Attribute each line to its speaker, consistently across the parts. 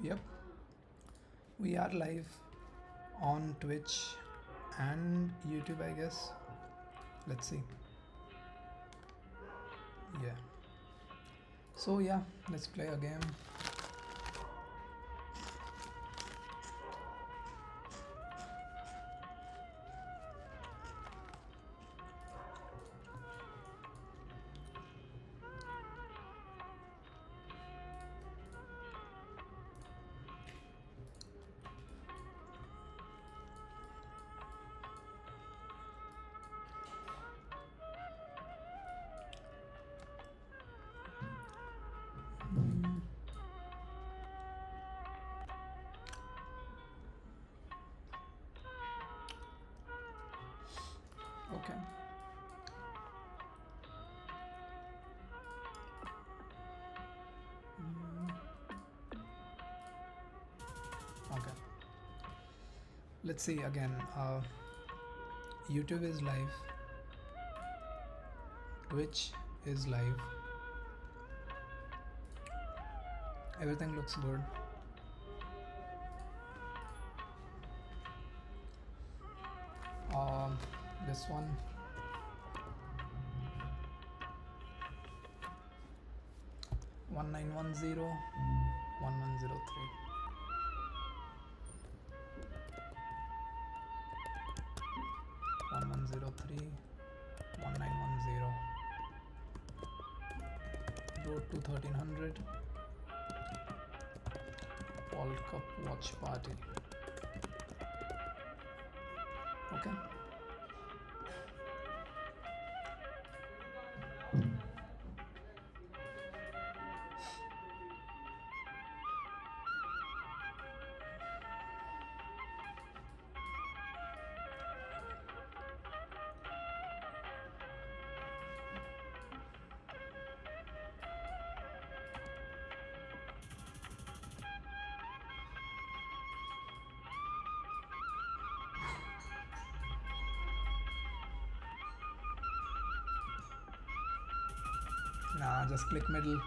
Speaker 1: Yep, we are live on Twitch and YouTube, I guess. Let's see. Yeah. So yeah, let's play a game. Okay. Okay. Let's see again. YouTube is live. Twitch is live. Everything looks good. This one. One 910 1103. 1103 1910. Road to 1300. World Cup watch party. Okay. Nah, just click middle.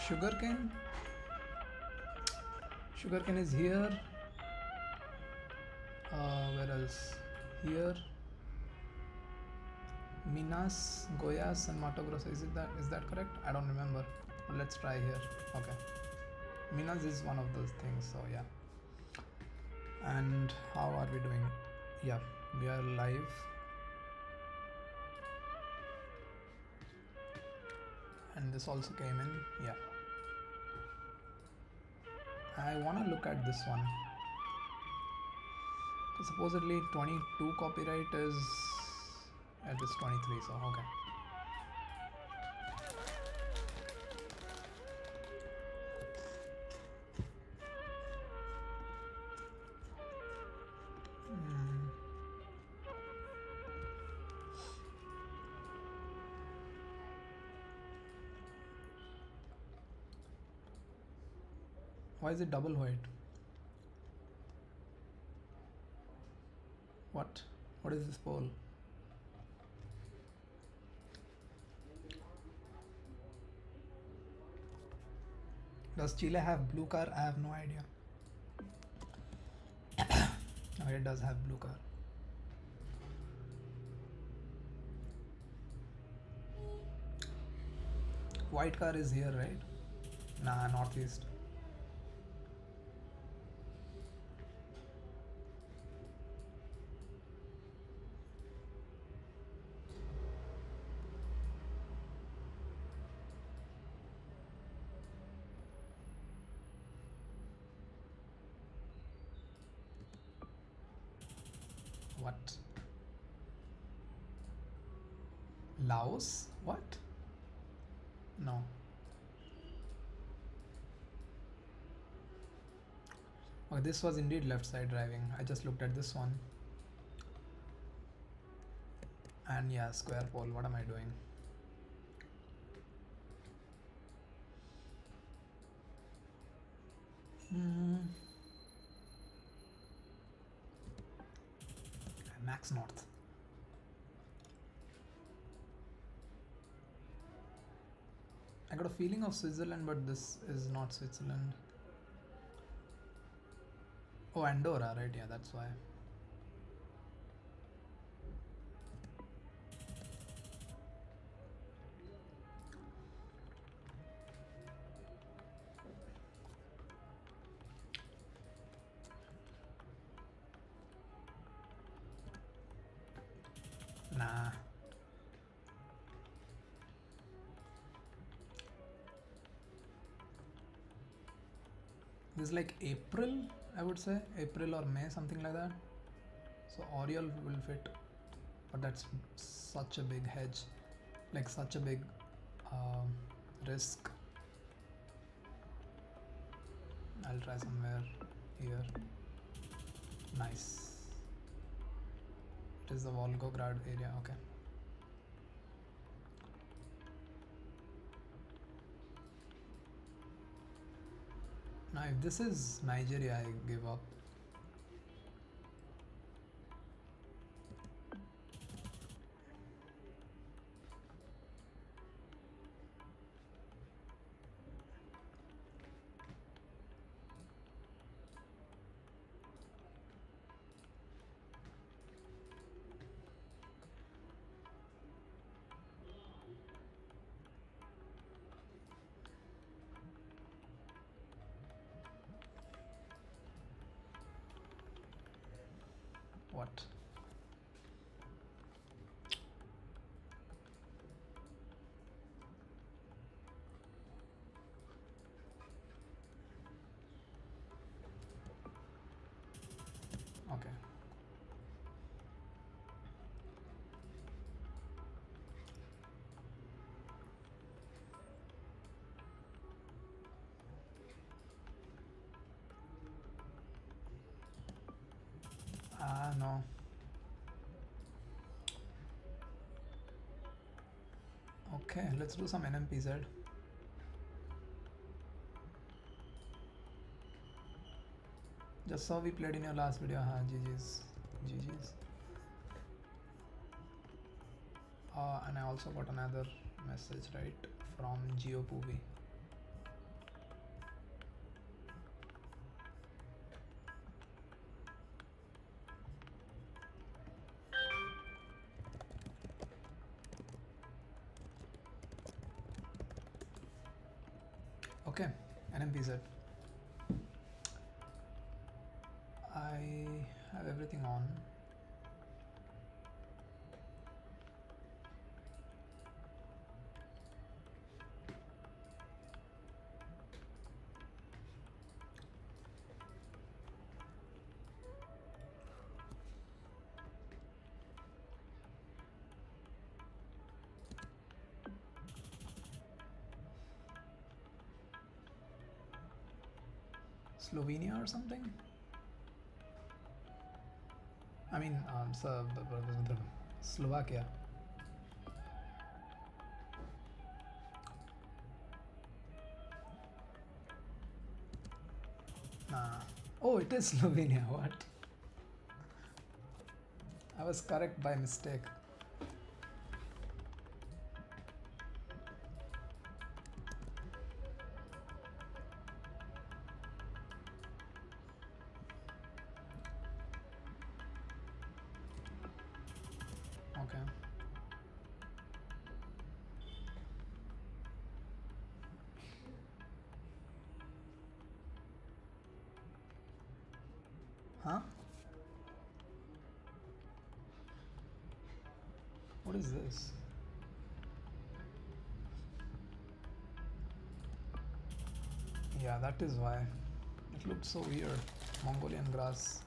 Speaker 1: Sugarcane? Sugarcane is here. Where else? Here. Minas, Goyas and Mato Grosso. Is that correct? I don't remember. But let's try here. Okay. Minas is one of those things, so yeah. And how are we doing? Yeah, we are live. And this also came in. Yeah. I wanna look at this one. So supposedly 22 copyright is at this 23, so okay. Why is it double white? What is this poll? Does Chile have blue car? I have no idea. Oh, it does have blue car. White car is here, right? Nah, northeast. What? Laos? What? No. Oh, this was indeed left side driving. I just looked at this one. And yeah, square pole. What am I doing? Mm. Max North. I got a feeling of Switzerland, but this is not Switzerland. Oh, Andorra, right? Yeah, that's why. Nah. This is like April, I would say. April or May, something like that. So Oriole will fit, but that's such a big hedge, like such a big um, risk. I'll try somewhere here. Nice. It is the Volgograd area. Okay. Now, if this is Nigeria, I give up. What? Okay. Ah, no. Okay, let's do some NMPZ. Just saw we played in your last video. GG's. GG's. And I also got another message, right, from GeoPuvi. Okay, NMPZ. I have everything on. Slovenia or something? I mean, Slovakia. Nah. Oh, it is Slovenia. What? I was correct by mistake. Okay. Huh? What is this? Yeah, that is why. It looked so weird. Mongolian grass.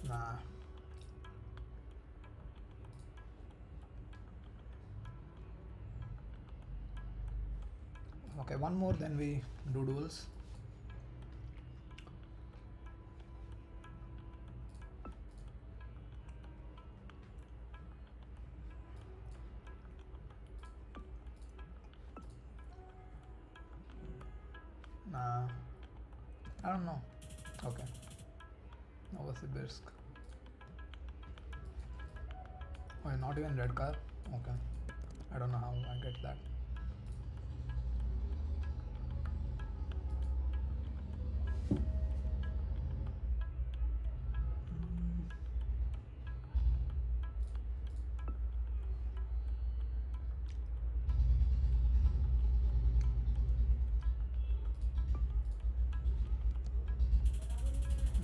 Speaker 1: Nah. Nah. Okay, one more, then we do duels. Nah, I don't know. Okay, Novosibirsk. Oh, not even red car. Okay, I don't know how I get that.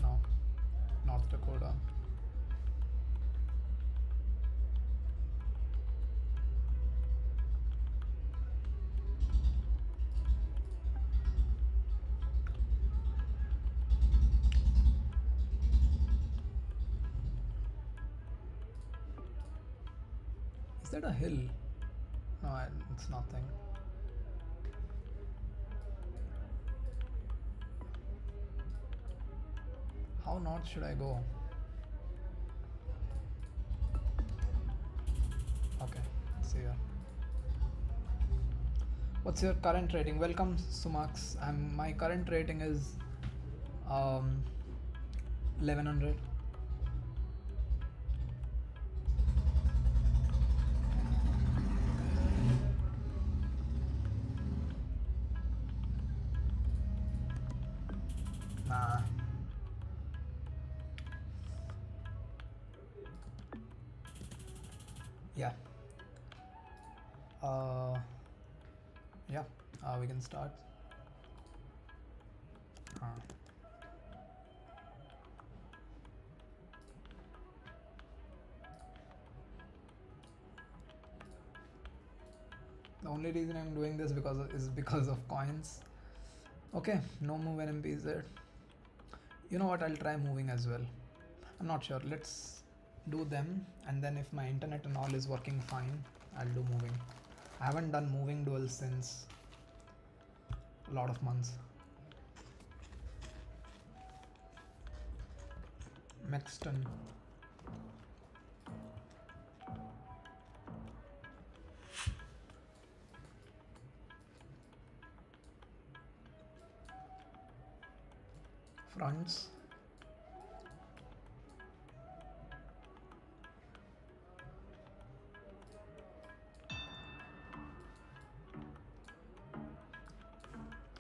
Speaker 1: No, North Dakota. Is that a hill? No, it's nothing. How north should I go? Okay, see ya. What's your current rating? Welcome, Sumax. My current rating is 1100. Nah. Yeah. Yeah. We can start. The only reason I'm doing this is because of coins. Okay, no move NMPs there. You know what? I'll try moving as well. I'm not sure. Let's do them, and then if my internet and all is working fine, I'll do moving. I haven't done moving duels since a lot of months. Mexton. Fronts.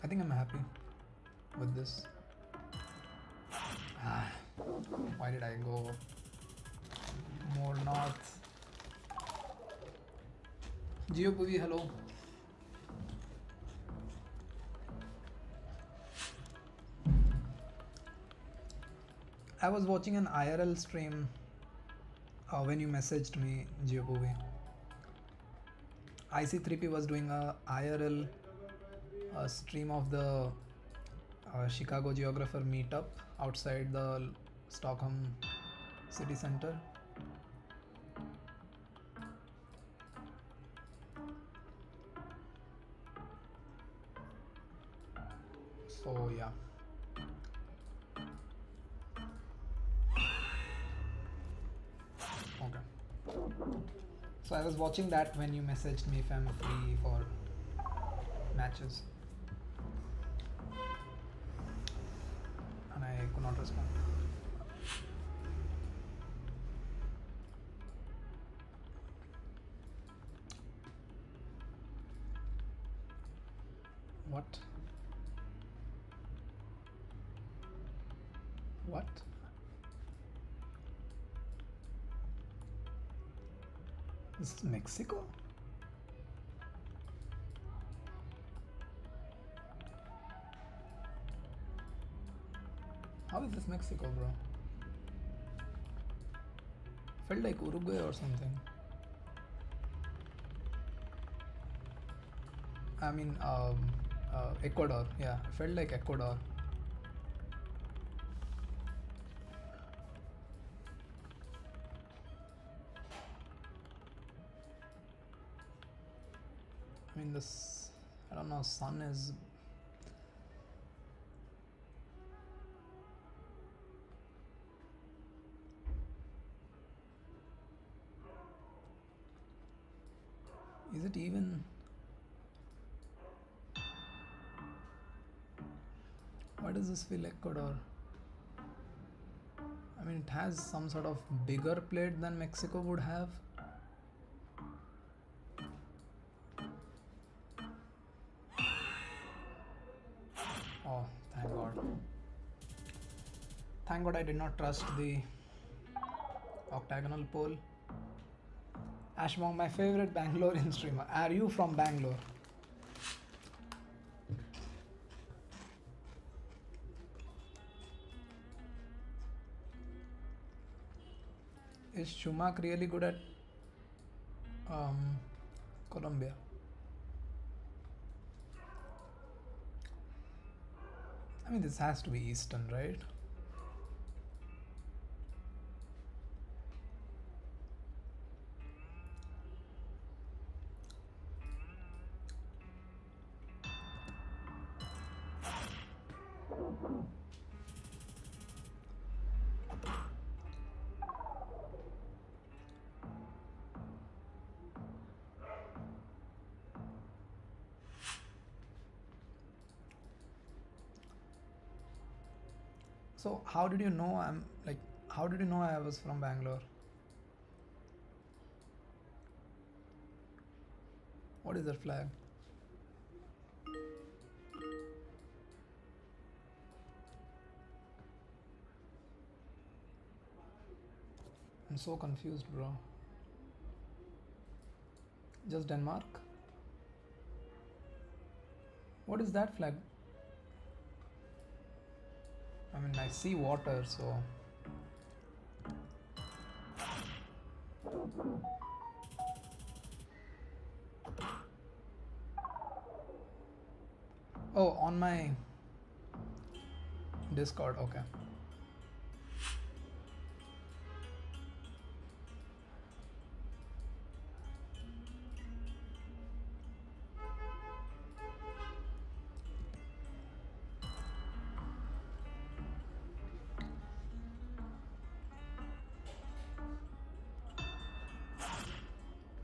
Speaker 1: I think I'm happy with this. Why did I go more north? GeoGuessr, hello. I was watching an IRL stream when you messaged me, GeoGuessr. IC3P was doing a IRL stream of the Chicago GeoGuessr meetup outside the Stockholm city center. So yeah. Okay. So I was watching that when you messaged me if I'm free for matches. And I could not respond. What? What? This is Mexico? How is this Mexico, bro? Felt like Uruguay or something. I mean, Ecuador. Yeah, felt like Ecuador. I mean, this, I don't know, sun is. Is it even? Why does this feel Ecuador? I mean, it has some sort of bigger plate than Mexico would have. Oh, thank God. Thank God I did not trust the octagonal pole. Ashmong, my favorite Bangalorean streamer. Are you from Bangalore? Is Shumak really good at um, Colombia? I mean, this has to be Eastern, right? So how did you know how did you know I was from Bangalore? What is that flag? I'm so confused, bro. Just Denmark? What is that flag? I mean, I see water, so. Oh, on my Discord, okay.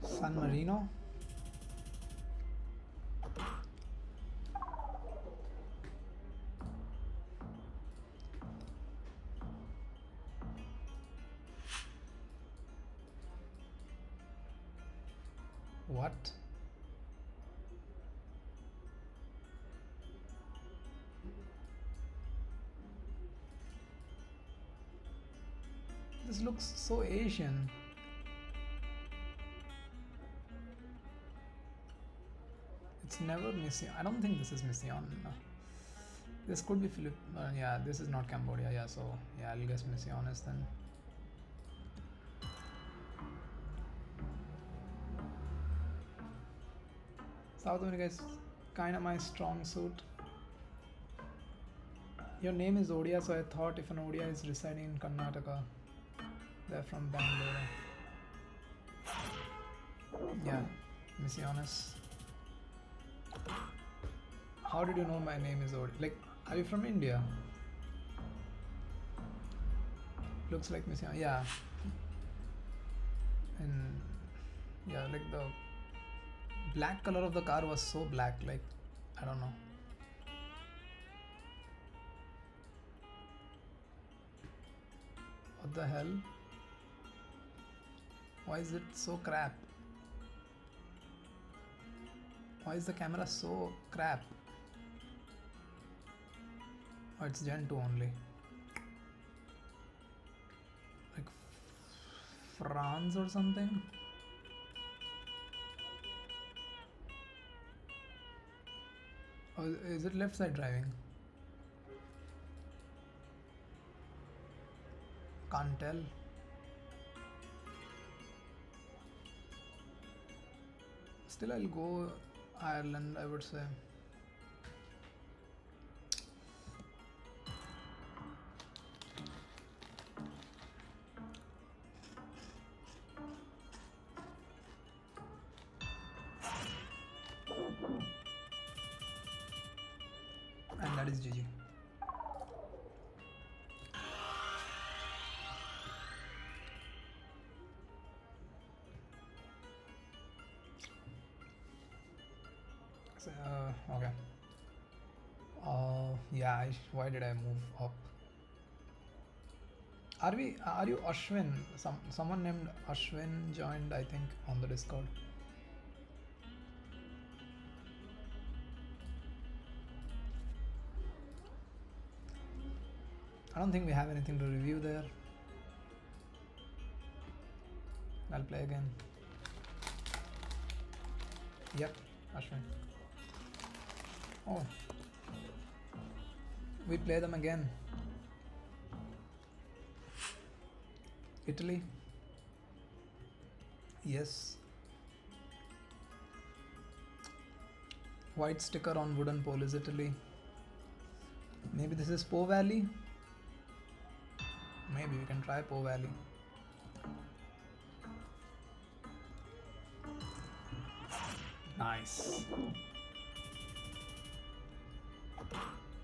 Speaker 1: San Marino? What? This looks so Asian. It's never Mission. I don't think this is Mission. No. This could be Philip. Yeah, this is not Cambodia. Yeah, so yeah, I'll guess Misiones then. South America is kind of my strong suit. Your name is Odia, so I thought if an Odia is residing in Karnataka, they're from Bangalore. Yeah, Misiones. How did you know my name is Odia? Like, are you from India? Looks like Mission. Yeah. And yeah, like the black color of the car was so black, like, I don't know. What the hell? Why is it so crap? Why is the camera so crap? Oh, it's Gen 2 only. Like France or something? Or is it left side driving? Can't tell. Still, I'll go Ireland, I would say. That is GG. So, okay. Yeah. Why did I move up? Are you Ashwin? Someone named Ashwin joined, I think, on the Discord. I don't think we have anything to review there. I'll play again. Yep, Ashwin. Oh, we play them again. Italy. Yes. White sticker on wooden pole is Italy. Maybe this is Po Valley. Maybe we can try Po Valley. Nice.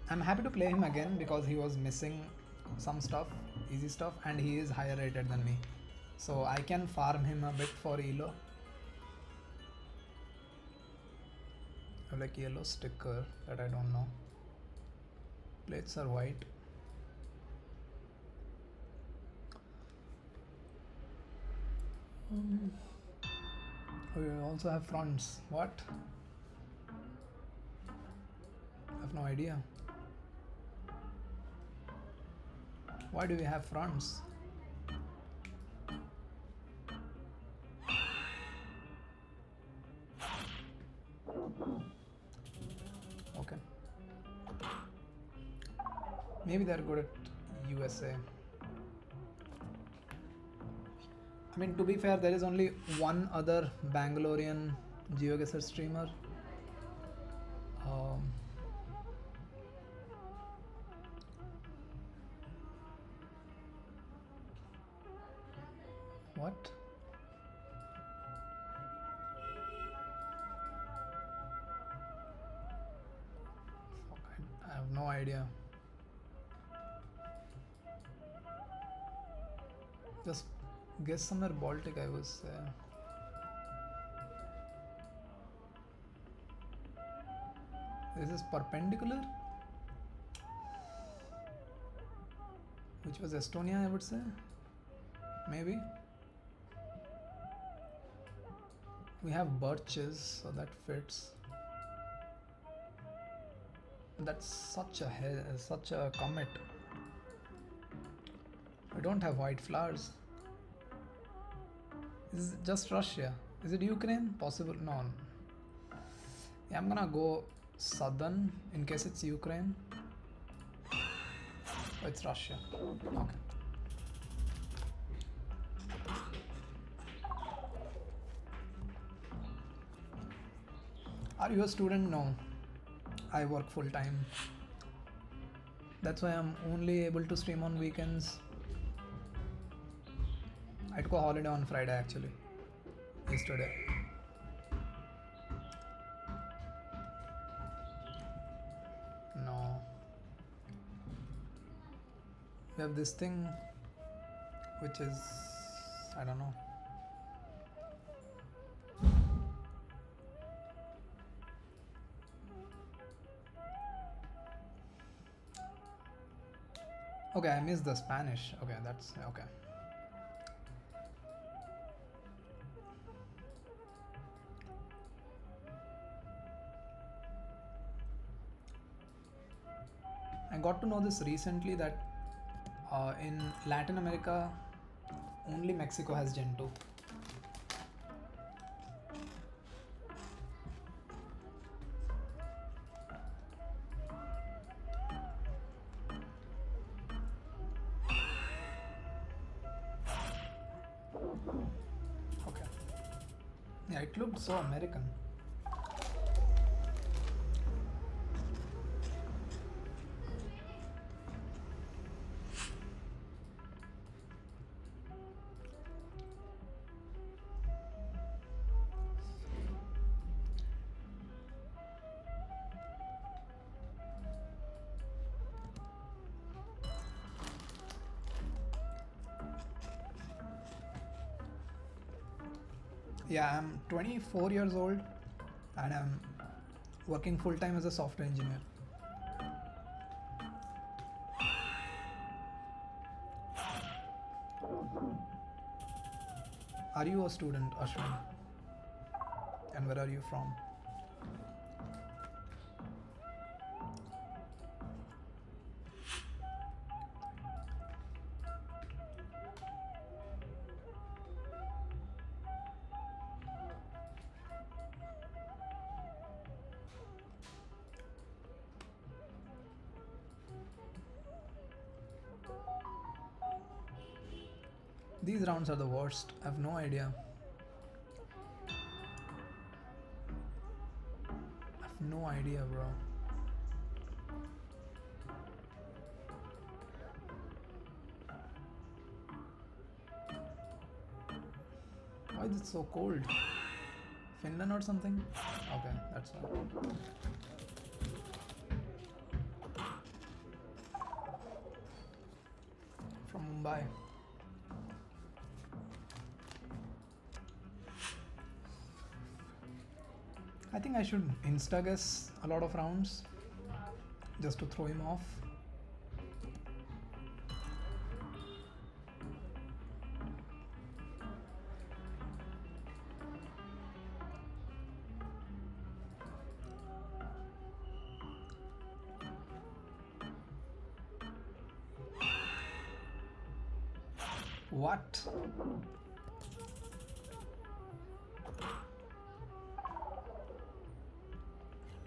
Speaker 1: I'm happy to play him again because he was missing some stuff, easy stuff, and he is higher rated than me. So I can farm him a bit for elo. I have like yellow sticker that I don't know. Plates are white. Oh, you also have fronts. What? I have no idea. Why do we have fronts? Okay. Maybe they're good at USA. I mean, to be fair, there is only one other Bangalorean GeoGuessr streamer. What? I have no idea. Just guess somewhere Baltic, I was. This is perpendicular, which was Estonia, I would say. Maybe. We have birches, so that fits. That's such a comet. We don't have white flowers. Is it just Russia? Is it Ukraine? Possible? No. Yeah, I'm gonna go southern in case it's Ukraine. Oh, it's Russia. Okay. Are you a student? No. I work full time. That's why I'm only able to stream on weekends. I took a holiday on Friday actually. Yesterday. No. We have this thing which is, I don't know. Okay, I missed the Spanish. Okay, that's okay. I got to know this recently that in Latin America, only Mexico has Gen 2. Okay. Yeah, it looked so American. Yeah, I'm 24 years old and I'm working full time as a software engineer. Are you a student, Ashwin? And where are you from? These rounds are the worst. I have no idea. I have no idea, bro. Why is it so cold? Finland or something? Okay, that's all. From Mumbai. I think I should insta guess a lot of rounds just to throw him off. What?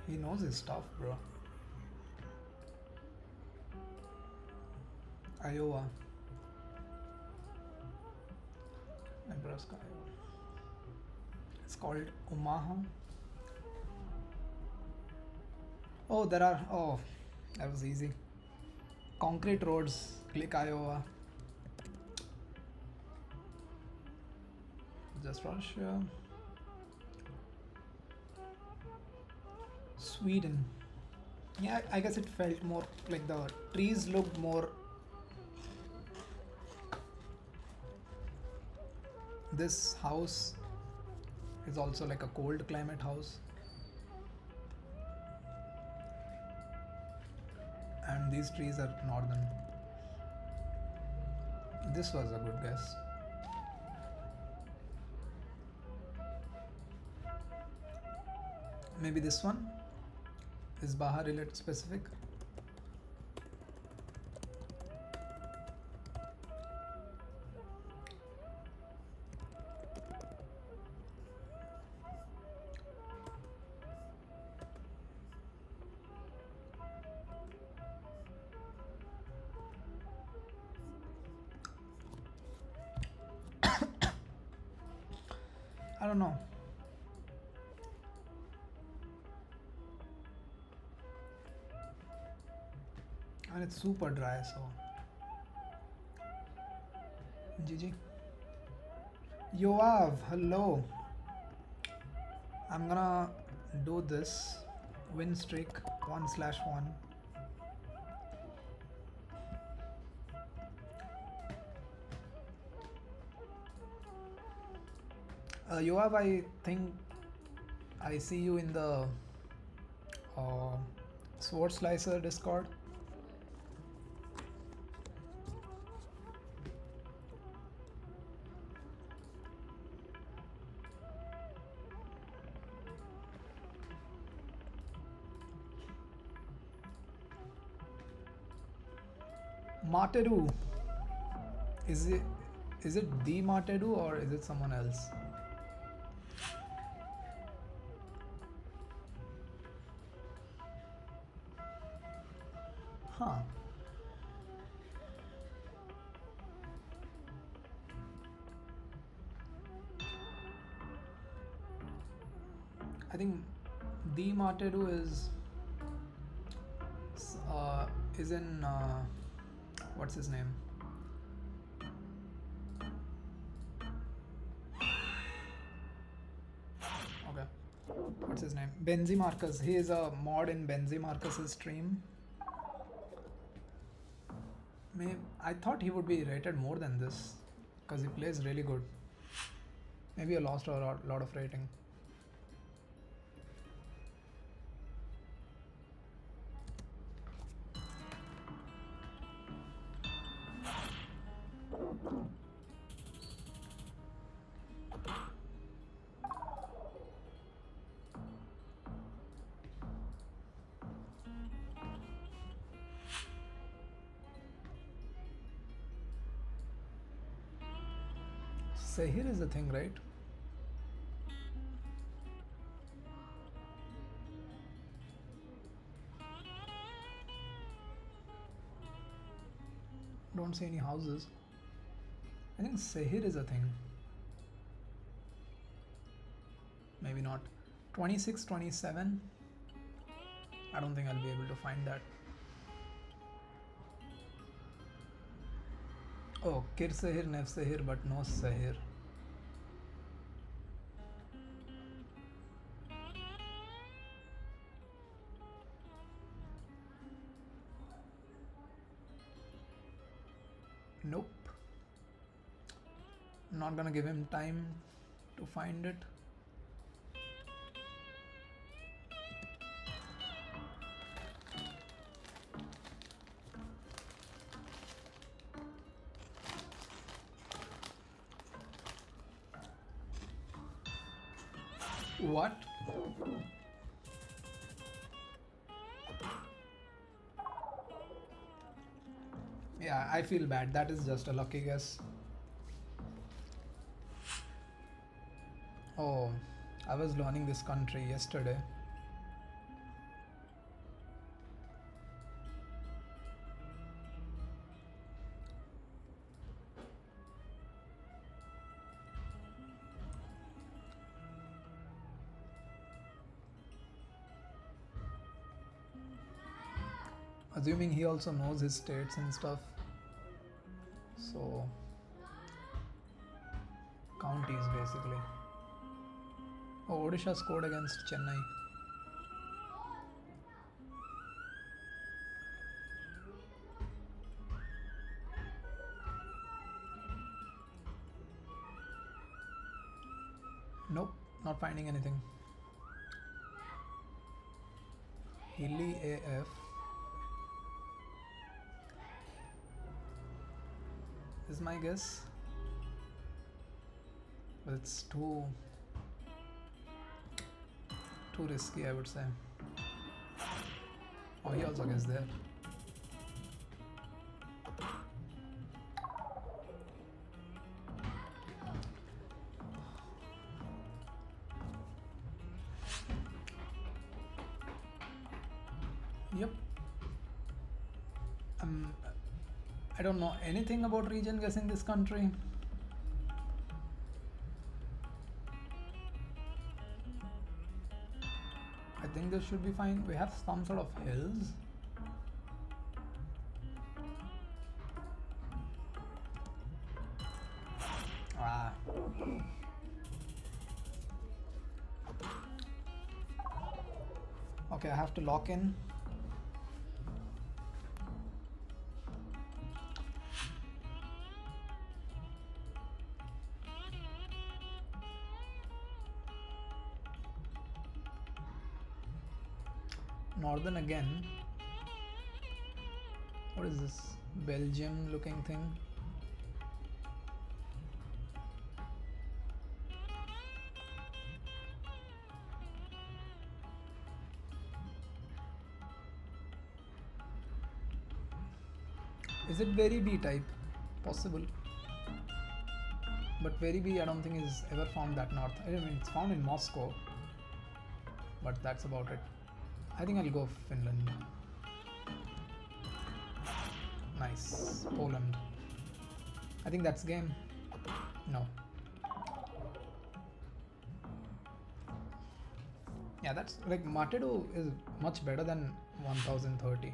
Speaker 1: He knows his stuff, bro. Iowa. Nebraska, Iowa. It's called Omaha. Oh, there are. Oh, that was easy. Concrete roads. Click Iowa. Just Russia. Sweden. Yeah, I guess it felt more like the trees looked more. This house is also like a cold climate house. And these trees are northern. This was a good guess. Maybe this one? Is Baha related specific? I don't know. And it's super dry, so GG. Yoav, hello. I'm gonna do this win streak 1/1. Yoav, I think I see you in the Sword Slicer Discord. Materu. Is it the Materu or is it someone else? Huh. I think the Materu is in what's his name? Okay, what's his name? Benzi Marcus. He is a mod in Benzi Marcus's stream. I thought he would be rated more than this because he plays really good. Maybe I lost a lot of rating. Sahir is the thing, right? Don't see any houses. I think Sahir is a thing. Maybe not. 26, 27. I don't think I'll be able to find that. Oh, Kir Sahir, Nev Sahir, but no Sahir. Nope. Not gonna give him time to find it. What? Yeah, I feel bad. That is just a lucky guess. Oh, I was learning this country yesterday. Assuming he also knows his states and stuff. So, counties basically. Oh, Odisha scored against Chennai. Nope, not finding anything. Hilly AF. Is my guess. But it's too risky, I would say. Oh, he also guessed there. Yep. I don't know anything about region guessing this country. I think this should be fine. We have some sort of hills. Ah. Okay, I have to lock in. Northern again. What is this? Belgium looking thing? Is it very B type? Possible. But very B I don't think is ever found that north. I mean it's found in Moscow. But that's about it. I think I'll go Finland. Nice. Poland. I think that's game. No. Yeah, that's like Matedo is much better than 1030.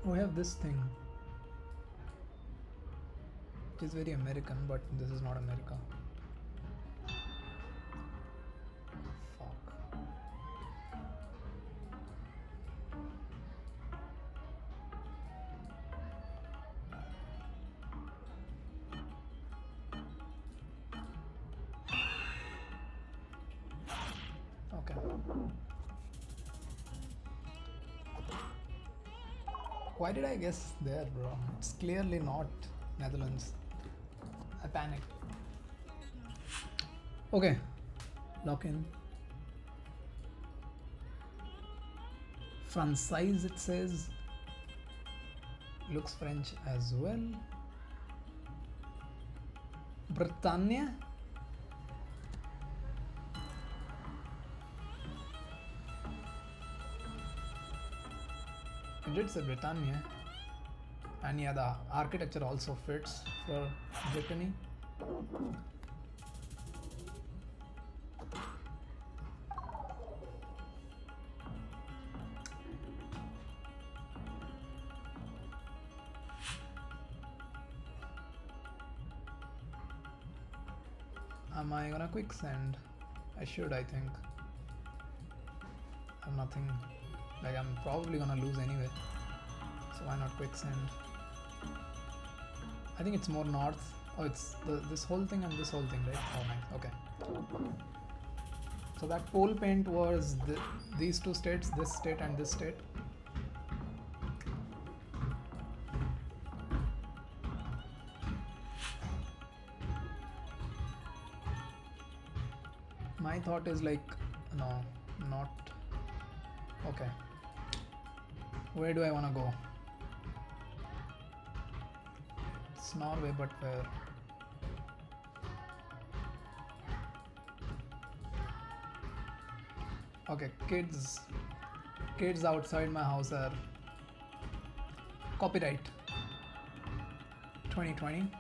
Speaker 1: We have this thing. It is very American, but this is not America. Fuck. Why did I guess there, bro? It's clearly not Netherlands. I panicked. Okay, lock in. Franchise, it says. Looks French as well. Britannia? It did say Britannia. And yeah, the architecture also fits for Brittany. Am I gonna quick send? I should, I think. I have nothing. Like, I'm probably gonna lose anyway. So why not quick send? I think it's more north. Oh, it's this whole thing and this whole thing, right? Oh, nice. Okay. So that pole paint was these two states, this state and this state. My thought is like, no, not. Okay. Where do I want to go? It's Norway, but where? Okay, kids outside my house are copyright 2020.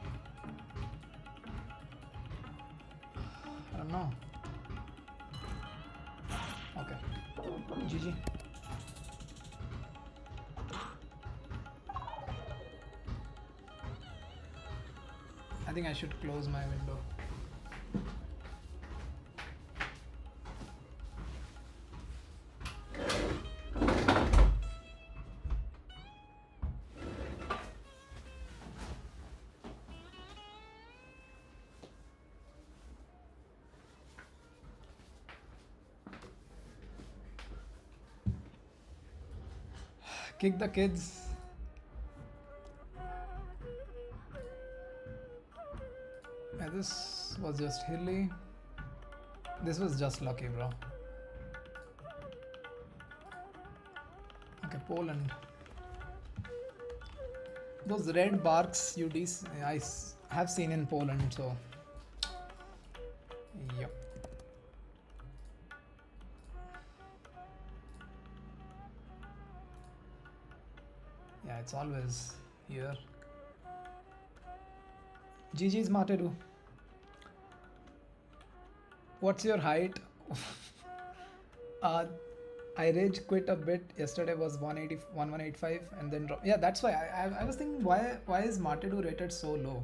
Speaker 1: I don't know. Okay, GG. I think I should close my window. Kick the kids. Yeah, this was just hilly. This was just lucky, bro. Okay, Poland. Those red barks I have seen in Poland, so yep. Yeah, it's always here. GG's Materu. What's your height? I rage quit a bit. Yesterday was 185 and then drop. Yeah, that's why I was thinking why is Materu rated so low?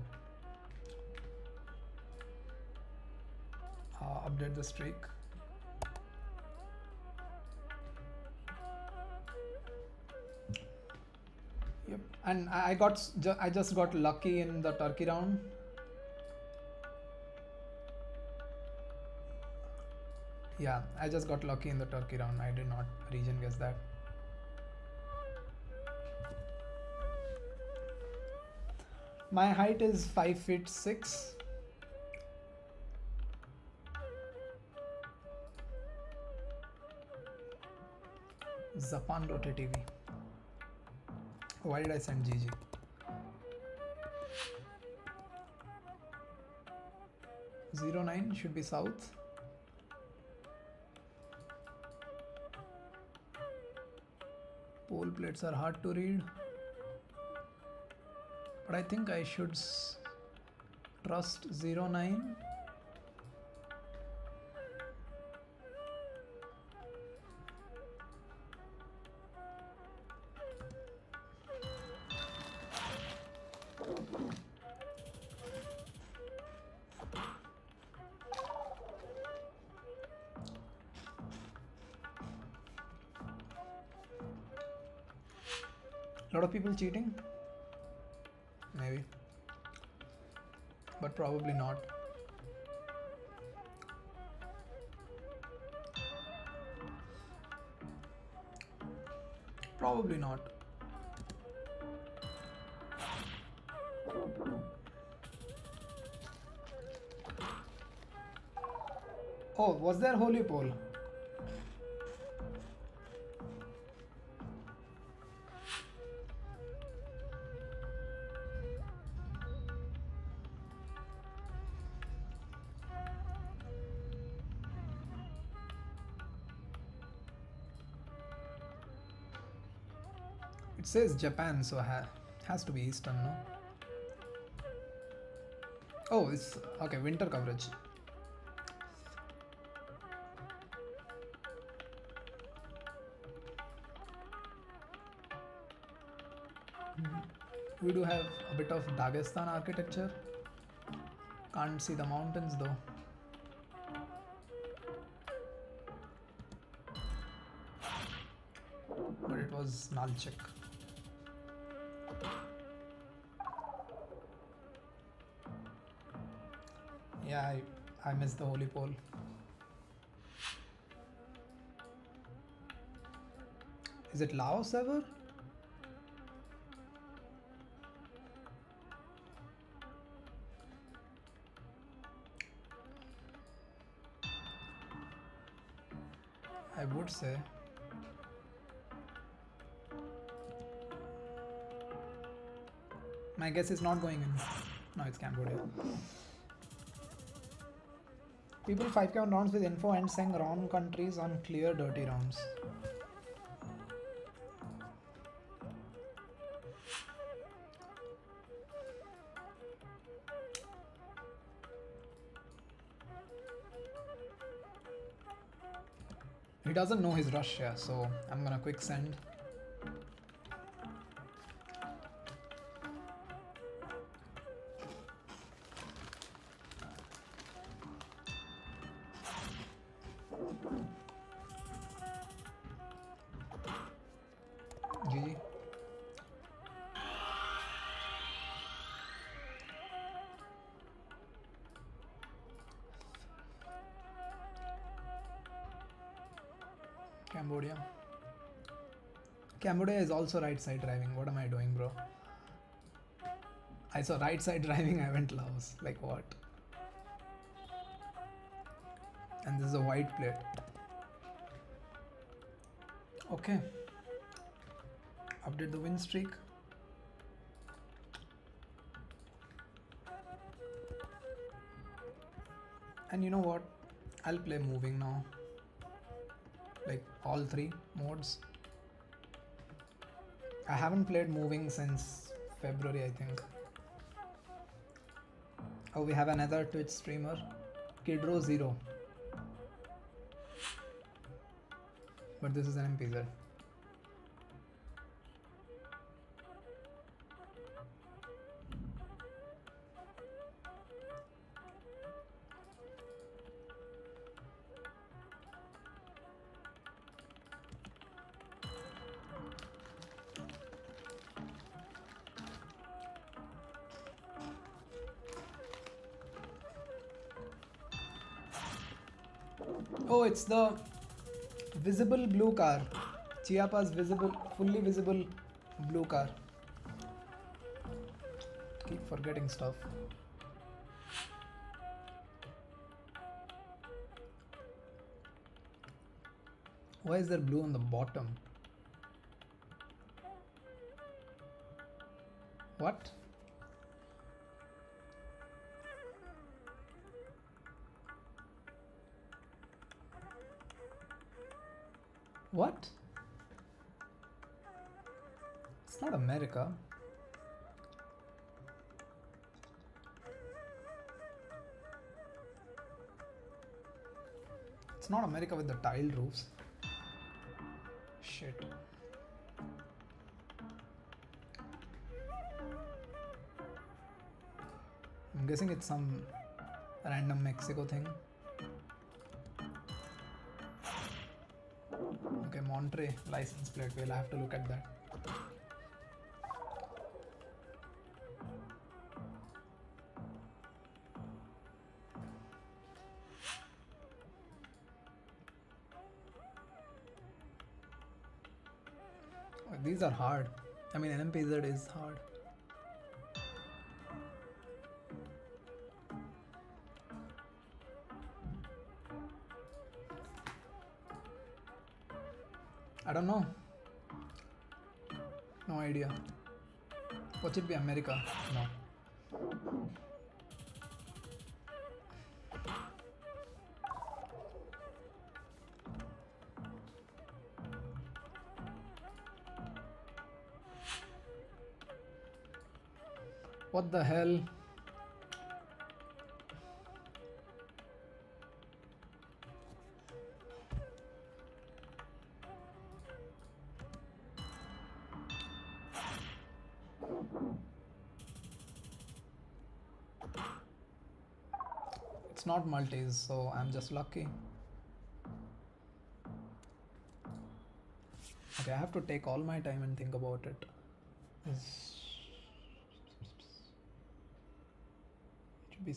Speaker 1: Update the streak. Yep, and I just got lucky in the turkey round. Yeah, I just got lucky in the turkey round. I did not region guess that. My height is 5'6". Zapan Rote TV. Why did I send GG? '09 should be south. Pole plates are hard to read, but I think I should trust 09. Lot of people cheating? Maybe. But probably not. Probably not. Oh, was there holy pole? It says Japan, so has to be Eastern, no? Oh, it's okay. Winter coverage. We do have a bit of Dagestan architecture. Can't see the mountains though. But it was Nalchik. Yeah, I missed the holy pole. Is it Laos ever? I would say. My guess is not going in. No, it's Cambodia. People 5k on rounds with info and saying wrong countries on clear dirty rounds. He doesn't know his Russia, so I'm gonna quick send. GG. Cambodia. Cambodia is also right side driving. What am I doing, bro? I saw right side driving, I went Laos. Like what? And this is a white plate. Okay. Update the win streak. And you know what? I'll play moving now. Like all three modes. I haven't played moving since February, I think. Oh, we have another Twitch streamer, Kidro0. But this is an MPZ. Oh, it's the visible blue car. Chiapas visible, fully visible blue car. Keep forgetting stuff. Why is there blue on the bottom? What? What? It's not America. It's not America with the tiled roofs. Shit. I'm guessing it's some random Mexico thing. Okay, Monterey license plate. We'll have to look at that. These are hard. I mean, NMPZ is hard. I don't know. No idea. What it be America? No. What the hell? It's not Maltese, so I'm just lucky. Okay, I have to take all my time and think about it. It should be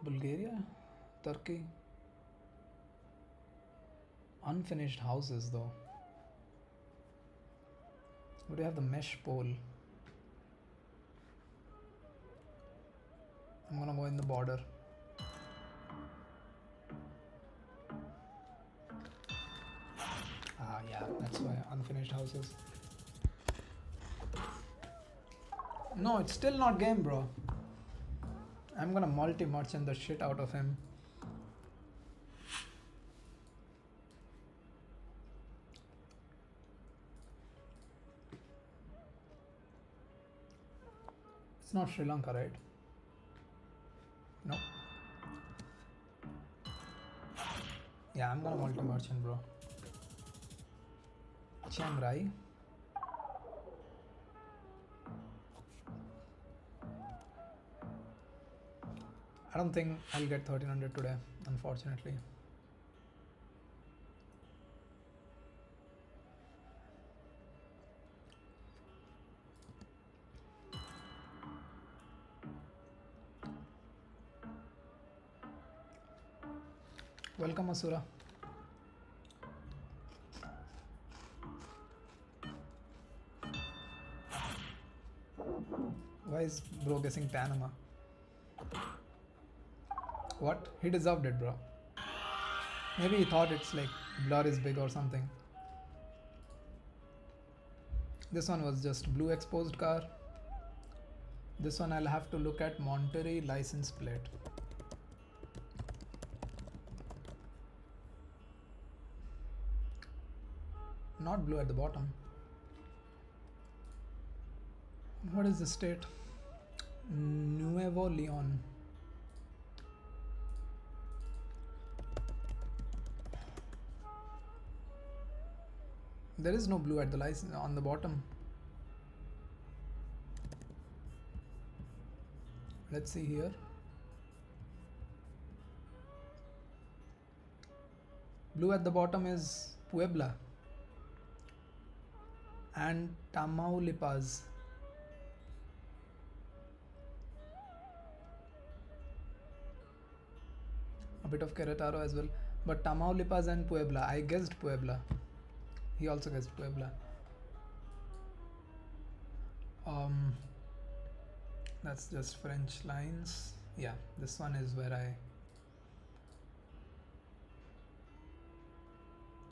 Speaker 1: Bulgaria, Turkey. Unfinished houses though. Would you have the mesh pole? I'm gonna go in the border. Ah, yeah, that's why unfinished houses. No, it's still not game, bro. I'm gonna multi-merchant the shit out of him. It's not Sri Lanka, right? No. Yeah, I'm gonna multi-merchant, bro. Chiang Rai. I don't think I'll get 1300 today, unfortunately. Welcome, Asura. Why is bro guessing Panama? What? He deserved it, bro. Maybe he thought it's like blur is big or something. This one was just blue exposed car. This one I'll have to look at Monterey license plate. Not blue at the bottom. What is the state? Nuevo Leon. There is no blue at the license on the bottom. Let's see here. Blue at the bottom is Puebla and Tamaulipas. A bit of Querétaro as well, but Tamaulipas and Puebla. I guessed Puebla. He also guessed Puebla. That's just French lines. Yeah, this one is where I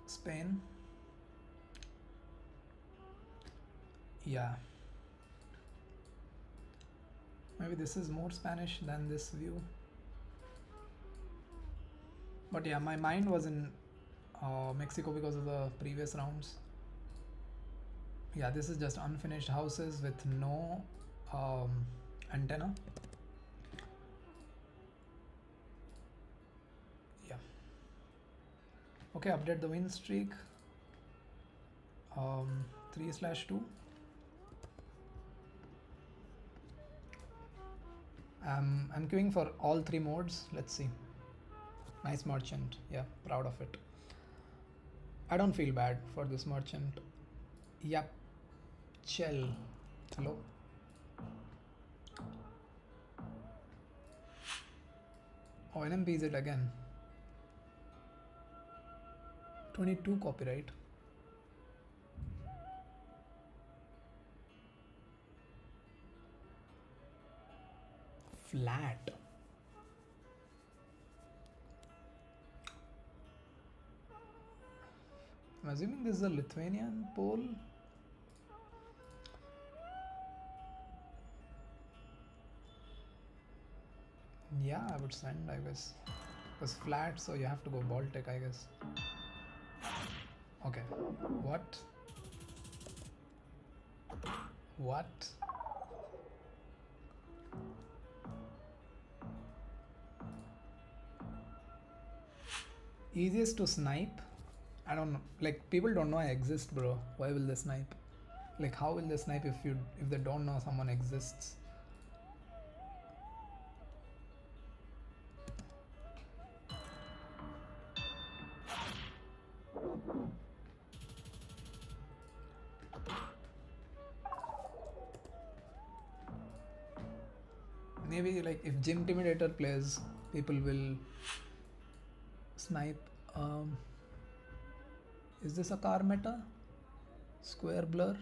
Speaker 1: Spain. Yeah. Maybe this is more Spanish than this view. But yeah, my mind was in Mexico because of the previous rounds. Yeah, this is just unfinished houses with no antenna. Yeah. Okay, update the win streak. 3/2. I'm queuing for all 3 modes. Let's see. Nice merchant. Yeah, proud of it. I don't feel bad for this merchant. Yep. Chill. Hello. Oh, NMP is it again? 22 copyright. Flat. I'm assuming this is a Lithuanian poll. Yeah, I would send, I guess. Because flat, so you have to go Baltic, I guess. Okay. What? What? Easiest to snipe? I don't know. Like, people don't know I exist, bro. Why will they snipe? Like, how will they snipe if they don't know someone exists? Maybe like if Gym Intimidator plays, people will snipe. Is this a car meta? Square blur?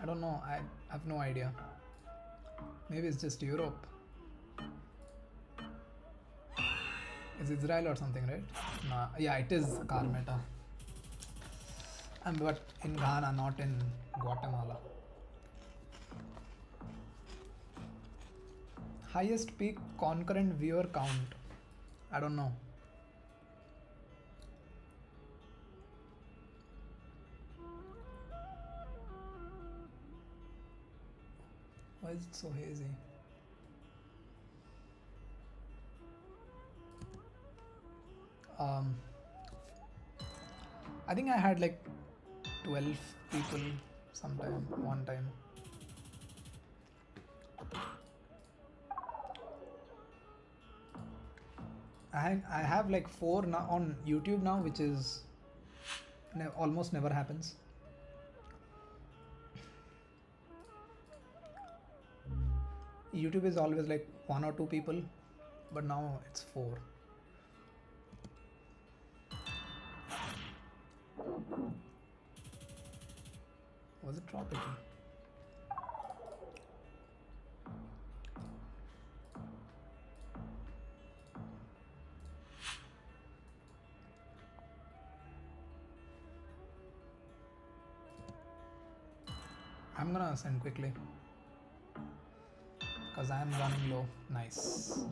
Speaker 1: I don't know. I have no idea. Maybe it's just Europe. It's Israel or something, right? Nah, yeah, it is car meta. But in Ghana, not in Guatemala. Highest peak concurrent viewer count. I don't know. Why is it so hazy? I think I had like 12 people sometime, one time. I have like 4 now on YouTube now, which is almost never happens. YouTube is always like 1 or 2 people, but now it's 4. Was it tropical? I'm gonna send quickly because I am running low. Nice.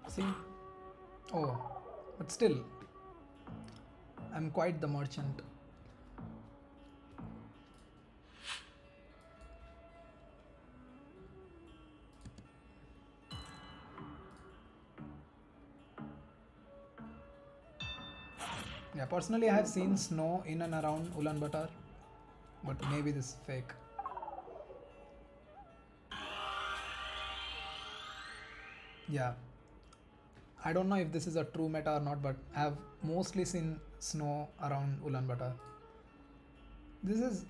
Speaker 1: See? Oh, but still, I'm quite the merchant. Yeah, personally, I have seen snow in and around Ulaanbaatar, but maybe this is fake. Yeah, I don't know if this is a true meta or not, but I have mostly seen snow around Ulaanbaatar. This is.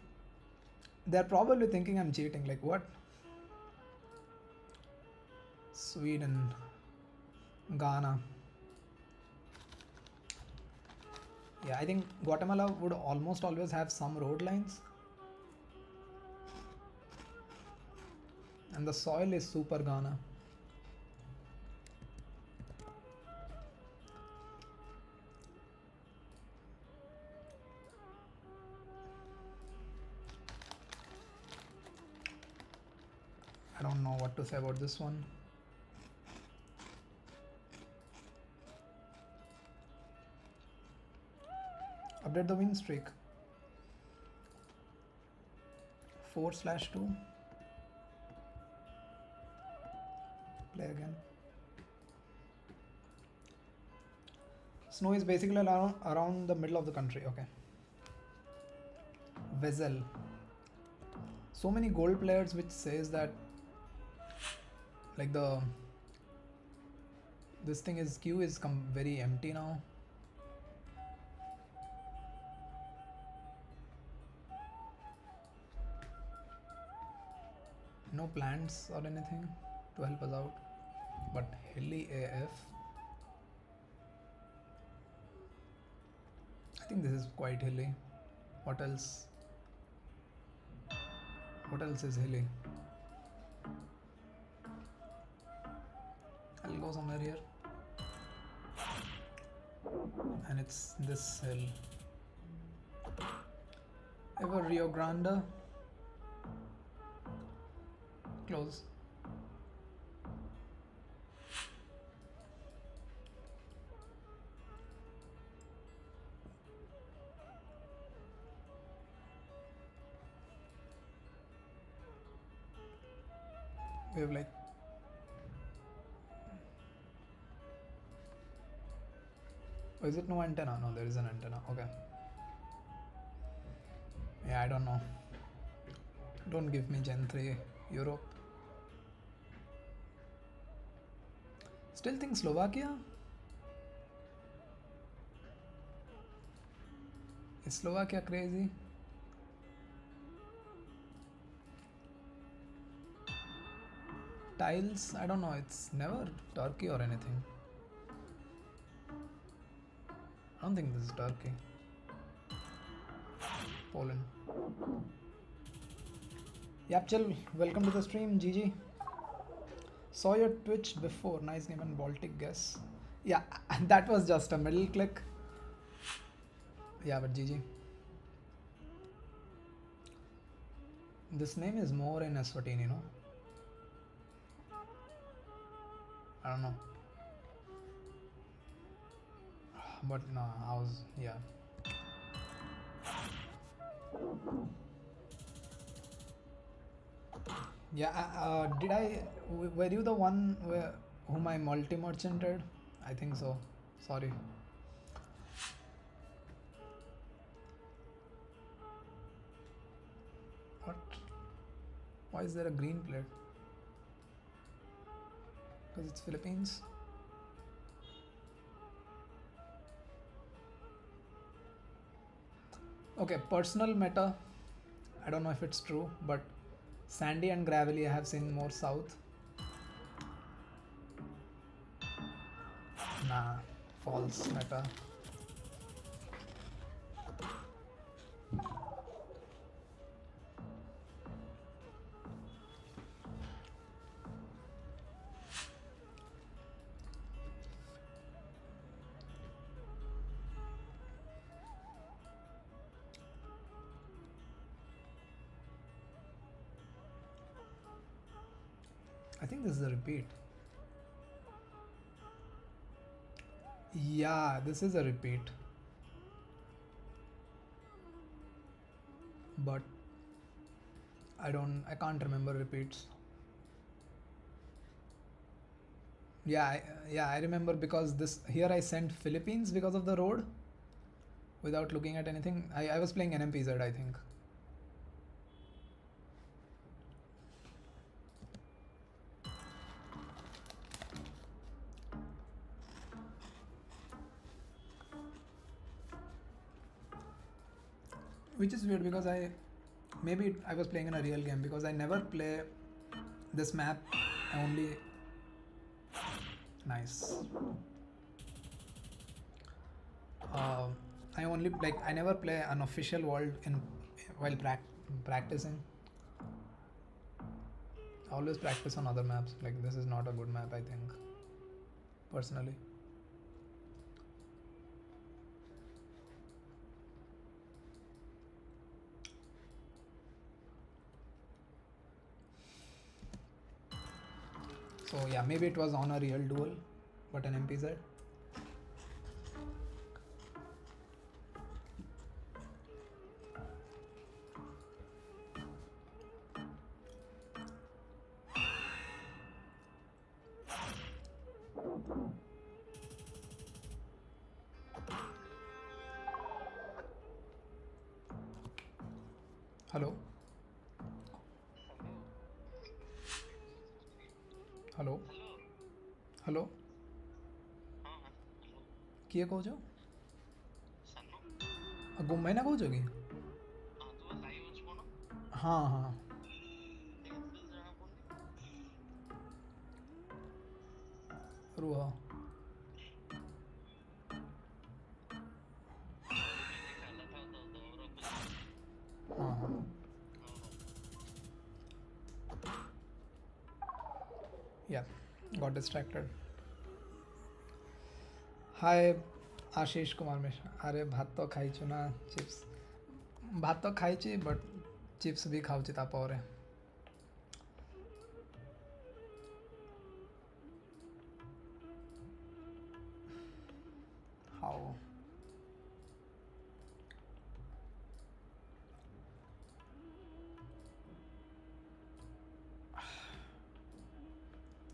Speaker 1: They're probably thinking I'm cheating. Like, what? Sweden, Ghana. Yeah, I think Guatemala would almost always have some road lines. And the soil is super Ghana. I don't know what to say about this one. Update the win streak. 4/2. Play again. Snow is basically around the middle of the country. Okay. Vessel. So many gold players, which says that like this thing is queue is very empty now. No plants or anything to help us out, but hilly AF. I think this is quite hilly. What else? What else is hilly? I'll go somewhere here. And it's this hill. Ever Rio Grande? Close. We have like oh, is it no antenna? No, there is an antenna. Okay. Yeah, I don't know. Don't give me Gen 3 Europe. Still think Slovakia? Is Slovakia crazy? Tiles? I don't know. It's never Turkey or anything. I don't think this is Turkey. Poland. Yapchel, welcome to the stream, GG. Saw your Twitch before. Nice name and Baltic guess. Yeah, that was just a middle click. Yeah, but GG. This name is more in Eswatini, you know? I don't know. But no, I was, yeah. Yeah, were you the one whom I multi-merchanted? I think so. Sorry. What? Why is there a green plate? Because it's Philippines. Okay, personal meta. I don't know if it's true, but sandy and gravelly I have seen more south. Nah, false meta. I think this is a repeat. Yeah, this is a repeat. But I can't remember repeats. Yeah, I remember because this here I sent Philippines because of the road without looking at anything. I was playing NMPZ, I think. Which is weird because maybe I was playing in a real game because I never play this map. I only nice. I only I never play an official world while practicing. I always practice on other maps. Like this is not a good map, I think, personally. So yeah, maybe it was on a real duel, but an MPZ. Hello? Hello? Hello? किए कौच गुम्मे ना कौच होगी हाँ हाँ Ruha. हाँ. Yeah, got distracted. Hi, Ashish Kumar Mishra. अरे भात तो खाइछु ना चिप्स. भात तो खाइछि but चिप्स भी खाउछि तापरे. How?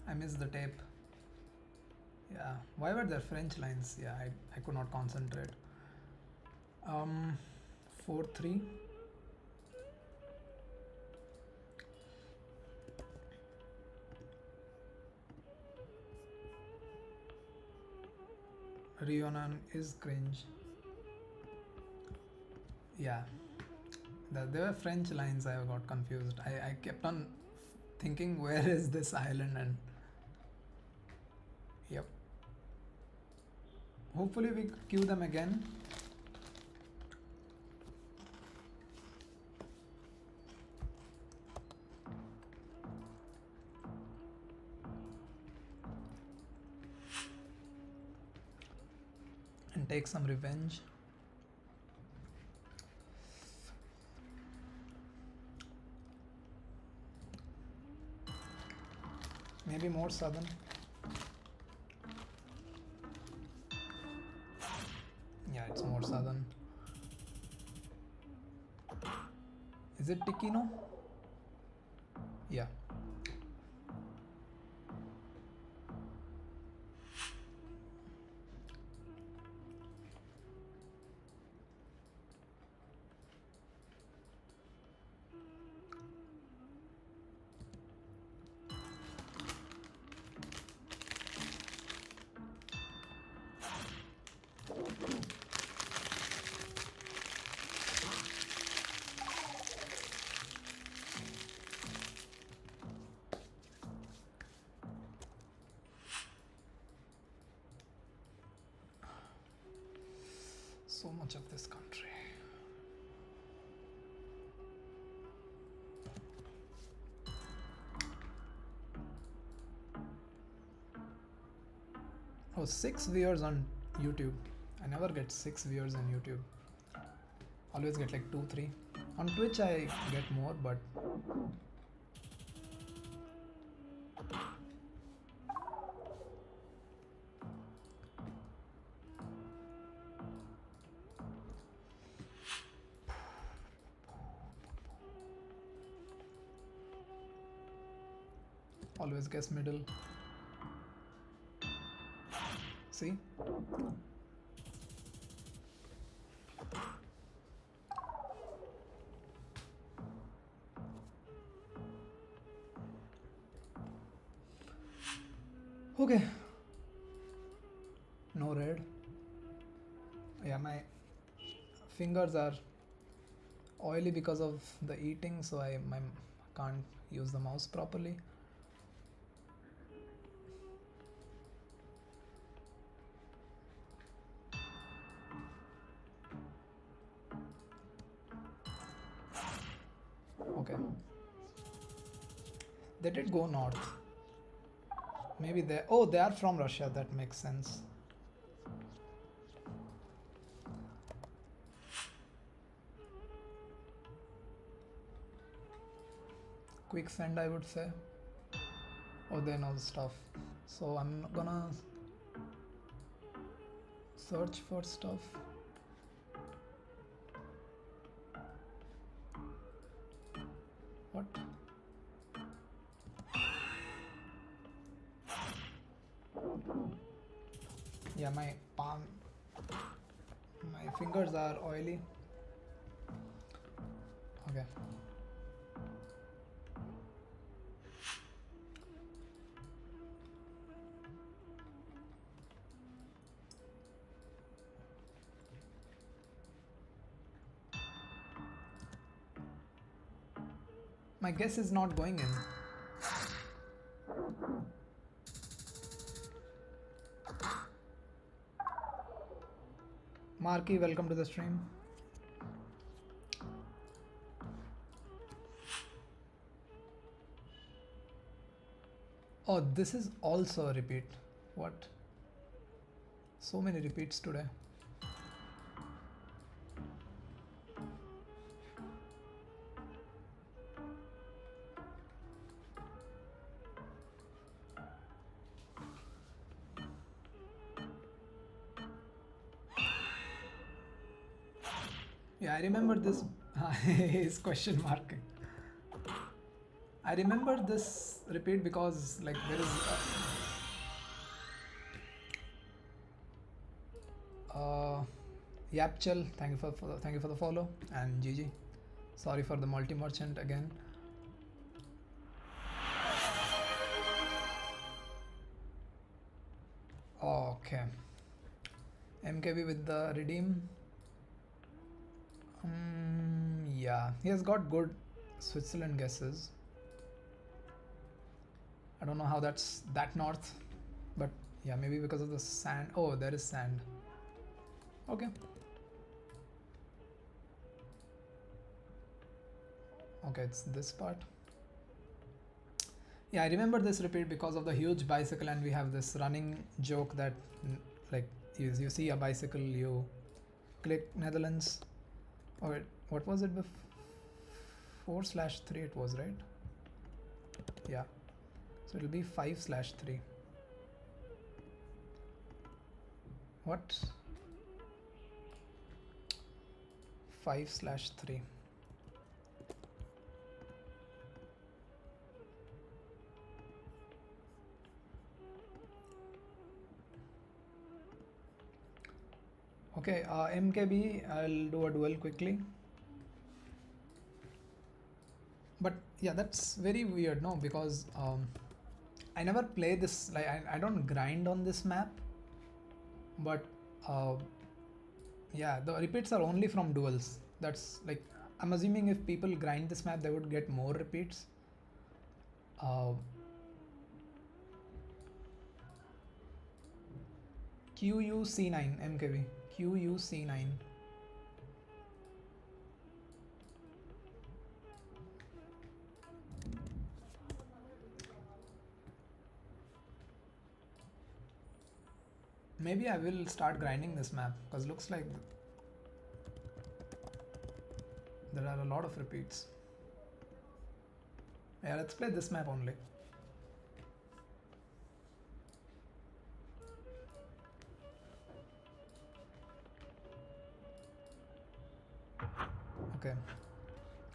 Speaker 1: I missed the tape. Yeah. Why were there French lines? Yeah, I could not concentrate. 4-3. Reunion is cringe. Yeah. There were French lines. I got confused. I kept on thinking, where is this island? And yep. Hopefully we queue them again. And take some revenge. Maybe more southern. Yeah, it's more southern. Is it Tikino? Yeah. So much of this country. Oh, 6 viewers on YouTube. I never get 6 viewers on YouTube. Always get like 2, 3. On Twitch I get more, but always guess middle. See? Okay. No red. Yeah, my fingers are oily because of the eating, so I can't use the mouse properly. Okay. They did go north. Maybe they... Oh, they are from Russia. That makes sense. Quick send, I would say. Oh, they know stuff. So I'm gonna search for stuff. What? Yeah, my fingers are oily. Okay. My guess is not going in. Marky, welcome to the stream. Oh, this is also a repeat. What? So many repeats today. Yeah, I remember this. His question mark. I remember this repeat because like there is Yapchel, thank you for the follow, and GG. Sorry for the multi merchant again. Okay. MKB with the redeem. Yeah, he has got good Switzerland guesses. I don't know how that's that north, but yeah, maybe because of the sand. Oh, there is sand. Okay. Okay, it's this part. Yeah, I remember this repeat because of the huge bicycle, and we have this running joke that like you see a bicycle, you click Netherlands. Oh, wait, what was it before? 4/3 it was, right? Yeah, so it'll be 5/3. What? 5/3. Okay, MKB, I'll do a duel quickly. But yeah, that's very weird, no? Because I never play this, like I don't grind on this map. But yeah, the repeats are only from duels. That's like, I'm assuming if people grind this map, they would get more repeats. QUC9 MKB. QUC9. Maybe I will start grinding this map because looks like there are a lot of repeats. Yeah, let's play this map only. Okay.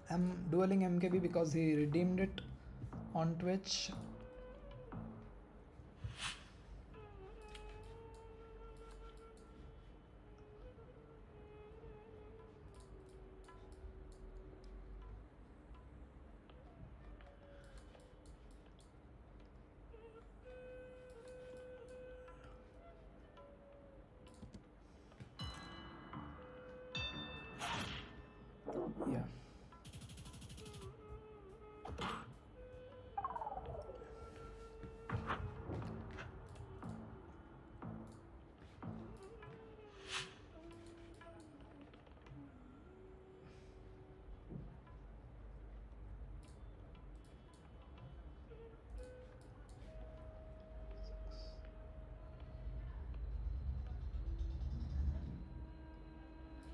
Speaker 1: I'm dueling MKB because he redeemed it on Twitch. Yeah.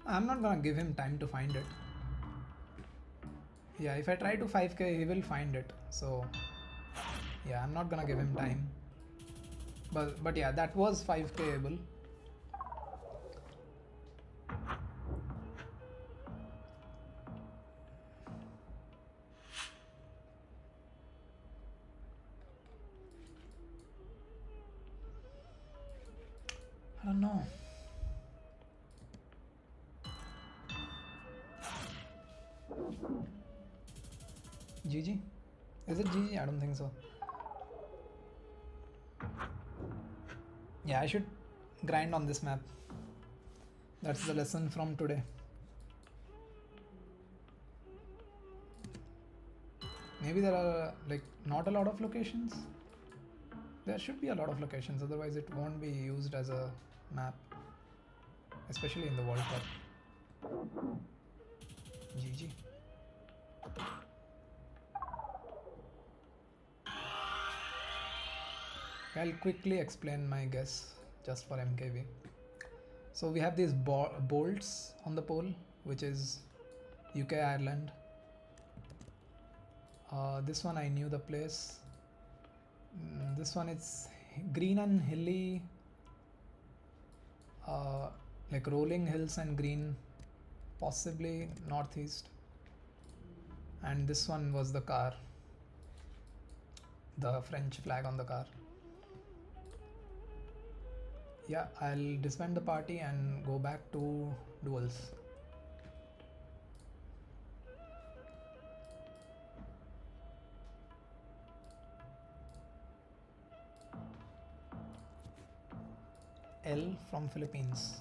Speaker 1: I'm not gonna give him time to find it. Yeah, if I try to 5k, he will find it. So yeah, I'm not gonna give him time. But yeah, that was 5k able. I don't know. GG? Is it GG? I don't think so. Yeah, I should grind on this map. That's the lesson from today. Maybe there are like not a lot of locations. There should be a lot of locations, otherwise it won't be used as a map. especially in the World Cup. GG. I'll quickly explain my guess just for MKV. So we have these bolts on the pole, which is UK, Ireland. This one I knew the place. This one it's green and hilly, like rolling hills and green, possibly northeast. And this one was the car, the French flag on the car. Yeah, I'll disband the party and go back to Duels. L from Philippines.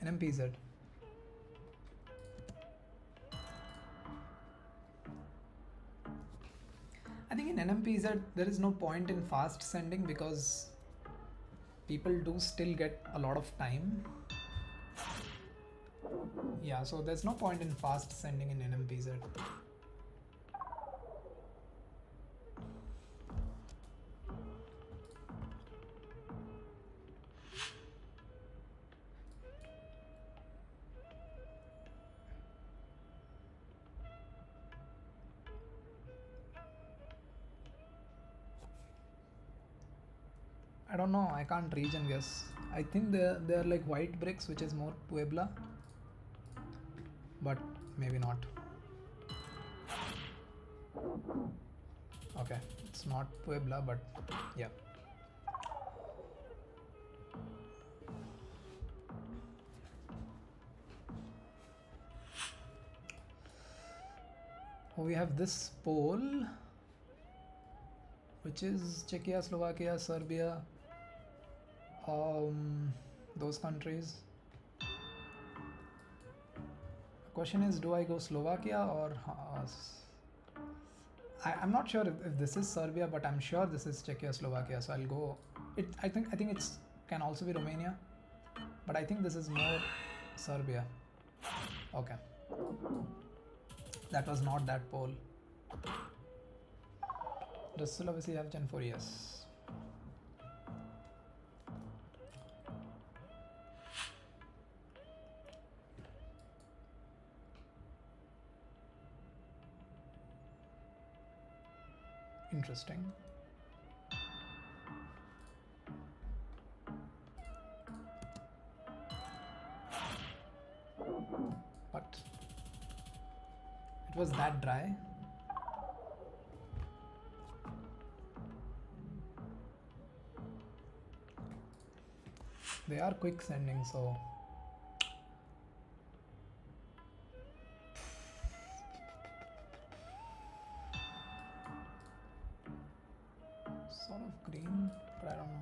Speaker 1: NMPZ. I think in NMPZ there is no point in fast sending because people do still get a lot of time. Yeah, so there's no point in fast sending in NMPZ. I don't know, I can't region guess. I think they're like white bricks, which is more Puebla, but maybe not. Okay, it's not Puebla, but yeah. We have this pole, which is Czechia, Slovakia, Serbia, those countries. The question is, do I go Slovakia or I'm not sure if this is Serbia, but I'm sure this is Czechia, Slovakia, so I'll go I think it's can also be Romania, but I think this is more Serbia. Okay, that was not that pole. Does Sulawesi have Gen 4? Yes. Interesting. But it was that dry. They are quick sending, so sort of green, but I don't know.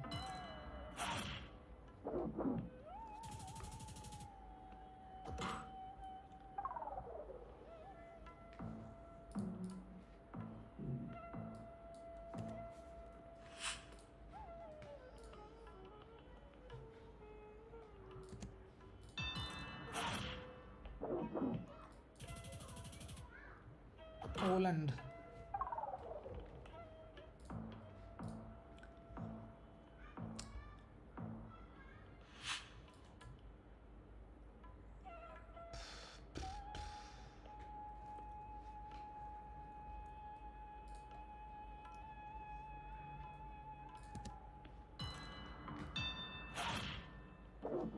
Speaker 1: Poland.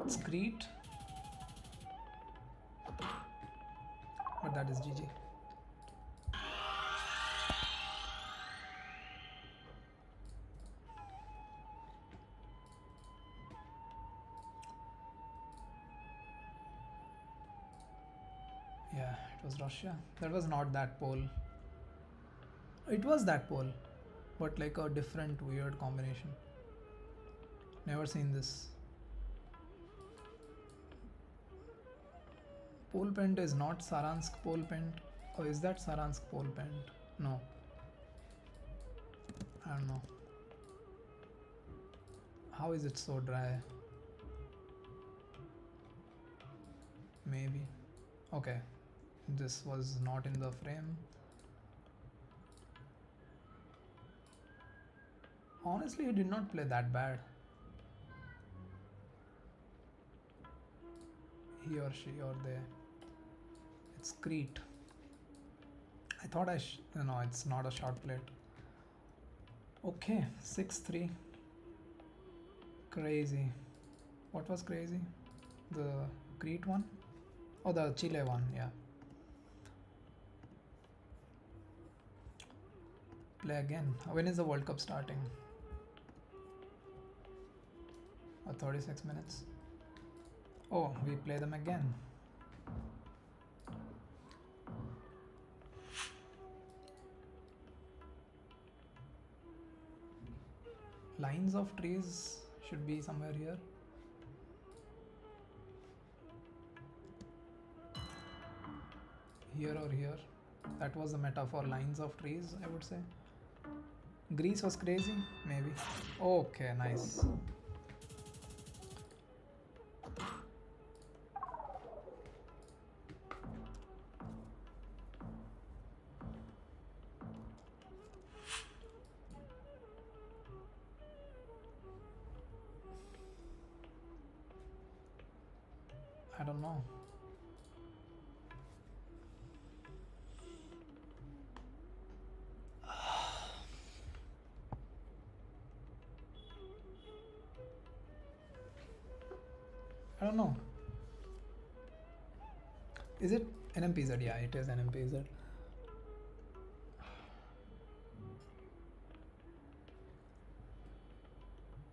Speaker 1: It's Crete, but that is GG. Yeah, it was Russia. That was not that pole. It was that pole, but like a different weird combination. Never seen this. Pole paint is not Saransk pole paint. Oh, is that Saransk pole paint? No. I don't know. How is it so dry? maybe. Okay, this was not in the frame. Honestly, he did not play that bad. He or she or they. It's Crete. I thought no, it's not a short plate. Okay, 6-3. Crazy. What was crazy? The Crete one? Oh, the Chile one, yeah. Play again. When is the World Cup starting? 36 minutes. Oh, we play them again. Lines of trees should be somewhere here. Here or here. That was the metaphor. Lines of trees, I would say. Greece was crazy, maybe. Okay, nice. I don't know. I don't know. Is it NMPZ? Yeah, it is NMPZ.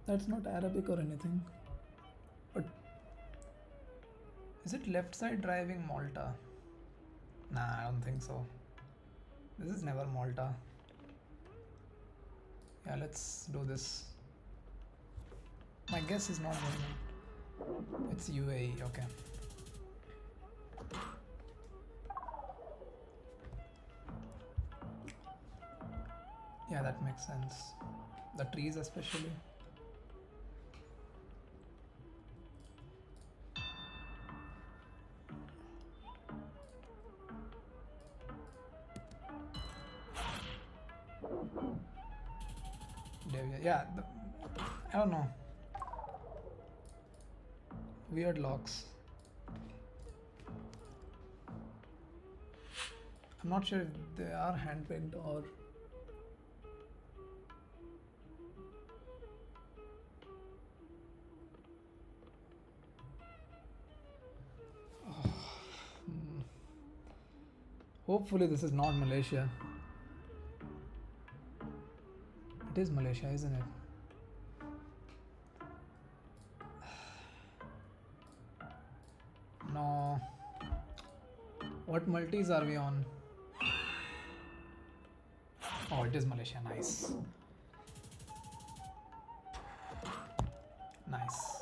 Speaker 1: That's not Arabic or anything. But is it left side driving Malta? Nah, I don't think so. This is never Malta. Yeah, let's do this. My guess is not going on. It's UAE, okay. Yeah, that makes sense. The trees especially. Yeah, I don't know. Weird locks. I'm not sure if they are hand picked or. Hopefully, this is not Malaysia. It is Malaysia, isn't it? No. What multis are we on? Oh, it is Malaysia. Nice. Nice.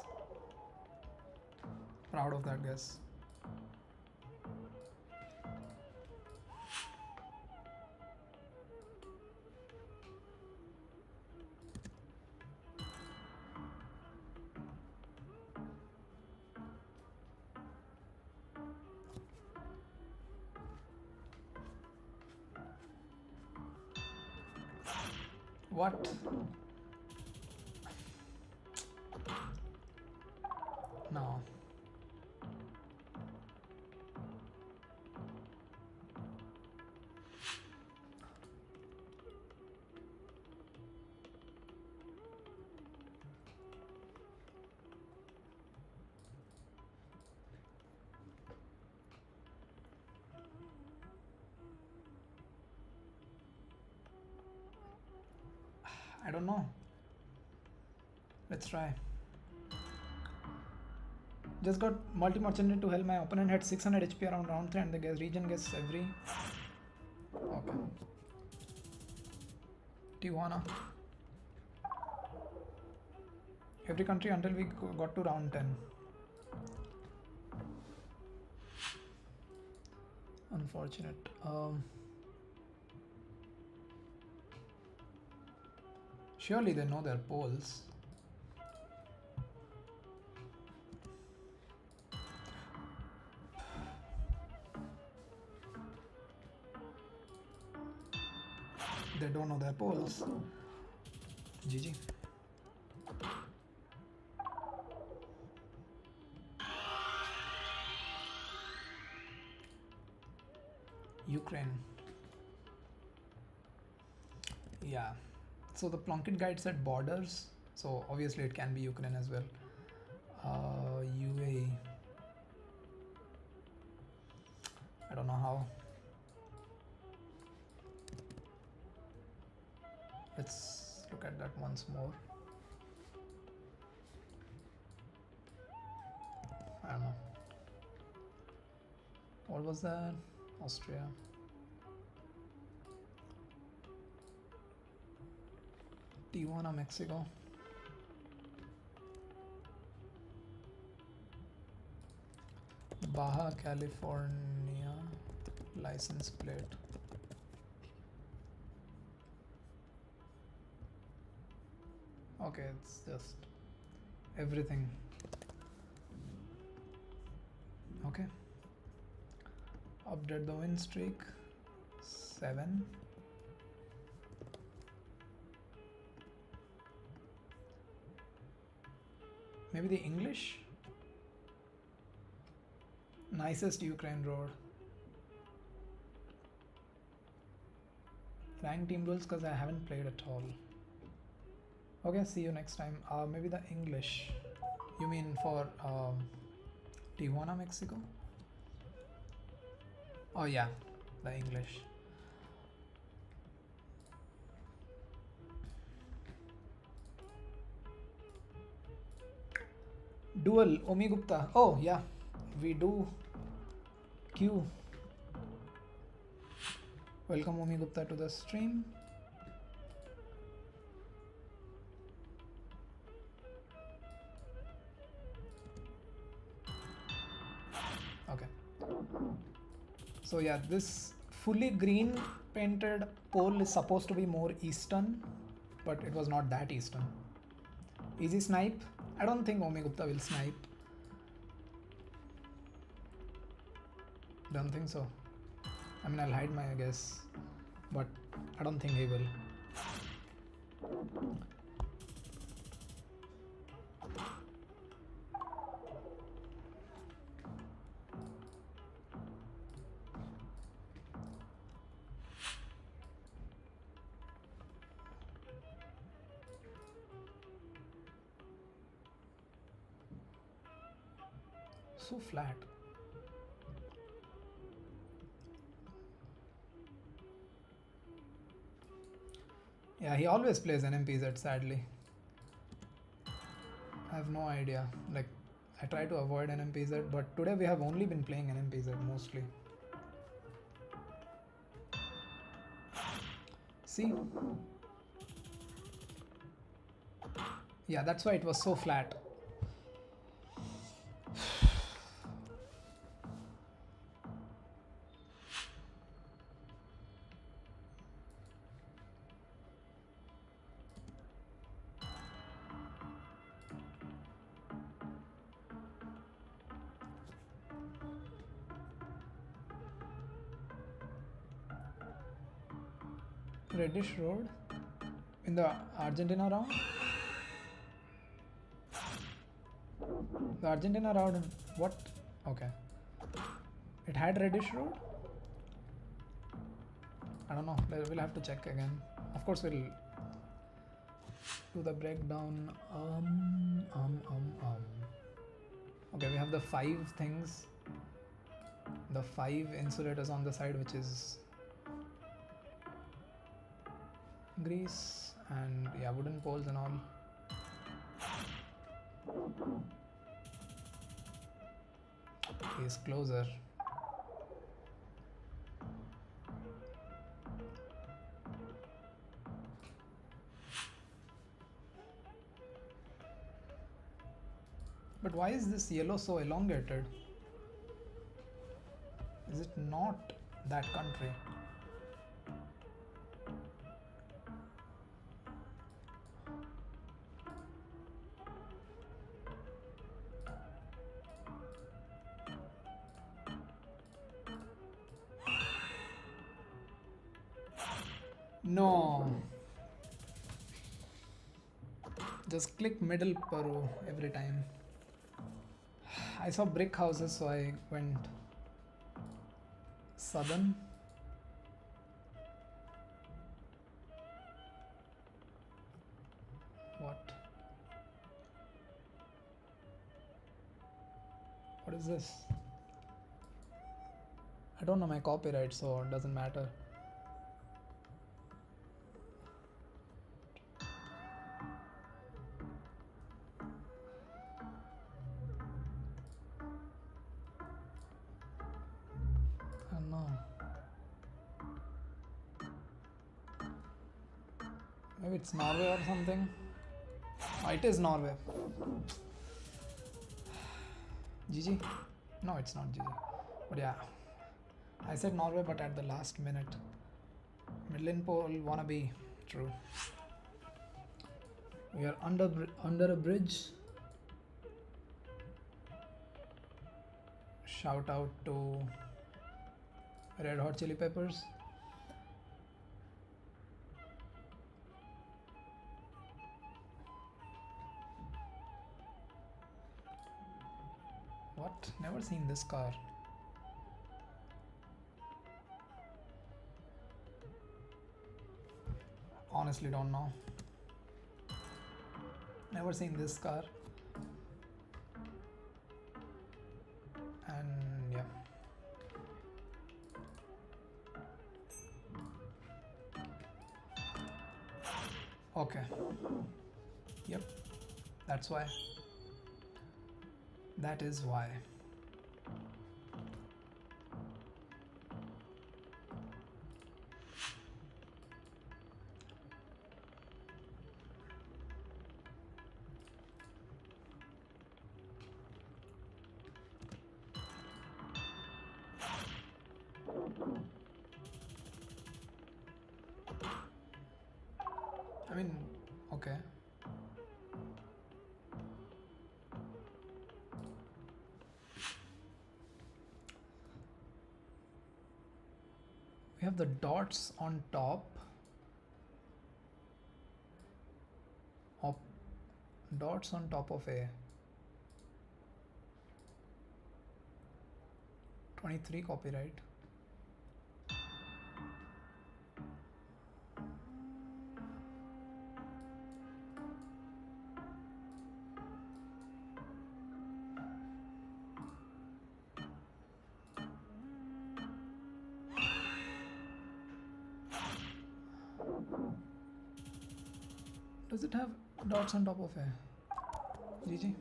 Speaker 1: Proud of that guess. What? No. I don't know. Let's try. Just got multi-merchant to help. My opponent had 600 HP around round 3 and the region gets every. Okay. Tijuana. Every country until we got to round 10. Unfortunate. Surely they know their polls. They don't know their polls. GG. Ukraine. Yeah. So the Plunkett guide said borders. So obviously it can be Ukraine as well. UAE. I don't know how. Let's look at that once more. I don't know. What was that? Austria. Tijuana, Mexico. Baja California license plate. Okay, it's just everything. Okay. Update the win streak. 7. Maybe the English? Nicest Ukraine road. Rank team rules because I haven't played at all. Okay, see you next time. Maybe the English. You mean for Tijuana, Mexico? Oh yeah, the English. Duel, Omi Gupta. Oh yeah, we do. Q. Welcome Omi Gupta to the stream. Okay. So yeah, this fully green painted pole is supposed to be more eastern, but it was not that eastern. Easy snipe. I don't think Omi Gupta will snipe. Don't think so. I mean, I'll hide my guess, but I don't think he will. So flat. Yeah, he always plays NMPZ, sadly. I have no idea. Like, I try to avoid NMPZ, but today we have only been playing NMPZ mostly. See? Yeah, that's why it was so flat. Reddish road in the Argentina round. The Argentina round, what? Okay. It had reddish road? I don't know. We'll have to check again. Of course, we'll do the breakdown. Okay, we have the 5 things. The 5 insulators on the side, which is grease and yeah, wooden poles and all. Is closer. But why is this yellow so elongated? Is it not that country? No. Just click middle Peru every time. I saw brick houses, so I went southern. What? What is this? I don't know my copyright, so it doesn't matter. I don't know. Maybe it's Norway or something. Oh, it is Norway. GG? No, it's not GG. But yeah, I said Norway, but at the last minute. Midland Pole wanna be true. We are under a bridge. Shout out to Red Hot Chili Peppers. What? Never seen this car. Honestly, don't know. Never seen this car. And yeah. Okay. Yep. That's why. That is why. I mean, okay. We have the dots on top. Dots on top of A. 23 copyright. Does it have dots on top of A? GG.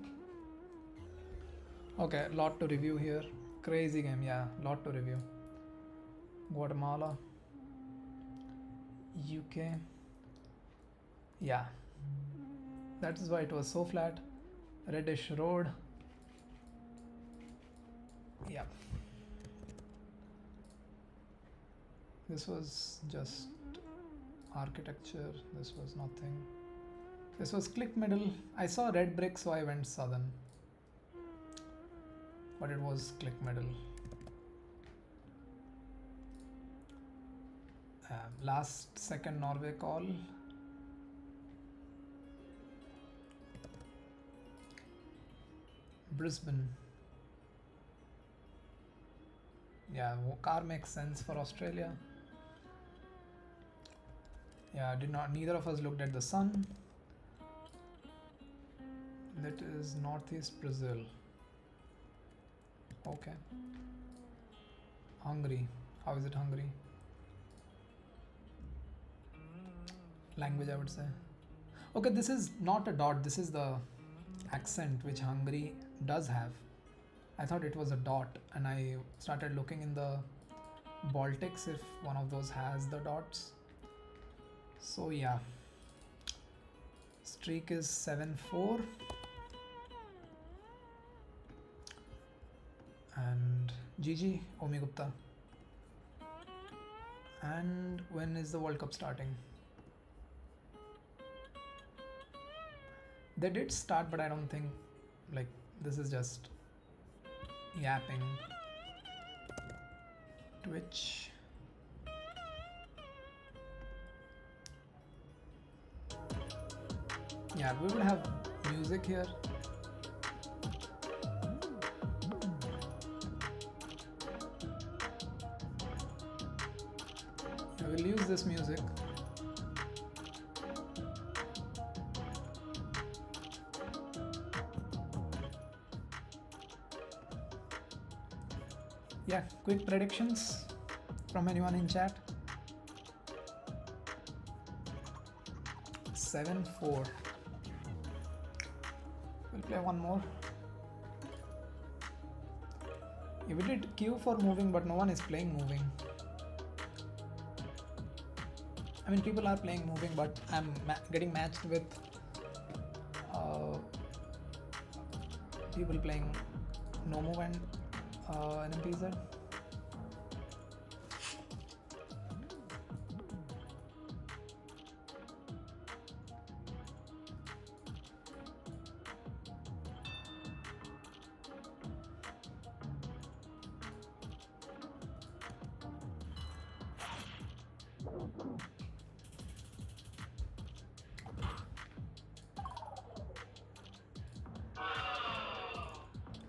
Speaker 1: Okay, lot to review here. Crazy game, yeah, lot to review. Guatemala, UK. Yeah, that is why it was so flat. Reddish road. Yeah. This was just architecture. This was nothing. This was click middle. I saw red brick, so I went southern. But it was click middle. Last second Norway call. Brisbane. Yeah, car makes sense for Australia. Yeah, neither of us looked at the sun. That is northeast Brazil. Okay. Hungary. How is it Hungary? Language, I would say. Okay, this is not a dot. This is the accent which Hungary does have. I thought it was a dot, and I started looking in the Baltics if one of those has the dots. So yeah, streak is 7-4, and GG Omi Gupta. And when is the World Cup starting? They did start, but I don't think, like, this is just yapping. Twitch. Yeah, we will have music here. I will use this music. Yeah, quick predictions from anyone in chat. 7-4. We'll play one more. Yeah, we did queue for moving, but no one is playing moving. I mean, people are playing moving, but I'm getting matched with people playing no move and NMPZ.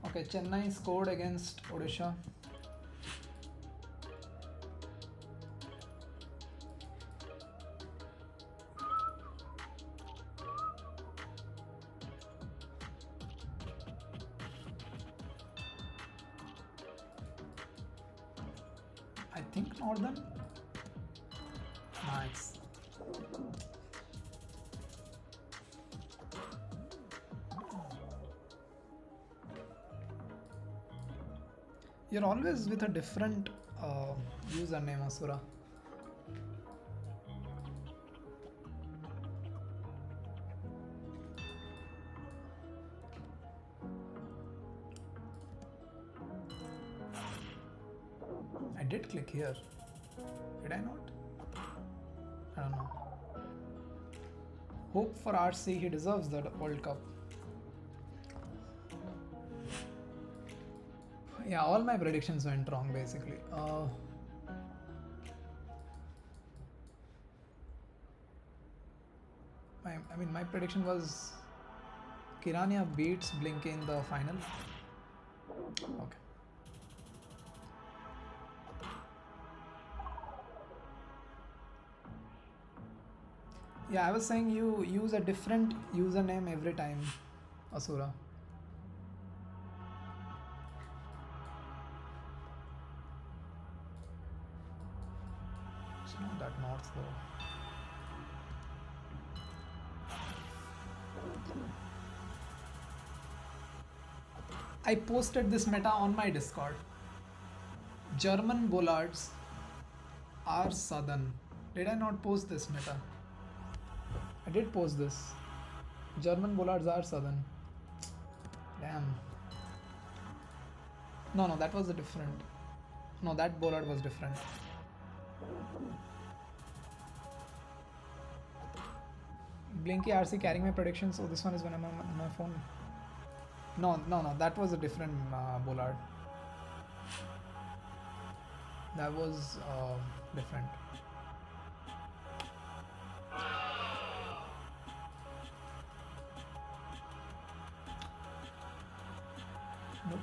Speaker 1: Okay, Chennai scored against Odisha. I think Northern. Nice. You're always with a different username, Asura. I did click here. Did I not? I don't know. Hope for RC, he deserves the World Cup. Yeah, all my predictions went wrong basically. My prediction was Kirania beats Blinky in the final. Okay. Yeah, I was saying you use a different username every time, Asura. It's not that north though. I posted this meta on my Discord. German bollards are southern. Did I not post this meta? I did post this. German bollards are southern. Damn. No, that was a different. No, that bollard was different. Blinky RC carrying my prediction, so this one is when I'm on my phone. No, that was a different bollard. That was different. Nope.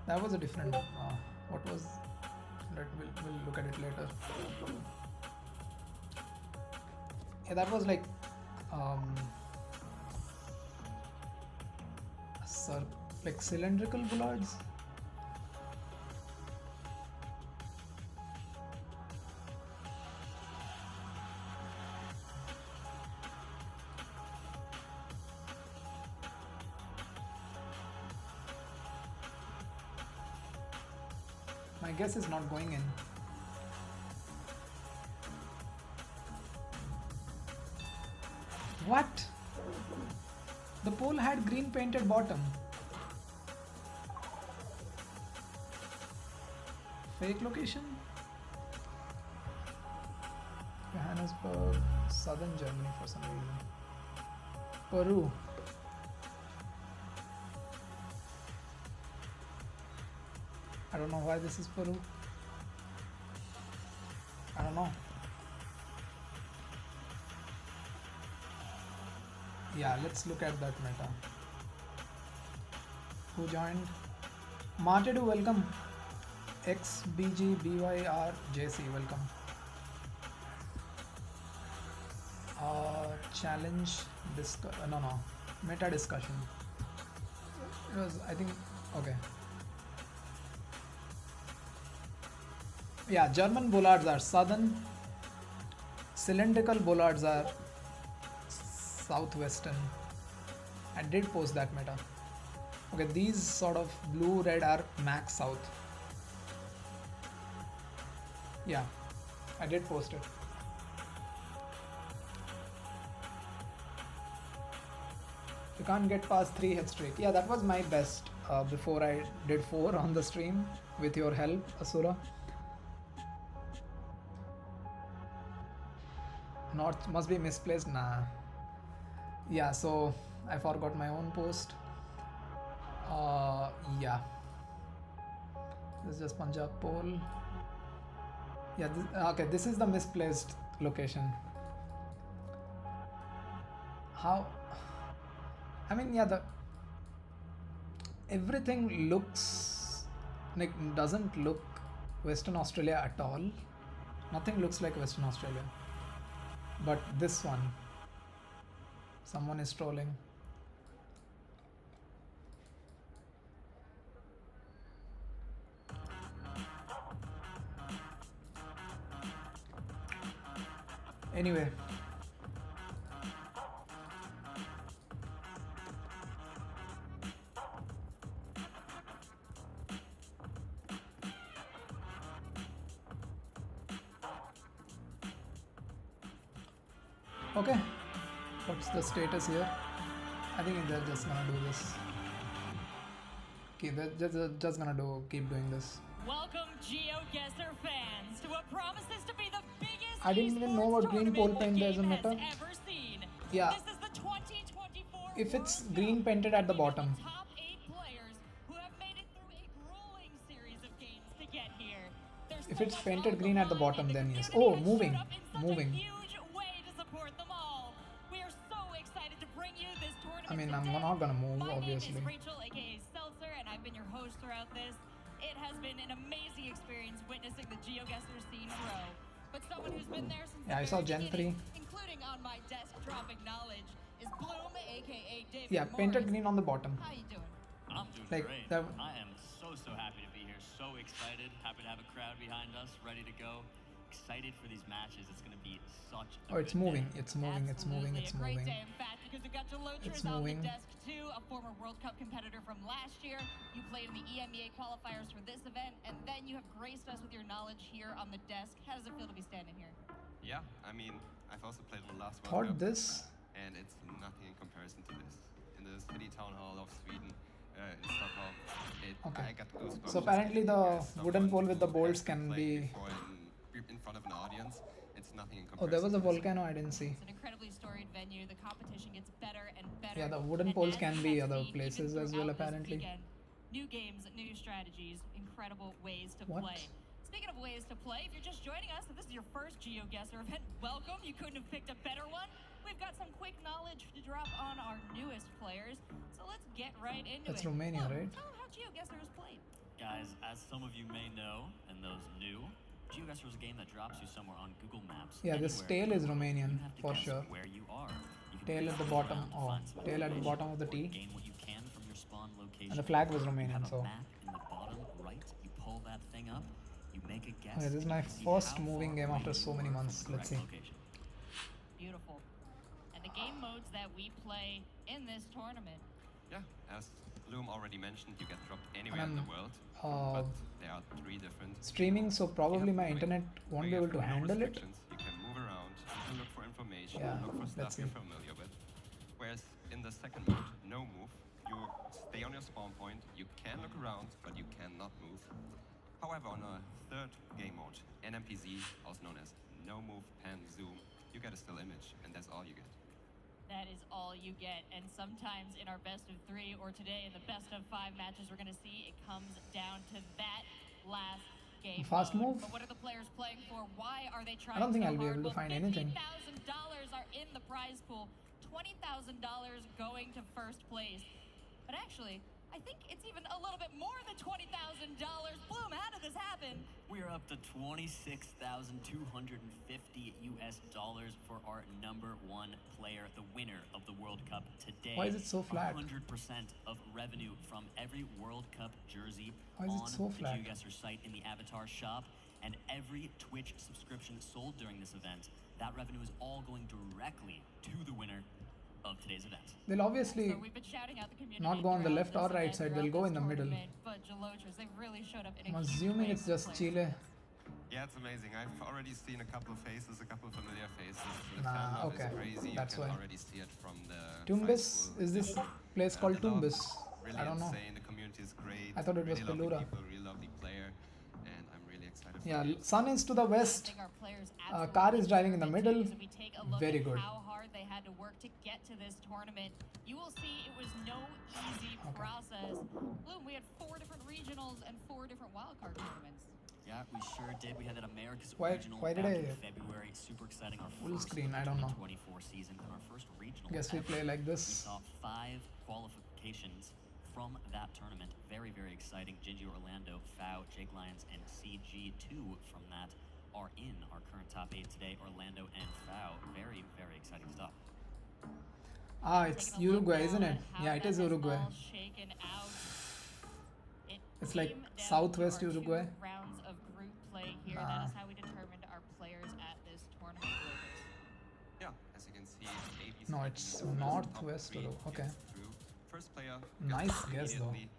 Speaker 1: That was a different. What was? We'll look at it later. Yeah, that was like like cylindrical bollards. My guess is not going in. What? The pole had green painted bottom. Fake location? Johannesburg, southern Germany for some reason. Peru. I don't know why this is Peru. I don't know. yeah, let's look at that meta. Who joined? Martedu, welcome. XBGBYRJC, welcome. Challenge no, meta discussion. It was, I think, okay. Yeah, German bollards are southern, cylindrical bollards are southwestern. I did post that meta. Okay, these sort of blue red are max south. Yeah, I did post it. You can't get past 3 hit streak. Yeah, that was my best before I did 4 on the stream with your help, Asura. North must be misplaced. Nah. Yeah, so I forgot my own post. Yeah. This is just Punjab poll. Yeah, okay, this is the misplaced location. How? I mean, yeah, everything looks like doesn't look Western Australia at all. Nothing looks like Western Australia. But this one, someone is trolling. Anyway, okay, what's the status here? I think they're just gonna do this. Okay, they're just gonna keep doing this.
Speaker 2: Welcome, GeoGuessr fans, to what promises to be the biggest
Speaker 1: I didn't even know what green pole paint there is a meta. Yeah.
Speaker 2: This is the 2024
Speaker 1: if it's green painted at the bottom.
Speaker 2: Top 8 players who have made it through a grueling series of games to get here.
Speaker 1: If it's painted green at the bottom, then yes. Oh, moving.
Speaker 2: Huge way to support them all. We are so excited to bring you this tournament.
Speaker 1: I mean, I'm not gonna move, obviously.
Speaker 2: My name is Rachel, aka Seltzer, and I've been your host throughout this. It has been an amazing experience witnessing the GeoGuessr scene grow. But someone who's been there since
Speaker 1: I saw Gen 3.
Speaker 2: Including on my desk dropping knowledge, is Bloom, aka David
Speaker 1: Yeah, painted green on the bottom.
Speaker 2: How you doing?
Speaker 3: I'm doing
Speaker 1: like,
Speaker 3: great. I am so happy to be here. So excited. Happy to have a crowd behind us, ready to go. Excited for these matches. It's going to be such a
Speaker 1: it's moving. It's moving. It's moving. It's moving.
Speaker 2: A great day, in fact, because we got
Speaker 1: It's
Speaker 2: on
Speaker 1: moving.
Speaker 2: the desk too, a former World Cup competitor from last year. You played in the EMEA qualifiers for this event, and then you have graced us with your knowledge here on the desk. How does it feel to be standing here?
Speaker 4: Yeah, I mean, I've also played in the last World
Speaker 1: Thought
Speaker 4: Cup,
Speaker 1: this.
Speaker 4: and it's nothing in comparison to this. In the city town hall of Sweden, in Stockholm,
Speaker 1: Okay.
Speaker 4: I got goosebumps.
Speaker 1: So apparently the wooden pole with the bolts can be.
Speaker 4: In front of an audience. It's nothing in comparison.
Speaker 1: Oh, there was a volcano I didn't see.
Speaker 2: It's an incredibly storied venue. The competition gets better and better.
Speaker 1: Yeah, the wooden
Speaker 2: And
Speaker 1: poles
Speaker 2: as
Speaker 1: can
Speaker 2: you
Speaker 1: be
Speaker 2: have
Speaker 1: other
Speaker 2: seen,
Speaker 1: places
Speaker 2: even
Speaker 1: as well,
Speaker 2: throughout this
Speaker 1: apparently.
Speaker 2: weekend, new games, new strategies, incredible ways to
Speaker 1: What?
Speaker 2: play. Speaking of ways to play, if you're just joining us, if this is your first GeoGuessr event, welcome. You couldn't have picked a better one. We've got some quick knowledge to drop on our newest players, so let's get right into
Speaker 1: That's
Speaker 2: it.
Speaker 1: Romania,
Speaker 2: Well,
Speaker 1: right?
Speaker 2: Tell them how GeoGuessr is played.
Speaker 3: Guys, as some of you may know, and those new, GeoGuessr is a game that drops you somewhere on Google Maps.
Speaker 1: Yeah, this
Speaker 3: anywhere
Speaker 1: tail
Speaker 3: in the
Speaker 1: is
Speaker 3: world.
Speaker 1: Romanian,
Speaker 3: You have to
Speaker 1: for
Speaker 3: guess
Speaker 1: sure.
Speaker 3: Where you are. You can
Speaker 1: Tail
Speaker 3: pick
Speaker 1: at the
Speaker 3: up
Speaker 1: bottom.
Speaker 3: around to
Speaker 1: Oh,
Speaker 3: find some
Speaker 1: tail at the
Speaker 3: information,
Speaker 1: bottom of the
Speaker 3: or
Speaker 1: T.
Speaker 3: gain what you can from your spawn location.
Speaker 1: And the flag was
Speaker 3: You
Speaker 1: Romanian,
Speaker 3: have a
Speaker 1: so.
Speaker 3: map in the bottom right. You pull that thing up. You make a guess.
Speaker 1: Okay, this is
Speaker 3: and
Speaker 1: my
Speaker 3: you can see
Speaker 1: first
Speaker 3: how
Speaker 1: moving
Speaker 3: far
Speaker 1: game
Speaker 3: away
Speaker 1: after
Speaker 3: you
Speaker 1: so many
Speaker 3: are from
Speaker 1: months.
Speaker 3: the
Speaker 1: Let's
Speaker 3: correct
Speaker 1: see.
Speaker 3: location.
Speaker 2: Beautiful. And the game modes that we play in this tournament.
Speaker 4: Yeah, as Bloom already mentioned, you get dropped anywhere in the world.
Speaker 1: Uh,
Speaker 4: But there are 3 different.
Speaker 1: streaming, so probably my internet won't be able to handle it.
Speaker 4: You can move around, you can look for information,
Speaker 1: Yeah,
Speaker 4: look for
Speaker 1: let's
Speaker 4: stuff you're
Speaker 1: see.
Speaker 4: familiar with. Whereas in the second mode, no move, you stay on your spawn point, you can look around, but you cannot move. However, on a third game mode, NMPZ, also known as no move, pan, zoom, you get a still image, and that's all you get.
Speaker 2: That is all you get. And sometimes in our best of 3 or today in the best of 5 matches we're going to see, it comes down to that last game
Speaker 1: Fast
Speaker 2: mode.
Speaker 1: move?
Speaker 2: But what are the players playing for? Why are they trying
Speaker 1: I don't think
Speaker 2: so
Speaker 1: I'll be
Speaker 2: hard?
Speaker 1: able to
Speaker 2: Well,
Speaker 1: find anything.
Speaker 2: $50,000 are in the prize pool. $20,000 going to first place. But actually, I think it's even a little bit more than $20,000. Bloom, how did this happen?
Speaker 3: We are up to $26,250 for our #1 player, the winner of the World Cup today.
Speaker 1: Why is it so flat?
Speaker 3: 100% of revenue from every World Cup jersey
Speaker 1: Why is it
Speaker 3: on
Speaker 1: so
Speaker 3: the
Speaker 1: flat?
Speaker 3: GeoGuessr site in the Avatar shop, and every Twitch subscription sold during this event, that revenue is all going directly to the winner of today's event.
Speaker 1: They'll obviously
Speaker 2: So we've been shouting out the community
Speaker 1: not go on the
Speaker 2: throughout
Speaker 1: left or
Speaker 2: this
Speaker 1: right
Speaker 2: event,
Speaker 1: side, they'll
Speaker 2: throughout
Speaker 1: go
Speaker 2: this
Speaker 1: in the middle.
Speaker 2: tournament, But Jalotras, they've really showed up in
Speaker 1: I'm
Speaker 2: a huge
Speaker 1: assuming
Speaker 2: way
Speaker 1: it's
Speaker 2: for
Speaker 1: just
Speaker 2: players.
Speaker 1: Chile.
Speaker 4: Yeah, it's amazing. I've already seen a couple of faces, a couple of familiar faces. The
Speaker 1: Nah,
Speaker 4: fan love
Speaker 1: okay.
Speaker 4: is crazy.
Speaker 1: That's
Speaker 4: You can
Speaker 1: why.
Speaker 4: already see it from the
Speaker 1: Tumbes?
Speaker 4: fightful
Speaker 1: Is this
Speaker 4: video.
Speaker 1: place called
Speaker 4: The love,
Speaker 1: Tumbes?
Speaker 4: Really
Speaker 1: I don't know.
Speaker 4: insane. The community is great.
Speaker 1: I thought it was
Speaker 4: really lovely
Speaker 1: Pelura.
Speaker 4: people, really lovely player, and I'm really excited. For
Speaker 1: Yeah,
Speaker 4: it.
Speaker 1: sun is to the
Speaker 2: I
Speaker 1: west.
Speaker 2: think our players
Speaker 1: Car is driving in the
Speaker 2: absolutely
Speaker 1: middle.
Speaker 2: deserve it too. So we take a look
Speaker 1: Very
Speaker 2: at
Speaker 1: good.
Speaker 2: how hard they had to work to get to this tournament. You will see it was no easy process. Bloom, we had 4 different regionals and 4 different wildcard tournaments.
Speaker 3: Yeah, we sure did. We had that America's
Speaker 1: Why-
Speaker 3: regional
Speaker 1: why did
Speaker 3: back
Speaker 1: I-
Speaker 3: in February. Super exciting. Our
Speaker 1: Full
Speaker 3: first
Speaker 1: screen,
Speaker 3: of the
Speaker 1: I don't know.
Speaker 3: 2024 season and our first regional.
Speaker 1: Guess we
Speaker 3: ever.
Speaker 1: play like
Speaker 3: We
Speaker 1: this.
Speaker 3: saw 5 qualifications from that tournament. Very, very exciting. Gingy Orlando, FAO, Jake Lyons, and CG2 from that are in our current top 8 today. Orlando and FAO. Very, very exciting stuff.
Speaker 1: Ah, it's
Speaker 2: Taking a look
Speaker 1: Uruguay,
Speaker 2: now
Speaker 1: isn't
Speaker 2: at
Speaker 1: it?
Speaker 2: how
Speaker 1: Yeah, it
Speaker 2: that
Speaker 1: is
Speaker 2: has
Speaker 1: Uruguay.
Speaker 2: all shaken out.
Speaker 1: It's like
Speaker 2: came down to
Speaker 1: Southwest
Speaker 2: our 2
Speaker 1: Uruguay.
Speaker 2: rounds of group play here.
Speaker 1: Ah.
Speaker 2: That is how we determined our players at this tournament.
Speaker 4: Yeah, as you can see, ABC
Speaker 1: No, it's
Speaker 4: top
Speaker 1: northwest
Speaker 4: three
Speaker 1: Uruguay. Okay.
Speaker 4: gets through. First player
Speaker 1: Nice
Speaker 4: gets
Speaker 1: guess, though.
Speaker 4: immediately,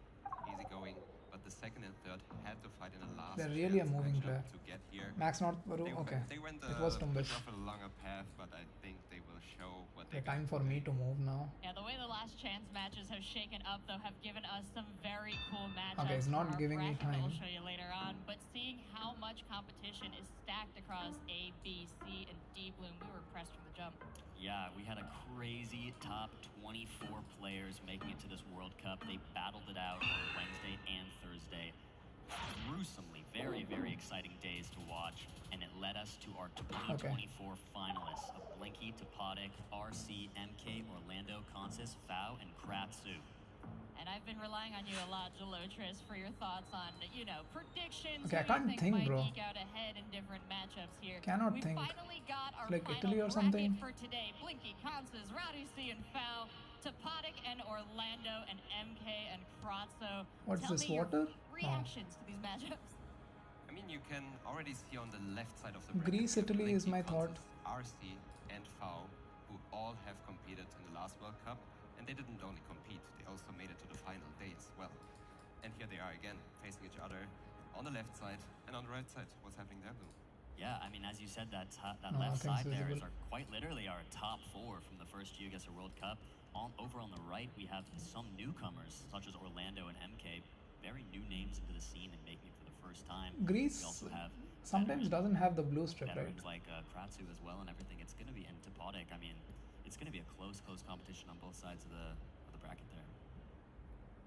Speaker 4: easy going, but the second and third had to fight in the last
Speaker 1: They're really a
Speaker 4: chance
Speaker 1: moving
Speaker 4: matchup
Speaker 1: player.
Speaker 4: to get here.
Speaker 1: Max not Baru.
Speaker 4: They,
Speaker 1: Okay.
Speaker 4: they went
Speaker 1: It was
Speaker 4: a
Speaker 1: Tumbes.
Speaker 4: bit of a longer path, but I think they will show what
Speaker 1: Okay,
Speaker 4: they got
Speaker 1: time for me to move now.
Speaker 2: Yeah, the way the last chance matches have shaken up, though, have given us some very cool matchups.
Speaker 1: Okay, it's not
Speaker 2: for our
Speaker 1: giving me
Speaker 2: bracket that
Speaker 1: time.
Speaker 2: I'll show you later on. But seeing how much competition is stacked across A, B, C, and D Bloom, we were impressed from the jump.
Speaker 3: Yeah, we had a crazy top 24 players making it to this World Cup. They battled it out on Wednesday and Thursday. Gruesomely, very, very exciting days to watch. And it led us to our 2024 finalists of Blinky, Topodic, RC, MK, Orlando, Consis, FAO, and Kratsu.
Speaker 2: And I've been relying on you a lot, Jalotras, for your thoughts on, predictions.
Speaker 1: Okay, I
Speaker 2: who you
Speaker 1: can't think,
Speaker 2: might
Speaker 1: bro.
Speaker 2: eke out ahead in different matchups here.
Speaker 1: Cannot
Speaker 2: we
Speaker 1: think.
Speaker 2: finally got our
Speaker 1: Like
Speaker 2: final
Speaker 1: Italy or
Speaker 2: bracket
Speaker 1: something?
Speaker 2: for today. Blinky, Consis, Rowdy C, and FAO, Topodic and Orlando, and MK and Kratso.
Speaker 1: What's
Speaker 2: Tell
Speaker 1: this,
Speaker 2: me your
Speaker 1: water?
Speaker 2: reactions to these matchups.
Speaker 4: I mean, you can already see on the left side of the
Speaker 1: Greece,
Speaker 4: bracket,
Speaker 1: Italy is
Speaker 4: Blinky,
Speaker 1: my thought.
Speaker 4: Consis, RC, and FAO, who all have competed in the last World Cup, and they didn't only compete, they also made it to the final day as well. And here they are again, facing each other on the left side and on the right side. What's happening there, Blue?
Speaker 3: Yeah, I mean, as you said, that
Speaker 1: No,
Speaker 3: left
Speaker 1: nothing's
Speaker 3: side there is
Speaker 1: visible.
Speaker 3: quite literally our top 4 from the first GeoGuessr World Cup. Over on the right, we have some newcomers, such as Orlando and MK, very new names into the scene and making it for the first time.
Speaker 1: Greece
Speaker 3: We also have
Speaker 1: sometimes doesn't have the blue strip, right?
Speaker 3: veterans like Kratsu as well and everything. It's going to be, and Topodic, I mean, it's going to be a close competition on both sides of the bracket there.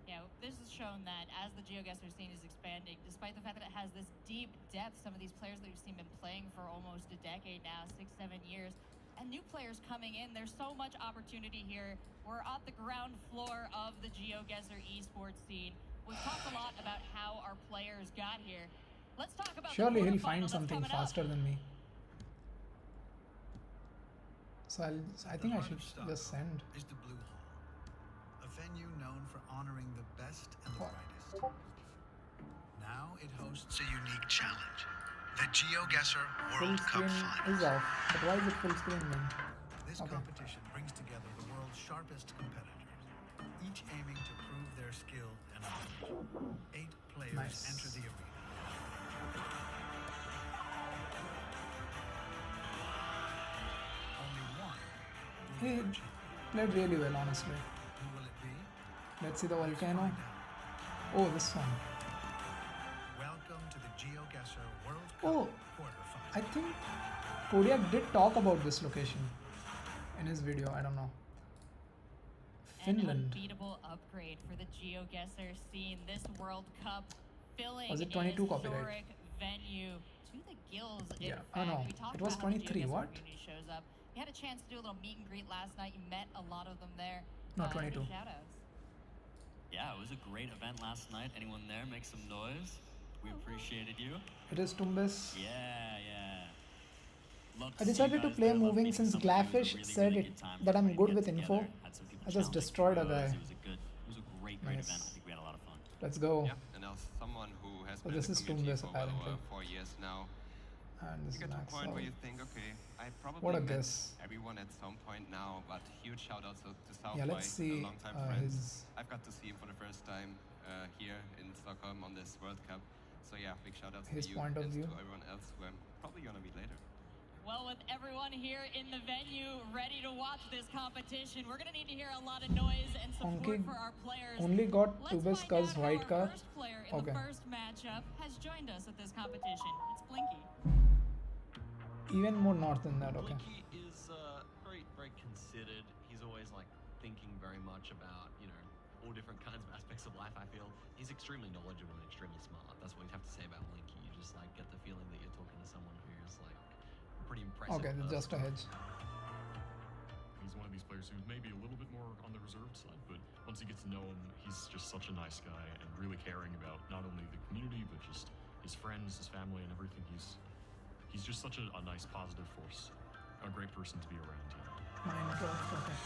Speaker 2: Yeah, this has shown that as the GeoGuessr scene is expanding, despite the fact that it has this deep depth, some of these players that we've seen been playing for almost a decade now, 6, 7 years, and new players coming in, there's so much opportunity here. We're at the ground floor of the GeoGuessr esports scene. We've talked a lot about how our players got here. Let's talk about
Speaker 1: Surely
Speaker 2: the
Speaker 1: he'll find
Speaker 2: quarterfinal that's
Speaker 1: something
Speaker 2: coming up.
Speaker 1: faster than me. So I think I should just send.
Speaker 5: Is the Blue Hall, a venue known for honoring the best and the
Speaker 1: What?
Speaker 5: brightest. Now it hosts a unique challenge, the GeoGuessr
Speaker 1: Full
Speaker 5: World Cup
Speaker 1: screen
Speaker 5: Finals.
Speaker 1: is off. But why is it full screen then?
Speaker 5: This
Speaker 1: Okay.
Speaker 5: competition brings together the world's sharpest competitors, each aiming to prove their skill and knowledge. 8 players
Speaker 1: Nice.
Speaker 5: enter the arena. Only one will
Speaker 1: He
Speaker 5: be our champion.
Speaker 1: played really well, honestly.
Speaker 5: Who will it be?
Speaker 1: Let's see the volcano.
Speaker 5: Find out.
Speaker 1: Oh, this one.
Speaker 5: Welcome to the GeoGuessr World Cup
Speaker 1: Oh,
Speaker 5: quarterfinals.
Speaker 1: I think Kodiak did talk about this location in his video. I don't know.
Speaker 2: An
Speaker 1: Finland.
Speaker 2: unbeatable upgrade for the GeoGuessr scene. This World Cup filling
Speaker 1: Was it
Speaker 2: an
Speaker 1: 22
Speaker 2: historic
Speaker 1: copyright?
Speaker 2: venue to the gills. In
Speaker 1: Yeah.
Speaker 2: fact,
Speaker 1: Oh, no.
Speaker 2: we talked
Speaker 1: It was
Speaker 2: about how the
Speaker 1: 23.
Speaker 2: GeoGuessr
Speaker 1: What?
Speaker 2: community shows up. You had a chance to do a little meet and greet last night. You met a lot of them there.
Speaker 1: Not 22.
Speaker 2: Shout outs.
Speaker 3: Yeah, it was a great event last night. Anyone there, make some noise. We appreciated you.
Speaker 1: It is Tumbis.
Speaker 3: Yeah. Love
Speaker 1: I
Speaker 3: see you
Speaker 1: decided to
Speaker 3: guys
Speaker 1: play
Speaker 3: there. Love
Speaker 1: moving
Speaker 3: meeting
Speaker 1: since
Speaker 3: someone who was a
Speaker 1: Glafish said
Speaker 3: really
Speaker 1: it
Speaker 3: good time
Speaker 1: that
Speaker 3: for
Speaker 1: I'm
Speaker 3: everybody
Speaker 1: good
Speaker 3: to
Speaker 1: with
Speaker 3: get
Speaker 1: info.
Speaker 3: together. Had some people
Speaker 1: I just
Speaker 3: challenge
Speaker 1: destroyed a
Speaker 3: pros.
Speaker 1: guy.
Speaker 3: It was a great
Speaker 1: Nice.
Speaker 3: event. I think we had a lot of fun.
Speaker 1: Let's go.
Speaker 4: Yeah, and as someone who has
Speaker 1: So
Speaker 4: been
Speaker 1: this
Speaker 4: in
Speaker 1: is
Speaker 4: the community
Speaker 1: Tumbis
Speaker 4: for well
Speaker 1: apparently.
Speaker 4: over 4 years now,
Speaker 1: And this
Speaker 4: you
Speaker 1: is
Speaker 4: get to a
Speaker 1: Max.
Speaker 4: point
Speaker 1: So
Speaker 4: where you think, okay, I probably
Speaker 1: what a
Speaker 4: met
Speaker 1: guess.
Speaker 4: everyone at some point now, but huge shout out to South
Speaker 1: Yeah,
Speaker 4: by
Speaker 1: let's see
Speaker 4: a long-time friend.
Speaker 1: his.
Speaker 4: I've got to see him for the first time here in Stockholm on this World Cup. So yeah, big shout out to
Speaker 1: His
Speaker 4: you
Speaker 1: point of
Speaker 4: and
Speaker 1: view.
Speaker 4: to everyone else who I'm probably gonna meet later.
Speaker 2: Well, with everyone here in the venue ready to watch this competition, we're going to need to hear a lot of noise and support
Speaker 1: Honky
Speaker 2: for our players.
Speaker 1: only got
Speaker 2: Let's
Speaker 1: Tubis
Speaker 2: find
Speaker 1: cause
Speaker 2: out how
Speaker 1: white
Speaker 2: our
Speaker 1: car.
Speaker 2: first player in
Speaker 1: Okay.
Speaker 2: the first matchup has joined us at this competition. It's Blinky.
Speaker 1: Even more north than that. Okay.
Speaker 6: Blinky is very considered. He's always like thinking very much about, you know, all different kinds of aspects of life. I feel he's extremely knowledgeable and extremely smart. That's what you'd have to say about Blinky. You just like get the feeling that you're talking to someone who's like pretty impressive.
Speaker 1: Okay, just a hedge.
Speaker 7: He's one of these players who's maybe a little bit more on the reserved side, but once he gets to know him, he's just such a nice guy and really caring about not only the community but just his friends, his family, and everything. He's just such a nice, positive force, a great person to be around.
Speaker 1: Minecraft. Okay.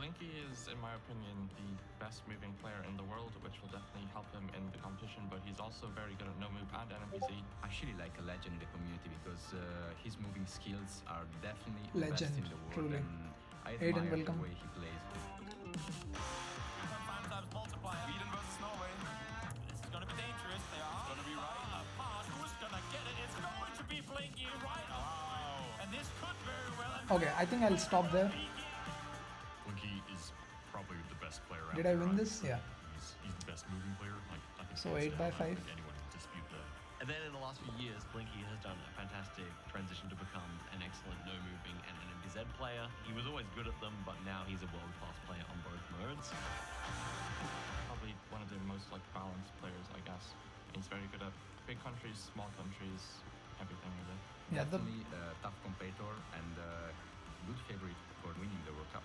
Speaker 8: Blinky is, in my opinion, the best moving player in the world, which will definitely help him in the competition, but he's also very good at no move and NPC.
Speaker 9: Actually like a legend in the community because his moving skills are definitely the
Speaker 1: Legend,
Speaker 9: best in the world.
Speaker 1: truly.
Speaker 9: And I
Speaker 1: Aiden,
Speaker 9: admire
Speaker 1: welcome.
Speaker 9: the way he plays.
Speaker 10: Sweden versus Norway. This is gonna be dangerous. They are gonna be right. Who's gonna get it? It's going to be Blinky right. Wow. And this could very well.
Speaker 1: Okay, I think I'll stop there.
Speaker 7: Blinky is probably the best player out
Speaker 1: Did I
Speaker 7: there.
Speaker 1: win this? Yeah.
Speaker 7: He's the best moving player. Like, I think
Speaker 1: So
Speaker 7: hands
Speaker 1: 8 by
Speaker 7: down. I don't
Speaker 1: 5.
Speaker 7: think anyone can dispute that.
Speaker 6: And then in the last few years, Blinky has done a fantastic transition to become an excellent no-moving and an NPZ player. He was always good at them, but now he's a world-class player on both modes.
Speaker 8: Probably one of the most like balanced players, I guess. He's very good at big countries, small countries, everything really.
Speaker 1: Yeah, the
Speaker 9: Definitely a tough competitor and a good favorite for winning the World Cup.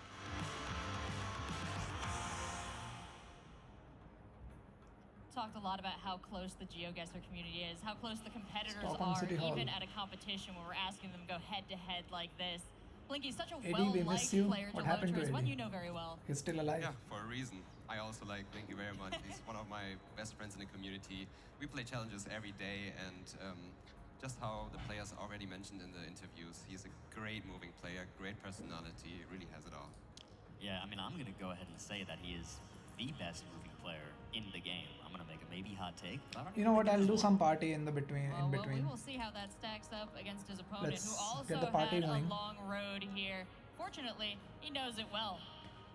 Speaker 2: Talked a lot about how close the GeoGuessr community is, how close the competitors
Speaker 1: Stockholm
Speaker 2: are,
Speaker 1: City Hall.
Speaker 2: even at a competition when we're asking them to go head-to-head like this. Blinky's such a
Speaker 1: Eddie, we
Speaker 2: well-liked
Speaker 1: miss you.
Speaker 2: player
Speaker 1: What
Speaker 2: to
Speaker 1: happened to
Speaker 2: Lotros, one
Speaker 1: Eddie?
Speaker 2: you know very well.
Speaker 1: He's still alive.
Speaker 4: Yeah, for a reason. I also like Blinky very much. He's one of my best friends in the community. We play challenges every day, and just how the players already mentioned in the interviews, he's a great moving player, great personality, really has it all.
Speaker 3: Yeah, I mean, I'm going to go ahead and say that he is the best moving player in the game. I'm going to make a maybe hot take. But I don't
Speaker 1: You know what?
Speaker 3: think
Speaker 1: I'll
Speaker 3: it
Speaker 1: do
Speaker 3: is
Speaker 1: some
Speaker 3: one.
Speaker 1: party in the between.
Speaker 2: Well,
Speaker 1: In between.
Speaker 2: we will see how that stacks up against his opponent,
Speaker 1: Let's
Speaker 2: who also
Speaker 1: get the party
Speaker 2: had
Speaker 1: going.
Speaker 2: a long road here. Fortunately, he knows it well.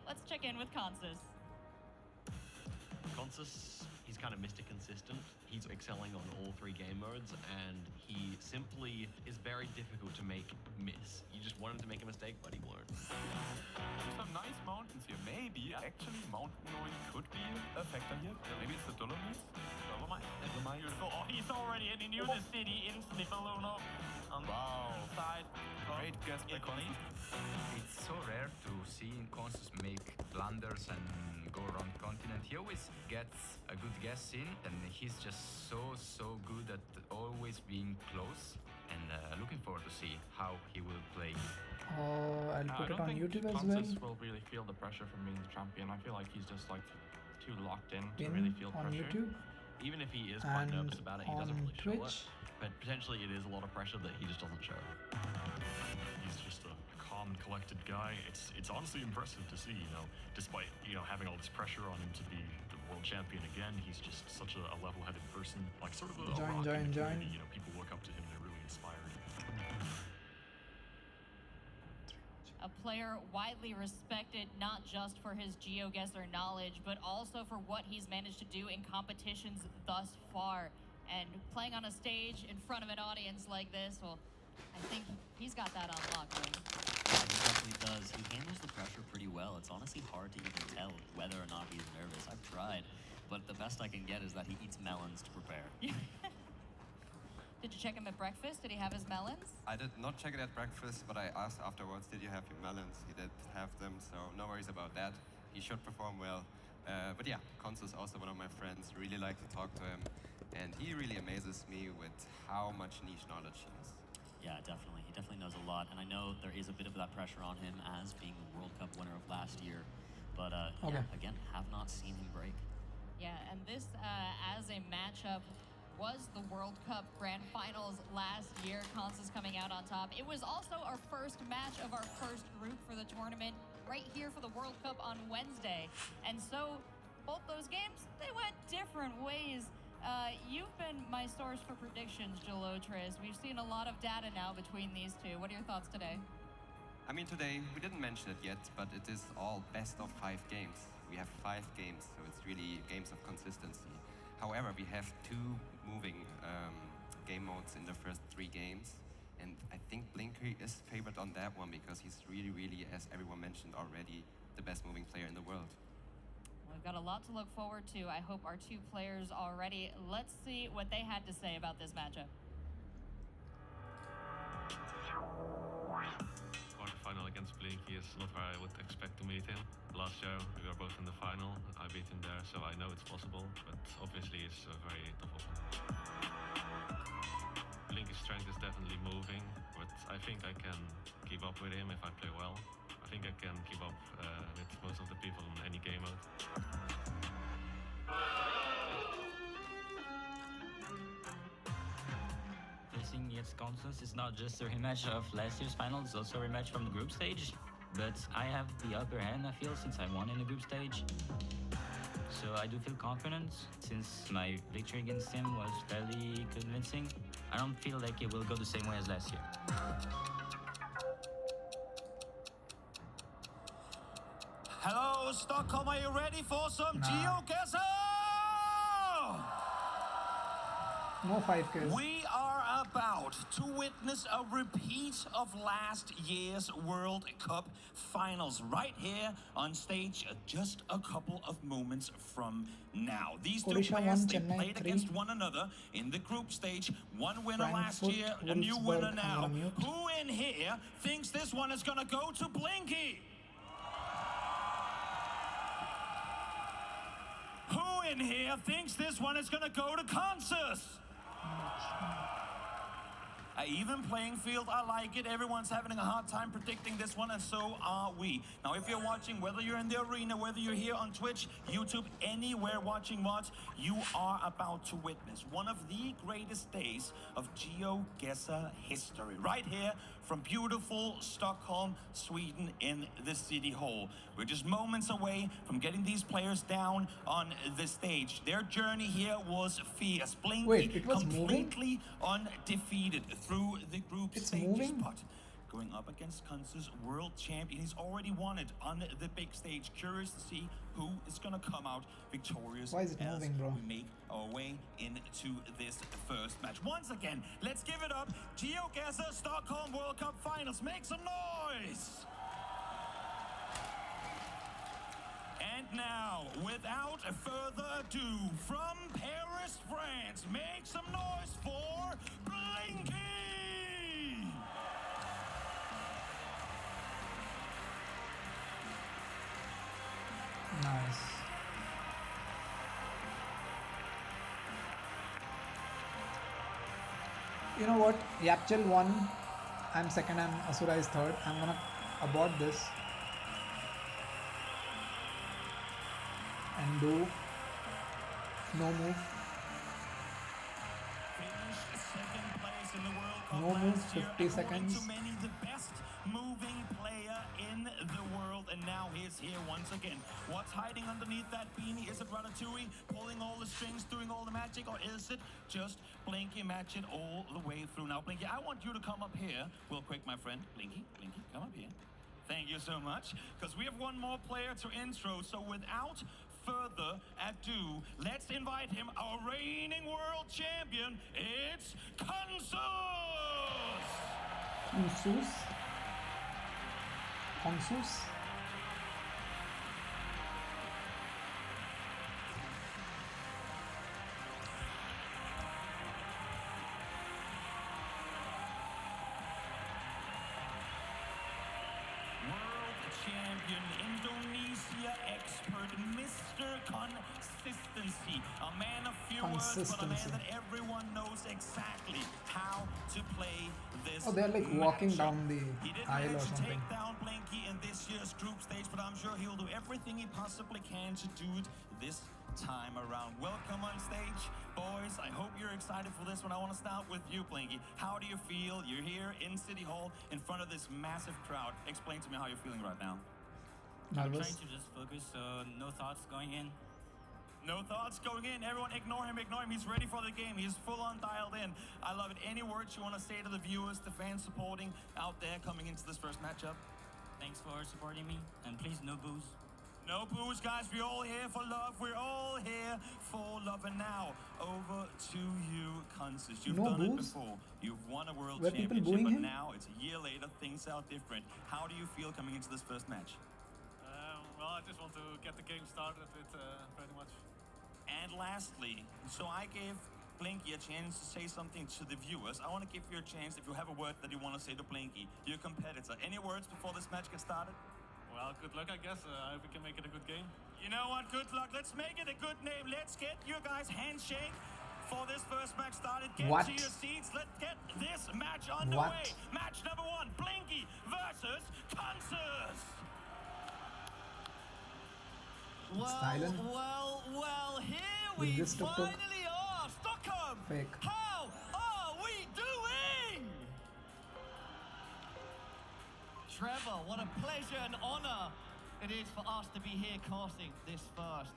Speaker 2: Let's check in with Consus.
Speaker 6: Consus, he's kind of Mr. Consistent. He's excelling on all three game modes, and he simply is very difficult to make miss. You just want him to make a mistake, but he won't.
Speaker 10: Some nice mountains here. Maybe actually mountain noise could be a factor here. Maybe it's the Dolomites. Never mind. Never mind. Beautiful. Oh, he's already in. He knew the city instantly. Balloon up on the side.
Speaker 4: Great guess by
Speaker 10: Italy.
Speaker 9: It's so rare to see Consus make blunders and go around the continent. He always gets a good guess in, and he's just so good at always being close. And looking forward to see how he will play.
Speaker 1: I'll
Speaker 8: I
Speaker 1: put it
Speaker 8: don't
Speaker 1: on
Speaker 8: think
Speaker 1: YouTube as well.
Speaker 8: Consus will really feel the pressure from being the champion. I feel like he's just like too locked in to
Speaker 1: Pin
Speaker 8: really feel
Speaker 1: on
Speaker 8: pressure.
Speaker 1: YouTube
Speaker 6: Even if he is quite
Speaker 1: and
Speaker 6: nervous about it, he doesn't
Speaker 1: on
Speaker 6: really show it.
Speaker 1: Twitch.
Speaker 6: But potentially it is a lot of pressure that he just doesn't show.
Speaker 7: He's just a calm, collected guy. It's honestly impressive to see, despite, having all this pressure on him to be the world champion again, he's just such a level-headed person. Like, sort of a rock in the community, people look up to him, they're really inspired.
Speaker 2: A player widely respected not just for his GeoGuessr knowledge, but also for what he's managed to do in competitions thus far. And playing on a stage in front of an audience like this, well, I think he's got that on lock, right?
Speaker 3: Yeah, he definitely does. He handles the pressure pretty well. It's honestly hard to even tell whether or not he's nervous. I've tried, but the best I can get is that he eats melons to prepare.
Speaker 2: Did you check him at breakfast? Did he have his melons?
Speaker 4: I did not check it at breakfast, but I asked afterwards, did you have your melons? He did have them, so no worries about that. He should perform well. But yeah, Konz is also one of my friends. Really like to talk to him. And he really amazes me with how much niche knowledge he has.
Speaker 3: Yeah, definitely. He definitely knows a lot. And I know there is a bit of that pressure on him as being the World Cup winner of last year. But yeah, again, have not seen him break.
Speaker 2: Yeah, and this as a matchup was the World Cup Grand Finals last year. Konz is coming out on top. It was also our first match of our first group for the tournament right here for the World Cup on Wednesday. And so both those games, they went different ways. You've been my source for predictions, Gelotris. We've seen a lot of data now between these two. What are your thoughts today?
Speaker 4: I mean, today, we didn't mention it yet, but it is all best of 5 games. We have 5 games, so it's really games of consistency. However, we have 2 moving game modes in the first 3 games. And I think Blinky is favored on that one because he's really, really, as everyone mentioned already, the best moving player in the world.
Speaker 2: We've got a lot to look forward to. I hope our 2 players are ready. Let's see what they had to say about this matchup.
Speaker 11: Quarterfinal against Blinky is not where I would expect to meet him. Last year we were both in the final. I beat him there, so I know it's possible, but obviously it's a very tough opponent. Blinky's strength is definitely moving, but I think I can keep up with him if I play well. I think I can keep up with most of the people in any game mode.
Speaker 12: Facing against Konz is not just a rematch of last year's final, it's also a rematch from the group stage. But I have the upper hand, I feel, since I won in the group stage. So I do feel confident, since my victory against him was fairly convincing. I don't feel like it will go the same way as last year.
Speaker 13: Hello, Stockholm, are you ready for some GeoGuessr?
Speaker 1: No 5Ks.
Speaker 13: We are about to witness a repeat of last year's World Cup finals right here on stage just a couple of moments from now. These 2
Speaker 1: Odisha
Speaker 13: players,
Speaker 1: won,
Speaker 13: they
Speaker 1: Chennai
Speaker 13: played
Speaker 1: 3.
Speaker 13: against one another in the group stage. One winner last
Speaker 1: Frankfurt,
Speaker 13: year, a new
Speaker 1: Wolfsburg,
Speaker 13: winner
Speaker 1: I'm
Speaker 13: now.
Speaker 1: gonna mute.
Speaker 13: Who in here thinks this one is gonna go to Blinky? Who in here thinks this one is gonna go to Kansas? An even playing field, I like it. Everyone's having a hard time predicting this one, and so are we. Now, if you're watching, whether you're in the arena, whether you're here on Twitch, YouTube, anywhere watching VODs, you are about to witness one of the greatest days of GeoGuessr history. Right here from beautiful Stockholm, Sweden, in the City Hall. We're just moments away from getting these players down on the stage. Their journey here was fierce. Blinky,
Speaker 1: Wait, it was
Speaker 13: completely undefeated through the group
Speaker 1: It's
Speaker 13: stages,
Speaker 1: moving?
Speaker 13: but going up against Kunz's world champion. He's already won it on the big stage. Curious to see who is going to come out victorious.
Speaker 1: Why is it
Speaker 13: as
Speaker 1: moving, bro?
Speaker 13: we make our way into this first match. Once again, let's give it up. GeoGuessr Stockholm World Cup Finals. Make some noise! And now, without further ado, from Paris, France, make some noise for Blinky!
Speaker 1: Nice. You know what? Yapchel won. I'm second and Asura is third. I'm gonna abort this and do no move. No move, 50 seconds.
Speaker 13: To many, the best moving player in the world, and now he's here once again. What's hiding underneath that beanie? Is it Ratatouille pulling all the strings, doing all the magic, or is it just Blinky matching all the way through? Now, Blinky, I want you to come up here real quick, my friend. Blinky, come up here. Thank you so much, because we have one more player to intro, so without further ado, let's invite him, our reigning world champion. It's Konsus!
Speaker 1: Konsus.
Speaker 13: champion, Indonesia expert, Mr. Consistency. A man of few words, but a man that everyone knows exactly how to play this.
Speaker 1: Oh, they're like walking
Speaker 13: matchup.
Speaker 1: down the
Speaker 13: He didn't
Speaker 1: aisle or
Speaker 13: manage to
Speaker 1: something.
Speaker 13: take down Blinky in this year's group stage, but I'm sure he'll do everything he possibly can to do it this time around. Welcome on stage, boys. I hope you're excited for this one. I want to start with you, Blinky. How do you feel? You're here in City Hall in front of this massive crowd. Explain to me how you're feeling right now.
Speaker 14: I'm
Speaker 1: Nervous?
Speaker 14: trying to just focus, so no thoughts going in.
Speaker 13: No thoughts going in. Everyone ignore him, ignore him. He's ready for the game. He's full on dialed in. I love it. Any words you want to say to the viewers, the fans supporting out there coming into this first matchup?
Speaker 14: Thanks for supporting me, and please no booze.
Speaker 13: No booze, guys. We're all here for love. We're all here for love. And now, over to you, Consis. You've
Speaker 1: No
Speaker 13: done it
Speaker 1: booze?
Speaker 13: before. You've won a world
Speaker 1: Were people
Speaker 13: championship,
Speaker 1: booing
Speaker 13: but
Speaker 1: him?
Speaker 13: now it's a year later. Things are different. How do you feel coming into this first match?
Speaker 15: Well, I just want to get the game started with pretty much.
Speaker 13: And lastly, so I gave Blinky a chance to say something to the viewers. I want to give you a chance if you have a word that you want to say to Blinky, your competitor. Any words before this match gets started?
Speaker 15: Well, good luck, I guess. I hope we can make it a good game.
Speaker 13: You know what? Good luck. Let's make it a good name. Let's get you guys handshake for this first match started. Get
Speaker 1: What?
Speaker 13: to your seats. Let's get this match underway. Match number one, Blinky versus Consus.
Speaker 1: Well,
Speaker 14: here
Speaker 1: we this tuk-tuk?
Speaker 14: are. Stockholm,
Speaker 1: Fake.
Speaker 14: how are we doing? Trevor, what a pleasure and honor it is for us to be here casting this first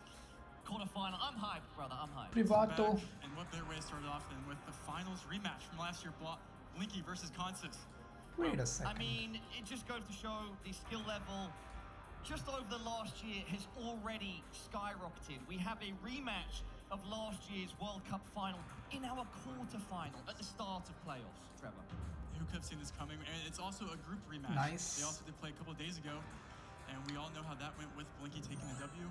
Speaker 14: quarterfinal. I'm hyped, brother, I'm hyped.
Speaker 1: Privato.
Speaker 16: And what better way to start off than with the finals rematch from last year, Blinky versus Consis.
Speaker 1: Wait a second.
Speaker 14: I mean, it just goes to show the skill level just over the last year has already skyrocketed. We have a rematch of last year's World Cup final in our quarterfinal at the start of playoffs, Trevor.
Speaker 16: Who could have seen this coming? And it's also a group rematch.
Speaker 1: Nice.
Speaker 16: They also did play a couple of days ago, and we all know how that went with Blinky taking the W.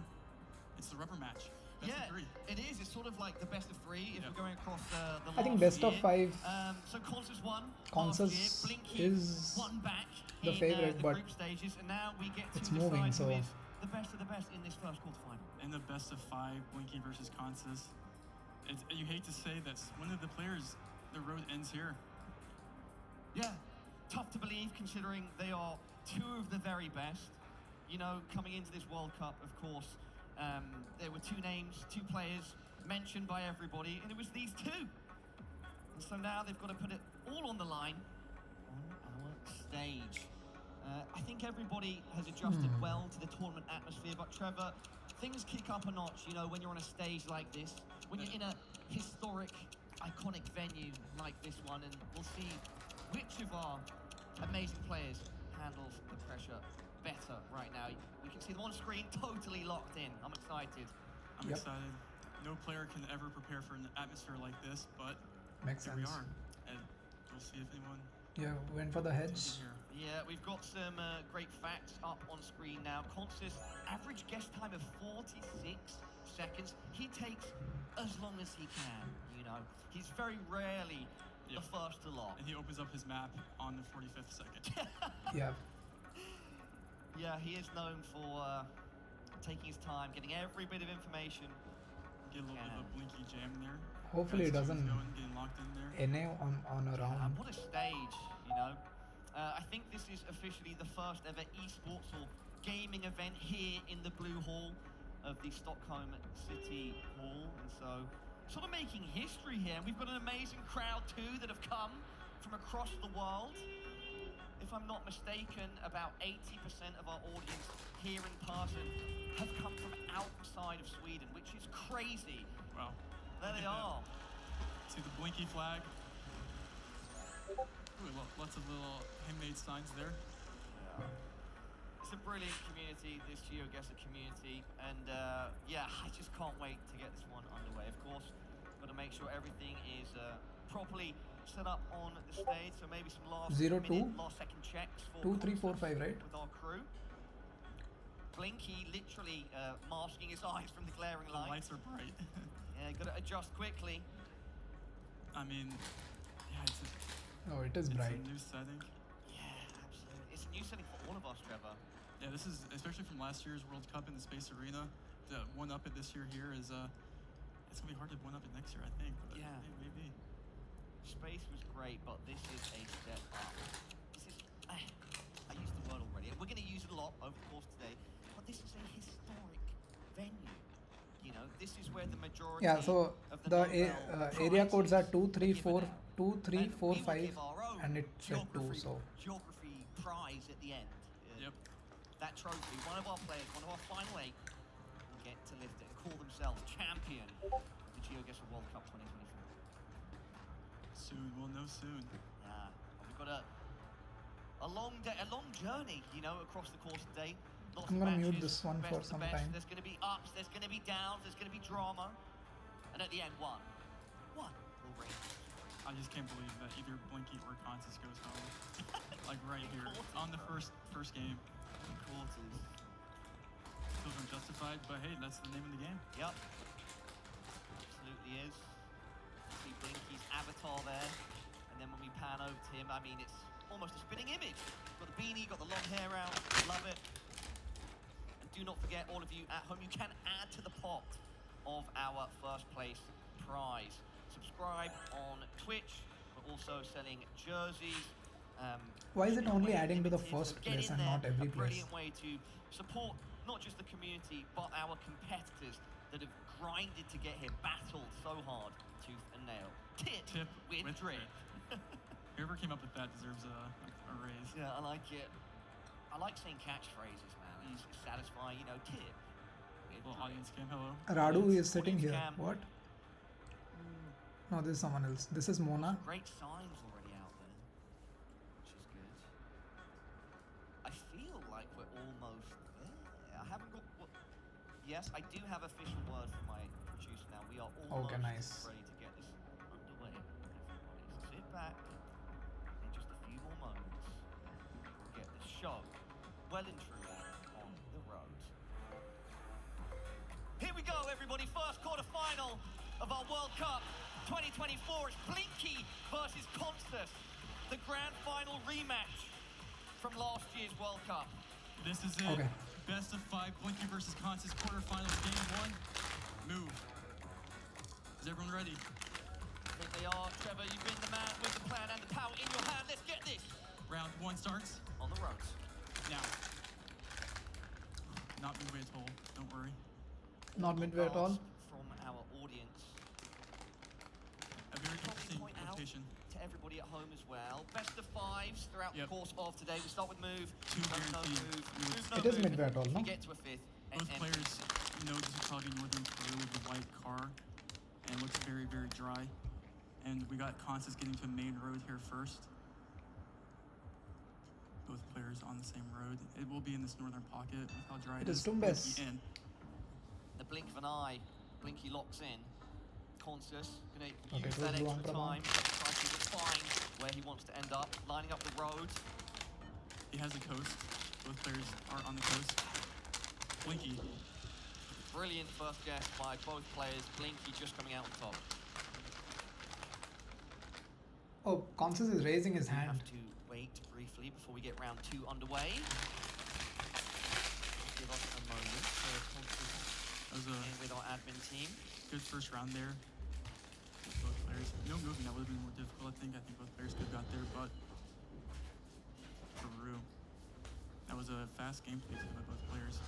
Speaker 16: It's the rubber match. Best of three.
Speaker 14: It is. It's sort of like the best of three if we're going across the
Speaker 1: I think
Speaker 14: last
Speaker 1: best of
Speaker 14: year.
Speaker 1: 5.
Speaker 14: So Consus won
Speaker 1: Consus
Speaker 14: last year. Blinky
Speaker 1: is
Speaker 14: won back
Speaker 1: the
Speaker 14: in
Speaker 1: favorite,
Speaker 14: the
Speaker 1: but
Speaker 14: group stages, and now we get to
Speaker 1: it's
Speaker 14: decide
Speaker 1: moving,
Speaker 14: who
Speaker 1: so-
Speaker 14: is the best of the best in this first quarterfinal.
Speaker 16: And the best of 5, Blinky versus Consis. You hate to say that one of the players, the road ends here.
Speaker 14: Yeah, tough to believe considering they are two of the very best. You know, coming into this World Cup, of course, there were two names, two players mentioned by everybody, and it was these two. And so now they've got to put it all on the line on our stage. I think everybody has adjusted well to the tournament atmosphere, but Trevor, things kick up a notch, you know, when you're on a stage like this, when you're in a historic, iconic venue like this one, and we'll see which of our amazing players handles the pressure better right now. We can see them on screen, totally locked in. I'm excited.
Speaker 16: I'm excited. No player can ever prepare for an atmosphere like this, but
Speaker 1: Makes
Speaker 16: here we
Speaker 1: sense.
Speaker 16: are. And we'll see if anyone
Speaker 1: Yeah, went for the heads.
Speaker 16: here.
Speaker 14: Yeah, we've got some great facts up on screen now. Consus, average guest time of 46 seconds. He takes as long as he can, you know. He's very rarely the first to lock.
Speaker 16: And he opens up his map on the 45th second.
Speaker 1: Yeah.
Speaker 14: Yeah, he is known for taking his time, getting every bit of information.
Speaker 16: Get a little bit of a Blinky jam there.
Speaker 1: Hopefully it
Speaker 16: Guys,
Speaker 1: doesn't
Speaker 16: going, getting locked in there.
Speaker 1: NA on a round.
Speaker 14: What a stage, you know. I think this is officially the first ever esports or gaming event here in the Blue Hall of the Stockholm City Hall, and so sort of making history here. And we've got an amazing crowd too that have come from across the world. If I'm not mistaken, about 80% of our audience here in person have come from outside of Sweden, which is crazy.
Speaker 16: Wow.
Speaker 14: There they are.
Speaker 16: See the Blinky flag. Ooh, lots of little handmade signs there.
Speaker 14: It's a brilliant community, this GeoGuessr community, and yeah, I just can't wait to get this one underway. Of course, got to make sure everything is properly set up on the stage, so maybe some last
Speaker 1: 0, 2,
Speaker 14: last second checks for
Speaker 1: 2, 3, 4, 5, right?
Speaker 14: with our crew. Blinky literally masking his eyes from the glaring
Speaker 16: The
Speaker 14: light.
Speaker 16: lights are bright.
Speaker 14: Yeah, got to adjust quickly.
Speaker 16: I mean, yeah,
Speaker 1: Oh, it is bright.
Speaker 16: It's a new setting.
Speaker 14: Yeah, absolutely. It's a new setting for all of us, Trevor.
Speaker 16: Yeah, this is especially from last year's World Cup in the Space Arena. To one up it this year here is it's gonna be hard to one up it next year, I think. But
Speaker 14: Yeah.
Speaker 16: maybe.
Speaker 14: Space was great, but this is a step up. This is, I used the word already. We're going to use it a lot over the course of today, but this is a historic venue. You know, this is where the majority
Speaker 1: Yeah, so
Speaker 14: of
Speaker 1: the
Speaker 14: Nobel
Speaker 1: area codes are
Speaker 14: prizes
Speaker 1: 2, 3,
Speaker 14: given
Speaker 1: 4,
Speaker 14: out.
Speaker 1: 2, 3,
Speaker 14: And
Speaker 1: 4,
Speaker 14: we will
Speaker 1: 5,
Speaker 14: give our own
Speaker 1: and it said 2. So
Speaker 14: geography prize at the end.
Speaker 16: Yep.
Speaker 14: That trophy, one of our players, one of our final 8, will get to lift it and call themselves champion of the GeoGuessr World Cup 2024.
Speaker 16: Soon, we'll know soon.
Speaker 14: Yeah, we've got a long day, a long journey, you know, across the course of the day. Lots
Speaker 1: I'm
Speaker 14: of
Speaker 1: gonna
Speaker 14: matches,
Speaker 1: mute this one
Speaker 14: best
Speaker 1: for
Speaker 14: of the
Speaker 1: some
Speaker 14: best.
Speaker 1: time.
Speaker 14: There's going to be ups, there's going to be downs, there's going to be drama, and at the end, one will ring.
Speaker 16: I just can't believe that either Blinky or Contis goes home. Like right here on the first game.
Speaker 14: Quarters.
Speaker 16: Feels unjustified, but hey, that's the name of the game.
Speaker 14: Yep. Absolutely is. See Blinky's avatar there, and then when we pan over to him, I mean, it's almost a spinning image. Got the beanie, got the long hair out, love it. And do not forget, all of you at home, you can add to the pot of our first place prize. Subscribe on Twitch. We're also selling jerseys.
Speaker 1: Why is it only adding to the
Speaker 14: limited,
Speaker 1: first
Speaker 14: so get
Speaker 1: place
Speaker 14: in
Speaker 1: and
Speaker 14: there.
Speaker 1: not every
Speaker 14: A
Speaker 1: place?
Speaker 14: brilliant way to support not just the community, but our competitors that have grinded to get here, battled so hard, tooth and nail. Tip with drip.
Speaker 16: Whoever came up with that deserves a raise.
Speaker 14: Yeah, I like it. I like saying catchphrases, man. It's satisfying, you know, tip. With
Speaker 16: Well,
Speaker 14: drip.
Speaker 16: audience cam, hello.
Speaker 1: Radu
Speaker 16: Audience.
Speaker 1: is sitting here.
Speaker 14: Cam.
Speaker 1: What? No, this is someone else. This is Mona.
Speaker 14: Great signs already out there, which is good. I feel like we're almost there. I haven't got. Well, yes, I do have official word from my producer now. We are almost
Speaker 1: Okay, nice.
Speaker 14: ready to get this underway. Everybody, so sit back. In just a few more moments, we'll get the show well and truly on the road. Here we go, everybody. First quarter final of our World Cup 2024. It's Blinky versus Constus, the grand final rematch from last year's World Cup.
Speaker 16: This is it.
Speaker 1: Okay.
Speaker 16: Best of 5, Blinky versus Contis quarterfinals, game 1. Move. Is everyone ready?
Speaker 14: I think they are. Trevor, you've been the man with the plan and the power in your hand. Let's get this.
Speaker 16: Round 1 starts
Speaker 14: On the road.
Speaker 16: now. Not midway at all. Don't worry.
Speaker 1: Not midway at all.
Speaker 14: From our audience.
Speaker 16: A very
Speaker 14: Probably
Speaker 16: interesting
Speaker 14: point out
Speaker 16: rotation.
Speaker 14: to everybody at home as well. Best of 5s throughout the
Speaker 16: Yep.
Speaker 14: course of today. We start with move.
Speaker 16: Two
Speaker 14: No
Speaker 16: guaranteed
Speaker 14: move.
Speaker 16: moves.
Speaker 14: No
Speaker 1: It is
Speaker 14: move.
Speaker 1: midway at all, no?
Speaker 14: We get to a 5th.
Speaker 16: Both players know this is probably Northern Peru with the white car, and it looks very, very dry. And we got Constance getting to a main road here first. Both players on the same road. It will be in this northern pocket with how dry
Speaker 1: It
Speaker 16: it
Speaker 1: is
Speaker 16: is.
Speaker 1: Tumbes.
Speaker 16: Blinky in.
Speaker 14: The blink of an eye. Blinky locks in. Conscious gonna
Speaker 1: Okay,
Speaker 14: use
Speaker 1: it was
Speaker 14: that
Speaker 1: Luan
Speaker 14: extra
Speaker 1: Prabhan.
Speaker 14: time to try to find where he wants to end up. Lining up the road.
Speaker 16: He has the coast. Both players are on the coast. Blinky.
Speaker 14: Brilliant first guess by both players. Blinky just coming out on top.
Speaker 1: Oh, Consus is raising his
Speaker 14: We
Speaker 1: hand.
Speaker 14: have to wait briefly before we get round 2 underway. Give us a moment for Conscious
Speaker 16: That was a
Speaker 14: in with our admin team.
Speaker 16: good first round there. Both players. No moving, that would have been more difficult, I think. I think both players could have got there, but Peru. That was a fast gameplay by both players.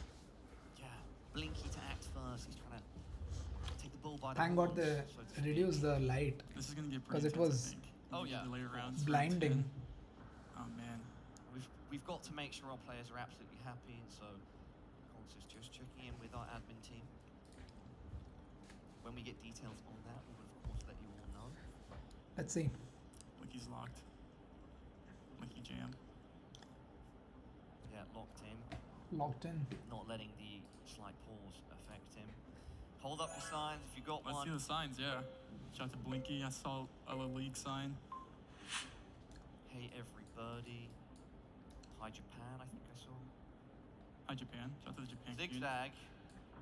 Speaker 14: Yeah, Blinky to act first. He's trying to take the bull by the
Speaker 1: Thank God
Speaker 14: horns,
Speaker 1: they
Speaker 14: so to speak.
Speaker 1: reduced the light
Speaker 16: This is gonna get
Speaker 1: because
Speaker 16: pretty
Speaker 1: it
Speaker 16: intense,
Speaker 1: was
Speaker 16: I think.
Speaker 14: Oh, yeah.
Speaker 16: The later rounds.
Speaker 1: blinding.
Speaker 16: Oh man.
Speaker 14: We've got to make sure our players are absolutely happy, and so Conscious just checking in with our admin team. When we get details on that, we will of course let you all know.
Speaker 1: Let's see.
Speaker 16: Blinky's locked. Blinky jam.
Speaker 14: Yeah, locked in,
Speaker 1: Locked in.
Speaker 14: not letting the slight pause affect him. Hold up your signs if you got
Speaker 16: Let's
Speaker 14: one.
Speaker 16: see the signs, yeah. Shout out to Blinky. I saw a La League sign.
Speaker 14: Hey every birdie. Hi Japan, I think I saw.
Speaker 16: Hi Japan. Shout out to the Japan community.
Speaker 14: Zigzag.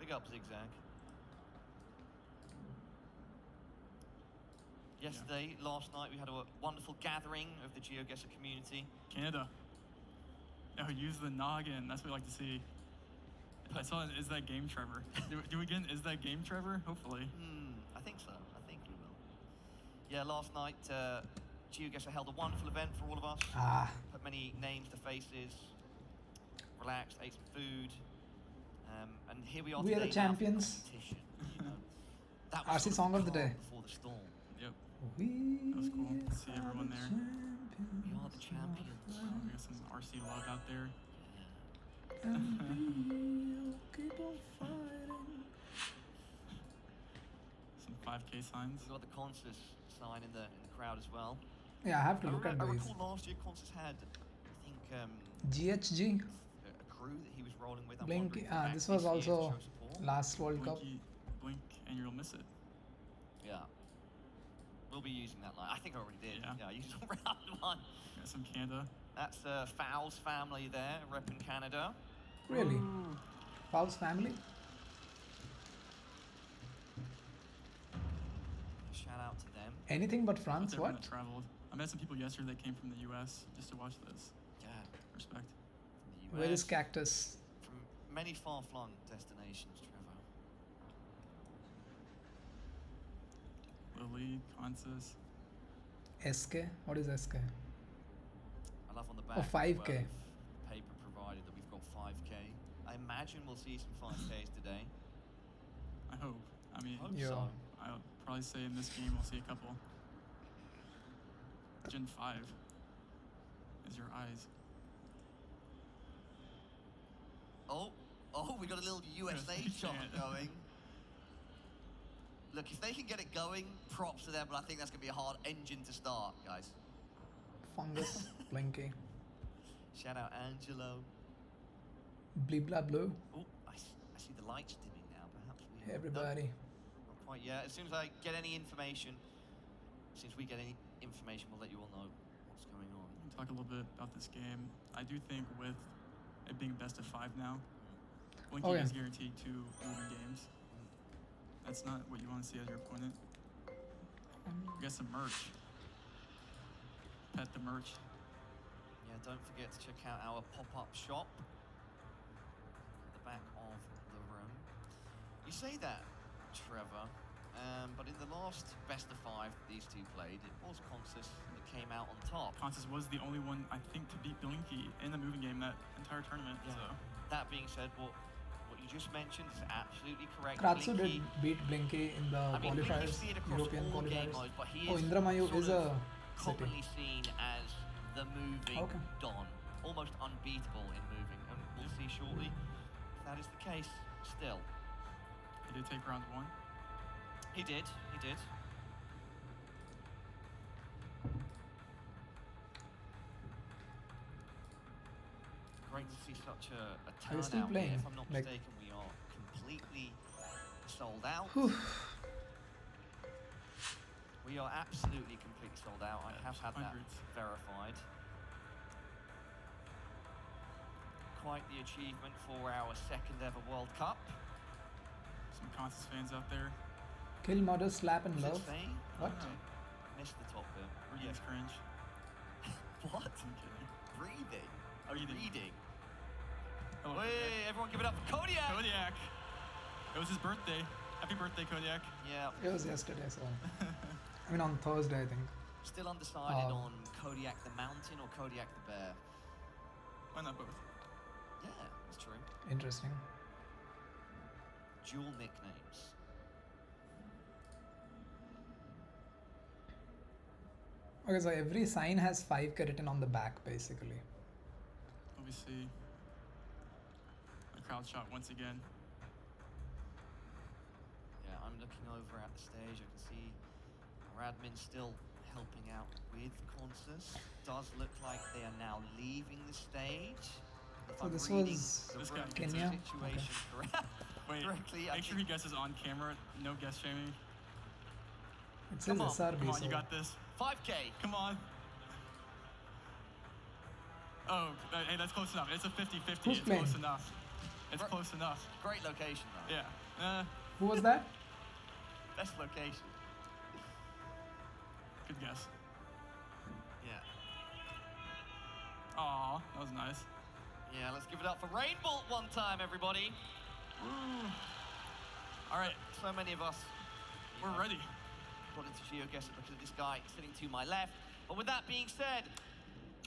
Speaker 14: Big up Zigzag. Yesterday, last night, we had a wonderful gathering of the GeoGuessr community.
Speaker 16: Canada. Oh, use the noggin. That's what we like to see. I saw an Is That Game Trevor. do we get an Is That Game Trevor? Hopefully.
Speaker 14: I think so. I think we will. Yeah, last night, GeoGuessr held a wonderful event for all of us. Put many names to faces. Relaxed, ate some food. And here we are
Speaker 1: We are
Speaker 14: today
Speaker 1: the champions.
Speaker 14: competition, you know. That was
Speaker 1: RC
Speaker 14: sort of
Speaker 1: song
Speaker 14: the
Speaker 1: of the day.
Speaker 14: calm before the storm.
Speaker 16: Yep.
Speaker 1: We
Speaker 16: That was cool to see everyone there.
Speaker 14: We are the champions.
Speaker 16: Wow, we got some RC love out there.
Speaker 1: Keep on fighting.
Speaker 16: Some 5K signs.
Speaker 14: We've got the Consus sign in the crowd as well.
Speaker 1: Yeah, I have to look at
Speaker 14: I
Speaker 1: these.
Speaker 14: recall last year Consus had, I think,
Speaker 1: GHG.
Speaker 14: a crew that he was rolling with. I'm
Speaker 1: Blink.
Speaker 14: wondering if they're back
Speaker 1: This was
Speaker 14: year to
Speaker 1: also
Speaker 14: show support.
Speaker 1: last World Cup.
Speaker 16: Blink and you'll miss it.
Speaker 14: Yeah. We'll be using that line. I think I already did.
Speaker 16: Yeah.
Speaker 14: I used it on round one.
Speaker 16: Got some Canada.
Speaker 14: That's Fowl's family there, repping Canada.
Speaker 1: Really? Fowl's family?
Speaker 14: Shout out to them.
Speaker 1: Anything but France?
Speaker 16: Everyone
Speaker 1: What?
Speaker 16: that traveled. I met some people yesterday that came from the US just to watch this.
Speaker 14: Yeah.
Speaker 16: Respect.
Speaker 14: From the
Speaker 1: Where is
Speaker 14: US,
Speaker 1: Cactus?
Speaker 14: from many far-flung destinations, Trevor.
Speaker 16: Lily, Consus.
Speaker 1: SK? What is SK?
Speaker 14: I love on the back.
Speaker 1: Oh, 5K.
Speaker 14: Paper provided that we've got 5K. I imagine we'll see some 5Ks today.
Speaker 16: I hope. I mean,
Speaker 14: Hope
Speaker 1: Yeah.
Speaker 14: so.
Speaker 16: I'll probably say in this game we'll see a couple. Gen 5 is your eyes.
Speaker 14: Oh, we got a little USA shot going. Look, if they can get it going, props to them, but I think that's going to be a hard engine to start, guys.
Speaker 1: Fungus. Blinky.
Speaker 14: Shout out Angelo.
Speaker 1: Blibla blue.
Speaker 14: Oh, I see the lights dimming now. Perhaps we...
Speaker 1: Hey everybody.
Speaker 14: Not quite yet. As soon as I get any information, we'll let you all know what's going on.
Speaker 16: We'll talk a little bit about this game. I do think with it being best of 5 now, Blinky
Speaker 1: Oh, yeah.
Speaker 16: is guaranteed 2 moving games. That's not what you want to see as your opponent. We got some merch. Pet the merch.
Speaker 14: Yeah, don't forget to check out our pop-up shop at the back of the room. You say that, Trevor, but in the last best of 5 these two played, it was Consus that came out on top.
Speaker 16: Consus was the only one, I think, to beat Blinky in the moving game that entire tournament.
Speaker 14: Yeah.
Speaker 16: So
Speaker 14: That being said, what you just mentioned is absolutely correct.
Speaker 1: Kratsu
Speaker 14: Blinky,
Speaker 1: did beat Blinky in the
Speaker 14: I mean, we
Speaker 1: qualifiers,
Speaker 14: see it across
Speaker 1: European
Speaker 14: all game
Speaker 1: qualifiers.
Speaker 14: modes, but he
Speaker 1: Oh,
Speaker 14: is
Speaker 1: Indramayu
Speaker 14: sort
Speaker 1: is
Speaker 14: of
Speaker 1: a city.
Speaker 14: commonly seen as the moving
Speaker 1: Okay.
Speaker 14: Don, almost unbeatable in moving, and we'll see shortly if that is the case still.
Speaker 16: he did take round 1.
Speaker 14: He did. Great to see such a
Speaker 1: Are you still
Speaker 14: turnout here.
Speaker 1: playing?
Speaker 14: If I'm not
Speaker 1: Like-
Speaker 14: mistaken, we are completely sold out.
Speaker 1: Whew.
Speaker 14: We are absolutely completely sold out. I have had that
Speaker 16: Hundreds.
Speaker 14: verified. Quite the achievement for our second ever World Cup.
Speaker 16: Some Consus fans out there.
Speaker 1: Kill, murder, slap and
Speaker 14: Does it
Speaker 1: love.
Speaker 14: say?
Speaker 1: What?
Speaker 14: Missed the top bit.
Speaker 16: Reading's cringe.
Speaker 14: What?
Speaker 16: I'm kidding.
Speaker 14: Breathing.
Speaker 16: Reading.
Speaker 14: Reading.
Speaker 16: Oh,
Speaker 14: Hey, everyone give it up for Kodiak!
Speaker 16: Kodiak. It was his birthday. Happy birthday, Kodiak.
Speaker 14: Yeah.
Speaker 1: It was yesterday, so. I mean, on Thursday, I think.
Speaker 14: Still undecided
Speaker 1: Oh.
Speaker 14: on Kodiak the Mountain or Kodiak the Bear.
Speaker 16: Why not both?
Speaker 14: Yeah, that's true.
Speaker 1: Interesting.
Speaker 14: Dual nicknames.
Speaker 1: Okay, so every sign has 5K written on the back, basically.
Speaker 16: Obviously, a crowd shot once again.
Speaker 14: Yeah, I'm looking over at the stage. I can see Radmin still helping out with Consus. Does look like they are now leaving the stage. If
Speaker 1: So
Speaker 14: I'm
Speaker 1: this
Speaker 14: reading
Speaker 1: was
Speaker 14: the
Speaker 16: This
Speaker 14: room
Speaker 16: guy-
Speaker 1: Kenya?
Speaker 14: situation
Speaker 16: Wait,
Speaker 14: correctly, I
Speaker 16: make sure he guesses on camera. No guess shaming.
Speaker 1: It says
Speaker 14: Come on,
Speaker 1: SRB,
Speaker 16: Come on,
Speaker 1: so.
Speaker 16: you got this.
Speaker 14: 5K.
Speaker 16: Come on. Oh, hey, that's close enough. It's a 50-50.
Speaker 1: Who's
Speaker 16: It's
Speaker 1: playing?
Speaker 16: close enough. It's close enough.
Speaker 14: Great location though.
Speaker 16: Yeah.
Speaker 1: Who was that?
Speaker 14: Best location.
Speaker 16: Good guess.
Speaker 14: Yeah.
Speaker 16: Aw, that was nice.
Speaker 14: Yeah, let's give it up for Rainbolt one time, everybody.
Speaker 16: All right.
Speaker 14: So many of us.
Speaker 16: We're ready.
Speaker 14: Got into GeoGuessr because of this guy sitting to my left. But with that being said,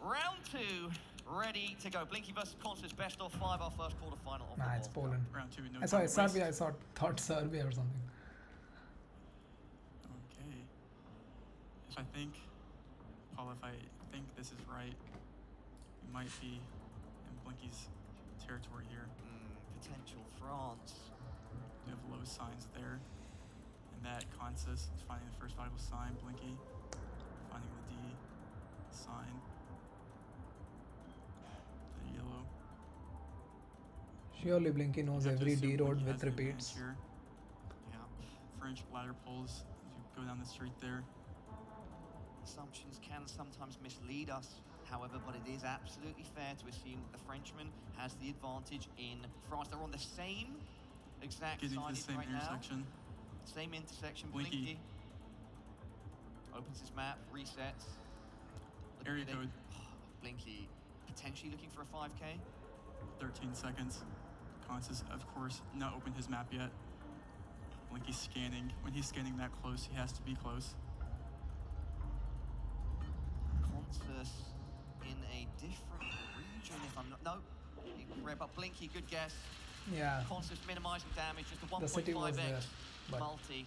Speaker 14: round 2 ready to go. Blinky versus Constance, best of 5, our first quarterfinal of the
Speaker 1: Nah, it's
Speaker 14: World
Speaker 1: Poland.
Speaker 16: Round 2, no
Speaker 1: I saw
Speaker 16: time to
Speaker 1: Serbia. I
Speaker 16: waste.
Speaker 1: thought Serbia or something.
Speaker 16: Okay. If I think, Paul, if I think this is right, we might be in Blinky's territory here.
Speaker 14: Potential France.
Speaker 16: We have low signs there. And that Consus is finding the first valuable sign. Blinky finding the D sign. The yellow.
Speaker 1: Surely Blinky knows
Speaker 16: You have to
Speaker 1: every
Speaker 16: assume
Speaker 1: D road
Speaker 16: Blinky
Speaker 1: with
Speaker 16: has the advantage
Speaker 1: repeats.
Speaker 16: here. Yeah. French ladder pulls as you go down the street there.
Speaker 14: Assumptions can sometimes mislead us, however, but it is absolutely fair to assume that the Frenchman has the advantage in France. They're on the same exact
Speaker 16: Getting to the
Speaker 14: signage
Speaker 16: same
Speaker 14: right
Speaker 16: intersection.
Speaker 14: now. Same intersection.
Speaker 16: Blinky.
Speaker 14: Blinky opens his map, resets. Looking
Speaker 16: Area
Speaker 14: at it.
Speaker 16: code.
Speaker 14: Blinky potentially looking for a 5K.
Speaker 16: 13 seconds. Consus, of course, not opened his map yet. Blinky's scanning. When he's scanning that close, he has to be close.
Speaker 14: Consus in a different region, if I'm not. No, incorrect, but Blinky, good guess.
Speaker 1: Yeah.
Speaker 14: Consus minimizing damage, just a
Speaker 1: The city was there,
Speaker 14: 1.5x
Speaker 1: but
Speaker 14: multi.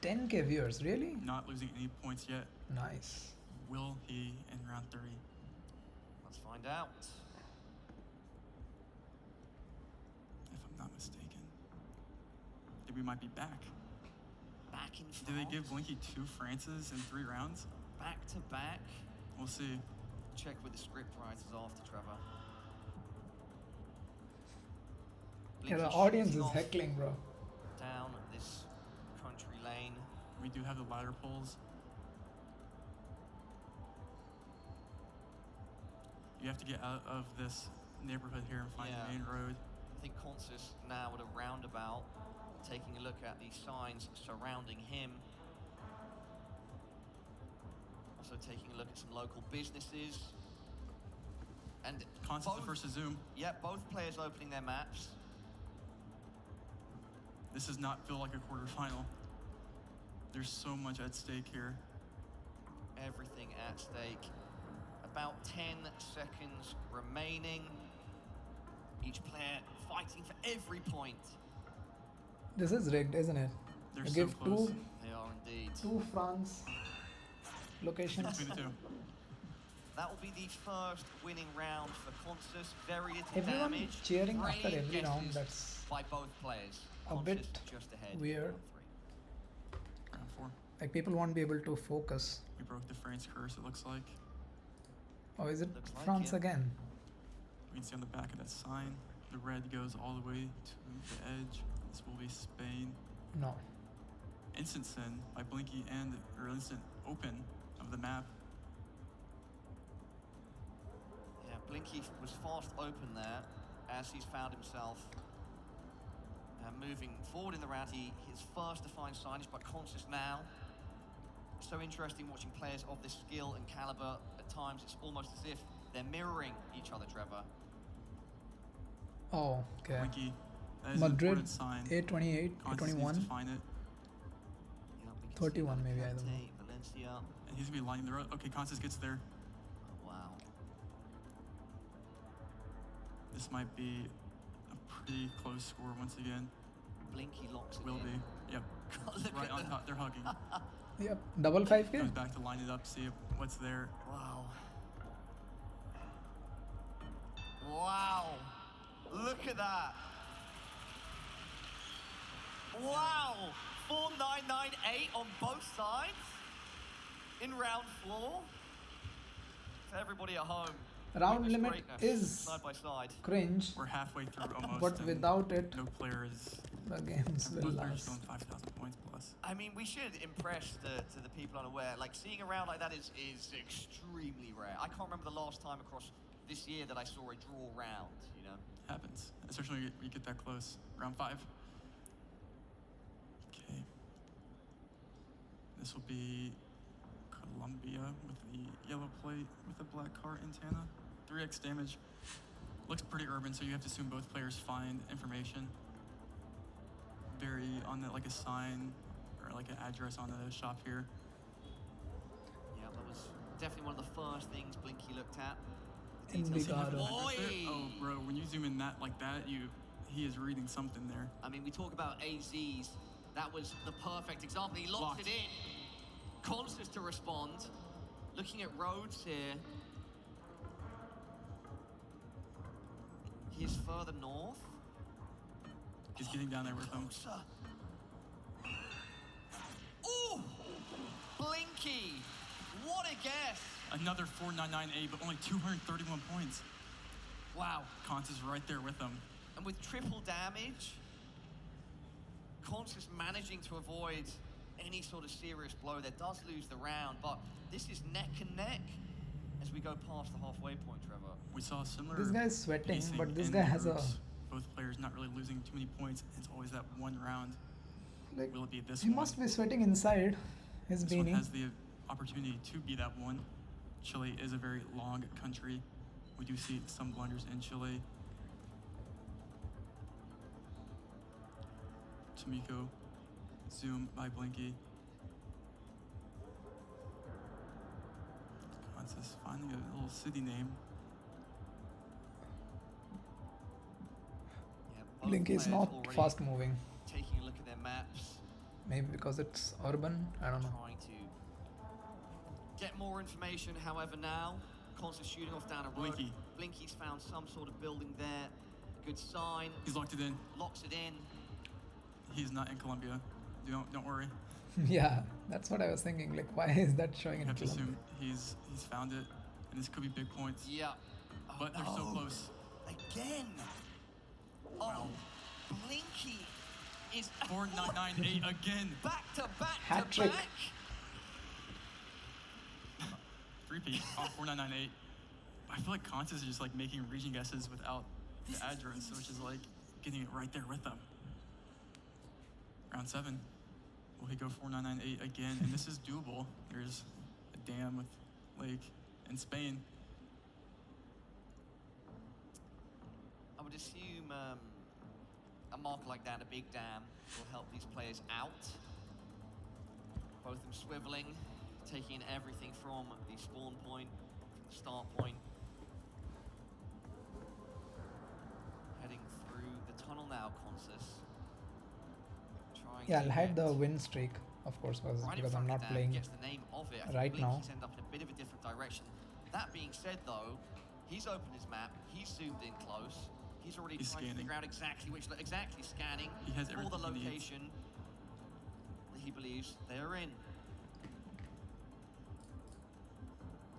Speaker 1: 10k viewers, really?
Speaker 16: Not losing any points yet.
Speaker 1: Nice.
Speaker 16: Will he in round 3?
Speaker 14: Let's find out.
Speaker 16: If I'm not mistaken. I think we might be back.
Speaker 14: Back in France.
Speaker 16: Do they give Blinky 2 Frances in 3 rounds?
Speaker 14: Back to back.
Speaker 16: We'll see.
Speaker 14: Check with the script writers after, Trevor.
Speaker 1: Yeah, the
Speaker 14: Blinky
Speaker 1: audience
Speaker 14: shooting
Speaker 1: is
Speaker 14: off
Speaker 1: heckling, bro.
Speaker 14: down this country lane.
Speaker 16: We do have the ladder pulls. You have to get out of this neighborhood here and find the main road.
Speaker 14: I think Consus now at a roundabout, taking a look at the signs surrounding him. Also taking a look at some local businesses. And
Speaker 16: Consus the first to zoom.
Speaker 14: Yeah, both players opening their maps.
Speaker 16: This does not feel like a quarterfinal. There's so much at stake here.
Speaker 14: Everything at stake. About 10 seconds remaining. Each player fighting for every point.
Speaker 1: This is rigged, isn't it?
Speaker 16: They're
Speaker 1: You
Speaker 16: so
Speaker 1: give
Speaker 16: close.
Speaker 14: They are indeed.
Speaker 1: two France locations.
Speaker 16: Between the two.
Speaker 14: That will be the first winning round for Consus. Very little
Speaker 1: Everyone
Speaker 14: damage.
Speaker 1: cheering after
Speaker 14: Brilliant
Speaker 1: every round.
Speaker 14: guesses
Speaker 1: That's
Speaker 14: by both players.
Speaker 1: a
Speaker 14: Consus
Speaker 1: bit
Speaker 14: just ahead.
Speaker 1: weird.
Speaker 16: Round 4.
Speaker 1: Like people won't be able to focus.
Speaker 16: We broke the France curse, it looks like.
Speaker 1: Oh, is it
Speaker 14: Looks like
Speaker 1: France
Speaker 14: it.
Speaker 1: again?
Speaker 16: We can see on the back of that sign, the red goes all the way to the edge. This will be Spain.
Speaker 1: No.
Speaker 16: Instant sin by Blinky or instant open of the map.
Speaker 14: Yeah, Blinky was fast open there as he's found himself moving forward in the round. His first to find signage, but Consus now. So interesting watching players of this skill and caliber. At times, it's almost as if they're mirroring each other, Trevor.
Speaker 1: Oh, okay.
Speaker 16: Blinky, that is
Speaker 1: Madrid,
Speaker 16: an important sign.
Speaker 1: 828,
Speaker 16: Constance needs
Speaker 1: 821,
Speaker 16: to find it.
Speaker 14: Yeah, we can
Speaker 1: 31
Speaker 14: see
Speaker 1: maybe, I don't know.
Speaker 14: Alicante, Valencia.
Speaker 16: And he's gonna be lining the road. Okay, Constance gets there.
Speaker 14: Oh, wow.
Speaker 16: This might be a pretty close score once again.
Speaker 14: Blinky locks it
Speaker 16: Will
Speaker 14: in.
Speaker 16: be. Yep.
Speaker 14: Look
Speaker 16: Right
Speaker 14: at
Speaker 16: on
Speaker 14: the-
Speaker 16: top. They're hugging.
Speaker 1: Yep, double 5k.
Speaker 16: Goes back to line it up, see what's there.
Speaker 14: Wow. Wow. Look at that. Wow. 4998 on both sides in round 4. For everybody at home.
Speaker 1: Round
Speaker 14: witness
Speaker 1: limit
Speaker 14: greatness,
Speaker 1: is
Speaker 14: side by side.
Speaker 1: cringe,
Speaker 16: We're halfway through almost.
Speaker 1: but
Speaker 16: and
Speaker 1: without it,
Speaker 16: no player is.
Speaker 1: the games will
Speaker 16: Both players
Speaker 1: last.
Speaker 16: going 5,000 points plus.
Speaker 14: I mean, we should impress to the people unaware. Like, seeing a round like that is extremely rare. I can't remember the last time across this year that I saw a draw round, you know?
Speaker 16: Happens, especially when you get that close. Round 5. Okay. This will be Colombia with the yellow plate with the black car antenna. 3x damage. Looks pretty urban, so you have to assume both players find information. Very on the, like a sign or like an address on the shop here.
Speaker 14: Yeah, that was definitely one of the first things Blinky looked at.
Speaker 1: Indicado.
Speaker 16: Oh, bro, when you zoom in that like that, he is reading something there.
Speaker 14: I mean, we talk about AZs. That was the perfect example. He locked it in. Conscious to respond. Looking at roads here. He's further north.
Speaker 16: He's getting down there with them.
Speaker 14: Ooh! Blinky! What a guess!
Speaker 16: Another 499A, but only 231 points.
Speaker 14: Wow.
Speaker 16: Cons is right there with them.
Speaker 14: And with triple damage, Conscious managing to avoid any sort of serious blow. That does lose the round, but this is neck and neck as we go past the halfway point, Trevor.
Speaker 16: We saw a similar.
Speaker 1: This guy's sweating,
Speaker 16: pacing
Speaker 1: but this
Speaker 16: in
Speaker 1: guy
Speaker 16: the
Speaker 1: has a.
Speaker 16: groups. Both players not really losing too many points. It's always that one round.
Speaker 1: Like,
Speaker 16: will it be this
Speaker 1: he
Speaker 16: one?
Speaker 1: must be sweating inside his
Speaker 16: This one
Speaker 1: beanie.
Speaker 16: has the opportunity to be that one. Chile is a very long country. We do see some blunders in Chile. Tomiko, zoom by Blinky. Kansas finding a little city name.
Speaker 14: Yeah,
Speaker 1: Blink is not
Speaker 14: already
Speaker 1: fast moving.
Speaker 14: taking a look at their maps,
Speaker 1: Maybe because it's urban. I don't know.
Speaker 14: trying to get more information. However, now Conscious shooting off down a road.
Speaker 16: Blinky.
Speaker 14: Blinky's found some sort of building there. Good sign.
Speaker 16: He's locked it in.
Speaker 14: Locks it in.
Speaker 16: He's not in Colombia. Don't worry.
Speaker 1: Yeah, that's what I was thinking. Like, why is that showing
Speaker 16: You
Speaker 1: in
Speaker 16: have to
Speaker 1: Colombia?
Speaker 16: assume he's found it, and this could be big points.
Speaker 14: Yeah.
Speaker 16: But they're so close.
Speaker 14: Again. Oh, Blinky is
Speaker 16: 4998 again.
Speaker 14: back to back
Speaker 1: Hat
Speaker 14: to
Speaker 1: trick.
Speaker 14: back.
Speaker 16: 3P on 4998. I feel like Constance is just like making region guesses without the address, which is like getting it right there with them. Round 7. Will he go 4998 again? And this is doable. There's a dam with lake in Spain.
Speaker 14: I would assume a marker like that, a big dam, will help these players out. Both of them swiveling, taking in everything from the spawn point, from the start point. Heading through the tunnel now, Consus. Trying
Speaker 1: Yeah,
Speaker 14: to
Speaker 1: I'll hide
Speaker 14: get
Speaker 1: the win streak, of course,
Speaker 14: right in
Speaker 1: because I'm
Speaker 14: front of
Speaker 1: not
Speaker 14: the dam,
Speaker 1: playing
Speaker 14: gets the name of it. I think
Speaker 1: right now.
Speaker 14: Blinky's end up in a bit of a different direction. That being said, though, he's opened his map. He's zoomed in close. He's already
Speaker 16: He's
Speaker 14: trying to
Speaker 16: scanning.
Speaker 14: figure out exactly scanning
Speaker 16: He has
Speaker 14: for the
Speaker 16: everything he needs.
Speaker 14: location that he believes they're in.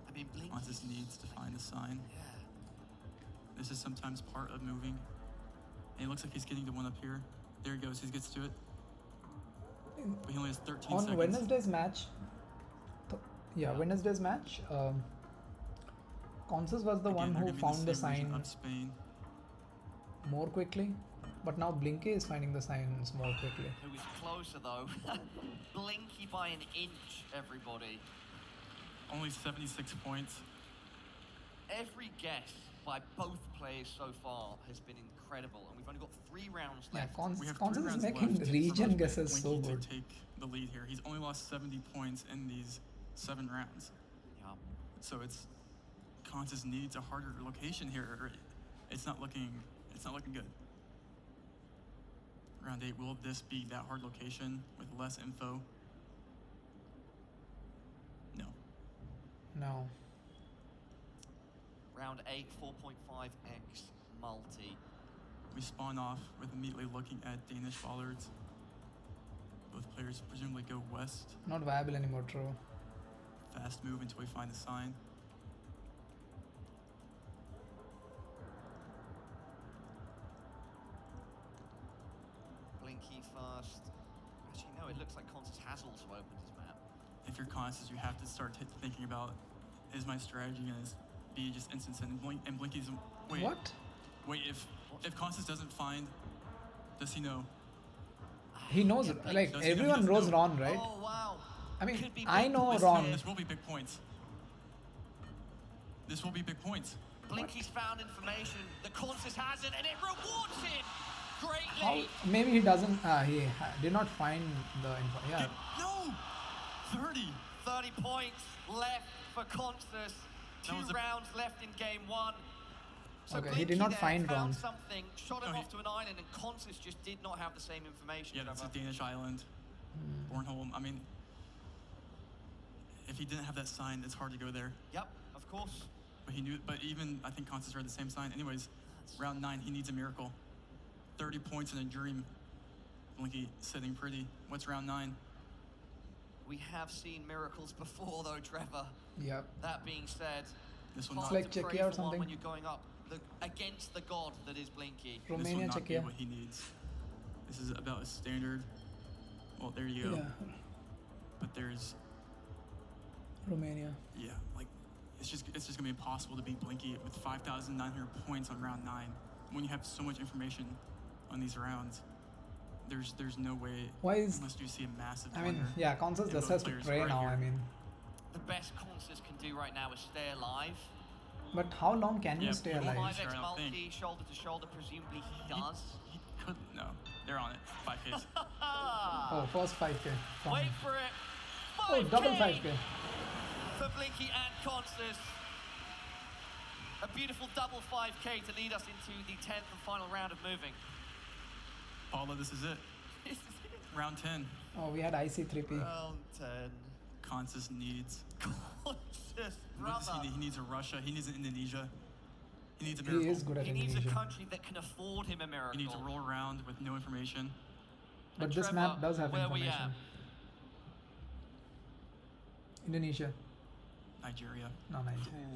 Speaker 14: I mean, Blinky.
Speaker 16: Constance needs to find a sign.
Speaker 14: Yeah.
Speaker 16: This is sometimes part of moving. And it looks like he's getting to one up here. There he goes. He gets to it. But he only has 13
Speaker 1: On
Speaker 16: seconds.
Speaker 1: Wednesday's match, Wednesday's match, Consus was the
Speaker 16: Again,
Speaker 1: one
Speaker 16: they're
Speaker 1: who
Speaker 16: giving
Speaker 1: found the
Speaker 16: same region
Speaker 1: sign
Speaker 16: of Spain.
Speaker 1: more quickly, but now Blinky is finding the signs more quickly.
Speaker 14: Who is closer, though? Blinky by an inch, everybody.
Speaker 16: Only 76 points.
Speaker 14: Every guess by both players so far has been incredible, and we've only got 3 rounds
Speaker 1: Yeah,
Speaker 14: left.
Speaker 16: We have
Speaker 1: Consus
Speaker 16: 3
Speaker 1: is
Speaker 16: rounds
Speaker 1: making
Speaker 16: left
Speaker 1: region
Speaker 16: for
Speaker 1: guesses so
Speaker 16: Blinky
Speaker 1: good.
Speaker 16: to take the lead here. He's only lost 70 points in these 7 rounds.
Speaker 14: Yeah.
Speaker 16: So it's Consus needs a harder location here. Or it's not looking good. Round 8, will this be that hard location with less info? No.
Speaker 1: No.
Speaker 14: Round 8, 4.5x multi.
Speaker 16: We spawn off with immediately looking at Danish bollards. Both players presumably go west.
Speaker 1: Not viable anymore, true.
Speaker 16: Fast move until we find the sign.
Speaker 14: Blinky first. Actually, no, it looks like Consus has also opened his map.
Speaker 16: If you're Constance, you have to start thinking about, is my strategy going to be just instant send? And Blinky's, wait.
Speaker 1: What?
Speaker 16: Wait, if Constance doesn't find, does he know?
Speaker 1: He knows, like,
Speaker 16: Does he know? He
Speaker 1: everyone
Speaker 16: doesn't
Speaker 1: knows
Speaker 16: know.
Speaker 1: Ron, right?
Speaker 14: Oh, wow.
Speaker 1: I mean,
Speaker 14: Could be
Speaker 1: I
Speaker 14: big
Speaker 1: know
Speaker 14: points
Speaker 1: Ron.
Speaker 14: here.
Speaker 16: This will be big points. This will be big points.
Speaker 14: Blinky's found information that Consus hasn't, and it rewards him
Speaker 1: How,
Speaker 14: greatly.
Speaker 1: maybe he doesn't. Did not find the info. Yeah.
Speaker 16: No! 30!
Speaker 14: 30 points left for Consus. Two rounds left in game one. So
Speaker 1: Okay,
Speaker 14: Blinky
Speaker 1: he did not
Speaker 14: there
Speaker 1: find
Speaker 14: found
Speaker 1: rounds.
Speaker 14: something, shot him off to an island, and Consus just did not have the same information.
Speaker 16: Yeah, that's a
Speaker 14: Trevor.
Speaker 16: Danish island. Bornholm. I mean, if he didn't have that sign, it's hard to go there.
Speaker 14: Yep, of course.
Speaker 16: But he knew. But even I think Constance read the same sign. Anyways, round 9, he needs a miracle. 30 points in a dream. Blinky sitting pretty. What's round 9?
Speaker 14: We have seen miracles before, though, Trevor.
Speaker 1: Yep.
Speaker 14: That being said,
Speaker 16: this
Speaker 14: hard
Speaker 1: It's like
Speaker 14: to pray
Speaker 1: Czechia or
Speaker 14: for one
Speaker 1: something.
Speaker 14: when you're going up against the god that is Blinky.
Speaker 16: This will
Speaker 1: Romania,
Speaker 16: not be
Speaker 1: Czechia.
Speaker 16: what he needs. This is about a standard. Well, there you go.
Speaker 1: Yeah.
Speaker 16: But there's,
Speaker 1: Romania.
Speaker 16: yeah, like it's just gonna be impossible to beat Blinky with 5,900 points on round 9 when you have so much information on these rounds. There's no way.
Speaker 1: Why is?
Speaker 16: Unless you see a massive.
Speaker 1: I mean,
Speaker 16: blunder,
Speaker 1: yeah, Consus
Speaker 16: and
Speaker 1: just
Speaker 16: both
Speaker 1: has to
Speaker 16: players
Speaker 1: pray
Speaker 16: right
Speaker 1: now.
Speaker 16: here.
Speaker 1: I mean,
Speaker 14: The best Consus can do right now is stay alive.
Speaker 1: but how long can you
Speaker 16: Yeah,
Speaker 1: stay
Speaker 16: but
Speaker 1: alive?
Speaker 14: 5x
Speaker 16: I don't think.
Speaker 14: multi, shoulder to shoulder, presumably he does.
Speaker 16: He could no. They're on it. 5Ks.
Speaker 1: Oh, first 5k. Fine.
Speaker 14: Wait for it.
Speaker 1: Oh,
Speaker 14: 5K
Speaker 1: double 5k.
Speaker 14: for Blinky and Consus. A beautiful double 5K to lead us into the 10th and final round of moving.
Speaker 16: Paula, this is it.
Speaker 14: This is it.
Speaker 16: Round 10.
Speaker 1: Oh, we had IC3P.
Speaker 14: Round 10.
Speaker 16: Consus needs.
Speaker 14: Consus,
Speaker 16: What does
Speaker 14: brother.
Speaker 16: he need? He needs a Russia. He needs an Indonesia. He needs a
Speaker 1: He
Speaker 16: miracle.
Speaker 1: is good at
Speaker 14: He needs a
Speaker 1: Indonesia.
Speaker 14: country that can afford him a miracle.
Speaker 16: He needs to roll around with no information.
Speaker 1: But
Speaker 14: And
Speaker 1: this
Speaker 14: Trevor,
Speaker 1: map does have
Speaker 14: where we
Speaker 1: information. Indonesia.
Speaker 16: Nigeria.
Speaker 1: No, Nigeria.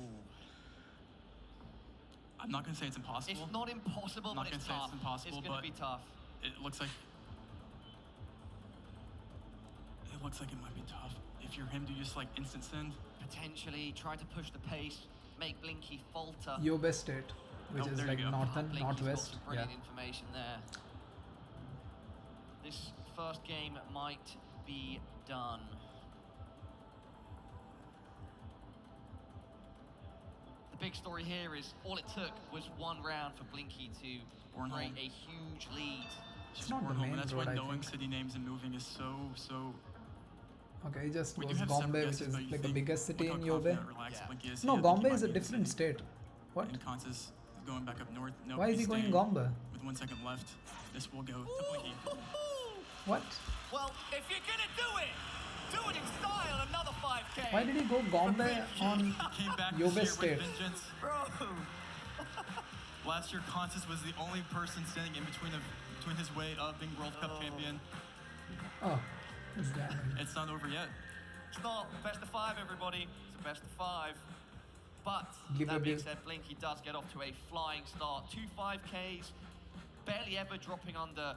Speaker 16: I'm not gonna say it's impossible.
Speaker 14: It's not impossible,
Speaker 16: I'm not
Speaker 14: but
Speaker 16: gonna
Speaker 14: it's
Speaker 16: say
Speaker 14: tough.
Speaker 16: it's impossible,
Speaker 14: It's going
Speaker 16: but
Speaker 14: to be tough.
Speaker 16: it looks like it might be tough. If you're him, do you just like instant send?
Speaker 14: Potentially try to push the pace, make Blinky falter.
Speaker 1: Yobe State, which
Speaker 16: Oh,
Speaker 1: is
Speaker 16: there
Speaker 1: like
Speaker 16: you go.
Speaker 1: northern,
Speaker 14: Blinky's
Speaker 1: northwest.
Speaker 14: got some
Speaker 1: Yeah.
Speaker 14: brilliant information there. This first game might be done. The big story here is all it took was one round for Blinky to
Speaker 16: Bornholm.
Speaker 14: create a huge lead.
Speaker 1: It's not the
Speaker 16: Bornholm,
Speaker 1: main
Speaker 16: and that's
Speaker 1: road,
Speaker 16: why
Speaker 1: I
Speaker 16: knowing
Speaker 1: think.
Speaker 16: city names and moving is so.
Speaker 1: Okay, he just
Speaker 16: We do
Speaker 1: goes
Speaker 16: have
Speaker 1: Gombe,
Speaker 16: separate
Speaker 1: which
Speaker 16: guesses,
Speaker 1: is
Speaker 16: but you
Speaker 1: like the
Speaker 16: think-
Speaker 1: biggest city
Speaker 16: look
Speaker 1: in
Speaker 16: how
Speaker 1: Yobe.
Speaker 16: confident, relaxed
Speaker 14: Yeah.
Speaker 16: Blinky is.
Speaker 1: No,
Speaker 16: He
Speaker 1: Gombe
Speaker 16: might
Speaker 1: is a
Speaker 16: be
Speaker 1: different
Speaker 16: city.
Speaker 1: state. What?
Speaker 16: And Consus is going back up north. No,
Speaker 1: Why is he
Speaker 16: he's
Speaker 1: going
Speaker 16: staying.
Speaker 1: Gombe?
Speaker 16: With 1 second left, this will go to Blinky.
Speaker 1: What?
Speaker 14: Well, if you're gonna do it in style, another 5K.
Speaker 1: Why did he go Gombe on
Speaker 16: He came back
Speaker 1: Yobe
Speaker 16: this year
Speaker 1: State?
Speaker 16: with vengeance.
Speaker 14: Bro.
Speaker 16: Last year, Consus was the only person standing in between his way of being World Cup champion.
Speaker 1: Oh, is that?
Speaker 16: It's not over yet.
Speaker 14: It's not best of 5, everybody. It's a best of 5. But
Speaker 1: Give
Speaker 14: that
Speaker 1: a
Speaker 14: being
Speaker 1: bit-
Speaker 14: said, Blinky does get off to a flying start. 2 5Ks, barely ever dropping under,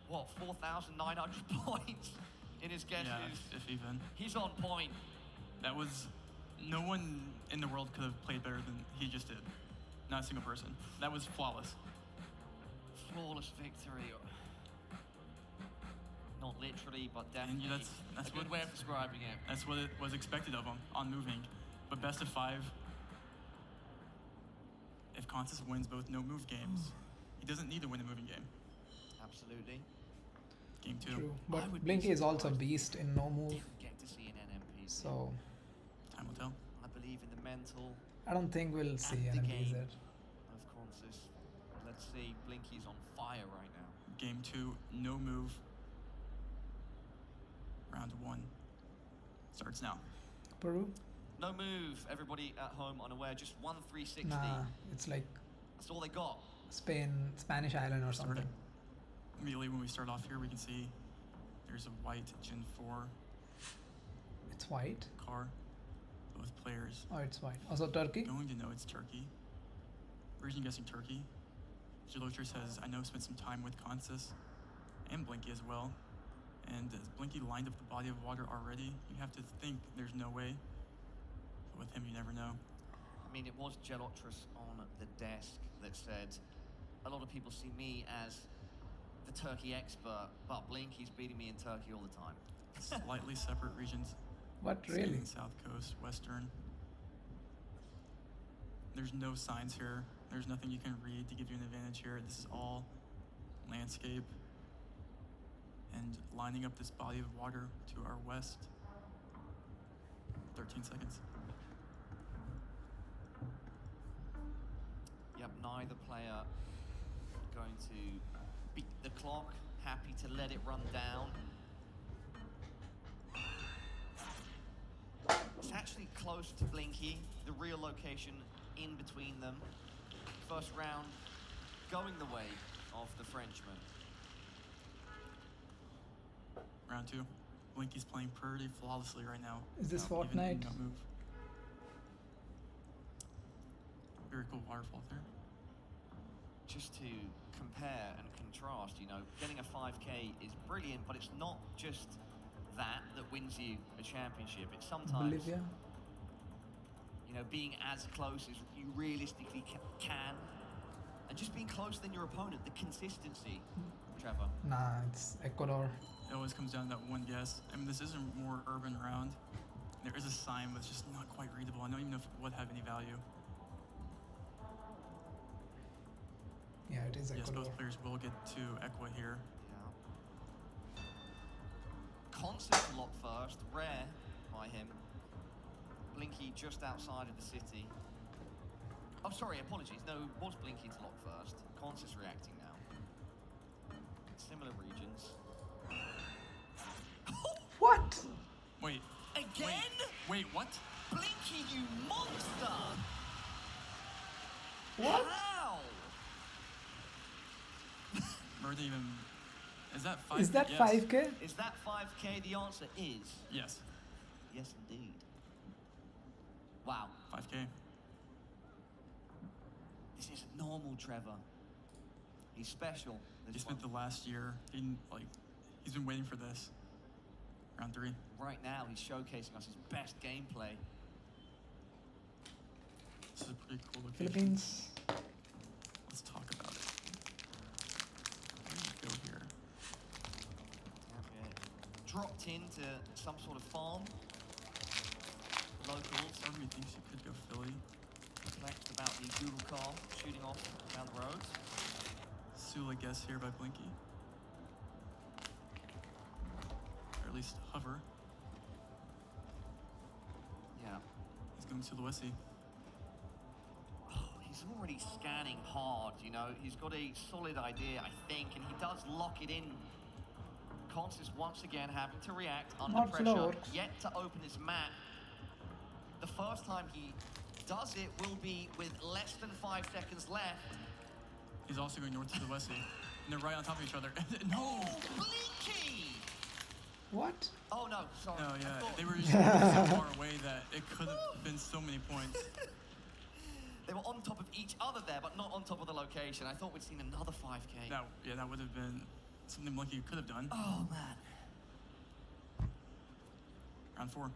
Speaker 14: 4,900 points in his guesses.
Speaker 16: Yeah, if even.
Speaker 14: He's on point.
Speaker 16: That was, no one in the world could have played better than he just did. Not a single person. That was flawless.
Speaker 14: Flawless victory. Not literally, but
Speaker 16: And
Speaker 14: definitely
Speaker 16: that's
Speaker 14: a good
Speaker 16: what-
Speaker 14: way of describing it.
Speaker 16: That's what it was expected of him on moving. But best of 5, if Consus wins both no move games, he doesn't need to win a moving game.
Speaker 14: Absolutely.
Speaker 16: Game 2.
Speaker 1: True.
Speaker 14: I
Speaker 1: But
Speaker 14: would be
Speaker 1: Blinky is also
Speaker 14: surprised.
Speaker 1: beast in no move,
Speaker 14: Didn't get to see an NMP.
Speaker 1: so
Speaker 16: Time will tell.
Speaker 14: I believe in the mental
Speaker 1: I don't think we'll see
Speaker 14: the
Speaker 1: NMPs
Speaker 14: game.
Speaker 1: there.
Speaker 14: of Consus. Let's see, Blinky's on fire right now.
Speaker 16: Game 2, no move. Round 1 starts now.
Speaker 1: Peru?
Speaker 14: No move, everybody at home unaware, just 1 360.
Speaker 1: Nah, it's like
Speaker 14: That's all they got.
Speaker 1: Spanish island or
Speaker 16: Starting.
Speaker 1: something.
Speaker 16: Immediately when we start off here, we can see there's a white Gen 4
Speaker 1: It's white.
Speaker 16: car. Both players
Speaker 1: Oh, it's white. Also Turkey.
Speaker 16: going to know it's Turkey. Region guessing Turkey. GeoGuessr says, I know spent some time with Consus and Blinky as well. And as Blinky lined up the body of water already, you have to think there's no way. But with him, you never know.
Speaker 14: I mean, it was GeoGuessr on the desk that said, a lot of people see me as the Turkey expert, but Blinky's beating me in Turkey all the time.
Speaker 16: Slightly separate regions.
Speaker 1: What really?
Speaker 16: South coast, western. There's no signs here. There's nothing you can read to give you an advantage here. This is all landscape and lining up this body of water to our west. 13 seconds.
Speaker 14: Yep, neither player going to beat the clock, happy to let it run down. It's actually close to Blinky, the real location in between them. First round going the way of the Frenchman.
Speaker 16: Round 2. Blinky's playing pretty flawlessly right now.
Speaker 1: Is this
Speaker 16: without even
Speaker 1: Fortnite?
Speaker 16: no move. Very cool waterfall there.
Speaker 14: Just to compare and contrast, you know, getting a 5K is brilliant, but it's not just that wins you a championship. It's sometimes,
Speaker 1: Bolivia?
Speaker 14: you know, being as close as you realistically can, and just being closer than your opponent, the consistency, Trevor.
Speaker 1: Nah, it's Ecuador.
Speaker 16: It always comes down to that one guess. I mean, this is a more urban round. There is a sign, but it's just not quite readable. I don't even know if it would have any value.
Speaker 1: Yeah, it is
Speaker 16: Yes,
Speaker 1: Ecuador.
Speaker 16: both players will get to Equa here.
Speaker 14: Yeah. Concert to lock first, rare by him. Blinky just outside of the city. Oh, sorry, apologies. No, it was Blinky to lock first. Concert's reacting now. Similar regions.
Speaker 1: What?
Speaker 16: Wait.
Speaker 14: Again?
Speaker 16: Wait, what?
Speaker 14: Blinky, you monster!
Speaker 1: What?
Speaker 14: How?
Speaker 16: Murder even... Is that 5K?
Speaker 1: Is that
Speaker 16: Yes.
Speaker 1: 5K?
Speaker 14: Is that 5K? The answer is...
Speaker 16: Yes.
Speaker 14: Yes, indeed. Wow.
Speaker 16: 5K.
Speaker 14: This isn't normal, Trevor. He's special.
Speaker 16: He
Speaker 14: This
Speaker 16: spent
Speaker 14: one.
Speaker 16: the last year in, he's been waiting for this. Round 3.
Speaker 14: Right now, he's showcasing us his best gameplay.
Speaker 16: This is a pretty cool location.
Speaker 1: Philippines.
Speaker 16: Let's talk about it. Where do we go here?
Speaker 14: Dropped into some sort of farm. Locals.
Speaker 16: Part of me thinks you could go Philly.
Speaker 14: Flexed about the Google car shooting off down the road.
Speaker 16: Sula guess here by Blinky. Or at least hover.
Speaker 14: Yeah.
Speaker 16: He's going Sulawesi.
Speaker 14: He's already scanning hard, you know. He's got a solid idea, I think, and he does lock it in. Consis once again having to react under
Speaker 1: Not
Speaker 14: pressure,
Speaker 1: slow.
Speaker 14: yet to open his map. The first time he does it will be with less than 5 seconds left.
Speaker 16: He's also going north to Sulawesi. And they're right on top of each other. No!
Speaker 14: Blinky!
Speaker 1: What?
Speaker 14: Oh no, sorry.
Speaker 16: No,
Speaker 14: I
Speaker 16: yeah.
Speaker 14: thought-
Speaker 16: They were just so far away that it could have been so many points.
Speaker 14: They were on top of each other there, but not on top of the location. I thought we'd seen another 5K.
Speaker 16: That would have been something Blinky could have done.
Speaker 14: Oh man.
Speaker 16: Round 4.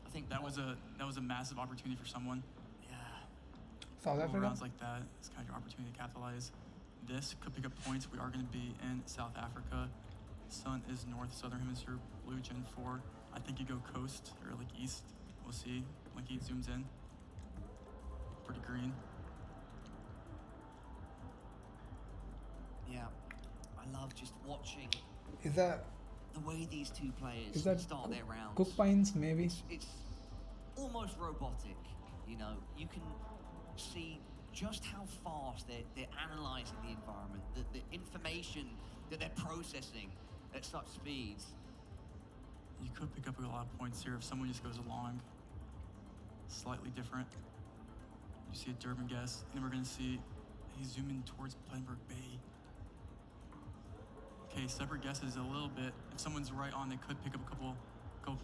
Speaker 14: I think
Speaker 16: that was a massive opportunity for someone.
Speaker 14: Yeah.
Speaker 1: South
Speaker 16: Little
Speaker 1: Africa?
Speaker 16: rounds like that, it's kind of your opportunity to capitalize. This could pick up points. We are going to be in South Africa. Sun is north, southern hemisphere, blue Gen 4. I think you go coast or like east. We'll see. Blinky zooms in. Pretty green.
Speaker 14: Yeah. I love just watching
Speaker 1: Is that
Speaker 14: the way these two players
Speaker 1: is that
Speaker 14: start their rounds.
Speaker 1: Cook Pines maybe?
Speaker 14: It's almost robotic, you know. You can see just how fast they're analyzing the environment, the information that they're processing at such speeds.
Speaker 16: You could pick up a lot of points here if someone just goes along slightly different. You see a Durban guess, and then we're going to see he's zooming towards Plenberg Bay. Okay, separate guesses a little bit. If someone's right on, they could pick up a couple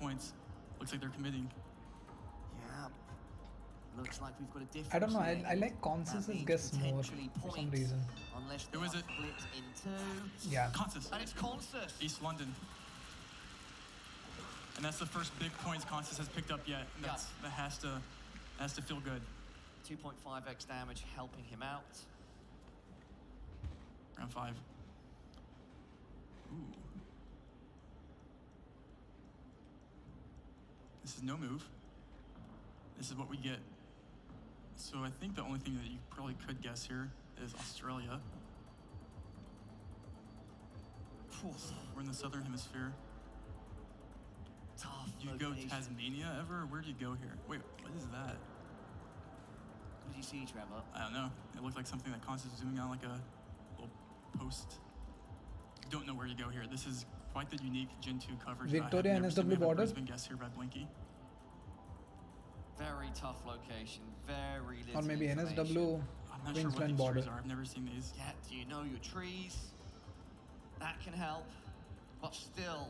Speaker 16: points. Looks like they're committing.
Speaker 14: Yeah. Looks like we've got a difference.
Speaker 1: I don't know. I
Speaker 14: here.
Speaker 1: like Consis'
Speaker 14: That means
Speaker 1: guess more
Speaker 14: potentially
Speaker 1: for some
Speaker 14: points,
Speaker 1: reason.
Speaker 14: Unless they
Speaker 16: Who is
Speaker 14: are
Speaker 16: it?
Speaker 14: split in two.
Speaker 1: Yeah.
Speaker 16: Consis.
Speaker 14: And it's Consis.
Speaker 16: East London. And that's the first big points Consis has picked up yet. And that has to feel good.
Speaker 14: 2.5x damage helping him out.
Speaker 16: Round 5. Ooh. This is no move. This is what we get So I think the only thing that you probably could guess here is Australia. We're in the southern hemisphere.
Speaker 14: Tough
Speaker 16: Do you go
Speaker 14: location.
Speaker 16: Tasmania ever? Where do you go here? Wait, what is that?
Speaker 14: What did you see, Trevor?
Speaker 16: I don't know. It looked like something that Constance is zooming on like a little post. Don't know where to go here. This is quite the unique Gen 2 coverage.
Speaker 1: Victoria
Speaker 16: that I have never seen.
Speaker 1: NSW
Speaker 16: We have a
Speaker 1: border?
Speaker 16: Brisbane guess here by Blinky.
Speaker 14: Very tough location. Very little
Speaker 1: Or maybe
Speaker 14: information.
Speaker 1: NSW
Speaker 16: I'm not sure what
Speaker 1: Queensland
Speaker 16: these
Speaker 1: border.
Speaker 16: trees are. I've never seen these.
Speaker 14: Yeah, do you know your trees? That can help. But still,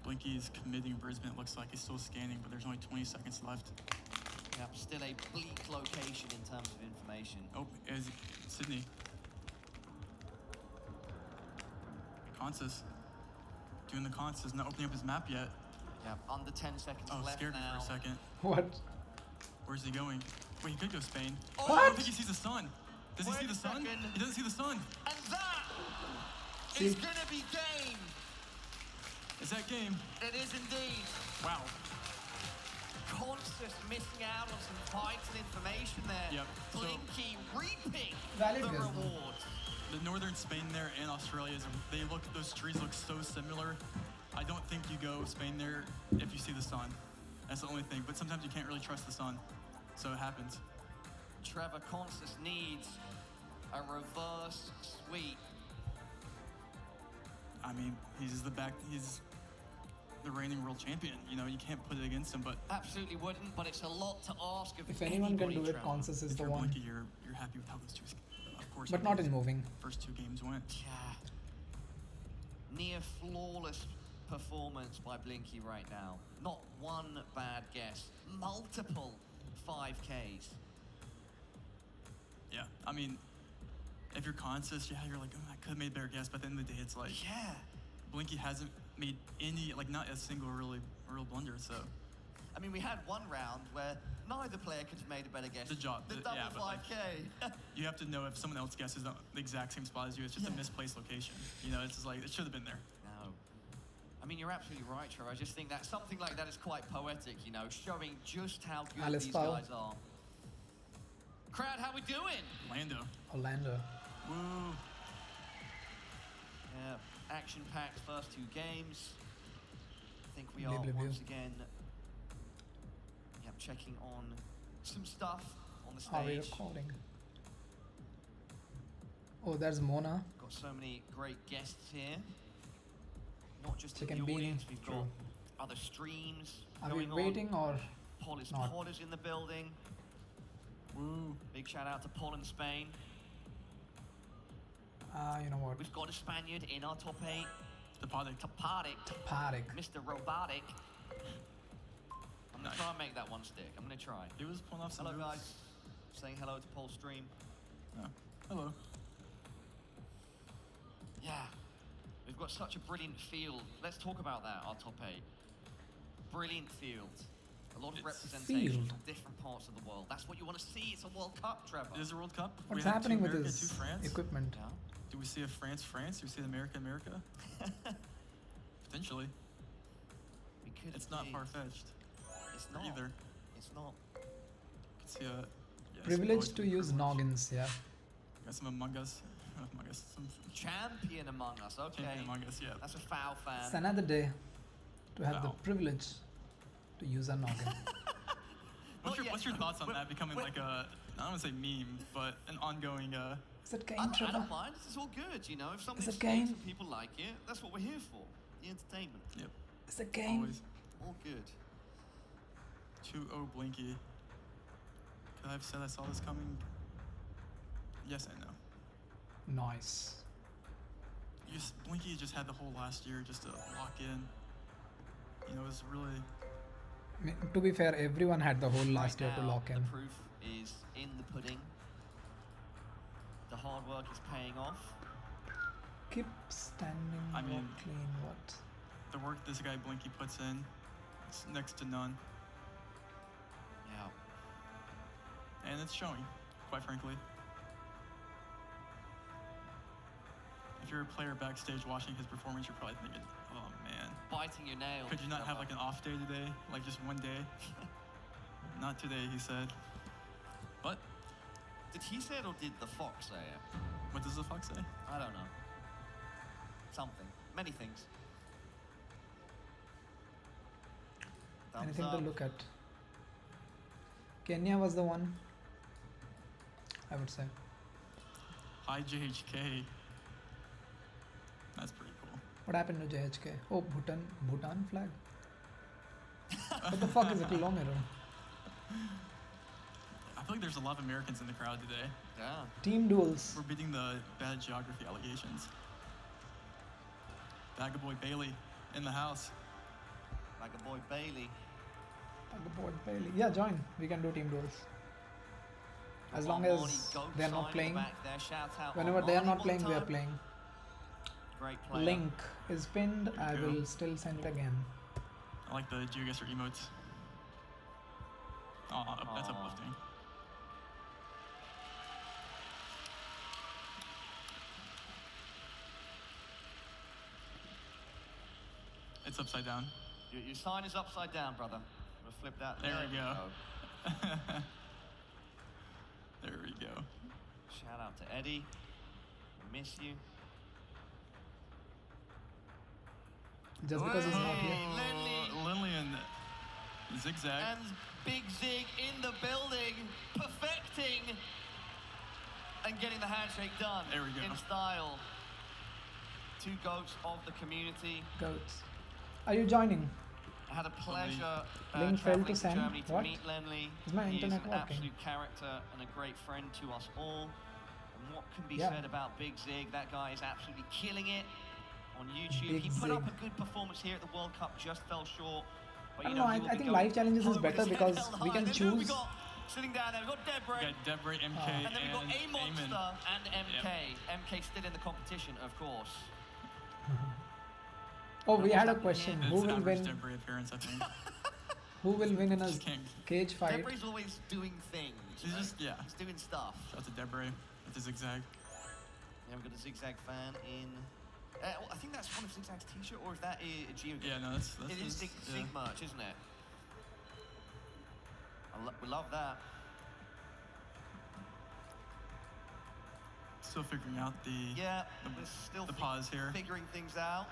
Speaker 16: Blinky's committing Brisbane. It looks like he's still scanning, but there's only 20 seconds left.
Speaker 14: yep, still a bleak location in terms of information.
Speaker 16: Oh, is Sydney. Consus. Doing the Consus, not opening up his map yet.
Speaker 14: Yep, under 10 seconds
Speaker 16: Oh,
Speaker 14: left
Speaker 16: scared me
Speaker 14: now.
Speaker 16: for a second.
Speaker 1: What?
Speaker 16: Where's he going? Wait, he could go Spain.
Speaker 14: Oh,
Speaker 16: I don't think he sees the sun. Does he
Speaker 14: Wait
Speaker 16: see
Speaker 14: a
Speaker 16: the sun?
Speaker 14: second.
Speaker 16: He doesn't see the sun.
Speaker 14: And that
Speaker 1: See?
Speaker 14: is gonna be game.
Speaker 16: Is that game?
Speaker 14: It is indeed.
Speaker 16: Wow.
Speaker 14: Conscious missing out on some vital information there.
Speaker 16: Yep, so-
Speaker 14: Blinky reaping
Speaker 1: Valid
Speaker 14: the
Speaker 1: guess, though.
Speaker 14: reward.
Speaker 16: The northern Spain there and Australia, those trees look so similar. I don't think you go Spain there if you see the sun. That's the only thing. But sometimes you can't really trust the sun. So it happens.
Speaker 14: Trevor Conscious needs a reverse sweep.
Speaker 16: I mean, he's the reigning world champion. You know, you can't put it against him, but
Speaker 14: Absolutely wouldn't, but it's a lot to ask of
Speaker 1: If anyone can
Speaker 14: anybody,
Speaker 1: do it,
Speaker 14: Trevor.
Speaker 1: Consus is
Speaker 16: if
Speaker 1: the
Speaker 16: you're
Speaker 1: one.
Speaker 16: Blinky, you're happy with how those two, of course.
Speaker 1: But not in moving.
Speaker 16: First two games went.
Speaker 14: Yeah. Near flawless performance by Blinky right now. Not one bad guess. Multiple 5Ks.
Speaker 16: Yeah, I mean, if you're Consus, yeah, you're like, oh, I could have made a better guess, but at the end of the day, it's like,
Speaker 14: Yeah.
Speaker 16: Blinky hasn't made any, like, not a single real blunder, so.
Speaker 14: I mean, we had one round where neither player could have made a better guess.
Speaker 16: The job,
Speaker 14: The
Speaker 16: the-
Speaker 14: double
Speaker 16: yeah, but, like,
Speaker 14: 5K.
Speaker 16: You have to know if someone else guesses the exact same spot as you, it's just a misplaced location. You know, it's just like, it should have been there.
Speaker 14: No. I mean, you're absolutely right, Trevor. I just think that something like that is quite poetic, you know, showing just how good
Speaker 1: Alice
Speaker 14: these
Speaker 1: Powell.
Speaker 14: guys are. Crowd, how we doing?
Speaker 16: Lando.
Speaker 1: Orlando.
Speaker 16: Woo.
Speaker 14: Yeah, action-packed first two games. I think we are
Speaker 1: Blue, blue, blue.
Speaker 14: once again checking on some stuff on the
Speaker 1: Are we
Speaker 14: stage.
Speaker 1: recording? Oh, there's Mona.
Speaker 14: Got so many great guests here. Not just
Speaker 1: Chicken
Speaker 14: in the
Speaker 1: beanie.
Speaker 14: audience, we've got
Speaker 1: True.
Speaker 14: other streams
Speaker 1: Are we
Speaker 14: going
Speaker 1: waiting or
Speaker 14: Paul is
Speaker 1: not?
Speaker 14: Paul is in the building.
Speaker 16: Woo.
Speaker 14: Big shout out to Paul in Spain.
Speaker 1: You know what?
Speaker 14: We've got a Spaniard in our top 8.
Speaker 16: Tapatic.
Speaker 1: Parik.
Speaker 14: Mr. Robotic. I'm gonna
Speaker 16: Nice.
Speaker 14: try and make that one stick. I'm gonna try.
Speaker 16: He was pulling off some
Speaker 14: Hello
Speaker 16: moves.
Speaker 14: guys. Saying hello to Paul's stream.
Speaker 16: Oh. Hello.
Speaker 14: Yeah. We've got such a brilliant field. Let's talk about that, our top 8. Brilliant field. A lot of
Speaker 16: It's
Speaker 14: representation
Speaker 1: field.
Speaker 14: from different parts of the world. That's what you want to see. It's a World Cup, Trevor.
Speaker 16: It is a World Cup.
Speaker 1: What's
Speaker 16: we have
Speaker 1: happening
Speaker 16: two
Speaker 1: with
Speaker 16: America,
Speaker 1: his
Speaker 16: two France.
Speaker 1: equipment?
Speaker 14: Yeah.
Speaker 16: Do we see a France? Do we see America? Potentially.
Speaker 14: We could
Speaker 16: It's not
Speaker 14: indeed.
Speaker 16: far-fetched.
Speaker 14: It's not.
Speaker 16: Either.
Speaker 14: It's not.
Speaker 16: Could see a yeah,
Speaker 1: Privileged
Speaker 16: some
Speaker 1: to
Speaker 16: boys with
Speaker 1: use
Speaker 16: privilege.
Speaker 1: noggins, yeah.
Speaker 16: Got some Among Us. Some
Speaker 14: Champion among us. Okay.
Speaker 16: champion Among Us. Yeah.
Speaker 14: That's a foul fan.
Speaker 1: It's another day to have the
Speaker 16: Wow.
Speaker 1: privilege to use a noggin.
Speaker 16: What's your thoughts on
Speaker 14: Wait,
Speaker 16: that becoming
Speaker 14: wait.
Speaker 16: like a, I don't want to say meme, but an ongoing,
Speaker 1: Is that game,
Speaker 14: I
Speaker 1: Trevor?
Speaker 14: don't mind. This is all good, you know. If something
Speaker 1: it
Speaker 14: sticks
Speaker 1: game?
Speaker 14: and people like it, that's what we're here for. The entertainment.
Speaker 16: yep,
Speaker 1: Is that game?
Speaker 16: always.
Speaker 14: All good.
Speaker 16: 2-0 Blinky. Could I have said I saw this coming? Yes and no.
Speaker 1: Nice.
Speaker 16: Blinky just had the whole last year just to lock in. You know, it was really,
Speaker 1: I mean, to be fair, everyone had the whole last year
Speaker 14: Right
Speaker 1: to
Speaker 14: now,
Speaker 1: lock in.
Speaker 14: The proof is in the pudding. The hard work is paying off.
Speaker 1: Keep standing,
Speaker 16: I mean-
Speaker 1: walk clean, what?
Speaker 16: the work this guy Blinky puts in, it's next to none.
Speaker 14: Yeah.
Speaker 16: And it's showing, quite frankly. If you're a player backstage watching his performance, you're probably thinking, oh man,
Speaker 14: Biting your nails.
Speaker 16: could you not have
Speaker 14: Trevor.
Speaker 16: like an off day today? Like just one day? Not today, he said. But
Speaker 14: Did he say it or did the fox say it?
Speaker 16: What does the fox say?
Speaker 14: I don't know. Something. Many things. Thumbs
Speaker 1: Anything
Speaker 14: up.
Speaker 1: to look at? Kenya was the one, I would say.
Speaker 16: Hi JHK. That's pretty cool.
Speaker 1: What happened to JHK? Oh, Bhutan flag? What the fuck is a kilomero?
Speaker 16: I feel like there's a lot of Americans in the crowd today.
Speaker 14: Yeah.
Speaker 1: Team Duels.
Speaker 16: We're beating the bad geography allegations. Bagaboy Bailey in the house.
Speaker 14: Bagaboy Bailey.
Speaker 1: Bagaboy Bailey. Yeah, join. We can do Team Duels. As long as they're not playing. Whenever they are not playing, we are playing.
Speaker 14: Great player.
Speaker 1: Link is pinned. I will still send it again.
Speaker 16: I like the GeoGuessr emotes. Oh, that's uplifting. It's upside down.
Speaker 14: Your sign is upside down, brother. We'll flip that.
Speaker 16: There we go. There we go.
Speaker 14: Shout out to Eddie. Miss you.
Speaker 1: Just because he's not here.
Speaker 16: Lindley and Zigzag.
Speaker 14: And Big Zig in the building, perfecting and getting the handshake done.
Speaker 16: There we go.
Speaker 14: In style. Two goats of the community.
Speaker 1: Goats. Are you joining?
Speaker 14: I had a pleasure
Speaker 1: Link failed
Speaker 14: traveling
Speaker 1: to
Speaker 14: to
Speaker 1: send.
Speaker 14: Germany to
Speaker 1: What?
Speaker 14: meet Lenley.
Speaker 1: Is my
Speaker 14: He is
Speaker 1: internet
Speaker 14: an
Speaker 1: working?
Speaker 14: absolute character and a great friend to us all. And what can be
Speaker 1: Yeah.
Speaker 14: said about Big Zig? That guy is absolutely killing it on YouTube.
Speaker 1: Big
Speaker 14: He put up
Speaker 1: Zig.
Speaker 14: a good performance here at the World Cup, just fell short. But
Speaker 1: I
Speaker 14: you
Speaker 1: don't know,
Speaker 14: he will
Speaker 1: I
Speaker 14: be
Speaker 1: think
Speaker 14: going
Speaker 1: live challenges is
Speaker 14: home with
Speaker 1: better
Speaker 14: his head
Speaker 1: because
Speaker 14: held
Speaker 1: we
Speaker 14: high.
Speaker 1: can
Speaker 14: And then who we
Speaker 1: choose.
Speaker 14: got sitting down there, we've got Deborah.
Speaker 16: We got Debray, MK,
Speaker 14: And then we've got A Monster
Speaker 16: Eamon.
Speaker 14: and MK. MK still in the competition, of course.
Speaker 1: Oh, we had a question.
Speaker 16: That's
Speaker 1: Who will
Speaker 16: average
Speaker 1: win?
Speaker 16: Debray appearance, I think.
Speaker 1: Who will win in a
Speaker 16: Just can't.
Speaker 1: cage fight?
Speaker 14: Deborah's always doing things.
Speaker 16: He's
Speaker 14: right?
Speaker 16: just, yeah.
Speaker 14: He's doing stuff.
Speaker 16: Shout out to Debray with the zigzag.
Speaker 14: Yeah, we've got a Zigzag fan in. I think that's one of Zigzag's t-shirt, or is that a GeoGuessr?
Speaker 16: Yeah, no, that's
Speaker 14: It is
Speaker 16: his-
Speaker 14: Zig
Speaker 16: yeah.
Speaker 14: merch, isn't it? We love that.
Speaker 16: Still figuring out
Speaker 14: Yeah, we're still
Speaker 16: the pause here.
Speaker 14: figuring things out.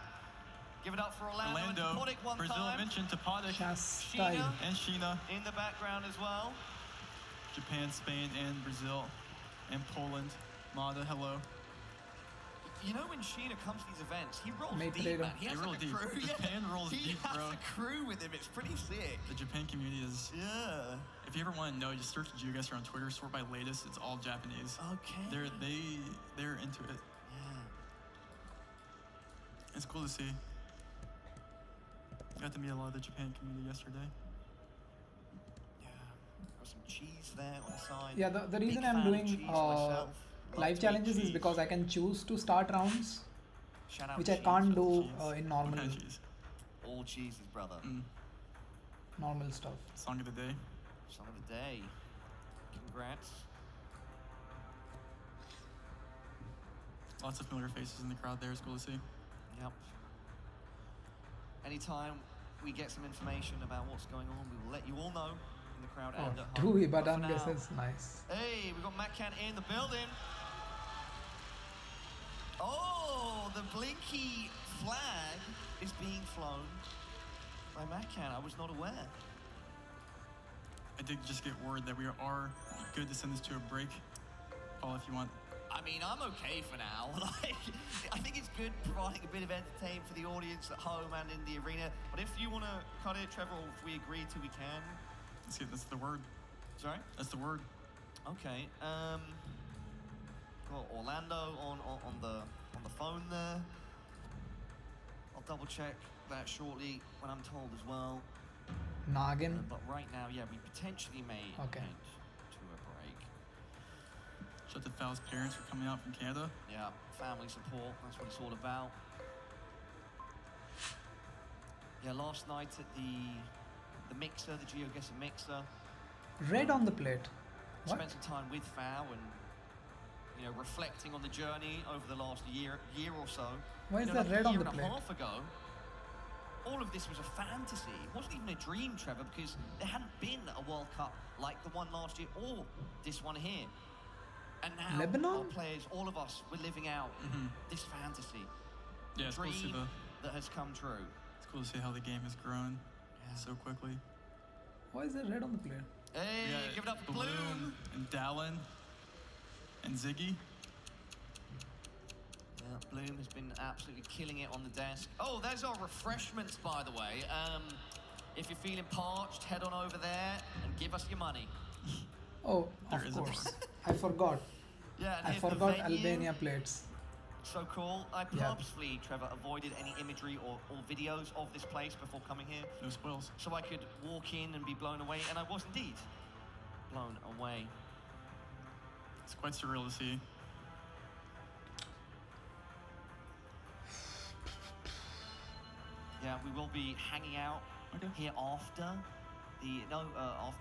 Speaker 14: Give it up for Orlando, and
Speaker 16: Orlando,
Speaker 14: Topodic one
Speaker 16: Brazil
Speaker 14: time.
Speaker 16: mentioned Topodic.
Speaker 1: Shastai.
Speaker 16: And Sheena.
Speaker 14: In the background as well.
Speaker 16: Japan, Spain, and Brazil, and Poland. Mada, hello.
Speaker 14: You know when Sheena comes to these events, he rolls
Speaker 1: Mate
Speaker 14: deep,
Speaker 1: potato.
Speaker 14: man. He has
Speaker 16: They roll
Speaker 14: like a
Speaker 16: deep.
Speaker 14: crew.
Speaker 16: Japan rolls
Speaker 14: he
Speaker 16: deep,
Speaker 14: has
Speaker 16: bro.
Speaker 14: a crew with him. It's pretty sick.
Speaker 16: The Japan community is.
Speaker 14: Yeah.
Speaker 16: If you ever want to know, just search GeoGuessr on Twitter. Sort by latest. It's all Japanese.
Speaker 14: Okay.
Speaker 16: They're into it.
Speaker 14: Yeah.
Speaker 16: It's cool to see. Got to meet a lot of the Japan community yesterday.
Speaker 14: Yeah. Got some cheese there on the side.
Speaker 1: Yeah, the reason
Speaker 14: Big
Speaker 1: I'm
Speaker 14: fan of
Speaker 1: doing
Speaker 14: cheese myself. Love
Speaker 1: live
Speaker 14: to eat
Speaker 1: challenges is
Speaker 14: cheese.
Speaker 1: because I can choose to start rounds,
Speaker 14: Shout out
Speaker 1: which I
Speaker 14: cheese.
Speaker 1: can't do
Speaker 16: Cheese.
Speaker 1: in
Speaker 16: What
Speaker 1: normal
Speaker 16: kind of cheese?
Speaker 14: All cheeses, brother.
Speaker 1: normal stuff.
Speaker 16: Song of the day.
Speaker 14: Song of the day. Congrats.
Speaker 16: Lots of familiar faces in the crowd there. It's cool to see.
Speaker 14: Yep. Anytime we get some information about what's going on, we will let you all know in the crowd
Speaker 1: Oh,
Speaker 14: and at
Speaker 1: two
Speaker 14: home. But for
Speaker 1: Ibadan
Speaker 14: now-
Speaker 1: guesses, nice.
Speaker 14: Hey, we got Matt Can in the building. Oh, the Blinky flag is being flown by Matt Can. I was not aware.
Speaker 16: I did just get word that we are good to send this to a break. Paul, if you want.
Speaker 14: I mean, I'm okay for now. Like, I think it's good providing a bit of entertainment for the audience at home and in the arena. But if you want to cut it, Trevor, or if we agree to, we can.
Speaker 16: Let's get, that's the word.
Speaker 14: Sorry?
Speaker 16: That's the word.
Speaker 14: Okay. Got Orlando on the phone there. I'll double check that shortly when I'm told as well.
Speaker 1: Nagin.
Speaker 14: But right now, yeah, we potentially may
Speaker 1: Okay.
Speaker 14: head to a break.
Speaker 16: Shout out to Fal's parents for coming out from Canada.
Speaker 14: Yeah, family support, that's what it's all about. Yeah, last night at the mixer, the GeoGuessr mixer,
Speaker 1: Red on the plate. What?
Speaker 14: spent some time with Fal and, you know, reflecting on the journey over the last year or so.
Speaker 1: Why is
Speaker 14: You know,
Speaker 1: there
Speaker 14: like
Speaker 1: red
Speaker 14: a
Speaker 1: on
Speaker 14: year
Speaker 1: the
Speaker 14: and
Speaker 1: plate?
Speaker 14: a half ago, all of this was a fantasy. It wasn't even a dream, Trevor, because there hadn't been a World Cup like the one last year or this one here. And now
Speaker 1: Lebanon?
Speaker 14: our players, all of us, we're living out this fantasy.
Speaker 16: Yeah, it's cool to see
Speaker 14: Dream that has come true.
Speaker 16: it's cool to see how the game has grown so quickly.
Speaker 1: Why is there red on the player?
Speaker 14: Hey, give it up for Bloom.
Speaker 16: And Dallin and Ziggy.
Speaker 14: Yeah, Bloom has been absolutely killing it on the desk. Oh, there's our refreshments, by the way. If you're feeling parched, head on over there and give us your money.
Speaker 1: Oh, of course. I forgot.
Speaker 14: Yeah, and
Speaker 1: I
Speaker 14: here's the
Speaker 1: forgot
Speaker 14: venue.
Speaker 1: Albania plates.
Speaker 14: So cool. I
Speaker 1: Yeah.
Speaker 14: purposefully, Trevor, avoided any imagery or videos of this place before coming here.
Speaker 16: No spoils.
Speaker 14: So I could walk in and be blown away, and I was indeed blown away.
Speaker 16: It's quite surreal to see.
Speaker 14: Yeah, we will be hanging out here after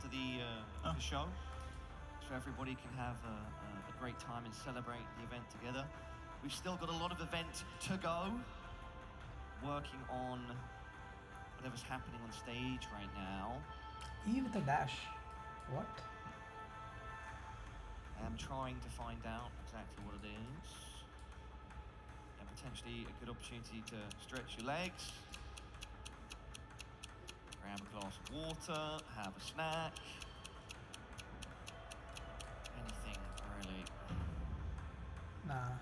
Speaker 14: the show, so everybody can have a great time and celebrate the event together. We've still got a lot of event to go. Working on whatever's happening on stage right now.
Speaker 1: E with a dash. What?
Speaker 14: I'm trying to find out exactly what it is. And potentially a good opportunity to stretch your legs. Grab a glass of water, have a snack. Anything, really.
Speaker 1: Nah.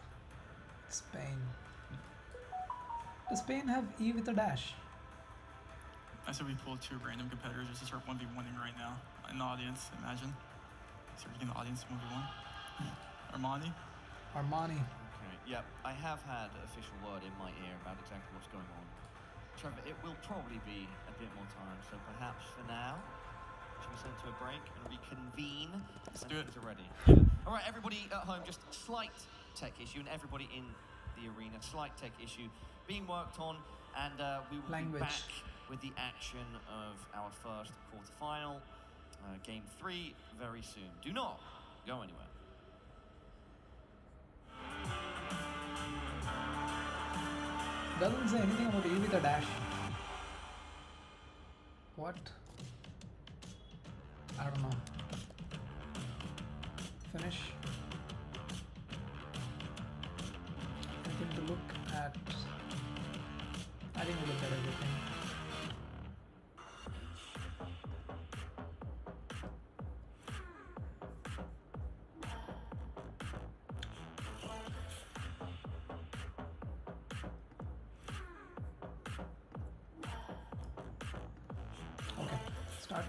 Speaker 1: Spain. Does Spain have E with a dash?
Speaker 16: I said we pull 2 random competitors just to start 1v1ing right now in the audience, imagine. So we're in the audience 1v1. Armani?
Speaker 1: Armani.
Speaker 14: Okay, yep, I have had official word in my ear about exactly what's going on. Trevor, it will probably be a bit more time, so perhaps for now, should we send to a break and reconvene?
Speaker 16: Let's do it.
Speaker 14: Things are ready. All right, everybody at home, just slight tech issue, and everybody in the arena, slight tech issue being worked on, and we will be back with the action of our first quarterfinal, game 3, very soon. Do not go anywhere.
Speaker 1: Doesn't say anything about E with a dash. What? I don't know. Finish. Anything to look at? I think we look at everything. Okay, start.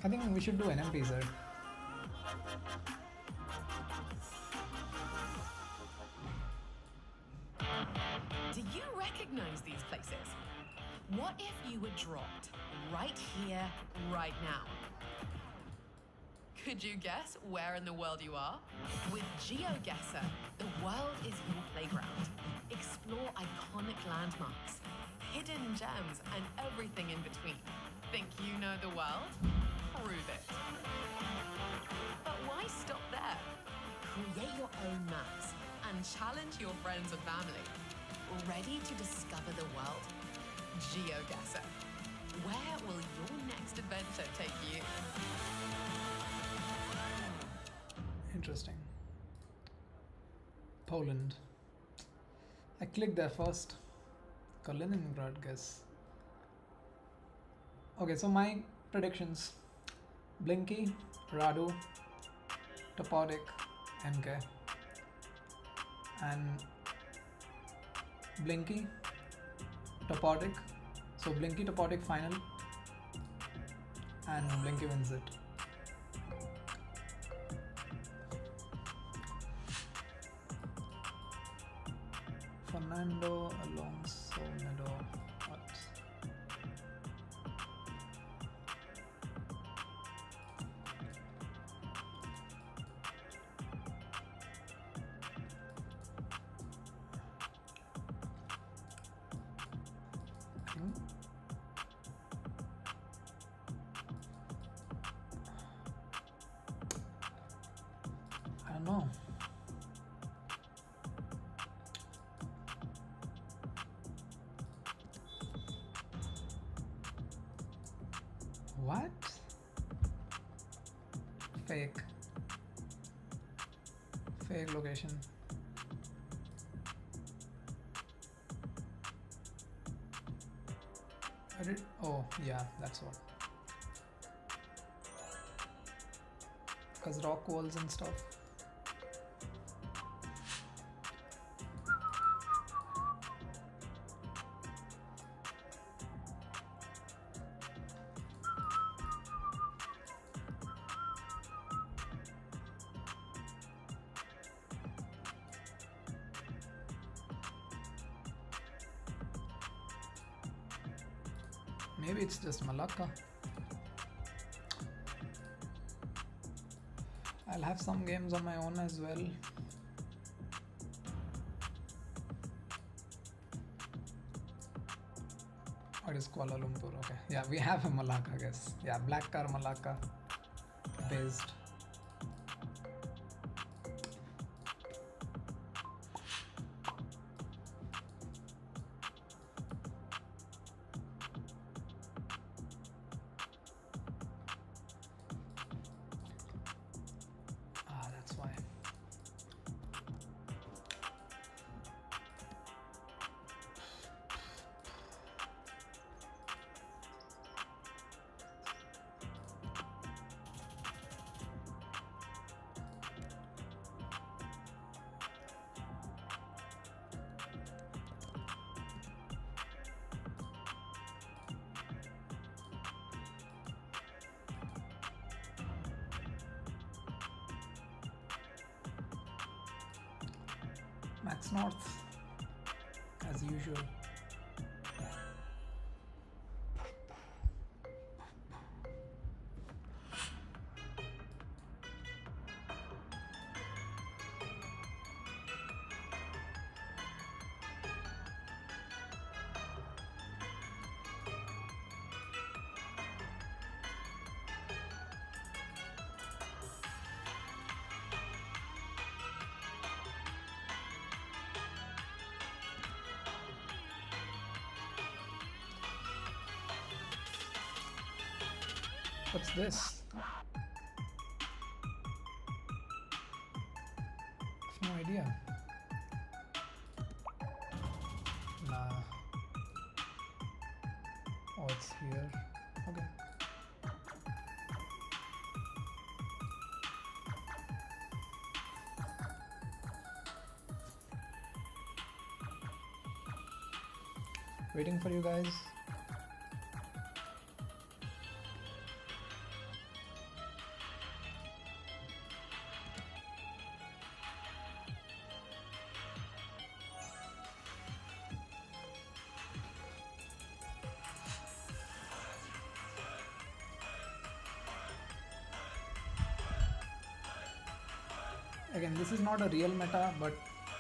Speaker 1: I think we should do NMP, sir.
Speaker 17: Do you recognize these places? What if you were dropped right here, right now? Could you guess where in the world you are? With GeoGuessr, the world is your playground. Explore iconic landmarks, hidden gems, and everything in between. Think you know the world? Prove it. But why stop there? Create your own maps and challenge your friends and family. Ready to discover the world? GeoGuessr. Where will your next adventure take you?
Speaker 1: Interesting. Poland. I clicked there first. Kaliningrad, guess. Okay, so my predictions. Blinky, Radu, Topodic, MK. And Blinky, Topodic. So Blinky, Topodic final. And Blinky wins it. Fernando Alonso Meadow. What? I don't know. What? Fake. Fake location. I did. Oh, yeah, that's what. Because rock walls and stuff. Maybe it's just Malacca. I'll have some games on my own as well. Or is Kuala Lumpur? Okay. Yeah, we have a Malacca, I guess. Yeah, Black Car Malacca based. Ah, that's why. Max North, as usual. What's this? No idea. Nah. Oh, it's here. Okay. Waiting for you guys. Again, this is not a real meta, but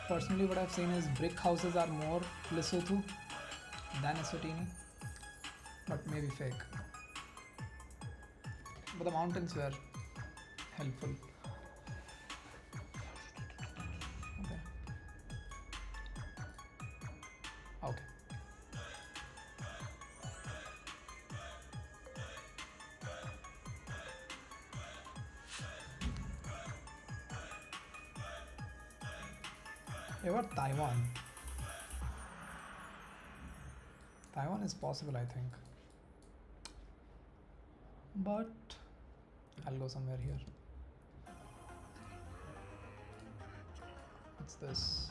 Speaker 1: personally what I've seen is brick houses are more Lesotho than Eswatini, but maybe fake. But the mountains were helpful. Okay. Okay. Hey, what Taiwan? Taiwan is possible, I think. But I'll go somewhere here. What's this?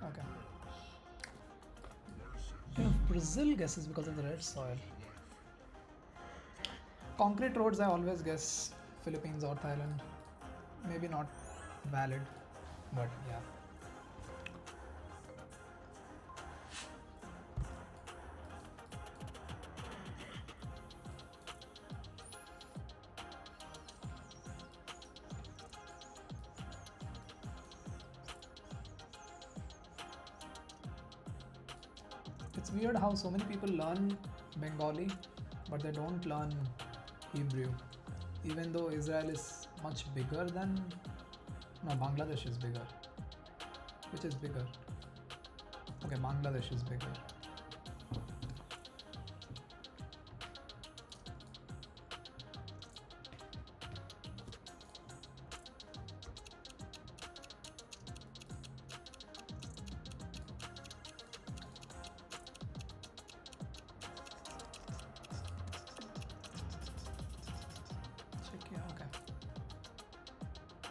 Speaker 1: Okay. If Brazil guesses because of the red soil. Concrete roads, I always guess Philippines or Thailand. Maybe not valid, but yeah. It's weird how so many people learn Bengali, but they don't learn Hebrew. Even though Israel is much bigger than... No, Bangladesh is bigger. Which is bigger? Okay, Bangladesh is bigger.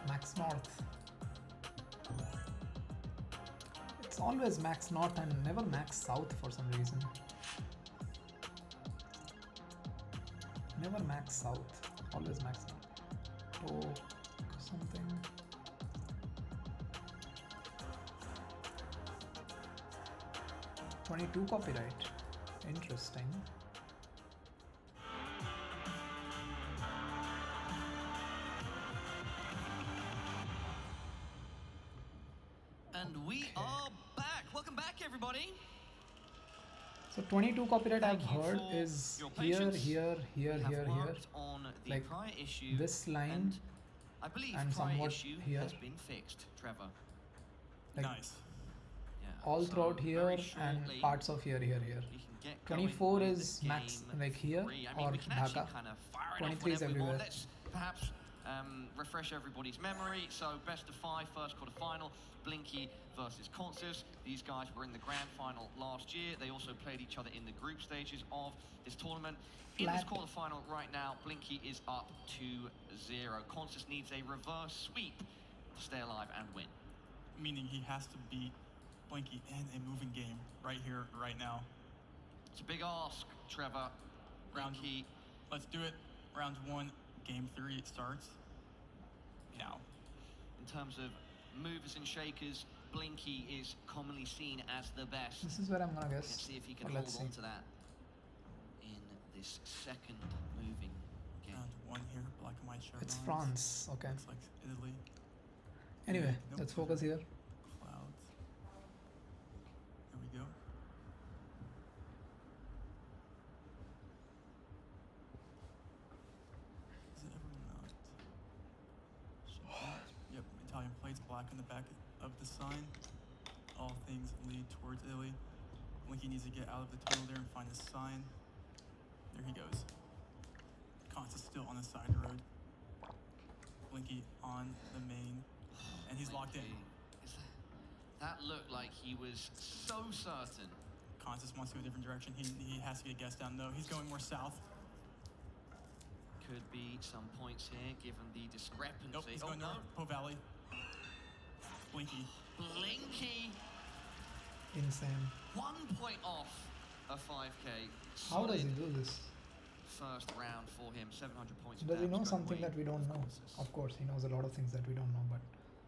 Speaker 1: Max North. It's always Max North and never Max South for some reason. Never Max South, always Max North. Oh, something. $22 copyright. Interesting.
Speaker 14: And we are back. Welcome back, everybody.
Speaker 1: So 22 copyright I've heard
Speaker 14: for
Speaker 1: is
Speaker 14: your
Speaker 1: here,
Speaker 14: patience.
Speaker 1: here, here,
Speaker 14: We have
Speaker 1: here, here.
Speaker 14: worked on the
Speaker 1: Like
Speaker 14: prior issue,
Speaker 1: this line
Speaker 14: and I believe
Speaker 1: and
Speaker 14: prior
Speaker 1: somewhat
Speaker 14: issue
Speaker 1: here.
Speaker 14: has been fixed, Trevor.
Speaker 1: Like
Speaker 16: Nice.
Speaker 14: Yeah,
Speaker 1: all
Speaker 14: so
Speaker 1: throughout here
Speaker 14: very
Speaker 1: and
Speaker 14: shortly
Speaker 1: parts of here, here, here.
Speaker 14: we can get going
Speaker 1: 24
Speaker 14: with
Speaker 1: is max,
Speaker 14: game
Speaker 1: like here
Speaker 14: 3. I mean,
Speaker 1: or
Speaker 14: we can actually
Speaker 1: Dhaka.
Speaker 14: kind of fire it off
Speaker 1: 23 is
Speaker 14: whenever we want.
Speaker 1: everywhere.
Speaker 14: Let's perhaps refresh everybody's memory. So best of 5, first quarter final, Blinky versus Consus. These guys were in the grand final last year. They also played each other in the group stages of this tournament. In this
Speaker 1: Flat.
Speaker 14: quarterfinal right now, Blinky is up 2-0. Consus needs a reverse sweep to stay alive and win.
Speaker 16: Meaning he has to beat Blinky in a moving game right here, right now.
Speaker 14: It's a big ask, Trevor. Blinky.
Speaker 16: Let's do it. Round 1, game 3, it starts now.
Speaker 14: In terms of movers and shakers, Blinky is commonly seen as the best.
Speaker 1: This is where I'm gonna guess.
Speaker 14: Let's see if he can
Speaker 1: But
Speaker 14: hold
Speaker 1: let's
Speaker 14: on
Speaker 1: see.
Speaker 14: to that in this second moving game.
Speaker 16: Round 1 here, black and white shirt
Speaker 1: It's
Speaker 16: lines.
Speaker 1: France, okay.
Speaker 16: Looks like Italy.
Speaker 1: Anyway,
Speaker 16: Nope.
Speaker 1: let's focus here.
Speaker 16: Clouds. There we go. Is it ever not? Yep, Italian plates, black on the back of the sign. All things lead towards Italy. Blinky needs to get out of the tunnel there and find his sign. There he goes. Kantz is still on the side road. Blinky on the main. And he's locked in.
Speaker 14: That looked like he was so certain.
Speaker 16: Constance wants to go a different direction. He has to get a guess down though. He's going more south.
Speaker 14: Could be some points here, given the discrepancy.
Speaker 16: Nope, he's going north. Po Valley. Blinky.
Speaker 14: Blinky,
Speaker 1: Insane.
Speaker 14: 1 point off a 5K.
Speaker 1: How does he
Speaker 14: Solid
Speaker 1: do this?
Speaker 14: first round for him, 700 points.
Speaker 1: Does he
Speaker 14: down,
Speaker 1: know
Speaker 14: straight
Speaker 1: something
Speaker 14: away.
Speaker 1: that we don't know? Of course, he knows a lot of things that we don't know, but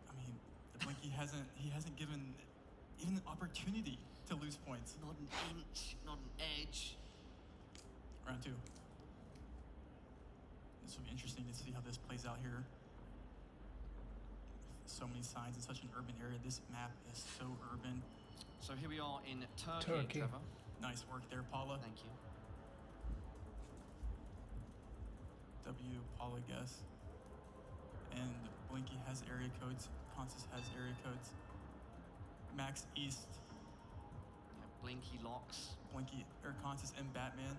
Speaker 16: I mean, Blinky hasn't given even an opportunity to lose points.
Speaker 14: Not an inch, not an edge.
Speaker 16: Round 2. This will be interesting to see how this plays out here. So many signs in such an urban area. This map is so urban.
Speaker 14: So here we are in Turkey. Trevor.
Speaker 16: Nice work there, Paula.
Speaker 14: Thank you.
Speaker 16: W, Paula guess. And Blinky has area codes. Constance has area codes. Max East.
Speaker 14: Yeah, Blinky locks.
Speaker 16: Blinky or Constance and Batman.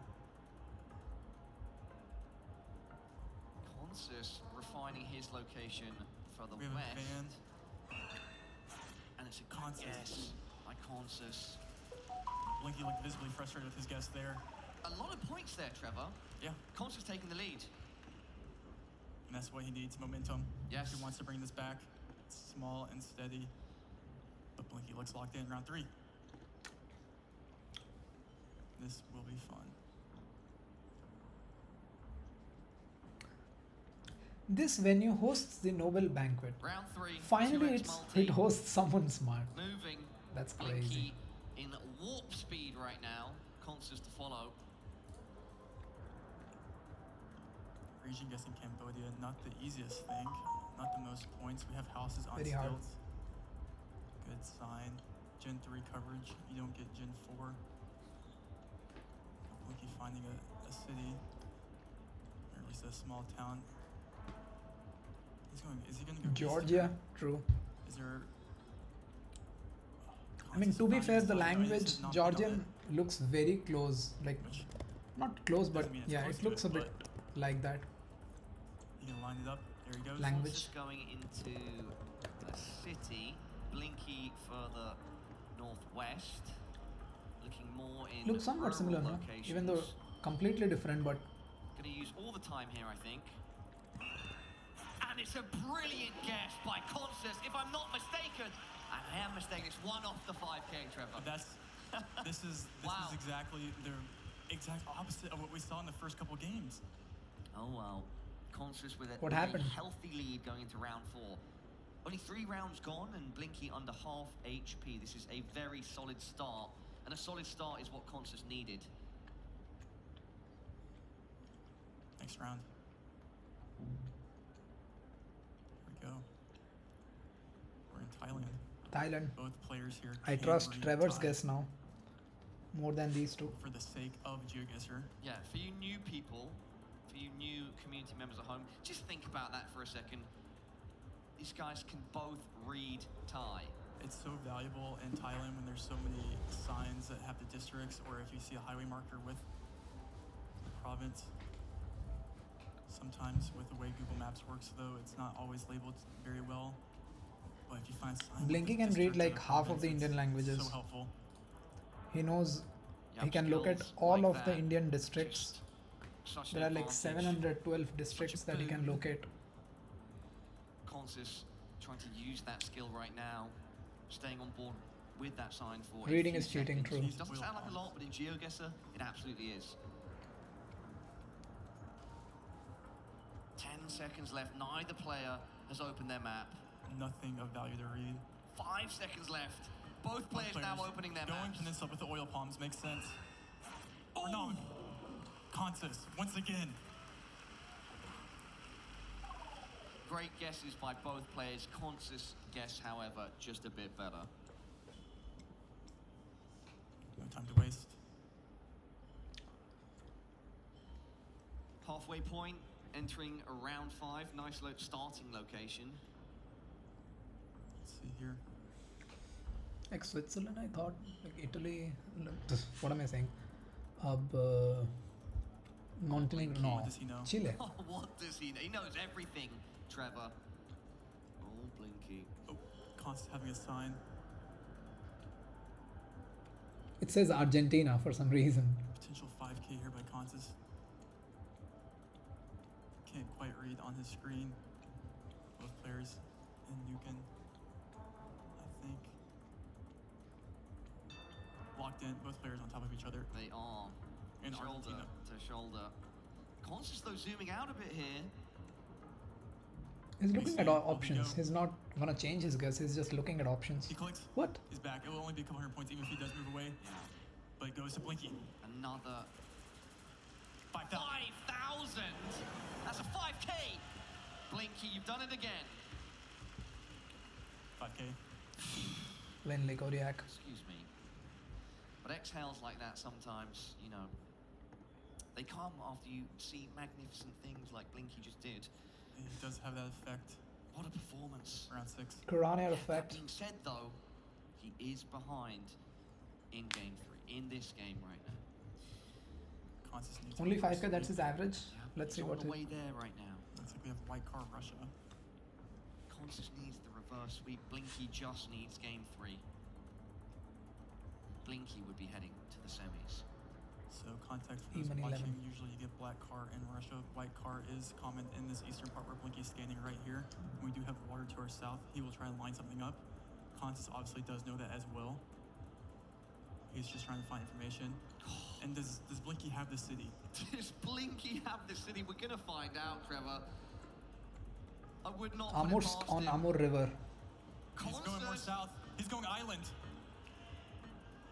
Speaker 14: Consus refining his location for the
Speaker 16: We have a
Speaker 14: west.
Speaker 16: van.
Speaker 14: And it's a
Speaker 16: Consus.
Speaker 14: guess by Consus.
Speaker 16: Blinky looked visibly frustrated with his guess there.
Speaker 14: A lot of points there, Trevor.
Speaker 16: Yeah.
Speaker 14: Consus taking the lead.
Speaker 16: And that's what he needs, momentum.
Speaker 14: Yes.
Speaker 16: He wants to bring this back. It's small and steady. But Blinky looks locked in. Round 3. This will be fun.
Speaker 1: this venue hosts the Nobel Banquet.
Speaker 14: Round 3.
Speaker 1: Finally,
Speaker 14: 2x
Speaker 1: it
Speaker 14: multi.
Speaker 1: hosts someone smart.
Speaker 14: Moving.
Speaker 1: That's
Speaker 14: Blinky
Speaker 1: crazy.
Speaker 14: in warp speed right now. Consus to follow.
Speaker 16: Region guessing Cambodia, not the easiest thing. Not the most points. We have houses on
Speaker 1: Very hard.
Speaker 16: stilts. Good sign. Gen 3 coverage. You don't get Gen 4. Blinky finding a city. Or at least a small town. Is he going to go east
Speaker 1: Georgia,
Speaker 16: here?
Speaker 1: true.
Speaker 16: Is there...
Speaker 1: I mean, to be fair, the language
Speaker 16: not
Speaker 1: Georgian looks very close. Like, not close, but
Speaker 16: Doesn't mean it's
Speaker 1: yeah,
Speaker 16: close
Speaker 1: it
Speaker 16: to
Speaker 1: looks
Speaker 16: it,
Speaker 1: a bit like that.
Speaker 16: You can line it up. There he goes.
Speaker 1: Language.
Speaker 14: Consus going into a city. Blinky further northwest. Looking more in
Speaker 1: Looks somewhat
Speaker 14: rural
Speaker 1: similar, no?
Speaker 14: locations.
Speaker 1: Even though completely different, but
Speaker 14: Going to use all the time here, I think. And it's That's a brilliant guess by Consus, if I'm not mistaken. And I am mistaken, it's one off the 5K, Trevor.
Speaker 16: This is exactly the exact opposite of what we saw in the first couple games.
Speaker 14: Oh well, Consus with
Speaker 1: What
Speaker 14: a
Speaker 1: happened?
Speaker 14: healthy lead going into round 4. Only 3 rounds gone and Blinky under half HP. This is a very solid start, and a solid start is what Consus needed.
Speaker 16: Next round. Here we go. We're in Thailand.
Speaker 1: Thailand.
Speaker 16: Both players here.
Speaker 1: I
Speaker 16: can
Speaker 1: trust
Speaker 16: read
Speaker 1: Trevor's
Speaker 16: time
Speaker 1: guess now. More than these two.
Speaker 16: for the sake of GeoGuessr.
Speaker 14: Yeah, for you new people, for you new community members at home, just think about that for a second. These guys can both read Thai.
Speaker 16: It's so valuable in Thailand when there's so many signs that have the districts, or if you see a highway marker with the province. Sometimes with the way Google Maps works, though, it's not always labeled very well. But if you find signs,
Speaker 1: Blinky can read like half of the Indian languages.
Speaker 16: So helpful.
Speaker 1: He knows.
Speaker 14: Yep,
Speaker 1: He can look at
Speaker 14: skills
Speaker 1: all
Speaker 14: like
Speaker 1: of the
Speaker 14: that.
Speaker 1: Indian districts.
Speaker 14: Such an
Speaker 1: There are like
Speaker 14: advantage.
Speaker 1: 712 districts that he can locate.
Speaker 14: Consus trying to use that skill right now, staying on board with that sign for
Speaker 1: Reading
Speaker 14: a few
Speaker 1: is cheating,
Speaker 14: seconds.
Speaker 1: true.
Speaker 14: Doesn't sound like a lot, but in GeoGuessr, it absolutely is. 10 seconds left. Neither player has opened their map.
Speaker 16: Nothing of value to read.
Speaker 14: 5 seconds left. Both players now opening their
Speaker 16: Going
Speaker 14: maps.
Speaker 16: peninsula with the oil palms makes sense. Or not. Consus, once again.
Speaker 14: Great guesses by both players. Consus guess, however, just a bit better.
Speaker 16: No time to waste.
Speaker 14: Halfway point, entering round 5. Nice starting location.
Speaker 16: Let's see here.
Speaker 1: Like Switzerland, I thought. Like Italy. What am I saying? Montenegro. No.
Speaker 16: What does he know?
Speaker 1: Chile.
Speaker 14: What does he know? He knows everything, Trevor. Oh, Blinky.
Speaker 16: Oh, Consus having a sign.
Speaker 1: It says Argentina for some reason.
Speaker 16: Potential 5K here by Consus. Can't quite read on his screen. Both players in Nukin, I think. Locked in, both players on top of each other.
Speaker 14: They are.
Speaker 16: In
Speaker 14: shoulder
Speaker 16: Argentina.
Speaker 14: to shoulder. Consus, though, zooming out a bit here.
Speaker 1: He's looking at options. He's not gonna change his guess. He's just looking at options.
Speaker 16: He clicks.
Speaker 1: What?
Speaker 16: He's back. It will only be a couple hundred points even if he does move away.
Speaker 14: Yeah.
Speaker 16: But it goes to Blinky.
Speaker 14: Another
Speaker 16: 5,000.
Speaker 14: 5,000! That's a 5K! Blinky, you've done it again.
Speaker 16: 5K.
Speaker 1: When Kodiak.
Speaker 14: Excuse me. But exhales like that sometimes, you know, they come after you see magnificent things like Blinky just did.
Speaker 16: He does have that effect.
Speaker 14: What a performance.
Speaker 16: Round 6.
Speaker 1: Corona
Speaker 14: That
Speaker 1: effect.
Speaker 14: being said, though, he is behind in game 3, in this game right now.
Speaker 16: Consus needs to
Speaker 1: Only
Speaker 16: reverse
Speaker 1: 5K, that's
Speaker 16: sweep.
Speaker 1: his average.
Speaker 14: Yeah,
Speaker 1: Let's see
Speaker 14: he's
Speaker 1: what
Speaker 14: on the
Speaker 1: he...
Speaker 14: way there right now.
Speaker 16: Looks like we have white car Russia.
Speaker 14: Consus needs the reverse sweep. Blinky just needs game 3. Blinky would be heading to the semis.
Speaker 16: So context for those
Speaker 1: Even
Speaker 16: watching,
Speaker 1: 11.
Speaker 16: usually you get black car in Russia. White car is common in this eastern part where Blinky is standing right here. We do have water to our south. He will try and line something up. Consus obviously does know that as well. He's just trying to find information. And does Blinky have the city?
Speaker 14: Does Blinky have the city? We're gonna find out, Trevor. I would not put it
Speaker 1: Amur
Speaker 14: past
Speaker 1: on
Speaker 14: him.
Speaker 1: Amur River.
Speaker 16: He's going more south. He's going island.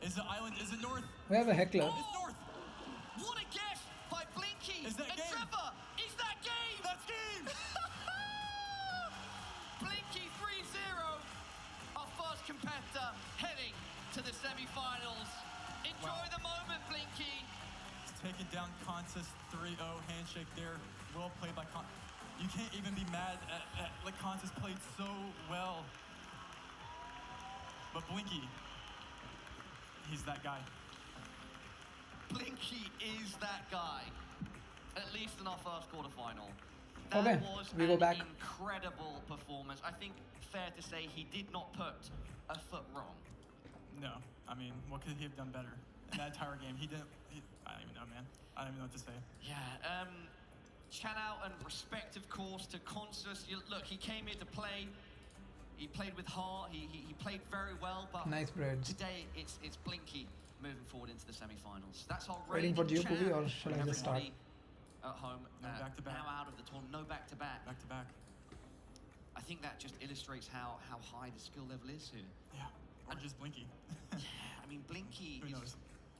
Speaker 16: Is it island? Is it north?
Speaker 1: We have a heckler.
Speaker 16: It's north.
Speaker 14: What a guess by Blinky!
Speaker 16: Is that
Speaker 14: and
Speaker 16: game?
Speaker 14: Trevor, is that game?
Speaker 16: That's game!
Speaker 14: Blinky 3-0. Our first competitor heading to the semi-finals. Enjoy the moment, Blinky.
Speaker 16: He's taking down Consus 3-0 handshake there. Well played by Consus. You can't even be mad at like Consus played so well. But Blinky, he's that guy.
Speaker 14: Blinky is that guy. At least in our first quarterfinal. That
Speaker 1: Okay,
Speaker 14: was
Speaker 1: we go
Speaker 14: an
Speaker 1: back.
Speaker 14: incredible performance. I think fair to say he did not put a foot wrong.
Speaker 16: No, I mean, what could he have done better in that entire game? He didn't. I don't even know, man. I don't even know what to say.
Speaker 14: Yeah, Shout out and respect, of course, to Consus. Look, he came here to play. He played with heart. He played very well. But
Speaker 1: Nice bread.
Speaker 14: today, it's Blinky moving forward into the semi-finals. That's our
Speaker 1: Waiting for
Speaker 14: reigning
Speaker 1: GeoGuessr, or
Speaker 14: champ.
Speaker 1: shall I just start?
Speaker 14: Everybody at home,
Speaker 16: No back-to-back.
Speaker 14: now out of the tournament. No back-to-back.
Speaker 16: Back-to-back.
Speaker 14: I think that just illustrates how high the skill level is here.
Speaker 16: Yeah, or just Blinky.
Speaker 14: I mean, Blinky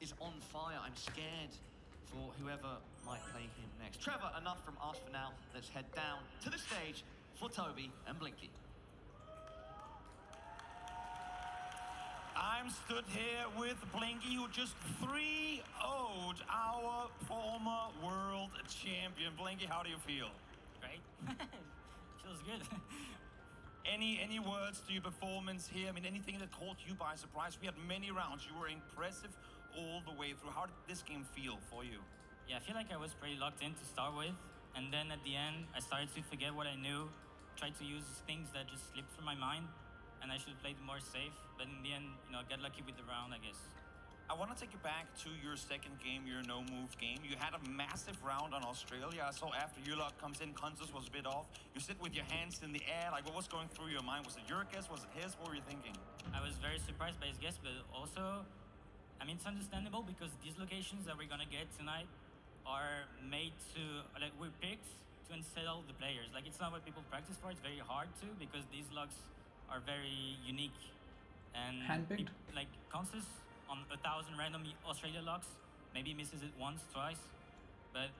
Speaker 14: is on fire. I'm scared for whoever might play him next. Trevor, enough from us for now. Let's head down to the stage for Toby and Blinky.
Speaker 13: I'm stood here with Blinky, who just 3-0'd our former world champion. Blinky, how do you feel?
Speaker 12: Great. Feels good.
Speaker 13: Any words to your performance here? I mean, anything that caught you by surprise? We had many rounds. You were impressive all the way through. How did this game feel for you?
Speaker 12: Yeah, I feel like I was pretty locked in to start with, and then at the end, I started to forget what I knew, tried to use things that just slipped from my mind, and I should have played more safe, but in the end, get lucky with the round, I guess.
Speaker 13: I want to take you back to your second game, your no-move game. You had a massive round on Australia. I saw after your luck comes in, Consus was a bit off. You sit with your hands in the air. Like, what was going through your mind? Was it your guess? Was it his? What were you thinking?
Speaker 12: I was very surprised by his guess, but also, I mean, it's understandable because these locations that we're gonna get tonight are made to, like, we're picked to unsettle the players. Like, it's not what people practice for. It's very hard to, because these locks are very unique. And
Speaker 1: handpicked?
Speaker 12: Like, Consus on 1,000 random Australia locks, maybe misses it once, twice, but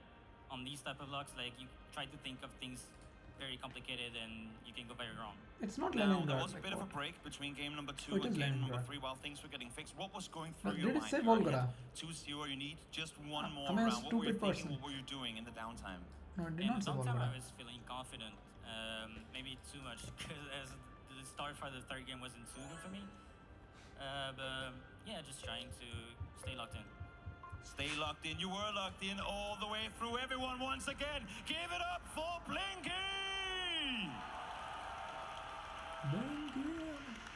Speaker 12: on these type of locks, like, you try to think of things very complicated and you can go very wrong.
Speaker 1: It's not
Speaker 13: Now,
Speaker 1: Leningrad.
Speaker 13: there was a bit of a break between game number 2 and game number 3 while things were getting fixed. What was going through your
Speaker 1: Did it
Speaker 13: mind?
Speaker 1: say
Speaker 13: You already
Speaker 1: Volgara?
Speaker 13: had 2-0, you need just one more
Speaker 1: Am I a
Speaker 13: round. What were you
Speaker 1: stupid
Speaker 13: thinking?
Speaker 1: person?
Speaker 13: What were you doing in the downtime?
Speaker 1: No, it did
Speaker 12: In
Speaker 1: not
Speaker 12: the
Speaker 1: say
Speaker 12: downtime,
Speaker 1: Volgara.
Speaker 12: I was feeling confident. Maybe too much, because as the start for the third game wasn't too good for me. But yeah, just trying to stay locked in.
Speaker 13: Stay locked in. You were locked in all the way through. Everyone, once again, give it up for Blinky!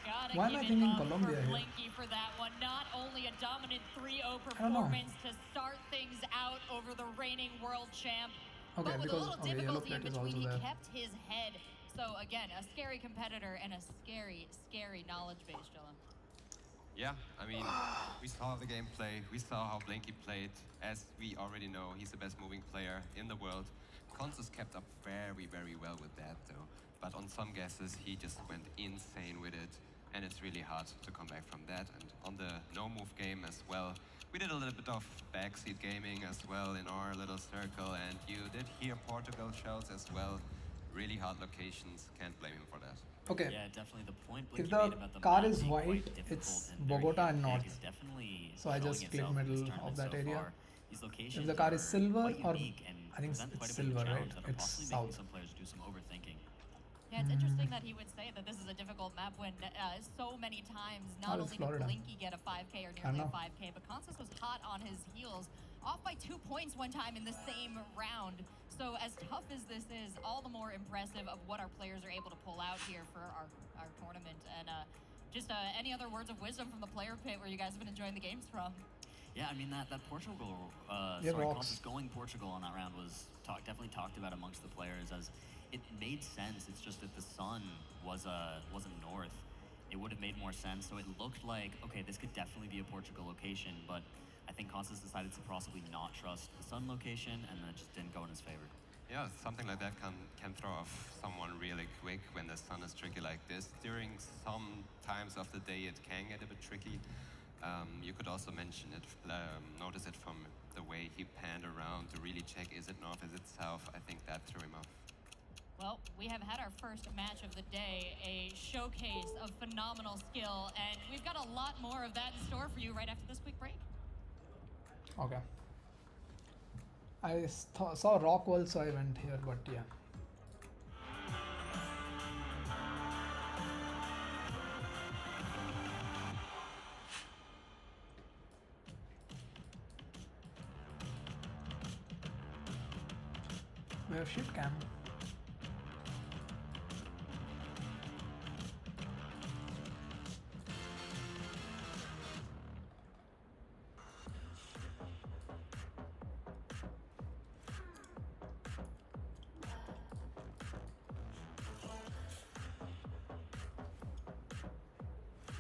Speaker 2: Gotta
Speaker 1: Why am
Speaker 2: give
Speaker 1: I
Speaker 2: it
Speaker 1: thinking
Speaker 2: up
Speaker 1: Colombia
Speaker 2: for
Speaker 1: here?
Speaker 2: Blinky for that one. Not only a dominant 3-0
Speaker 1: I don't know.
Speaker 2: performance to start things out over the reigning world champ,
Speaker 1: Okay,
Speaker 2: but with
Speaker 1: because
Speaker 2: a little
Speaker 1: yellow
Speaker 2: difficulty in
Speaker 1: plate is
Speaker 2: between,
Speaker 1: also
Speaker 2: he
Speaker 1: there.
Speaker 2: kept his head. So again, a scary competitor and a scary, scary knowledge base, Jilla.
Speaker 4: Yeah, I mean, we saw the gameplay, we saw how Blinky played. As we already know, he's the best moving player in the world. Consus kept up very, very well with that though. But on some guesses, he just went insane with it. And it's really hard to come back from that. And on the no-move game as well, we did a little bit of backseat gaming as well in our little circle. And you did hear Portugal shells as well. Really hard locations, can't blame him for that.
Speaker 1: Okay.
Speaker 3: Yeah, definitely the point
Speaker 1: If
Speaker 3: Blinky
Speaker 1: the
Speaker 3: made about the
Speaker 1: car
Speaker 3: map
Speaker 1: is
Speaker 3: being
Speaker 1: white,
Speaker 3: quite difficult
Speaker 1: it's
Speaker 3: and very
Speaker 1: Bogota and
Speaker 3: hit-and-pick
Speaker 1: north.
Speaker 3: is definitely
Speaker 1: So I
Speaker 3: showing
Speaker 1: just click
Speaker 3: itself in this
Speaker 1: middle of
Speaker 3: tournament
Speaker 1: that
Speaker 3: so
Speaker 1: area.
Speaker 3: far. These locations
Speaker 1: If the car is
Speaker 3: are
Speaker 1: silver
Speaker 3: quite
Speaker 1: or
Speaker 3: unique and
Speaker 1: I think
Speaker 3: present
Speaker 1: it's
Speaker 3: quite a bit of
Speaker 1: silver, right?
Speaker 3: challenge that are
Speaker 1: It's
Speaker 3: possibly
Speaker 1: south.
Speaker 3: making some players do some overthinking.
Speaker 2: Yeah, it's interesting that he would say that this is a difficult map when so many times not
Speaker 1: Oh, it's
Speaker 2: only did
Speaker 1: Florida.
Speaker 2: Blinky get a 5K or
Speaker 1: I
Speaker 2: nearly a
Speaker 1: know.
Speaker 2: 5K, but Consus was hot on his heels, off by 2 points one time in the same round. So as tough as this is, all the more impressive of what our players are able to pull out here for our tournament. And just any other words of wisdom from the player pit where you guys have been enjoying the games from?
Speaker 3: Yeah, I mean that Portugal,
Speaker 1: Yeah,
Speaker 3: sorry,
Speaker 1: rocks.
Speaker 3: Consus going Portugal on that round was definitely talked about amongst the players as it made sense. It's just that the sun wasn't north. It would have made more sense. So it looked like, okay, this could definitely be a Portugal location, but I think Consus decided to possibly not trust the sun location, and then it just didn't go in his favor.
Speaker 4: Yeah, something like that can throw off someone really quick when the sun is tricky like this. During some times of the day, it can get a bit tricky. You could also mention it, notice it from the way he panned around to really check, is it north, is it south? I think that threw him off.
Speaker 2: Well, we have had our first match of the day, a showcase of phenomenal skill, and we've got a lot more of that in store for you right after this quick break.
Speaker 1: Okay. I saw Rockwell, so I went here, but yeah. We have ship cam.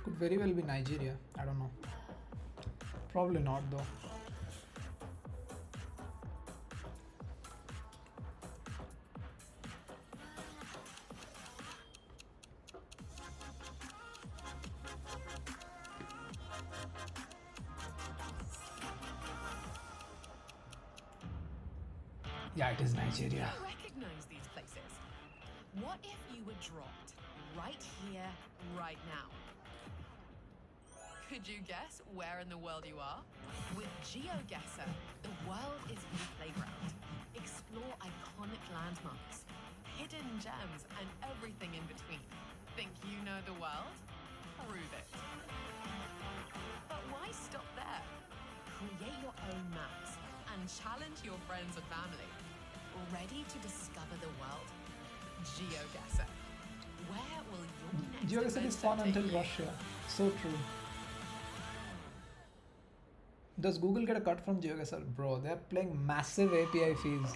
Speaker 1: Could very well be Nigeria. I don't know. Probably not though. Yeah, it is Nigeria.
Speaker 17: I recognize these places. What if you were dropped right here, right now? Could you guess where in the world you are? With GeoGuessr, the world is your playground. Explore iconic landmarks, hidden gems, and everything in between. Think you know the world? Prove it. But why stop there? Create your own maps and challenge your friends and family. Ready to discover the world? GeoGuessr. Where will your next
Speaker 1: GeoGuessr is fun
Speaker 17: adventure
Speaker 1: until
Speaker 17: take you?
Speaker 1: Russia. So true. Does Google get a cut from GeoGuessr? Bro, they're playing massive API fees.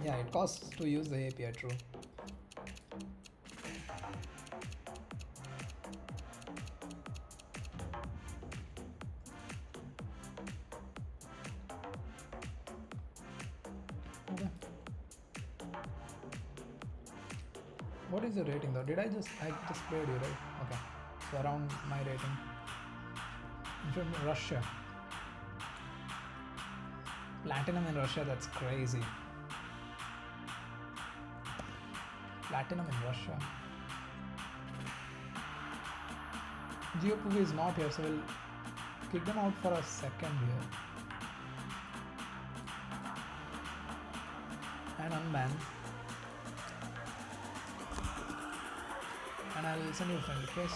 Speaker 1: Yeah, it costs to use the API, true. Okay. What is the rating though? I just played you, right? Okay. So around my rating. From Russia. Platinum in Russia, that's crazy. Platinum in Russia. GeoPuvi is not here, so we'll kick them out for a second here. And unban. And I'll send you a friend request.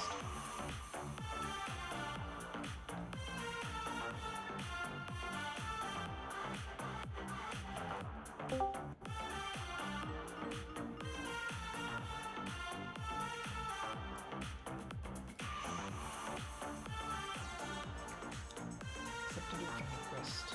Speaker 1: Accepted your friend request.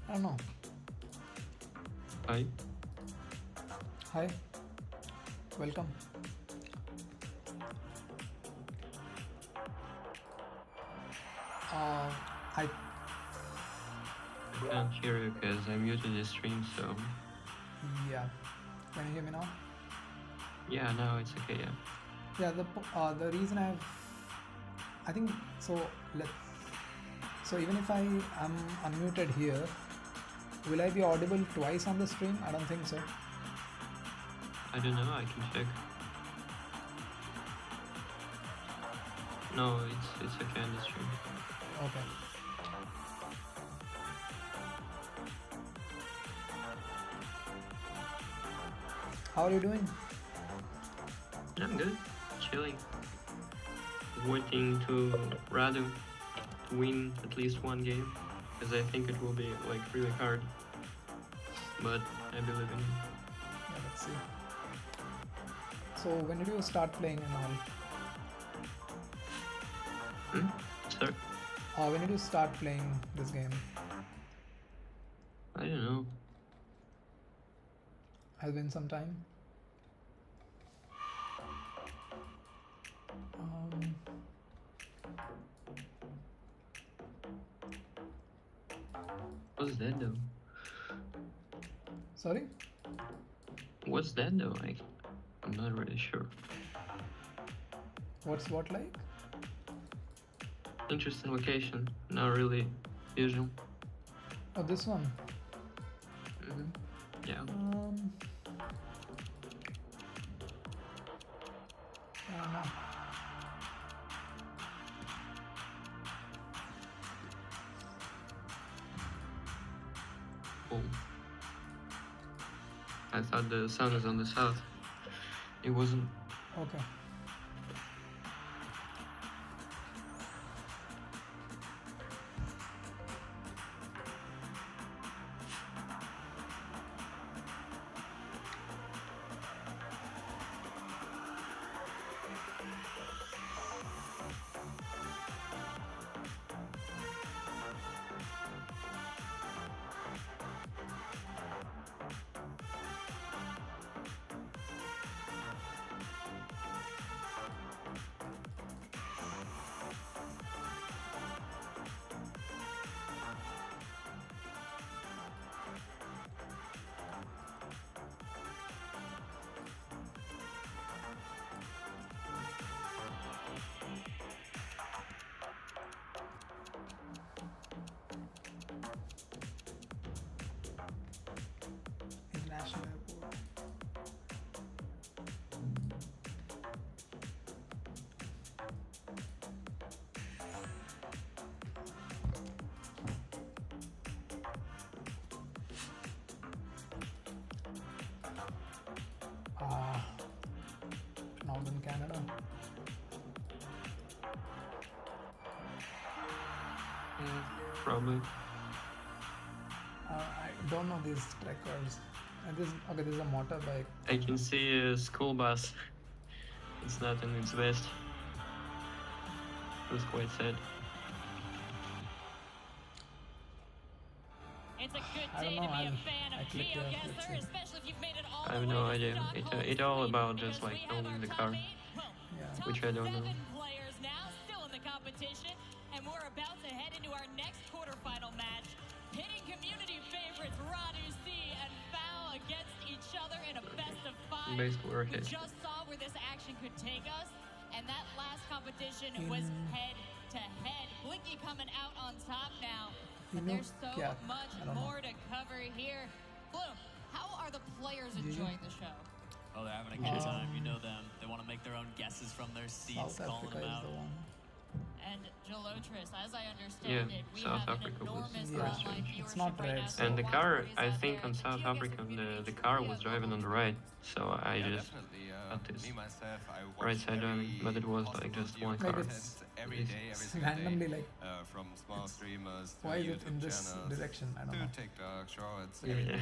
Speaker 1: I don't know.
Speaker 18: Hi.
Speaker 1: Hi. Welcome. I
Speaker 18: I can't hear you because I muted the stream, so
Speaker 1: yeah. Can you hear me now?
Speaker 18: yeah, now it's okay, yeah.
Speaker 1: Yeah. The reason I think so. So even if I am unmuted here, will I be audible twice on the stream? I don't think so.
Speaker 18: I don't know, I can check. No, it's okay on the stream.
Speaker 1: Okay. How are you doing?
Speaker 18: I'm good, chilling. Waiting to Radu to win at least one game, because I think it will be like really hard. But I believe in him.
Speaker 1: Yeah, let's see. So when did you start playing and all?
Speaker 18: Sorry?
Speaker 1: When did you start playing this game?
Speaker 18: I don't know.
Speaker 1: Has been some time.
Speaker 18: What's that though?
Speaker 1: Sorry?
Speaker 18: What's that though? I'm not really sure.
Speaker 1: What's what like?
Speaker 18: Interesting location, not really usual.
Speaker 1: Oh, this one.
Speaker 18: Yeah.
Speaker 1: I don't know.
Speaker 18: full. I thought the sun is on the south. It wasn't.
Speaker 1: Okay. International airport. Northern Canada.
Speaker 18: Probably.
Speaker 1: I don't know these trekkers. And this okay, this is a motorbike.
Speaker 18: I can see a school bus. It's not in its best. It was quite sad.
Speaker 2: It's a good
Speaker 1: I don't
Speaker 2: day
Speaker 1: know.
Speaker 2: to be a fan of
Speaker 1: click here. Let's
Speaker 2: GeoGuessr,
Speaker 1: see.
Speaker 2: especially if you've made it all
Speaker 18: I have
Speaker 2: the way
Speaker 18: no
Speaker 2: to
Speaker 18: idea.
Speaker 2: Stockholm,
Speaker 18: It's all
Speaker 2: Sweden,
Speaker 18: about
Speaker 2: because
Speaker 18: just like
Speaker 2: we have
Speaker 18: knowing
Speaker 2: our
Speaker 18: the
Speaker 2: top
Speaker 18: car,
Speaker 2: top
Speaker 18: which I don't know.
Speaker 2: 7 players now still in the competition, and we're about to head into our next quarterfinal match, pitting community favorites Radu C and Foul against each other in a best of 5.
Speaker 18: Basically, we're
Speaker 2: We
Speaker 18: hit.
Speaker 2: just saw where this action could take us, and that last competition was head to head. Blinky coming out on top now, but there's so
Speaker 1: Yeah,
Speaker 2: much
Speaker 1: I don't know.
Speaker 2: more to cover here. Bloom, how are the players enjoying the show?
Speaker 3: Oh, they're having a good time. You know them. They want to make their own guesses from their seats,
Speaker 1: South
Speaker 3: calling
Speaker 1: Africa
Speaker 3: them
Speaker 1: is
Speaker 3: out.
Speaker 1: the one.
Speaker 2: And Jalotris, as I understand
Speaker 18: Yeah,
Speaker 2: it, we
Speaker 18: South
Speaker 2: have
Speaker 18: Africa
Speaker 2: an
Speaker 18: was
Speaker 2: enormous
Speaker 18: very
Speaker 2: online
Speaker 18: strange.
Speaker 1: It's not
Speaker 2: viewership right
Speaker 1: red,
Speaker 2: now.
Speaker 1: so-
Speaker 18: And the
Speaker 2: Watch
Speaker 18: car,
Speaker 2: parties
Speaker 18: I
Speaker 2: out
Speaker 18: think
Speaker 2: there.
Speaker 18: on
Speaker 2: The
Speaker 18: South
Speaker 2: GeoGuessr
Speaker 18: African,
Speaker 2: community
Speaker 18: the car
Speaker 2: truly
Speaker 18: was
Speaker 2: a
Speaker 18: driving
Speaker 2: global
Speaker 18: on the right, so I
Speaker 4: Yeah,
Speaker 18: just
Speaker 4: definitely.
Speaker 18: got this
Speaker 4: Me myself, I
Speaker 18: right
Speaker 4: watch
Speaker 18: side driving, but it was like just one car.
Speaker 1: Like it's
Speaker 4: every day, every
Speaker 1: it's
Speaker 4: single
Speaker 1: randomly
Speaker 4: day,
Speaker 1: like
Speaker 4: from small streamers to
Speaker 1: why is it
Speaker 4: YouTube
Speaker 1: in this
Speaker 4: channels
Speaker 1: direction? I don't
Speaker 4: to
Speaker 1: know.
Speaker 4: TikTok shorts,
Speaker 18: Yeah.
Speaker 4: everything.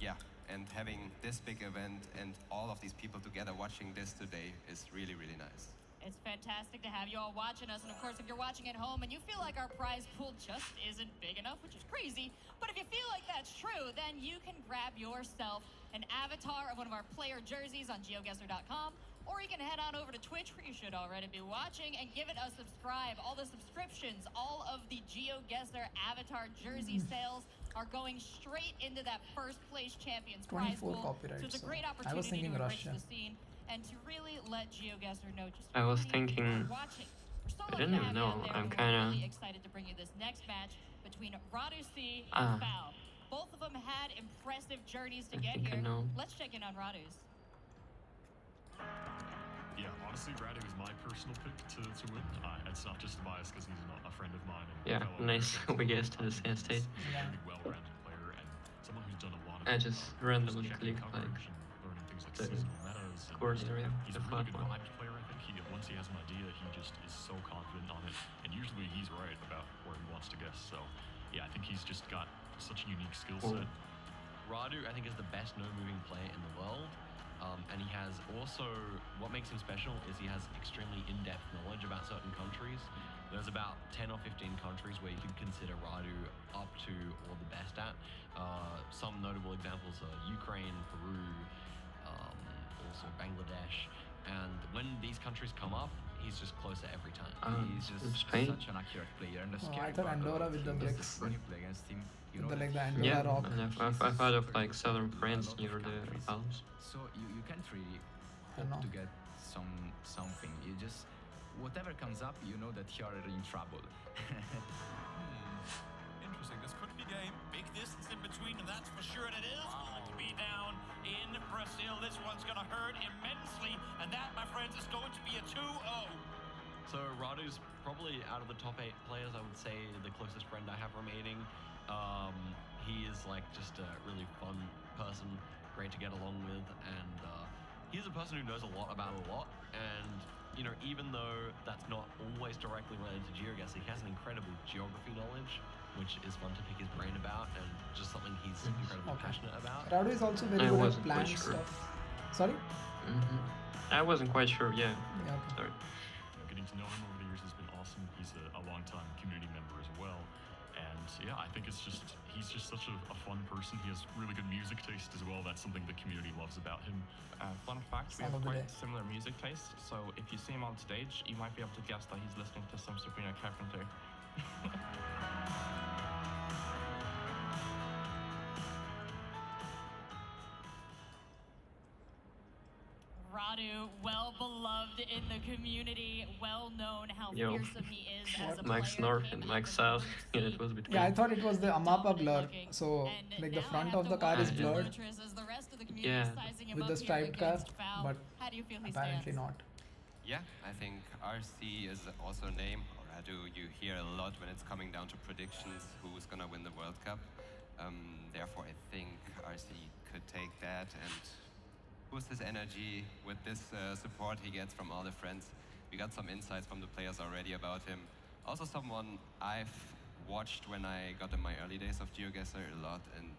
Speaker 4: Yeah, and having this big event and all of these people together watching this today is really, really nice.
Speaker 2: It's fantastic to have you all watching us. And of course, if you're watching at home and you feel like our prize pool just isn't big enough, which is crazy, but if you feel like that's true, then you can grab yourself an avatar of one of our player jerseys on GeoGuessr.com, or you can head on over to Twitch, where you should already be watching, and give it a subscribe. All the subscriptions, all of the GeoGuessr avatar jersey sales are going straight into that first place champions prize
Speaker 1: 24
Speaker 2: pool.
Speaker 1: copyright,
Speaker 2: So it's a
Speaker 1: so
Speaker 2: great
Speaker 1: I was
Speaker 2: opportunity
Speaker 1: thinking
Speaker 2: to enrich
Speaker 1: Russia.
Speaker 2: the scene and to really let GeoGuessr know just
Speaker 18: I was
Speaker 2: how many people
Speaker 18: thinking-
Speaker 2: are watching. We're so
Speaker 18: I
Speaker 2: lucky
Speaker 18: didn't
Speaker 2: to
Speaker 18: even
Speaker 2: have you out
Speaker 18: know.
Speaker 2: there,
Speaker 18: I'm
Speaker 2: and we're
Speaker 18: kinda-
Speaker 2: really excited to bring you this next match between Radu C
Speaker 18: Ah.
Speaker 2: and Foul. Both of them had impressive journeys to
Speaker 18: I
Speaker 2: get
Speaker 18: think I
Speaker 2: here.
Speaker 18: know.
Speaker 2: Let's check in on Radu's.
Speaker 7: Yeah, honestly, Radu is my personal pick to win. It's not just a bias because he's not a friend of mine. And
Speaker 18: Yeah,
Speaker 7: fellow
Speaker 18: nice.
Speaker 7: American.
Speaker 18: We guessed in the same state.
Speaker 7: He's a really well-rounded player and someone who's done a lot of.
Speaker 18: I just randomly
Speaker 7: checking
Speaker 18: clicked like
Speaker 7: coverage and learning things like
Speaker 18: the
Speaker 7: seasonal metas. And
Speaker 18: course area,
Speaker 7: he's
Speaker 18: the
Speaker 7: a
Speaker 18: flat
Speaker 7: really good
Speaker 18: one.
Speaker 7: vibes player. I think once he has an idea, he just is so confident on it, and usually he's right about where he wants to guess. So, yeah, I think he's just got such a unique skill set.
Speaker 6: Radu, I think, is the best no-moving player in the world. And he has also, what makes him special is he has extremely in-depth knowledge about certain countries. There's about 10 or 15 countries where you could consider Radu up to or the best at. Some notable examples are Ukraine, Peru, also Bangladesh. And when these countries come up, he's just closer every time.
Speaker 9: He's just
Speaker 18: Spain?
Speaker 9: such an accurate player, and the
Speaker 1: Oh,
Speaker 9: scary
Speaker 1: I thought
Speaker 9: part
Speaker 1: Andorra
Speaker 9: about
Speaker 1: with the
Speaker 9: him is
Speaker 1: bricks.
Speaker 9: that when you play against him, you know
Speaker 1: The, like
Speaker 9: that
Speaker 1: the
Speaker 18: Yeah,
Speaker 1: Andorra rock.
Speaker 18: and I've heard of like southern France near the Alps.
Speaker 9: So you can't really
Speaker 1: I know.
Speaker 9: hope to get something. You just whatever comes up, you know that you are in trouble.
Speaker 13: Interesting. This could be game. Big distance in between, and that's for sure. And it is going to be down in Brazil. This one's going to hurt immensely, and that, my friends, is going to be a 2-0.
Speaker 6: So Radu's probably out of the top 8 players, I would say the closest friend I have remaining. He is like just a really fun person, great to get along with, and he's a person who knows a lot about a lot. And you know, even though that's not always directly related to GeoGuessr, he has an incredible geography knowledge, which is fun to pick his brain about, and just something he's incredibly passionate about.
Speaker 1: Radu is also very
Speaker 18: I
Speaker 1: good at
Speaker 18: wasn't quite
Speaker 1: plant
Speaker 18: sure.
Speaker 1: stuff. Sorry?
Speaker 18: I wasn't quite sure, yeah.
Speaker 1: Yeah, okay.
Speaker 18: Sorry.
Speaker 7: Getting to know him over the years has been awesome. He's a long-time community member as well. And yeah, I think he's just such a fun person. He has really good music taste as well. That's something the community loves about him.
Speaker 8: Fun fact, we
Speaker 1: Song
Speaker 8: have
Speaker 1: of the
Speaker 8: quite
Speaker 1: day.
Speaker 8: similar music tastes, so if you see him on stage, you might be able to guess that he's listening to some Sabrina Carpenter.
Speaker 2: Radu, well beloved in the community, well known how
Speaker 18: Yo.
Speaker 2: fearsome he is as a
Speaker 18: Max
Speaker 2: player.
Speaker 18: North and Max South. Yeah, it was between.
Speaker 1: Yeah, I thought it was the Amapa blur. So, like the front of the car is blurred
Speaker 18: Yeah.
Speaker 1: with the striped car, but
Speaker 2: How do you feel he
Speaker 1: apparently
Speaker 2: stands?
Speaker 1: not.
Speaker 4: Yeah, I think RC is also a name, or Radu, you hear a lot when it's coming down to predictions, who's gonna win the World Cup. Therefore, I think RC could take that and boost his energy with this support he gets from all the friends. We got some insights from the players already about him. Also someone I've watched when I got in my early days of GeoGuessr a lot, and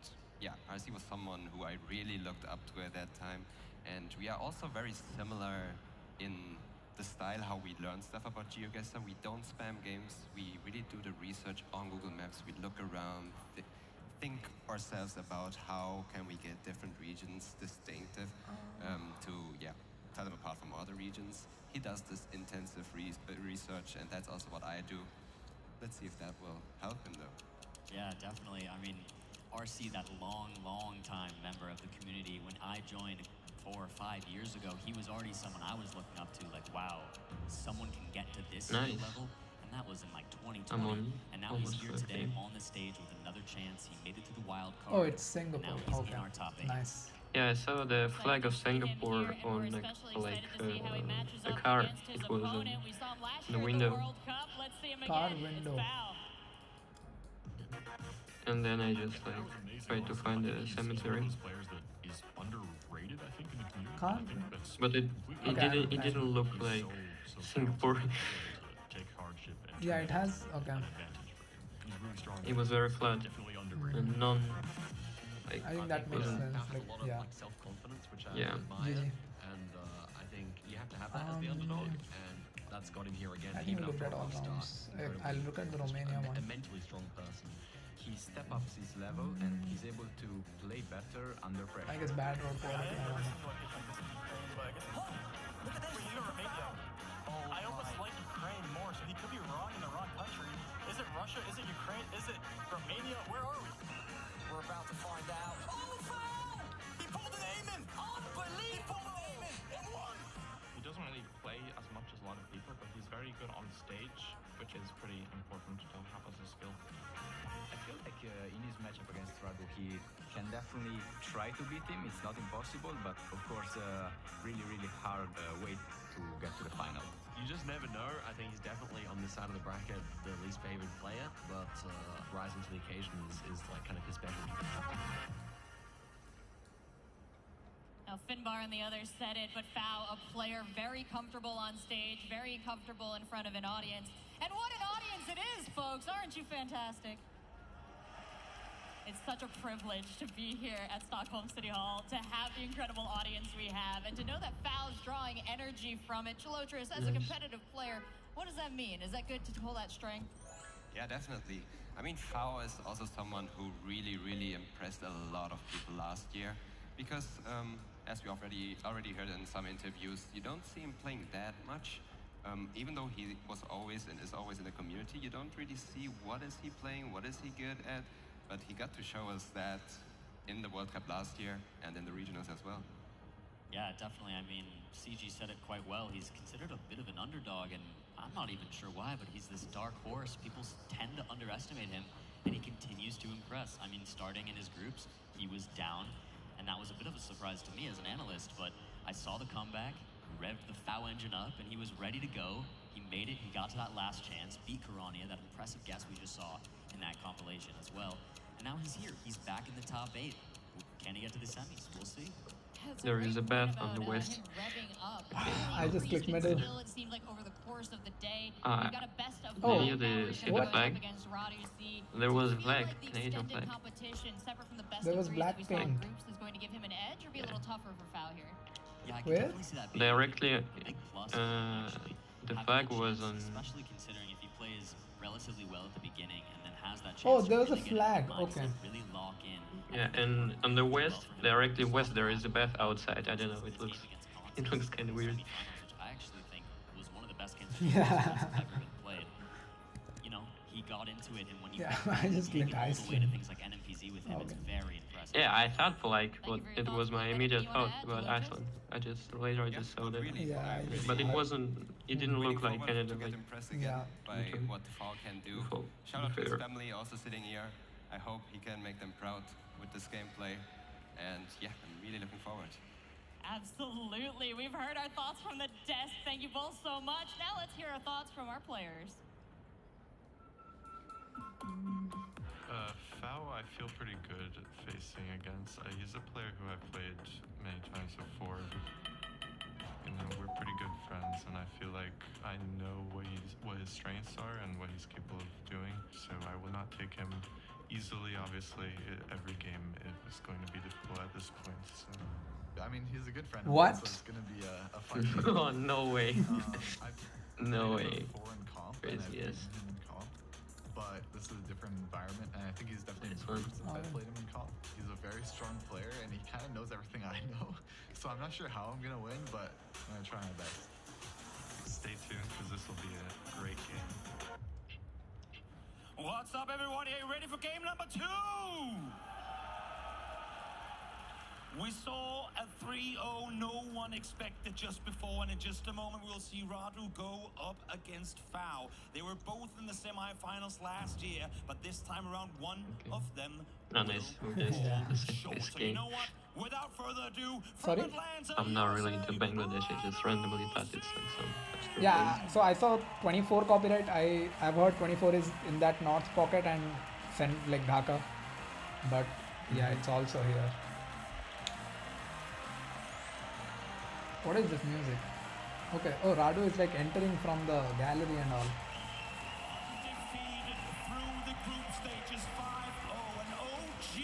Speaker 4: yeah, RC was someone who I really looked up to at that time. And we are also very similar in the style how we learn stuff about GeoGuessr. We don't spam games, we really do the research on Google Maps, we look around, think ourselves about how can we get different regions distinctive to tell them apart from other regions. He does this intensive research, and that's also what I do. Let's see if that will help him though.
Speaker 3: Yeah, definitely. I mean, RC, that long time member of the community, when I joined 4 or 5 years ago, he was already someone I was looking up to, like, wow, someone can get to this skill
Speaker 18: Nice.
Speaker 3: level. And that was in like 2020.
Speaker 18: I'm on
Speaker 3: And now he's
Speaker 18: almost
Speaker 3: here
Speaker 18: 15.
Speaker 3: today on the stage with another chance. He made it to the wild card.
Speaker 1: Oh, it's Singapore.
Speaker 3: Now he's
Speaker 1: Okay,
Speaker 3: in our top 8.
Speaker 1: nice.
Speaker 18: Yeah, I saw the flag of Singapore on the car. It was in the window.
Speaker 1: Car window.
Speaker 18: And then I just tried to find the cemetery.
Speaker 7: Players that is underrated, I think, in the community.
Speaker 1: Car?
Speaker 7: I think that's
Speaker 18: But it
Speaker 1: Okay,
Speaker 18: didn't look like Singapore.
Speaker 7: take hardship and
Speaker 1: Yeah, it has. Okay.
Speaker 7: he's really strong.
Speaker 18: It was very flat
Speaker 7: Definitely underrated.
Speaker 18: and none. Like,
Speaker 1: I think that makes
Speaker 18: wasn't-
Speaker 1: sense.
Speaker 6: Has
Speaker 1: Like,
Speaker 6: a lot of
Speaker 1: yeah.
Speaker 6: like self-confidence, which I
Speaker 18: Yeah.
Speaker 6: admire,
Speaker 1: GG.
Speaker 6: and I think you have to have that as the underdog, and that's got him here again.
Speaker 1: I think we
Speaker 6: even
Speaker 1: looked
Speaker 6: after
Speaker 1: at
Speaker 6: a
Speaker 1: all
Speaker 6: rough start.
Speaker 1: rounds.
Speaker 6: Incredibly
Speaker 1: I'll look at the Romania
Speaker 6: a
Speaker 1: one.
Speaker 6: mentally strong person.
Speaker 9: He step ups his level and he's able to play better under pressure.
Speaker 1: I guess bad road quality. I don't know.
Speaker 15: Look at this. Romania. I almost like Ukraine more, so he could be wrong in the wrong country. Is it Russia? Is it Ukraine? Is it Romania? Where are we? We're about to find out. Oh, foul! He pulled an aiming! Unbelievable! It won!
Speaker 8: He doesn't really play as much as a lot of people, but he's very good on stage, which is pretty important to have as a skill.
Speaker 9: I feel like in his matchup against Radu, he can definitely try to beat him. It's not impossible, but of course, really hard way to get to the final.
Speaker 6: You just never know. I think he's definitely on this side of the bracket the least favored player, but rising to the occasion is like kind of his specialty.
Speaker 2: Now, Finbar on the other said it, but Fao, a player very comfortable on stage, very comfortable in front of an audience. And what an audience it is, folks! Aren't you fantastic? It's such a privilege to be here at Stockholm City Hall, to have the incredible audience we have, and to know that Fao's drawing energy from it. Chalotris, as a competitive player, what does that mean? Is that good to hold that strength?
Speaker 4: Yeah, definitely. I mean, Fao is also someone who really impressed a lot of people last year, because as we already heard in some interviews, you don't see him playing that much. Even though he was always and is always in the community, you don't really see what is he playing, what is he good at. But he got to show us that in the World Cup last year and in the regionals as well.
Speaker 3: Yeah, definitely. I mean, CG said it quite well. He's considered a bit of an underdog, and I'm not even sure why, but he's this dark horse. People tend to underestimate him, and he continues to impress. I mean, starting in his groups, he was down, and that was a bit of a surprise to me as an analyst, but I saw the comeback, revved the Fao engine up, and he was ready to go. He made it, he got to that last chance, beat Karania, that impressive guess we just saw in that compilation as well. And now he's here. He's back in the top 8. Can he get to the semis? We'll see.
Speaker 18: There is a bath on the west.
Speaker 1: I just clicked middle.
Speaker 2: It seemed like over the course of the day,
Speaker 18: Ah,
Speaker 2: we've got a best of
Speaker 18: did
Speaker 2: five
Speaker 18: you
Speaker 2: players
Speaker 18: see the
Speaker 2: going
Speaker 18: flag?
Speaker 2: up against Radu C.
Speaker 18: There was a
Speaker 2: Do you feel
Speaker 18: flag,
Speaker 2: like the
Speaker 18: Canadian
Speaker 2: extended
Speaker 18: flag.
Speaker 2: competition, separate from the best
Speaker 1: There
Speaker 2: of
Speaker 1: was
Speaker 2: threes
Speaker 1: black
Speaker 2: that we saw in
Speaker 1: paint.
Speaker 2: groups, is going to give him an edge or be a little tougher for Foul here?
Speaker 3: Yeah, I can
Speaker 1: Where?
Speaker 3: definitely see that being
Speaker 18: Directly,
Speaker 3: a big plus for him, actually.
Speaker 18: the
Speaker 3: Having
Speaker 18: flag
Speaker 3: the
Speaker 18: was
Speaker 3: chance,
Speaker 18: on.
Speaker 3: especially considering if he plays relatively well at the beginning and then has that chance
Speaker 1: Oh,
Speaker 3: to
Speaker 1: there was a
Speaker 3: really get
Speaker 1: flag.
Speaker 3: into the mindset,
Speaker 1: Okay.
Speaker 3: really lock in.
Speaker 18: Yeah, and on the west, directly west, there is a bath outside. I don't know. It looks kind of weird.
Speaker 3: Which I actually think was one of the best games
Speaker 1: Yeah.
Speaker 3: that's ever been played. You know, he got into it, and when you
Speaker 1: Yeah,
Speaker 3: can
Speaker 1: I just
Speaker 3: take
Speaker 1: clicked
Speaker 3: it all the way to
Speaker 1: Iceland.
Speaker 3: things like NMPZ with him, it's
Speaker 1: Okay.
Speaker 3: very impressive.
Speaker 18: Yeah, I thought for like, but it was my immediate thought about Iceland. I just saw that.
Speaker 1: Yeah, I just
Speaker 18: But it
Speaker 1: heard.
Speaker 18: wasn't. It didn't
Speaker 4: Waiting
Speaker 18: look like
Speaker 4: forward
Speaker 18: Canada.
Speaker 4: to get
Speaker 18: Like,
Speaker 4: impressed again
Speaker 1: Yeah.
Speaker 4: by
Speaker 18: Okay.
Speaker 4: what the Foul can do.
Speaker 18: Before-
Speaker 4: Shout out to his
Speaker 18: fair.
Speaker 4: family also sitting here. I hope he can make them proud with this gameplay. And yeah, I'm really looking forward.
Speaker 2: Absolutely. We've heard our thoughts from the desk. Thank you both so much. Now let's hear our thoughts from our players.
Speaker 11: Fao, I feel pretty good facing against. He's a player who I've played many times before. You know, we're pretty good friends, and I feel like I know what his strengths are and what he's capable of doing. So I will not take him easily. Obviously, every game is going to be difficult at this point. So.
Speaker 19: I mean, he's a good friend.
Speaker 1: What?
Speaker 19: So it's gonna be a fun game.
Speaker 18: oh no way.
Speaker 19: I've
Speaker 18: No
Speaker 19: played him
Speaker 18: way.
Speaker 19: before in comp, and
Speaker 18: Crazy,
Speaker 19: I've
Speaker 18: yes.
Speaker 19: beaten him in comp, but this is a different environment, and I think he's definitely
Speaker 18: This one.
Speaker 19: improved since I played him in comp. He's a very strong player, and he kind of knows everything I know. So I'm not sure how I'm gonna win, but I'm gonna try my best.
Speaker 11: Stay tuned, because this will be a great game.
Speaker 13: What's up, everyone? Are you ready for game number 2? We saw a 3-0 no one expected just before, and in just a moment we'll see Radu go up against Foul. They were both in the semifinals last year, but this time around one of them
Speaker 18: Nice.
Speaker 13: will
Speaker 18: This,
Speaker 13: fall
Speaker 18: this,
Speaker 13: short.
Speaker 18: this
Speaker 13: So you
Speaker 18: game.
Speaker 13: know what? Without further ado,
Speaker 1: Sorry?
Speaker 13: from Atlanta,
Speaker 18: I'm not really
Speaker 13: USA,
Speaker 18: into Bangladesh. I just randomly thought it's like some extra
Speaker 1: Yeah, so I saw 24 copyright. I've heard 24 is in that north pocket and like Dhaka, but yeah, it's also here. What is this music? Okay. Oh, Radu is like entering from the gallery and all.
Speaker 13: Defeated through the group stages 5-0, an OG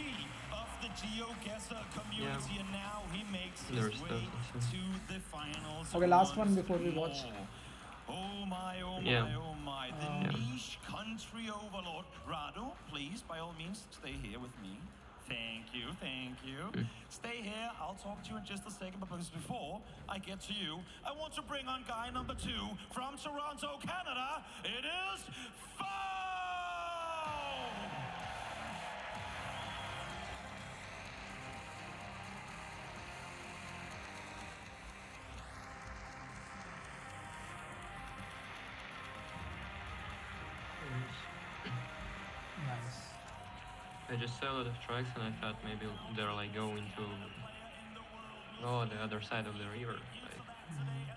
Speaker 13: of the GeoGuessr community, and now he makes his
Speaker 18: There's
Speaker 13: way
Speaker 18: those
Speaker 13: to the finals.
Speaker 1: Okay, last one
Speaker 13: once
Speaker 1: before we watch.
Speaker 13: more. Oh my, oh my,
Speaker 18: Yeah.
Speaker 13: oh my. The niche country overlord. Radu, please, by all means, stay here with me. Thank you, thank you. Stay here, I'll talk to you in just a second, but before I get to you, I want to bring on guy number 2 from Toronto, Canada. It is Foul!
Speaker 1: Nice.
Speaker 18: I just saw a lot of tracks and I thought maybe they're like going to the other side of the river, like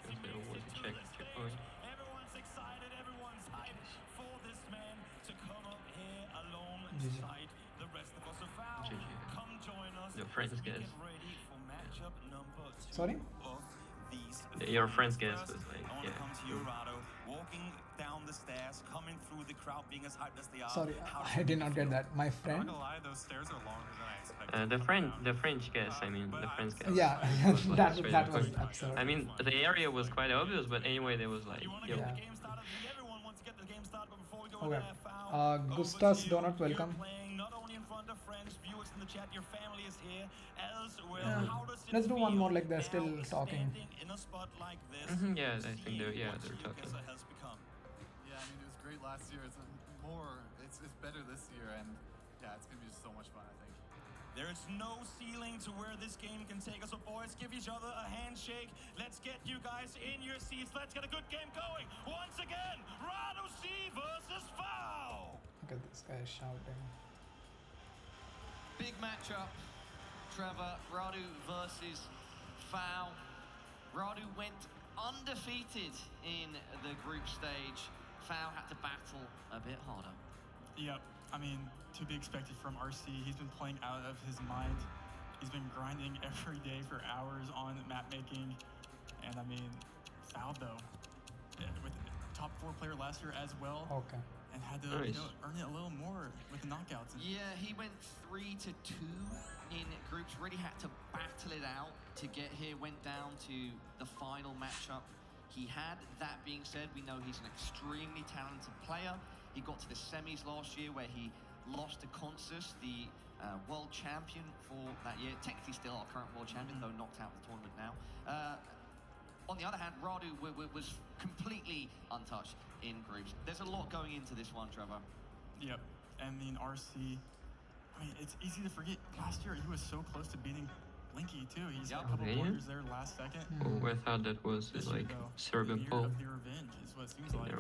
Speaker 18: because there was a checkpoint.
Speaker 13: Everyone's excited, everyone's hyped for this man to come up here
Speaker 1: GG.
Speaker 13: alongside the rest of us. So Foul,
Speaker 18: GG.
Speaker 13: come join us.
Speaker 18: Your friends
Speaker 13: as we
Speaker 18: guess.
Speaker 13: get ready for matchup number 2
Speaker 1: Sorry?
Speaker 13: of these
Speaker 18: Your friends
Speaker 13: finals.
Speaker 18: guess was like,
Speaker 13: I want
Speaker 18: yeah.
Speaker 13: to come to you, Rado, walking down the stairs, coming through the crowd, being as hyped as they are.
Speaker 1: Sorry,
Speaker 13: How
Speaker 1: I did not get that. My
Speaker 10: I'm
Speaker 1: friend.
Speaker 10: not gonna lie, those stairs are longer than I expected.
Speaker 18: The French guess. I mean, the French guess.
Speaker 1: Yeah,
Speaker 18: was, like,
Speaker 1: that
Speaker 18: straight
Speaker 1: that
Speaker 18: up
Speaker 1: was
Speaker 18: going.
Speaker 1: absurd.
Speaker 18: I mean, the area was quite obvious, but anyway, there was like, yo.
Speaker 1: Yeah.
Speaker 13: Everyone wants to get the game started, but before we go
Speaker 1: Okay.
Speaker 13: there, Foul,
Speaker 1: Gustas Donut, welcome.
Speaker 13: playing not only in front of friends, viewers in the chat, your family is here as well.
Speaker 1: Yeah.
Speaker 13: How does it
Speaker 1: Let's do one
Speaker 13: feel
Speaker 1: more, like they're still
Speaker 13: now
Speaker 1: talking.
Speaker 13: standing in a spot like this?
Speaker 18: Yeah, I think they're
Speaker 13: seeing what
Speaker 18: talking.
Speaker 13: GeoGuessr has become?
Speaker 19: Yeah, I mean, it was great last year. It's better this year, and yeah, it's gonna be just so much fun, I think.
Speaker 13: There is no ceiling to where this game can take us. So boys, give each other a handshake. Let's get you guys in your seats. Let's get a good game going. Once again, Rado C versus Foul.
Speaker 1: Look at this guy shouting.
Speaker 14: Big matchup. Trevor, Radu versus Foul. Radu went undefeated in the group stage. Foul had to battle a bit harder.
Speaker 16: Yep. I mean, to be expected from RC. He's been playing out of his mind. He's been grinding every day for hours on map making. And I mean, fouled though. Yeah, with top 4 player last year as well.
Speaker 1: Okay.
Speaker 16: And had to earn it a little more with the knockouts.
Speaker 14: Yeah, he went 3-2 in groups. Really had to battle it out to get here. Went down to the final matchup. He had. That being said, we know he's an extremely talented player. He got to the semis last year where he lost to Consus, the world champion for that year. Technically still our current world champion, though knocked out of the tournament now. On the other hand, Radu was completely untouched in groups. There's a lot going into this one, Trevor.
Speaker 16: Yep. And then RC, I mean, it's easy to forget. Last year, he was so close to beating Blinky, too. He's had a couple blunders there last second.
Speaker 18: Oh, I thought that was like Serbian Pole.
Speaker 16: The revenge is what it seems like.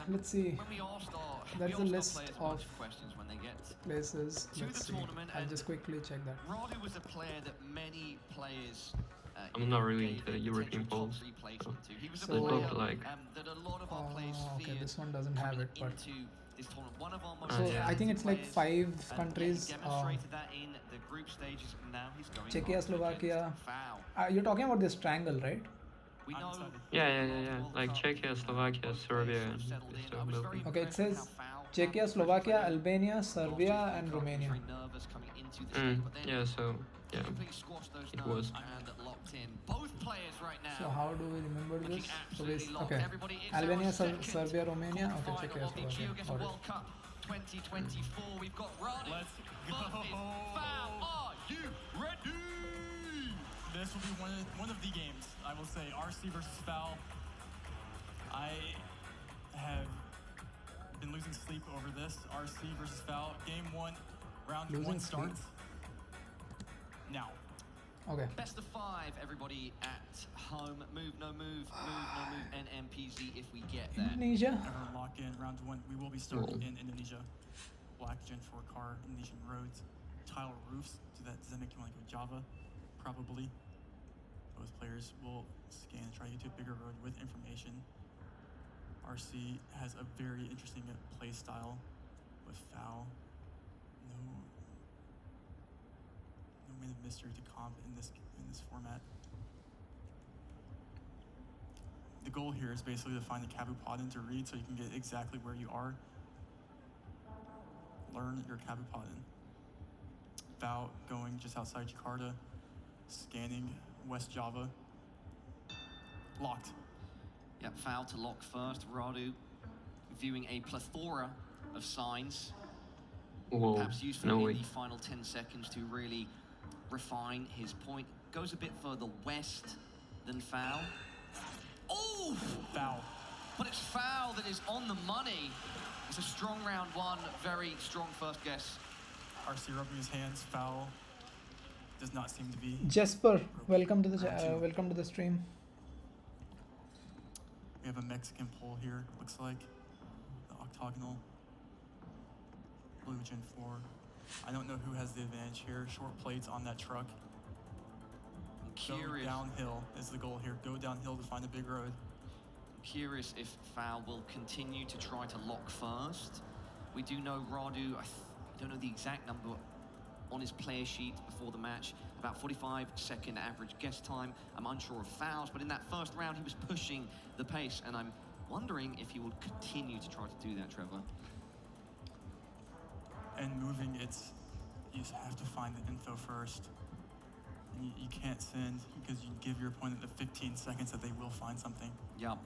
Speaker 1: Let's see.
Speaker 14: When we all start,
Speaker 1: That's the list
Speaker 14: players
Speaker 1: of
Speaker 14: questions when they get
Speaker 1: places.
Speaker 14: to
Speaker 1: Let's
Speaker 14: the
Speaker 1: see.
Speaker 14: tournament.
Speaker 1: I'll just quickly check that.
Speaker 14: Radu was a player that many players.
Speaker 18: I'm not really into European polls.
Speaker 14: He was a
Speaker 1: So,
Speaker 14: player
Speaker 18: like,
Speaker 14: that a lot of our players
Speaker 1: okay,
Speaker 14: feared
Speaker 1: this one doesn't have it, but
Speaker 14: into this tournament. One of our most
Speaker 1: so I think it's like 5 countries.
Speaker 14: He demonstrated that in the group stages. Now he's going
Speaker 1: Czechia, Slovakia.
Speaker 14: foul.
Speaker 1: You're talking about this triangle, right?
Speaker 14: We know
Speaker 18: Yeah. Like Czechia, Slovakia, Serbia, and Balkan.
Speaker 1: Okay, it says Czechia, Slovakia, Albania, Serbia, and Romania.
Speaker 18: Yeah, so yeah, it was.
Speaker 14: Both players right now.
Speaker 1: So how do we remember this? So this, okay, Albania, Serbia, Romania. Okay, Czechia, Slovakia. Got it.
Speaker 14: 2024. We've got Radu.
Speaker 16: Let's go.
Speaker 14: Foul. Are you ready?
Speaker 16: This will be one of the games. I will say RC versus Foul. I have been losing sleep over this. RC versus Foul. Game 1, round 1 starts now.
Speaker 1: Okay.
Speaker 14: Best of 5, everybody at home. Move, no move, and NMPZ if we get there.
Speaker 1: Indonesia.
Speaker 16: Everyone lock in. Round 1. We will be starting in Indonesia. Black Gen 4 car, Indonesian roads, tile roofs. Does that make you want to go Java? Probably. Both players will scan and try to get to a bigger road with information. RC has a very interesting play style with Foul. No main of mystery to comp in this format. The goal here is basically to find the Kabupodin to read so you can get exactly where you are. Learn your Kabupodin. Foul going just outside Jakarta, scanning West Java. Locked.
Speaker 14: Yep, Foul to lock first. Radu viewing a plethora of signs.
Speaker 18: Whoa,
Speaker 14: Perhaps useful
Speaker 18: no
Speaker 14: in
Speaker 18: way.
Speaker 14: the final 10 seconds to really refine his point. Goes a bit further west than Foul. Oh!
Speaker 16: Foul.
Speaker 14: But it's Foul that is on the money. It's a strong round 1, very strong first guess.
Speaker 16: RC rubbing his hands. Foul does not seem to be.
Speaker 1: Jesper, welcome to the stream.
Speaker 16: We have a Mexican pole here, looks like. The octagonal. Blue Gen 4. I don't know who has the advantage here. Short plates on that truck.
Speaker 14: I'm curious.
Speaker 16: Go downhill is the goal here. Go downhill to find a big road.
Speaker 14: I'm curious if Foul will continue to try to lock first. We do know Radu, I don't know the exact number on his player sheet before the match. About 45-second average guess time. I'm unsure of Fouls, but in that first round he was pushing the pace, and I'm wondering if he will continue to try to do that, Trevor.
Speaker 16: And moving, you just have to find the info first. And you can't send because you give your opponent the 15 seconds that they will find something.
Speaker 14: Yup.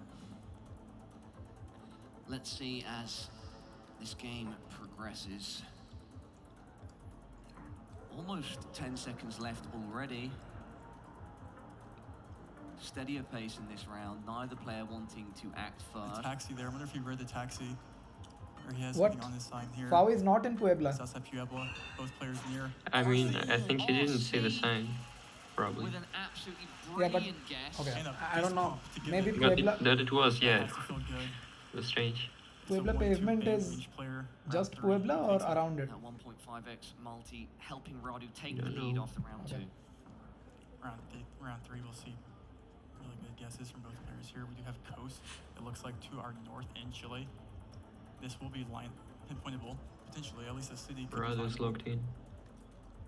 Speaker 14: Let's see as this game progresses. Almost 10 seconds left already. Steadier pace in this round. Neither player wanting to act first.
Speaker 16: The taxi there. I wonder if he read the taxi. Or he has
Speaker 1: What?
Speaker 16: something on his sign here.
Speaker 1: Fao is not in Puebla.
Speaker 16: It's outside Puebla. Both players near.
Speaker 18: I mean, I think he didn't see the sign, probably.
Speaker 14: With an absolutely
Speaker 1: Yeah, but
Speaker 14: brilliant guess.
Speaker 1: okay, I don't know. Maybe
Speaker 18: But
Speaker 1: Puebla.
Speaker 18: that it was, yeah.
Speaker 16: Has to feel good.
Speaker 18: It was strange.
Speaker 1: Puebla pavement is just Puebla or around it?
Speaker 14: That 1.5x multi helping Radu take the lead after round 2.
Speaker 16: Round 3, we'll see really good guesses from both players here. We do have Coast. It looks like to our north in Chile. This will be pinpointable, potentially, at least a city. could be
Speaker 18: Radu's
Speaker 16: findable.
Speaker 18: locked in.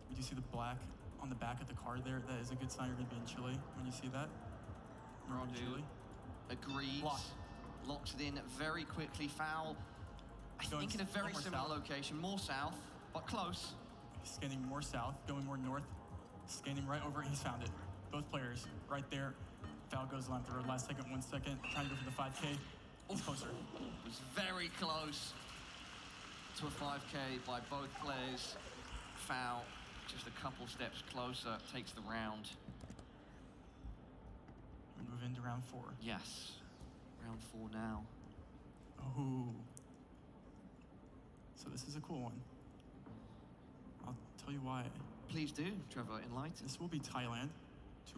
Speaker 16: You do see the black on the back of the card there. That is a good sign you're going to be in Chile when you see that. You're in
Speaker 14: Radu
Speaker 16: Chile.
Speaker 14: agrees. Locks it in very quickly. Foul, I
Speaker 16: Going
Speaker 14: think in a very
Speaker 16: more
Speaker 14: similar
Speaker 16: south.
Speaker 14: location. More south, but close.
Speaker 16: Scanning more south, going more north. Scanning right over it. He's found it. Both players right there. Foul goes on through last second, 1 second. Trying to go for the 5K. He's closer.
Speaker 14: It was very close to a 5K by both players. Foul, just a couple steps closer, takes the round.
Speaker 16: We move into round 4.
Speaker 14: Yes, round 4 now.
Speaker 16: Oh. So this is a cool one. I'll tell you why.
Speaker 14: Please do, Trevor, enlighten.
Speaker 16: This will be Thailand.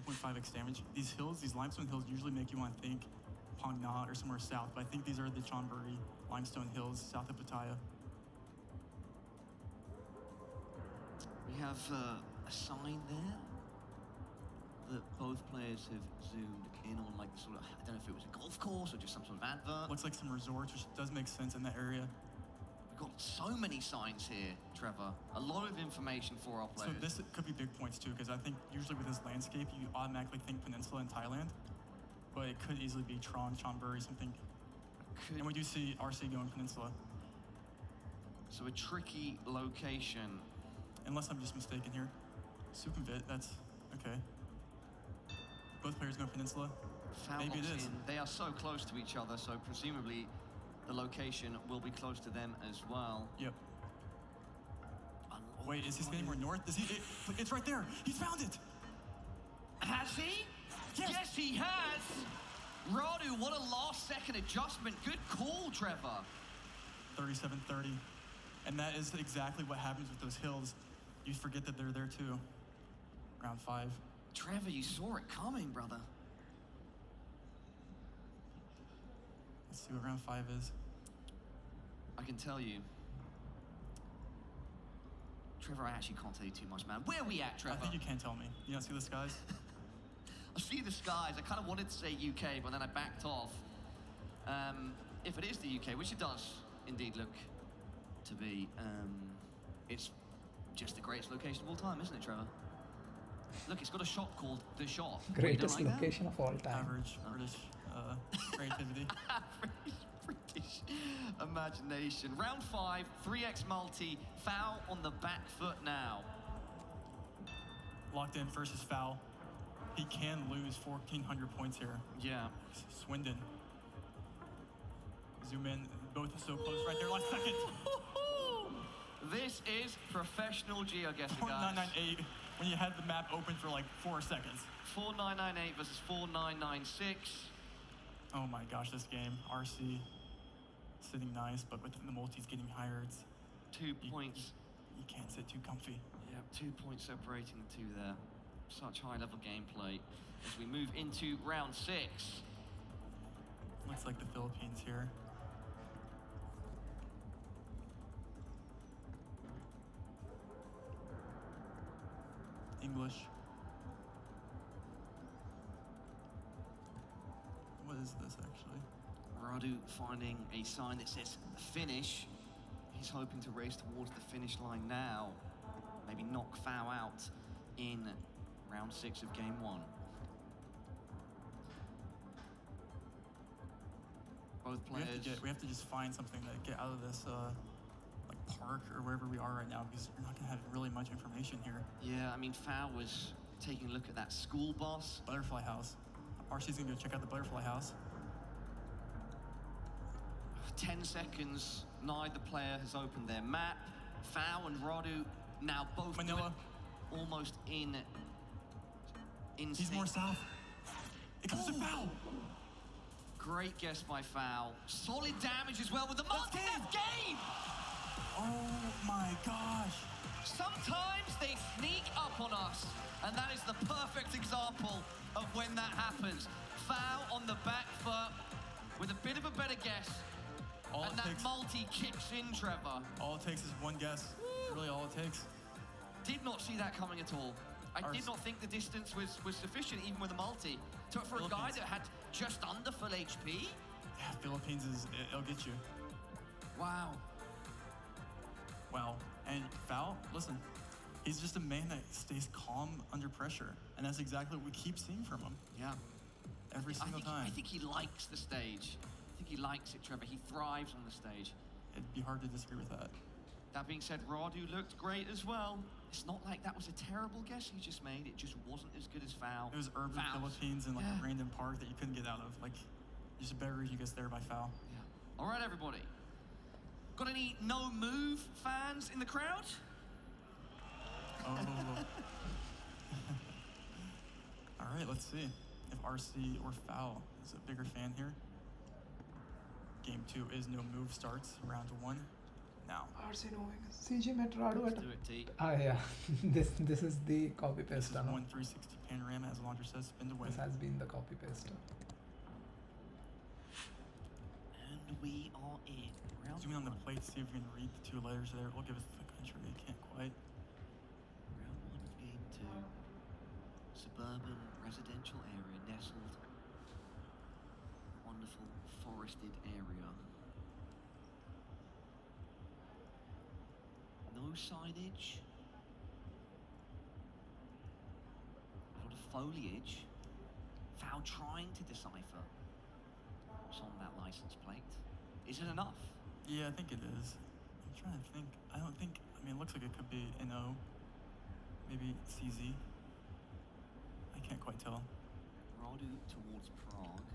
Speaker 16: 2.5x damage. These hills, these limestone hills usually make you want to think Phang Nga or somewhere south, but I think these are the Chonburi limestone hills south of Pattaya.
Speaker 14: We have a sign there that both players have zoomed in on, like sort of, I don't know if it was a golf course or just some sort of advert.
Speaker 16: Looks like some resorts, which does make sense in that area.
Speaker 14: We've got so many signs here, Trevor. A lot of information for our players.
Speaker 16: So this could be big points too, because I think usually with this landscape, you automatically think peninsula in Thailand, but it could easily be Trang, Chonburi, something. And we do see RC going peninsula.
Speaker 14: So a tricky location.
Speaker 16: Unless I'm just mistaken here. Sukhumvit, that's okay. Both players go peninsula.
Speaker 14: Foul
Speaker 16: Maybe it
Speaker 14: locks
Speaker 16: is.
Speaker 14: in. They are so close to each other, so presumably the location will be close to them as well.
Speaker 16: Yep. Wait, is he scanning more north? Is he? It's right there. He's found it.
Speaker 14: Has he? Yes, he has. Radu, what a last-second adjustment. Good call, Trevor.
Speaker 16: 37-30. And that is exactly what happens with those hills. You forget that they're there too. Round 5.
Speaker 14: Trevor, you saw it coming, brother.
Speaker 16: Let's see what round 5 is.
Speaker 14: I can tell you. Trevor, I actually can't tell you too much, man. Where are we at, Trevor?
Speaker 16: I think you can tell me. You don't see the skies?
Speaker 14: I see the skies. I kind of wanted to say UK, but then I backed off. If it is the UK, which it does indeed look to be, it's just the greatest location of all time, isn't it, Trevor? Look, it's got a shop called The Shop.
Speaker 1: Greatest
Speaker 14: You don't like
Speaker 1: location of all time.
Speaker 16: Average British creativity.
Speaker 14: Average British imagination. Round 5, 3x multi, foul on the back foot now.
Speaker 16: Locked in versus foul. He can lose 1,400 points here.
Speaker 14: Yeah.
Speaker 16: Swindon. Zoom in. Both are so close right there. Last second.
Speaker 14: This is professional GeoGuessr, guys.
Speaker 16: 4998 when you had the map open for like 4 seconds.
Speaker 14: 4998 versus 4996.
Speaker 16: Oh my gosh, this game. RC sitting nice, but with the multis getting higher, it's
Speaker 14: 2 points.
Speaker 16: You can't sit too comfy.
Speaker 14: Yeah, 2 points separating the two there. Such high-level gameplay as we move into round 6.
Speaker 16: Looks like the Philippines here. English. What is this actually?
Speaker 14: Radu finding a sign that says finish. He's hoping to race towards the finish line now. Maybe knock foul out in round 6 of game 1. Both players.
Speaker 16: We have to just find something to get out of this like park or wherever we are right now, because you're not gonna have really much information here.
Speaker 14: Yeah, I mean, Foul was taking a look at that school bus.
Speaker 16: Butterfly House. RC's gonna go check out the Butterfly House.
Speaker 14: 10 seconds, neither player has opened their map. Foul and Radu now both
Speaker 16: Manila.
Speaker 14: Almost in
Speaker 16: He's
Speaker 14: sync.
Speaker 16: more south. It comes to Foul.
Speaker 14: Great guess by Foul. Solid damage as well with the multi. That's game!
Speaker 16: Oh my gosh.
Speaker 14: Sometimes they sneak up on us, and that is the perfect example of when that happens. Foul on the back foot with a bit of a better guess. And that multi kicks in, Trevor.
Speaker 16: All it takes is one guess. Really all it takes.
Speaker 14: Did not see that coming at all. I did not think the distance was sufficient, even with a multi. For a guy that had just under full HP.
Speaker 16: Yeah, Philippines it'll get you.
Speaker 14: Wow.
Speaker 16: listen, he's just a man that stays calm under pressure, and that's exactly what we keep seeing from him.
Speaker 14: Yeah.
Speaker 16: Every single time.
Speaker 14: I think he likes the stage. I think he likes it, Trevor. He thrives on the stage.
Speaker 16: It'd be hard to disagree with that.
Speaker 14: That being said, Radu looked great as well. It's not like that was a terrible guess he just made. It just wasn't as good as Foul.
Speaker 16: It was urban Philippines in like a random park that you couldn't get out of. Like, just a better region gets there by Foul.
Speaker 14: Yeah. All right, everybody. Got any no move fans in the crowd?
Speaker 16: Oh. All right, let's see if RC or Foul is a bigger fan here. Game 2 is no move starts round 1 now.
Speaker 1: RC knowing CG met Radu
Speaker 14: Let's
Speaker 1: at
Speaker 14: do it, T.
Speaker 1: yeah. this is the copy paste.
Speaker 16: This is 1 360 panorama, as Laundry says, spin to win.
Speaker 1: This has been the copy paste.
Speaker 14: And we are in round
Speaker 16: Zooming on the
Speaker 14: 1.
Speaker 16: plate, see if we can read the 2 letters there. It'll give us the country. It can't quite.
Speaker 14: Round 1 of game 2. Suburban residential area nestled. Wonderful forested area. No signage. A lot of foliage. Foul trying to decipher what's on that license plate. Is it enough?
Speaker 16: Yeah, I think it is. I'm trying to think. I don't think. I mean, it looks like it could be an O. Maybe CZ. I can't quite tell.
Speaker 14: Radu towards Prague.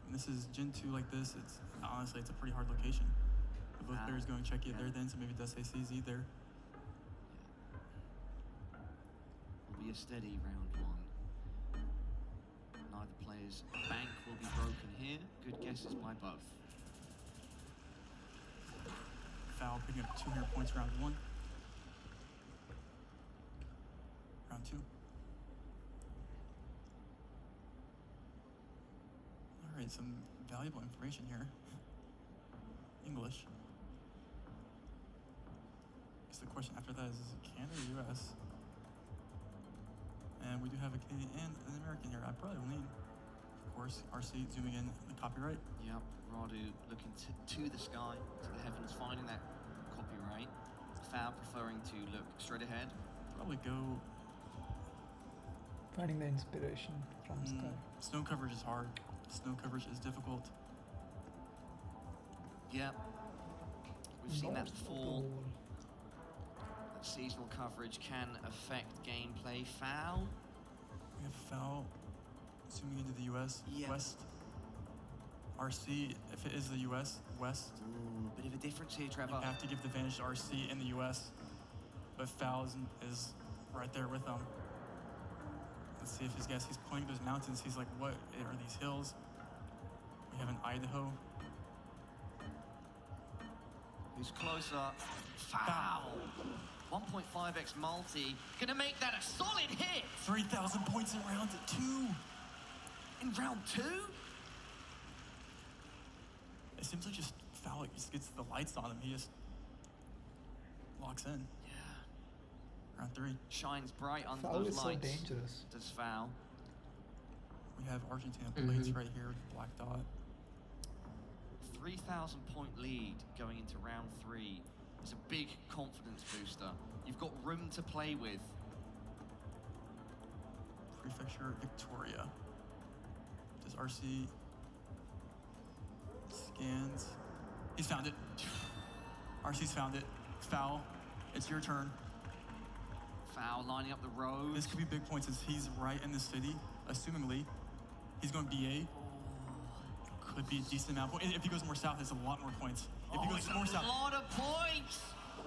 Speaker 16: And this is Gen 2 like this. It's honestly, it's a pretty hard location. But both players going check it there then, so maybe it does say CZ there.
Speaker 14: Will be a steady round 1. Neither player's bank will be broken here. Good guesses by both.
Speaker 16: Foul picking up 200 points round 1. Round 2. Alright, some valuable information here. English. Guess the question after that is it Canada or US? And we do have a Canadian and an American here. I probably will need, of course, RC zooming in the copyright.
Speaker 14: Yep, Radu looking to the sky, to the heavens, finding that copyright. Foul preferring to look straight ahead.
Speaker 16: Probably go.
Speaker 1: Finding the inspiration from sky.
Speaker 16: Snow coverage is hard. Snow coverage is difficult.
Speaker 14: Yep. We've seen that before. That seasonal coverage can affect gameplay. Foul.
Speaker 16: We have Foul zooming into the US.
Speaker 14: Yep.
Speaker 16: West. RC, if it is the US, West.
Speaker 14: Ooh, bit of a difference here, Trevor.
Speaker 16: You have to give the advantage to RC in the US. But Foul is right there with them. Let's see if his guess, he's pointing those mountains. He's like, what are these hills? We have an Idaho.
Speaker 14: Who's closer? Foul. 1.5x multi. Gonna make that a solid hit.
Speaker 16: 3,000 points in round 2.
Speaker 14: In round 2?
Speaker 16: It seems like just Foul just gets the lights on him. He just locks in.
Speaker 14: Yeah.
Speaker 16: Round 3.
Speaker 14: Shines bright under
Speaker 1: Foul
Speaker 14: those
Speaker 1: is so
Speaker 14: lights.
Speaker 1: dangerous.
Speaker 14: Does Foul.
Speaker 16: We have Argentina plates right here with the black dot.
Speaker 14: 3,000 point lead going into round 3. It's a big confidence booster. You've got room to play with.
Speaker 16: Prefecture Victoria. Does RC scans? He's found it. RC's found it. Foul. It's your turn.
Speaker 14: Foul lining up the road.
Speaker 16: This could be big points as he's right in the city, assumingly. He's going BA. Could be a decent amount. If he goes more south, it's a lot more points. If he goes more south,
Speaker 14: a lot of points.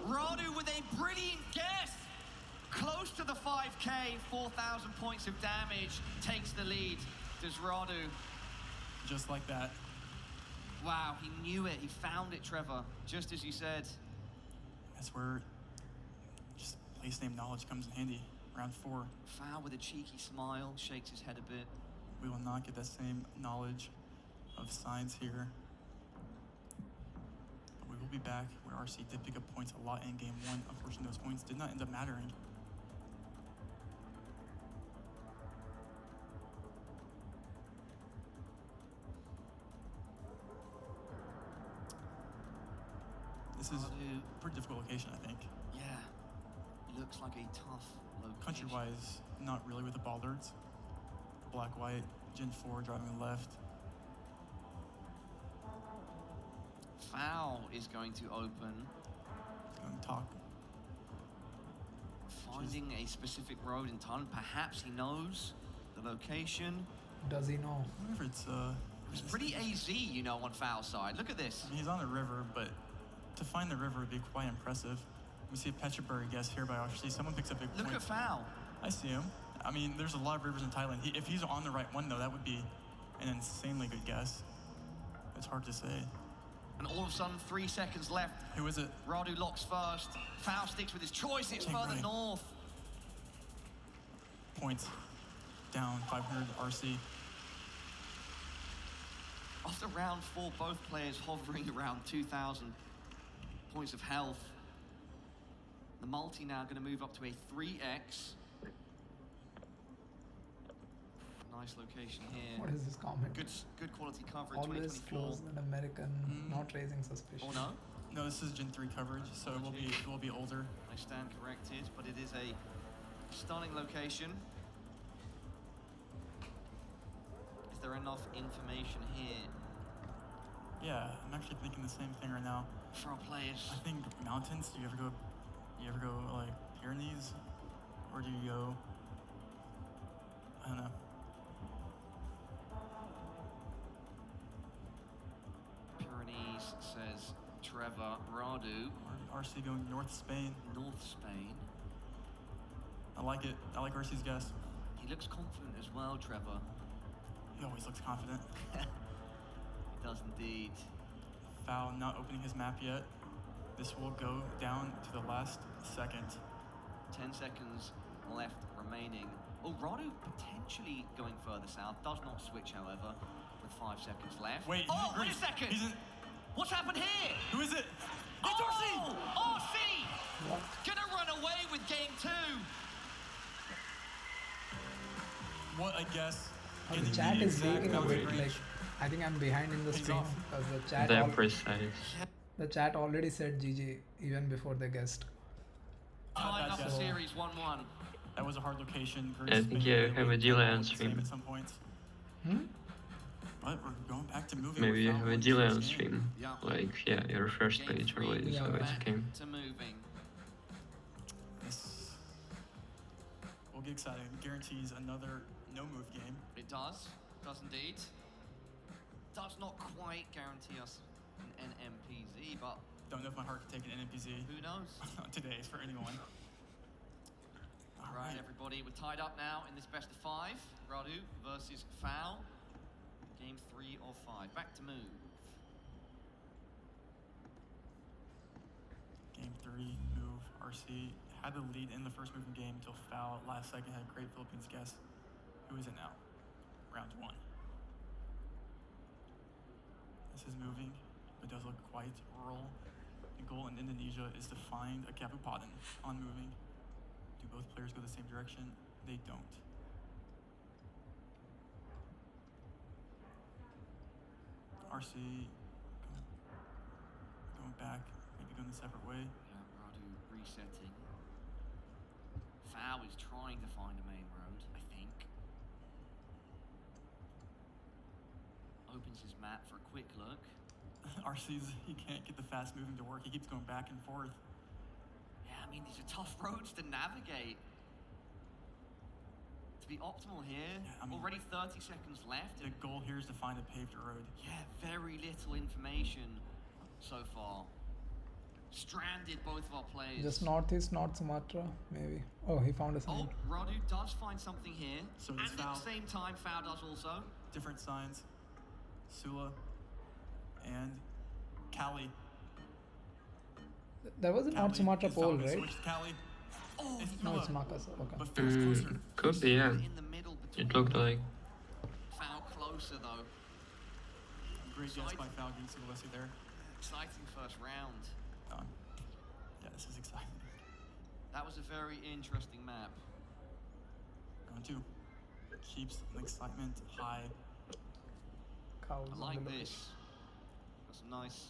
Speaker 14: Radu with a brilliant guess. Close to the 5K, 4,000 points of damage, takes the lead. Does Radu.
Speaker 16: Just like that.
Speaker 14: Wow, he knew it. He found it, Trevor, just as you said.
Speaker 16: That's where just place name knowledge comes in handy. Round 4.
Speaker 14: Foul with a cheeky smile, shakes his head a bit.
Speaker 16: We will not get that same knowledge of signs here. But we will be back where RC did pick up points a lot in game 1. Unfortunately, those points did not end up mattering. This is a pretty difficult location, I think.
Speaker 14: Yeah, looks like a tough location.
Speaker 16: Country-wise, not really with the bollards. Black-white, Gen 4 driving left.
Speaker 14: Foul is going to open.
Speaker 16: It's going to talk.
Speaker 14: Finding a specific road in time. Perhaps he knows the location.
Speaker 1: Does he know?
Speaker 16: I wonder if it's
Speaker 14: pretty AZ, you know, on Foul side. Look at this.
Speaker 16: I mean, he's on the river, but to find the river would be quite impressive. We see a Pechabury guess here by RC. Someone picks up a point.
Speaker 14: Look at Foul.
Speaker 16: I see him. I mean, there's a lot of rivers in Thailand. If he's on the right one, though, that would be an insanely good guess. It's hard to say.
Speaker 14: And all of a sudden, 3 seconds left.
Speaker 16: Who is it?
Speaker 14: Radu locks first. Foul sticks with his choice. It's further north.
Speaker 16: Points. Down 500 RC.
Speaker 14: After round 4, both players hovering around 2,000 points of health. The multi now going to move up to a 3x. Nice location here.
Speaker 1: What is this comment?
Speaker 14: Good quality coverage.
Speaker 1: Always
Speaker 14: 2024.
Speaker 1: close than American, not raising suspicion.
Speaker 14: Oh no?
Speaker 16: No, this is Gen 3 coverage, so it will be older.
Speaker 14: I stand corrected, but it is a stunning location. Is there enough information here?
Speaker 16: Yeah, I'm actually thinking the same thing right now.
Speaker 14: For our players.
Speaker 16: I think mountains. Do you ever go like Pyrenees, or do you go? I don't know.
Speaker 14: Pyrenees says Trevor. Radu.
Speaker 16: RC going North Spain.
Speaker 14: North Spain.
Speaker 16: I like it. I like RC's guess.
Speaker 14: He looks confident as well, Trevor.
Speaker 16: He always looks confident.
Speaker 14: He does indeed.
Speaker 16: Foul not opening his map yet. This will go down to the last second.
Speaker 14: 10 seconds left remaining. Oh, Radu potentially going further south. Does not switch, however, with 5 seconds left.
Speaker 16: Wait,
Speaker 14: oh, wait a second! What's happened here?
Speaker 16: Who is it?
Speaker 14: It's RC! RC! Gonna run away with game 2.
Speaker 16: What a guess.
Speaker 1: The chat is leaking a bit. Like, I think I'm behind in the stream because the chat.
Speaker 18: They're precise.
Speaker 1: The chat already said GG even before they guessed.
Speaker 14: Tying up the series 1-1.
Speaker 16: That was a hard location.
Speaker 18: I think you have a delay on stream.
Speaker 16: At some points. But we're going back to moving.
Speaker 18: Maybe you have a delay on stream. Like, yeah, your first page already, so it's okay.
Speaker 14: To moving.
Speaker 16: This will get exciting. Guarantees another no-move game.
Speaker 14: It does. Does indeed. Does not quite guarantee us an NMPZ, but...
Speaker 16: Don't know if my heart can take an NMPZ.
Speaker 14: Who knows?
Speaker 16: Today, for anyone.
Speaker 14: All right, everybody, we're tied up now in this best of 5. Radu versus Foul. Game 3 of 5. Back to move.
Speaker 16: Game 3, move. RC had the lead in the first moving game until Foul last second had a great Philippines guess. Who is it now? Round 1. This is moving, but does look quite rural. The goal in Indonesia is to find a Kabupaten on moving. Do both players go the same direction? They don't. RC going back, maybe going a separate way.
Speaker 14: Yeah, Radu resetting. Foul is trying to find a main road, I think. Opens his map for a quick look.
Speaker 16: RC's, he can't get the fast moving to work. He keeps going back and forth.
Speaker 14: Yeah, I mean, these are tough roads to navigate. To be optimal here, already 30 seconds left.
Speaker 16: The goal here is to find a paved road.
Speaker 14: Yeah, very little information so far. Stranded both of our players.
Speaker 1: Just northeast, North Sumatra, maybe. Oh, he found a sign.
Speaker 14: Oh, Radu does find something here.
Speaker 16: So
Speaker 14: and
Speaker 16: does
Speaker 14: at
Speaker 16: Foul.
Speaker 14: the same time, Foul does also.
Speaker 16: Different signs. Sula and Cali.
Speaker 1: There was a North Sumatra pole, right?
Speaker 16: Switched Cali.
Speaker 14: Oh,
Speaker 1: No, it's Makassar. Okay.
Speaker 18: Could be, yeah. It looked like.
Speaker 14: Foul closer though.
Speaker 16: Great guess by Foul getting Sulawesi there.
Speaker 14: Exciting first round.
Speaker 16: Yeah, this is exciting.
Speaker 14: That was a very interesting map.
Speaker 16: Round 2. Keeps the excitement high.
Speaker 1: Cows
Speaker 14: I like this. That's nice.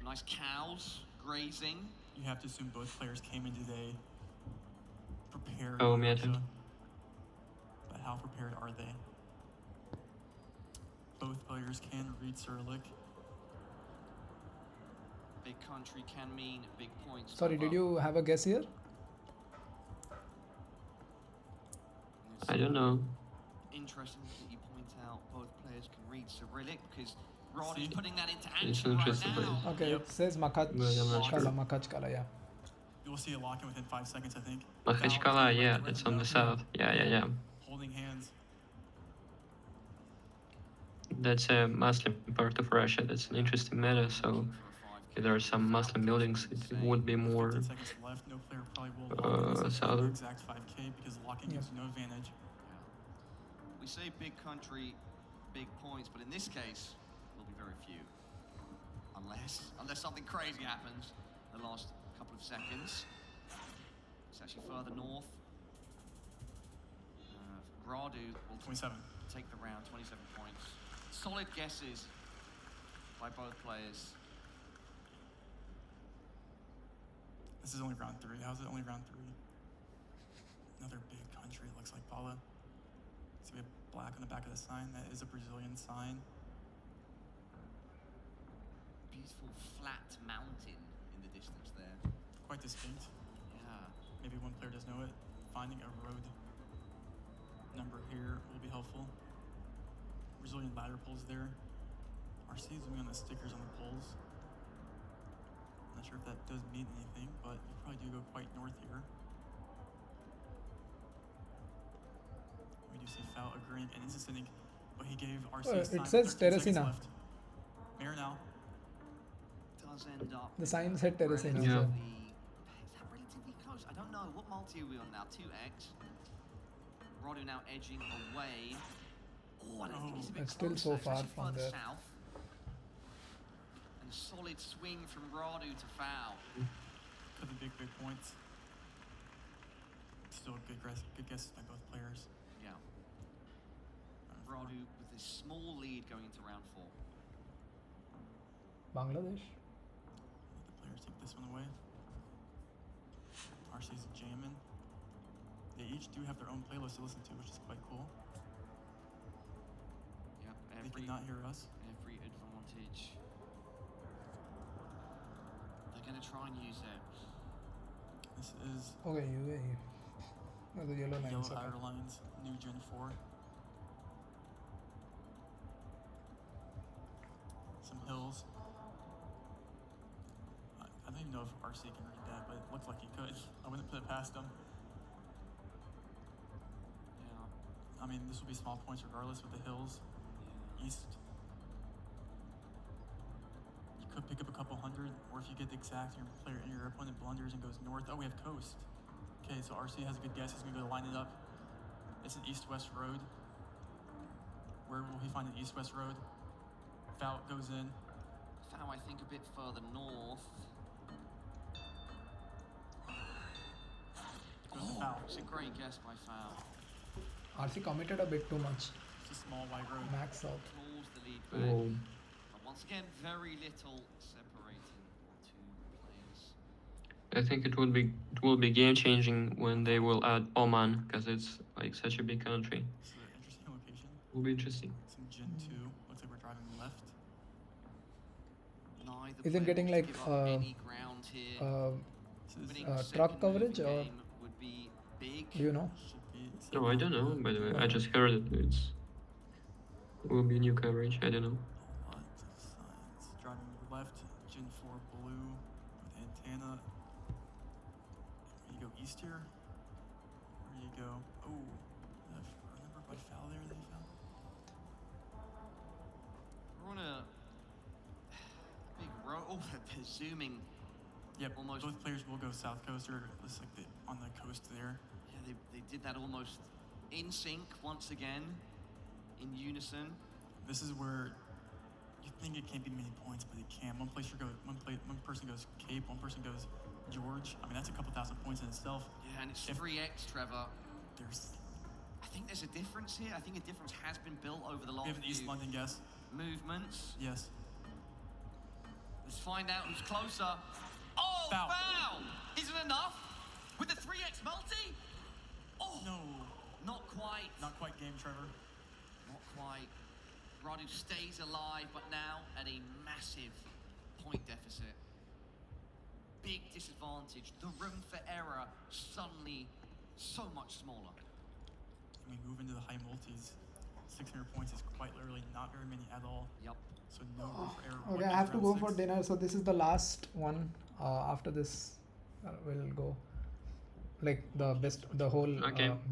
Speaker 14: Some nice cows grazing.
Speaker 16: You have to assume both players came in today prepared.
Speaker 18: Oh,
Speaker 16: on
Speaker 18: meta.
Speaker 16: Russia. But how prepared are they? Both players can read Cyrillic.
Speaker 14: Big country can mean big points.
Speaker 1: Sorry, did you have a guess here?
Speaker 18: I don't know.
Speaker 14: Interesting that you point out both players can read Cyrillic because Rod
Speaker 16: See?
Speaker 14: is putting that into
Speaker 18: It's
Speaker 14: action
Speaker 18: an
Speaker 14: right
Speaker 18: interesting
Speaker 14: now.
Speaker 18: place.
Speaker 1: Okay,
Speaker 16: Yep.
Speaker 1: it says
Speaker 18: But I'm not sure.
Speaker 1: Makachkala, yeah.
Speaker 16: You'll see a lock-in within 5 seconds, I think.
Speaker 18: Makhachkala, yeah, that's on the south. Yeah.
Speaker 16: Holding hands.
Speaker 18: That's a Muslim part of Russia. That's an interesting meta. So if there are some Muslim buildings, it would be more
Speaker 16: 15 seconds left. No player probably will lock in this
Speaker 18: southern.
Speaker 16: exact 5K because locking gives you no advantage.
Speaker 14: We say big country, big points, but in this case, will be very few. Unless something crazy happens in the last couple of seconds. It's actually further north. Radu will
Speaker 16: 27.
Speaker 14: take the round, 27 points. Solid guesses by both players.
Speaker 16: This is only round 3. How's it only round 3? Another big country. It looks like Paula. See, we have black on the back of the sign. That is a Brazilian sign.
Speaker 14: Beautiful flat mountain in the distance there.
Speaker 16: Quite distinct.
Speaker 14: Yeah.
Speaker 16: Maybe one player does know it. Finding a road number here will be helpful. Brazilian ladder poles there. RC zooming on the stickers on the poles. Not sure if that does mean anything, but you probably do go quite north here. We do see Foul agreeing and insisting, but he gave RC
Speaker 1: It says Teresina.
Speaker 16: Mayor now.
Speaker 14: Does end up
Speaker 1: The sign said Teresina.
Speaker 18: Yeah.
Speaker 1: So.
Speaker 14: Is that relatively close? I don't know. What multi are we on now? 2x. Rodu now edging away. Oh, I don't think it's a bit
Speaker 1: It's still
Speaker 14: closer.
Speaker 1: so
Speaker 14: It's
Speaker 1: far
Speaker 14: actually
Speaker 1: from
Speaker 14: further
Speaker 1: there.
Speaker 14: south. And a solid swing from Radu to Foul.
Speaker 16: For the big points. Still a good guess by both players.
Speaker 14: Yeah. Radu with this small lead going into round 4.
Speaker 1: Bangladesh.
Speaker 16: Let the players take this one away. RC's jamming. They each do have their own playlist to listen to, which is quite cool.
Speaker 14: Yep,
Speaker 16: They did not hear us.
Speaker 14: every advantage. They're going to try and use it.
Speaker 16: This is
Speaker 1: Okay, UAE. Oh, the yellow lines.
Speaker 16: Yellow
Speaker 1: Okay.
Speaker 16: Outer Lines, new Gen 4. Some hills. I don't even know if RC can read that, but it looked like he could. I wouldn't put it past him.
Speaker 14: Yeah.
Speaker 16: I mean, this will be small points regardless with the hills. East. You could pick up a couple hundred, or if you get the exact, your opponent blunders and goes north. Oh, we have coast. Okay, so RC has a good guess. He's gonna go line it up. It's an east-west road. Where will he find an east-west road? Foul goes in.
Speaker 14: Foul, I think, a bit further north.
Speaker 16: Goes to Foul.
Speaker 14: It's a great guess by Foul.
Speaker 1: RC committed a bit too much.
Speaker 16: It's a small wide road.
Speaker 1: Max out.
Speaker 14: Claws the lead back.
Speaker 18: Oh.
Speaker 14: But once again, very little separating the two players.
Speaker 18: I think it will be game changing when they will add Oman, because it's like such a big country.
Speaker 16: This is an interesting location.
Speaker 18: Will be interesting.
Speaker 16: Some Gen 2. Looks like we're driving left.
Speaker 14: Neither
Speaker 1: Is it
Speaker 14: player
Speaker 1: getting
Speaker 14: wants
Speaker 1: like
Speaker 14: to give up any ground here. Winning the
Speaker 1: truck
Speaker 14: second
Speaker 1: coverage
Speaker 14: moving
Speaker 1: or
Speaker 14: game would be big.
Speaker 1: do you know?
Speaker 18: No, I don't know. By the way, I just heard it. Will be new coverage. I don't know.
Speaker 16: Lots of signs. Driving left, Gen 4 blue with antenna. You go east here. Where do you go? Oh, remember by Foul there that he found?
Speaker 14: We're on a big road. Oh, they're zooming.
Speaker 16: Yep,
Speaker 14: Almost.
Speaker 16: both players will go south coast or looks like on the coast there.
Speaker 14: Yeah, they did that almost in sync once again, in unison.
Speaker 16: This is where you think it can't be many points, but it can. One person goes Cape, one person goes George. I mean, that's a couple thousand points in itself.
Speaker 14: Yeah, and it's 3x, Trevor.
Speaker 16: I
Speaker 14: think there's a difference here. I think a difference has been built over the last
Speaker 16: We have an East
Speaker 14: few
Speaker 16: London guess.
Speaker 14: movements.
Speaker 16: Yes.
Speaker 14: There's find out who's closer. Oh, foul! Is it enough? With the 3x multi? Oh,
Speaker 16: no.
Speaker 14: Not quite.
Speaker 16: Not quite game, Trevor.
Speaker 14: Not quite. Radu stays alive, but now at a massive point deficit. Big disadvantage. The room for error suddenly so much smaller.
Speaker 16: We move into the high multis. 600 points is quite literally not very many at all.
Speaker 14: Yep.
Speaker 16: So no room for error.
Speaker 1: Okay, I have to go for dinner, so this is the last one. After this, we'll go. Like the best, the whole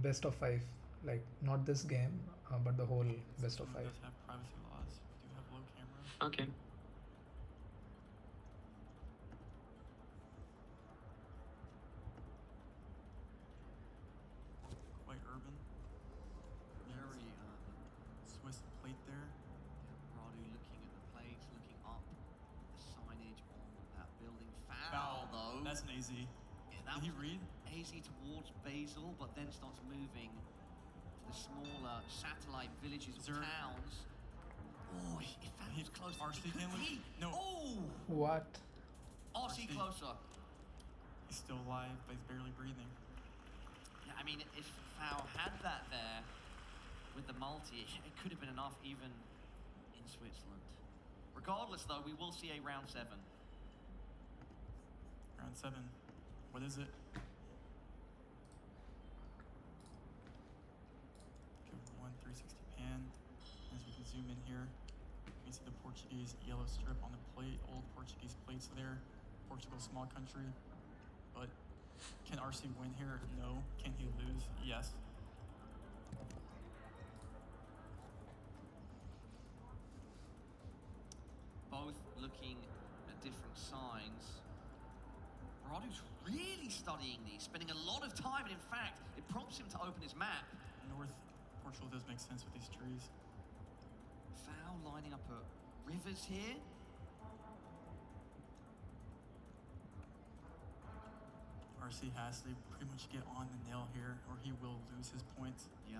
Speaker 1: best of 5. Like not this game, but the whole best of 5.
Speaker 16: Does have privacy laws. Do have low camera.
Speaker 18: Okay.
Speaker 16: Quite urban.
Speaker 14: Very
Speaker 16: Swiss plate there.
Speaker 14: Radu looking at the plates, looking up the signage on that building. Foul though.
Speaker 16: That's an AZ.
Speaker 14: Yeah,
Speaker 16: Did he read?
Speaker 14: AZ towards Basel, but then starts moving to the smaller satellite villages or towns. Oh, if that was close.
Speaker 16: RC can lose. No.
Speaker 14: Oh!
Speaker 1: What?
Speaker 14: RC closer.
Speaker 16: He's still alive, but he's barely breathing.
Speaker 14: Yeah, I mean, if Fao had that there with the multi, it could have been enough even in Switzerland. Regardless, though, we will see a round 7.
Speaker 16: Round 7. What is it? Okay, 360 pan. As we can zoom in here, you can see the Portuguese yellow strip on the plate. Old Portuguese plates there. Portugal, small country. But can RC win here? No. Can he lose? Yes.
Speaker 14: Both looking at different signs. Radu's really studying these, spending a lot of time, and in fact, it prompts him to open his map.
Speaker 16: North Portugal does make sense with these trees.
Speaker 14: Foul lining up at rivers here.
Speaker 16: RC has to pretty much get on the nail here, or he will lose his points.
Speaker 14: Yeah.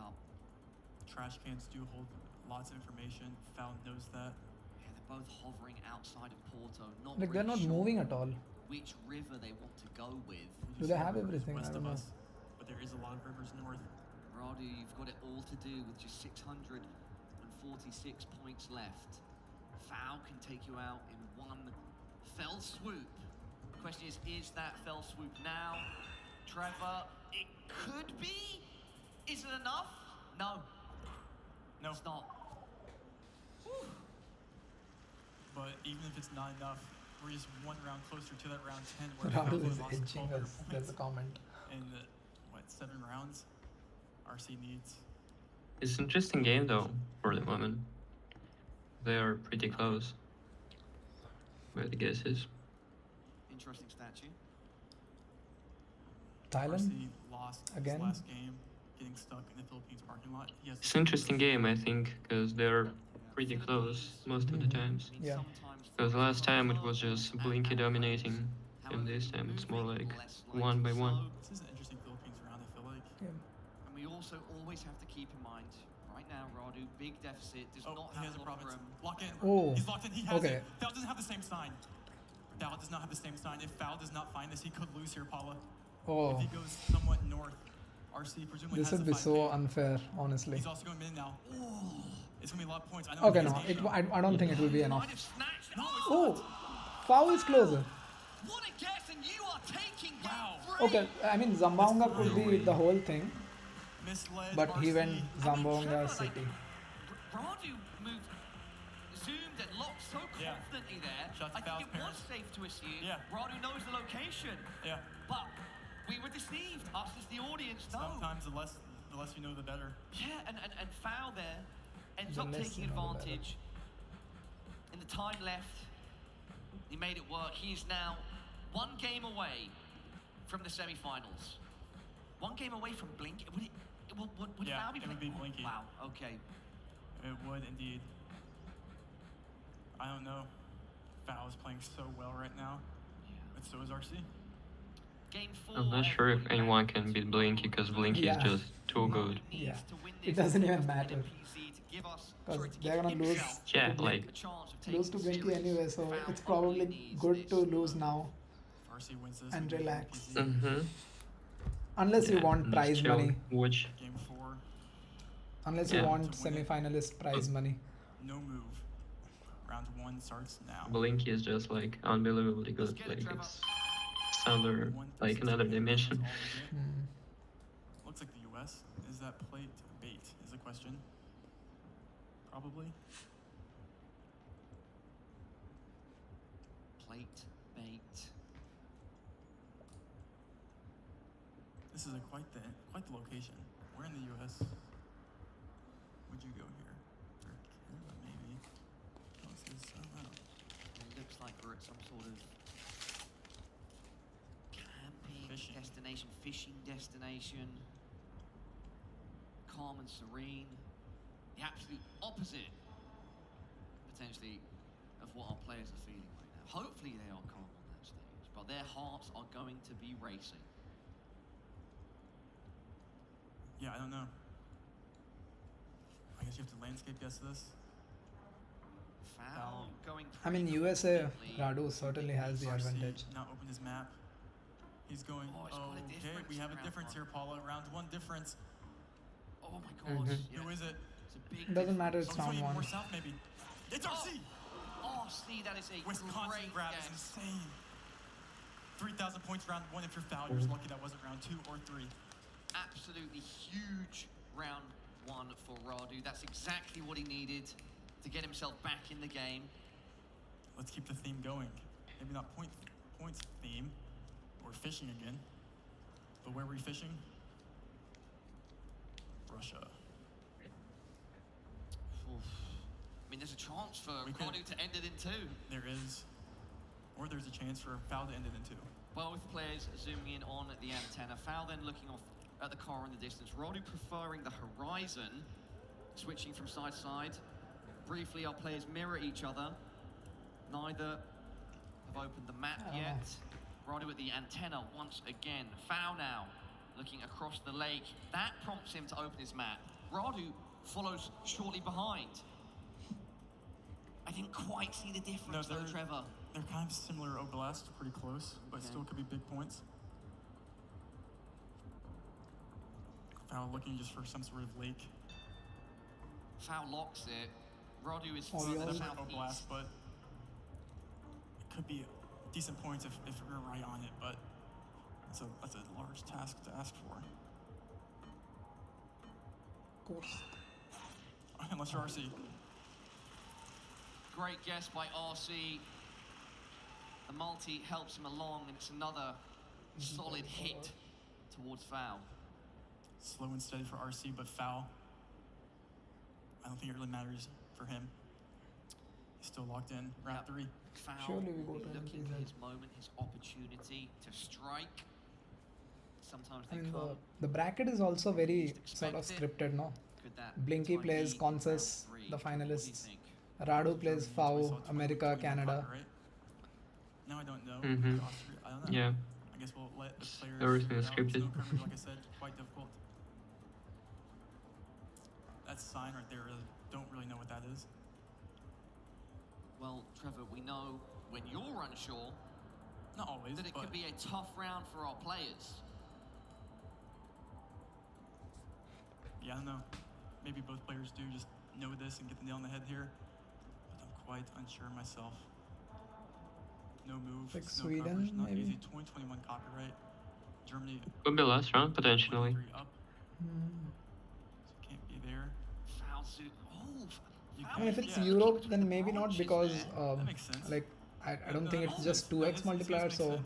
Speaker 16: Trash cans do hold lots of information. Foul knows that.
Speaker 14: Yeah, they're both hovering outside of Porto. Not
Speaker 1: Like they're
Speaker 14: really
Speaker 1: not
Speaker 14: sure
Speaker 1: moving at all.
Speaker 14: which river they want to go with.
Speaker 1: Do they have everything? I
Speaker 16: West
Speaker 1: don't
Speaker 16: of
Speaker 1: know.
Speaker 16: us, but there is a lot of rivers north.
Speaker 14: Radu, you've got it all to do with just 646 points left. Foul can take you out in one fell swoop. The question is that fell swoop now? Trevor, it could be. Is it enough? No.
Speaker 16: No.
Speaker 14: It's not. Whew.
Speaker 16: But even if it's not enough, we're just one round closer to that round 10 where
Speaker 1: Radu
Speaker 16: Foul
Speaker 1: is
Speaker 16: lost
Speaker 1: edging
Speaker 16: 12
Speaker 1: us. There's a comment.
Speaker 16: in the, 7 rounds RC needs.
Speaker 18: It's an interesting game though, for the moment. They are pretty close. Where the guess is.
Speaker 14: Interesting statue.
Speaker 1: Thailand?
Speaker 16: RC lost
Speaker 1: Again?
Speaker 16: his last game, getting stuck in the Philippines parking lot. He has
Speaker 18: It's an interesting game, I think, because they're pretty close most of the times.
Speaker 1: Yeah.
Speaker 18: Because last time it was just Blinky dominating, and this time it's more like 1 by 1.
Speaker 16: This is an interesting Philippines round, I feel like.
Speaker 1: Yeah.
Speaker 14: And we also always have to keep in mind, right now, Radu, big deficit, does not
Speaker 16: He
Speaker 14: have
Speaker 16: has a
Speaker 14: a lot of
Speaker 16: province.
Speaker 14: room.
Speaker 16: Lock in.
Speaker 1: Oh,
Speaker 16: He's locked in. He has
Speaker 1: okay.
Speaker 16: it. Foul doesn't have the same sign. Foul does not have the same sign. If Foul does not find this, he could lose here, Paula.
Speaker 1: Oh.
Speaker 16: If he goes somewhat north, RC presumably
Speaker 1: This
Speaker 16: has
Speaker 1: would
Speaker 16: the
Speaker 1: be
Speaker 16: 5K.
Speaker 1: so unfair, honestly.
Speaker 16: He's also going mid now. It's going to be a lot of points. I know
Speaker 1: Okay,
Speaker 16: his
Speaker 1: no,
Speaker 16: game,
Speaker 1: I don't think it will be enough.
Speaker 16: No, it's
Speaker 1: Oh, foul is closer.
Speaker 14: What a guess, and you are taking game 3.
Speaker 1: Okay, I mean Zamboanga could be the whole thing,
Speaker 16: misled
Speaker 1: but he
Speaker 16: RC.
Speaker 1: went Zamboanga City.
Speaker 14: Radu moved, zoomed and locked so confidently there.
Speaker 16: Shots
Speaker 14: I
Speaker 16: to Foul's
Speaker 14: think it was
Speaker 16: parents.
Speaker 14: safe to assume
Speaker 16: Yeah.
Speaker 14: Radu knows the location.
Speaker 16: Yeah.
Speaker 14: But we were deceived. Us as the audience, no.
Speaker 16: Sometimes the less you know, the better.
Speaker 14: Yeah, and Foul there ends
Speaker 1: The
Speaker 14: up
Speaker 1: less
Speaker 14: taking
Speaker 1: you know, the better.
Speaker 14: advantage. In the time left, he made it work. He is now 1 game away from the semi-finals. 1 game away from Blink. Would
Speaker 16: Yeah,
Speaker 14: Foul be
Speaker 16: it would
Speaker 14: playing?
Speaker 16: be Blinky.
Speaker 14: Wow, okay.
Speaker 16: It would indeed. I don't know. Foul is playing so well right now. But so is RC.
Speaker 14: Game 4.
Speaker 18: I'm not sure if anyone can beat Blinky, because Blinky is
Speaker 1: Yeah.
Speaker 18: just too good.
Speaker 1: Yeah, it doesn't even matter because they're gonna lose.
Speaker 18: Yeah,
Speaker 1: to
Speaker 18: like
Speaker 1: Blink- lose to Blinky anyway, so it's probably good to lose now
Speaker 16: If RC wins this,
Speaker 1: and
Speaker 16: we go
Speaker 1: relax.
Speaker 16: NPZ.
Speaker 1: Unless you
Speaker 18: yeah,
Speaker 1: want
Speaker 18: just
Speaker 1: prize
Speaker 18: chill,
Speaker 1: money.
Speaker 18: watch.
Speaker 16: Game 4.
Speaker 1: Unless
Speaker 18: Yeah.
Speaker 1: you want
Speaker 16: To win it.
Speaker 1: semi-finalist prize money.
Speaker 16: No move. Round 1 starts now.
Speaker 18: Blinky is just like unbelievably good. Like it's another like another dimension.
Speaker 16: All we get. Looks like the US. Is that plate bait? Is the question. Probably.
Speaker 14: Plate, bait.
Speaker 16: This is quite the location. Where in the US would you go here? Or Canada, maybe. What's this? I don't know.
Speaker 14: It looks like we're at some sort of camping destination, fishing destination. Calm and serene. The absolute opposite, potentially, of what our players are feeling right now. Hopefully they are calm on that stage, but their hearts are going to be racing.
Speaker 16: Yeah, I don't know. I guess you have to landscape guess this.
Speaker 14: Foul going
Speaker 1: I mean, USA, Radu certainly has the
Speaker 16: RC
Speaker 1: advantage.
Speaker 16: now open his map. He's going, okay, we have a difference here, Paula. Round 1 difference.
Speaker 14: Oh my gosh.
Speaker 16: Who is it?
Speaker 14: It's a big
Speaker 1: Doesn't matter, it's
Speaker 16: he's
Speaker 1: round
Speaker 16: going even
Speaker 1: 1.
Speaker 16: more south, maybe. It's RC!
Speaker 14: RC, that is a
Speaker 16: Wisconsin
Speaker 14: great
Speaker 16: grab
Speaker 14: guess.
Speaker 16: is insane. 3,000 points round 1 if you're foul. You're just lucky that wasn't round 2 or 3.
Speaker 14: Absolutely huge round 1 for Radu. That's exactly what he needed to get himself back in the game.
Speaker 16: Let's keep the theme going. Maybe not points theme. We're fishing again. But where are we fishing? Russia.
Speaker 14: Oof. I mean, there's a chance for Radu to end it in 2.
Speaker 16: There is. Or there's a chance for foul to end it in 2.
Speaker 14: Both players zooming in on the antenna. Foul then looking off at the car in the distance. Radu preferring the horizon, switching from side to side. Briefly, our players mirror each other. Neither have opened the map yet. Radu at the antenna once again. Foul now, looking across the lake. That prompts him to open his map. Radu follows shortly behind. I didn't quite see the difference though, Trevor.
Speaker 16: They're kind of similar Oblast, pretty close, but still could be big points. Foul looking just for some sort of lake.
Speaker 14: Foul locks it. Radu is
Speaker 16: Well,
Speaker 14: further
Speaker 16: that's
Speaker 14: southeast.
Speaker 16: Oblast, but it could be decent points if we're right on it, but that's a large task to ask for.
Speaker 1: Of course.
Speaker 16: Unless you're RC.
Speaker 14: Great guess by RC. The multi helps him along, and it's another solid hit towards foul.
Speaker 16: Slow and steady for RC, but foul. I don't think it really matters for him. He's still locked in. Round 3.
Speaker 14: Foul
Speaker 1: Surely we go
Speaker 14: will be
Speaker 1: to
Speaker 14: looking for
Speaker 1: NPZ.
Speaker 14: his moment, his opportunity to strike. Sometimes
Speaker 1: I
Speaker 14: they
Speaker 1: mean,
Speaker 14: come.
Speaker 1: the bracket is also very sort of scripted, no?
Speaker 14: Could that
Speaker 1: Blinky
Speaker 14: time
Speaker 1: plays
Speaker 14: be
Speaker 1: Kansas,
Speaker 14: round 3?
Speaker 1: the
Speaker 14: What do you
Speaker 1: finalists.
Speaker 14: think?
Speaker 1: Radu plays FAU, America, Canada.
Speaker 16: Right? Now I don't know.
Speaker 18: Mhm.
Speaker 16: Austria, I don't know.
Speaker 18: Yeah.
Speaker 16: I guess we'll let the players.
Speaker 18: Everything is
Speaker 16: figure it out.
Speaker 18: scripted.
Speaker 16: Snow curve, like I said, quite difficult. That sign right there, don't really know what that is.
Speaker 14: Well, Trevor, we know when you're unsure
Speaker 16: Not always,
Speaker 14: that it
Speaker 16: but
Speaker 14: could be a tough round for our players.
Speaker 16: yeah, I don't know. Maybe both players do just know this and get the nail on the head here. But I'm quite unsure myself. No move.
Speaker 1: Like
Speaker 16: no
Speaker 1: Sweden,
Speaker 16: coverage, not
Speaker 1: maybe?
Speaker 16: easy. 2021 copyright. Germany.
Speaker 18: Could be last round potentially.
Speaker 16: 23 up. So can't be there.
Speaker 14: Foul suit. Oh,
Speaker 1: I mean, if it's
Speaker 16: Yeah.
Speaker 1: Europe, then maybe not because,
Speaker 16: That makes sense.
Speaker 1: like, I don't think it's just 2x multiplier, so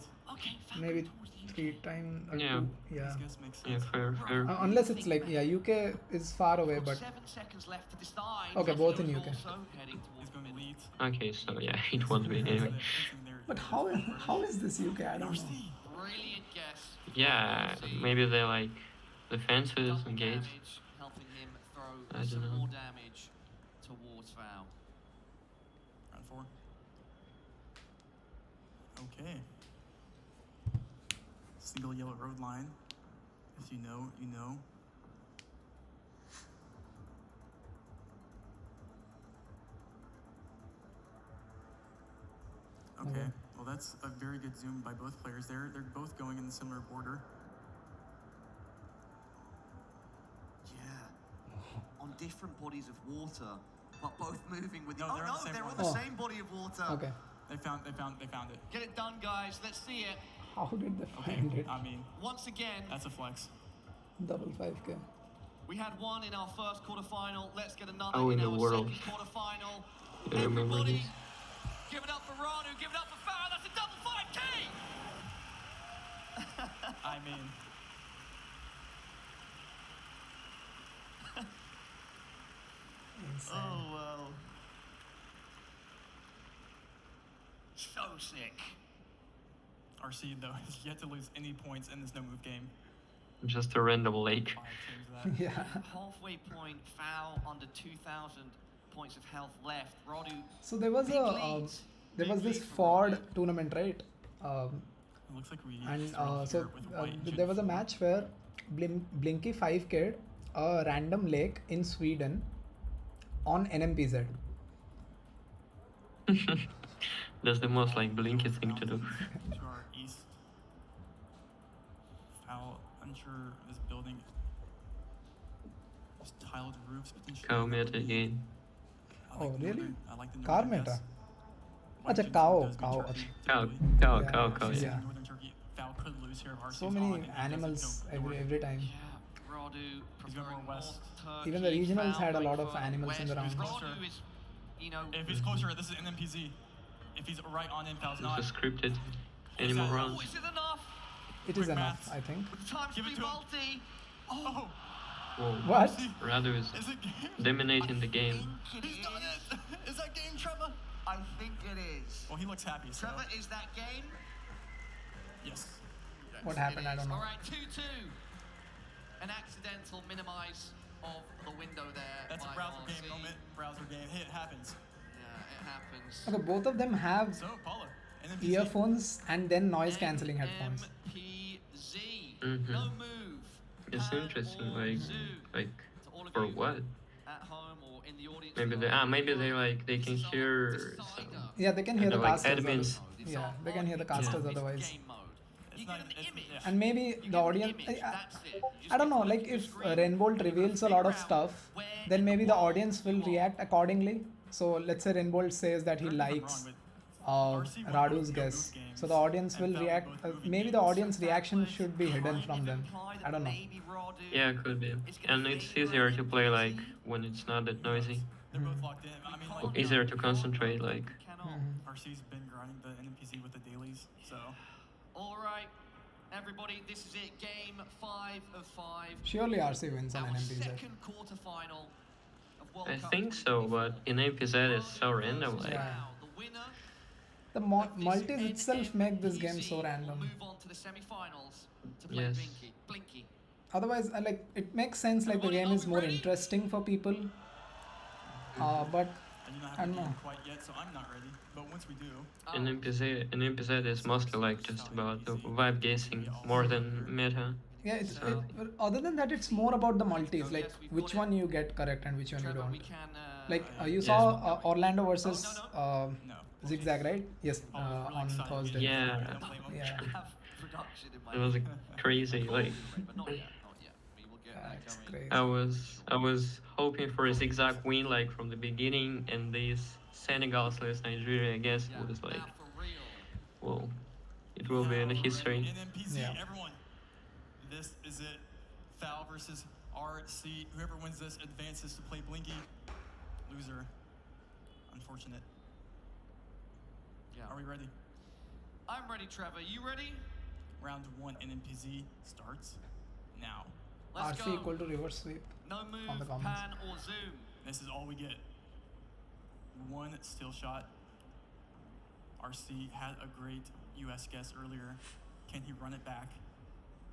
Speaker 1: maybe 3 times or
Speaker 18: Yeah.
Speaker 1: 2. Yeah.
Speaker 16: This guess makes sense.
Speaker 18: Yeah, fair.
Speaker 1: Unless it's like, yeah, UK is far away, but
Speaker 14: 7 seconds left to decide.
Speaker 1: okay, both in
Speaker 14: He's
Speaker 1: UK.
Speaker 14: also heading towards the middle.
Speaker 18: Okay, so yeah, it won't be anyway.
Speaker 1: But how is this UK? I don't know.
Speaker 14: Brilliant guess.
Speaker 18: Yeah, maybe they like the fences and gates.
Speaker 14: Damage, helping him throw
Speaker 18: I don't
Speaker 14: some
Speaker 18: know.
Speaker 14: more damage towards foul.
Speaker 16: Round 4. Okay. Single yellow road line. If you know, you know. that's a very good zoom by both players. They're both going in the similar border.
Speaker 14: Yeah. On different bodies of water, but both moving with.
Speaker 16: No,
Speaker 14: Oh
Speaker 16: they're on
Speaker 14: no,
Speaker 16: the same
Speaker 14: they're on
Speaker 16: one.
Speaker 14: the
Speaker 1: Oh.
Speaker 14: same body of water.
Speaker 1: Okay.
Speaker 16: They found it.
Speaker 14: Get it done, guys. Let's see it.
Speaker 1: How did they
Speaker 16: Okay,
Speaker 1: find it?
Speaker 16: I mean,
Speaker 14: Once again,
Speaker 16: that's a flex.
Speaker 1: Double 5K.
Speaker 14: we had one in our first quarterfinal. Let's get another
Speaker 18: How
Speaker 14: in
Speaker 18: in the
Speaker 14: our
Speaker 18: world?
Speaker 14: second quarterfinal.
Speaker 18: I remember
Speaker 14: Everybody,
Speaker 18: this.
Speaker 14: give it up for Ranu. Give it up for Farah. That's a double 5K.
Speaker 16: I mean,
Speaker 1: Insane.
Speaker 14: Oh wow. So sick.
Speaker 16: RC though has yet to lose any points in this no move game.
Speaker 18: Just a random lake.
Speaker 16: 5 times that.
Speaker 1: Yeah.
Speaker 14: Halfway point, foul under 2,000 points of health left. Radu.
Speaker 1: So there was
Speaker 14: big
Speaker 1: a
Speaker 14: lead.
Speaker 1: there was
Speaker 14: Big
Speaker 1: this
Speaker 14: lead for
Speaker 1: Ford
Speaker 14: Radu.
Speaker 1: tournament, right?
Speaker 16: It looks like we
Speaker 1: And
Speaker 16: started
Speaker 1: so
Speaker 16: here with white and
Speaker 1: there was a
Speaker 16: Jin
Speaker 1: match where Blinky 5K'd a random lake in Sweden on NMPZ.
Speaker 18: That's the most like blinky thing to do.
Speaker 16: to our east. Foul, unsure this building. Just tiled roofs potentially.
Speaker 18: Cow meta again.
Speaker 1: Oh, really?
Speaker 16: I like the
Speaker 1: Car
Speaker 16: northern
Speaker 1: meta.
Speaker 16: guess.
Speaker 1: Acha,
Speaker 16: White
Speaker 1: cow,
Speaker 16: Jin does beat
Speaker 1: cow.
Speaker 16: Turkey,
Speaker 18: Cow,
Speaker 16: typically.
Speaker 18: cow,
Speaker 1: Yeah,
Speaker 18: cow, cow.
Speaker 1: yeah.
Speaker 18: Yeah.
Speaker 16: Northern Turkey. Foul could lose here. RC's
Speaker 1: So many
Speaker 16: on, and he doesn't
Speaker 1: animals
Speaker 16: know north.
Speaker 1: every time.
Speaker 14: Yeah, Radu
Speaker 16: He's going
Speaker 14: preferring
Speaker 16: more west.
Speaker 14: North
Speaker 1: Even the
Speaker 14: Turkey,
Speaker 1: regionals
Speaker 14: foul
Speaker 1: had a lot
Speaker 14: going
Speaker 1: of
Speaker 14: further
Speaker 1: animals in the
Speaker 14: west.
Speaker 1: rounds.
Speaker 14: Radu is, you know,
Speaker 16: If he's closer, this is an NPZ. If he's right on in, foul's not.
Speaker 18: This is scripted. Any more
Speaker 14: oh,
Speaker 18: rounds?
Speaker 14: is it enough?
Speaker 1: It is
Speaker 16: Quick
Speaker 1: enough,
Speaker 16: maths.
Speaker 1: I think.
Speaker 14: With the times
Speaker 16: Give it
Speaker 14: three
Speaker 16: to him.
Speaker 14: multi.
Speaker 16: Oh,
Speaker 18: Whoa.
Speaker 1: What?
Speaker 18: Radu is
Speaker 16: is it game?
Speaker 18: dominating the game.
Speaker 16: He's done it! Is that game, Trevor?
Speaker 14: I think it is.
Speaker 16: Well, he looks happy, so.
Speaker 14: Trevor, is that game?
Speaker 16: Yes.
Speaker 1: What happened? I don't know.
Speaker 14: All right, 2-2. An accidental minimize of the window there.
Speaker 16: That's a
Speaker 14: by
Speaker 16: browser
Speaker 14: RC.
Speaker 16: game moment. Browser game. Hey, it happens.
Speaker 14: Yeah, it happens.
Speaker 1: Okay, both of them have
Speaker 16: So, Paula. NPZ.
Speaker 1: earphones and then noise cancelling headphones.
Speaker 14: MPZ.
Speaker 18: Mhm.
Speaker 14: No move.
Speaker 18: It's
Speaker 14: Pan
Speaker 18: interesting.
Speaker 14: or
Speaker 18: Like,
Speaker 14: zoom.
Speaker 18: like
Speaker 14: To all of
Speaker 18: for
Speaker 14: you
Speaker 18: what?
Speaker 14: at home or in the audience.
Speaker 18: Maybe they maybe they like they can hear some
Speaker 1: Yeah, they can hear the
Speaker 18: like
Speaker 1: casters.
Speaker 18: admins.
Speaker 1: Yeah, they can hear the casters otherwise.
Speaker 14: Game mode.
Speaker 16: It's
Speaker 14: You
Speaker 16: not
Speaker 14: get
Speaker 16: an
Speaker 14: an image.
Speaker 16: yeah.
Speaker 1: And maybe
Speaker 14: You
Speaker 1: the
Speaker 14: get an
Speaker 1: audience.
Speaker 14: image, that's it. You just
Speaker 1: I don't
Speaker 14: get
Speaker 1: know,
Speaker 14: to
Speaker 1: like
Speaker 14: look at the
Speaker 1: if
Speaker 14: screen.
Speaker 1: Rainbolt
Speaker 14: You
Speaker 1: reveals a
Speaker 14: figure
Speaker 1: lot of
Speaker 14: out
Speaker 1: stuff,
Speaker 14: where
Speaker 1: then
Speaker 14: in
Speaker 1: maybe the
Speaker 14: world
Speaker 1: audience will
Speaker 14: you are.
Speaker 1: react accordingly. So let's say Rainbolt says that he
Speaker 16: Correct me if I'm
Speaker 1: likes
Speaker 16: wrong, but RC won
Speaker 1: Radu's
Speaker 16: both
Speaker 1: guess.
Speaker 16: Go Move
Speaker 1: So the
Speaker 16: games
Speaker 1: audience
Speaker 16: and
Speaker 1: will
Speaker 16: found
Speaker 1: react.
Speaker 16: both moving
Speaker 1: Maybe the
Speaker 16: games.
Speaker 1: audience reaction should be hidden from them. I don't know.
Speaker 14: Maybe Radu
Speaker 18: Yeah, could be. And it's easier to play like when it's not that noisy.
Speaker 16: They're both locked in. I mean, like,
Speaker 18: Easier to concentrate. Like
Speaker 14: cannot.
Speaker 16: RC's been grinding the NPC with the dailies, so.
Speaker 14: All right, everybody, this is it. Game 5 of 5.
Speaker 1: Surely RC wins on
Speaker 14: Our
Speaker 1: NMPZ.
Speaker 14: second quarterfinal of World
Speaker 18: I
Speaker 14: Cup
Speaker 18: think so, but in APZ it's so random. Like
Speaker 1: Yeah.
Speaker 14: The winner
Speaker 1: The multis itself make this game so
Speaker 14: will
Speaker 1: random.
Speaker 14: move on to the semi-finals to play
Speaker 18: Yes.
Speaker 14: Blinky.
Speaker 1: Otherwise, like it makes sense. Like the game is more interesting for people. But
Speaker 16: I do not
Speaker 1: I
Speaker 16: have
Speaker 1: don't
Speaker 16: the game
Speaker 1: know.
Speaker 16: quite yet, so I'm not ready. But once we do,
Speaker 18: in APZ is mostly like just about the vibe guessing more than meta.
Speaker 1: yeah, it's
Speaker 18: So-
Speaker 1: other than that, it's more about the multis. Like which one you get correct and which one you
Speaker 14: Trevor,
Speaker 1: don't.
Speaker 14: we can.
Speaker 1: Like you
Speaker 18: Yes.
Speaker 1: saw Orlando versus
Speaker 16: no.
Speaker 1: Zigzag, right? Yes, on Thursday.
Speaker 18: Yeah,
Speaker 1: Yeah.
Speaker 14: have production in my
Speaker 18: it was crazy. Like
Speaker 14: but not yet, not yet. We will get that
Speaker 1: It's
Speaker 14: going.
Speaker 1: crazy.
Speaker 18: I was hoping for a zigzag win like from the beginning, and this Senegal/Nigeria I guess
Speaker 14: Yeah,
Speaker 18: was like,
Speaker 14: now for real.
Speaker 18: well, it will be in the history.
Speaker 16: NMPZ,
Speaker 1: Yeah.
Speaker 16: everyone. This is it. Foul versus RC. Whoever wins this advances to play Blinky. Loser. Unfortunate.
Speaker 14: Yeah.
Speaker 16: Are we ready?
Speaker 14: I'm ready, Trevor. You ready?
Speaker 16: Round 1 NMPZ starts now.
Speaker 14: Let's
Speaker 1: RC
Speaker 14: go.
Speaker 1: equal to reverse sweep.
Speaker 14: No
Speaker 1: on the
Speaker 14: move,
Speaker 1: comments.
Speaker 14: pan or zoom.
Speaker 16: This is all we get. One still shot. RC had a great US guess earlier. Can he run it back?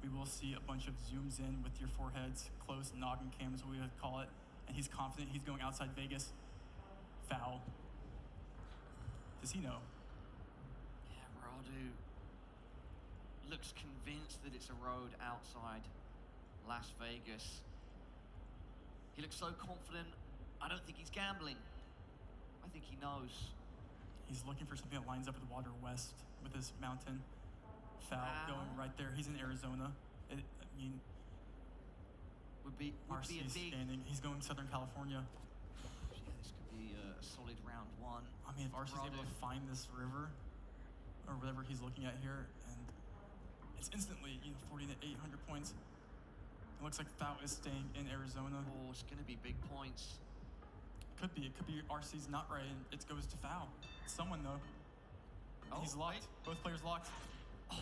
Speaker 16: We will see a bunch of zooms in with your foreheads, close noggin cams, we would call it. And he's confident he's going outside Vegas. Foul. Does he know?
Speaker 14: Yeah, Radu looks convinced that it's a road outside Las Vegas. He looks so confident. I don't think he's gambling. I think he knows.
Speaker 16: He's looking for something that lines up with Water West. with this mountain. Foul going right there. He's in Arizona. I mean,
Speaker 14: would be a
Speaker 16: RC
Speaker 14: big.
Speaker 16: scanning. He's going Southern California.
Speaker 14: Yeah, this could be a solid round one.
Speaker 16: I mean, if RC's able to find this river or whatever he's looking at here, and it's instantly 40 to 800 points. It looks like Foul is staying in Arizona.
Speaker 14: Oh, it's going to be big points.
Speaker 16: Could be. It could be RC's not right, and it goes to Foul. Someone though. He's locked. Both players locked.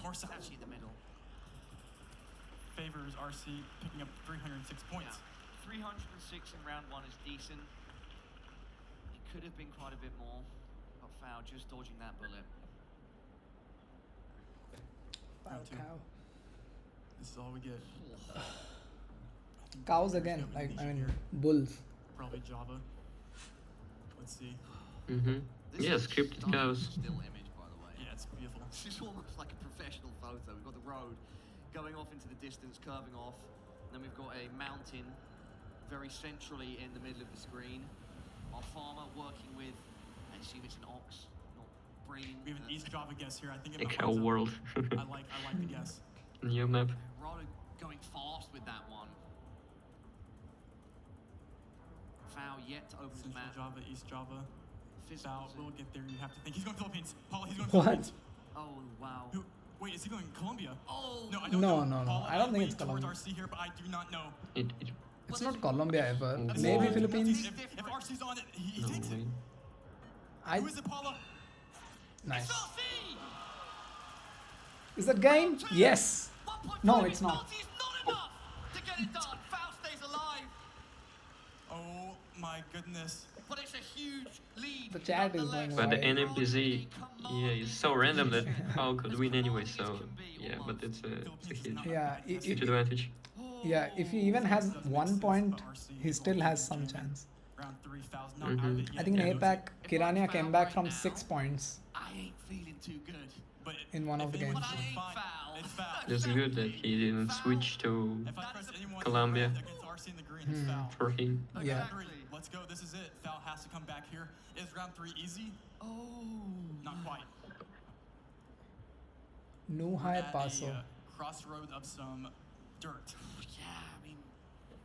Speaker 16: More
Speaker 14: It's actually in the middle.
Speaker 16: Favors RC picking up 306 points.
Speaker 14: Yeah. 306 in round one is decent. It could have been quite a bit more, but Foul just dodging that bullet.
Speaker 16: Round two.
Speaker 1: Cow.
Speaker 16: This is all we get.
Speaker 1: Cows again, like I mean bulls.
Speaker 16: Probably Java. Let's see.
Speaker 18: Mm-hmm. Yeah, scripted cows.
Speaker 14: Still image, by the way.
Speaker 16: Yeah, it's beautiful.
Speaker 14: This is almost like a professional photo. We've got the road going off into the distance, curving off. And then we've got a mountain very centrally in the middle of the screen. Our farmer working with, I assume it's an ox, not breeding.
Speaker 16: We have an East Java guess here. I think it
Speaker 18: A
Speaker 16: might
Speaker 18: cow
Speaker 16: rise up.
Speaker 18: world.
Speaker 16: I like the guess.
Speaker 18: New map.
Speaker 14: Rado going fast with that one. Foul yet to open the
Speaker 16: Central
Speaker 14: map.
Speaker 16: Java, East Java. Foul
Speaker 14: Physical
Speaker 16: will get there. You have to think he's going Philippines. Paul, he's going
Speaker 1: What?
Speaker 16: Philippines.
Speaker 14: Oh, wow.
Speaker 16: Wait, is he going Colombia?
Speaker 14: Oh.
Speaker 16: No, I don't
Speaker 1: No,
Speaker 16: know.
Speaker 1: no, no.
Speaker 16: Paul,
Speaker 1: I don't think
Speaker 16: lean
Speaker 1: it's
Speaker 16: towards
Speaker 1: Colombia.
Speaker 16: RC here, but I do not know.
Speaker 1: It's not Colombia ever.
Speaker 18: That's
Speaker 1: Maybe
Speaker 18: all.
Speaker 1: Philippines.
Speaker 16: If RC's on it, he
Speaker 18: No
Speaker 16: takes it.
Speaker 18: way.
Speaker 1: I
Speaker 16: Who is it, Paula?
Speaker 1: nice. Is that game? Yes. No, it's not.
Speaker 14: To get it done. Foul stays alive.
Speaker 16: Oh my goodness.
Speaker 14: But it's a huge lead.
Speaker 1: The chat is going
Speaker 18: But the
Speaker 1: wild.
Speaker 18: NMPZ, yeah, is so random that how could win anyway. So yeah, but it's a huge,
Speaker 1: Yeah,
Speaker 18: huge advantage.
Speaker 1: yeah. If he even has 1 point, he still has some chance.
Speaker 16: Round 3, Foul's not out of it yet.
Speaker 1: I think in APAC, Kirania came back from 6 points
Speaker 14: I ain't feeling too good.
Speaker 16: But
Speaker 1: in one of the games.
Speaker 16: It's Foul.
Speaker 18: It's good that he didn't switch to
Speaker 16: If I press anyone
Speaker 18: Colombia
Speaker 16: against RC in the green, it's Foul.
Speaker 18: for him.
Speaker 1: Yeah.
Speaker 16: Let's go. This is it. Foul has to come back here. Is round 3 easy?
Speaker 14: Oh.
Speaker 16: Not quite.
Speaker 1: Nuhai
Speaker 16: At
Speaker 1: Paso.
Speaker 16: a crossroad of some dirt.
Speaker 14: Yeah, I mean,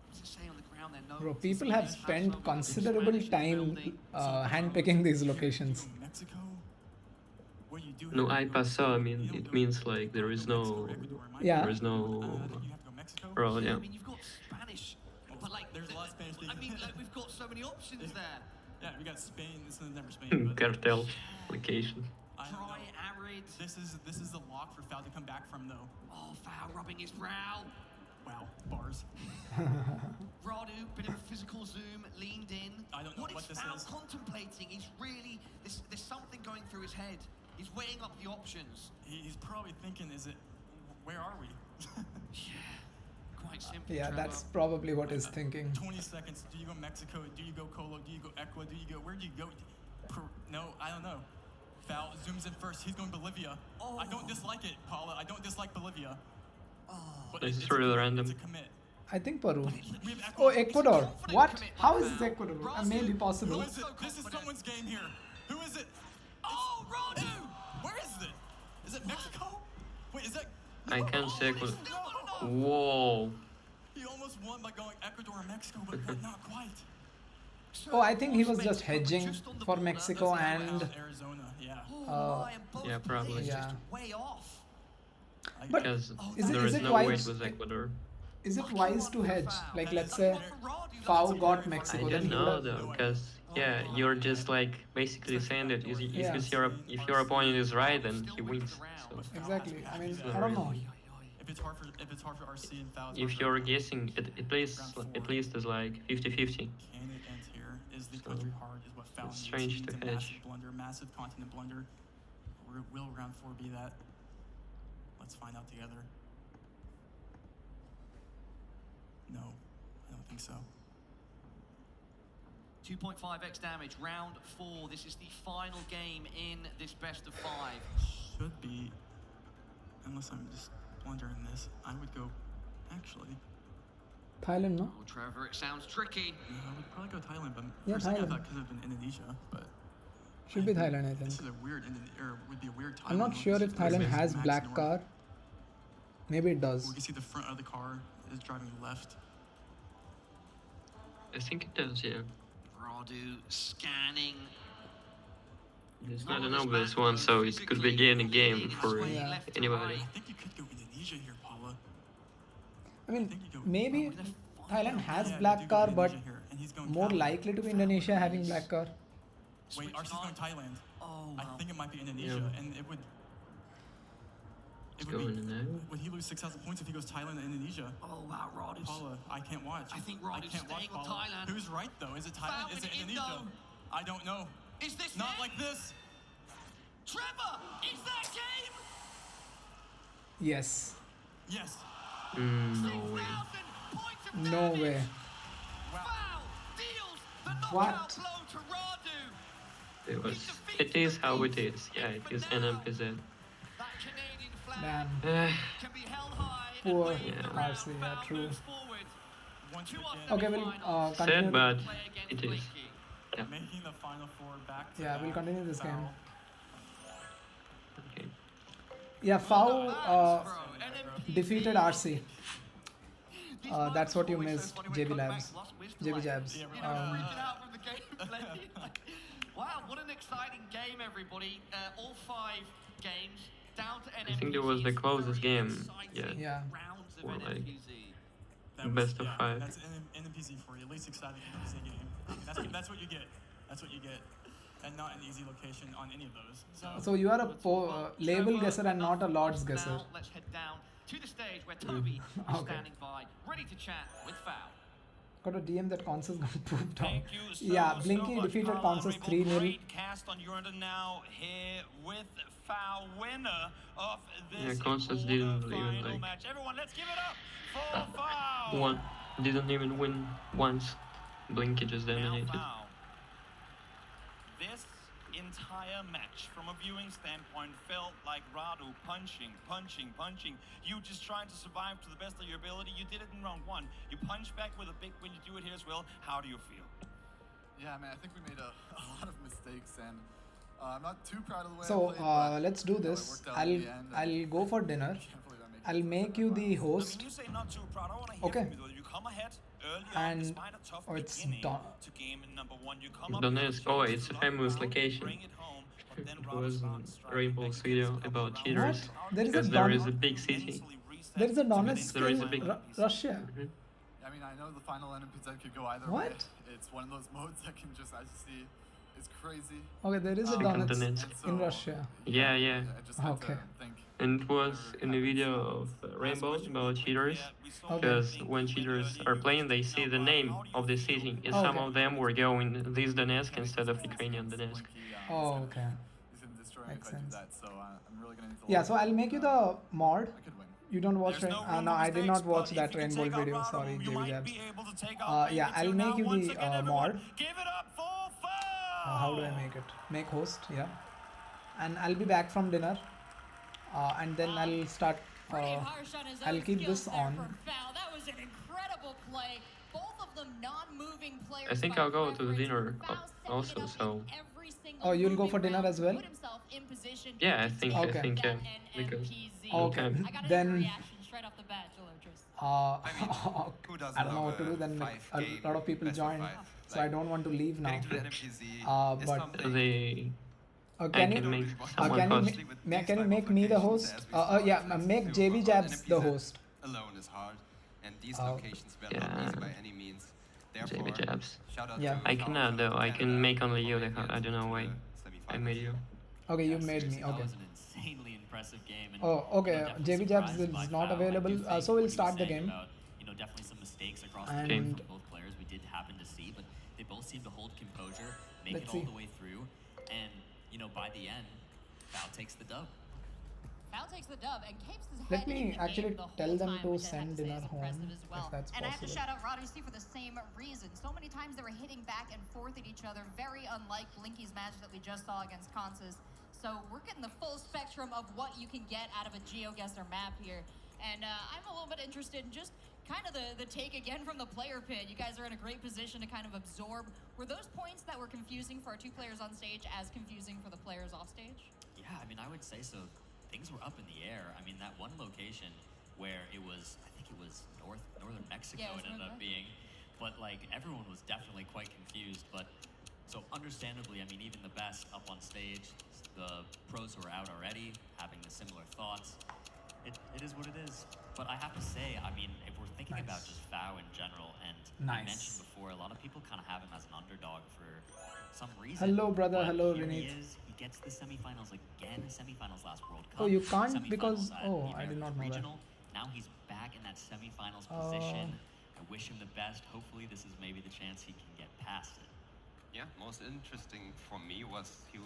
Speaker 14: what's it say on the ground there? No.
Speaker 1: Bro, people have spent considerable time handpicking these locations.
Speaker 16: Mexico? What do you do?
Speaker 18: No, I paso. I mean, it means like there is no,
Speaker 1: Yeah.
Speaker 18: there is no road. Yeah.
Speaker 14: I mean, you've got Spanish, but like,
Speaker 16: There's a lot of Spanish
Speaker 14: I mean, like, we've got so many options there.
Speaker 16: Yeah, we got Spain. This is never Spain. But
Speaker 18: Cartel location.
Speaker 16: I don't know.
Speaker 14: Dry, arid.
Speaker 16: This is the lock for Foul to come back from, though.
Speaker 14: Oh, Foul rubbing his brow.
Speaker 16: Wow, bars.
Speaker 14: Radu, bit of a physical zoom, leaned in.
Speaker 16: I don't know
Speaker 14: what
Speaker 16: what
Speaker 14: is
Speaker 16: this
Speaker 14: Foul
Speaker 16: is.
Speaker 14: contemplating? He's really, there's something going through his head. He's weighing up the options.
Speaker 16: He's probably thinking, where are we?
Speaker 14: Quite simply.
Speaker 1: Yeah,
Speaker 14: Trevor.
Speaker 1: that's probably what he's thinking.
Speaker 16: 20 seconds. Do you go Mexico? Do you go Colo? Do you go Equa? Do you go, where do you go? No, I don't know. Foul zooms in first. He's going Bolivia.
Speaker 14: Oh.
Speaker 16: I don't dislike it, Paula. I don't dislike Bolivia. But
Speaker 18: This is
Speaker 16: it's
Speaker 18: really
Speaker 16: a,
Speaker 18: random.
Speaker 16: It's a commit.
Speaker 1: I think Peru.
Speaker 16: We have
Speaker 1: Oh,
Speaker 16: Ecuador.
Speaker 1: Ecuador. What?
Speaker 14: commit by
Speaker 1: How is
Speaker 14: Foul.
Speaker 1: this Ecuador? Maybe
Speaker 16: Who
Speaker 1: possible.
Speaker 16: is it? This is someone's game here. Who is it?
Speaker 14: Oh, Radu!
Speaker 16: Where is it? Is it Mexico? Wait, is that?
Speaker 18: I can't say what.
Speaker 16: No.
Speaker 18: Whoa.
Speaker 16: He almost won by going Ecuador and Mexico, but not quite.
Speaker 1: Oh, I think he was just hedging for Mexico and
Speaker 16: Arizona, yeah.
Speaker 18: Yeah, probably.
Speaker 1: yeah.
Speaker 14: Way off.
Speaker 1: But
Speaker 18: Because
Speaker 1: is
Speaker 18: there
Speaker 1: it
Speaker 18: is no way it
Speaker 1: wise?
Speaker 18: was Ecuador.
Speaker 1: Is it wise to hedge? Like, let's say Fau got
Speaker 18: I
Speaker 1: Mexico, then
Speaker 18: don't
Speaker 1: he
Speaker 18: know
Speaker 1: would have.
Speaker 18: though, because yeah, you're just like basically saying that if
Speaker 1: Yeah.
Speaker 18: if your opponent is right, then he wins. So
Speaker 1: Exactly. I mean,
Speaker 18: not
Speaker 1: I don't know.
Speaker 16: If it's hard for RC and Foul.
Speaker 18: if you're guessing, at least is like 50-50.
Speaker 16: Can it end here? Is the country hard? Is what Foul
Speaker 18: it's
Speaker 16: needs.
Speaker 18: strange
Speaker 16: He needs
Speaker 18: to
Speaker 16: a massive
Speaker 18: hedge.
Speaker 16: blunder, massive continent blunder. Will round 4 be that? Let's find out together. No, I don't think so.
Speaker 14: 2.5x damage, round 4. This is the final game in this best of 5.
Speaker 16: Should be, unless I'm just blundering this, I would go, actually,
Speaker 1: Thailand, no?
Speaker 14: Oh, Trevor, it sounds tricky.
Speaker 16: I would probably go Thailand, but
Speaker 1: Yeah,
Speaker 16: for a second I
Speaker 1: Thailand.
Speaker 16: thought it could have been Indonesia, but
Speaker 1: Should be Thailand, I think.
Speaker 16: This is a weird, or would be a weird time.
Speaker 1: I'm not sure if Thailand has black car. Maybe it does.
Speaker 16: We can see the front of the car is driving left.
Speaker 18: I think it does, yeah.
Speaker 13: Radu scanning.
Speaker 18: It's not an obvious one, so it could be any game for anybody.
Speaker 16: I think you could go Indonesia here, Paula.
Speaker 1: I mean, maybe Thailand has black car, but more likely to be Indonesia having black car.
Speaker 16: Wait, RC's going Thailand.
Speaker 14: Oh,
Speaker 16: I think it might be Indonesia, and it would. It would be. Would he lose 6,000 points if he goes Thailand and Indonesia?
Speaker 14: Oh wow, Radu's.
Speaker 16: Paula, I can't watch.
Speaker 14: I think Radu's staying on Thailand.
Speaker 16: Who's right though? Is it Thailand? Is it Indonesia? I don't know.
Speaker 14: Is this
Speaker 16: not like this?
Speaker 14: Trevor, is that game?
Speaker 1: Yes.
Speaker 16: Yes.
Speaker 18: No way.
Speaker 1: No way.
Speaker 14: Wow, deals the
Speaker 1: What?
Speaker 14: knockout blow to Radu.
Speaker 18: It is how it is. Yeah, it is NMPZ.
Speaker 1: Damn.
Speaker 14: Can be held high.
Speaker 1: Poor RC, yeah, true. Okay, we'll
Speaker 18: Sad,
Speaker 1: continue.
Speaker 18: but it is. Yeah.
Speaker 16: Making the final four back to
Speaker 1: Yeah, we'll continue this game.
Speaker 18: Okay.
Speaker 1: Yeah, Fau defeated RC. That's what you missed, JB Labs. JB Jabs.
Speaker 14: Wow, what an exciting game, everybody. All 5 games down to NMPZ.
Speaker 18: I think it was the closest game yet.
Speaker 1: Yeah.
Speaker 18: Or like best of 5.
Speaker 16: That's NMPZ for you. Least exciting NMPZ game. That's what you get. That's what you get. And not an easy location on any of those.
Speaker 1: So you are a label guesser and not a Lords guesser.
Speaker 14: Now let's head down to the stage where Toby is standing by, ready to chat with Fau.
Speaker 1: Got a DM that Consus got pooped on.
Speaker 13: Thank you so,
Speaker 1: Yeah,
Speaker 13: so
Speaker 1: Blinky
Speaker 13: much,
Speaker 1: defeated
Speaker 13: Carl
Speaker 1: Consus
Speaker 13: Aribo.
Speaker 1: 3-0.
Speaker 13: Great cast on your end now here with Fau, winner of this
Speaker 18: Consus didn't even
Speaker 13: final match. Everyone, let's give it up for Fau.
Speaker 18: One didn't even win once. Blinky just dominated.
Speaker 13: Fau, this entire match, from a viewing standpoint, felt like Radu punching. You just trying to survive to the best of your ability. You did it in round 1. You punch back with a big win. You do it here as well. How do you feel?
Speaker 19: Yeah, man, I think we made a lot of mistakes, and I'm not too proud of the way
Speaker 1: So
Speaker 19: I played, but,
Speaker 1: let's do this. I'll go for dinner. I'll make you the host.
Speaker 13: When you say not too proud, I want to hear
Speaker 1: Okay.
Speaker 13: from you, though. You come ahead early on,
Speaker 1: And
Speaker 13: despite a tough
Speaker 1: it's
Speaker 13: beginning
Speaker 1: done.
Speaker 13: to game in number 1. You come up
Speaker 18: Donetsk, oh, it's a famous location. It was Rainbow's video about cheaters.
Speaker 1: There is
Speaker 18: Because
Speaker 1: a
Speaker 18: there is a big city.
Speaker 1: There is a Donetsk
Speaker 18: There is a
Speaker 1: in
Speaker 18: big
Speaker 1: Russia.
Speaker 19: I mean, I know the final NMPZ could go either
Speaker 1: What?
Speaker 19: way. It's one of those modes that can just, I just see, it's crazy.
Speaker 1: Okay, there is a
Speaker 18: Second
Speaker 1: Donetsk
Speaker 18: Donetsk.
Speaker 1: in Russia.
Speaker 18: Yeah, yeah.
Speaker 19: I just had
Speaker 1: Okay.
Speaker 19: to think.
Speaker 18: And it was in the video of Rainbow about cheaters. Because when cheaters are playing, they see the name of the city. And some
Speaker 1: Okay.
Speaker 18: of them were going this Donetsk instead of Ukrainian Donetsk.
Speaker 1: Oh, okay.
Speaker 19: He's going to destroy me
Speaker 1: Makes
Speaker 19: if I do
Speaker 1: sense.
Speaker 19: that, so I'm really going to need to
Speaker 1: Yeah, so I'll make you the mod.
Speaker 19: I could win.
Speaker 1: You don't watch no, I did not watch that Rainbow video. Sorry, JB Jabs. Yeah, I'll make you the mod. How do I make it? Make host, yeah. And I'll be back from dinner. And then I'll start. I'll keep this on.
Speaker 2: That was an incredible play. Both of them non-moving players.
Speaker 18: I think I'll go to the dinner also, so...
Speaker 1: Oh, you'll go for dinner as well?
Speaker 18: Yeah, I think,
Speaker 1: Okay.
Speaker 18: yeah. Because...
Speaker 1: Okay, then...
Speaker 2: Straight off the bat,
Speaker 4: Who doesn't
Speaker 1: I don't know
Speaker 4: love
Speaker 1: what to do. Then like, a
Speaker 4: 5
Speaker 1: lot of people
Speaker 4: best of
Speaker 1: join,
Speaker 4: 5?
Speaker 1: so I don't want to leave now.
Speaker 4: Getting to NMPZ is
Speaker 1: But
Speaker 4: something
Speaker 18: They...
Speaker 1: can
Speaker 18: I
Speaker 1: you
Speaker 18: can make someone host.
Speaker 1: can you make me the host? Yeah, make JB Jabs the host.
Speaker 4: alone is hard, and these
Speaker 1: Oh.
Speaker 4: locations were not
Speaker 18: Yeah.
Speaker 4: easy by any means. Therefore,
Speaker 18: JB Jabs.
Speaker 4: shout out
Speaker 1: Yeah.
Speaker 4: to
Speaker 18: I cannot though, I can make only you the host. I don't know why. I made you.
Speaker 1: Okay, you made me.
Speaker 3: That
Speaker 1: Okay.
Speaker 3: was an insanely impressive game. And,
Speaker 1: Oh, okay.
Speaker 3: definitely
Speaker 1: JB Jabs
Speaker 3: surprised by
Speaker 1: is not
Speaker 3: Fau. I do
Speaker 1: available,
Speaker 3: think
Speaker 1: so
Speaker 3: what
Speaker 1: we'll
Speaker 3: you
Speaker 1: start
Speaker 3: were
Speaker 1: the
Speaker 3: saying
Speaker 1: game.
Speaker 3: about, definitely some mistakes across the
Speaker 1: And-
Speaker 3: game from both players we did happen to see, but they both seemed to hold composure, make
Speaker 1: Let's
Speaker 3: it all
Speaker 1: see.
Speaker 3: the way through, and by the end, Fau takes the dub.
Speaker 2: Fau takes the dub, and Capes is
Speaker 1: Let
Speaker 2: ahead
Speaker 1: me
Speaker 2: in the
Speaker 1: actually
Speaker 2: game the
Speaker 1: tell
Speaker 2: whole
Speaker 1: them
Speaker 2: time,
Speaker 1: to
Speaker 2: which I have
Speaker 1: send
Speaker 2: to say
Speaker 1: dinner
Speaker 2: is
Speaker 1: home,
Speaker 2: impressive as well.
Speaker 1: if that's
Speaker 2: And I have to
Speaker 1: possible.
Speaker 2: shout out Radu C for the same reason. So many times they were hitting back and forth at each other, very unlike Blinky's match that we just saw against Consus. So we're getting the full spectrum of what you can get out of a GeoGuessr map here. And I'm a little bit interested in just kind of the take again from the player pit. You guys are in a great position to kind of absorb. Were those points that were confusing for our two players on stage as confusing for the players off stage?
Speaker 3: Yeah, I mean, I would say so. Things were up in the air. I mean, that one location where it was, I think it was northern Mexico it ended up being, but like everyone was definitely quite confused. But so understandably, I mean, even the best up on stage, the pros who are out already having the similar thoughts. It is what it is. But I have to say, I mean, if we're thinking about just FAO in general, and I mentioned before, a lot of people kind of have him as an underdog for some reason.
Speaker 1: Hello, brother.
Speaker 3: But
Speaker 1: Hello,
Speaker 3: here
Speaker 1: Rinit.
Speaker 3: he gets the semifinals again. Semifinals last World Cup.
Speaker 1: Oh, you can't because...
Speaker 3: Semifinals at
Speaker 1: Oh,
Speaker 3: the
Speaker 1: I did not know
Speaker 3: regional. Now he's back in that semifinals position. I wish him the best. Hopefully, this is maybe the chance he can get past it.
Speaker 4: Yeah, most interesting for me was he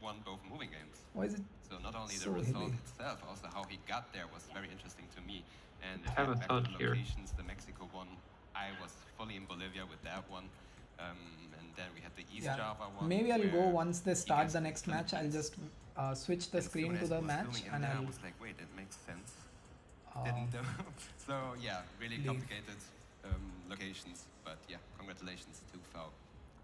Speaker 4: won both moving games.
Speaker 1: Why is it
Speaker 4: so not only
Speaker 1: so
Speaker 4: the result
Speaker 1: hilly?
Speaker 4: itself, also how he got there was very interesting to me. And
Speaker 18: I have a
Speaker 4: back
Speaker 18: thought
Speaker 4: to the
Speaker 18: here.
Speaker 4: locations, the Mexico one, I was fully in Bolivia with that one. And then we had the East Java one.
Speaker 1: Maybe I'll go
Speaker 4: where
Speaker 1: once they
Speaker 4: he
Speaker 1: start
Speaker 4: gets
Speaker 1: the
Speaker 4: the
Speaker 1: next match. I'll
Speaker 4: Philippines.
Speaker 1: just switch the
Speaker 4: And
Speaker 1: screen
Speaker 4: soon
Speaker 1: to
Speaker 4: as
Speaker 1: the
Speaker 4: he was
Speaker 1: match
Speaker 4: zooming in
Speaker 1: and
Speaker 4: there, I
Speaker 1: I'll...
Speaker 4: was like, wait, it makes sense. Didn't do. So yeah, really complicated locations. But yeah, congratulations to FAO.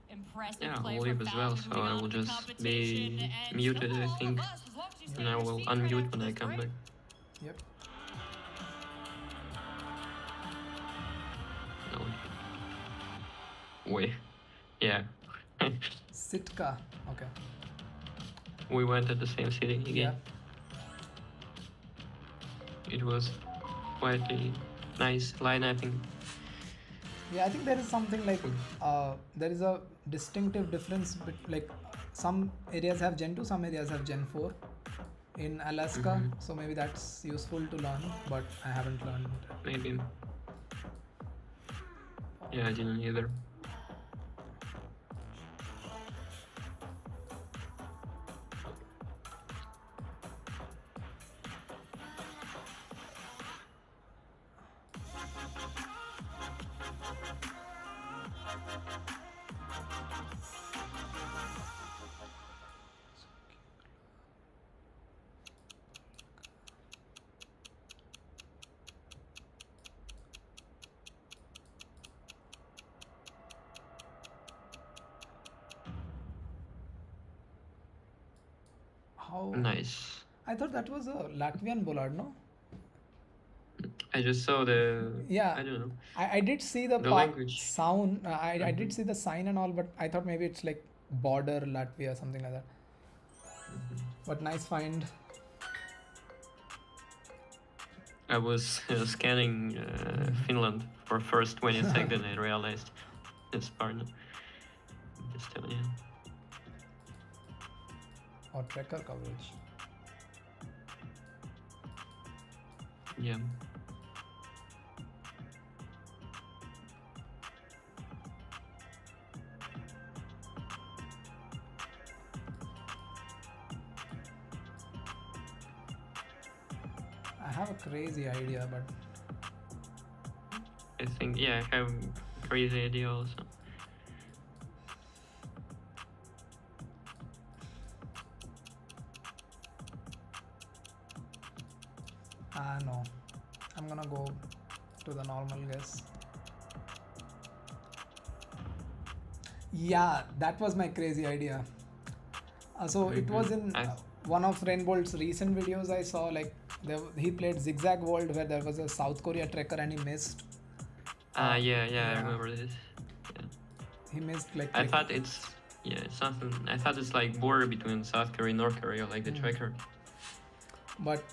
Speaker 2: Impressive
Speaker 18: Yeah,
Speaker 2: play
Speaker 18: I'll
Speaker 2: from
Speaker 18: leave as
Speaker 2: FAO,
Speaker 18: well,
Speaker 2: moving
Speaker 18: so I
Speaker 2: on
Speaker 18: will
Speaker 2: to the
Speaker 18: just
Speaker 2: competition,
Speaker 18: be
Speaker 2: and
Speaker 18: muted,
Speaker 2: for
Speaker 18: I
Speaker 2: all
Speaker 18: think.
Speaker 2: of us, as long as you stay
Speaker 18: And I
Speaker 2: on your
Speaker 18: will
Speaker 2: feet right
Speaker 18: unmute
Speaker 2: after
Speaker 18: when I
Speaker 2: this
Speaker 18: come
Speaker 2: break.
Speaker 18: back.
Speaker 1: Yep.
Speaker 18: No. Wait. Yeah.
Speaker 1: Sitka. Okay.
Speaker 18: We went at the same city again.
Speaker 1: Yeah.
Speaker 18: It was quite a nice line, I think.
Speaker 1: Yeah, I think there is something like there is a distinctive difference. Like some areas have Gen 2, some areas have Gen 4 in Alaska. So maybe that's useful to learn, but I haven't learned.
Speaker 18: Maybe. Yeah, I didn't either.
Speaker 1: How
Speaker 18: Nice.
Speaker 1: I thought that was a Latvian bollard, no?
Speaker 18: I just saw the...
Speaker 1: Yeah,
Speaker 18: I don't know.
Speaker 1: I did see the
Speaker 18: language.
Speaker 1: sound. I did see the sign and all, but I thought maybe it's like border Latvia, something like that. But nice find.
Speaker 18: I was scanning Finland for first 20 seconds and I realized it's partner. Estonia.
Speaker 1: Or tracker coverage.
Speaker 18: Yeah.
Speaker 1: I have a crazy idea, but
Speaker 18: I think, yeah, I have a crazy idea also.
Speaker 1: no. I'm gonna go to the normal guess. Yeah, that was my crazy idea. So it was in one of Rainbolt's recent videos I saw, like he played Zigzag World where there was a South Korea trekker and he missed.
Speaker 18: Yeah, I remember this. Yeah.
Speaker 1: He missed like...
Speaker 18: I thought it's... Yeah, it's something... I thought it's like border between South Korea and North Korea, like the tracker.
Speaker 1: But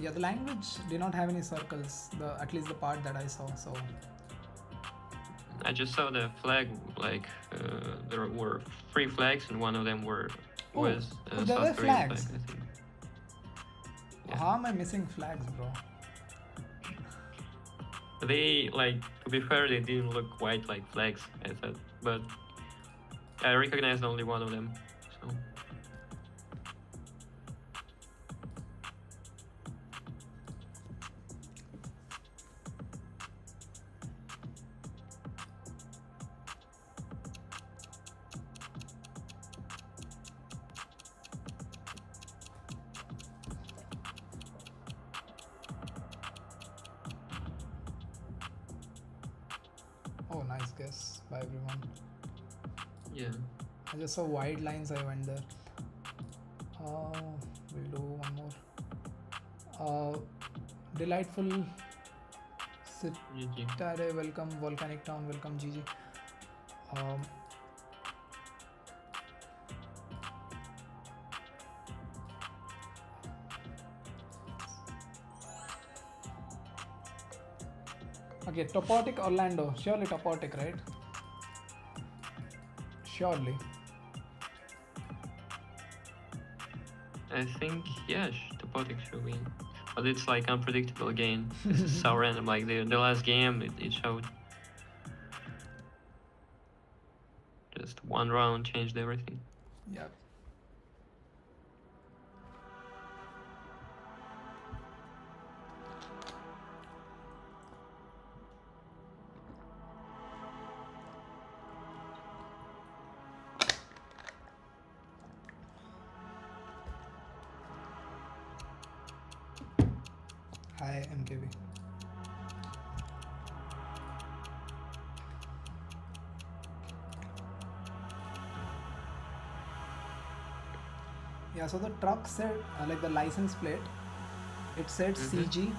Speaker 1: yeah, the language did not have any circles, at least the part that I saw, so...
Speaker 18: I just saw the flag, like there were 3 flags and one of them was
Speaker 1: there
Speaker 18: South
Speaker 1: were
Speaker 18: Korean
Speaker 1: flags.
Speaker 18: flag, I think. Yeah.
Speaker 1: How am I missing flags, bro?
Speaker 18: They, like, to be fair, they didn't look quite like flags, I thought, but I recognized only one of them, so...
Speaker 1: nice guess by everyone.
Speaker 18: Yeah.
Speaker 1: I just saw wide lines, I went there. We'll do one more. Delightful Sitare, welcome. Volcanic Town, welcome. GG. Okay, Topotic Orlando. Surely Topotic, right? Surely.
Speaker 18: I think, yeah, Topotic should win. But it's like unpredictable again. This is so random. Like the last game, it showed. Just one round changed everything.
Speaker 1: Yep. Hi, MKB. Yeah, so the truck said, like the license plate, it said CG.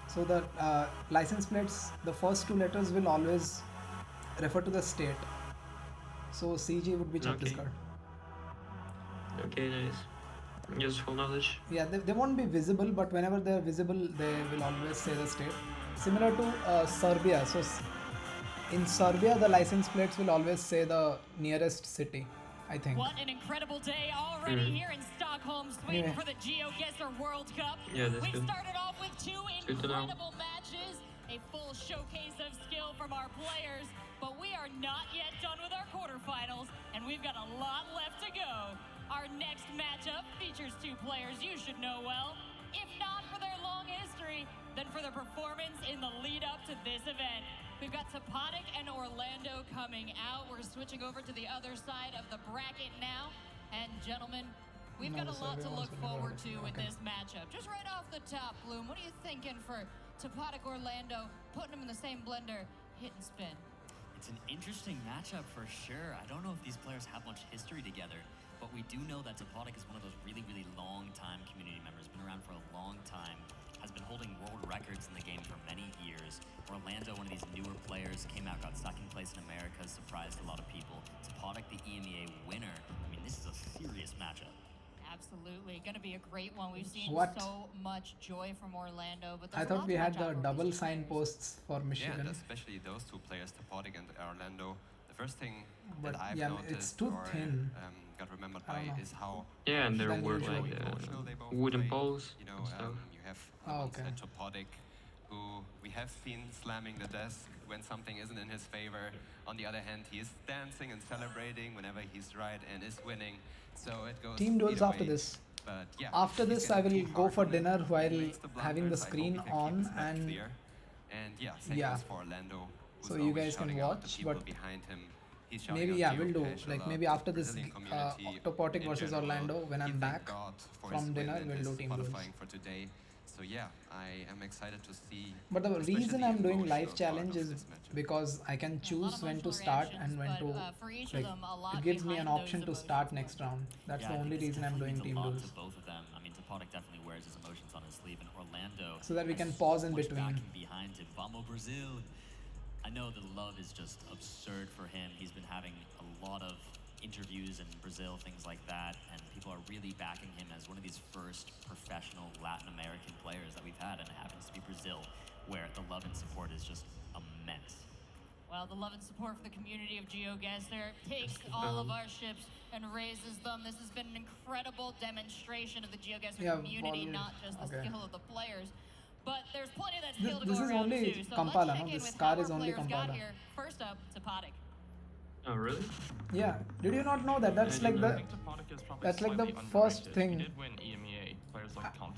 Speaker 1: So the license plates, the first two letters will always refer to the state. So CG would be Chhattisgarh.
Speaker 18: Okay, nice. Useful knowledge.
Speaker 1: Yeah, they won't be visible, but whenever they're visible, they will always say the state. Similar to Serbia. So in Serbia, the license plates will always say the nearest city, I think.
Speaker 2: What an incredible day already here in Stockholm, Sweden for the GeoGuessr World Cup.
Speaker 18: Yeah, that's
Speaker 2: We
Speaker 18: good.
Speaker 2: started off with two incredible matches, a full showcase of skill from our players, but we are not yet done with our quarterfinals, and we've got a lot left to go. Our next matchup features two players you should know well, if not for their long history, then for their performance in the lead up to this event. We've got Topotic and Orlando coming out. We're switching over to the other side of the bracket now. And gentlemen, we've got a lot to look forward to with this matchup. Just right off the top, Bloom, what are you thinking for Topotic Orlando, putting them in the same blender, hit and spin?
Speaker 3: It's an interesting matchup for sure. I don't know if these players have much history together, but we do know that Topotic is one of those really, really long-time community members, been around for a long time, has been holding world records in the game for many years. Orlando, one of these newer players, came out, got second place in America, surprised a lot of people. Topotic, the EMEA winner. I mean, this is a serious matchup.
Speaker 2: Absolutely. Going to be a great one. We've seen
Speaker 1: What?
Speaker 2: so much joy from Orlando. But
Speaker 1: I thought we had the double signposts for Michigan.
Speaker 4: Yeah, and especially those two players, Topotic and Orlando. The first thing
Speaker 1: But
Speaker 4: that I've
Speaker 1: yeah,
Speaker 4: noticed
Speaker 1: it's too
Speaker 4: or
Speaker 1: thin.
Speaker 4: got remembered
Speaker 1: I don't
Speaker 4: by
Speaker 1: know.
Speaker 4: is how
Speaker 18: Yeah, and there
Speaker 1: Than
Speaker 18: were
Speaker 1: usual.
Speaker 18: like
Speaker 4: emotional they both
Speaker 18: wooden
Speaker 4: play.
Speaker 18: poles
Speaker 4: You know,
Speaker 18: and stuff.
Speaker 4: you have
Speaker 1: Oh,
Speaker 4: on
Speaker 1: okay.
Speaker 4: set Topotic, who we have seen slamming the desk when something isn't in his favor. On the other hand, he is dancing and celebrating whenever he's right and is winning. So it goes
Speaker 1: Team duels
Speaker 4: either
Speaker 1: after
Speaker 4: way.
Speaker 1: this.
Speaker 4: But yeah,
Speaker 1: After
Speaker 4: he's
Speaker 1: this, I
Speaker 4: getting
Speaker 1: will
Speaker 4: too
Speaker 1: go
Speaker 4: hard
Speaker 1: for
Speaker 4: on it.
Speaker 1: dinner
Speaker 4: He
Speaker 1: while
Speaker 4: makes the
Speaker 1: having the
Speaker 4: blunders. I hope
Speaker 1: screen
Speaker 4: he can keep
Speaker 1: on
Speaker 4: his net
Speaker 1: and
Speaker 4: clear. And yeah, same
Speaker 1: yeah.
Speaker 4: goes for Orlando. who's
Speaker 1: So you
Speaker 4: always
Speaker 1: guys can
Speaker 4: shouting out the
Speaker 1: watch,
Speaker 4: people
Speaker 1: but
Speaker 4: behind him. He's shouting
Speaker 1: maybe
Speaker 4: out
Speaker 1: yeah, we'll do
Speaker 4: geocache a
Speaker 1: like
Speaker 4: lot,
Speaker 1: maybe
Speaker 4: the
Speaker 1: after this
Speaker 4: Brazilian community
Speaker 1: Topotic
Speaker 4: in
Speaker 1: versus
Speaker 4: general.
Speaker 1: Orlando when
Speaker 4: He
Speaker 1: I'm
Speaker 4: thank
Speaker 1: back
Speaker 4: God for
Speaker 1: from
Speaker 4: his
Speaker 1: dinner,
Speaker 4: win and
Speaker 1: we'll do
Speaker 4: his
Speaker 1: team duels.
Speaker 4: qualifying for today. So yeah, I am excited to see.
Speaker 1: But the
Speaker 4: especially
Speaker 1: reason I'm doing
Speaker 4: emotional
Speaker 1: live
Speaker 4: part
Speaker 1: challenge
Speaker 4: of
Speaker 1: is
Speaker 4: this matchup.
Speaker 1: because I can choose when to start and when to
Speaker 2: for each of
Speaker 1: like
Speaker 2: them, a lot
Speaker 1: it gives me an
Speaker 2: behind
Speaker 1: option
Speaker 2: those
Speaker 1: to start next round. That's
Speaker 3: Yeah,
Speaker 1: the
Speaker 3: I think
Speaker 1: only
Speaker 3: this
Speaker 1: reason I'm doing
Speaker 3: definitely
Speaker 1: team
Speaker 3: means a lot
Speaker 1: duels.
Speaker 3: to both of them. I mean, Topotic definitely wears his emotions on his sleeve, and Orlando
Speaker 1: So that we
Speaker 3: has
Speaker 1: can
Speaker 3: so
Speaker 1: pause in
Speaker 3: much
Speaker 1: between.
Speaker 3: backing behind him. Vamos Brazil! I know the love is just absurd for him. He's been having a lot of interviews in Brazil, things like that, and people are really backing him as one of these first professional Latin American players that we've had, and it happens to be Brazil, where the love and support is just immense.
Speaker 2: Well, the love and support for the community of GeoGuessr takes all of our ships and raises them. This has been an incredible demonstration of the GeoGuessr
Speaker 1: Yeah,
Speaker 2: community,
Speaker 1: volume.
Speaker 2: not just the
Speaker 1: Okay.
Speaker 2: skill of the players. But there's plenty of that skill to
Speaker 1: This
Speaker 2: go
Speaker 1: is
Speaker 2: around
Speaker 1: only
Speaker 2: too. So
Speaker 1: Kampala,
Speaker 2: let's
Speaker 1: no?
Speaker 2: check in
Speaker 1: This
Speaker 2: with
Speaker 1: car
Speaker 2: how
Speaker 1: is
Speaker 2: our
Speaker 1: only
Speaker 2: players got
Speaker 1: Kampala.
Speaker 2: here. First up, Topotic.
Speaker 18: Oh, really?
Speaker 1: Yeah. Did you not know that? That's like the that's like the first thing.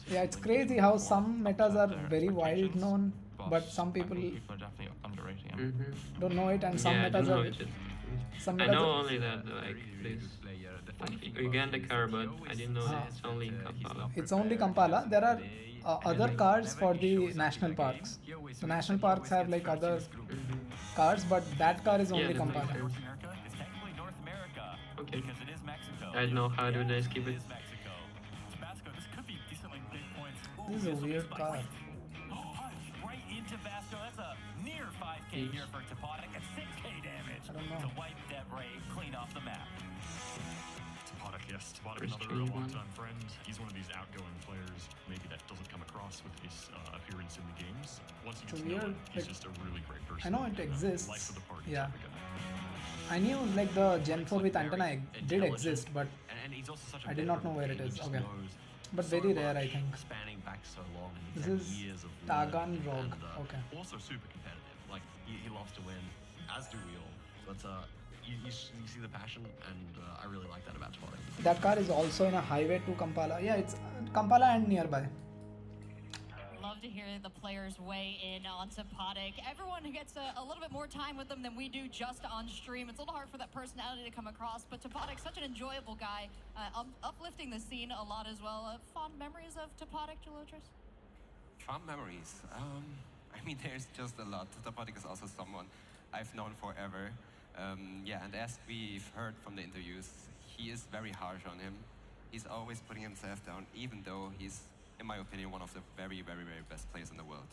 Speaker 1: Yeah, it's crazy how some metas are very wide known, but some people
Speaker 8: People are definitely underrating him.
Speaker 1: don't know it, and some
Speaker 18: Yeah, I
Speaker 1: metas
Speaker 18: do know
Speaker 1: are.
Speaker 18: it.
Speaker 1: Some
Speaker 18: I
Speaker 1: metas
Speaker 18: know
Speaker 1: are,
Speaker 18: only that like this Uganda car, but I didn't know that it's only in Kampala.
Speaker 1: it's only Kampala. There are other cars for the national parks. The national parks have like other cars, but that car is
Speaker 18: Yeah,
Speaker 1: only
Speaker 18: that makes
Speaker 1: Kampala.
Speaker 18: sense.
Speaker 10: North America is technically North America
Speaker 18: Okay.
Speaker 10: because it is Mexico.
Speaker 18: I don't know how do they skip
Speaker 10: It
Speaker 18: it.
Speaker 10: is Mexico. Tabasco, this could be decently big points. Ooh,
Speaker 1: This is a
Speaker 10: will be
Speaker 1: weird
Speaker 10: spiked.
Speaker 1: car.
Speaker 10: Right into Tabasco. That's a near 5K here for Topodic at 6K damage
Speaker 1: I don't know.
Speaker 10: to wipe debris clean off the map.
Speaker 7: Topodic, yes. Topodic,
Speaker 18: First
Speaker 7: another
Speaker 18: change one.
Speaker 7: long-time friend. He's one of these outgoing players, maybe that doesn't come across with his appearance in the games. Once you
Speaker 1: It's a
Speaker 7: get to know him,
Speaker 1: weird,
Speaker 7: he's
Speaker 1: like,
Speaker 7: just a really great person.
Speaker 1: I know it
Speaker 7: and,
Speaker 1: exists.
Speaker 7: Life of the party
Speaker 1: Yeah.
Speaker 7: type of guy.
Speaker 1: I knew like the Gen 4 with antenna did exist, but
Speaker 6: And he's also such a
Speaker 1: I did not know where it is. Okay. But very rare, I think.
Speaker 6: Spanning back so long. And
Speaker 1: This
Speaker 6: he's had
Speaker 1: is
Speaker 6: years of
Speaker 1: Tagan
Speaker 6: learning
Speaker 1: Rogue.
Speaker 6: and,
Speaker 1: Okay.
Speaker 6: Also super competitive. Like he loves to win, as do we all. But you see the passion, and I really like that about Topodic.
Speaker 1: That car is also in a highway to Kampala. Yeah, it's Kampala and nearby.
Speaker 2: Love to hear the players weigh in on Topodic. Everyone gets a little bit more time with them than we do just on stream. It's a little hard for that personality to come across, but Topodic's such an enjoyable guy, uplifting the scene a lot as well. Fond memories of Topodic, Gelotris?
Speaker 4: Fond memories. I mean, there's just a lot. Topodic is also someone I've known forever. Yeah, and as we've heard from the interviews, he is very harsh on him. He's always putting himself down, even though he's, in my opinion, one of the very, very, very best players in the world.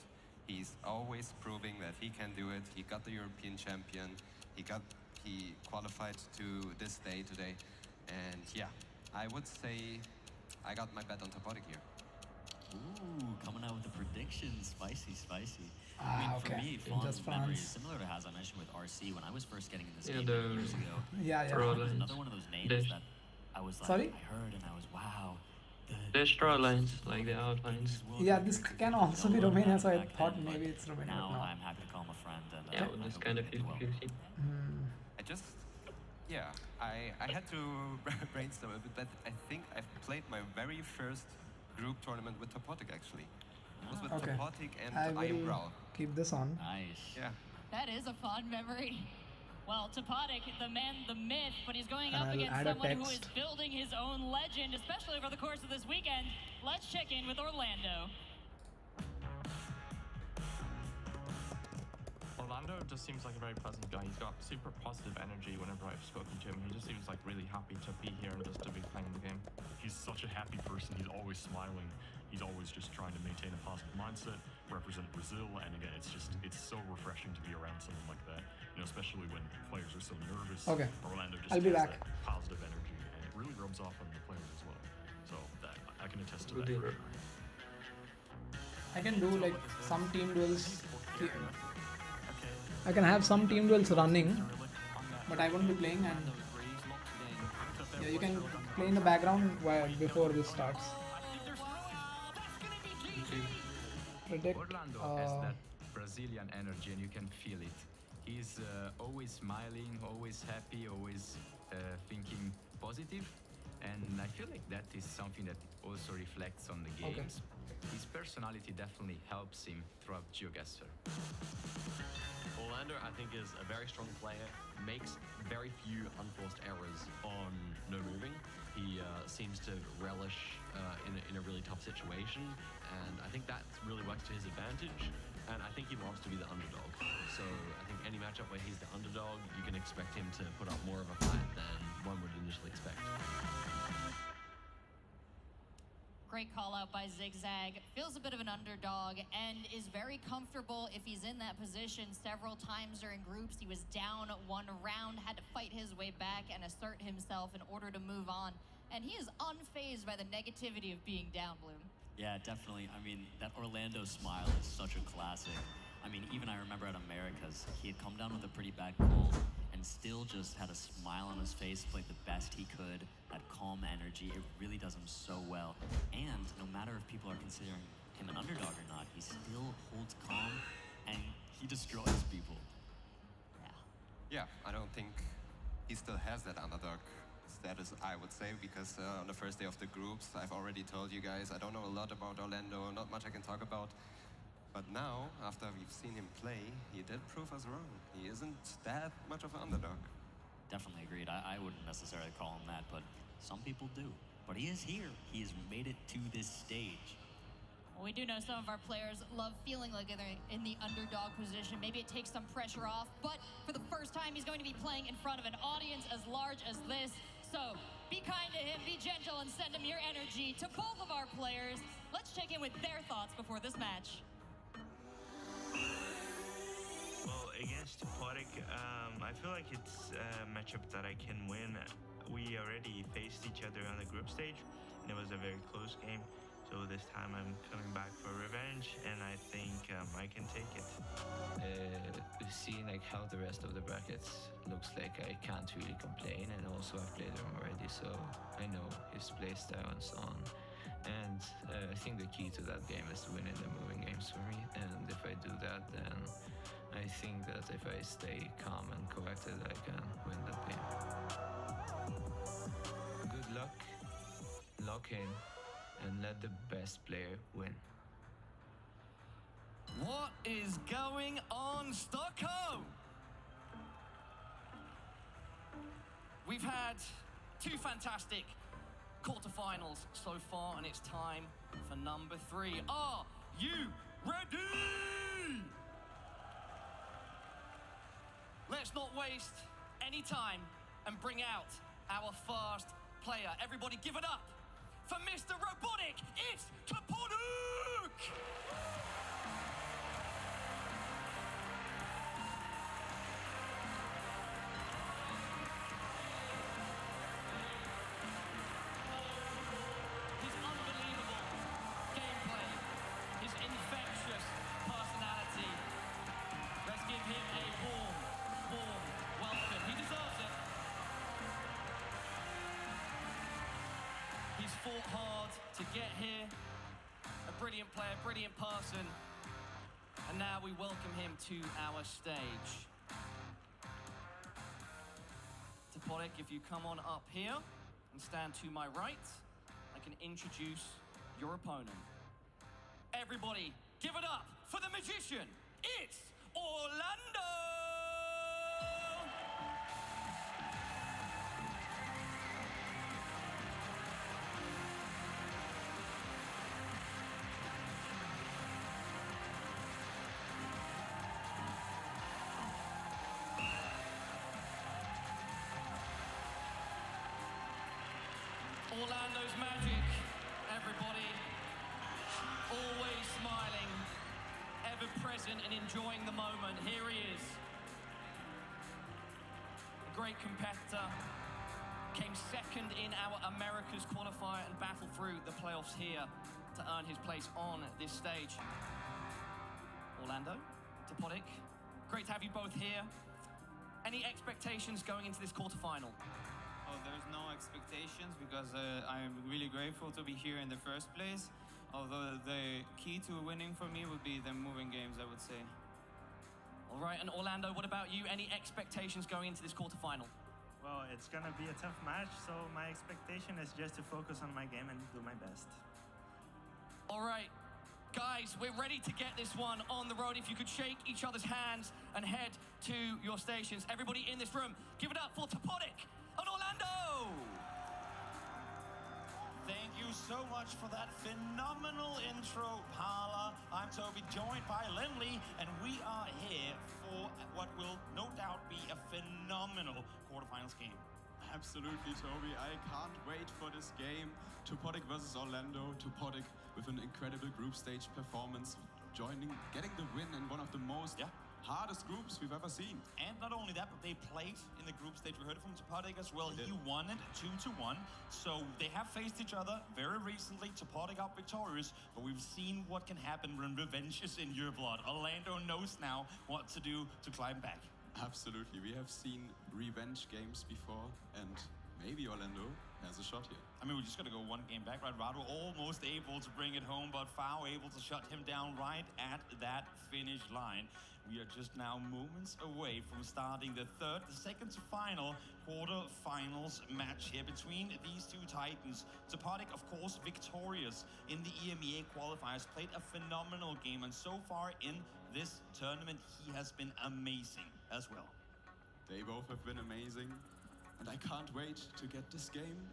Speaker 4: He's always proving that he can do it. He got the European champion. He qualified to this day today. And yeah, I would say I got my bet on Topodic here.
Speaker 3: Ooh, coming out with the predictions. Spicy, spicy.
Speaker 1: Ah,
Speaker 3: I mean,
Speaker 1: okay.
Speaker 3: for me,
Speaker 1: Just
Speaker 3: fond memories,
Speaker 1: France.
Speaker 3: similar to as I mentioned with RC, when I was first getting in this
Speaker 18: Yeah,
Speaker 3: game
Speaker 18: the
Speaker 3: many years ago.
Speaker 1: Yeah, yeah.
Speaker 18: Pro
Speaker 3: It was
Speaker 18: lines.
Speaker 3: another one of those names
Speaker 18: Dash.
Speaker 3: that I was like,
Speaker 1: Sorry?
Speaker 3: I heard and I was, wow.
Speaker 18: There's draw lines, like the outlines.
Speaker 1: Yeah, this can also be Romania, so I thought maybe it's Romania,
Speaker 3: Now
Speaker 1: but no.
Speaker 3: I'm happy to call him a friend. And,
Speaker 18: Yeah,
Speaker 3: I
Speaker 18: well, this
Speaker 3: hope
Speaker 18: kind
Speaker 3: we
Speaker 18: of
Speaker 3: get well.
Speaker 18: 50-50.
Speaker 4: I just, yeah, I had to brainstorm a bit, but I think I've played my very first group tournament with Topodic actually. It was with
Speaker 1: Okay.
Speaker 4: Topodic and
Speaker 1: I
Speaker 4: Iron
Speaker 1: will
Speaker 4: Brawl.
Speaker 1: keep this on.
Speaker 3: Nice.
Speaker 4: Yeah.
Speaker 2: That is a fond memory. Well, Topodic, the man, the myth, but he's going
Speaker 1: And
Speaker 2: up
Speaker 1: I'll
Speaker 2: against
Speaker 1: add a
Speaker 2: someone who is
Speaker 1: text.
Speaker 2: building his own legend, especially over the course of this weekend. Let's check in with Orlando.
Speaker 8: Orlando just seems like a very pleasant guy. He's got super positive energy whenever I've spoken to him. He just seems like really happy to be here and just to be playing the game.
Speaker 7: He's such a happy person. He's always smiling. He's always just trying to maintain a positive mindset, represent Brazil, and again, it's so refreshing to be around someone like that. You know, especially when players are so nervous.
Speaker 1: Okay.
Speaker 7: Orlando just
Speaker 1: I'll be
Speaker 7: has
Speaker 1: back.
Speaker 7: that positive energy, and it really rubs off on the players as well. So that I can attest to
Speaker 18: Good
Speaker 7: that.
Speaker 18: deal.
Speaker 1: I can do like some team duels. I can have some team duels running, but I won't be playing. And yeah, you can play in the background while before this starts. Predict.
Speaker 9: Orlando has that Brazilian energy, and you can feel it. He's always smiling, always happy, always thinking positive, and I feel like that is something that also reflects on the
Speaker 1: Okay.
Speaker 9: games. His personality definitely helps him throughout GeoGuessr.
Speaker 6: Orlando, I think, is a very strong player, makes very few unforced errors on no moving. He seems to relish in a really tough situation, and I think that really works to his advantage. And I think he loves to be the underdog. So I think any matchup where he's the underdog, you can expect him to put up more of a fight than one would initially expect.
Speaker 2: Great call out by Zigzag. Feels a bit of an underdog and is very comfortable if he's in that position. Several times during groups, he was down one round, had to fight his way back and assert himself in order to move on. And he is unfazed by the negativity of being down, Bloom.
Speaker 3: Yeah, definitely. I mean, that Orlando smile is such a classic. I mean, even I remember at Americas, he had come down with a pretty bad cold and still just had a smile on his face, played the best he could, had calm energy. It really does him so well. And no matter if people are considering him an underdog or not, he still holds calm and he destroys people.
Speaker 4: Yeah, I don't think he still has that underdog status, I would say, because on the first day of the groups, I've already told you guys, I don't know a lot about Orlando, not much I can talk about. But now, after we've seen him play, he did prove us wrong. He isn't that much of an underdog.
Speaker 3: Definitely agreed. I wouldn't necessarily call him that, but some people do. But he is here. He has made it to this stage.
Speaker 2: We do know some of our players love feeling like they're in the underdog position. Maybe it takes some pressure off, but for the first time, he's going to be playing in front of an audience as large as this. So be kind to him, be gentle, and send him your energy. To both of our players, let's check in with their thoughts before this match.
Speaker 20: Well, against Podek, I feel like it's a matchup that I can win. We already faced each other on the group stage, and it was a very close game. So this time I'm coming back for revenge, and I think I can take it.
Speaker 21: We've seen like how the rest of the brackets looks like. I can't really complain, and also I've played them already, so I know his playstyle and so on. And I think the key to that game is winning the moving games for me. And if I do that, then I think that if I stay calm and collected, I can win that game. Good luck, lock in, and let the best player win.
Speaker 14: What is going on, Stockholm? We've had two fantastic quarterfinals so far, and it's time for number 3. Are you ready? Let's not waste any time and bring out our first player. Everybody give it up for Mr. Robotic. It's Topoduk! His unbelievable gameplay, his infectious personality. Let's give him a warm welcome. He deserves it. He's fought hard to get here. A brilliant player, brilliant person. And now we welcome him to our stage. Topoduk, if you come on up here and stand to my right, I can introduce your opponent. Everybody, give it up for the magician. It's Orlando! Orlando's magic, everybody. Always smiling, ever present and enjoying the moment. Here he is. A great competitor. Came second in our Americas qualifier and battled through the playoffs here to earn his place on this stage. Orlando, Topoduk, great to have you both here. Any expectations going into this quarterfinal?
Speaker 22: Oh, there's no expectations because I'm really grateful to be here in the first place. Although the key to winning for me would be the moving games, I would say.
Speaker 14: All right, and Orlando, what about you? Any expectations going into this quarterfinal?
Speaker 23: Well, it's gonna be a tough match, so my expectation is just to focus on my game and do my best.
Speaker 14: All right, guys, we're ready to get this one on the road. If you could shake each other's hands and head to your stations. Everybody in this room, give it up for Topoduk and Orlando!
Speaker 13: Thank you so much for that phenomenal intro, Paula. I'm Toby, joined by Lindley, and we are here for what will no doubt be a phenomenal quarterfinals game.
Speaker 24: Absolutely, Toby. I can't wait for this game. Topoduk versus Orlando. Topoduk with an incredible group stage performance, getting the win in one of the most hardest groups we've ever seen.
Speaker 13: And not only that, but they played in the group stage. We heard it from Topoduk as well. He won it 2-1. So they have faced each other very recently. Topoduk out victorious, but we've seen what can happen when revenge is in your blood. Orlando knows now what to do to climb back.
Speaker 24: Absolutely. We have seen revenge games before, and maybe Orlando has a shot here.
Speaker 13: I mean, we're just going to go one game back, right? Rado almost able to bring it home, but Fao able to shut him down right at that finish line. We are just now moments away from starting the second to final quarterfinals match here between these two titans. Topoduk, of course, victorious in the EMEA qualifiers, played a phenomenal game, and so far in this tournament, he has been amazing as well.
Speaker 24: They both have been amazing, and I can't wait to get this game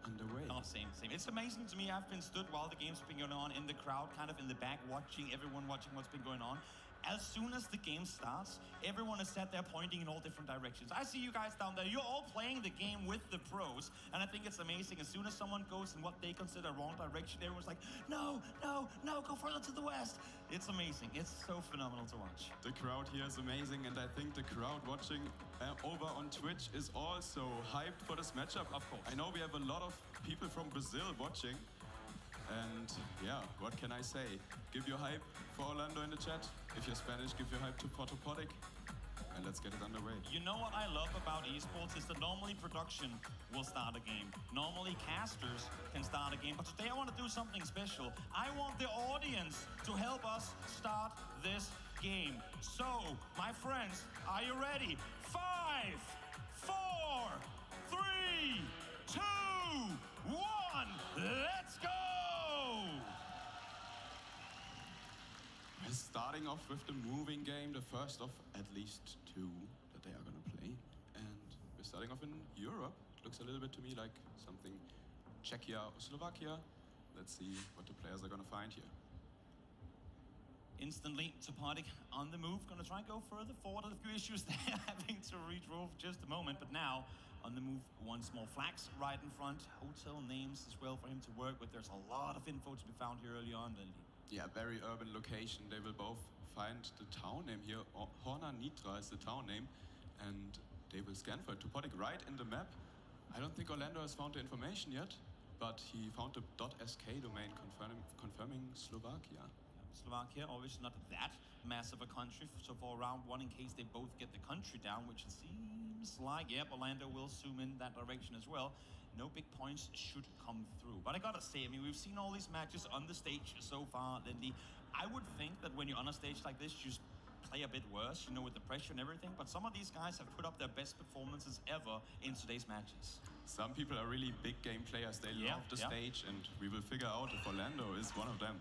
Speaker 24: underway.
Speaker 13: Oh, same. It's amazing to me. I've been stood while the game's been going on in the crowd, kind of in the back, watching everyone watching what's been going on. As soon as the game starts, everyone is sat there pointing in all different directions. I see you guys down there. You're all playing the game with the pros, and I think it's amazing. As soon as someone goes in what they consider wrong direction, everyone's like, no, no, no, go further to the west. It's amazing. It's so phenomenal to watch.
Speaker 24: The crowd here is amazing, and I think the crowd watching over on Twitch is also hyped for this matchup.
Speaker 13: Of course.
Speaker 24: I know we have a lot of people from Brazil watching. And yeah, what can I say? Give your hype for Orlando in the chat. If you're Spanish, give your hype to Porto Podic. And let's get it underway.
Speaker 13: You know what I love about esports is that normally production will start a game. Normally casters can start a game. But today I want to do something special. I want the audience to help us start this game. So, my friends, are you ready? 5, 4, 3, 2, 1, let's go!
Speaker 24: We're starting off with the moving game, the first of at least 2 that they are going to play. And we're starting off in Europe. Looks a little bit to me like something Czechia or Slovakia. Let's see what the players are going to find here.
Speaker 13: Instantly, Topatic on the move, gonna try and go further forward. A few issues there, having to redraw for just a moment, but now on the move, one small flags right in front, hotel names as well for him to work with. There's a lot of info to be found here early on, Lindy.
Speaker 24: Yeah, very urban location. They will both find the town name here. Horna Nitra is the town name, and they will scan for it. Topatic right in the map. I don't think Orlando has found the information yet, but he found the .sk domain confirming Slovakia.
Speaker 13: Slovakia, obviously not that massive a country, so for round 1, in case they both get the country down, which it seems like, yep, Orlando will zoom in that direction as well. No big points should come through. But I gotta say, I mean, we've seen all these matches on the stage so far, Lindy. I would think that when you're on a stage like this, you just play a bit worse, you know, with the pressure and everything, but some of these guys have put up their best performances ever in today's matches.
Speaker 24: Some people are really big game players. They love the stage, and we will figure out if Orlando is one of them.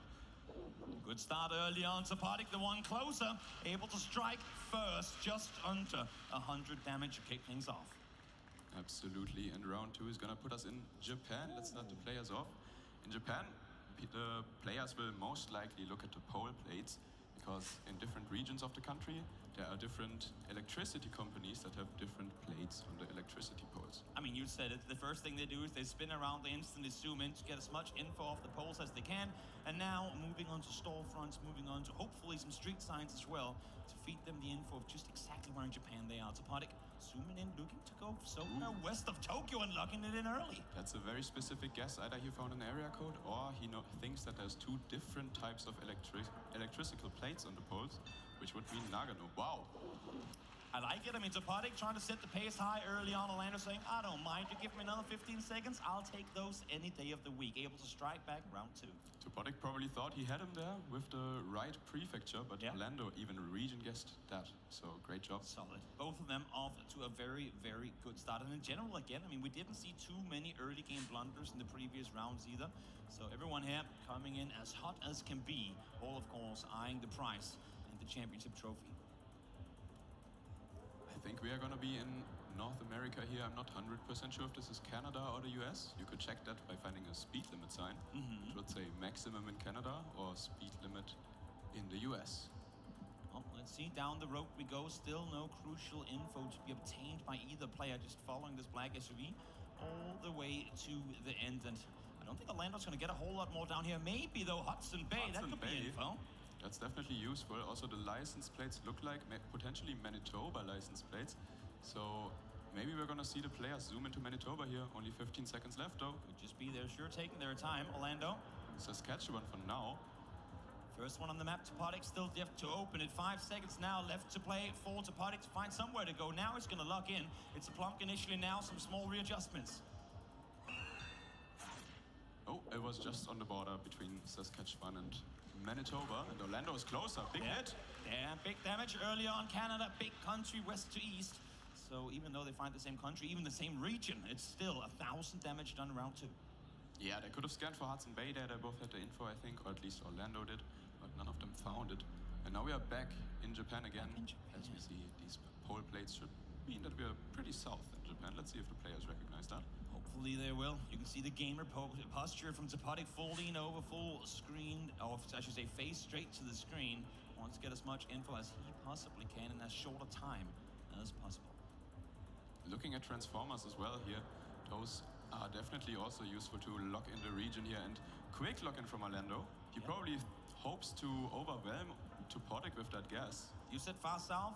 Speaker 13: Good start early on. Topatic, the one closer, able to strike first, just under 100 damage to kick things off.
Speaker 24: Absolutely, and round 2 is gonna put us in Japan. Let's start the players off. In Japan, the players will most likely look at the pole plates, because in different regions of the country, there are different electricity companies that have different plates on the electricity poles.
Speaker 13: I mean, you said it. The first thing they do is they spin around, they instantly zoom in to get as much info off the poles as they can. And now moving on to storefronts, moving on to hopefully some street signs as well to feed them the info of just exactly where in Japan they are. Topatic zooming in, looking to go somewhere west of Tokyo and locking it in early.
Speaker 24: That's a very specific guess. Either he found an area code or he thinks that there's 2 different types of electrical plates on the poles, which would mean Nagano. Wow.
Speaker 13: I like it. I mean, Topatic trying to set the pace high early on. Orlando saying, I don't mind. You give me another 15 seconds. I'll take those any day of the week. Able to strike back round 2.
Speaker 24: Topatic probably thought he had him there with the right prefecture, but Orlando even region guessed that. So great job.
Speaker 13: Solid. Both of them off to a very, very good start. And in general, again, I mean, we didn't see too many early game blunders in the previous rounds either. So everyone here coming in as hot as can be. All, of course, eyeing the prize and the championship trophy.
Speaker 24: I think we are going to be in North America here. I'm not 100% sure if this is Canada or the US. You could check that by finding a speed limit sign. It would say maximum in Canada or speed limit in the US.
Speaker 13: Well, let's see. Down the road we go. Still no crucial info to be obtained by either player. Just following this black SUV all the way to the end. And I don't think Orlando's going to get a whole lot more down here. Maybe, though, Hudson Bay. That could be info.
Speaker 24: That's definitely useful. Also, the license plates look like potentially Manitoba license plates. So maybe we're going to see the players zoom into Manitoba here. Only 15 seconds left, though.
Speaker 13: Could just be they're sure taking their time. Orlando.
Speaker 24: Saskatchewan for now.
Speaker 13: First one on the map. Topatic still left to open it. 5 seconds now left to play for Topatic to find somewhere to go. Now it's going to lock in. It's a plunk initially now. Some small readjustments.
Speaker 24: Oh, it was just on the border between Saskatchewan and Manitoba, and Orlando is closer. Big hit.
Speaker 13: Yeah, big damage early on. Canada, big country, west to east. So even though they find the same country, even the same region, it's still 1,000 damage done round 2.
Speaker 24: Yeah, they could have scanned for Hudson Bay there. They both had the info, I think, or at least Orlando did, but none of them found it. And now we are back in Japan again. As we see, these pole plates should mean that we are pretty south in Japan. Let's see if the players recognize that.
Speaker 13: Hopefully they will. You can see the gamer posture from Zapodic folding over full screen, or I should say face straight to the screen. Wants to get as much info as he possibly can in as short a time as possible.
Speaker 24: Looking at transformers as well here, those are definitely also useful to lock in the region here, and quick lock in from Orlando. He probably hopes to overwhelm Topodic with that gas.
Speaker 13: You said far south.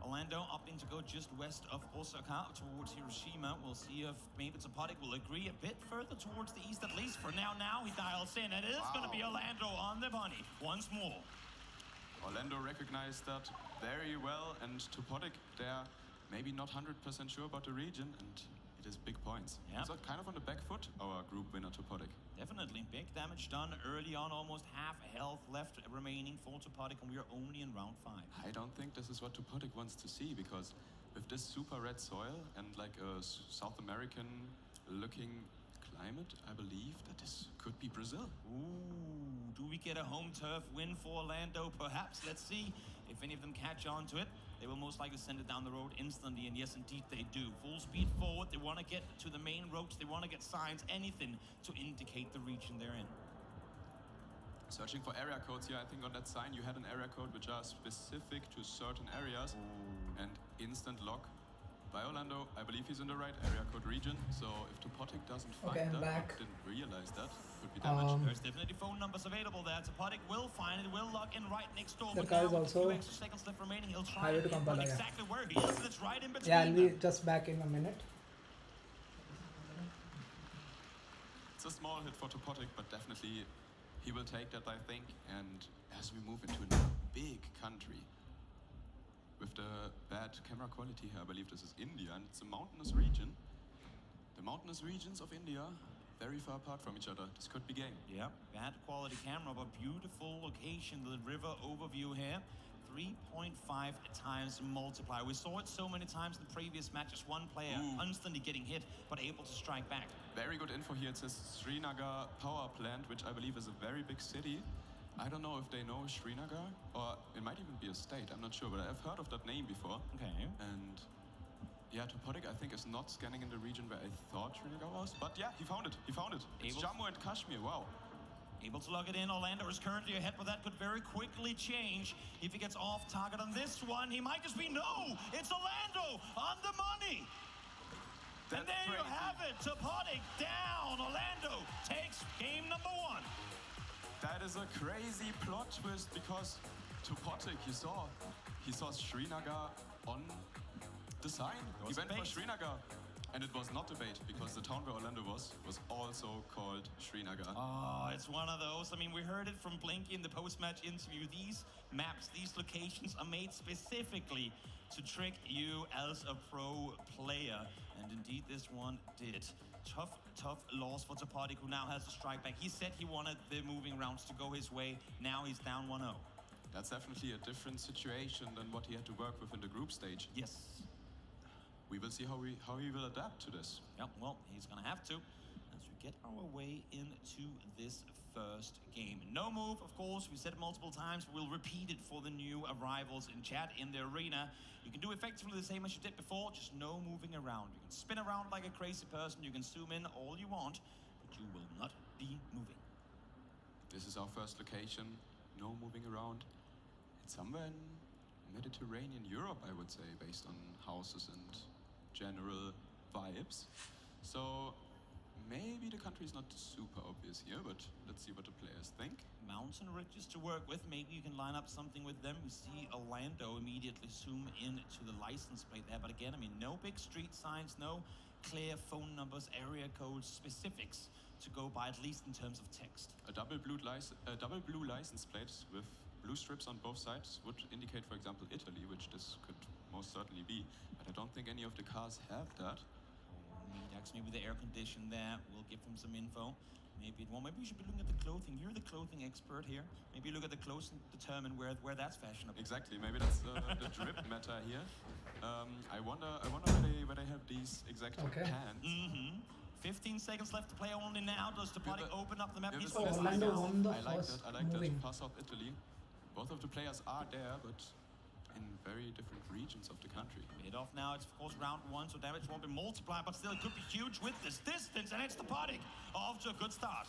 Speaker 13: Orlando opting to go just west of Osaka towards Hiroshima. We'll see if maybe Topodic will agree a bit further towards the east, at least for now. Now he dials in. It is going to be Orlando on the bunny once more.
Speaker 24: Orlando recognized that very well, and Topodic, they're maybe not 100% sure about the region, and it is big points.
Speaker 13: Yeah.
Speaker 24: So kind of on the back foot, our group winner Topodic.
Speaker 13: Definitely. Big damage done early on, almost half health left remaining for Topodic, and we are only in round 5.
Speaker 24: I don't think this is what Topodic wants to see, because with this super red soil and like a South American looking climate, I believe that this could be Brazil.
Speaker 13: Ooh, do we get a home turf win for Orlando? Perhaps. Let's see if any of them catch on to it. They will most likely send it down the road instantly, and yes, indeed they do. Full speed forward. They want to get to the main roads. They want to get signs, anything to indicate the region they're in.
Speaker 24: Searching for area codes here. I think on that sign you had an area code which are specific to certain areas. And instant lock by Orlando. I believe he's in the right area code region. So if Topodic doesn't find
Speaker 1: I'm
Speaker 24: that,
Speaker 1: back.
Speaker 24: didn't realize that, could be damage.
Speaker 13: There's definitely phone numbers available there. Topodic will find it, will lock in right next door.
Speaker 1: That
Speaker 13: But
Speaker 1: guy
Speaker 13: now
Speaker 1: is
Speaker 13: with a few
Speaker 1: also
Speaker 13: extra seconds left remaining, he'll try
Speaker 1: highway to
Speaker 13: and pinpoint
Speaker 1: Kampala, yeah.
Speaker 13: exactly where he is. That's right in between.
Speaker 1: Yeah, I'll be
Speaker 13: them.
Speaker 1: just back in a minute.
Speaker 24: It's a small hit for Topodic, but definitely he will take that, I think. And as we move into a big country, with the bad camera quality here, I believe this is India, and it's a mountainous region. The mountainous regions of India, very far apart from each other. This could be game.
Speaker 13: Yeah, bad quality camera, but beautiful location. The river overview here. 3.5 times multiplier. We saw it so many times in the previous matches. One player constantly getting hit, but able to strike back.
Speaker 24: Very good info here. It says Srinagar power plant, which I believe is a very big city. I don't know if they know Srinagar, or it might even be a state. I'm not sure, but I've heard of that name before.
Speaker 13: Okay.
Speaker 24: And yeah, Topodic, I think, is not scanning in the region where I thought Srinagar was. But yeah, he found it. He found it. It's Jammu and Kashmir. Wow.
Speaker 13: Able to log it in. Orlando is currently ahead, but that could very quickly change. If he gets off target on this one, he might just be it's Orlando on the money. And there you have it. Topodic down. Orlando takes game number 1.
Speaker 24: That is a crazy plot twist, because Topodic, he saw Srinagar on the sign. He went for Srinagar. And it was not a bait, because the town where Orlando was also called Srinagar.
Speaker 13: Oh, it's one of those. I mean, we heard it from Blinky in the post-match interview. These maps, these locations are made specifically to trick you as a pro player. And indeed, this one did. Tough loss for Topodic, who now has a strike back. He said he wanted the moving rounds to go his way. Now he's down 1-0.
Speaker 24: That's definitely a different situation than what he had to work with in the group stage.
Speaker 13: Yes.
Speaker 24: We will see how he will adapt to this.
Speaker 13: Yep, well, he's gonna have to as we get our way into this first game. No move, of course. We said it multiple times. We'll repeat it for the new arrivals in chat in the arena. You can do effectively the same as you did before, just no moving around. You can spin around like a crazy person. You can zoom in all you want, but you will not be moving.
Speaker 24: This is our first location. No moving around. It's somewhere in Mediterranean Europe, I would say, based on houses and general vibes. So maybe the country is not super obvious here, but let's see what the players think.
Speaker 13: Mountain ridges to work with. Maybe you can line up something with them. We see Orlando immediately zoom in to the license plate there. But again, I mean, no big street signs, no clear phone numbers, area codes, specifics to go by, at least in terms of text.
Speaker 24: A double blue license plate with blue strips on both sides would indicate, for example, Italy, which this could most certainly be. But I don't think any of the cars have that.
Speaker 13: Maybe the air condition there will give him some info. Maybe it won't. Maybe you should be looking at the clothing. You're the clothing expert here. Maybe look at the clothes and determine where that's fashionable.
Speaker 24: Exactly. Maybe that's the drip meta here. I wonder where they have these exact pants.
Speaker 13: 15 seconds left to play only now. Does Topodic open up the map?
Speaker 1: Orlando won the
Speaker 24: I like
Speaker 1: first
Speaker 24: that. I like
Speaker 1: moving.
Speaker 24: that. Pass off Italy. Both of the players are there, but in very different regions of the country.
Speaker 13: Bit off now, it's of course round one, so damage won't be multiplied, but still it could be huge with this distance, and it's the Potic off to a good start.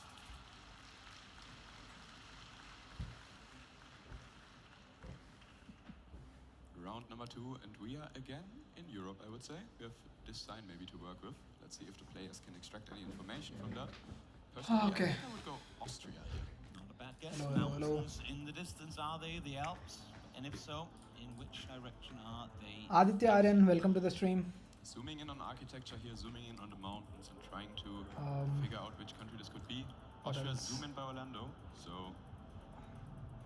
Speaker 24: Round number 2, and we are again in Europe, I would say. We have this sign maybe to work with. Let's see if the players can extract any information from that. Personally,
Speaker 1: Okay.
Speaker 24: I think I would go Austria here.
Speaker 13: Not a bad guess.
Speaker 1: Hello, hello.
Speaker 13: Mountains in the distance, are they the Alps? And if so, in which direction are they?
Speaker 1: Aditya Aryan, welcome to the stream.
Speaker 24: Zooming in on architecture here, zooming in on the mountains, and trying to figure out which country this could be.
Speaker 1: what
Speaker 24: Austria
Speaker 1: else?
Speaker 24: zoom in by Orlando, so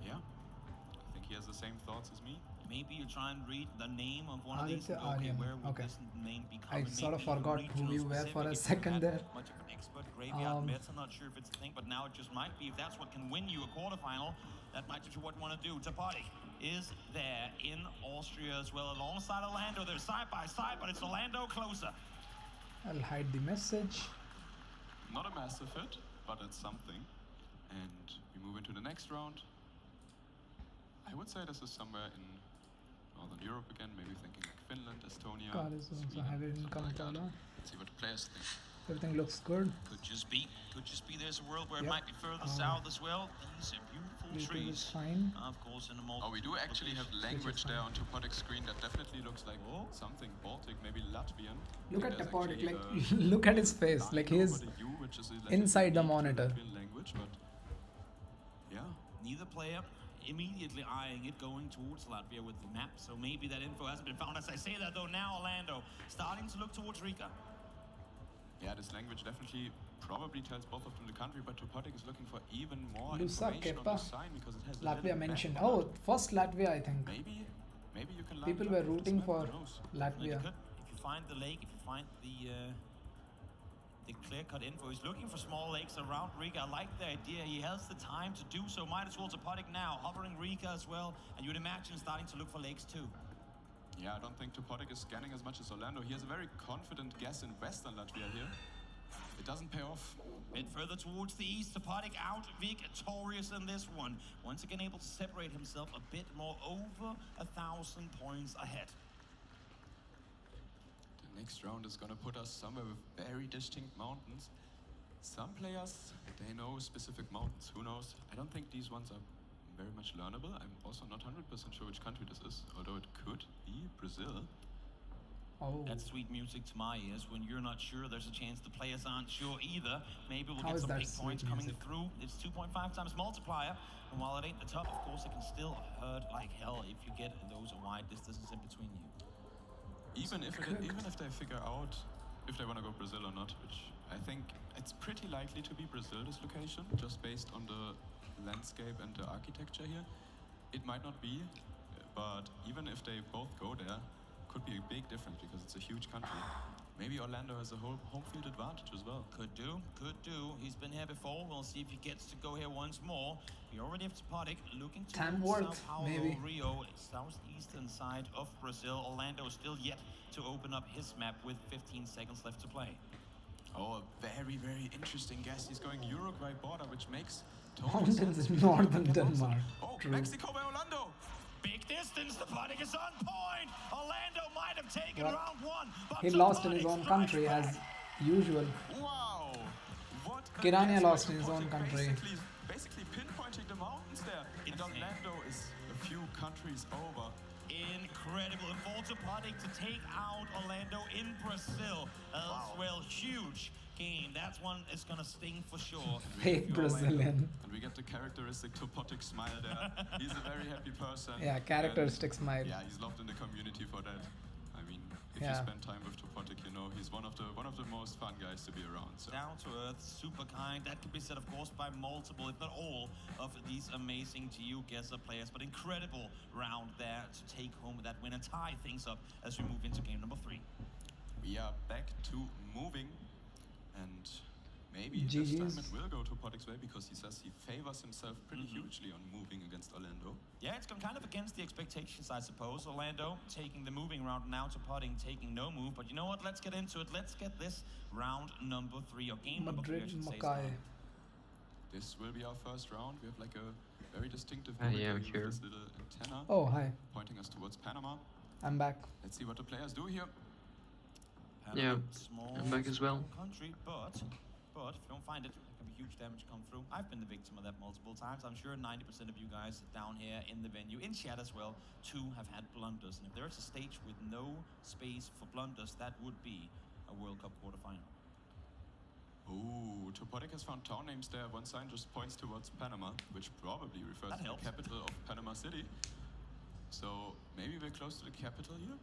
Speaker 24: yeah, I think he has the same thoughts as me.
Speaker 13: Maybe you try and read the name of one of these.
Speaker 1: Aditya
Speaker 13: And go, okay,
Speaker 1: Aryan.
Speaker 13: where would
Speaker 1: Okay.
Speaker 13: this name be
Speaker 1: I
Speaker 13: covered?
Speaker 1: sort of
Speaker 13: Maybe
Speaker 1: forgot who
Speaker 13: regional
Speaker 1: you were for a
Speaker 13: specific, if
Speaker 1: second
Speaker 13: you're
Speaker 1: there.
Speaker 13: that Much of an expert. Graveyard Mets, I'm not sure if it's a thing, but now it just might be. If that's what can win you a quarterfinal, that might be what you want to do. Tapati is there in Austria as well, alongside Orlando. They're side by side, but it's Orlando closer.
Speaker 1: I'll hide the message.
Speaker 24: Not a massive hit, but it's something. And we move into the next round. I would say this is somewhere in Northern Europe again, maybe thinking like Finland, Estonia,
Speaker 1: Car is also
Speaker 24: Sweden,
Speaker 1: have it in
Speaker 24: something like that.
Speaker 1: Kampala.
Speaker 24: Let's see what the players think.
Speaker 1: Everything looks good.
Speaker 13: Could just be there's a world where
Speaker 1: Yep.
Speaker 13: it might be further south as well. These are beautiful
Speaker 1: YouTube
Speaker 13: trees.
Speaker 1: is fine.
Speaker 13: Of course, in the multiple.
Speaker 24: Oh, we do actually have language there on Topotic's screen that definitely looks like something Baltic, maybe Latvian.
Speaker 1: Look
Speaker 24: I
Speaker 1: at
Speaker 24: think
Speaker 1: Tapotic,
Speaker 24: there's
Speaker 1: like
Speaker 24: actually,
Speaker 1: look at his face,
Speaker 24: line
Speaker 1: like
Speaker 24: over
Speaker 1: he's
Speaker 24: the U, which is like
Speaker 1: inside the
Speaker 24: unique to
Speaker 1: monitor.
Speaker 24: Latvian language, but yeah.
Speaker 13: Neither player immediately eyeing it, going towards Latvia with the map. So maybe that info hasn't been found. As I say that though, now Orlando starting to look towards Riga.
Speaker 24: Yeah, this language definitely probably tells both of them the country, but Topotic is looking for even more
Speaker 1: Lusa
Speaker 24: information on
Speaker 1: Kepa.
Speaker 24: the sign because it has a
Speaker 1: Latvia
Speaker 24: little
Speaker 1: mentioned.
Speaker 24: map on
Speaker 1: Oh, first Latvia, I think.
Speaker 24: it. Maybe you can line
Speaker 1: People
Speaker 24: it
Speaker 1: were
Speaker 24: up with this
Speaker 1: rooting
Speaker 24: map,
Speaker 1: for
Speaker 24: who knows?
Speaker 1: Latvia.
Speaker 13: If you find the lake, if you find the clear-cut info, he's looking for small lakes around Riga. I like the idea. He has the time to do so. Might as well Topotic now, hovering Riga as well, and you'd imagine starting to look for lakes too.
Speaker 24: Yeah, I don't think Topotic is scanning as much as Orlando. He has a very confident guess in Western Latvia here. It doesn't pay off.
Speaker 13: Bit further towards the east, Topotic out victorious in this one. Once again able to separate himself a bit more, over 1,000 points ahead.
Speaker 24: The next round is gonna put us somewhere with very distinct mountains. Some players, they know specific mountains. Who knows? I don't think these ones are very much learnable. I'm also not 100% sure which country this is, although it could be Brazil.
Speaker 1: Oh.
Speaker 13: That's sweet music to my ears. When you're not sure, there's a chance the players aren't sure either. Maybe we'll
Speaker 1: How
Speaker 13: get
Speaker 1: is
Speaker 13: some
Speaker 1: that
Speaker 13: big points
Speaker 1: sweet
Speaker 13: coming
Speaker 1: music?
Speaker 13: through. It's 2.5 times multiplier. And while it ain't the top, of course, it can still hurt like hell if you get those wide distances in between you.
Speaker 24: Even if they figure out if they want to go Brazil or not, which I think it's pretty likely to be Brazil, this location, just based on the landscape and the architecture here. It might not be, but even if they both go there, could be a big difference because it's a huge country. Maybe Orlando has a whole home field advantage as well.
Speaker 13: Could do. He's been here before. We'll see if he gets to go here once more. We already have Topotic looking to
Speaker 1: Tamworth,
Speaker 13: Sao Paulo,
Speaker 1: maybe.
Speaker 13: Rio, southeastern side of Brazil. Orlando is still yet to open up his map with 15 seconds left to play.
Speaker 24: Oh, a very, very interesting guess. He's going Uruguay border, which makes
Speaker 1: Mountains in northern Denmark.
Speaker 24: Oh,
Speaker 1: True.
Speaker 24: Mexico by Orlando.
Speaker 13: Big distance, Topotic is on point. Orlando might have taken
Speaker 1: Well,
Speaker 13: round one, but
Speaker 1: He lost in
Speaker 13: Topotic
Speaker 1: his own
Speaker 13: strikes
Speaker 1: country
Speaker 13: back.
Speaker 1: as usual.
Speaker 24: Wow. What a
Speaker 1: Kirania
Speaker 24: guess
Speaker 1: lost
Speaker 24: by
Speaker 1: in his own
Speaker 24: Topotic,
Speaker 1: country.
Speaker 24: Basically pinpointing the mountains there. And Orlando is a few countries over.
Speaker 13: Incredible. And for Topotic to take out Orlando in Brazil as well. Huge game. That's one is going to sting for sure.
Speaker 1: Fake Brazilian.
Speaker 24: And we get the characteristic Topotic smile there. He's a very happy person.
Speaker 1: Yeah, characteristic
Speaker 24: and,
Speaker 1: smile.
Speaker 24: Yeah, he's loved in the community for that. I mean, if you
Speaker 1: Yeah.
Speaker 24: spend time with Topotic, you know he's one of the most fun guys to be around. So.
Speaker 13: Down to earth, super kind. That could be said, of course, by multiple, if not all, of these amazing GeoGuessr players. But incredible round there to take home that win and tie things up as we move into game number 3.
Speaker 24: We are back to moving, and maybe this time it will go Topotic's way because he says he favors himself pretty hugely on moving against Orlando.
Speaker 13: Yeah, it's gone kind of against the expectations, I suppose. Orlando taking the moving round, now Topotic taking no move. But you know what? Let's get into it. Let's get this round number 3, or game number 3, I
Speaker 1: Madrid,
Speaker 13: should say.
Speaker 1: Mackay.
Speaker 24: This will be our first round. We have like a very distinctive
Speaker 18: Yeah, I'm
Speaker 24: with
Speaker 18: here.
Speaker 24: this little antenna
Speaker 1: Oh, hi.
Speaker 24: pointing pointing us towards Panama.
Speaker 1: I'm back.
Speaker 24: Let's see what the players do here.
Speaker 18: Yeah,
Speaker 14: Small,
Speaker 18: I'm back as well.
Speaker 14: small country, but if you don't find it, there can be huge damage come through. I've been the victim of that multiple times. I'm sure 90% of you guys down here in the venue, in chat as well, too, have had blunders. And if there is a stage with no space for blunders, that would be a World Cup quarterfinal.
Speaker 24: Ooh, Topotic has found town names there. One sign just points towards Panama, which probably refers to the capital of Panama City. So maybe we're close to the capital here?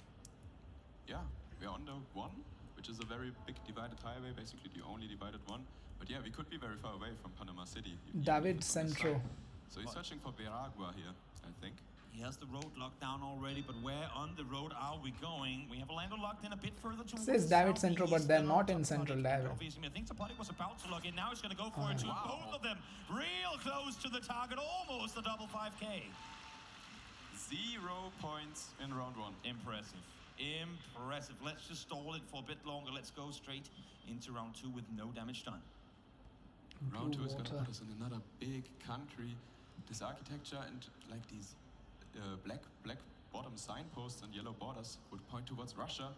Speaker 24: Yeah, we're on the one, which is a very big divided highway, basically the only divided one. But yeah, we could be very far away from Panama City.
Speaker 1: David Centro.
Speaker 24: So he's searching for Veragua here, I think.
Speaker 14: He has the road locked down already, but where on the road are we going? We have Orlando locked in a bit further to
Speaker 1: Says David Centro, but they're not in Central, David.
Speaker 14: Obviously, I think Topotic was about to log in. Now he's going to go for it too. Both of them real close to the target, almost a double 5K.
Speaker 24: 0 points in round one.
Speaker 14: Impressive. Impressive. Let's just stall it for a bit longer. Let's go straight into round two with no damage done.
Speaker 24: Round two is going to put us in another big country. This architecture and like these black bottom signposts and yellow borders would point towards Russia.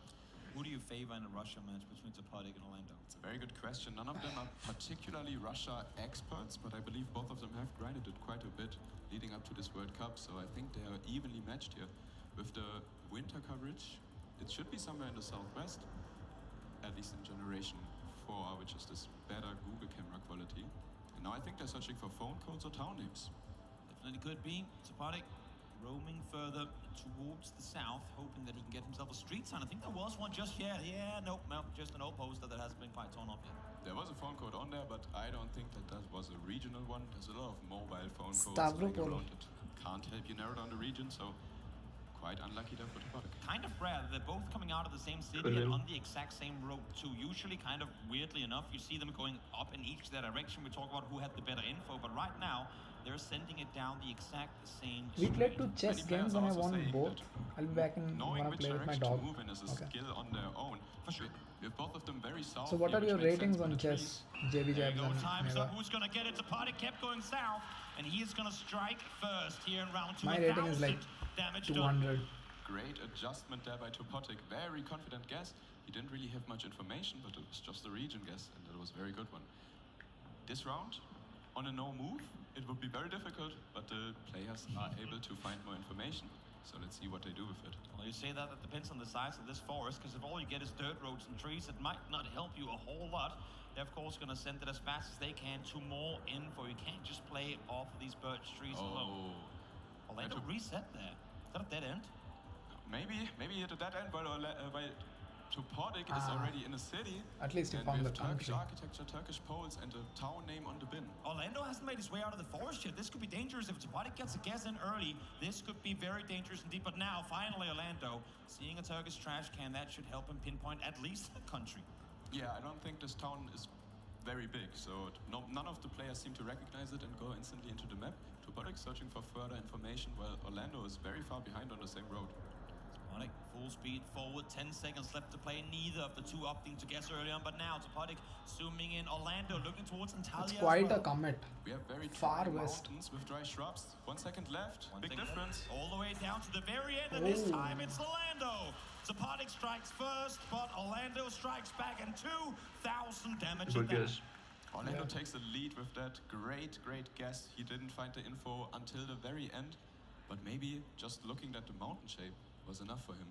Speaker 14: Who do you favor in a Russia match between Topotic and Orlando?
Speaker 24: It's a very good question. None of them are particularly Russia experts, but I believe both of them have grinded it quite a bit leading up to this World Cup, so I think they are evenly matched here. With the winter coverage, it should be somewhere in the southwest, at least in Generation 4, which is this better Google camera quality. And now I think they're searching for phone codes or town names.
Speaker 14: Definitely could be. Topotic roaming further towards the south, hoping that he can get himself a street sign. I think there was one just yet. Yeah, nope, just an old poster that hasn't been quite torn off yet.
Speaker 24: There was a phone code on there, but I don't think that was a regional one. There's a lot of mobile phone codes lying around that can't help you narrow down the region, so quite unlucky there for Topotic.
Speaker 14: Kind of rare. They're both coming out of the same city and on the exact same road too. Usually, kind of weirdly enough, you see them going up in each their direction. We talk about who had the better info, but right now, they're sending it down the exact same
Speaker 1: We played 2 chess games and I won both. I'll be back in when I play with my dog.
Speaker 24: Is a skill on their own. For sure. We have both of them very south.
Speaker 1: So what are your ratings on chess, JB Jabs and
Speaker 14: Time's up. Who's going to get it? Topotic kept going south, and he is going to strike first here in round two.
Speaker 1: My rating is like 200.
Speaker 24: Great adjustment there by Topotic. Very confident guess. He didn't really have much information, but it was just a region guess, and it was a very good one. This round, on a no move, it would be very difficult, but the players are able to find more information. So let's see what they do with it.
Speaker 14: Well, you say that depends on the size of this forest, because if all you get is dirt roads and trees, it might not help you a whole lot. They're of course going to send it as fast as they can to more info. You can't just play off of these birch trees alone. Orlando reset there. Is that a dead end?
Speaker 24: Maybe at a dead end, while Topotic is already in a city.
Speaker 1: At least you found the
Speaker 24: Turkish
Speaker 1: country.
Speaker 24: architecture, Turkish poles, and a town name on the bin.
Speaker 14: Orlando hasn't made his way out of the forest yet. This could be dangerous. If Topotic gets a guess in early, this could be very dangerous indeed. But now, finally, Orlando, seeing a Turkish trash can, that should help him pinpoint at least the country.
Speaker 24: Yeah, I don't think this town is very big, so none of the players seem to recognize it and go instantly into the map. Topotic searching for further information, while Orlando is very far behind on the same road.
Speaker 14: Topotic full speed forward, 10 seconds left to play. Neither of the two opting to guess early on, but now Topotic zooming in. Orlando looking towards Antalya.
Speaker 1: It's quite a commit.
Speaker 24: We have very
Speaker 1: far
Speaker 24: dry
Speaker 1: west.
Speaker 24: mountains with dry shrubs. 1 second left. Big difference.
Speaker 14: All the way down to the very end, and this time it's Orlando. Topotic strikes first, but Orlando strikes back, and 2,000 damage.
Speaker 18: Good guess.
Speaker 24: Orlando takes the lead with that great guess. He didn't find the info until the very end, but maybe just looking at the mountain shape was enough for him.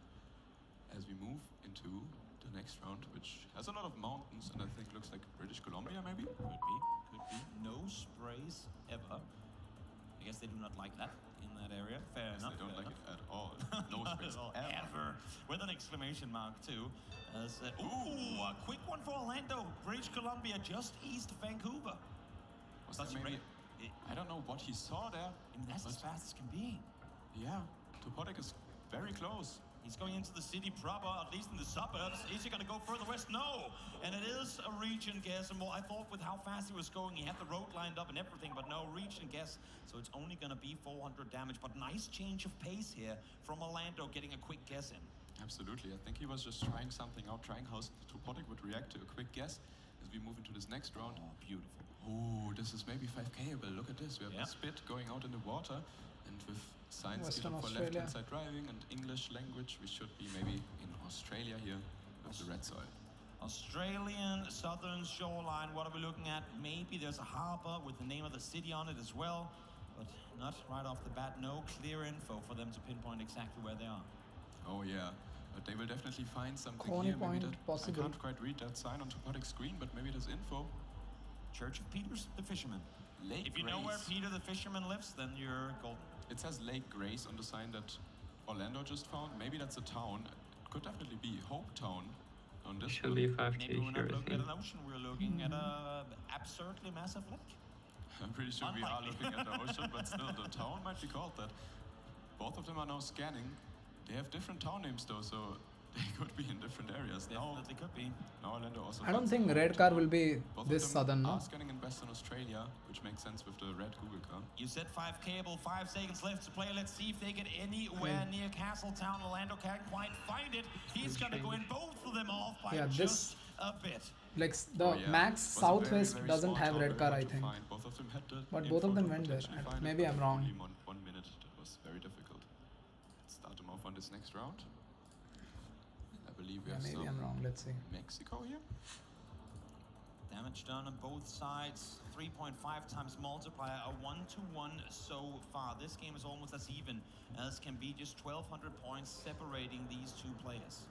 Speaker 24: As we move into the next round, which has a lot of mountains and I think looks like British Columbia, maybe?
Speaker 14: Could be. No sprays ever. I guess they do not like that in that area. Fair enough.
Speaker 24: They don't like it at all. No sprays
Speaker 14: ever. With an exclamation mark too. Ooh, a quick one for Orlando. British Columbia, just east of Vancouver.
Speaker 24: Was that maybe? I don't know what he saw there.
Speaker 14: I mean, that's as fast as can be.
Speaker 24: Yeah, Topotic is very close.
Speaker 14: He's going into the city proper, at least in the suburbs. Is he going to go further west? No. And it is a region guess. And well, I thought with how fast he was going, he had the road lined up and everything, but no, region guess. So it's only going to be 400 damage. But nice change of pace here from Orlando, getting a quick guess in.
Speaker 24: Absolutely. I think he was just trying something out, trying how Topotic would react to a quick guess as we move into this next round.
Speaker 14: Oh, beautiful.
Speaker 24: Oh, this is maybe 5K-able. Look at this. We have a spit going out in the water, and with signs
Speaker 1: Western
Speaker 24: given for
Speaker 1: Australia.
Speaker 24: left-hand side driving and English language. We should be maybe in Australia here with the red soil.
Speaker 13: Australian southern shoreline, what are we looking at? Maybe there's a harbour with the name of the city on it as well, but not right off the bat. No clear info for them to pinpoint exactly where they are.
Speaker 24: Oh yeah, but they will definitely find something
Speaker 1: Coney
Speaker 24: here. Maybe
Speaker 1: Point
Speaker 24: that,
Speaker 1: possible.
Speaker 24: I can't quite read that sign on Topodic's screen, but maybe there's info.
Speaker 13: Church of Peters the Fisherman.
Speaker 24: Lake
Speaker 13: If you know where
Speaker 24: Grace.
Speaker 13: Peter the Fisherman lives, then you're golden.
Speaker 24: It says Lake Grace on the sign that Orlando just found. Maybe that's a town. It could definitely be Hope Town on this
Speaker 18: Should
Speaker 24: one.
Speaker 18: be 5k
Speaker 13: Maybe we're
Speaker 18: here,
Speaker 13: not
Speaker 18: I
Speaker 13: looking at
Speaker 18: think.
Speaker 13: an ocean, we're looking at a absurdly massive lake.
Speaker 24: I'm pretty sure we are
Speaker 13: Unlikely.
Speaker 24: looking at the ocean, but still, the town might be called that. Both of them are now scanning. They have different town names though, so they could be in different areas.
Speaker 13: Definitely could be.
Speaker 24: Now Orlando also.
Speaker 1: I don't
Speaker 24: finds
Speaker 1: think
Speaker 24: Hope
Speaker 1: red
Speaker 24: Town.
Speaker 1: car will be
Speaker 24: Both
Speaker 1: this
Speaker 24: of them
Speaker 1: southern, no?
Speaker 24: are scanning in Western Australia, which makes sense with the red Google car.
Speaker 13: You said 5 cable, 5 seconds left to play. Let's see if they get anywhere near Castletown. Orlando can't quite find it. He's going to go in both of them off by
Speaker 1: Yeah,
Speaker 13: just a bit.
Speaker 1: Like the Max
Speaker 24: Was a
Speaker 1: Southwest
Speaker 24: very
Speaker 1: doesn't
Speaker 24: small
Speaker 1: have
Speaker 24: town,
Speaker 1: red
Speaker 24: very
Speaker 1: car,
Speaker 24: hard
Speaker 1: I
Speaker 24: to
Speaker 1: think.
Speaker 24: find. Both of them had the
Speaker 1: But both of
Speaker 24: info
Speaker 1: them
Speaker 24: to
Speaker 1: went there.
Speaker 24: potentially find it,
Speaker 1: Maybe
Speaker 24: but
Speaker 1: I'm wrong.
Speaker 24: only 1 minute. That was very difficult. Let's start them off on this next round. I believe we
Speaker 1: Yeah,
Speaker 24: have
Speaker 1: maybe
Speaker 24: some
Speaker 1: I'm wrong. Let's see.
Speaker 24: Mexico here.
Speaker 13: Damage done on both sides. 3.5 times multiplier, a 1-1 so far. This game is almost as even as can be, just 1,200 points separating these two players.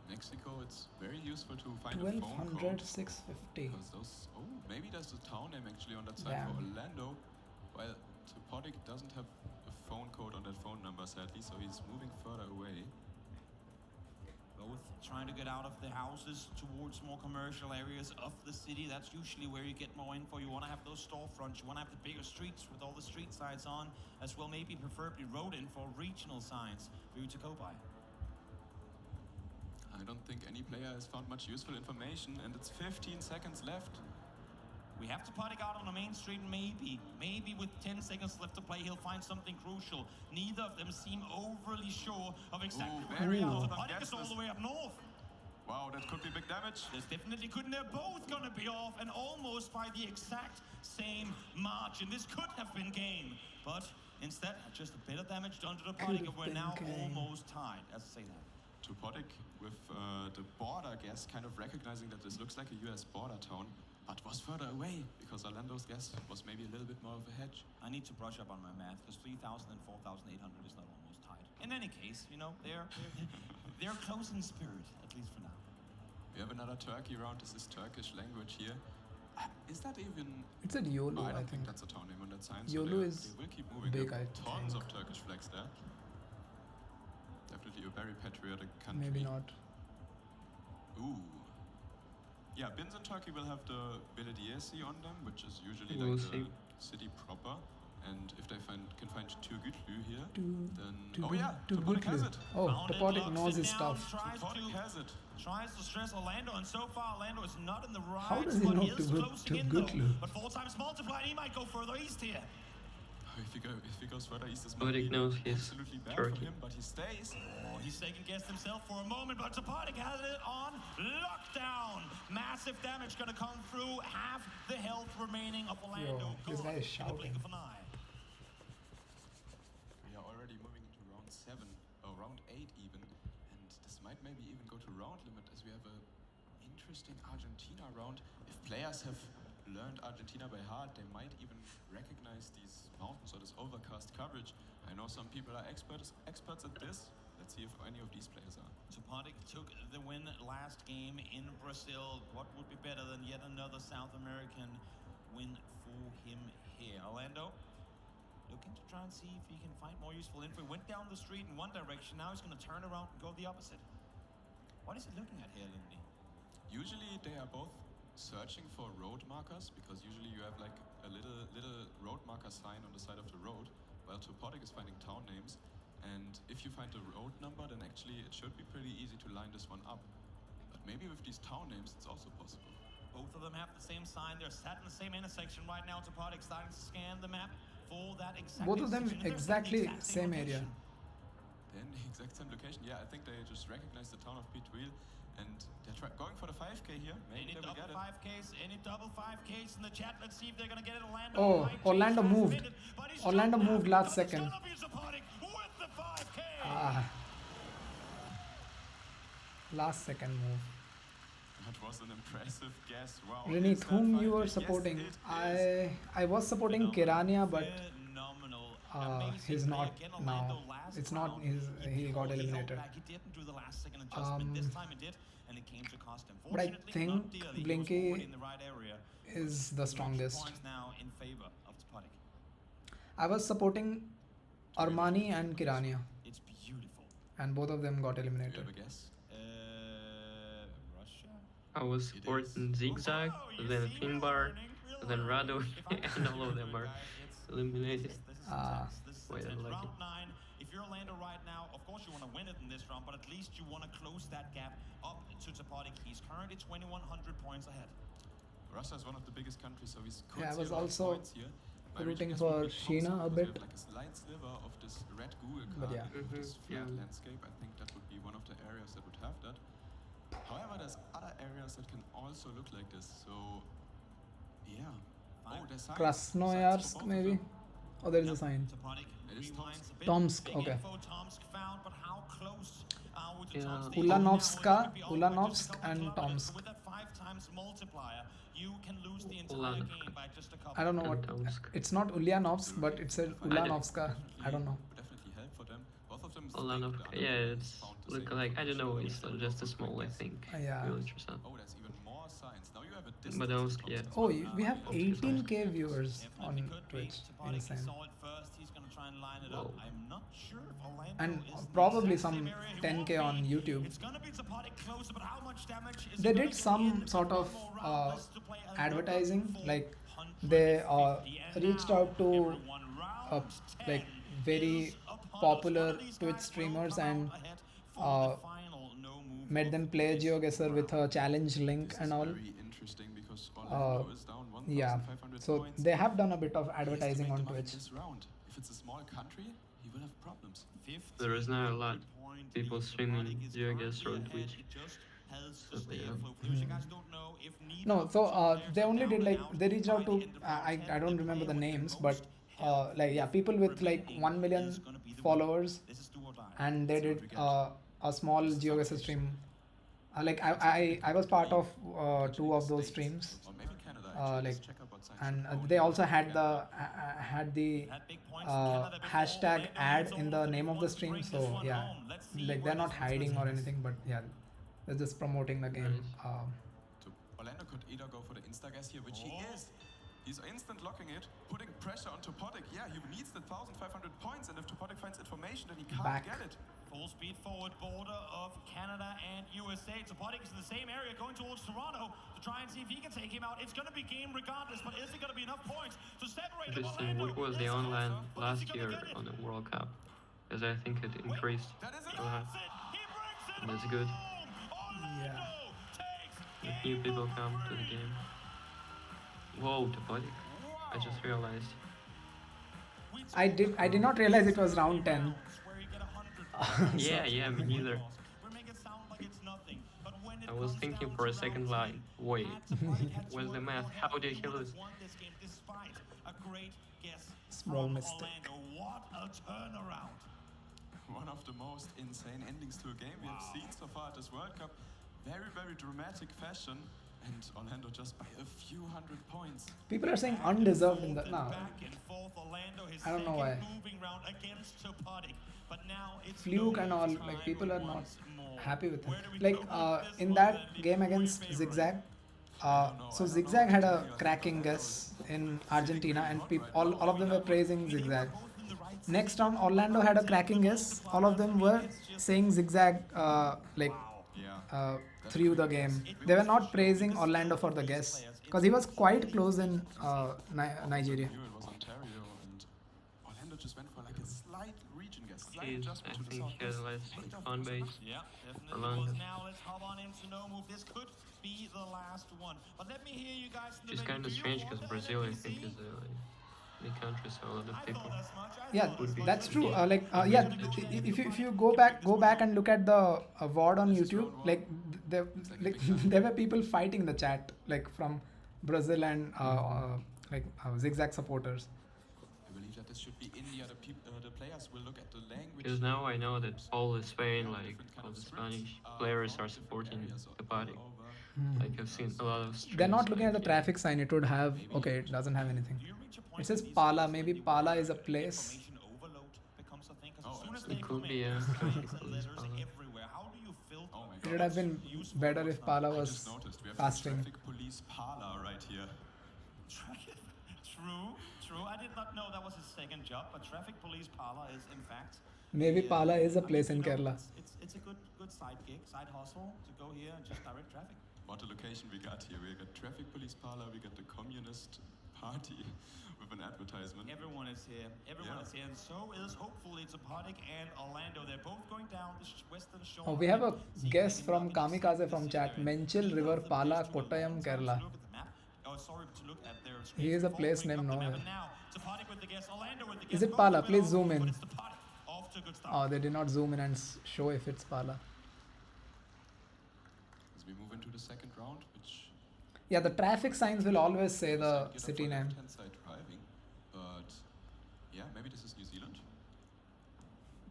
Speaker 24: Mexico, it's very useful to find a phone code.
Speaker 1: 1200, 650.
Speaker 24: Because those, oh, maybe there's a town name actually on that side for Orlando. While Topodic doesn't have a phone code on that phone number sadly, so he's moving further away.
Speaker 13: Both trying to get out of the houses towards more commercial areas of the city. That's usually where you get more info. You want to have those storefronts. You want to have the bigger streets with all the street signs on, as well, maybe preferably road info, regional signs for you to go by.
Speaker 24: I don't think any player has found much useful information, and it's 15 seconds left.
Speaker 13: We have to Topodic out on the main street, maybe with 10 seconds left to play, he'll find something crucial. Neither of them seem overly sure of exactly where he is. Topodic is all the way up north.
Speaker 24: Wow, that could be big damage.
Speaker 13: This definitely couldn't. They're both gonna be off, and almost by the exact same margin. This could have been game, but instead, just a bit of damage done to Topodic, and we're now almost tied, as I say that.
Speaker 24: Topodic with the border guess kind of recognizing that this looks like a US border town, but was further away because Orlando's guess was maybe a little bit more of a hedge.
Speaker 13: I need to brush up on my math because 3,000 and 4,800 is not almost tied. In any case, you know, they're close in spirit, at least for now.
Speaker 24: We have another Turkey round. This is Turkish language here. Is that even...
Speaker 1: It's at Yolu,
Speaker 24: I don't
Speaker 1: I
Speaker 24: think
Speaker 1: think.
Speaker 24: that's a town name on that sign.
Speaker 1: Yolu
Speaker 24: so
Speaker 1: is
Speaker 24: they will keep moving.
Speaker 1: big,
Speaker 24: There are
Speaker 1: I
Speaker 24: tons
Speaker 1: think.
Speaker 24: of Turkish flags there. Definitely a very patriotic country.
Speaker 1: Maybe not.
Speaker 24: Ooh. Yeah, Bins in Turkey will have the Belediyesi on them, which is usually
Speaker 18: We'll
Speaker 24: like the
Speaker 18: see.
Speaker 24: city proper. And if they can find Turgütlü here, then...
Speaker 1: Too
Speaker 24: Oh yeah,
Speaker 1: too
Speaker 24: Topodic
Speaker 1: good.
Speaker 24: has it.
Speaker 1: Oh,
Speaker 13: Found it,
Speaker 1: Topodic
Speaker 13: locks
Speaker 1: knows
Speaker 13: it
Speaker 1: his
Speaker 13: down,
Speaker 1: stuff.
Speaker 24: Topodic has it.
Speaker 13: Tries to stress Orlando, and so far Orlando is not in the right
Speaker 1: How does he
Speaker 13: spot.
Speaker 1: know
Speaker 13: He is
Speaker 1: to
Speaker 13: closing in
Speaker 1: good
Speaker 13: though,
Speaker 1: loop?
Speaker 13: but 4 times multiplied, he might go further east here.
Speaker 24: If he goes further east, this might
Speaker 18: Topodic
Speaker 24: be
Speaker 18: knows he's
Speaker 24: absolutely bad
Speaker 18: Turkey.
Speaker 24: for him, but he stays.
Speaker 13: Oh, he's second-guessed himself for a moment, but Topodic has it on lockdown. Massive damage gonna come through. Half the health remaining of Orlando.
Speaker 1: Yo, this guy is
Speaker 13: In the blink
Speaker 1: shouting.
Speaker 13: of an eye.
Speaker 24: We are already moving into round 7, or round 8 even, and this might maybe even go to round limit as we have a interesting Argentina round. If players have learned Argentina by heart, they might even recognize these mountains or this overcast coverage. I know some people are experts at this. Let's see if any of these players are.
Speaker 13: Topodic took the win last game in Brazil. What would be better than yet another South American win for him here? Orlando looking to try and see if he can find more useful info. He went down the street in one direction, now he's going to turn around and go the opposite. What is he looking at here, Lindy?
Speaker 24: Usually they are both searching for road markers, because usually you have like a little road marker sign on the side of the road, while Topodic is finding town names. And if you find the road number, then actually it should be pretty easy to line this one up. But maybe with these town names, it's also possible.
Speaker 13: Both of them have the same sign. They're sat in the same intersection right now. Topodic starting to scan the map for that exact
Speaker 1: Both of them
Speaker 13: intersection. And they're
Speaker 1: exactly
Speaker 13: in the exact
Speaker 1: same area.
Speaker 13: location.
Speaker 24: Then the exact same location. Yeah, I think they just recognize the town of Pitwil And they're going for the 5K here. Maybe
Speaker 13: Any
Speaker 24: they will
Speaker 13: double
Speaker 24: get it.
Speaker 13: 5Ks, any double 5Ks in the chat. Let's see if they're gonna get it. Orlando.
Speaker 1: Oh,
Speaker 13: might
Speaker 1: Orlando
Speaker 13: just
Speaker 1: moved.
Speaker 13: transmit it, but he's
Speaker 1: Orlando
Speaker 13: dropped
Speaker 1: moved
Speaker 13: out
Speaker 1: last
Speaker 13: because it's
Speaker 1: second.
Speaker 13: gonna be Zapodic with the 5K.
Speaker 1: Last second move.
Speaker 24: That was an impressive guess. Wow.
Speaker 1: Renit,
Speaker 24: is that
Speaker 1: whom you
Speaker 24: 5K?
Speaker 1: were
Speaker 24: Yes,
Speaker 1: supporting?
Speaker 24: it is.
Speaker 1: I was supporting Kirania, but
Speaker 13: Phenomenal.
Speaker 1: he's not
Speaker 13: Again,
Speaker 1: now.
Speaker 13: Orlando last
Speaker 1: It's not.
Speaker 13: round,
Speaker 1: He got
Speaker 13: held
Speaker 1: eliminated.
Speaker 13: back. He didn't do the last second adjustment. This time it did, and it came to cost him.
Speaker 1: But I
Speaker 13: Fortunately,
Speaker 1: think
Speaker 13: not dearly. He was
Speaker 1: Blinky
Speaker 13: already in the right area.
Speaker 1: is the strongest.
Speaker 13: Points now in favor of Zapodic.
Speaker 1: I was supporting Armani and Kirania,
Speaker 13: It's beautiful.
Speaker 1: and both of them got eliminated.
Speaker 24: Guess.
Speaker 13: Russia.
Speaker 18: I was supporting Zigzag, then Finbar, then Rado, and all of them are eliminated. Wait,
Speaker 13: It's
Speaker 18: unlucky.
Speaker 13: round 9. If you're Orlando right now, of course you want to win it in this round, but at least you want to close that gap up to Zapodic. He's currently 2,100 points ahead.
Speaker 24: Russia is one of the biggest countries, so he's
Speaker 1: Yeah, I
Speaker 24: could
Speaker 1: was
Speaker 24: see a lot of
Speaker 1: also
Speaker 24: points here. My
Speaker 1: rooting
Speaker 24: region guess
Speaker 1: for
Speaker 24: would be
Speaker 1: Sheena
Speaker 24: Thompson
Speaker 1: a
Speaker 24: because we
Speaker 1: bit.
Speaker 24: have like a slight sliver of this red Google
Speaker 1: But
Speaker 24: card
Speaker 1: yeah.
Speaker 24: with this flat landscape. I think that would be one of the areas that would have that. However, there's other areas that can also look like this. So, yeah. Oh, there's signs.
Speaker 1: Krasnoyarsk, maybe? Oh, there is a sign.
Speaker 13: Zapodic rewinds a bit.
Speaker 1: Tomsk,
Speaker 13: Big
Speaker 1: okay.
Speaker 13: info, Tomsk found, but how close would the
Speaker 1: Yeah.
Speaker 13: Tomsk be?
Speaker 1: Ulanovska,
Speaker 13: Now, it could be over just a
Speaker 1: Ulanovsk
Speaker 13: couple
Speaker 1: and
Speaker 13: kilometers.
Speaker 1: Tomsk.
Speaker 13: With that 5 times multiplier, you can lose the entire
Speaker 18: Ulanovka.
Speaker 13: game by just a couple.
Speaker 1: I don't know what. It's not Ulyanovsk, but it said Ulanovska. I don't know.
Speaker 24: Would definitely help for them. Both of them
Speaker 18: Ulanovka, yeah, it's look like, I don't know, it's just a small, I think,
Speaker 1: Yeah.
Speaker 18: village or something.
Speaker 24: Oh, there's even more signs. Now you have a distance.
Speaker 18: Badowsk, yeah.
Speaker 1: Oh, we have 18k viewers on Twitch.
Speaker 13: Zapodic
Speaker 1: Insane.
Speaker 13: saw it first. He's going to try and line it up. I'm not sure if Orlando
Speaker 1: And
Speaker 13: is in the
Speaker 1: probably
Speaker 13: exact
Speaker 1: some
Speaker 13: same area he
Speaker 1: 10k
Speaker 13: won't
Speaker 1: on
Speaker 13: be.
Speaker 1: YouTube.
Speaker 13: It's going to be Zapodic closer, but how much damage is
Speaker 1: They
Speaker 13: he gonna
Speaker 1: did
Speaker 13: get
Speaker 1: some
Speaker 13: in?
Speaker 1: sort of
Speaker 13: One more round left to play.
Speaker 1: advertising, like they reached out to like very popular Twitch streamers and made them play GeoGuessr with a challenge link and all.
Speaker 24: Very interesting because Orlando is down 1,500
Speaker 1: Yeah, so
Speaker 24: points.
Speaker 1: they have done a bit of
Speaker 24: He has to
Speaker 1: advertising
Speaker 24: make
Speaker 1: on
Speaker 24: them up in
Speaker 1: Twitch.
Speaker 24: this round. If it's a small country, he will have problems.
Speaker 18: There is not a lot people streaming GeoGuessr on Twitch. So, yeah.
Speaker 1: No, so they only did like they reached out to I don't remember the names, but like yeah, people with like 1 million followers, and they did a small GeoGuessr stream. Like I was part of 2 of those streams. Like, and they also had the hashtag ad in the name of the stream. So yeah, like they're not hiding or anything, but yeah, they're just promoting the game.
Speaker 24: So Orlando could either go for the insta guess here, which he is. He's instant locking it, putting pressure on Topodic. Yeah, he needs the 1,500 points, and if Topodic finds information, then he can't
Speaker 1: Back.
Speaker 24: get it.
Speaker 13: Full speed forward border of Canada and USA. Zapodic is in the same area going towards Toronto to try and see if he can take him out. It's going to be game regardless, but is it going to be enough points to separate them?
Speaker 18: Interesting, what was the online last year on the World Cup? Because I think it increased a lot. That's good.
Speaker 1: Yeah.
Speaker 18: If new people come to the game. Whoa, Topodic. I just realized.
Speaker 1: I did not realize it was round 10.
Speaker 18: Yeah, me neither. I was thinking for a second like, wait, where's the math? How did he lose?
Speaker 1: Small mistake.
Speaker 13: What a turnaround.
Speaker 24: One of the most insane endings to a game we have seen so far at this World Cup. Very, very dramatic fashion. And Orlando just by a few hundred points.
Speaker 1: People are saying undeserved in the now. I don't know why. Fluke and all, like people are not happy with him. Like in that game against Zigzag, so Zigzag had a cracking guess in Argentina, and all of them were praising Zigzag. Next round, Orlando had a cracking guess. All of them were saying Zigzag through the game. They were not praising Orlando for the guess because he was quite close in Nigeria.
Speaker 24: It was Ontario, and Orlando just went for like a slight region guess. Slight
Speaker 18: I
Speaker 24: adjustment to the
Speaker 18: think he has less fan base.
Speaker 13: Yeah, definitely.
Speaker 18: Orlando.
Speaker 13: Now let's hop on into no move. This could be the last one. But let me hear you guys.
Speaker 18: Which is kind of strange because Brazil, I think, is the country, so a lot of people.
Speaker 1: Yeah,
Speaker 18: would be
Speaker 1: that's true.
Speaker 18: here.
Speaker 1: Yeah, if you go back and look at the VOD on YouTube, like there like there were people fighting in the chat, like from Brazil and zigzag supporters.
Speaker 24: I believe that this should be India. The players will look at the language.
Speaker 18: Because now I know that all Spain, like all the Spanish players, are supporting the party. Like I've seen a lot of streams.
Speaker 1: They're not looking at the
Speaker 18: like,
Speaker 1: traffic sign. It would have, okay, it doesn't have anything. It says Pala. Maybe Pala is a place.
Speaker 18: It could be a traffic police Pala.
Speaker 1: It would have been better if Pala was fasting.
Speaker 24: Traffic police Pala right here.
Speaker 13: True. I did not know that was his second job, but traffic police Pala is in fact.
Speaker 1: Maybe Pala is a place in Kerala.
Speaker 13: It's a good side gig, side hustle to go here and just direct traffic.
Speaker 24: What a location we got here. We got traffic police Pala. We got the Communist Party with an advertisement.
Speaker 13: Everyone is here. Everyone is here, and so is hopefully Topodic and Orlando. They're both going down the western shore.
Speaker 1: Oh, we have a guess from Kamikaze from chat. Menchil River, Pala, Kottayam, Kerala. He is a place name now. Is it Pala? Please zoom in. Oh, they did not zoom in and show if it's Pala.
Speaker 24: As we move into the second round, which
Speaker 1: Yeah, the traffic signs will always say the city name.
Speaker 24: side driving, but yeah, maybe this is New Zealand.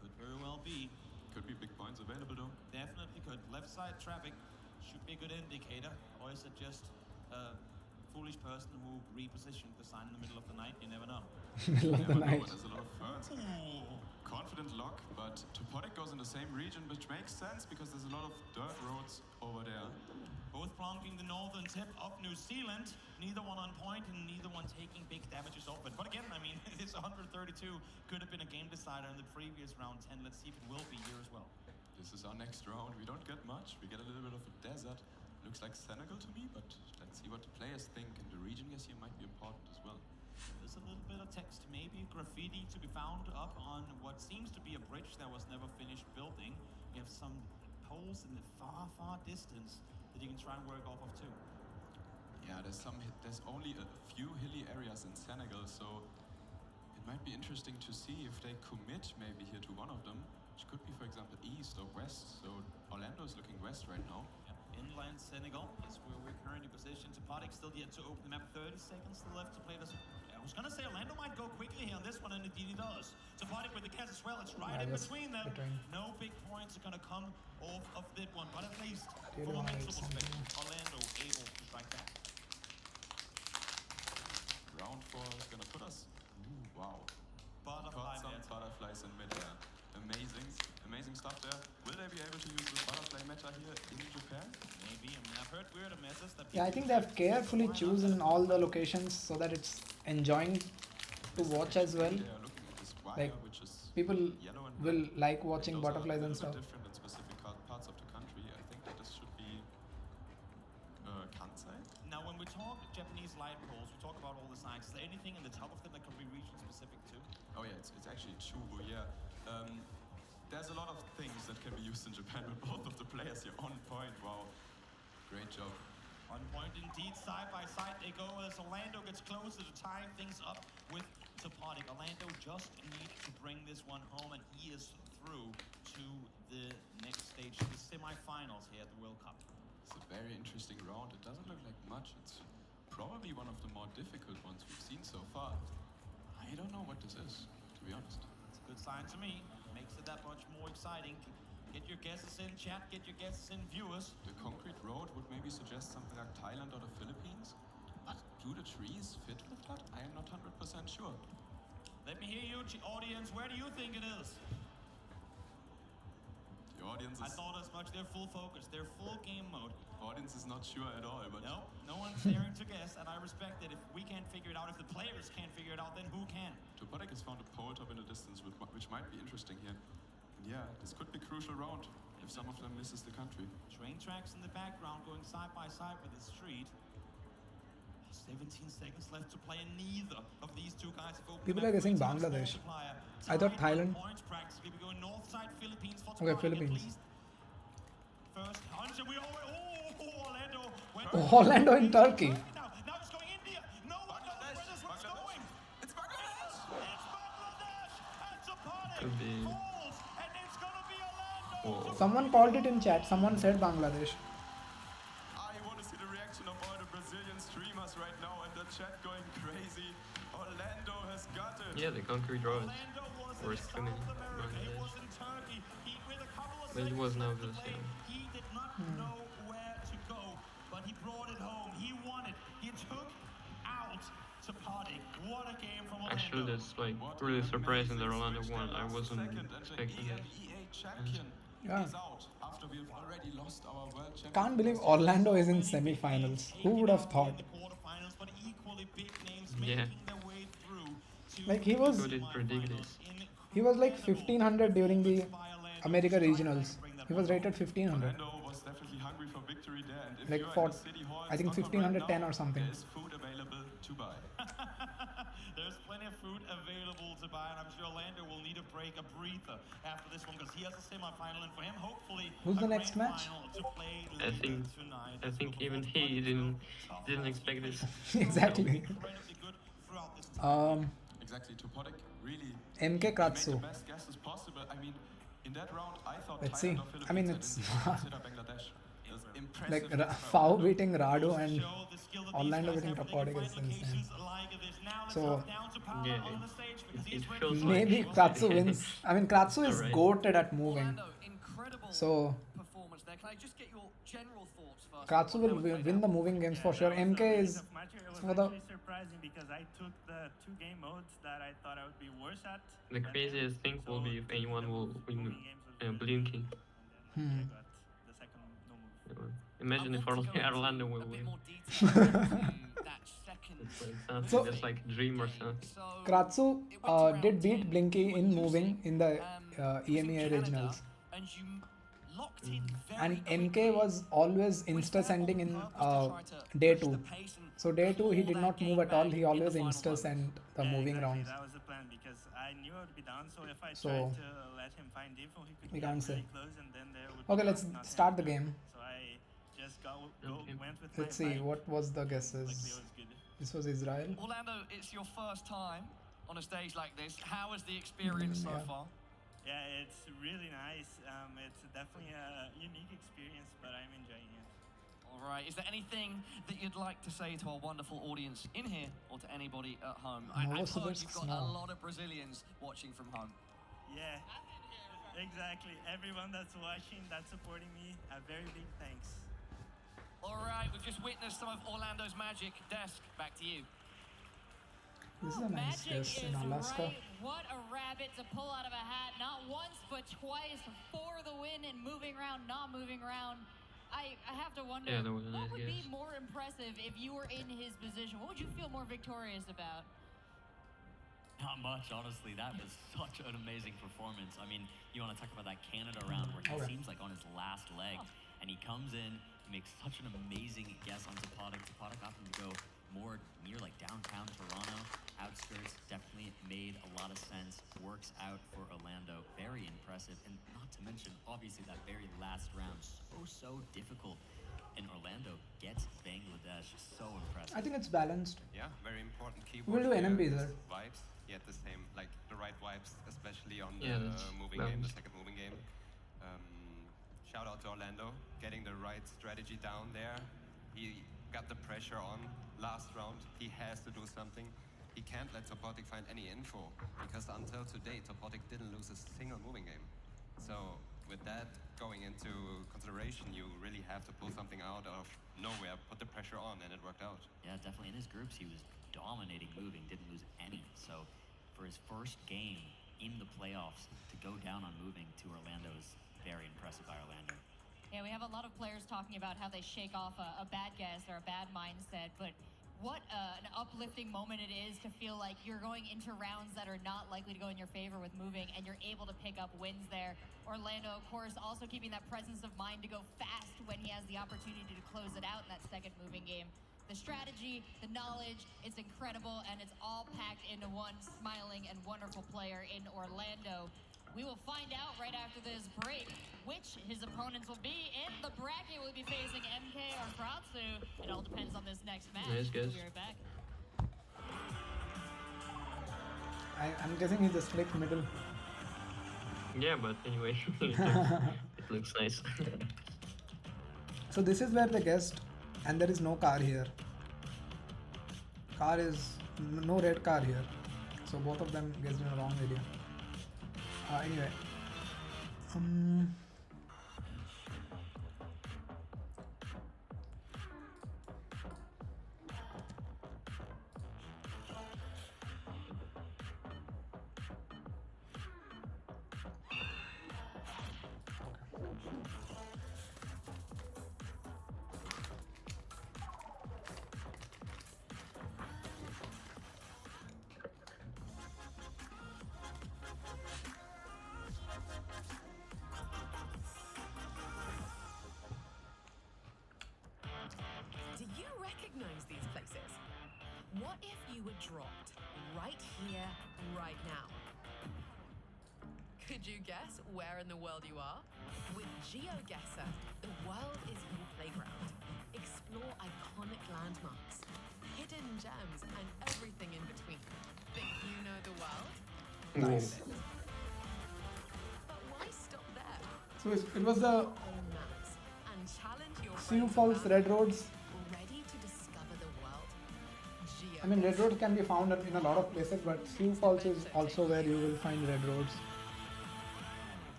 Speaker 13: Could very well be.
Speaker 24: Could be big points available though.
Speaker 13: Definitely could. Left side traffic should be a good indicator, or is it just a foolish person who repositioned the sign in the middle of the night? You never know.
Speaker 1: Middle of the night.
Speaker 24: There's a lot of ferns. Confident lock, but Topodic goes in the same region, which makes sense because there's a lot of dirt roads over there.
Speaker 13: Both plonking the northern tip of New Zealand, neither one on point and neither one taking big damages off it. But again, I mean, it's 132, could have been a game decider in the previous round 10. Let's see if it will be here as well.
Speaker 24: This is our next round. We don't get much. We get a little bit of a desert. Looks like Senegal to me, but let's see what the players think. And the region guess here might be important as well.
Speaker 13: There's a little bit of text, maybe graffiti to be found up on what seems to be a bridge that was never finished building. You have some poles in the far distance that you can try and work off of too.
Speaker 24: Yeah, there's only a few hilly areas in Senegal, so it might be interesting to see if they commit maybe here to one of them, which could be, for example, east or west. So Orlando is looking west right now.
Speaker 13: Yeah, inland Senegal is where we're currently positioned. Topodic still yet to open the map. 30 seconds still left to play this. I was gonna say Orlando might go quickly here on this one, and indeed he does. Topodic with the guess as well. It's right in between them. No big points are gonna come off of that one, but at least from a mental perspective, Orlando able to strike back.
Speaker 24: Round 4 is gonna put us. Ooh, wow.
Speaker 13: Butterfly
Speaker 24: Caught some
Speaker 13: meta.
Speaker 24: butterflies in mid there. Amazing stuff there. Will they be able to use the butterfly meta here in Japan?
Speaker 13: Maybe. I mean, I've heard weird metas that.
Speaker 1: Yeah, I think they have carefully chosen all the locations so that it's enjoying to watch as well. Like people will like watching butterflies and stuff.
Speaker 24: Different in specific parts of the country. I think that this should be Kansai.
Speaker 13: Now, when we talk Japanese light poles, we talk about all the signs. Is there anything in the top of them that could be region specific too?
Speaker 24: Oh yeah, it's actually Chubu. Yeah. There's a lot of things that can be used in Japan with both of the players here on point. Wow, great job.
Speaker 13: On point indeed, side by side they go as Orlando gets closer to tying things up with Topodic. Orlando just needs to bring this one home, and he is through to the next stage, the semi-finals here at the World Cup.
Speaker 24: It's a very interesting round. It doesn't look like much. It's probably one of the more difficult ones we've seen so far. I don't know what this is, to be honest.
Speaker 13: It's a good sign to me. Makes it that much more exciting. Get your guesses in chat, get your guesses in viewers.
Speaker 24: The concrete road would maybe suggest something like Thailand or the Philippines. But do the trees fit with that? I am not 100% sure.
Speaker 13: Let me hear you, audience. Where do you think it is?
Speaker 24: The audience is...
Speaker 13: I thought as much. They're full focus. They're full game mode.
Speaker 24: Audience is not sure at all, but...
Speaker 13: No one's daring to guess, and I respect it. If we can't figure it out, if the players can't figure it out, then who can?
Speaker 24: Topodic has found a pole top in the distance, which might be interesting here. And yeah, this could be a crucial round if some of them misses the country.
Speaker 13: Train tracks in the background going side by side with the street. 17 seconds left to play, and neither of these two guys have opened.
Speaker 1: People are guessing Bangladesh. I thought Thailand.
Speaker 13: Points practically. We're going north side Philippines for
Speaker 1: Okay, Philippines.
Speaker 13: First hunch, we Orlando
Speaker 1: Orlando in Turkey.
Speaker 13: Now it's going India. No one knows where this one's going.
Speaker 24: It's Bangladesh.
Speaker 18: Could be. Oh.
Speaker 1: Someone called it in chat. Someone said Bangladesh.
Speaker 24: I want to see the reaction of all the Brazilian streamers right now and the chat going crazy. Orlando has got it.
Speaker 18: Yeah, the concrete draw is worst coming Bangladesh. But it was now just, yeah.
Speaker 13: He did not know where to go, but he brought it home. He won it. He took out Tapati. What a game from Orlando.
Speaker 18: Actually, that's like really surprising that Orlando won. I wasn't expecting this.
Speaker 1: Yeah.
Speaker 24: After we've already lost our world championship.
Speaker 1: Can't believe Orlando is in semi-finals. Who would have thought?
Speaker 18: Yeah.
Speaker 1: Like he was
Speaker 18: Who did predict this?
Speaker 1: He was like 1500 during the America regionals. He was rated 1500.
Speaker 24: Orlando was definitely hungry for victory there, and if
Speaker 1: Like
Speaker 24: you're
Speaker 1: for,
Speaker 24: in the city hall,
Speaker 1: I think
Speaker 24: Stockholm right
Speaker 1: 1510
Speaker 24: now,
Speaker 1: or something.
Speaker 24: There's food available to buy.
Speaker 13: There's plenty of food available to buy, and I'm sure Orlando will need a break, a breather after this one, because he has a semi-final, and for him, hopefully,
Speaker 1: Who's the next match?
Speaker 18: I think even he didn't expect this.
Speaker 1: Exactly.
Speaker 24: Exactly, Topotic really
Speaker 1: MK
Speaker 24: made
Speaker 1: Kratsu.
Speaker 24: the best guesses possible. I mean, in that round, I thought
Speaker 1: Let's see.
Speaker 24: Thailand or
Speaker 1: I mean,
Speaker 24: Philippines
Speaker 1: it's
Speaker 24: and consider Bangladesh. It was impressive.
Speaker 1: like Fao beating Radu and Orlando beating Topotic is insane. So
Speaker 18: Yeah, it feels
Speaker 1: maybe
Speaker 18: like
Speaker 1: Kratsu wins. I mean, Kratsu is
Speaker 18: Alright.
Speaker 1: goated at moving. So
Speaker 14: Performance there. Can I just get your general thoughts first?
Speaker 1: Kratsu will win the moving games for sure. MK is
Speaker 23: It was
Speaker 1: for the
Speaker 23: actually surprising because I took the 2 game modes that I thought I would be worse at.
Speaker 18: the craziest thing will be if anyone will win Blinky.
Speaker 23: Got the second no move.
Speaker 18: Imagine if Orlando will win. It's like something
Speaker 1: So-
Speaker 18: just like dream or something.
Speaker 1: Kratsu did beat Blinky in moving in the EMEA regionals.
Speaker 14: And you locked in
Speaker 1: And MK was always insta-sending in day 2. So day 2 he did not move at all. He always insta-sent the moving
Speaker 23: exactly.
Speaker 1: rounds.
Speaker 23: That was the plan because I knew I would be down. So if I
Speaker 1: So,
Speaker 23: tried to let him find info, he could
Speaker 1: we
Speaker 23: be
Speaker 1: can't
Speaker 23: really
Speaker 1: say.
Speaker 23: close, and then there would
Speaker 1: Okay,
Speaker 23: be
Speaker 1: let's
Speaker 23: nothing.
Speaker 1: start the game.
Speaker 23: So I just went with
Speaker 1: Let's
Speaker 23: my
Speaker 1: see
Speaker 23: vibe.
Speaker 1: what was the guesses.
Speaker 23: Leo is good.
Speaker 1: This was Israel.
Speaker 14: Orlando, it's your first time on a stage like this. How was the experience so
Speaker 1: yeah.
Speaker 14: far?
Speaker 23: Yeah, it's really nice. It's definitely a unique experience, but I'm enjoying it.
Speaker 14: All right. Is there anything that you'd like to say to our wonderful audience in here or to anybody at home? I've heard
Speaker 1: Novosibirsk
Speaker 14: you've got a
Speaker 1: snow.
Speaker 14: lot of Brazilians watching from home.
Speaker 23: Yeah, exactly. Everyone that's watching, that's supporting me, a very big thanks.
Speaker 14: All right, we've just witnessed some of Orlando's magic. Desk, back to you.
Speaker 1: This is a nice guess in Alaska.
Speaker 2: Right. What a rabbit to pull out of a hat. Not once, but twice for the win and moving around, not moving around. I have to wonder,
Speaker 18: Yeah, that was a
Speaker 2: what
Speaker 18: nice
Speaker 2: would be
Speaker 18: guess.
Speaker 2: more impressive if you were in his position? What would you feel more victorious about?
Speaker 3: Not much, honestly. That was such an amazing performance. I mean, you want to talk about that Canada round where he
Speaker 1: Okay.
Speaker 3: seems like on his last leg, and he comes in, he makes such an amazing guess on Topotic. Topotic got him to go more near like downtown Toronto, outskirts. Definitely made a lot of sense. Works out for Orlando. Very impressive, and not to mention, obviously, that very last round, so difficult. And Orlando gets Bangladesh. So impressive.
Speaker 1: I think it's balanced.
Speaker 4: Yeah, very important keyword.
Speaker 1: We'll do
Speaker 4: here
Speaker 1: NMB
Speaker 4: is
Speaker 1: there.
Speaker 4: Vibes. He had the same, like the right vibes, especially on
Speaker 18: Yeah,
Speaker 4: the
Speaker 18: that's
Speaker 4: moving game, the
Speaker 18: balanced.
Speaker 4: second moving game. Shout out to Orlando, getting the right strategy down there. He got the pressure on last round. He has to do something. He can't let Topotic find any info because until today, Topotic didn't lose a single moving game. So with that going into consideration, you really have to pull something out of nowhere, put the pressure on, and it worked out.
Speaker 3: Yeah, definitely. In his groups, he was dominating moving, didn't lose any. So for his first game in the playoffs, to go down on moving to Orlando is very impressive by Orlando.
Speaker 2: Yeah, we have a lot of players talking about how they shake off a bad guess or a bad mindset, but what an uplifting moment it is to feel like you're going into rounds that are not likely to go in your favor with moving, and you're able to pick up wins there. Orlando, of course, also keeping that presence of mind to go fast when he has the opportunity to close it out in that second moving game. The strategy, the knowledge, it's incredible, and it's all packed into one smiling and wonderful player in Orlando. We will find out right after this break which his opponents will be in the bracket. Will he be facing MK or Kratsu? It all depends on this next match.
Speaker 18: Nice guess.
Speaker 2: We'll be right back.
Speaker 1: I'm guessing he just clicked middle.
Speaker 18: Yeah, but anyway, it looks nice.
Speaker 1: So this is where they guessed, and there is no car here. Car is no red car here. So both of them guessed in a wrong area. Anyway. Um,
Speaker 5: Do you recognize these places? What if you were dropped right here, right now? Could you guess where in the world you are? With GeoGuessr, the world is your playground. Explore iconic landmarks, hidden gems, and everything in between. Think you know the world?
Speaker 1: Nice.
Speaker 5: But why stop there?
Speaker 1: So it was the
Speaker 5: Maps and challenge your
Speaker 1: Sioux
Speaker 5: brain
Speaker 1: Falls
Speaker 5: map.
Speaker 1: Red Roads.
Speaker 5: Ready to discover the world?
Speaker 1: I mean, red roads can be found in a lot of places, but Sioux Falls is also where you will find red roads.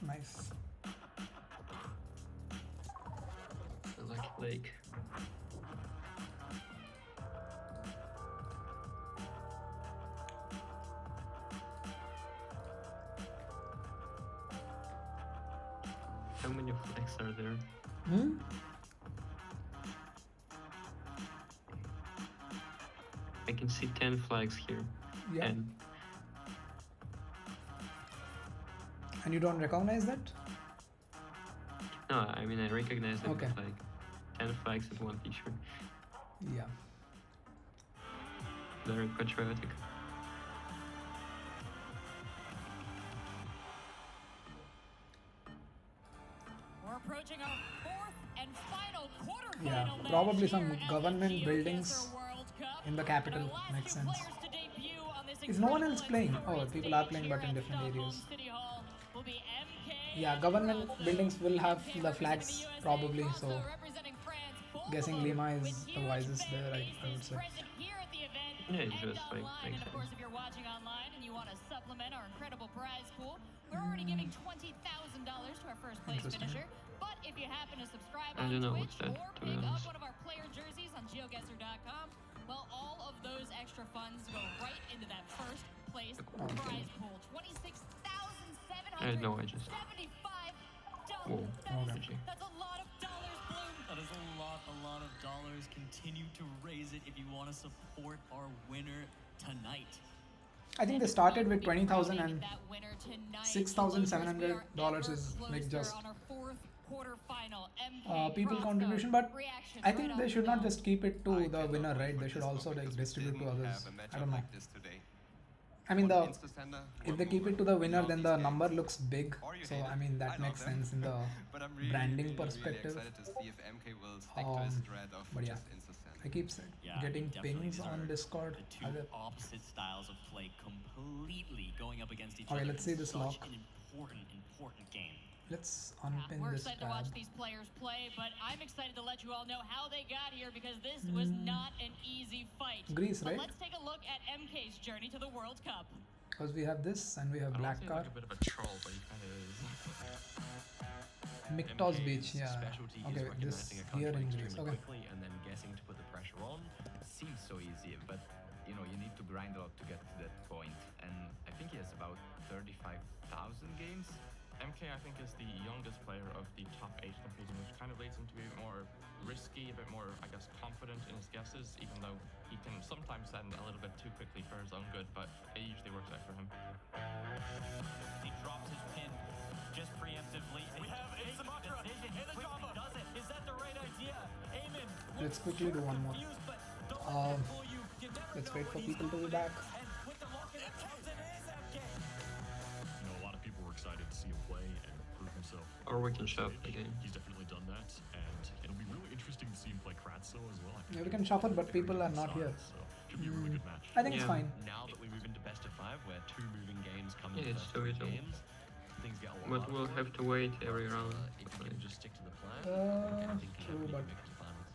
Speaker 1: Nice.
Speaker 18: A lucky lake. How many flags are there?
Speaker 1: Hmm?
Speaker 18: I can see 10 flags here.
Speaker 1: Yeah.
Speaker 18: 10.
Speaker 1: And you don't recognize that?
Speaker 18: No, I mean I recognize them
Speaker 1: Okay.
Speaker 18: as like 10 flags in one picture.
Speaker 1: Yeah.
Speaker 18: Very patriotic.
Speaker 2: We're approaching our fourth and final quarterfinal
Speaker 1: Yeah,
Speaker 2: match
Speaker 1: probably some
Speaker 2: here at the
Speaker 1: government
Speaker 2: GeoGuessr
Speaker 1: buildings
Speaker 2: World Cup.
Speaker 1: in the
Speaker 2: And
Speaker 1: capital.
Speaker 2: our last
Speaker 1: Makes
Speaker 2: two
Speaker 1: sense.
Speaker 2: players to debut on this
Speaker 1: Is no one else
Speaker 2: incredible
Speaker 1: playing?
Speaker 2: and
Speaker 1: Oh,
Speaker 2: storied
Speaker 1: people are
Speaker 2: stage
Speaker 1: playing,
Speaker 2: here
Speaker 1: but in
Speaker 2: at
Speaker 1: different
Speaker 2: Stockholm
Speaker 1: areas.
Speaker 2: City Hall will be MK
Speaker 1: Yeah,
Speaker 2: and
Speaker 1: government
Speaker 2: Rosso.
Speaker 1: buildings will have
Speaker 2: MK
Speaker 1: the
Speaker 2: representing
Speaker 1: flags
Speaker 2: the USA,
Speaker 1: probably,
Speaker 2: Rosso
Speaker 1: so
Speaker 2: representing France, both
Speaker 1: guessing
Speaker 2: of them
Speaker 1: Lima
Speaker 2: with
Speaker 1: is the
Speaker 2: huge
Speaker 1: wisest
Speaker 2: fan
Speaker 1: there, I would
Speaker 2: bases
Speaker 1: say.
Speaker 2: present here at the event
Speaker 18: Yeah, it's
Speaker 2: and
Speaker 18: just like
Speaker 2: online.
Speaker 18: makes
Speaker 2: And of course,
Speaker 18: sense.
Speaker 2: if you're watching online and you want to supplement our incredible prize pool, we're already giving $20,000 to our first place
Speaker 1: Interesting.
Speaker 2: finisher. But if you happen to subscribe
Speaker 18: I
Speaker 2: on
Speaker 18: don't know
Speaker 2: Twitch
Speaker 18: what's that,
Speaker 2: or
Speaker 18: to be
Speaker 2: pick up
Speaker 18: honest.
Speaker 2: one of our player jerseys on GeoGuessr.com, well, all of those extra funds go right into that first place prize pool.
Speaker 18: I know, I just.
Speaker 2: $26,775.
Speaker 18: Whoa,
Speaker 1: Okay.
Speaker 2: That's a lot of dollars, Bloom.
Speaker 3: That is a lot of dollars. Continue to raise it if you want to support our winner tonight.
Speaker 1: I think they started with 20,000 and $6,700 is like just people contribution, but I think they should not just keep it to the winner, right? They should also like distribute to others. I don't know. I mean, if they keep it to the winner, then the number looks big. So I mean that makes sense in the branding perspective. But yeah, I keep getting pings on Discord.
Speaker 3: The two opposite styles of play completely going up against each
Speaker 1: Okay,
Speaker 3: other.
Speaker 1: let's see
Speaker 3: in
Speaker 1: this
Speaker 3: such
Speaker 1: lock.
Speaker 3: an important game.
Speaker 1: Let's unpin
Speaker 2: We're
Speaker 1: this
Speaker 2: excited to watch
Speaker 1: tab.
Speaker 2: these players play, but I'm excited to let you all know how they got here because this was not an easy fight.
Speaker 1: Greece,
Speaker 2: But
Speaker 1: right?
Speaker 2: let's take a look at MK's journey to the World Cup.
Speaker 1: Because we have this and we have black car.
Speaker 8: Like a bit of a troll, but he kind of is.
Speaker 1: Mictos
Speaker 6: MK's
Speaker 1: Beach, yeah.
Speaker 6: specialty is
Speaker 1: Okay, this
Speaker 6: recognizing a
Speaker 1: here
Speaker 6: country
Speaker 1: in Greece.
Speaker 6: extremely
Speaker 1: Okay.
Speaker 6: quickly and then guessing to put the pressure on.
Speaker 9: Seems so easy, but you know you need to grind a lot to get to that point. And I think he has about 35,000 games.
Speaker 8: MK, I think, is the youngest player of the top 8 competing, which kind of leads him to be a bit more risky, a bit more, I guess, confident in his guesses, even though he can sometimes send a little bit too quickly for his own good, but it usually works out for him.
Speaker 3: He drops his pin just preemptively. We have a Samatra in the combo. Does it? Is that the right idea?
Speaker 1: let's quickly do one more. Let's wait for people to be back.
Speaker 7: You know, a lot of people were excited to see him play and prove himself.
Speaker 18: Or we can shuffle the game.
Speaker 7: He's definitely done that, and it'll be really interesting to see him play Kratzo as well.
Speaker 1: Yeah, we can shuffle, but people are not here.
Speaker 7: So should be a really good match.
Speaker 1: I think it's fine.
Speaker 6: Now that we move into best of 5, where 2 moving games come
Speaker 18: Yeah,
Speaker 6: into
Speaker 18: it's
Speaker 6: first 3
Speaker 18: doable.
Speaker 6: games, things get a lot
Speaker 18: But
Speaker 6: harder.
Speaker 18: we'll have to wait every round.
Speaker 6: If you can just stick to the plan, I think you
Speaker 1: true,
Speaker 6: can
Speaker 1: but
Speaker 6: make it to finals.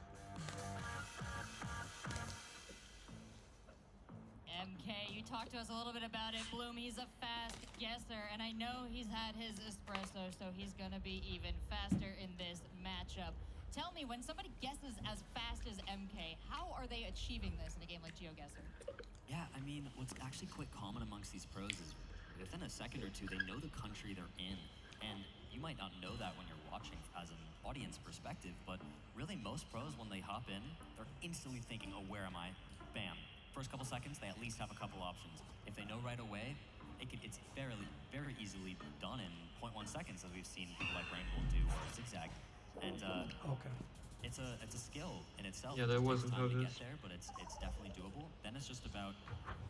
Speaker 2: MK, you talked to us a little bit about it. Bloom, he's a fast guesser, and I know he's had his espresso, so he's gonna be even faster in this matchup. Tell me, when somebody guesses as fast as MK, how are they achieving this in a game like GeoGuessr?
Speaker 3: Yeah, I mean, what's actually quite common amongst these pros is within a second or two, they know the country they're in. And you might not know that when you're watching as an audience perspective, but really most pros, when they hop in, they're instantly thinking, oh, where am I? Bam. First couple seconds, they at least have a couple options. If they know right away, it's very easily done in 0.1 seconds, as we've seen people like Rainbow do or Zigzag. And
Speaker 1: okay.
Speaker 3: It's a skill in itself.
Speaker 18: Yeah,
Speaker 3: It
Speaker 18: that
Speaker 3: takes
Speaker 18: wasn't
Speaker 3: time to
Speaker 18: how
Speaker 3: get
Speaker 18: this.
Speaker 3: there, but it's definitely doable. Then it's just about,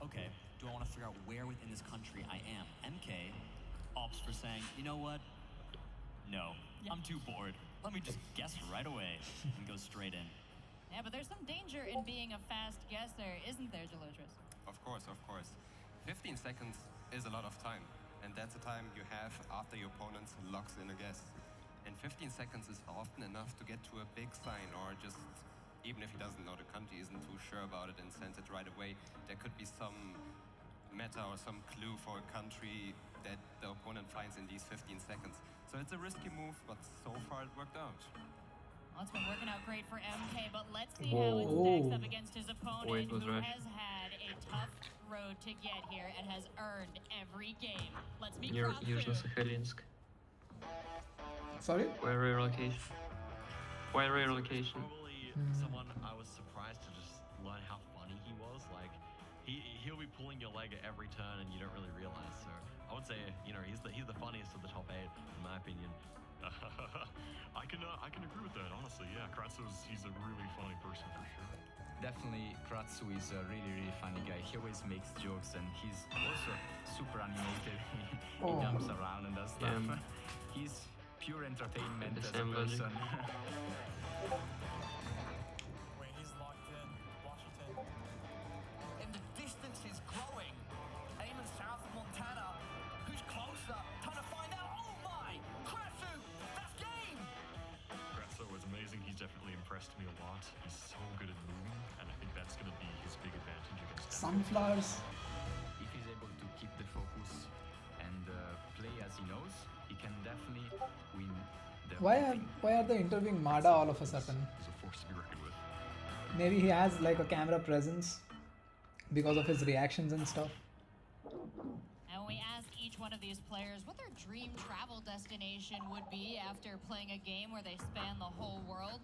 Speaker 3: okay, do I want to figure out where within this country I am? MK opts for saying, you know what? No, I'm too bored. Let me just guess right away and go straight in.
Speaker 2: Yeah, but there's some danger in being a fast guesser, isn't there, Gelotris?
Speaker 4: Of course, of course. 15 seconds is a lot of time, and that's the time you have after your opponent locks in a guess. And 15 seconds is often enough to get to a big sign, or just, even if he doesn't know the country, isn't too sure about it and sends it right away, there could be some meta or some clue for a country that the opponent finds in these 15 seconds. So it's a risky move, but so far it worked out.
Speaker 2: Well, it's been working out great for MK, but let's see how it stacks up against his opponent, who has had a tough road to get here and has earned every game. Let's meet
Speaker 18: Южно-Сахалинск.
Speaker 1: Sorry?
Speaker 18: Wire relocation. Wire relocation.
Speaker 6: Probably someone I was surprised to just learn how funny he was. Like, he'll be pulling your leg at every turn and you don't really realize. So I would say, you know, he's the funniest of the top 8, in my opinion.
Speaker 7: I can agree with that, honestly. Yeah, he's a really funny person for sure.
Speaker 9: Definitely, Kratsu is a really funny guy. He always makes jokes and he's also super animated. He jumps around and does stuff.
Speaker 18: Yeah.
Speaker 9: He's pure entertainment as a
Speaker 18: same logic.
Speaker 9: person.
Speaker 11: Wait, he's locked in. Washington.
Speaker 14: And the distance is growing. Aiming south of Montana. Who's closer? Time to find out. Oh my! Kratsu! That's game!
Speaker 7: Kratzo was amazing. He's definitely impressed me a lot. He's so good at moving, and I think that's going to be his big advantage against
Speaker 1: Sunflowers.
Speaker 9: If he's able to keep the focus and play as he knows, he can definitely win the
Speaker 1: Why are they interviewing Mada all of a sudden?
Speaker 7: He's a force to be reckoned with.
Speaker 1: Maybe he has like a camera presence because of his reactions and stuff.
Speaker 2: And when we asked each one of these players what their dream travel destination would be after playing a game where they span the whole world,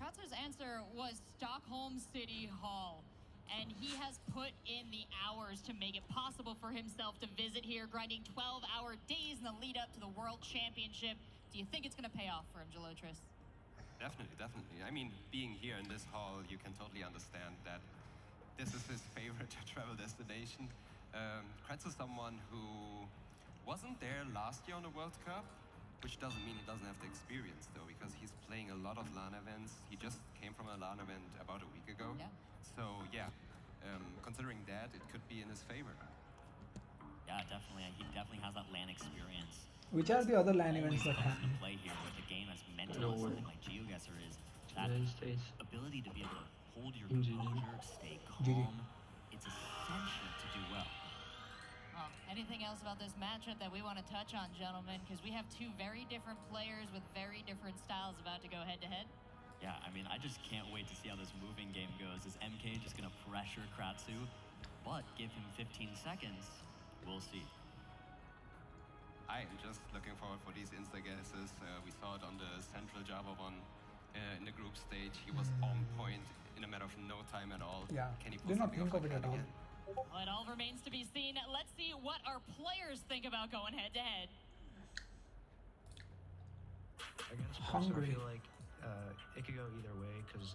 Speaker 2: Kratzer's answer was Stockholm City Hall. And he has put in the hours to make it possible for himself to visit here, grinding 12-hour days in the lead up to the World Championship. Do you think it's going to pay off for him, Gelotris?
Speaker 4: Definitely, definitely. I mean, being here in this hall, you can totally understand that this is his favorite travel destination. Kratz is someone who wasn't there last year on the World Cup, which doesn't mean he doesn't have the experience, though, because he's playing a lot of LAN events. He just came from a LAN event about a week ago.
Speaker 2: Yeah.
Speaker 4: So, yeah, considering that, it could be in his favor.
Speaker 3: Yeah, definitely. He definitely has that LAN experience.
Speaker 1: Which are the other LAN events that
Speaker 3: Comes
Speaker 1: happen?
Speaker 3: into play here with a game as mental
Speaker 1: No
Speaker 3: as
Speaker 1: way.
Speaker 3: something like GeoGuessr is. That
Speaker 18: United States.
Speaker 3: ability to be able to hold your
Speaker 18: In GG.
Speaker 3: composure, stay
Speaker 1: GG.
Speaker 3: calm, it's essential to do well.
Speaker 2: Anything else about this matchup that we want to touch on, gentlemen? Because we have two very different players with very different styles about to go head-to-head.
Speaker 3: Yeah, I mean, I just can't wait to see how this moving game goes. Is MK just going to pressure Kratsu? But give him 15 seconds. We'll see.
Speaker 4: I am just looking forward for these insta-guesses. We saw it on the central Java one in the group stage. He was on point in a matter of no time at all.
Speaker 1: Yeah,
Speaker 4: Can he
Speaker 1: did
Speaker 4: pull
Speaker 1: not
Speaker 4: something
Speaker 1: think
Speaker 4: off
Speaker 1: of it
Speaker 4: like
Speaker 1: at
Speaker 4: that
Speaker 1: all.
Speaker 4: again?
Speaker 2: Well, it all remains to be seen. Let's see what our players think about going head-to-head.
Speaker 12: Against Kratz,
Speaker 1: Hungry.
Speaker 12: I feel like it could go either way because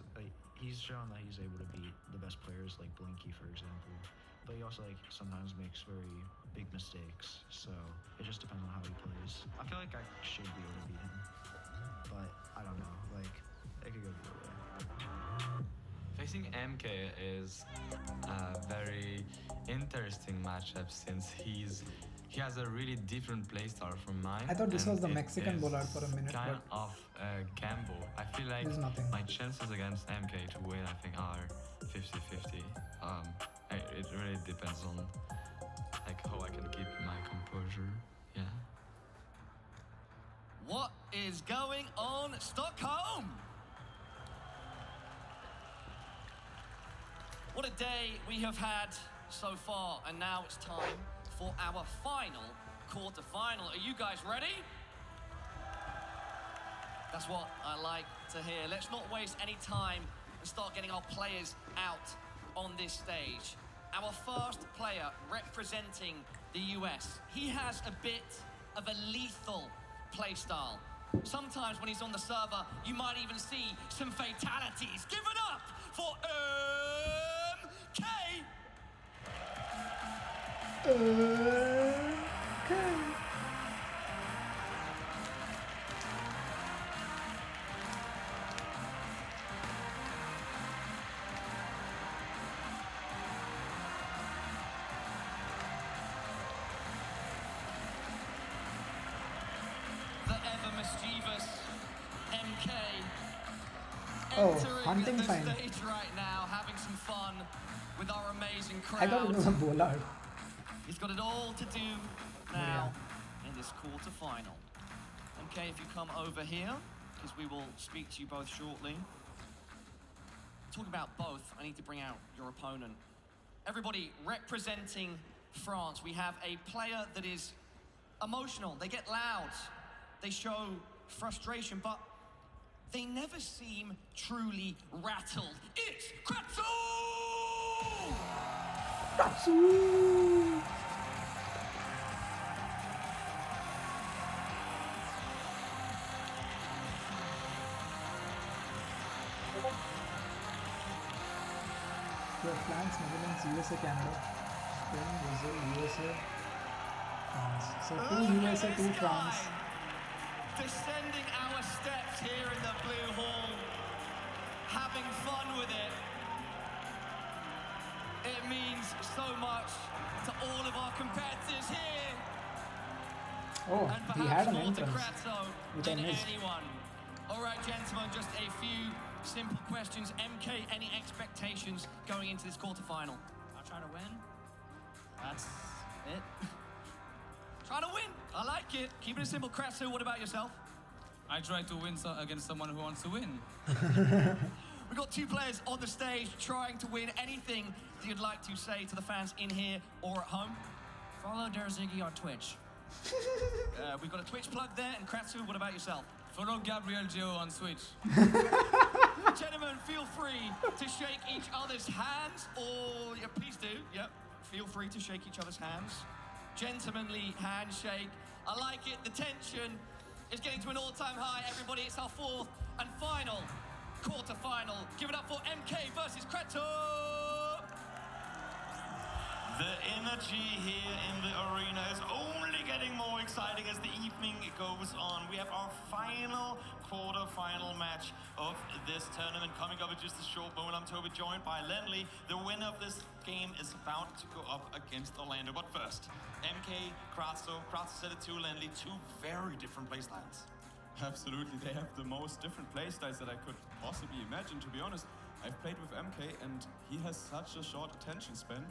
Speaker 12: he's shown that he's able to beat the best players like Blinky, for example. But he also like sometimes makes very big mistakes. So it just depends on how he plays. I feel like I should be able to beat him, but I don't know. Like it could go either way.
Speaker 15: Facing MK is a very interesting matchup since he has a really different playstyle from mine.
Speaker 1: I thought this
Speaker 15: and
Speaker 1: was the
Speaker 15: it
Speaker 1: Mexican
Speaker 15: is
Speaker 1: Bollard for a minute,
Speaker 15: kind
Speaker 1: but
Speaker 15: of a gamble. I feel like
Speaker 1: There's nothing.
Speaker 15: my chances against MK to win, I think, are 50-50. It really depends on like how I can keep my composure. Yeah.
Speaker 14: What is going on, Stockholm? What a day we have had so far, and now it's time for our final quarter-final. Are you guys ready? That's what I like to hear. Let's not waste any time and start getting our players out on this stage. Our first player representing the US. He has a bit of a lethal playstyle. Sometimes when he's on the server, you might even see some fatalities. Give it up for MK! The ever mischievous MK
Speaker 1: Oh,
Speaker 14: entering
Speaker 1: hunting
Speaker 14: the
Speaker 1: sign.
Speaker 14: stage right now, having some fun with our amazing crowd.
Speaker 1: I thought it was a Bollard.
Speaker 14: He's got it all to do now in this quarter-final. MK, if you come over here, because we will speak to you both shortly. Talking about both, I need to bring out your opponent. Everybody representing France, we have a player that is emotional. They get loud. They show frustration, but they never seem truly rattled. It's Kratzu!
Speaker 1: Kratzu! Your flanks, Netherlands, USA, Canada, Spain, Brazil, USA, France. So two USA, two France.
Speaker 14: Descending our steps here in the Blue Hall, having fun with it. It means so much to all of our competitors here.
Speaker 1: Oh,
Speaker 14: And
Speaker 1: he had
Speaker 14: perhaps
Speaker 1: an
Speaker 14: more to
Speaker 1: entrance,
Speaker 14: Kratzo
Speaker 1: which I
Speaker 14: than
Speaker 1: missed.
Speaker 14: anyone. All right, gentlemen, just a few simple questions. MK, any expectations going into this quarterfinal?
Speaker 16: I'll try to win. That's it.
Speaker 14: Trying to win. I like it. Keeping it simple. Kratzo, what about yourself?
Speaker 17: I try to win against someone who wants to win.
Speaker 14: We've got two players on the stage trying to win. Anything that you'd like to say to the fans in here or at home?
Speaker 16: Follow Derzigi on Twitch.
Speaker 14: We've got a Twitch plug there. And Kratzu, what about yourself?
Speaker 17: Follow Gabriel Geo on Switch.
Speaker 14: Gentlemen, feel free to shake each other's hands, or yeah, please do. Yep, feel free to shake each other's hands. Gentlemanly handshake. I like it. The tension is getting to an all-time high. Everybody, it's our fourth and final quarter-final. Give it up for MK versus Kratzu.
Speaker 13: The energy here in the arena is only getting more exciting as the evening goes on. We have our final quarter-final match of this tournament coming up in just a short moment. I'm Toby, joined by Lenley. The winner of this game is about to go up against Orlando. But first, MK, Kratzu set it to Lenley. Two very different playstyles.
Speaker 24: Absolutely, they have the most different playstyles that I could possibly imagine, to be honest. I've played with MK and he has such a short attention span.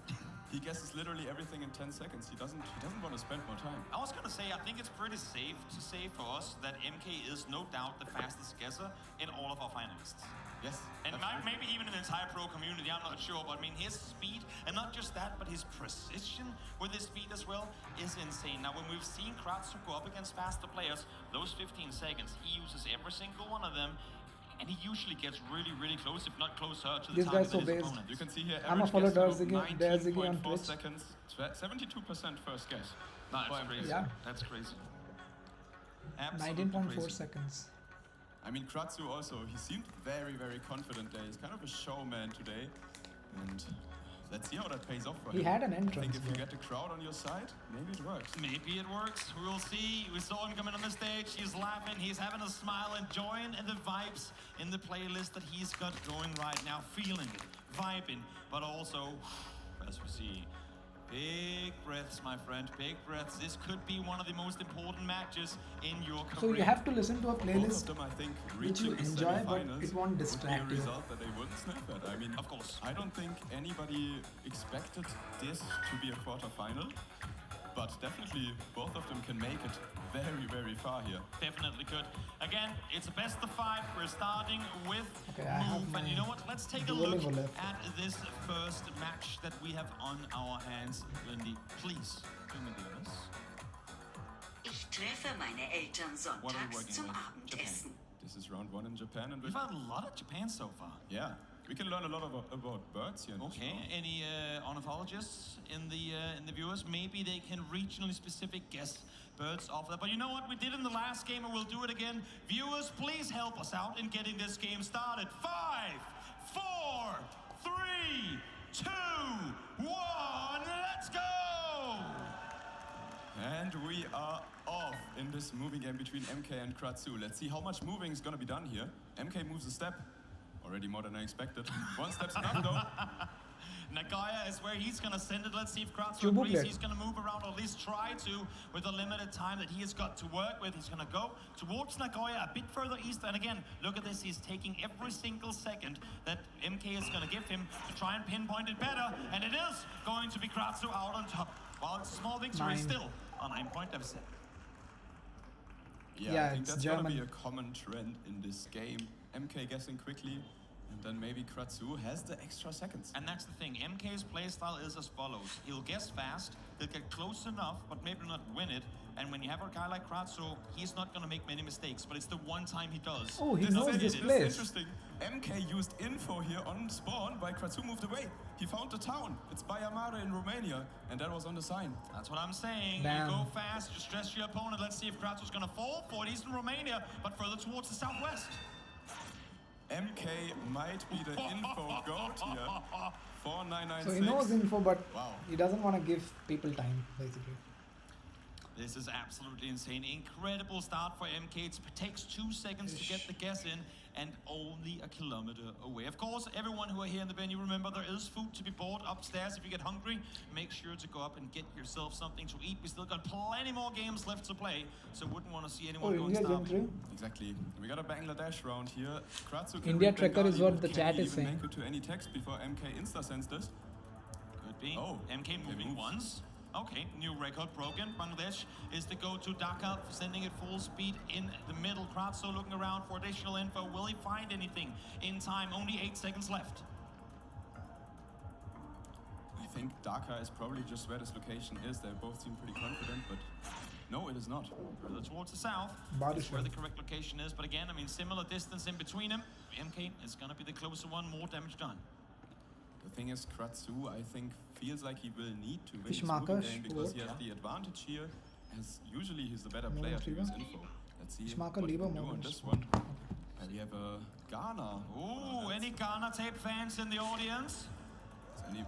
Speaker 24: He guesses literally everything in 10 seconds. He doesn't want to spend more time.
Speaker 13: I was gonna say, I think it's pretty safe to say for us that MK is no doubt the fastest guesser in all of our finalists.
Speaker 24: Yes.
Speaker 13: And maybe even in the entire pro community, I'm not sure, but I mean, his speed, and not just that, but his precision with his speed as well is insane. Now, when we've seen Kratzu go up against faster players, those 15 seconds, he uses every single one of them, and he usually gets really, really close, if not closer, to the
Speaker 1: This
Speaker 13: target
Speaker 1: guy's so
Speaker 13: than his
Speaker 1: based.
Speaker 13: opponent.
Speaker 24: You can see here,
Speaker 1: I'm a
Speaker 24: average
Speaker 1: follow
Speaker 24: guess score,
Speaker 1: Derzigi on
Speaker 24: 19.4
Speaker 1: Twitch.
Speaker 24: seconds, 72% first guess.
Speaker 13: No, that's crazy.
Speaker 1: Yeah.
Speaker 13: That's crazy.
Speaker 1: 19.4 seconds.
Speaker 24: I mean, Kratzu also, he seemed very, very confident there. He's kind of a showman today. And let's see how that pays off for him.
Speaker 1: He had an
Speaker 24: I
Speaker 1: entrance,
Speaker 24: think if you
Speaker 1: bro.
Speaker 24: get the crowd on your side, maybe it works.
Speaker 13: Maybe it works. We will see. We saw him coming on the stage. He's laughing. He's having a smile, enjoying the vibes in the playlist that he's got going right now. Feeling it, vibing, but also, as we see, big breaths, my friend. Big breaths. This could be one of the most important matches in your career.
Speaker 1: So you have to listen to a
Speaker 24: For both
Speaker 1: playlist
Speaker 24: of them, I think
Speaker 1: which you
Speaker 24: reaching the
Speaker 1: enjoy, but
Speaker 24: semifinals
Speaker 1: it won't
Speaker 24: would be a
Speaker 1: distract you.
Speaker 24: result that they wouldn't snap at. I mean,
Speaker 13: of course,
Speaker 24: I don't think anybody expected this to be a quarterfinal, but definitely both of them can make it very, very far here.
Speaker 13: Definitely could. Again, it's a best of 5. We're starting with
Speaker 1: Okay, I have
Speaker 13: move. And you know what? Let's take a
Speaker 1: Duolingo
Speaker 13: look
Speaker 1: left.
Speaker 13: at this first match that we have on our hands. Lindy, please do me the honors.
Speaker 10: Ich treffe meine Eltern
Speaker 24: What are we
Speaker 10: sonntags
Speaker 24: working
Speaker 10: zum
Speaker 24: with?
Speaker 10: Abendessen.
Speaker 24: This is round 1 in Japan, and
Speaker 13: We've had a lot of Japan so far.
Speaker 24: yeah, we can learn a lot about birds here.
Speaker 13: Okay, any ornithologists in the viewers? Maybe they can regionally specific guess birds off that. But you know what we did in the last game, and we'll do it again. Viewers, please help us out in getting this game started. 5, 4, 3, 2, 1, let's go!
Speaker 24: And we are off in this moving game between MK and Kratzu. Let's see how much moving is gonna be done here. MK moves a step. Already more than I expected. 1 step's enough though.
Speaker 13: Nagaya is where he's gonna send it. Let's see if Kratzu
Speaker 1: Two
Speaker 13: agrees.
Speaker 1: booklet.
Speaker 13: He's gonna move around, or at least try to, with the limited time that he has got to work with. He's gonna go towards Nagoya, a bit further east. And again, look at this. He's taking every single second that MK is gonna give him to try and pinpoint it better. And it is going to be Kratzu out on top. While it's a small victory,
Speaker 1: 9.
Speaker 13: still a 9-point deficit.
Speaker 24: Yeah, I think
Speaker 1: it's
Speaker 24: that's gonna be
Speaker 1: German.
Speaker 24: a common trend in this game. MK guessing quickly, and then maybe Kratzu has the extra seconds.
Speaker 13: And that's the thing. MK's playstyle is as follows. He'll guess fast, he'll get close enough, but maybe not win it. And when you have a guy like Kratzu, he's not going to make many mistakes, but it's the one time he does.
Speaker 1: Oh, he
Speaker 24: This
Speaker 1: knows
Speaker 24: is
Speaker 1: this
Speaker 24: it.
Speaker 1: place.
Speaker 24: This is interesting. MK used info here on spawn while Kratzu moved away. He found the town. It's Bayamare in Romania, and that was on the sign.
Speaker 13: That's what I'm saying.
Speaker 1: Damn.
Speaker 13: You go fast, you stress your opponent. Let's see if Kratzu's going to fall for it. He's in Romania, but further towards the southwest.
Speaker 24: MK might be the info goat here. 4996.
Speaker 1: So he knows info, but
Speaker 24: Wow.
Speaker 1: he doesn't want to give people time, basically.
Speaker 13: This is absolutely insane. Incredible start for MK. It takes 2 seconds to get the guess in, and only a kilometer away. Of course, everyone who are here in the venue, remember there is food to be bought upstairs. If you get hungry, make sure to go up and get yourself something to eat. We still got plenty more games left to play, so wouldn't want to see anyone
Speaker 1: Oh,
Speaker 13: going
Speaker 1: India's
Speaker 13: starving.
Speaker 1: entry.
Speaker 24: Exactly. We got a Bangladesh round here. Kratzu can
Speaker 1: India
Speaker 24: read
Speaker 1: tracker is
Speaker 24: Bengali,
Speaker 1: what
Speaker 24: but
Speaker 1: the
Speaker 24: can
Speaker 1: chat
Speaker 24: he
Speaker 1: is
Speaker 24: even
Speaker 1: saying.
Speaker 24: make it to any text before MK insta-sends this?
Speaker 13: Could be.
Speaker 24: Oh,
Speaker 13: MK moving
Speaker 24: moves.
Speaker 13: once. Okay, new record broken. Bangladesh is to go to Dhaka, sending it full speed in the middle. Kratzu looking around for additional info. Will he find anything in time? Only 8 seconds left.
Speaker 24: I think Dhaka is probably just where this location is. They both seem pretty confident, but no, it is not.
Speaker 13: Further towards the south. That's where the correct location is. But again, I mean, similar distance in between them. MK is going to be the closer one. More damage done.
Speaker 24: The thing is, Kratzu, I think, feels like he will need to win
Speaker 1: Fish
Speaker 24: this
Speaker 1: marker,
Speaker 24: moving game because he
Speaker 1: sure.
Speaker 24: has the advantage here, as usually he's the better
Speaker 1: Moment
Speaker 24: player to use
Speaker 1: lieber.
Speaker 24: info. Let's see
Speaker 1: Fish
Speaker 24: what
Speaker 1: marker
Speaker 24: he
Speaker 1: lieber,
Speaker 24: can do on
Speaker 1: moment.
Speaker 24: this one. And we have a Ghana.
Speaker 13: Ooh, any Ghana tape fans in the audience?
Speaker 24: Any...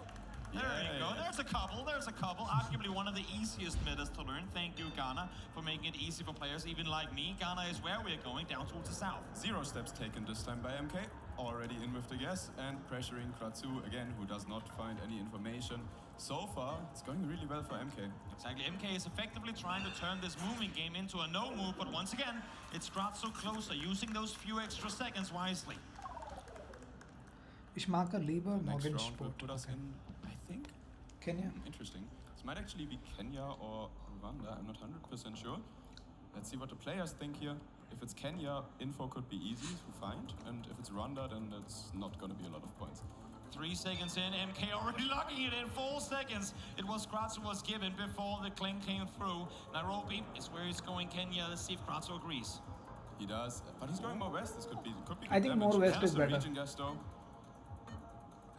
Speaker 13: There you go. There's a couple. There's a couple. Arguably one of the easiest metas to learn. Thank you, Ghana, for making it easy for players even like me. Ghana is where we're going, down towards the south.
Speaker 24: 0 steps taken this time by MK. Already in with the guess and pressuring Kratzu again, who does not find any information. So far, it's going really well for MK.
Speaker 13: Exactly. MK is effectively trying to turn this moving game into a no move, but once again, it's Kratzu closer, using those few extra seconds wisely.
Speaker 1: Ich mag lieber
Speaker 24: Next round will
Speaker 1: Morgensport.
Speaker 24: put us in, I think,
Speaker 1: Kenya.
Speaker 24: Interesting. This might actually be Kenya or Rwanda. I'm not 100% sure. Let's see what the players think here. If it's Kenya, info could be easy to find, and if it's Rwanda, then that's not going to be a lot of points.
Speaker 13: 3 seconds in, MK already locking it in 4 seconds. It was Kratzu was given before the cling came through. Nairobi is where he's going. Kenya. Let's see if Kratzu agrees.
Speaker 24: He does, but he's going more west. This could be
Speaker 1: I think more west is better.
Speaker 24: Region guess, though.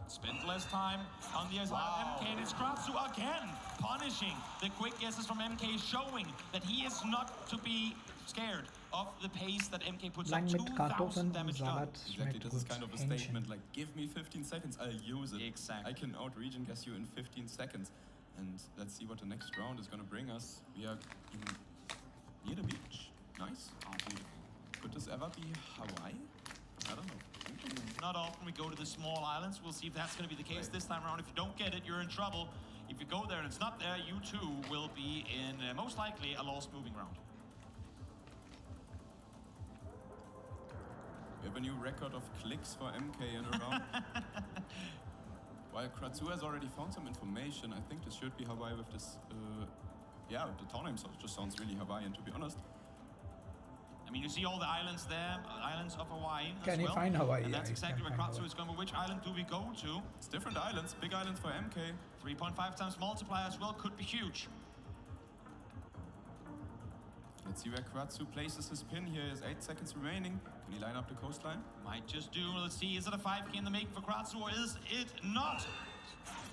Speaker 13: Spent less time on the other side of MK, and it's Kratzu again, punishing the quick guesses from MK, showing that he is not to be scared of the pace that MK puts
Speaker 1: Blind
Speaker 13: up,
Speaker 1: mit Kartoffeln
Speaker 13: 2,000
Speaker 1: und
Speaker 13: damage done.
Speaker 1: Salat
Speaker 24: Exactly,
Speaker 1: schmeckt
Speaker 24: this is
Speaker 1: gut.
Speaker 24: kind of a
Speaker 1: Hähnchen.
Speaker 24: statement like, give me 15 seconds, I'll use it.
Speaker 13: Exactly.
Speaker 24: I can out-region guess you in 15 seconds. And let's see what the next round is going to bring us. We are near the beach. Nice.
Speaker 13: Oh, beautiful.
Speaker 24: Could this ever be Hawaii? I don't know.
Speaker 13: Not often we go to the small islands. We'll see if that's going to be the case this time around. If you don't get it, you're in trouble. If you go there and it's not there, you too will be in most likely a lost moving round.
Speaker 24: We have a new record of clicks for MK in a round. While Kratzu has already found some information, I think this should be Hawaii with this, yeah, the town name just sounds really Hawaiian, to be honest.
Speaker 13: I mean, you see all the islands there, islands of Hawaii as
Speaker 1: Can you
Speaker 13: well.
Speaker 1: find Hawaii?
Speaker 13: And that's
Speaker 1: Yeah,
Speaker 13: exactly where
Speaker 1: can find
Speaker 13: Kratzu is going. But which island do we go to?
Speaker 24: It's different islands, big islands for MK.
Speaker 13: 3.5 times multiplier as well could be huge.
Speaker 24: Let's see where Kratzu places his pin here. He has 8 seconds remaining. Can he line up the coastline?
Speaker 13: Might just do. Let's see, is it a 5K in the making for Kratzu or is it not?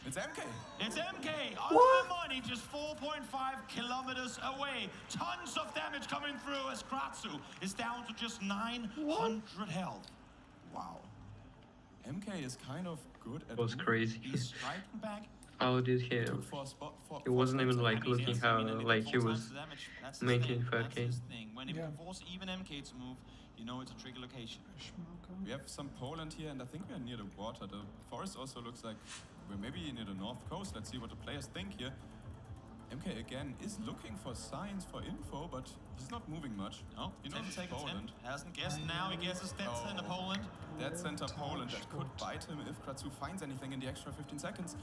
Speaker 24: It's MK.
Speaker 13: It's MK on the money, just 4.5 kilometers away. Tons of damage coming through as Kratzu is down to just 900 health. Wow.
Speaker 24: MK is kind of good at
Speaker 18: It was crazy.
Speaker 13: He's striking back.
Speaker 18: How did he? He wasn't even like looking how like he was making 5K.
Speaker 13: That's his thing. When you force even MK to move, you know it's a tricky location.
Speaker 24: We have some Poland here, and I think we're near the water. The forest also looks like we're maybe near the north coast. Let's see what the players think here. MK again is looking for signs, for info, but he's not moving much.
Speaker 13: No,
Speaker 24: he knows it's Poland.
Speaker 13: Hasn't guessed now, he guesses dead center Poland.
Speaker 24: Dead center Poland, that could bite him if Kratzu finds anything in the extra 15 seconds.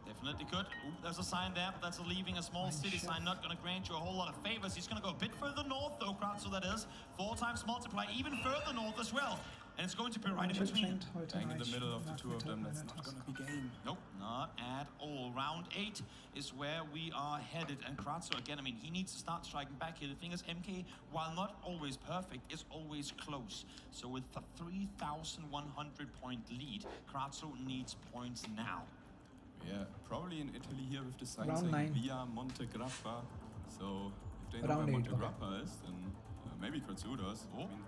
Speaker 13: Definitely could. Ooh, there's a sign there, but that's a leaving a small city sign, not going to grant you a whole lot of favors. He's going to go a bit further north, though, Kratzu, that is. 4 times multiply, even further north as well. And it's going to be right in between.
Speaker 24: Bang in the middle of the two of them, that's not going to be game.
Speaker 13: Nope, not at all. Round 8 is where we are headed. And Kratzu, again, I mean, he needs to start striking back here. The thing is, MK, while not always perfect, is always close. So with the 3,100 point lead, Kratzu needs points now.
Speaker 24: Yeah, probably in Italy here with the sign
Speaker 1: Round
Speaker 24: saying
Speaker 1: 9.
Speaker 24: Via Monte Grappa. So if they know
Speaker 1: Round
Speaker 24: where
Speaker 1: 8,
Speaker 24: Monte Grappa is, then maybe Kratzu does.
Speaker 13: Oh.
Speaker 24: I mean,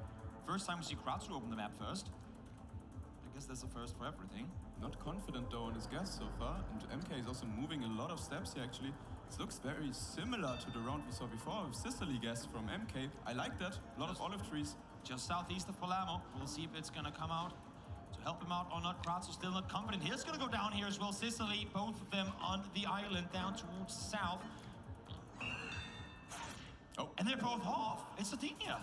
Speaker 13: First time we see Kratzu open the map first. I guess that's a first for everything.
Speaker 24: not confident though in his guess so far. And MK is also moving a lot of steps here actually. This looks very similar to the round we saw before with Sicily guess from MK. I like that. A lot of olive trees.
Speaker 13: Just southeast of Palermo. We'll see if it's going to come out to help him out or not. Kratzu still not confident. He's going to go down here as well. Sicily, both of them on the island down towards the south.
Speaker 24: Oh.
Speaker 13: And they're both off. It's Sardinia.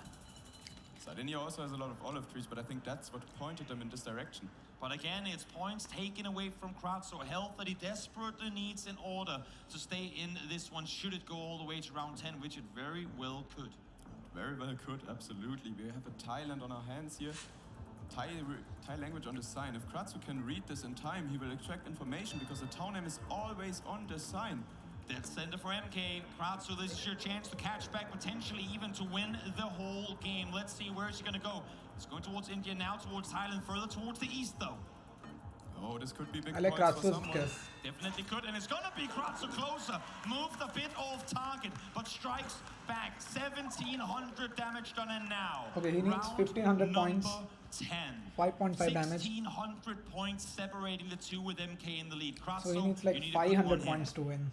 Speaker 24: Sardinia also has a lot of olive trees, but I think that's what pointed them in this direction.
Speaker 13: But again, it's points taken away from Kratzu. Health that he desperately needs in order to stay in this one, should it go all the way to round 10, which it very well could.
Speaker 24: Very well could, absolutely. We have a Thailand on our hands here. Thai language on the sign. If Kratzu can read this in time, he will extract information because the town name is always on the sign.
Speaker 13: Dead center for MK. Kratzu, this is your chance to catch back, potentially even to win the whole game. Let's see, where is he going to go? He's going towards India now, towards Thailand, further towards the east, though.
Speaker 24: Oh, this could be big
Speaker 1: I like
Speaker 24: points for
Speaker 1: Kratzu's
Speaker 24: someone.
Speaker 1: guess.
Speaker 13: Definitely could, and it's going to be Kratzu closer. Moved a bit off target, but strikes back. 1,700 damage done in now.
Speaker 1: Okay, he needs
Speaker 13: Round
Speaker 1: 1,500 points.
Speaker 13: 10.
Speaker 1: 5.5 damage.
Speaker 13: 1,600 points separating the two with MK in the lead. Kratzu,
Speaker 1: So he needs
Speaker 13: you
Speaker 1: like
Speaker 13: need a good
Speaker 1: 500
Speaker 13: one here.
Speaker 1: points to win.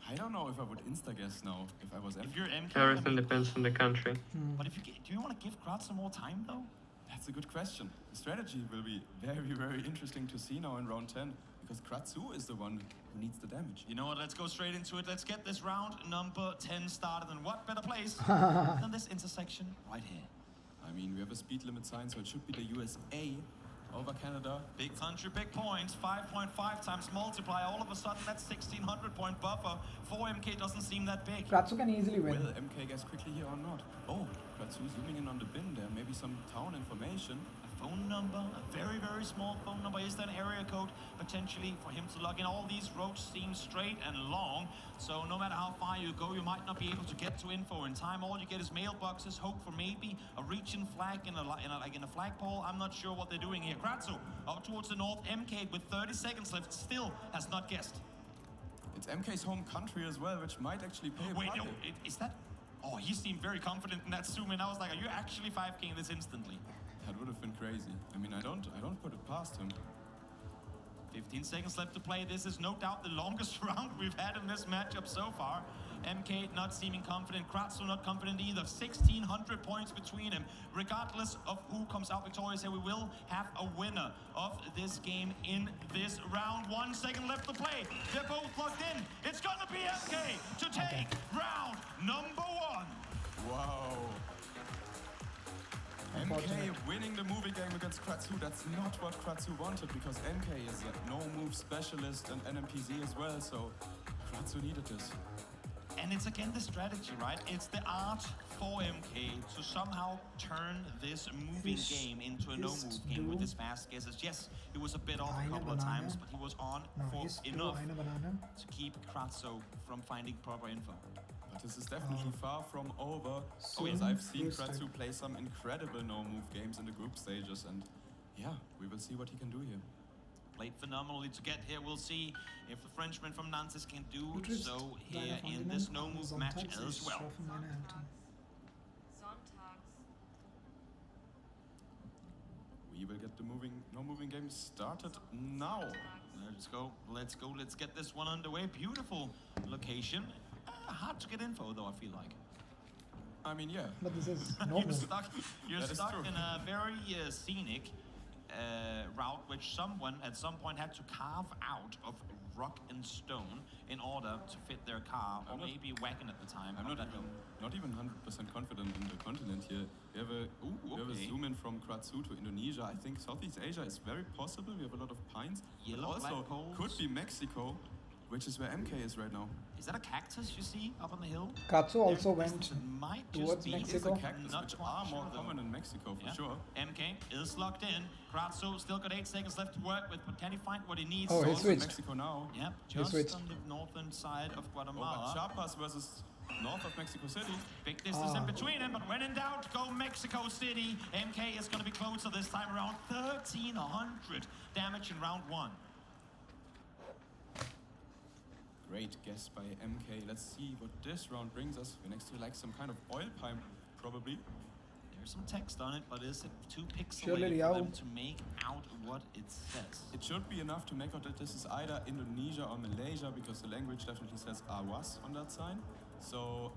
Speaker 24: I don't know if I would insta-guess now, if I was MK.
Speaker 13: If you're MK,
Speaker 18: Everything depends on the country.
Speaker 13: But if you do you want to give Kratzu more time, though?
Speaker 24: That's a good question. The strategy will be very, very interesting to see now in round 10, because Kratzu is the one who needs the damage.
Speaker 13: You know what, let's go straight into it. Let's get this round number 10 started. And what better place than this intersection right here?
Speaker 24: I mean, we have a speed limit sign, so it should be the USA over Canada.
Speaker 13: Big country, big points. 5.5 times multiply. All of a sudden, that 1,600 point buffer for MK doesn't seem that big.
Speaker 1: Kratzu can easily win.
Speaker 24: Will MK guess quickly here or not? Oh, Kratzu zooming in on the bin there. Maybe some town information.
Speaker 13: A phone number, a very, very small phone number. Is there an area code potentially for him to log in? All these roads seem straight and long, so no matter how far you go, you might not be able to get to info in time. All you get is mailboxes. Hope for maybe a region flag in a flagpole. I'm not sure what they're doing here. Kratzu up towards the north. MK with 30 seconds left still has not guessed.
Speaker 24: It's MK's home country as well, which might actually pay a
Speaker 13: Wait,
Speaker 24: part
Speaker 13: no,
Speaker 24: here.
Speaker 13: is that Oh, he seemed very confident in that zoom in. I was like, are you actually 5King this instantly?
Speaker 24: That would have been crazy. I mean, I don't put it past him.
Speaker 13: 15 seconds left to play. This is no doubt the longest round we've had in this matchup so far. MK not seeming confident, Kratzo not confident either. 1,600 points between them. Regardless of who comes out victorious here, we will have a winner of this game in this round. 1 second left to play. They're both locked in. It's gonna be MK to take round number 1.
Speaker 24: Wow. MK winning the movie game against Kratzu. That's not what Kratzu wanted, because MK is a no-move specialist and NMPZ as well, so Kratzu needed this.
Speaker 13: And it's again the strategy, right? It's the art for MK to somehow turn this moving game into a no-move game with his fast guesses. Yes, he was a bit off a couple of times, but he was on for enough to keep Kratzo from finding proper info.
Speaker 24: But this is definitely far from over. Oh yes, I've seen Kratzu play some incredible no-move games in the group stages, and yeah, we will see what he can do here.
Speaker 13: Played phenomenally to get here. We'll see if the Frenchman from Nantes can do so here in this no-move match as well.
Speaker 24: We will get the no-moving game started now.
Speaker 13: Let's get this one underway. Beautiful location. Hard to get info though, I feel like.
Speaker 24: I mean, yeah.
Speaker 1: But this is no move.
Speaker 13: You're stuck in a very scenic route which someone at some point had to carve out of rock and stone in order to fit their car, or maybe wagon at the time.
Speaker 24: I'm not even 100% confident in the continent here. We have a zoom in from Kratzu to Indonesia. I think Southeast Asia is very possible. We have a lot of pines.
Speaker 13: Yellow
Speaker 24: also
Speaker 13: flagpoles.
Speaker 24: Could be Mexico, which is where MK is right now.
Speaker 13: Is that a cactus you see up on the hill?
Speaker 1: Kratzu also went towards
Speaker 24: Mexico.
Speaker 1: Mexico.
Speaker 24: Cactus, which are more common in Mexico for sure.
Speaker 13: MK is locked in. Kratzu still got 8 seconds left to work with, but can he find what he needs?
Speaker 1: Oh, he switched.
Speaker 24: Mexico now.
Speaker 13: Yep, just on the northern side of Guatemala.
Speaker 24: Chiapas versus north of Mexico City.
Speaker 13: Big distance in between them, but when in doubt, go Mexico City. MK is going to be closer this time around. 1,300 damage in round 1.
Speaker 24: Great guess by MK. Let's see what this round brings us. We're next to like some kind of oil pipe, probably.
Speaker 13: There's some text on it, but is it too
Speaker 1: Surely,
Speaker 13: pixelated for them to make out what it says?
Speaker 24: It should be enough to make out that this is either Indonesia or Malaysia, because the language definitely says Awas on that sign. So,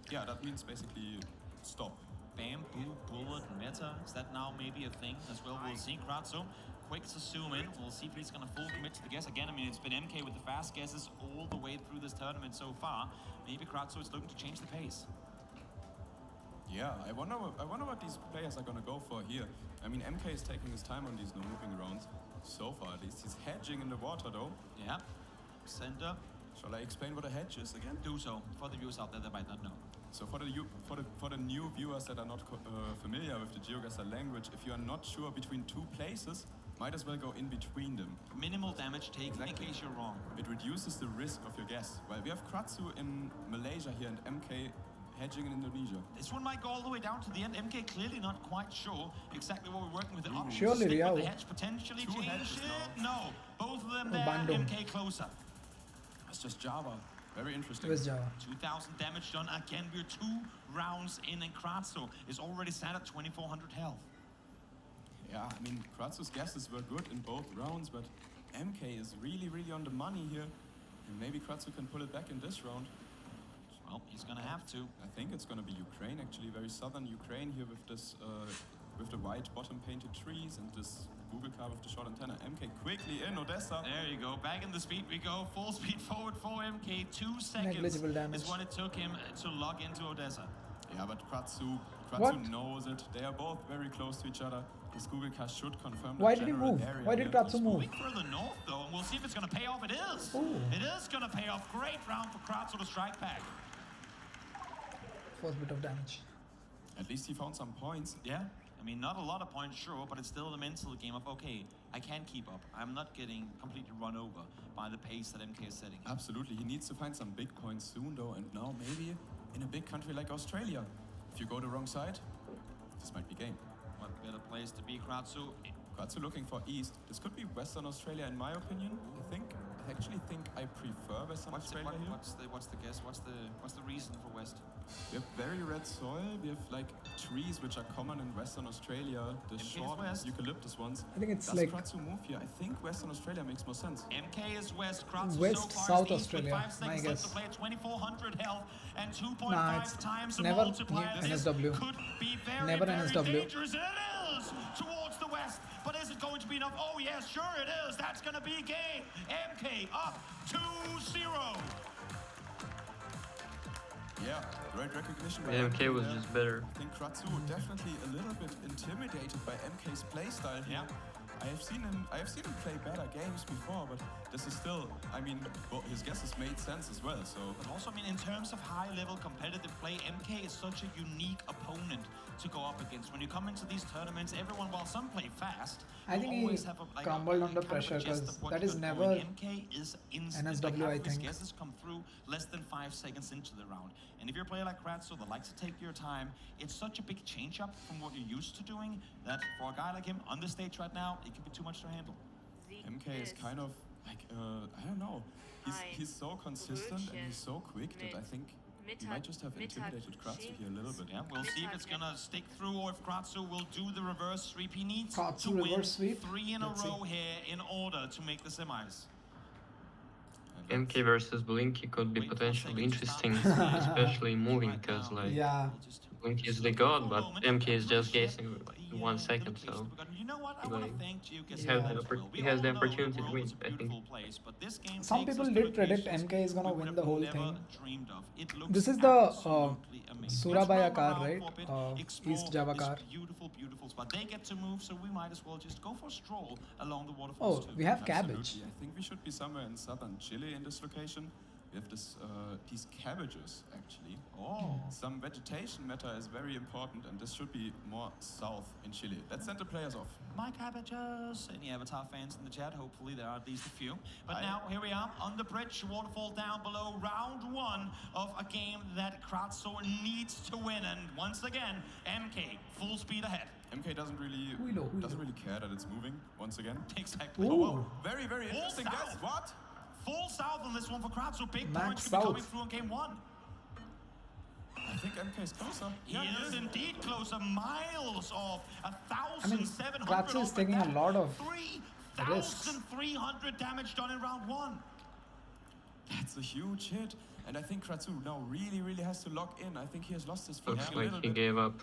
Speaker 24: yeah, that means basically stop.
Speaker 13: Bamboo bullet meta, is that now maybe a thing as well? We'll see. Kratzu, quick to zoom in. We'll see if he's going to full commit to the guess. Again, I mean, it's been MK with the fast guesses all the way through this tournament so far. Maybe Kratzu is looking to change the pace.
Speaker 24: Yeah, I wonder what these players are going to go for here. I mean, MK is taking his time on these no-moving rounds. So far, at least. He's hedging in the water, though.
Speaker 13: Yeah. Center.
Speaker 24: Shall I explain what a hedge is again?
Speaker 13: Do so, for the viewers out there that might not know.
Speaker 24: So for the new viewers that are not familiar with the GeoGuessr language, if you are not sure between two places, might as well go in between them.
Speaker 13: Minimal damage taken in case you're wrong.
Speaker 24: It reduces the risk of your guess. Well, we have Kratzu in Malaysia here and MK hedging in Indonesia.
Speaker 13: This one might go all the way down to the end. MK clearly not quite sure exactly what we're working with.
Speaker 1: Surely,
Speaker 13: stick
Speaker 1: Riao.
Speaker 13: with the hedge potentially
Speaker 24: Two
Speaker 13: change
Speaker 24: hedges
Speaker 13: it?
Speaker 24: now.
Speaker 13: No, both of them there.
Speaker 1: Bandung.
Speaker 13: MK closer.
Speaker 24: That's just Java. Very interesting.
Speaker 1: Where's Java?
Speaker 13: 2,000 damage done. Again, we're 2 rounds in, and Kratzu is already sat at 2,400 health.
Speaker 24: Yeah, I mean, Kratzu's guesses were good in both rounds, but MK is really, really on the money here. And maybe Kratzu can pull it back in this round.
Speaker 13: Well, he's gonna have to.
Speaker 24: I think it's gonna be Ukraine, actually, very southern Ukraine here with this, with the white bottom painted trees and this Google car with the short antenna. MK quickly in Odessa.
Speaker 13: There you go. Back in the speed we go. Full speed forward for MK. 2 seconds
Speaker 1: Negligible damage.
Speaker 13: is what it took him to log into Odessa.
Speaker 24: Yeah, but Kratzu knows it. They are both very close to each other. This Google car should confirm
Speaker 1: Why
Speaker 24: the
Speaker 1: did he
Speaker 24: general
Speaker 1: move?
Speaker 24: area
Speaker 1: Why did
Speaker 24: here.
Speaker 1: Kratzu move?
Speaker 13: Moving further north though, and we'll see if it's gonna pay off. It is.
Speaker 1: Ooh.
Speaker 13: It is gonna pay off. Great round for Kratzu to strike back.
Speaker 1: First bit of damage.
Speaker 24: At least he found some points.
Speaker 13: Yeah. I mean, not a lot of points, sure, but it's still the mental game of, okay, I can keep up. I'm not getting completely run over by the pace that MK is setting.
Speaker 24: Absolutely. He needs to find some big points soon, though, and now maybe in a big country like Australia. If you go the wrong side, this might be game.
Speaker 13: What better place to be, Kratzu?
Speaker 24: Kratzu looking for East. This could be Western Australia in my opinion. I actually think I prefer Western Australia here.
Speaker 14: What's the guess? What's the reason for West?
Speaker 24: We have very red soil. We have like trees which are common in Western Australia. The short eucalyptus ones.
Speaker 1: I think it's
Speaker 24: Does
Speaker 1: like
Speaker 24: Kratzu move here? I think Western Australia makes more sense.
Speaker 14: MK is West. Kratzu
Speaker 1: West,
Speaker 14: so far
Speaker 1: South
Speaker 14: is East with
Speaker 1: Australia,
Speaker 14: 5 seconds
Speaker 1: my
Speaker 14: left
Speaker 1: guess.
Speaker 14: to play. 2400 health and 2.5
Speaker 1: Nah, it's
Speaker 14: times the
Speaker 1: never
Speaker 14: multiplier.
Speaker 1: near
Speaker 14: This
Speaker 1: NSW.
Speaker 14: could be very,
Speaker 1: Never
Speaker 14: very
Speaker 1: NSW.
Speaker 14: dangerous. It is towards the West, but is it going to be enough? Oh yes, sure it is. That's going to be game. MK up 2-0.
Speaker 24: Yeah, great recognition. by
Speaker 18: Yeah, MK was
Speaker 24: there.
Speaker 18: just better.
Speaker 24: I think Kratzu definitely a little bit intimidated by MK's playstyle here. I have seen him play better games before, but this is still, I mean, well, his guesses made sense as well. So,
Speaker 14: But also, I mean, in terms of high-level competitive play, MK is such a unique opponent to go up against. When you come into these tournaments, everyone, while some play fast,
Speaker 1: I think he crumbled under pressure because that is never
Speaker 14: MK is instant.
Speaker 1: NSW,
Speaker 14: like,
Speaker 1: I
Speaker 14: half of his
Speaker 1: think.
Speaker 14: guesses come through less than 5 seconds into the round. And if you're a player like Kratzu that likes to take your time, it's such a big change-up from what you're used to doing that for a guy like him on the stage right now, it can be too much to handle.
Speaker 24: MK is kind of like, I don't know. He's so consistent and he's so quick that I think he might just have intimidated Kratzu here a little bit.
Speaker 14: Yeah, we'll see if it's gonna stick through or if Kratzu will do the reverse sweep. He needs
Speaker 1: Kratzu
Speaker 14: to win
Speaker 1: reverse sweep?
Speaker 14: 3 in
Speaker 1: Let's
Speaker 14: a
Speaker 1: see.
Speaker 14: row here in order to make the semis.
Speaker 18: MK versus Blinky could be potentially interesting, especially moving, because like
Speaker 1: yeah.
Speaker 18: Blinky is the god, but MK is just guessing like 1 second, so
Speaker 14: You know what? I want to thank GeoGuessr.
Speaker 18: he has the opportunity to win, I think.
Speaker 1: Some people did predict MK is gonna win the whole thing. This is the Surabaya car, right? East Java car.
Speaker 14: Beautiful spot. They get to move, so we might as well just go for a stroll along the
Speaker 1: Oh,
Speaker 14: waterfalls too.
Speaker 1: we have cabbage.
Speaker 24: Absolutely. I think we should be somewhere in southern Chile in this location. We have these cabbages actually.
Speaker 14: Oh.
Speaker 24: Some vegetation matter is very important, and this should be more south in Chile. Let's send the players off.
Speaker 14: My cabbages. Any Avatar fans in the chat? Hopefully there are at least a few. But now here we are on the bridge, waterfall down below, round 1 of a game that Kratzu needs to win. And once again, MK full speed ahead.
Speaker 24: MK doesn't really care that it's moving once again.
Speaker 14: Exactly.
Speaker 24: Oh, wow. Very, very interesting guess. What?
Speaker 14: Full south on this one for Kratzu. Big
Speaker 1: Max
Speaker 14: points could be
Speaker 1: south.
Speaker 14: coming through in game 1.
Speaker 24: I think MK is closer.
Speaker 14: He is indeed closer, miles off.
Speaker 1: I mean,
Speaker 14: 1,700
Speaker 1: Kratzu is
Speaker 14: off
Speaker 1: taking a lot of risks.
Speaker 14: 3,300 damage done in round 1.
Speaker 24: That's a huge hit. And I think Kratzu now really, really has to lock in. I think he has lost his footing
Speaker 18: Looks
Speaker 24: a
Speaker 18: like
Speaker 24: little
Speaker 18: he
Speaker 24: bit.
Speaker 18: gave up.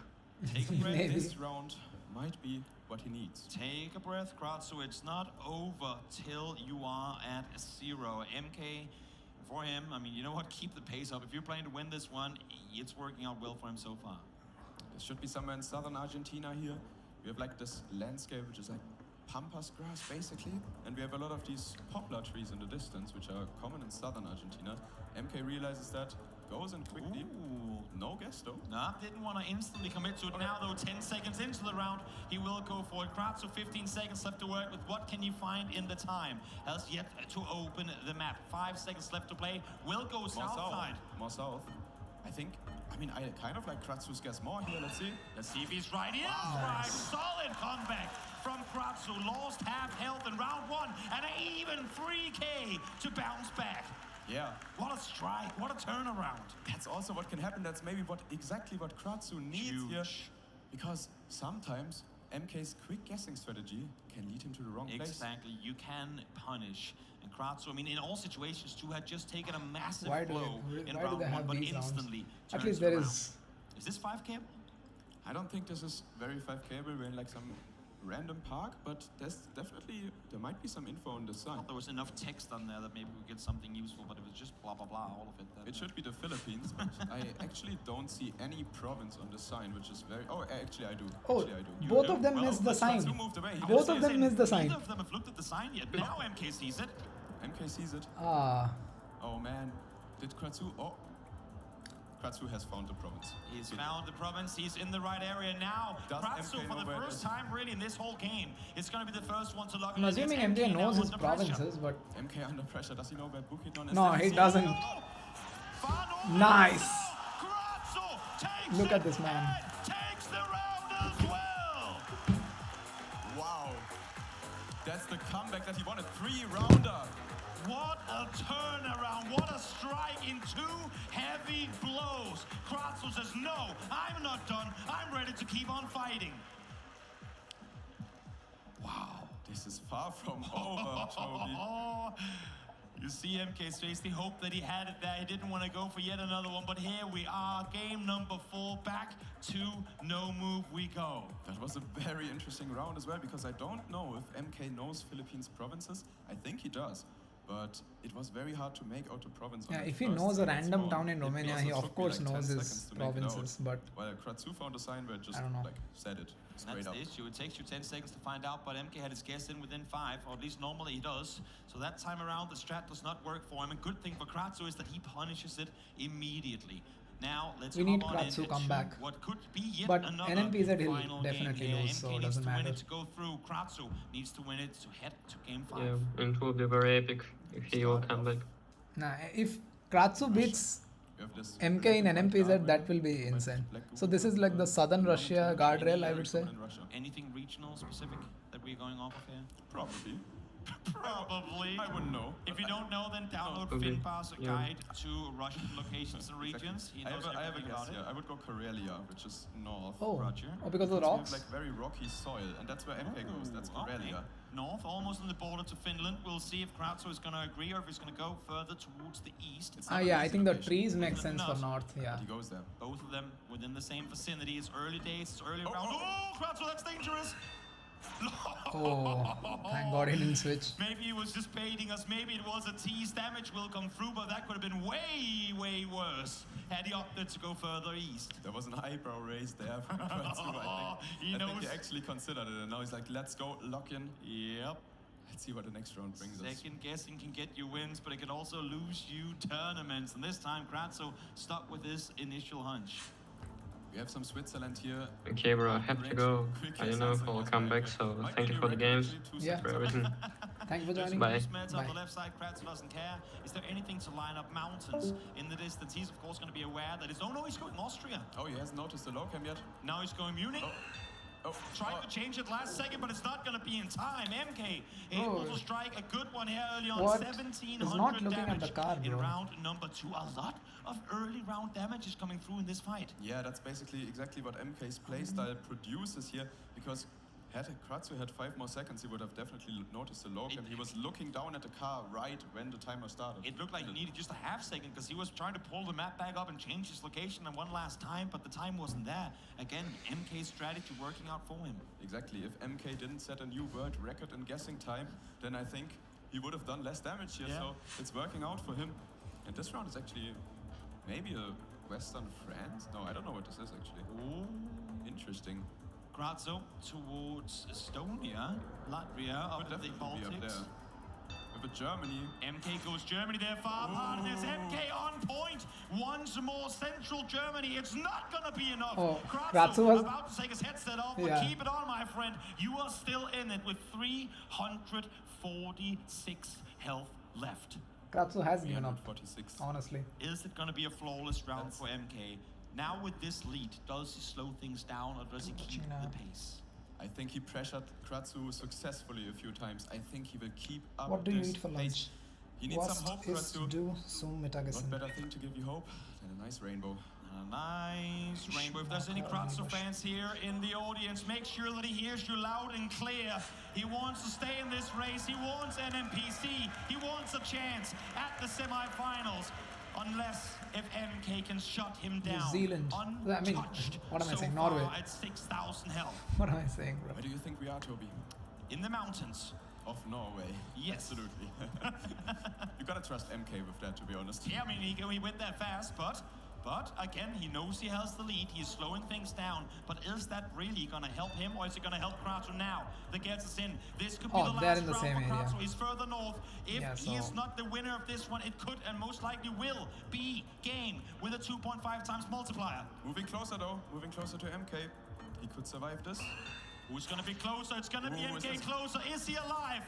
Speaker 14: Take a breath.
Speaker 24: This round might be what he needs.
Speaker 14: Take a breath, Kratzu. It's not over till you are at 0. MK, for him, I mean, you know what? Keep the pace up. If you're playing to win this one, it's working out well for him so far.
Speaker 24: This should be somewhere in southern Argentina here. We have like this landscape which is like pampas grass basically, and we have a lot of these poplar trees in the distance which are common in southern Argentina. MK realizes that, goes in quickly.
Speaker 14: Ooh.
Speaker 24: No guess though.
Speaker 14: Nah, didn't want to instantly commit to it now though. 10 seconds into the round, he will go for it. Kratzu, 15 seconds left to work with. What can you find in the time? Has yet to open the map. 5 seconds left to play. Will go south side.
Speaker 24: More south. I mean, I kind of like Kratzu's guess more here. Let's see.
Speaker 14: Let's see if he's right. He is right. Solid comeback from Kratzu. Lost half health in round 1 and an even 3K to bounce back.
Speaker 24: Yeah.
Speaker 14: What a strike. What a turnaround.
Speaker 24: That's also what can happen. That's maybe exactly what Kratzu needs here. Because sometimes MK's quick guessing strategy can lead him to the wrong place.
Speaker 14: Exactly. You can punish. And Kratzu, I mean, in all situations, too, had just taken a massive blow in
Speaker 1: why do
Speaker 14: round
Speaker 1: they
Speaker 14: 1,
Speaker 1: have
Speaker 14: but
Speaker 1: these rounds?
Speaker 14: instantly
Speaker 1: At
Speaker 14: turns
Speaker 1: least
Speaker 14: it
Speaker 1: there
Speaker 14: around.
Speaker 1: is.
Speaker 14: Is this 5K?
Speaker 24: I don't think this is very 5K-able. We're in like some random park, but there might be some info on the sign.
Speaker 14: There was enough text on there that maybe we get something useful, but it was just blah blah blah, all of it.
Speaker 24: It should be the Philippines, but I actually don't see any province on the sign, which is very. Oh, actually I do.
Speaker 1: Oh,
Speaker 24: actually, I do.
Speaker 1: both of them missed the sign. Both of them missed the sign.
Speaker 14: Neither of them have looked at the sign yet. Now MK sees it.
Speaker 24: MK sees it.
Speaker 1: Ah.
Speaker 24: Oh man, did Kratzu? Oh, Kratzu has found the province.
Speaker 14: He's found the province. He's in the right area now. Kratzu, for the first time really in this whole game, is going to be the first one to log in.
Speaker 1: I'm assuming MK knows his provinces, but
Speaker 24: MK under pressure. Does he know where Bukidnon is?
Speaker 1: no, he doesn't. Nice. Look at this man.
Speaker 14: Takes the round as well.
Speaker 24: Wow. That's the comeback that he wanted. 3-rounder.
Speaker 13: What a turnaround, what a strike in 2 heavy blows. Kratzo says, no, I'm not done. I'm ready to keep on fighting.
Speaker 24: Wow, this is far from over, Toby.
Speaker 13: You see MK's face, he hoped that he had it there. He didn't want to go for yet another one, but here we are, game number 4, back to no move we go.
Speaker 24: That was a very interesting round as well, because I don't know if MK knows Philippines provinces. I think he does. But it was very hard to make out the province.
Speaker 1: Yeah, if he knows a random town in Romania, he of course knows his provinces, but...
Speaker 24: Well, Kratzu found a sign where it just like said it straight up.
Speaker 14: That's the issue. It takes you 10 seconds to find out, but MK had his guess in within 5, or at least normally he does. So that time around, the strat does not work for him. And good thing for Kratzu is that he punishes it immediately. Now, let's
Speaker 1: we need Kratzu come back.
Speaker 14: What could be yet
Speaker 1: but
Speaker 14: another
Speaker 1: NNPZ he'll
Speaker 14: final
Speaker 1: definitely
Speaker 14: game
Speaker 1: lose, so
Speaker 14: MK
Speaker 1: it
Speaker 14: needs
Speaker 1: doesn't
Speaker 14: to
Speaker 1: matter.
Speaker 14: win it to go through. Kratzu needs to win it to head to game 5.
Speaker 18: Yeah, and it will be very epic if he will come back.
Speaker 1: Nah, if Kratzu beats MK in NNPZ, that will be insane. So this is like the southern Russia guardrail, I would say.
Speaker 14: Anything regional specific that we're going off of here?
Speaker 24: Probably.
Speaker 14: Probably.
Speaker 24: I wouldn't know.
Speaker 14: If you don't know, then download Finpass, a guide to Russian locations and regions. He knows
Speaker 24: I have a
Speaker 14: everything
Speaker 24: guess,
Speaker 14: about it.
Speaker 24: I would go Karelia, which is north.
Speaker 1: Oh,
Speaker 14: Roger.
Speaker 1: Because of the rocks?
Speaker 24: Like very rocky soil, and that's where MK goes. That's Karelia.
Speaker 14: North, almost on the border to Finland. We'll see if Kratzu is going to agree or if he's going to go further towards the east.
Speaker 1: Yeah, I think the trees make sense for north, yeah.
Speaker 24: He goes there.
Speaker 14: Both of them within the same vicinity. It's early days, it's early round. Oh, Kratzu, that's dangerous!
Speaker 1: Oh, thank God he didn't switch.
Speaker 13: Maybe he was just baiting us. Maybe it was a tease. Damage will come through, but that could have been way, way worse had he opted to go further east.
Speaker 24: There was an eyebrow raised there from Kratzu, I think he actually considered it, and now he's like, let's go, lock in.
Speaker 14: Yep.
Speaker 24: Let's see what the next round brings us.
Speaker 14: Second guessing can get you wins, but it can also lose you tournaments. And this time, Kratzu stuck with his initial hunch.
Speaker 24: We have some Switzerland here.
Speaker 18: Okay, bro, I have to go. I don't know if I'll come back, so thank you for the games.
Speaker 1: Yeah.
Speaker 18: For everything.
Speaker 1: Thank you for joining.
Speaker 18: Bye.
Speaker 14: On the left side, Kratzu doesn't care. Is there anything to line up mountains in the distance? He's, of course, going to be aware that it's... Oh, no, he's going Austria.
Speaker 24: Oh, he hasn't noticed the low cam yet?
Speaker 14: Now he's going Munich. Tried to change it last second, but it's not going to be in time. MK able to strike a good one here early on. 1700 damage in round number 2. A lot of early round damage is coming through in this fight.
Speaker 24: Yeah, that's basically exactly what MK's playstyle produces here, because had Kratzu had 5 more seconds, he would have definitely noticed the low cam. He was looking down at the car right when the timer started.
Speaker 14: It looked like he needed just a half second because he was trying to pull the map back up and change his location and one last time, but the time wasn't there. Again, MK's strategy working out for him.
Speaker 24: Exactly. If MK didn't set a new world record in guessing time, then I think he would have done less damage here, so it's working out for him. And this round is actually maybe a Western France? No, I don't know what this is actually.
Speaker 14: Ooh.
Speaker 24: Interesting.
Speaker 14: Kratzu towards Estonia, Latvia, up in the Baltics.
Speaker 24: With Germany.
Speaker 14: MK goes Germany, they're far apart of this. MK on point. Once more, central Germany. It's not going to be enough.
Speaker 1: Oh,
Speaker 14: Kratzu
Speaker 1: was
Speaker 14: about to take his headset off, but keep it on, my friend. You are still in it with 346 health left.
Speaker 1: Kratzu has given up, honestly.
Speaker 14: Is it going to be a flawless round for MK? Now with this lead, does he slow things down or does he keep the pace?
Speaker 24: I think he pressured Kratzu successfully a few times. I think he will keep up.
Speaker 1: What do you eat for lunch?
Speaker 24: He needs some hope, Kratzu.
Speaker 1: Do soon
Speaker 24: What better thing to give you hope than a nice rainbow?
Speaker 14: A nice rainbow. If there's any Kratzu fans here in the audience, make sure that he hears you loud and clear. He wants to stay in this race. He wants NMPC. He wants a chance at the semifinals. Unless if MK can shut him down.
Speaker 1: New Zealand. I mean, what am I saying? Norway.
Speaker 14: At 6,000 health.
Speaker 1: What am I saying, bro?
Speaker 24: Where do you think we are, Toby?
Speaker 14: In the mountains.
Speaker 24: Of Norway.
Speaker 14: Yes.
Speaker 24: Absolutely. You gotta trust MK with that, to be honest.
Speaker 14: Yeah, I mean, he went there fast, but again, he knows he has the lead. He's slowing things down. But is that really going to help him, or is it going to help Kratzu now? That gets us in. This could be the last round for Kratzu. He's further north. If he is not the winner of this one, it could and most likely will be game with a 2.5 times multiplier.
Speaker 24: Moving closer, though. Moving closer to MK. He could survive this.
Speaker 14: Who's going to be closer? It's going to be MK closer. Is he alive?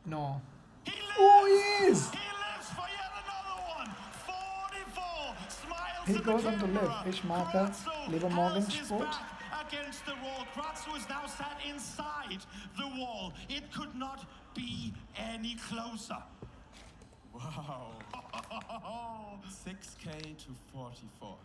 Speaker 1: No.
Speaker 14: He lives!
Speaker 1: Oh, he is!
Speaker 14: He lives for yet another one! 44! Smiles
Speaker 1: He goes on to live. Fish marker, Liver Morgan, sport.
Speaker 14: Against the raw
Speaker 13: wall. Kratzu is now sat inside the wall. It could not be any closer.
Speaker 24: Wow. 6k to 44.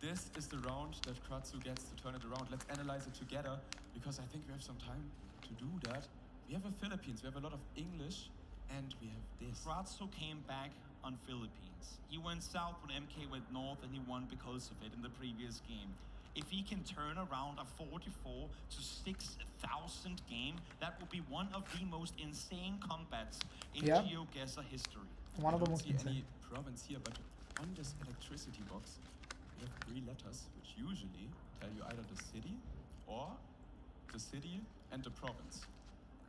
Speaker 24: This is the round that Kratzu gets to turn it around. Let's analyze it together, because I think we have some time to do that. We have a Philippines, we have a lot of English, and we have this.
Speaker 13: Kratzu came back on Philippines. He went south when MK went north, and he won because of it in the previous game. If he can turn around a 44 to 6,000 game, that would be one of the most insane combats in GeoGuessr history.
Speaker 1: One of the most
Speaker 24: see
Speaker 1: insane.
Speaker 24: any province here, but on this electricity box, we have 3 letters, which usually tell you either the city or the city and the province.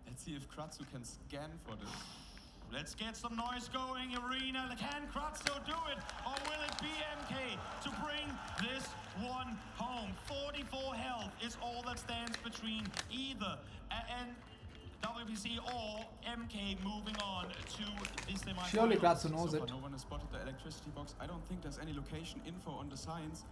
Speaker 24: Let's see if Kratzu can scan for this.
Speaker 13: Let's get some noise going, Arena. Can Kratzu do it, or will it be MK to bring this one home? 44 health is all that stands between either WBC or MK moving on to the semifinals.
Speaker 1: Surely Kratzu knows
Speaker 24: So
Speaker 1: it.
Speaker 24: far, no one has spotted the electricity box. I don't think there's any location info on the signs.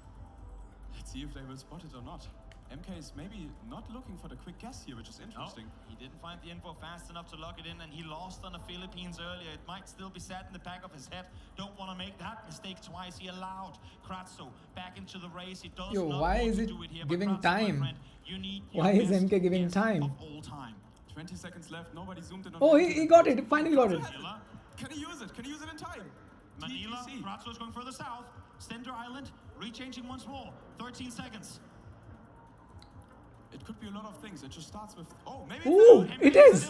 Speaker 24: Let's see if they will spot it or not. MK is maybe not looking for the quick guess here, which is interesting.
Speaker 13: No, he didn't find the info fast enough to lock it in, and he lost on the Philippines earlier. It might still be sat in the back of his head. Don't want to make that mistake twice. He allowed Kratzu back into the race. He does
Speaker 1: Yo,
Speaker 13: not
Speaker 1: why
Speaker 13: want
Speaker 1: is
Speaker 13: to
Speaker 1: it
Speaker 13: do it here,
Speaker 1: giving
Speaker 13: but Kratzu, my
Speaker 1: time?
Speaker 13: friend, you need
Speaker 1: Why
Speaker 13: your
Speaker 1: is
Speaker 13: best
Speaker 1: MK giving
Speaker 13: guess
Speaker 1: time?
Speaker 13: of all time.
Speaker 24: 20 seconds left. Nobody zoomed in on
Speaker 1: Oh,
Speaker 24: MK.
Speaker 1: he got it. Finally got it.
Speaker 13: Manila,
Speaker 24: Can he use it? Can he use it in time?
Speaker 13: Manila,
Speaker 24: TTC.
Speaker 13: Kratzu is going further south. Center Island, rechanging once more. 13 seconds.
Speaker 24: It could be a lot of things. It just starts with... Oh, maybe
Speaker 1: Ooh,
Speaker 24: it's
Speaker 1: it is.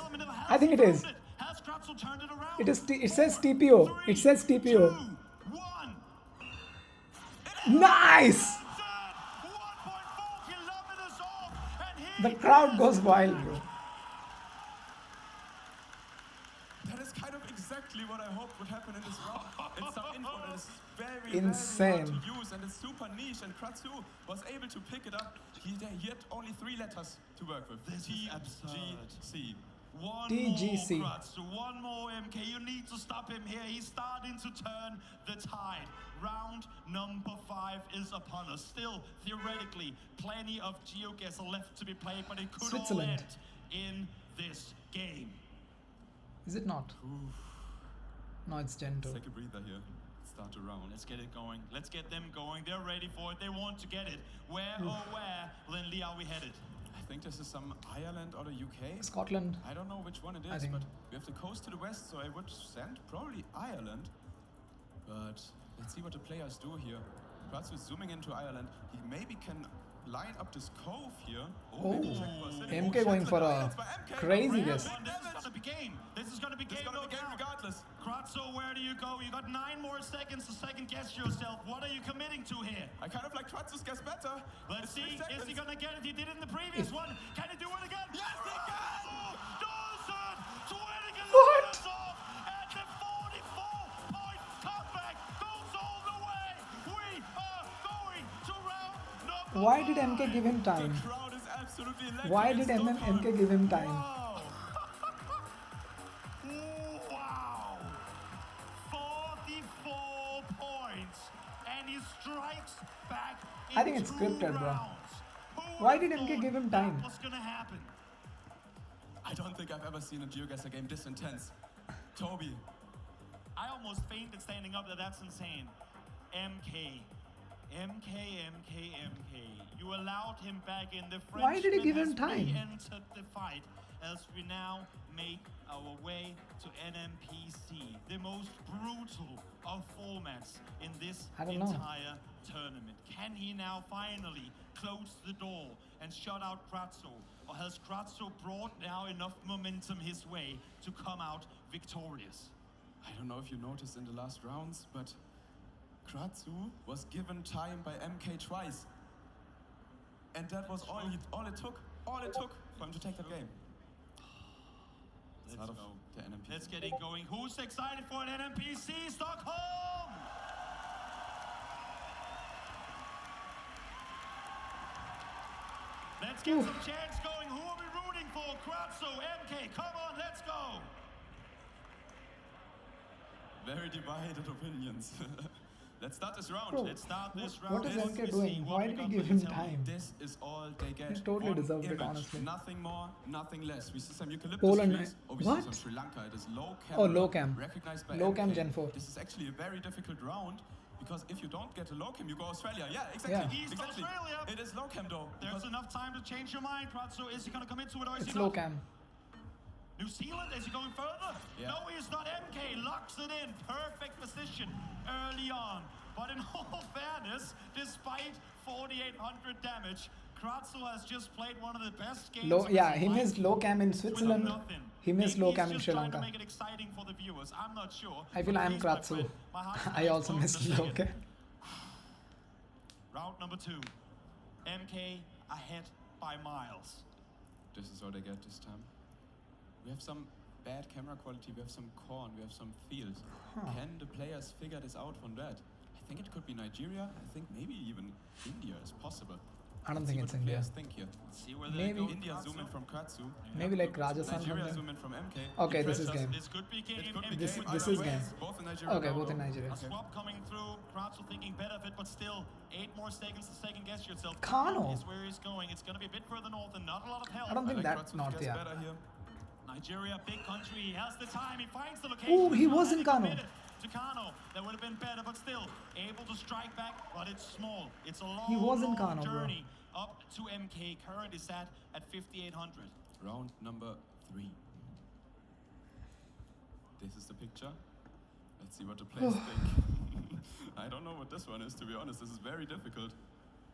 Speaker 1: I think it is.
Speaker 13: Has Kratzu turned it around?
Speaker 1: It is. It says TPO. It says TPO.
Speaker 13: 1.
Speaker 1: Nice. The crowd goes wild, bro.
Speaker 24: That is kind of exactly what I hoped would happen in this round. It's some info that is very,
Speaker 1: Insane.
Speaker 24: very hard to use, and it's super niche, and Kratzu was able to pick it up. He had only 3 letters to work with.
Speaker 13: This is absurd.
Speaker 24: TGC.
Speaker 13: One
Speaker 1: TGC.
Speaker 13: more, Kratzu. One more, MK. You need to stop him here. He's starting to turn the tide. Round number 5 is upon us. Still, theoretically, plenty of GeoGuessr left to be played, but it could all
Speaker 1: Switzerland.
Speaker 13: end in this game.
Speaker 1: Is it not? No, it's Gento.
Speaker 24: Take a breather here. Start a round.
Speaker 13: Let's get it going. Let's get them going. They're ready for it. They want to get it. Where, oh where, Lindley, are we headed?
Speaker 24: I think this is some Ireland or the UK.
Speaker 1: Scotland.
Speaker 24: I don't know which one it
Speaker 1: I
Speaker 24: is,
Speaker 1: think.
Speaker 24: but we have the coast to the west, so I would send probably Ireland. But let's see what the players do here. Kratzu is zooming into Ireland. He maybe can line up this cove here.
Speaker 1: Oh,
Speaker 24: maybe check for a city.
Speaker 1: MK going for a crazy guess.
Speaker 13: This is gonna be game. This is gonna be game, no doubt.
Speaker 24: Regardless.
Speaker 13: Kratzu, where do you go? You got 9 more seconds to second guess yourself. What are you committing to here?
Speaker 24: I kind of like Kratzu's guess better.
Speaker 13: Let's
Speaker 24: It's
Speaker 13: see.
Speaker 24: 3 seconds.
Speaker 13: Is he gonna get it? He did it in the previous one. Can he do it again?
Speaker 24: Yes, he can!
Speaker 13: Does it! To winning it
Speaker 1: What?
Speaker 13: us off, and the 44-point comeback goes all the way. We are going to round number
Speaker 1: Why did
Speaker 13: 5.
Speaker 1: MK give him time?
Speaker 24: The crowd is absolutely electric.
Speaker 1: Why
Speaker 24: in
Speaker 1: did
Speaker 24: Stockholm.
Speaker 1: MK give him time?
Speaker 13: Wow. Wow. 44 points. And he strikes back in
Speaker 1: I think it's
Speaker 13: 2
Speaker 1: scripted, bro.
Speaker 13: rounds. Who
Speaker 1: Why
Speaker 13: would
Speaker 1: did
Speaker 13: have
Speaker 1: MK give him
Speaker 13: thought
Speaker 1: time?
Speaker 13: that was gonna happen?
Speaker 24: I don't think I've ever seen a GeoGuessr game this intense. Toby.
Speaker 13: I almost fainted standing up there. That's insane. MK. You allowed him back in. The
Speaker 1: Why did he give him
Speaker 13: Frenchman has
Speaker 1: time?
Speaker 13: re-entered the fight as we now make our way to NMPC, the most brutal of formats in this
Speaker 1: I don't know.
Speaker 13: entire tournament. Can he now finally close the door and shut out Kratzu? Or has Kratzu brought now enough momentum his way to come out victorious?
Speaker 24: I don't know if you noticed in the last rounds, but Kratzu was given time by MK twice. And that was all it took for him to take that game.
Speaker 13: Let's
Speaker 24: Out of
Speaker 13: go.
Speaker 24: the NMPC.
Speaker 13: Let's get it going. Who's excited for an NMPC Stockholm? Let's get some chants going. Who are we rooting for? Kratzu, MK, come on, let's go.
Speaker 24: Very divided opinions. Let's start this round.
Speaker 1: Bro,
Speaker 24: Let's start this round.
Speaker 1: what is
Speaker 24: This
Speaker 1: MK doing? Why did he give him time?
Speaker 24: This is all they get.
Speaker 1: He totally
Speaker 24: On
Speaker 1: deserved it,
Speaker 24: image.
Speaker 1: honestly.
Speaker 24: Nothing more, nothing less. We see some eucalyptus
Speaker 1: Poland,
Speaker 24: trees. Oh, we
Speaker 1: what?
Speaker 24: see some Sri Lanka. It is low cam.
Speaker 1: Oh, low cam.
Speaker 24: Recognized by
Speaker 1: Low cam
Speaker 24: MK.
Speaker 1: Gen 4.
Speaker 24: This is actually a very difficult round because if you don't get a low cam, you go Australia. Yeah, exactly.
Speaker 1: Yeah.
Speaker 14: East
Speaker 24: Exactly.
Speaker 14: Australia.
Speaker 24: It is low cam though.
Speaker 14: There's enough time to change your mind, Kratzo. Is he going to come into it or is
Speaker 1: It's
Speaker 14: he
Speaker 1: low
Speaker 14: not?
Speaker 1: cam.
Speaker 14: New Zealand, is he going further?
Speaker 24: Yeah.
Speaker 14: No, he's not. MK locks it in. Perfect position early on. But in all fairness, despite 4,800 damage, Kratzo has just played one of the best games.
Speaker 1: Low,
Speaker 14: of
Speaker 1: yeah,
Speaker 14: his
Speaker 1: he
Speaker 14: life
Speaker 1: missed low cam in
Speaker 14: with
Speaker 1: Switzerland.
Speaker 14: nothing.
Speaker 1: He missed
Speaker 14: Maybe
Speaker 1: low
Speaker 14: he's
Speaker 1: cam in
Speaker 14: just
Speaker 1: Sri
Speaker 14: trying to
Speaker 1: Lanka.
Speaker 14: make it exciting for the viewers. I'm not sure.
Speaker 1: I feel
Speaker 14: But
Speaker 1: I am
Speaker 14: please, my
Speaker 1: Kratzu.
Speaker 14: friend, my heart
Speaker 1: I
Speaker 14: is
Speaker 1: also
Speaker 14: close
Speaker 1: missed
Speaker 14: in a
Speaker 1: low
Speaker 14: second.
Speaker 1: cam.
Speaker 14: Round number 2. MK ahead by miles.
Speaker 24: This is all they get this time. We have some bad camera quality, we have some corn, we have some fields.
Speaker 1: Huh.
Speaker 24: Can the players figure this out from that? I think it could be Nigeria. I think maybe even India is possible.
Speaker 1: I don't
Speaker 24: Let's
Speaker 1: think
Speaker 24: see
Speaker 1: it's
Speaker 24: what the
Speaker 1: India.
Speaker 24: players think here.
Speaker 14: See where
Speaker 1: Maybe.
Speaker 14: they go.
Speaker 24: India zoom in from Kratzu.
Speaker 1: Maybe like Rajasthan
Speaker 24: Nigeria
Speaker 1: something.
Speaker 24: zoom in from MK.
Speaker 1: Okay,
Speaker 24: He
Speaker 1: this is
Speaker 24: pressures.
Speaker 1: game.
Speaker 14: This could be game.
Speaker 24: It could be
Speaker 1: This-
Speaker 24: game.
Speaker 1: this
Speaker 24: Either
Speaker 1: is
Speaker 24: way,
Speaker 1: game.
Speaker 24: Both in Nigeria.
Speaker 1: Okay,
Speaker 24: no,
Speaker 1: both in
Speaker 24: no.
Speaker 1: Nigeria.
Speaker 14: A swap coming through. Kratzo thinking better of it, but still 8 more seconds to second guess yourself.
Speaker 1: Kano.
Speaker 14: Is where he's going. It's going to be a bit further north and not a lot of help.
Speaker 1: I don't think
Speaker 24: like
Speaker 1: that
Speaker 24: Kratzu's
Speaker 1: north,
Speaker 24: guess
Speaker 1: yeah.
Speaker 24: better here.
Speaker 14: Nigeria, big country. He has the time. He finds the location.
Speaker 1: Ooh, he
Speaker 14: He's not
Speaker 1: was in
Speaker 14: really
Speaker 1: Kano.
Speaker 14: committed To Kano, that would have been better, but still able to strike back. But it's small. It's a long,
Speaker 1: He was in
Speaker 14: long
Speaker 1: Kano, bro.
Speaker 14: journey up to MK. Current is at 5,800.
Speaker 24: Round number 3. This is the picture. Let's see what the players think. I don't know what this one is, to be honest. This is very difficult.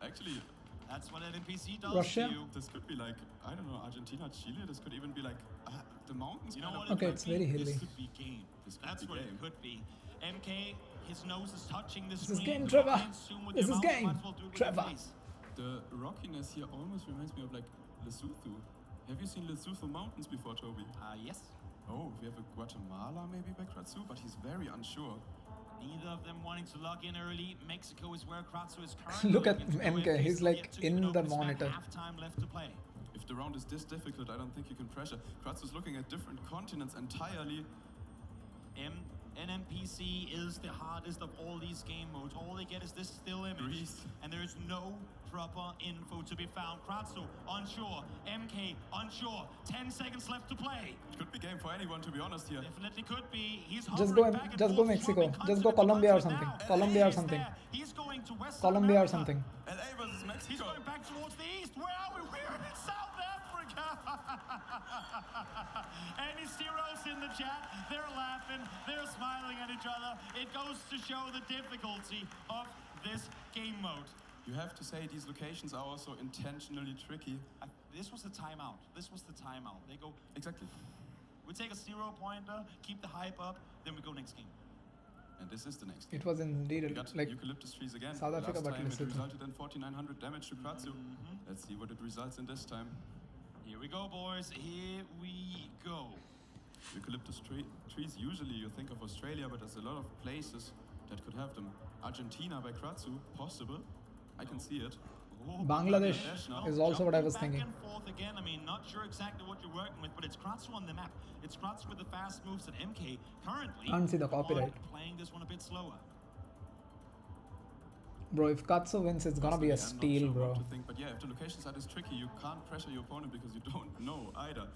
Speaker 24: Actually,
Speaker 14: That's what NPC does
Speaker 1: Russia?
Speaker 14: to you.
Speaker 24: this could be like, I don't know, Argentina, Chile. This could even be like the mountains.
Speaker 14: You know
Speaker 24: kind
Speaker 14: what?
Speaker 24: of
Speaker 1: Okay,
Speaker 14: it
Speaker 1: it's
Speaker 14: could be?
Speaker 1: very hilly.
Speaker 14: This could be game.
Speaker 24: This could
Speaker 14: That's
Speaker 24: be
Speaker 14: what
Speaker 24: game.
Speaker 14: it could be. MK, his nose is touching the
Speaker 1: This
Speaker 14: screen.
Speaker 1: is game,
Speaker 14: Go
Speaker 1: Trevor.
Speaker 14: in, zoom with
Speaker 1: This
Speaker 14: your
Speaker 1: is
Speaker 14: mouse,
Speaker 1: game.
Speaker 14: might as well do it with your
Speaker 1: Trevor.
Speaker 14: face.
Speaker 24: The rockiness here almost reminds me of like Lesotho. Have you seen Lesotho mountains before, Toby?
Speaker 14: Yes.
Speaker 24: Oh, we have a Guatemala maybe by Kratzu, but he's very unsure.
Speaker 14: Neither of them wanting to log in early. Mexico is where Kratzu is currently.
Speaker 1: Look at
Speaker 14: looking to go.
Speaker 1: MK,
Speaker 14: MK
Speaker 1: he's
Speaker 14: still
Speaker 1: like
Speaker 14: yet to
Speaker 1: in
Speaker 14: get
Speaker 1: the
Speaker 14: over. It's got
Speaker 1: monitor.
Speaker 14: half time left to play.
Speaker 24: If the round is this difficult, I don't think you can pressure. Kratzu's looking at different continents entirely.
Speaker 14: NMPC is the hardest of all these game modes. All they get is this still image.
Speaker 24: Greece.
Speaker 14: And there is no proper info to be found. Kratzu unsure. MK unsure. 10 seconds left to play.
Speaker 24: It could be game for anyone, to be honest here.
Speaker 14: Definitely could be. He's
Speaker 1: Just go,
Speaker 14: hovering back and
Speaker 1: just go
Speaker 14: forth,
Speaker 1: Mexico.
Speaker 14: swapping
Speaker 1: Just go
Speaker 14: continent to
Speaker 1: Colombia or
Speaker 14: continent
Speaker 1: something.
Speaker 14: now.
Speaker 1: Colombia or
Speaker 14: He's
Speaker 1: something.
Speaker 14: there. He's going to West
Speaker 1: Colombia or
Speaker 14: America.
Speaker 1: something.
Speaker 24: LA versus Mexico.
Speaker 14: He's going back towards the east. Where are we? We're in South Africa. Any zeros in the chat? They're laughing. They're smiling at each other. It goes to show the difficulty of this game mode.
Speaker 24: You have to say these locations are also intentionally tricky.
Speaker 14: This was the timeout. This was the timeout. They go,
Speaker 24: Exactly.
Speaker 14: we take a 0-pointer, keep the hype up, then we go next game.
Speaker 24: And this is the next game.
Speaker 1: It was indeed
Speaker 24: We got
Speaker 1: like
Speaker 24: eucalyptus trees again.
Speaker 1: South Africa,
Speaker 24: Last
Speaker 1: but
Speaker 24: time it
Speaker 1: Lesotho.
Speaker 24: resulted in 4,900 damage to Kratzu. Let's see what it results in this time.
Speaker 14: Here we go, boys. Here we go.
Speaker 24: Eucalyptus trees, usually you think of Australia, but there's a lot of places that could have them. Argentina by Kratzu, possible. I can see it.
Speaker 14: Oh,
Speaker 1: Bangladesh
Speaker 24: now.
Speaker 1: is also what I was
Speaker 14: Back
Speaker 1: thinking.
Speaker 14: and forth again. I mean, not sure exactly what you're working with, but it's Kratzu on the map. It's Kratzu with the fast moves at MK currently.
Speaker 1: Can't see the copyright.
Speaker 14: Playing this one a bit slower.
Speaker 1: Bro, if Katsu wins, it's gonna be a
Speaker 24: Personally, I'm not
Speaker 1: steal,
Speaker 24: sure
Speaker 1: bro.
Speaker 24: what to think, but yeah, if the locations are this tricky, you can't pressure your opponent because you don't know either.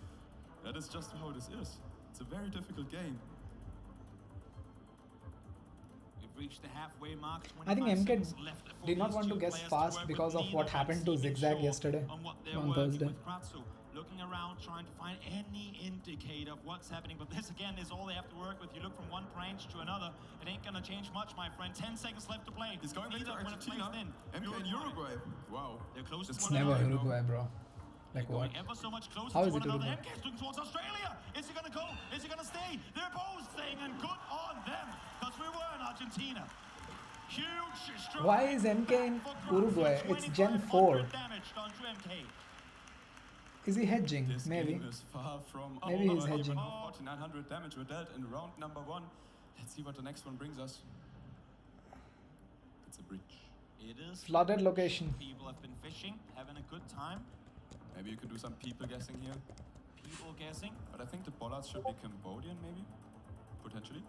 Speaker 24: That is just how this is. It's a very difficult game.
Speaker 14: We've reached the halfway mark.
Speaker 1: I think
Speaker 14: 25
Speaker 1: MK
Speaker 14: seconds left for
Speaker 1: did not
Speaker 14: these
Speaker 1: want to
Speaker 14: two
Speaker 1: guess
Speaker 14: players
Speaker 1: fast
Speaker 14: work
Speaker 1: because
Speaker 14: with.
Speaker 1: of what
Speaker 14: Neither
Speaker 1: happened to
Speaker 14: one seeming
Speaker 1: Zigzag
Speaker 14: sure
Speaker 1: yesterday
Speaker 14: on what they're
Speaker 1: on
Speaker 14: working
Speaker 1: Thursday.
Speaker 14: with Kratzu. Looking around, trying to find any indicator of what's happening. But this again is all they have to work with. You look from one branch to another. It ain't gonna change much, my friend. 10 seconds left to play.
Speaker 24: He's going back to
Speaker 14: Neither when it's
Speaker 24: Argentina.
Speaker 14: placed in.
Speaker 24: MK in Uruguay. Wow.
Speaker 14: They're close to
Speaker 1: It's
Speaker 14: one
Speaker 1: never
Speaker 14: another.
Speaker 1: Uruguay, bro. Like what?
Speaker 14: Going ever so much closer
Speaker 1: How
Speaker 14: to
Speaker 1: is
Speaker 14: one
Speaker 1: it
Speaker 14: another.
Speaker 1: Uruguay?
Speaker 14: MK is looking towards Australia. Is he gonna go? Is he gonna stay? They're both staying, and good on them, because we were in Argentina. Huge strike.
Speaker 1: Why is MK in
Speaker 14: for Kratzu.
Speaker 1: Uruguay? It's Gen 4.
Speaker 14: 2,500 damage done to MK.
Speaker 1: Is he hedging?
Speaker 24: This
Speaker 1: Maybe.
Speaker 24: game is far from
Speaker 1: Maybe
Speaker 24: over.
Speaker 1: he's hedging.
Speaker 24: 4,900 damage were dealt in round number 1. Let's see what the next one brings us. It's a bridge.
Speaker 14: It is
Speaker 1: Flooded location.
Speaker 14: People have been fishing, having a good time.
Speaker 24: Maybe you can do some people guessing here.
Speaker 14: People guessing.
Speaker 24: But I think the bollards should be Cambodian, maybe? Potentially.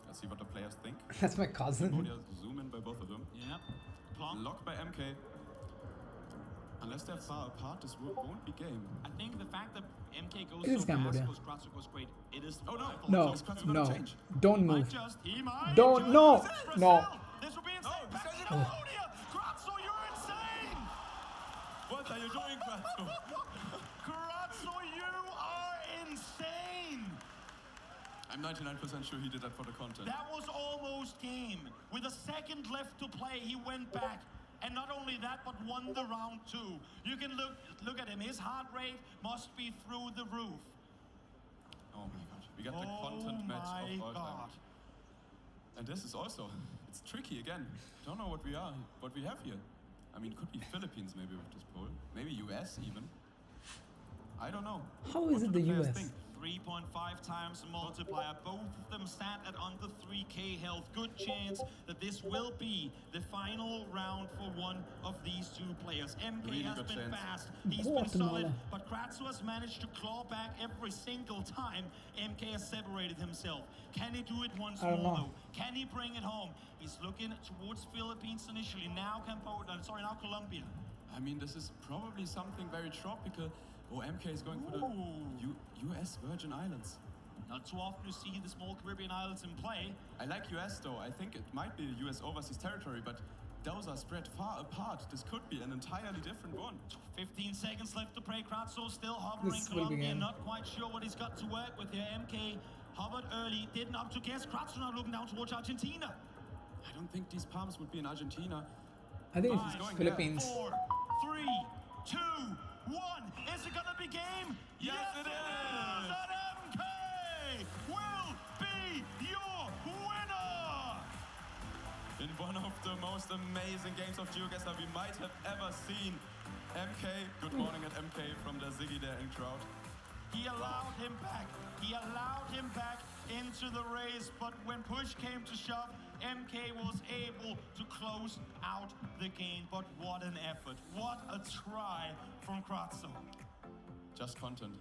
Speaker 24: Let's see what the players think.
Speaker 1: That's my cousin.
Speaker 24: Cambodia zoom in by both of them.
Speaker 14: Yep. Plonk.
Speaker 24: Lock by MK. Unless they're far apart, this won't be game.
Speaker 14: I think the fact that MK goes
Speaker 1: It is
Speaker 14: so fast,
Speaker 1: Cambodia.
Speaker 14: goes Kratzo goes great. It is.
Speaker 24: Oh no!
Speaker 1: No,
Speaker 24: Is Kratzo gonna
Speaker 1: no,
Speaker 24: change?
Speaker 1: don't
Speaker 14: He
Speaker 1: move.
Speaker 14: might just. He might.
Speaker 1: Don't,
Speaker 14: just.
Speaker 1: no,
Speaker 14: Brazil.
Speaker 1: no.
Speaker 14: This will be insane.
Speaker 24: Oh,
Speaker 14: Back
Speaker 24: Brazil.
Speaker 14: to Cambodia. Kratzo, you're insane.
Speaker 24: What are you doing, Kratzo?
Speaker 14: Kratzo, you are insane.
Speaker 24: I'm 99% sure he did that for the content.
Speaker 13: That was almost game. With a second left to play, he went back. And not only that, but won the round 2. You can look at him. His heart rate must be through the roof.
Speaker 24: Oh my god. We got the content match of all time. And this is also, it's tricky again. Don't know what we have here. I mean, could be Philippines maybe with this poll. Maybe US even. I don't know.
Speaker 1: How is it the
Speaker 24: players
Speaker 1: US?
Speaker 24: think?
Speaker 13: 3.5 times multiplier. Both of them sat at under 3k health. Good chance that this will be the final round for one of these two players. MK
Speaker 24: Really
Speaker 13: has
Speaker 24: good
Speaker 13: been
Speaker 24: chance.
Speaker 13: fast. He's been solid.
Speaker 1: Guatemala.
Speaker 13: But Kratzo has managed to claw back every single time MK has separated himself. Can he do it once
Speaker 1: I don't
Speaker 13: more
Speaker 1: know.
Speaker 13: though? Can he bring it home? He's looking towards Philippines initially. Now now Colombia.
Speaker 24: I mean, this is probably something very tropical. Oh, MK is going for the US Virgin Islands.
Speaker 13: Not too often you see the small Caribbean islands in play.
Speaker 24: I like US though. I think it might be US overseas territory, but those are spread far apart. This could be an entirely different one.
Speaker 13: 15 seconds left to play. Kratzo still hovering.
Speaker 1: This will
Speaker 13: Colombia,
Speaker 1: begin.
Speaker 13: not quite sure what he's got to work with here. MK hovered early, didn't up to guess. Kratzo now looking down towards Argentina.
Speaker 24: I don't think these palms would be in Argentina.
Speaker 1: I think
Speaker 24: He's
Speaker 1: it's
Speaker 24: going
Speaker 1: Philippines.
Speaker 13: 4, 3, 2, 1. Is it gonna be game?
Speaker 24: Yes, it is!
Speaker 13: And MK will be your winner!
Speaker 24: In one of the most amazing games of GeoGuessr we might have ever seen. MK, good morning at MK from the Ziggy there in crowd.
Speaker 13: He allowed him back. He allowed him back into the race, but when push came to shove, MK was able to close out the game. But what an effort. What a try from Kratzo.
Speaker 24: Just content.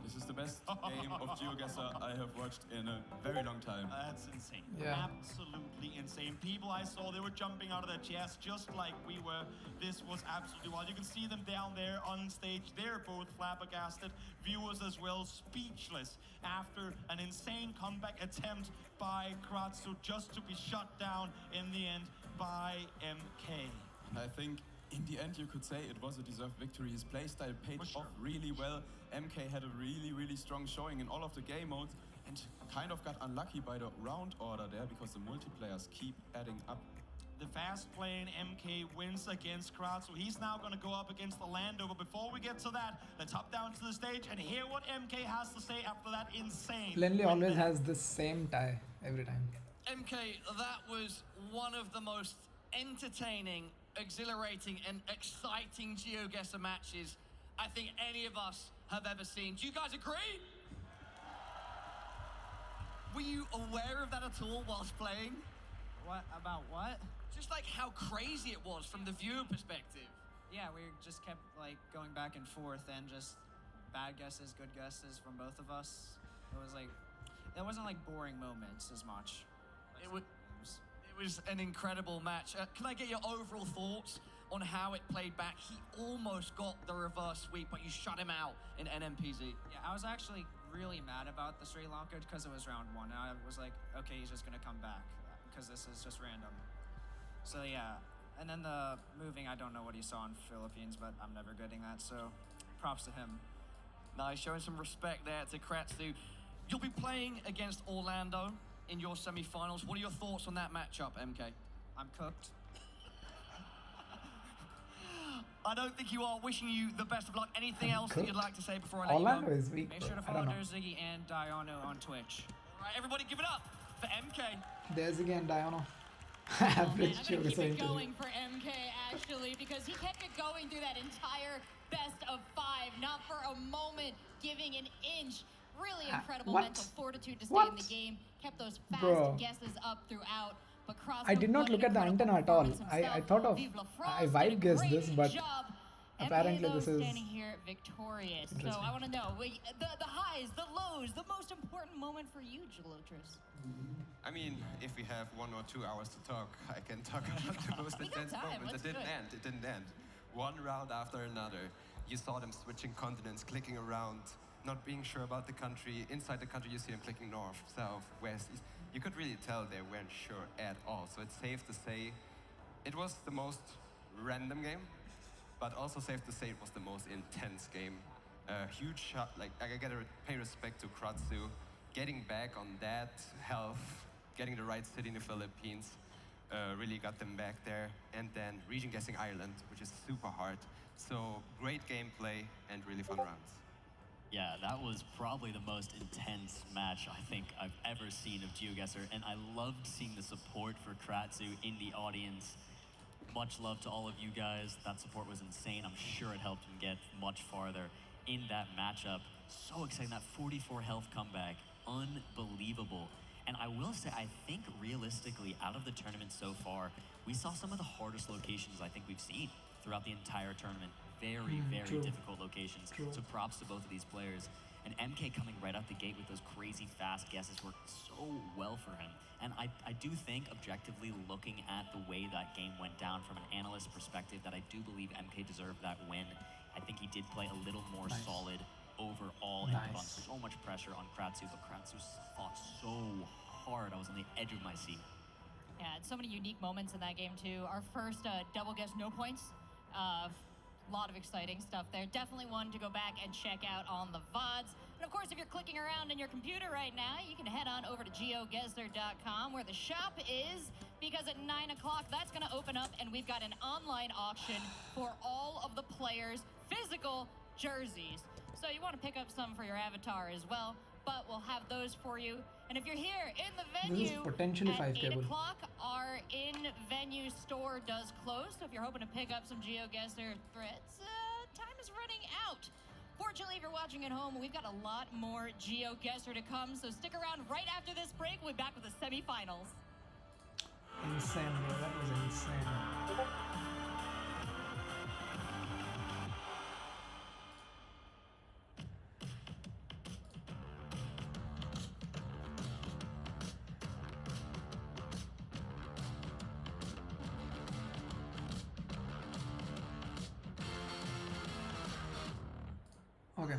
Speaker 24: This is the best game of GeoGuessr I have watched in a very long time.
Speaker 13: That's insane.
Speaker 1: Yeah.
Speaker 13: Absolutely insane. People I saw, they were jumping out of their chairs just like we were. This was absolutely wild. You can see them down there on stage. They're both flabbergasted. Viewers as well, speechless after an insane comeback attempt by Kratzo just to be shut down in the end by MK.
Speaker 24: And I think in the end you could say it was a deserved victory. His playstyle paid off really well. MK had a really strong showing in all of the game modes and kind of got unlucky by the round order there because the multiplayers keep adding up.
Speaker 13: The fast playing MK wins against Kratzo. He's now going to go up against the Landover. Before we get to that, let's hop down to the stage and hear what MK has to say after that insane.
Speaker 1: Lenley always has the same tie every time.
Speaker 19: MK, that was one of the most entertaining, exhilarating, and exciting GeoGuessr matches I think any of us have ever seen. Do you guys agree? Were you aware of that at all whilst playing?
Speaker 20: What about what?
Speaker 19: Just like how crazy it was from the viewer perspective.
Speaker 20: Yeah, we just kept like going back and forth and just bad guesses, good guesses from both of us. It was like, there wasn't like boring moments as much.
Speaker 19: It was an incredible match. Can I get your overall thoughts on how it played back? He almost got the reverse sweep, but you shut him out in NMPZ.
Speaker 20: Yeah, I was actually really mad about the Sri Lanka because it was round 1. And I was like, okay, he's just gonna come back because this is just random. So yeah, and then the moving, I don't know what he saw in Philippines, but I'm never getting that, so props to him.
Speaker 19: Nice, showing some respect there to Kratzu. You'll be playing against Orlando in your semi-finals. What are your thoughts on that matchup, MK?
Speaker 20: I'm cooked.
Speaker 19: I don't think you are. Wishing you the best of luck. Anything else that you'd like to say before I let
Speaker 1: Orlando
Speaker 19: you go?
Speaker 1: is weak.
Speaker 20: Make sure to
Speaker 1: I
Speaker 20: follow
Speaker 1: don't know.
Speaker 20: Ziggy and Diano on Twitch.
Speaker 19: All right, everybody give it up for MK.
Speaker 1: There's again Diana.
Speaker 2: Man,
Speaker 1: Average
Speaker 2: I'm gonna keep
Speaker 1: GeoGuessr
Speaker 2: it
Speaker 1: interview.
Speaker 2: going for MK actually because he kept it going through that entire best of 5, not for a moment giving an inch. Really incredible
Speaker 1: what?
Speaker 2: mental fortitude to stay
Speaker 1: What?
Speaker 2: in the game. Kept those fast
Speaker 1: Bro.
Speaker 2: guesses up throughout. But Kratzo,
Speaker 1: I did not
Speaker 2: what
Speaker 1: look
Speaker 2: an
Speaker 1: at the
Speaker 2: incredible
Speaker 1: antenna at all.
Speaker 2: performance
Speaker 1: I
Speaker 2: himself.
Speaker 1: thought of
Speaker 2: Vive la
Speaker 1: I
Speaker 2: France,
Speaker 1: vibe
Speaker 2: did a
Speaker 1: guessed
Speaker 2: great
Speaker 1: this, but
Speaker 2: job.
Speaker 1: Apparently
Speaker 2: MK,
Speaker 1: this
Speaker 2: though,
Speaker 1: is
Speaker 2: standing here victorious. So
Speaker 1: interesting.
Speaker 2: I want to know the highs, the lows, the most important moment for you, Jalotris.
Speaker 4: I mean, if we have 1 or 2 hours to talk, I can talk about the most intense moments. It didn't end. It didn't end. One round after another. You saw them switching continents, clicking around, not being sure about the country. Inside the country, you see them clicking north, south, west, east. You could really tell they weren't sure at all. So it's safe to say it was the most random game, but also safe to say it was the most intense game. Huge shot, like I gotta pay respect to Kratzu, getting back on that health, getting the right city in the Philippines, really got them back there. And then region guessing Ireland, which is super hard. So great gameplay and really fun rounds.
Speaker 3: Yeah, that was probably the most intense match I think I've ever seen of GeoGuessr, and I loved seeing the support for Kratzu in the audience. Much love to all of you guys. That support was insane. I'm sure it helped him get much farther in that matchup. So exciting, that 44 health comeback. Unbelievable. And I will say, I think realistically, out of the tournament so far, we saw some of the hardest locations I think we've seen throughout the entire tournament. Very, very
Speaker 1: true.
Speaker 3: difficult locations.
Speaker 1: True.
Speaker 3: So props to both of these players. And MK coming right out the gate with those crazy fast guesses worked so well for him. And I do think, objectively, looking at the way that game went down from an analyst perspective, that I do believe MK deserved that win. I think he did play a little more solid overall and put on so much pressure on Kratzu, but Kratzu fought so hard. I was on the edge of my seat.
Speaker 2: Yeah, and so many unique moments in that game too. Our first double guess no points. A lot of exciting stuff there. Definitely one to go back and check out on the VODs. And of course, if you're clicking around in your computer right now, you can head on over to GeoGuessr.com where the shop is, because at 9 o'clock, that's going to open up and we've got an online auction for all of the players' physical jerseys. So you want to pick up some for your avatar as well, but we'll have those for you. And if you're here in the venue,
Speaker 1: This is potentially
Speaker 2: at
Speaker 1: 5K.
Speaker 2: 8 o'clock, our in-venue store does close. So if you're hoping to pick up some GeoGuessr threads, time is running out. Fortunately, if you're watching at home, we've got a lot more GeoGuessr to come. So stick around right after this break. We'll be back with the semifinals.
Speaker 1: Insane, bro. That was insane. Okay.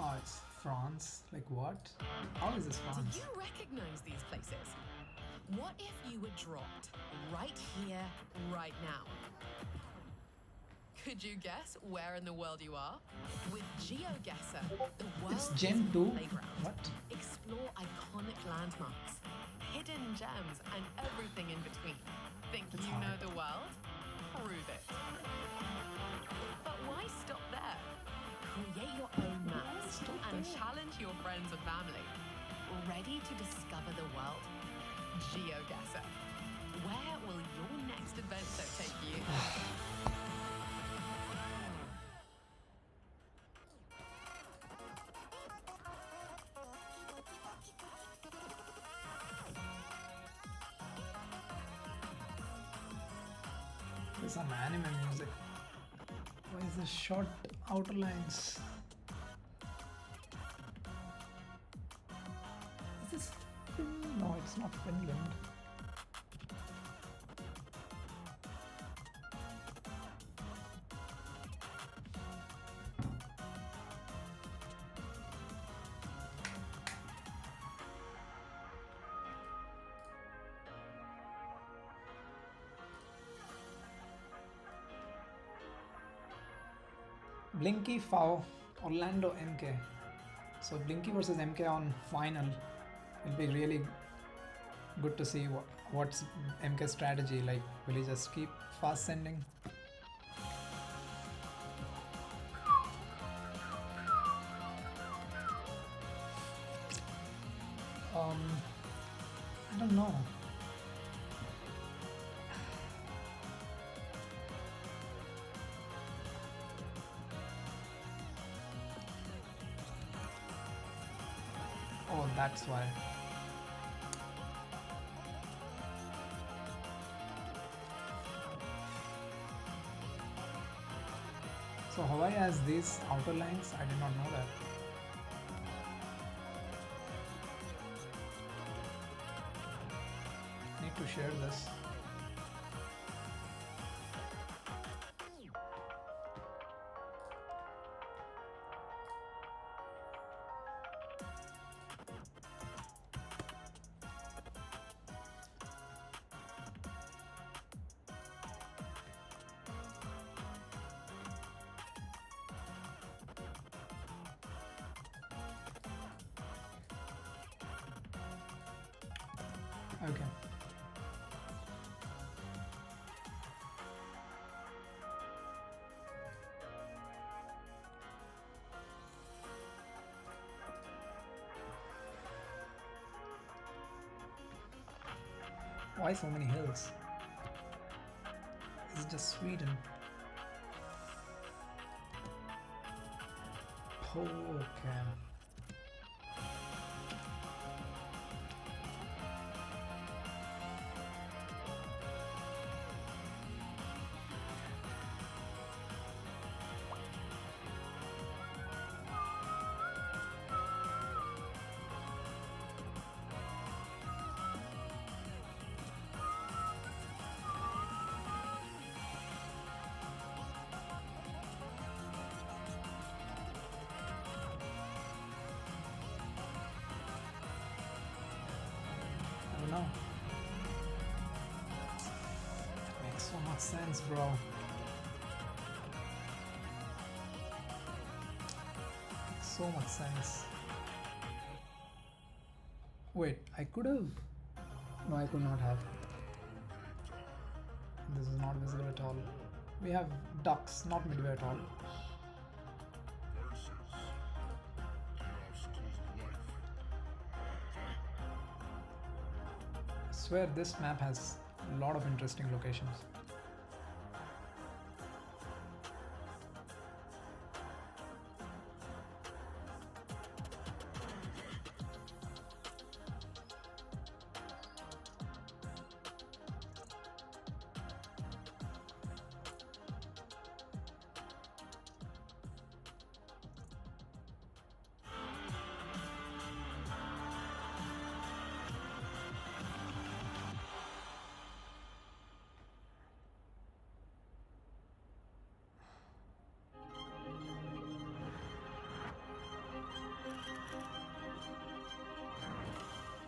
Speaker 1: Oh, it's France? Like what? How is this France?
Speaker 5: Do you recognize these places? What if you were dropped right here, right now? Could you guess where in the world you are? With GeoGuessr, the world's
Speaker 1: Gen 2?
Speaker 5: playground.
Speaker 1: What?
Speaker 5: Explore iconic landmarks, hidden gems, and everything in between. Think
Speaker 1: It's
Speaker 5: you
Speaker 1: hard.
Speaker 5: know the world? Prove it. But why stop there? Create your own maps and challenge your friends and family. Ready to discover the world? GeoGuessr. Where will your next adventure take you?
Speaker 1: There's some anime music. Why is this short outer lines? Is this No, it's not Finland. Blinky Fow, Orlando MK. So Blinky versus MK on final. It'll be really good to see what's MK's strategy. Like, will he just keep fast sending? I don't know. Oh, that's why. So Hawaii has these outer lines? I did not know that. Need to share this. Okay. Why so many hills? Is it just Sweden? Oh, okay. I don't know. That makes so much sense, bro. Makes so much sense. Wait, I could have. No, I could not have. This is not visible at all. We have ducks, not midway at all. I swear this map has a lot of interesting locations.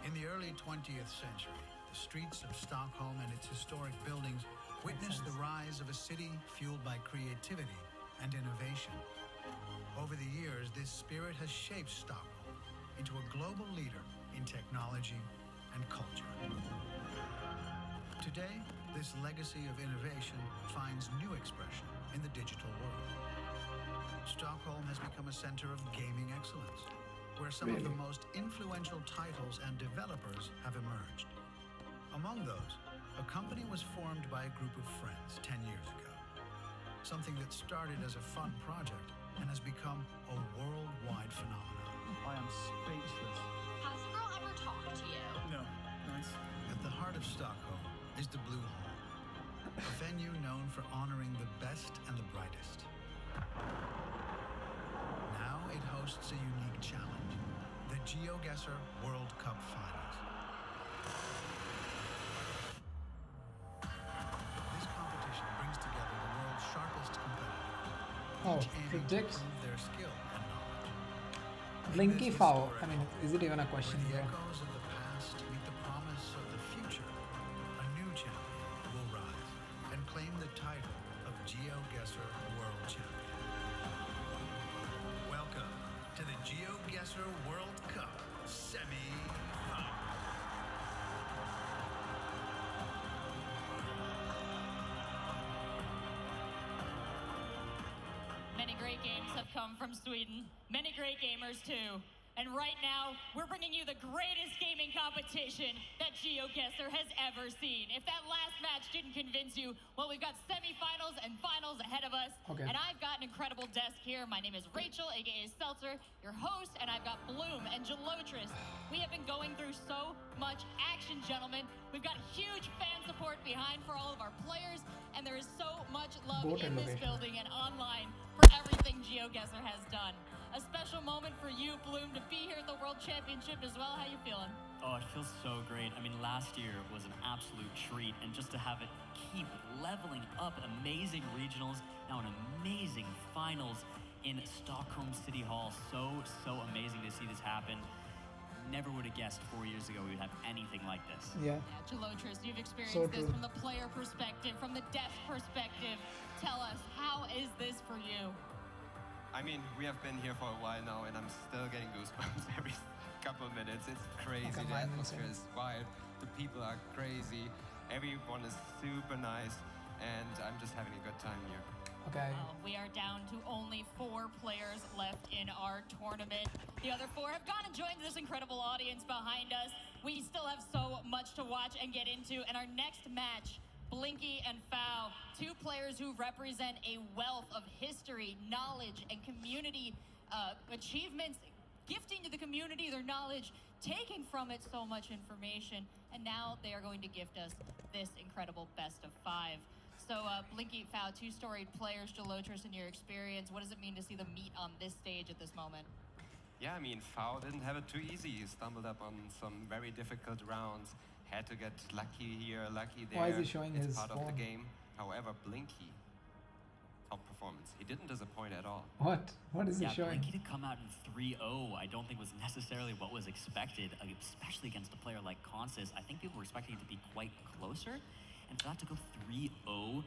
Speaker 8: In the early 20th century, the streets of Stockholm and its historic buildings witnessed the rise of a city fueled by creativity and innovation. Over the years, this spirit has shaped Stockholm into a global leader in technology and culture. Today, this legacy of innovation finds new expression in the digital world. Stockholm has become a center of gaming excellence, where some of the most influential titles and developers have emerged. Among those, a company was formed by a group of friends 10 years ago. Something that started as a fun project and has become a worldwide phenomenon.
Speaker 16: I am speechless.
Speaker 5: Has the girl ever talked to you?
Speaker 16: No. Nice.
Speaker 8: At the heart of Stockholm is the Blue Hall, a venue known for honoring the best and the brightest. Now it hosts a unique challenge, the GeoGuessr World Cup Finals. This competition brings together the world's sharpest competitors,
Speaker 1: Oh,
Speaker 8: each aiming to
Speaker 1: predict
Speaker 8: prove their skill and knowledge.
Speaker 1: Blinky Fowl. I mean, is it even a question,
Speaker 8: Where the
Speaker 1: bro?
Speaker 8: echoes of the past meet the promise of the future, a new champion will rise and claim the title of GeoGuessr World Champion. Welcome to the GeoGuessr World Cup semi-final.
Speaker 2: Many great games have come from Sweden. Many great gamers too. And right now, we're bringing you the greatest gaming competition that GeoGuessr has ever seen. If that last match didn't convince you, well, we've got semifinals and finals ahead of us.
Speaker 1: Okay.
Speaker 2: And I've got an incredible desk here. My name is Rachel, aka Seltzer, your host, and I've got Bloom and Gelotris. We have been going through so much action, gentlemen. We've got huge fan support behind for all of our players, and there is so much love
Speaker 1: Boat
Speaker 2: in
Speaker 1: and
Speaker 2: this
Speaker 1: location.
Speaker 2: building and online for everything GeoGuessr has done. A special moment for you, Bloom, to be here at the World Championship as well. How you feeling?
Speaker 3: Oh, it feels so great. I mean, last year was an absolute treat, and just to have it keep leveling up, amazing regionals, now an amazing finals in Stockholm City Hall. So amazing to see this happen. Never would have guessed 4 years ago we would have anything like this.
Speaker 1: Yeah.
Speaker 2: Gelotris, you've experienced
Speaker 1: So
Speaker 2: this
Speaker 1: true.
Speaker 2: from the player perspective, from the desk perspective. Tell us, how is this for you?
Speaker 4: I mean, we have been here for a while now, and I'm still getting goosebumps every couple of minutes. It's crazy.
Speaker 1: Okay,
Speaker 4: The
Speaker 1: mine
Speaker 4: atmosphere
Speaker 1: is
Speaker 4: is wild. The people are crazy. Everyone is super nice, and I'm just having a good time here.
Speaker 1: Okay.
Speaker 2: We are down to only 4 players left in our tournament. The other 4 have gone and joined this incredible audience behind us. We still have so much to watch and get into. And our next match, Blinky and Fao, 2 players who represent a wealth of history, knowledge, and community achievements, gifting to the community their knowledge, taking from it so much information, and now they are going to gift us this incredible best of 5. So, Blinky, Fao, 2 storied players, Gelotris, in your experience, what does it mean to see them meet on this stage at this moment?
Speaker 4: Yeah, I mean, Fao didn't have it too easy. He stumbled up on some very difficult rounds, had to get lucky here, lucky there.
Speaker 1: Why is he showing
Speaker 4: it's
Speaker 1: his
Speaker 4: part of
Speaker 1: phone?
Speaker 4: the game. However, Blinky, top performance. He didn't disappoint at all.
Speaker 1: What? What is he
Speaker 3: Yeah,
Speaker 1: showing?
Speaker 3: Blinky to come out in 3-0, I don't think was necessarily what was expected, especially against a player like Consis. I think people were expecting it to be quite closer, and for that to go 3-0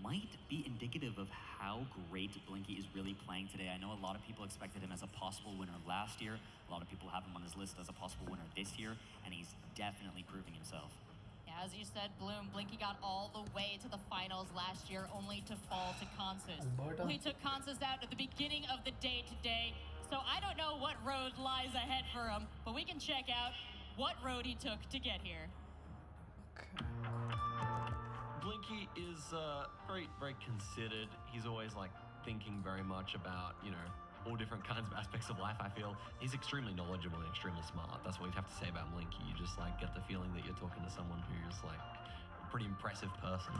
Speaker 3: might be indicative of how great Blinky is really playing today. I know a lot of people expected him as a possible winner last year. A lot of people have him on his list as a possible winner this year, and he's definitely proving himself.
Speaker 2: Yeah, as you said, Bloom, Blinky got all the way to the finals last year, only to fall to Consis.
Speaker 1: Alberta?
Speaker 2: Well, he took Consis out at the beginning of the day today, so I don't know what road lies ahead for him, but we can check out what road he took to get here.
Speaker 6: Blinky is very considered. He's always like thinking very much about, you know, all different kinds of aspects of life. I feel he's extremely knowledgeable and extremely smart. That's what you'd have to say about Blinky. You just like get the feeling that you're talking to someone who's like a pretty impressive person.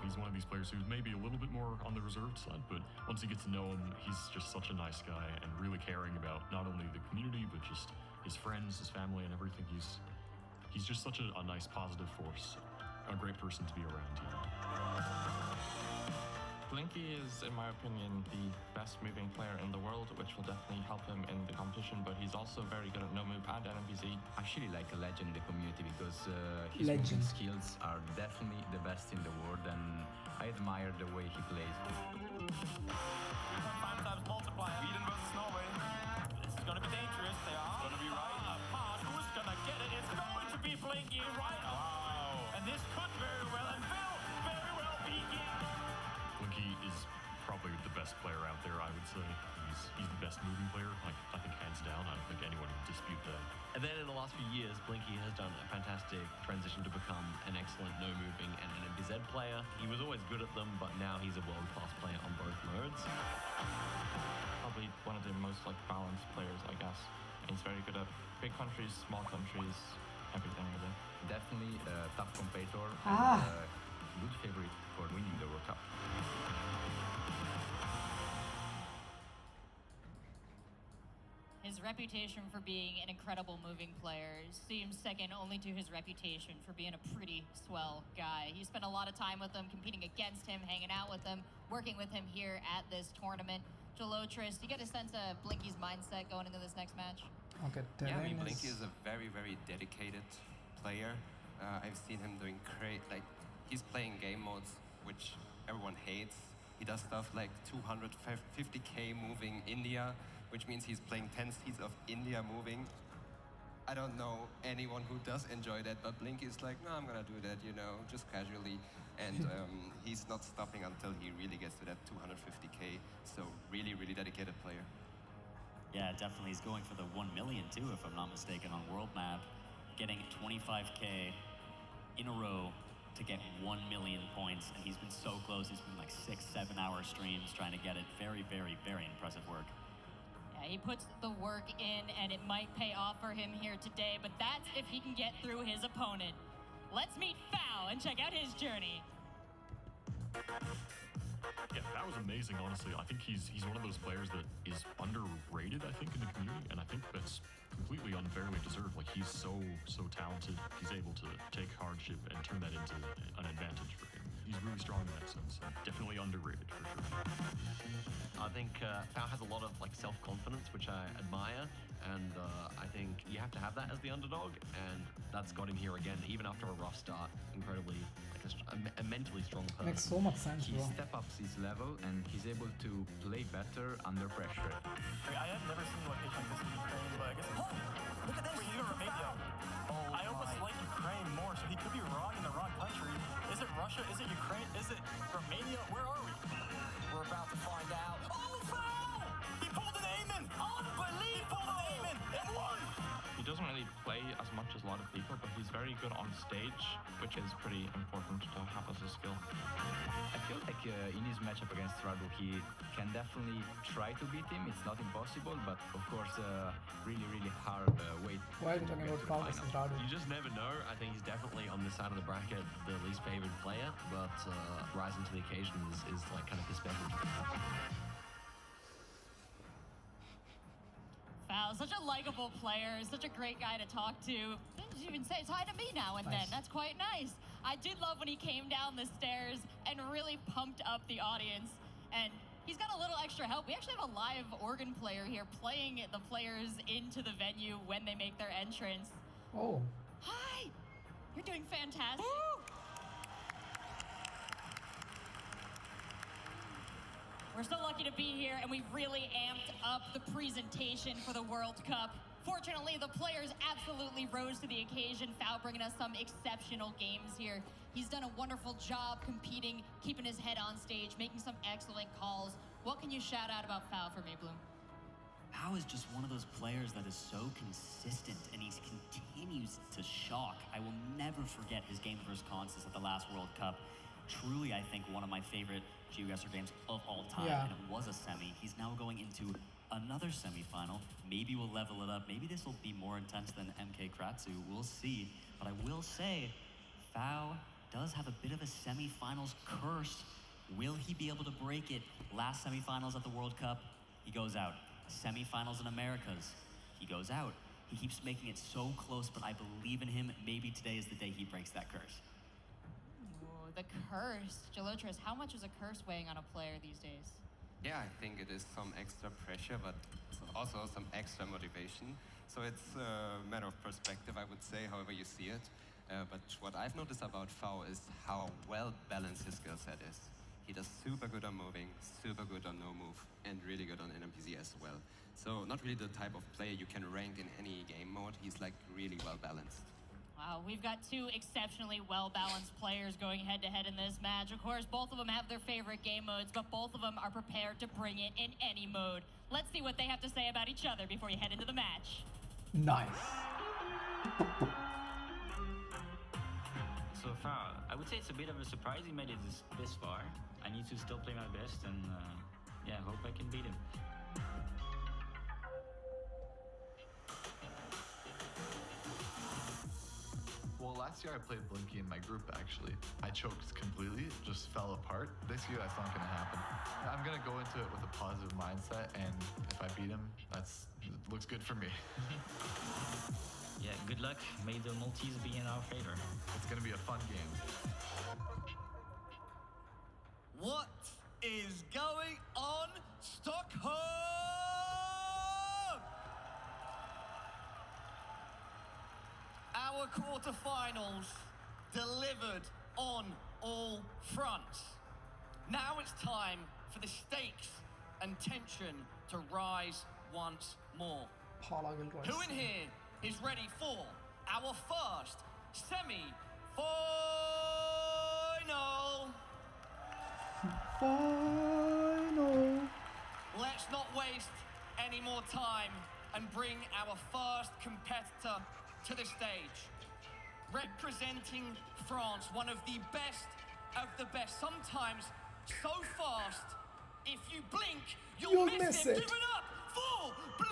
Speaker 7: He's one of these players who's maybe a little bit more on the reserved side, but once you get to know him, he's just such a nice guy and really caring about not only the community, but just his friends, his family, and everything. He's just such a nice, positive force. A great person to be around, you know.
Speaker 21: Blinky is, in my opinion, the best moving player in the world, which will definitely help him in the competition, but he's also very good at no move and NMPZ.
Speaker 9: Actually, like a legend in the community because his moving skills are definitely the best in the world, and I admire the way he plays.
Speaker 13: 5 times multiplier. Sweden versus Norway. This is gonna be dangerous. They are gonna be right apart. Who's gonna get it? It's going to be Blinky right up. And this could very well and will very well be game.
Speaker 7: Blinky is probably the best player out there, I would say. He's the best moving player, like, I think hands down. I don't think anyone would dispute that.
Speaker 6: And then in the last few years, Blinky has done a fantastic transition to become an excellent no-moving and an NBZ player. He was always good at them, but now he's a world-class player on both modes.
Speaker 21: Probably one of the most like balanced players, I guess. He's very good at big countries, small countries, everything really.
Speaker 9: Definitely a tough competitor
Speaker 1: Ah.
Speaker 9: and a good favorite for winning the World Cup.
Speaker 2: His reputation for being an incredible moving player seems second only to his reputation for being a pretty swell guy. You spent a lot of time with him, competing against him, hanging out with him, working with him here at this tournament. Gelotris, do you get a sense of Blinky's mindset going into this next match?
Speaker 1: Okay,
Speaker 4: Yeah, I mean,
Speaker 1: terrain
Speaker 4: Blinky is a very, very dedicated player. I've seen him doing great, like, he's playing game modes, which everyone hates. He does stuff like 250k moving India, which means he's playing 10 seats of India moving. I don't know anyone who does enjoy that, but Blinky is like, no, I'm gonna do that, you know, just casually. And he's not stopping until he really gets to that 250k. So really, really dedicated player.
Speaker 3: Yeah, definitely. He's going for the 1 million too, if I'm not mistaken, on world map. Getting 25K in a row to get 1 million points, and he's been so close. He's been like 6-7 hour streams trying to get it. Very, very, very impressive work.
Speaker 2: Yeah, he puts the work in, and it might pay off for him here today, but that's if he can get through his opponent. Let's meet Fao and check out his journey.
Speaker 7: Yeah, that was amazing, honestly. I think he's one of those players that is underrated, I think, in the community, and I think that's completely unfairly deserved. Like, he's so talented. He's able to take hardship and turn that into an advantage for him. He's really strong in that sense, and definitely underrated for sure.
Speaker 6: I think Fao has a lot of like self-confidence, which I admire, and I think you have to have that as the underdog, and that's got him here again, even after a rough start. Incredibly, like a mentally strong person.
Speaker 1: Makes so much sense,
Speaker 9: He
Speaker 1: bro.
Speaker 9: step ups his level and he's able to play better under pressure.
Speaker 11: I have never seen location like this in Ukraine, but I guess. Oh, look at this! Wait, you made that. Oh, I almost like Ukraine more, so he could be wrong in the wrong country. Is it Russia? Is it Ukraine? Is it Romania? Where are we? We're about to find out. Oh, foul! He pulled an aiming! Unbelievable! He pulled an aiming and won!
Speaker 21: He doesn't really play as much as a lot of people, but he's very good on stage, which is pretty important to have as a skill.
Speaker 9: I feel like in his matchup against Radu, he can definitely try to beat him. It's not impossible, but of course, really, really hard way.
Speaker 1: Why are you talking about Fao versus Radu?
Speaker 6: You just never know. I think he's definitely on this side of the bracket the least favored player, but rising to the occasion is like kind of his specialty.
Speaker 2: Fao, such a likable player, such a great guy to talk to. Didn't even say hi to me now and then. That's quite nice. I did love when he came down the stairs and really pumped up the audience. And he's got a little extra help. We actually have a live organ player here playing the players into the venue when they make their entrance.
Speaker 1: Oh.
Speaker 2: Hi! You're doing fantastic. We're so lucky to be here, and we've really amped up the presentation for the World Cup. Fortunately, the players absolutely rose to the occasion. Fao bringing us some exceptional games here. He's done a wonderful job competing, keeping his head on stage, making some excellent calls. What can you shout out about Fao for me, Bloom?
Speaker 3: Fao is just one of those players that is so consistent, and he continues to shock. I will never forget his game versus Constance at the last World Cup. Truly, I think, one of my favorite GeoGuessr games of all time, and it was a semi. He's now going into another semi-final. Maybe we'll level it up. Maybe this will be more intense than MK Kratzu. We'll see. But I will say, Fao does have a bit of a semi-finals curse. Will he be able to break it? Last semi-finals at the World Cup, he goes out. Semi-finals in Americas, he goes out. He keeps making it so close, but I believe in him. Maybe today is the day he breaks that curse.
Speaker 2: The curse. Gelotris, how much is a curse weighing on a player these days?
Speaker 4: Yeah, I think it is some extra pressure, but also some extra motivation. So it's a matter of perspective, I would say, however you see it. But what I've noticed about Fao is how well balanced his skill set is. He does super good on moving, super good on no move, and really good on NMPZ as well. So not really the type of player you can rank in any game mode. He's like really well balanced.
Speaker 2: Wow, we've got two exceptionally well-balanced players going head-to-head in this match. Of course, both of them have their favorite game modes, but both of them are prepared to bring it in any mode. Let's see what they have to say about each other before you head into the match.
Speaker 1: Nice.
Speaker 12: So far, I would say it's a bit of a surprise he made it this far. I need to still play my best, and yeah, hope I can beat him.
Speaker 22: Well, last year I played Blinky in my group, actually. I choked completely, just fell apart. This year, that's not going to happen. I'm going to go into it with a positive mindset, and if I beat him, it looks good for me.
Speaker 12: Yeah, good luck. May the Maltese be in our favor.
Speaker 22: It's going to be a fun game.
Speaker 13: What is going on, Stockholm? Our quarterfinals delivered on all fronts. Now it's time for the stakes and tension to rise once more. Who in here is ready for our first semi-final?
Speaker 1: Final.
Speaker 13: Let's not waste
Speaker 19: any more time and bring our first competitor to the stage. Representing France, one of the best, sometimes so fast, if you blink, you'll miss it. Give it up for Blinky!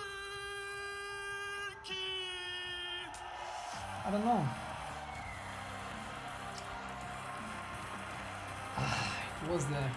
Speaker 1: I don't know. It was there.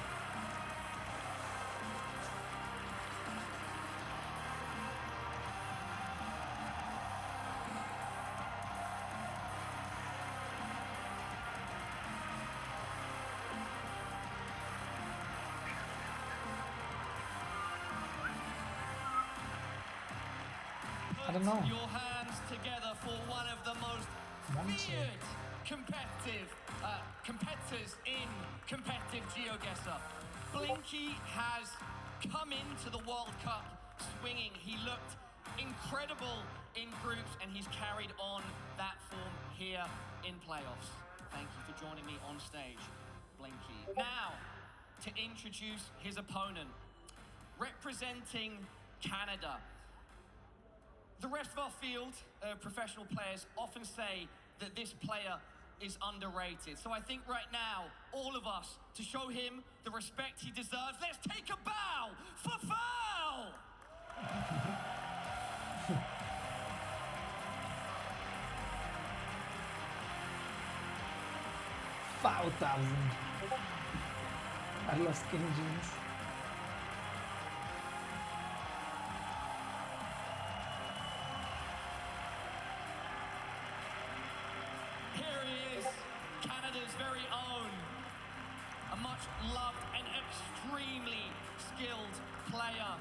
Speaker 1: I don't know.
Speaker 19: Your hands together for one of the most feared competitors in competitive GeoGuessr. Blinky has come into the World Cup swinging. He looked incredible in groups, and he's carried on that form here in playoffs. Thank you for joining me on stage, Blinky. Now, to introduce his opponent, representing Canada. The rest of our field of professional players often say that this player is underrated. So I think right now, all of us, to show him the respect he deserves, let's take a bow for Foul!
Speaker 1: Foul 1000. I love skinny jeans.
Speaker 19: Here he is, Canada's very own. A much loved and extremely skilled player.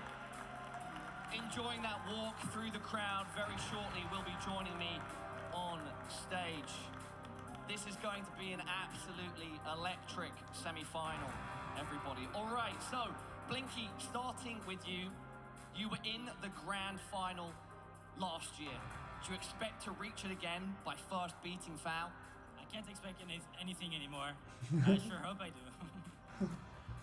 Speaker 19: Enjoying that walk through the crowd. Very shortly will be joining me on stage. This is going to be an absolutely electric semi-final, everybody. All right, so Blinky, starting with you. You were in the grand final last year. Do you expect to reach it again by first beating Foul?
Speaker 12: I can't expect anything anymore. I sure hope I do.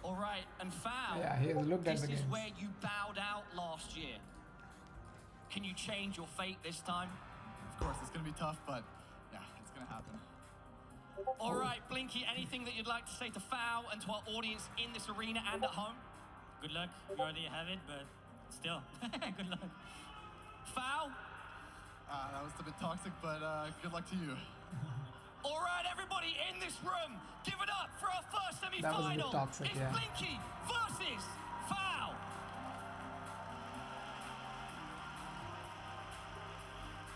Speaker 19: All right, and Foul,
Speaker 1: Yeah, he has looked at
Speaker 19: this
Speaker 1: the
Speaker 19: is
Speaker 1: games.
Speaker 19: where you bowed out last year. Can you change your fate this time?
Speaker 16: Of course, it's going to be tough, but yeah, it's going to happen.
Speaker 19: All right, Blinky, anything that you'd like to say to Foul and to our audience in this arena and at home?
Speaker 12: Good luck. You already have it, but still, good luck.
Speaker 19: Foul?
Speaker 16: That was a bit toxic, but good luck to you.
Speaker 19: All right, everybody in this room, give it up for our first
Speaker 1: That was a
Speaker 19: semi-final.
Speaker 1: bit toxic,
Speaker 19: It's
Speaker 1: yeah.
Speaker 19: Blinky versus Foul.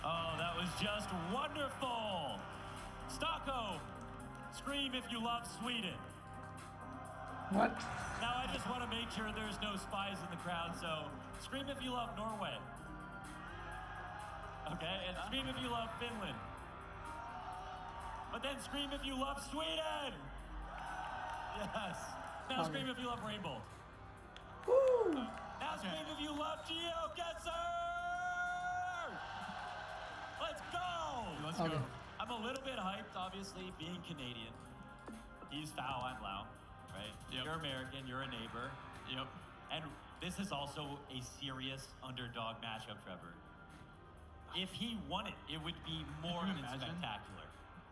Speaker 10: Oh, that was just wonderful. Stockholm, scream if you love Sweden.
Speaker 1: What?
Speaker 10: Now I just want to make sure there's no spies in the crowd, so scream if you love Norway. Okay, and scream if you love Finland. But then scream if you love Sweden! Yes. Now
Speaker 1: Okay.
Speaker 10: scream if you love Rainbow.
Speaker 1: Woo!
Speaker 10: Now scream if you love GeoGuessr! Let's go!
Speaker 16: Let's
Speaker 1: Okay.
Speaker 16: go.
Speaker 10: I'm a little bit hyped, obviously, being Canadian. He's Foul, I'm Lau, right?
Speaker 16: Yep.
Speaker 10: You're American, you're a neighbor.
Speaker 16: Yep.
Speaker 10: And this is also a serious underdog matchup, Trevor. If he won it, it would be more
Speaker 16: Can you
Speaker 10: than
Speaker 16: imagine?
Speaker 10: spectacular.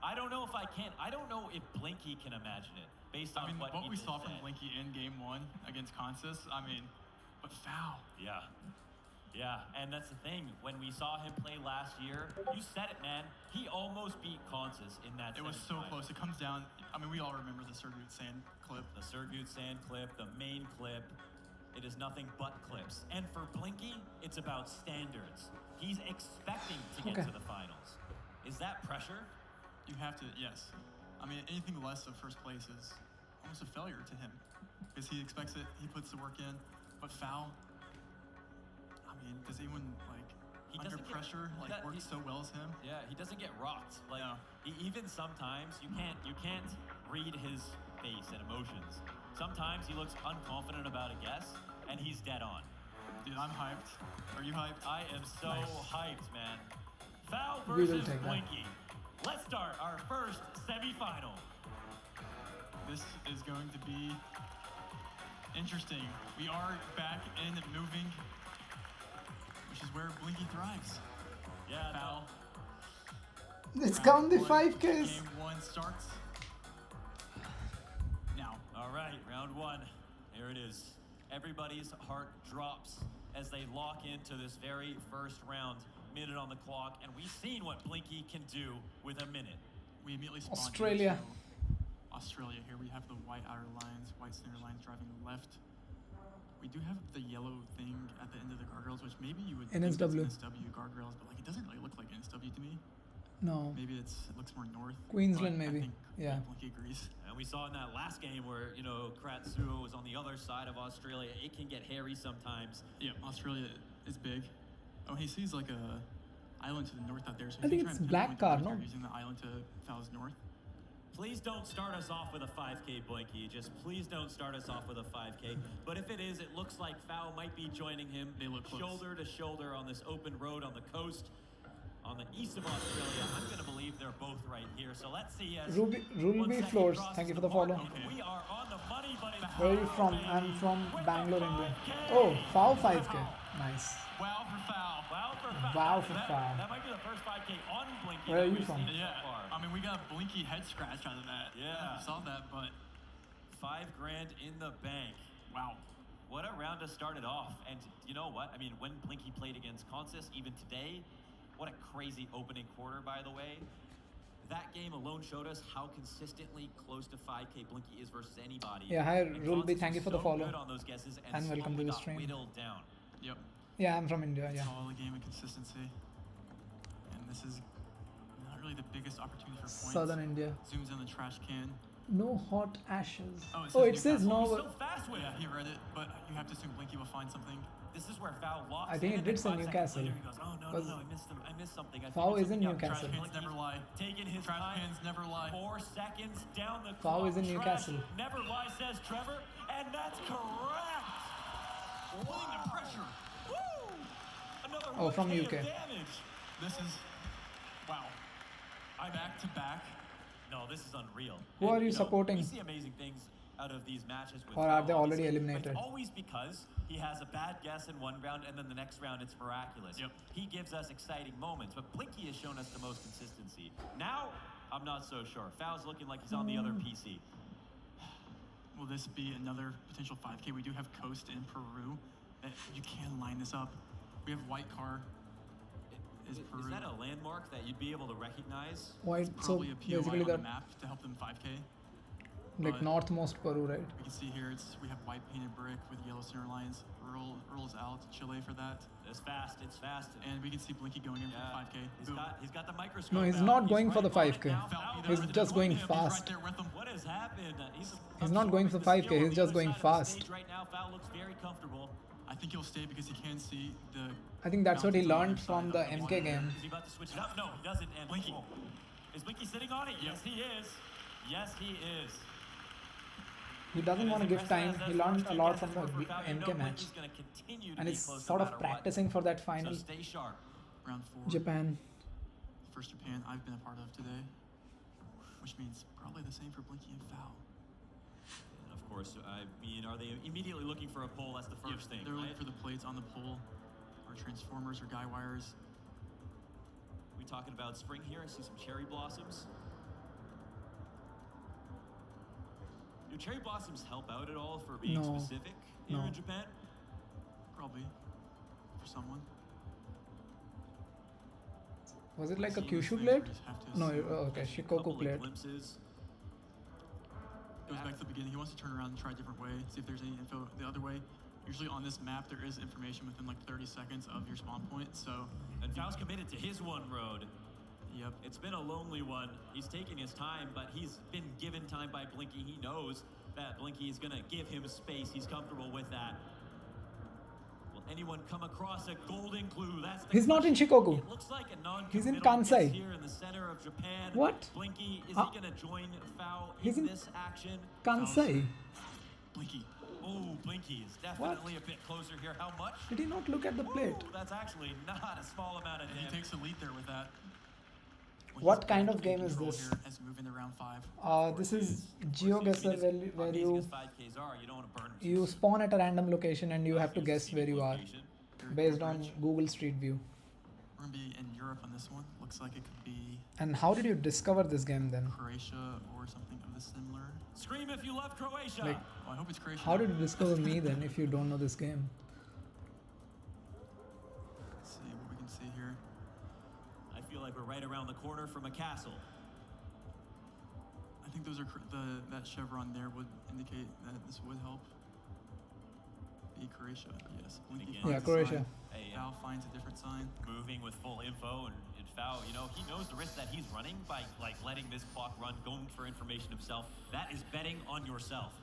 Speaker 10: I don't know if I can. I don't know if Blinky can imagine it, based on what he
Speaker 16: we
Speaker 10: just
Speaker 16: saw from
Speaker 10: said.
Speaker 16: Blinky in Game 1 against Consus, but Foul.
Speaker 10: Yeah. Yeah, and that's the thing. When we saw him play last year, you said it, man. He almost beat Consus in that
Speaker 16: It was so
Speaker 10: semifinal.
Speaker 16: close. It comes down, we all remember the Sergut Sand clip.
Speaker 10: The Sergut Sand clip, the main clip. It is nothing but clips. And for Blinky, it's about standards. He's expecting to get
Speaker 1: Okay.
Speaker 10: to the finals. Is that pressure?
Speaker 16: You have to, yes. Anything less of first place is almost a failure to him. Because he expects it, he puts the work in. But Foul, does anyone,
Speaker 10: He
Speaker 16: under
Speaker 10: doesn't get-
Speaker 16: pressure,
Speaker 10: that-
Speaker 16: work
Speaker 10: he-
Speaker 16: so well as him?
Speaker 10: Yeah, he doesn't get rocked.
Speaker 16: No.
Speaker 10: Even sometimes you can't read his face and emotions. Sometimes he looks unconfident about a guess, and he's dead on.
Speaker 16: Dude, I'm hyped. Are you hyped?
Speaker 10: I am so hyped, man. Foul
Speaker 1: We will
Speaker 10: versus
Speaker 1: take that.
Speaker 10: Blinky. Let's start our first semifinal.
Speaker 16: This is going to be interesting. We are back in moving where Blinky thrives.
Speaker 10: Yeah,
Speaker 16: Foul.
Speaker 1: Let's
Speaker 16: Round
Speaker 1: count the
Speaker 16: one.
Speaker 1: 5Ks.
Speaker 16: Game one starts now.
Speaker 10: All right, round one. Here it is. Everybody's heart drops as they lock into this very first round. Minute on the clock, and we've seen what Blinky can do with a minute.
Speaker 16: We immediately spawned
Speaker 1: Australia.
Speaker 16: into Australia here. We have the white outer lines, white center lines driving left. We do have the yellow thing at the end of the guardrails, which maybe you would think
Speaker 1: NSW.
Speaker 16: it's NSW guardrails, but like it doesn't really look like NSW to me.
Speaker 1: No.
Speaker 16: Maybe it looks more north.
Speaker 1: Queensland
Speaker 16: but I
Speaker 1: maybe.
Speaker 16: think
Speaker 1: Yeah.
Speaker 16: Blinky agrees.
Speaker 10: And we saw in that last game where, you know, Kratsuo was on the other side of Australia. It can get hairy sometimes.
Speaker 16: Yeah, Australia is big. Oh, he sees like a island to the north out there. So
Speaker 1: I think it's black car, no?
Speaker 16: Using the island to Fal's north.
Speaker 10: Please don't start us off with a 5K, Blinky. Just please don't start us off with a 5K. But if it is, it looks like Fao might be joining him.
Speaker 16: They look close.
Speaker 10: Shoulder to shoulder on this open road on the coast. On the east of Australia, I'm going to believe they're both right here. So let's see as
Speaker 1: Ruby Floors, thank you for the follow.
Speaker 10: we are on the money, but it's
Speaker 1: Where are you from? I'm from Bangalore, India. Oh, Fao 5K. Nice.
Speaker 16: Wow for Fal.
Speaker 10: Wow for Fao.
Speaker 1: Wow for Fao.
Speaker 10: That might be the first 5K on Blinky.
Speaker 1: Where are
Speaker 10: that
Speaker 1: you
Speaker 10: we've
Speaker 1: from?
Speaker 10: seen so
Speaker 16: Yeah,
Speaker 10: far.
Speaker 16: I mean we got Blinky head scratch out of that.
Speaker 10: Yeah.
Speaker 16: I saw that, but
Speaker 10: $5 grand in the bank.
Speaker 16: wow.
Speaker 10: What a round to start it off. And you know what? I mean, when Blinky played against Consis, even today, what a crazy opening quarter, by the way. That game alone showed us how consistently close to 5K Blinky is versus anybody.
Speaker 1: Yeah, hi
Speaker 10: And
Speaker 1: Rulby,
Speaker 10: Consis
Speaker 1: thank you
Speaker 10: was
Speaker 1: for the
Speaker 10: so
Speaker 1: follow.
Speaker 10: good on those guesses
Speaker 1: And welcome to
Speaker 10: slowly
Speaker 1: the
Speaker 10: got
Speaker 1: stream.
Speaker 10: whittled down.
Speaker 16: Yep.
Speaker 1: Yeah, I'm from India,
Speaker 16: It's
Speaker 1: yeah.
Speaker 16: all a game of consistency. And this is not really the biggest opportunity for points.
Speaker 1: Southern India.
Speaker 16: Zooms in the trash can.
Speaker 1: No hot ashes.
Speaker 16: Oh,
Speaker 1: It says
Speaker 16: Newcastle.
Speaker 1: no.
Speaker 10: So fast with
Speaker 16: Yeah, he read it, but you have to assume Blinky will find something.
Speaker 10: This is where Fao locks
Speaker 1: I think
Speaker 10: in,
Speaker 1: it
Speaker 10: and
Speaker 1: did
Speaker 10: then
Speaker 1: say
Speaker 10: 5 seconds
Speaker 1: Newcastle.
Speaker 10: later he goes, oh, no,
Speaker 1: Because
Speaker 10: I missed something. I
Speaker 1: Fao
Speaker 10: figured
Speaker 1: is in
Speaker 10: something out.
Speaker 1: Newcastle.
Speaker 16: Trash cans never lie.
Speaker 10: Taking his
Speaker 16: Trash
Speaker 10: time.
Speaker 16: cans never lie.
Speaker 10: 4 seconds down the
Speaker 1: Fao
Speaker 10: clock.
Speaker 1: is in
Speaker 10: Trash
Speaker 1: Newcastle.
Speaker 10: never lie, says Trevor, and that's correct.
Speaker 16: Pulling the pressure.
Speaker 10: Woo! Another
Speaker 1: Oh, from
Speaker 10: 1K
Speaker 1: UK.
Speaker 10: of damage.
Speaker 16: This is wow. Back to back.
Speaker 10: No, this is unreal.
Speaker 1: Who are you
Speaker 10: know,
Speaker 1: supporting?
Speaker 10: We see amazing things out of these matches with
Speaker 1: Or are
Speaker 10: Fao,
Speaker 1: they already
Speaker 10: obviously, but
Speaker 1: eliminated?
Speaker 10: It's always because he has a bad guess in one round and then the next round it's miraculous.
Speaker 16: Yep.
Speaker 10: He gives us exciting moments, but Blinky has shown us the most consistency. Now, I'm not so sure. Fao's looking like he's on the other PC.
Speaker 16: Will this be another potential 5K? We do have Coast in Peru. You can line this up. We have White Car.
Speaker 10: Is that a landmark that you'd be able to recognize?
Speaker 1: White, so
Speaker 16: Probably a POI
Speaker 1: basically
Speaker 16: on the
Speaker 1: the
Speaker 16: map to help them 5K.
Speaker 1: like
Speaker 16: but-
Speaker 1: northmost Peru, right?
Speaker 16: We can see here we have white painted brick with yellow center lines. Earl's out, Chile for that.
Speaker 10: It's fast, it's fast.
Speaker 16: And we can see Blinky going in for the 5K. Boom.
Speaker 10: He's got the microscope.
Speaker 1: No, he's
Speaker 10: out.
Speaker 1: not going for the
Speaker 10: right on it
Speaker 1: 5K.
Speaker 10: now. Fao
Speaker 1: He's
Speaker 10: either
Speaker 1: just going
Speaker 16: He's
Speaker 1: fast.
Speaker 16: right there with them.
Speaker 10: What has happened?
Speaker 1: He's not going for 5K, he's just going fast.
Speaker 10: Right now, Fao looks very comfortable.
Speaker 16: I think he'll stay because he can see the.
Speaker 1: I think that's what he
Speaker 16: mountains on
Speaker 1: learned
Speaker 16: the other
Speaker 1: from the
Speaker 16: side.
Speaker 1: MK game.
Speaker 10: Is he about to switch it up? No, he doesn't. And
Speaker 16: Blinky.
Speaker 10: oh. Is Blinky sitting on it? Yes, he is. Yes, he is.
Speaker 1: He doesn't want to give time. He learned a lot from the MK match. And he's sort of practicing for that final.
Speaker 10: So stay sharp.
Speaker 16: Round 4.
Speaker 1: Japan.
Speaker 16: First Japan I've been a part of today. Which means probably the same for Blinky and Fao.
Speaker 10: And of course, I mean, are they immediately looking for a pole? That's the first thing,
Speaker 16: They're
Speaker 10: right?
Speaker 16: looking for the plates on the pole, or transformers, or guy wires.
Speaker 10: We talking about spring here? I see some cherry blossoms. Do cherry blossoms help out at all for being
Speaker 1: No.
Speaker 10: specific here
Speaker 1: No.
Speaker 10: in Japan?
Speaker 16: Probably. For someone.
Speaker 1: Was it like a
Speaker 16: See,
Speaker 1: Kyushu
Speaker 16: these
Speaker 1: blade?
Speaker 16: things we just have to
Speaker 1: No,
Speaker 16: assume.
Speaker 1: okay, Shikoku
Speaker 10: Couple of
Speaker 1: blade.
Speaker 10: glimpses.
Speaker 16: Goes back to the beginning. He wants to turn around and try a different way, see if there's any info the other way. Usually on this map, there is information within like 30 seconds of your spawn point, so.
Speaker 10: And Fao's committed to his one road.
Speaker 16: Yep.
Speaker 10: It's been a lonely one. He's taking his time, but he's been given time by Blinky. He knows that Blinky is going to give him space. He's comfortable with that. Will anyone come across a golden clue? That's the
Speaker 1: He's not in
Speaker 10: question.
Speaker 1: Shikoku.
Speaker 10: It looks like a non
Speaker 1: He's in Kansai.
Speaker 10: here in the center of Japan.
Speaker 1: What?
Speaker 10: Blinky, is
Speaker 1: Ah.
Speaker 10: he going to join Fao
Speaker 1: He's in
Speaker 10: this action?
Speaker 1: Kansai.
Speaker 16: Blinky.
Speaker 10: Oh, Blinky is definitely a bit closer here. How much?
Speaker 1: Did he not look at the plate?
Speaker 10: Ooh, that's actually not a small amount of
Speaker 16: And he
Speaker 10: damage.
Speaker 16: takes the lead there with that.
Speaker 1: What kind of game is this?
Speaker 16: Here as we move into round 5.
Speaker 1: This is GeoGuessr where you
Speaker 10: As 5Ks are, you don't want to burn
Speaker 1: spawn at a random location and you have to guess where you are.
Speaker 16: There
Speaker 1: based on Google Street View.
Speaker 16: We're gonna be in Europe on this one. Looks like it could be
Speaker 1: And how did you discover this game then?
Speaker 16: Croatia or something of this similar.
Speaker 10: Scream if you love Croatia.
Speaker 1: Like,
Speaker 16: I hope it's Croatia.
Speaker 1: how did you discover me then if you don't know this game?
Speaker 16: Let's see what we can see here.
Speaker 10: I feel like we're right around the corner from a castle.
Speaker 16: I think those are that chevron there would indicate that this would help. Be Croatia, yes. Blinky
Speaker 1: Yeah,
Speaker 16: finds a
Speaker 1: Croatia.
Speaker 16: sign. Val finds a different sign.
Speaker 10: Moving with full info and Foul, you know, he knows the risk that he's running by like letting this clock run, going for information himself. That is betting on yourself.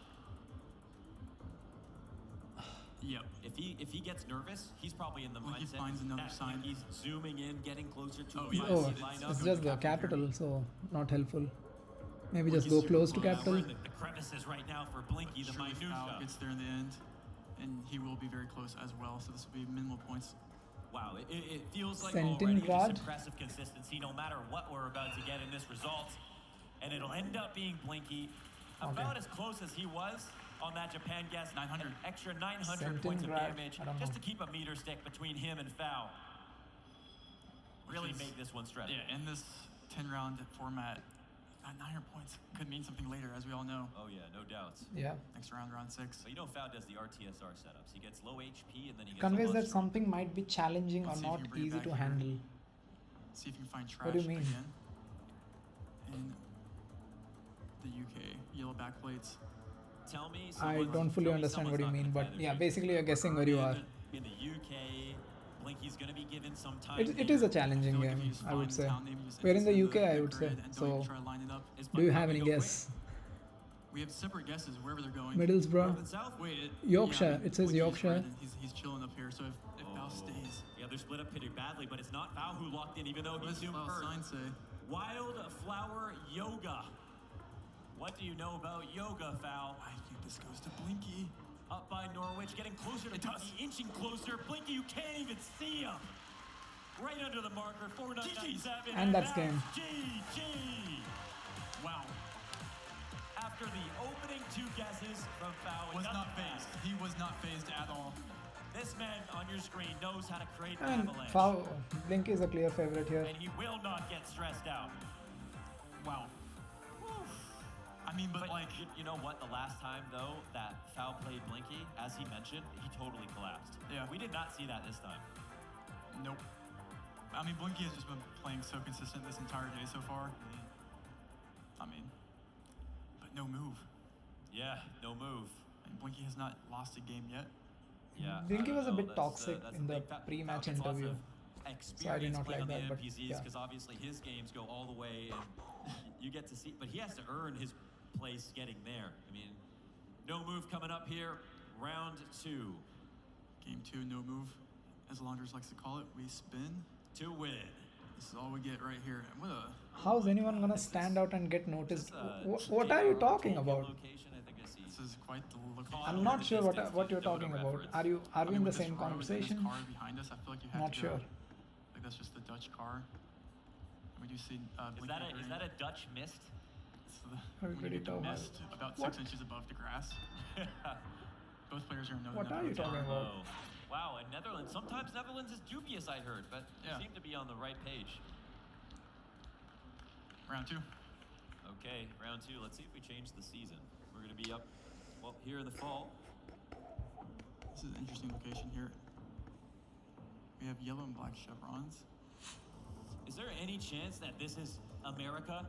Speaker 16: Yep.
Speaker 10: If he gets nervous, he's probably in the
Speaker 16: He
Speaker 10: mindset.
Speaker 16: finds another
Speaker 10: that
Speaker 16: sign.
Speaker 10: He's zooming in, getting closer to
Speaker 16: Oh,
Speaker 10: the
Speaker 16: yeah.
Speaker 1: Oh,
Speaker 10: lineup.
Speaker 1: it's just the capital, so not helpful. Maybe just
Speaker 16: Blinky's
Speaker 1: go close to
Speaker 16: super close.
Speaker 1: capital.
Speaker 10: We're in the crevices right now for Blinky, the
Speaker 16: Surely Foul
Speaker 10: minutia.
Speaker 16: gets there in the end, and he will be very close as well. So this will be minimal points.
Speaker 10: Wow, it feels like
Speaker 1: Sentin
Speaker 10: already
Speaker 1: Rod?
Speaker 10: just impressive consistency no matter what we're about to get in this result. And it'll end up being Blinky about as close as he was on that Japan guess.
Speaker 16: 900.
Speaker 10: An extra 900 points of
Speaker 1: Sentingrad,
Speaker 10: damage
Speaker 1: I don't
Speaker 10: just
Speaker 1: know.
Speaker 10: to keep a meter stick between him and Foul. Really made this one stressful.
Speaker 16: Yeah, in this 10-round format, that 900 points could mean something later, as we all know.
Speaker 10: Oh yeah, no doubts.
Speaker 1: Yeah.
Speaker 16: Next round, round 6.
Speaker 10: But you know Foul does the RTSR setups. He gets low HP and then he gets
Speaker 1: Conveys
Speaker 10: a
Speaker 1: that
Speaker 10: buzz.
Speaker 1: something might be challenging or
Speaker 16: Let's see if
Speaker 1: not
Speaker 16: you can bring it
Speaker 1: easy
Speaker 16: back
Speaker 1: to
Speaker 16: here.
Speaker 1: handle.
Speaker 16: See if you can find trash
Speaker 1: What do you mean?
Speaker 16: again. In the UK, yellow backplates.
Speaker 10: Tell me.
Speaker 1: I don't fully understand what you mean, but yeah, basically you're guessing where you are.
Speaker 10: In the UK, Blinky's gonna be given some time.
Speaker 1: It is a challenging
Speaker 16: like if
Speaker 1: game,
Speaker 16: you just
Speaker 1: I would
Speaker 16: find
Speaker 1: say.
Speaker 16: town name, you just
Speaker 1: We're in the
Speaker 16: enter
Speaker 1: UK, I would say.
Speaker 16: grid and don't
Speaker 1: So,
Speaker 16: even try to line it up.
Speaker 1: do you have any guess?
Speaker 16: We have separate guesses wherever they're going.
Speaker 1: Middlesbrough?
Speaker 16: Wait,
Speaker 1: Yorkshire, it says
Speaker 16: Blinky's
Speaker 1: Yorkshire.
Speaker 16: red and He's chilling up here, so if Val stays.
Speaker 10: Yeah, they're split up pretty badly, but it's not Foul who locked in, even though
Speaker 16: What
Speaker 10: he
Speaker 16: does
Speaker 10: zoomed
Speaker 16: Val's
Speaker 10: first.
Speaker 16: sign say?
Speaker 10: Wildflower Yoga. What do you know about yoga, Foul?
Speaker 16: I think this goes to Blinky.
Speaker 10: Up by Norwich, getting closer to Blinky, inching closer. Blinky, you can't even see him. Right under the marker, 497.
Speaker 1: And that's game.
Speaker 10: GG. Wow. After the opening two guesses from Foul,
Speaker 16: Was not phased. He was not phased at all.
Speaker 10: This man on your screen knows how to create an
Speaker 1: And
Speaker 10: avalanche.
Speaker 1: Foul, Blink is a clear favorite here.
Speaker 10: And he will not get stressed out.
Speaker 16: Wow. I mean, but like,
Speaker 10: you know what? The last time though that Foul played Blinky, as he mentioned, he totally collapsed.
Speaker 16: Yeah.
Speaker 10: We did not see that this time.
Speaker 16: Nope. I mean, Blinky has just been playing so consistent this entire day so far. I mean, but no move.
Speaker 10: Yeah, no move.
Speaker 16: And Blinky has not lost a game yet.
Speaker 10: Yeah.
Speaker 1: Blinky was a bit
Speaker 10: that's,
Speaker 1: toxic
Speaker 10: that's
Speaker 1: in the
Speaker 10: big fa-
Speaker 1: pre-match
Speaker 10: Falcons lots
Speaker 1: interview.
Speaker 10: of
Speaker 1: So I did
Speaker 10: experience
Speaker 1: not
Speaker 10: playing
Speaker 1: like
Speaker 10: on
Speaker 1: that, but
Speaker 10: the NPCs
Speaker 1: yeah.
Speaker 10: because obviously his games go all the way and you get to see, but he has to earn his place getting there. I mean, no move coming up here. Round 2.
Speaker 16: Game 2, no move. As Launders likes to call it, we spin
Speaker 10: to win.
Speaker 16: This is all we get right here. And what a
Speaker 1: How's anyone gonna stand out and get noticed? What are you talking about?
Speaker 16: This is quite the location.
Speaker 1: I'm not sure what you're talking about. Are we in the same
Speaker 16: This
Speaker 1: conversation?
Speaker 16: car behind us, I feel like you have
Speaker 1: Not
Speaker 16: to go.
Speaker 1: sure.
Speaker 16: Like that's just the Dutch car. We do see
Speaker 10: Is that a Dutch mist?
Speaker 1: Pretty tough.
Speaker 16: Mist about 6 inches above the grass. Both players are in no.
Speaker 1: What are you talking about?
Speaker 10: Wow, and Netherlands. Sometimes Netherlands is dubious, I heard, but
Speaker 16: Yeah.
Speaker 10: seem to be on the right page.
Speaker 16: Round 2.
Speaker 10: Okay, round 2. Let's see if we change the season. We're going to be up, well, here in the fall.
Speaker 16: This is an interesting location here. We have yellow and black chevrons.
Speaker 10: Is there any chance that this is America?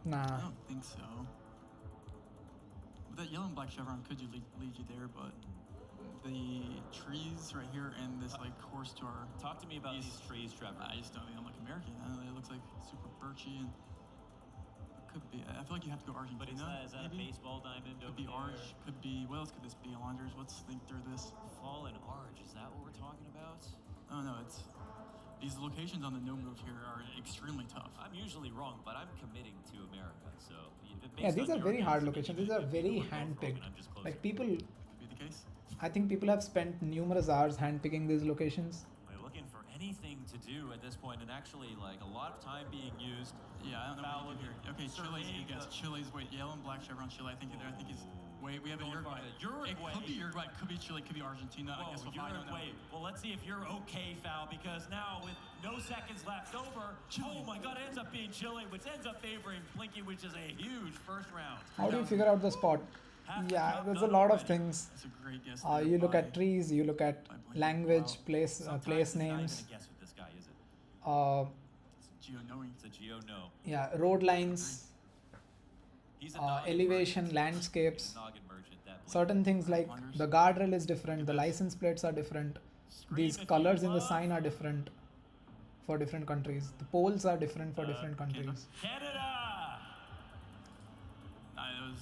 Speaker 1: Nah.
Speaker 16: I don't think so. But that yellow and black chevron could lead you there, but the trees right here and this like course to our
Speaker 10: Talk to me about these trees, Trevor.
Speaker 16: I just don't think they look American. I don't know, it looks like super birchy and it could be. I feel like you have to go Argentina.
Speaker 10: But is that a
Speaker 16: maybe?
Speaker 10: baseball diamond
Speaker 16: Could
Speaker 10: over
Speaker 16: be
Speaker 10: there?
Speaker 16: Arge. Could be. What else could this be? Alonders. Let's think through this.
Speaker 10: Fallen Arge, is that what we're talking about?
Speaker 16: Oh no, it's these locations on the no move here are extremely tough.
Speaker 10: I'm usually wrong, but I'm committing to America, so.
Speaker 1: Yeah, these are very hard locations. These are very hand-picked. Like people,
Speaker 16: Could be the case.
Speaker 1: I think people have spent numerous hours hand-picking these locations.
Speaker 10: We're looking for anything to do at this point, and actually like a lot of time being used.
Speaker 16: Yeah, I don't know
Speaker 10: Foul
Speaker 16: what you can hear. Okay, Chile's a
Speaker 10: surveying
Speaker 16: good guess.
Speaker 10: the-
Speaker 16: Chile's, wait, yellow and black chevron Chile. I think he's. Wait, we have a
Speaker 10: Going
Speaker 16: Uruguay.
Speaker 10: for the Uruguay.
Speaker 16: It could be Uruguay, could be Chile, could be Argentina. I guess we'll find out.
Speaker 10: Uruguay. Well, let's see if you're okay, Foul, because now with no seconds left over, oh my God, it ends up being Chile, which ends up favoring Blinky, which is a huge first round.
Speaker 1: How do you figure out the spot? Yeah, there's a lot of things.
Speaker 16: That's a great guess.
Speaker 1: You look at trees, you look at language, place
Speaker 10: Sometimes
Speaker 1: names.
Speaker 10: It's not even a guess with this guy, is it?
Speaker 16: It's geo knowing.
Speaker 10: It's a geo no.
Speaker 1: Yeah, road lines,
Speaker 10: He's a noggin
Speaker 1: elevation,
Speaker 10: merchant.
Speaker 1: landscapes.
Speaker 10: He's a noggin merchant, that Blinky.
Speaker 1: Certain things like the guardrail is different, the license plates are different, these colors in the sign are different for different countries. The poles are different for different countries.
Speaker 10: Canada!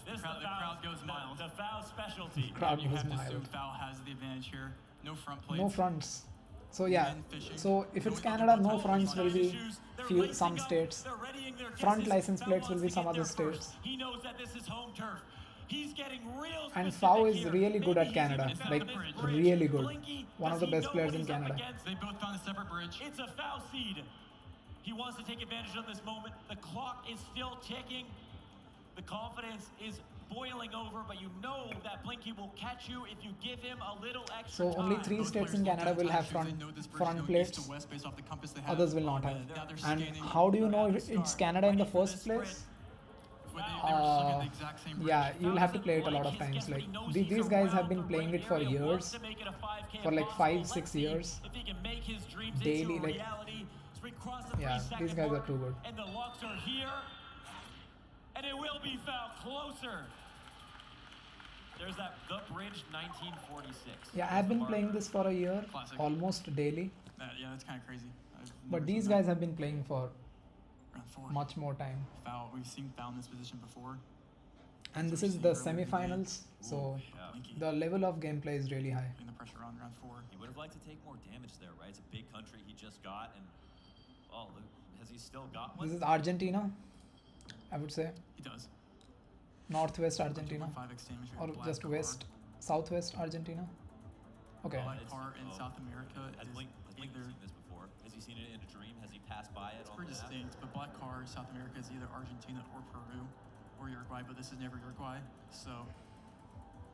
Speaker 16: The crowd goes mild.
Speaker 10: The Foul specialty.
Speaker 1: Crowd
Speaker 16: You
Speaker 1: goes
Speaker 16: have to assume
Speaker 1: mild.
Speaker 16: Foul has the advantage here. No front plates.
Speaker 1: No fronts. So yeah,
Speaker 16: Men fishing.
Speaker 1: so if it's Canada, no fronts will be some states. Front license plates will be some other states.
Speaker 10: He knows that this is home turf. He's getting real
Speaker 1: And
Speaker 10: specific
Speaker 1: Fao is
Speaker 10: here.
Speaker 1: really good
Speaker 10: Maybe
Speaker 1: at Canada,
Speaker 10: he's even
Speaker 1: like
Speaker 10: found this bridge.
Speaker 1: really good.
Speaker 10: Blinky,
Speaker 1: One of
Speaker 10: does
Speaker 1: the
Speaker 10: he
Speaker 1: best
Speaker 10: know
Speaker 1: players
Speaker 10: what
Speaker 1: in
Speaker 10: he's up
Speaker 1: Canada.
Speaker 10: against?
Speaker 16: They both found a separate bridge.
Speaker 10: It's a Foul seed. He wants to take advantage of this moment. The clock is still ticking. The confidence is boiling over, but you know that Blinky will catch you if you give him a little extra
Speaker 1: So
Speaker 10: time.
Speaker 1: only 3 states in Canada will have front plates, others will not have. And how do you know if it's Canada in the first place? Yeah, you'll have to play it a lot of times. Like these guys have been playing it for years, for like 5-6 years,
Speaker 10: If he can make his dreams
Speaker 1: daily.
Speaker 10: into a
Speaker 1: Like
Speaker 10: reality, so we cross the
Speaker 1: yeah,
Speaker 10: 3-second
Speaker 1: these guys are
Speaker 10: mark,
Speaker 1: too good.
Speaker 10: and the locks are here, and it will be Foul closer. There's that The Bridge 1946.
Speaker 1: Yeah, I've been playing this for a year, almost daily.
Speaker 16: Yeah, that's kind of crazy.
Speaker 1: But these guys have been playing for
Speaker 16: Round 4.
Speaker 1: much more time.
Speaker 16: Foul. We've seen Foul in this position before.
Speaker 1: And this is the semi-finals, so the level of gameplay is really high.
Speaker 16: Putting the pressure on round 4.
Speaker 10: He would have liked to take more damage there, right? It's a big country he just got, and oh, has he still got one?
Speaker 1: This is Argentina, I would say.
Speaker 16: He does.
Speaker 1: Northwest Argentina,
Speaker 16: 5x damage.
Speaker 1: or
Speaker 16: Black
Speaker 1: just
Speaker 16: card.
Speaker 1: west, southwest Argentina. Okay.
Speaker 16: Black car in South America
Speaker 10: Has
Speaker 16: is
Speaker 10: Blink seen
Speaker 16: either.
Speaker 10: this before? Has he seen it in a dream? Has he passed by it
Speaker 16: It's
Speaker 10: on
Speaker 16: pretty
Speaker 10: the map?
Speaker 16: distinct, but black car in South America is either Argentina or Peru or Uruguay, but this is never Uruguay, so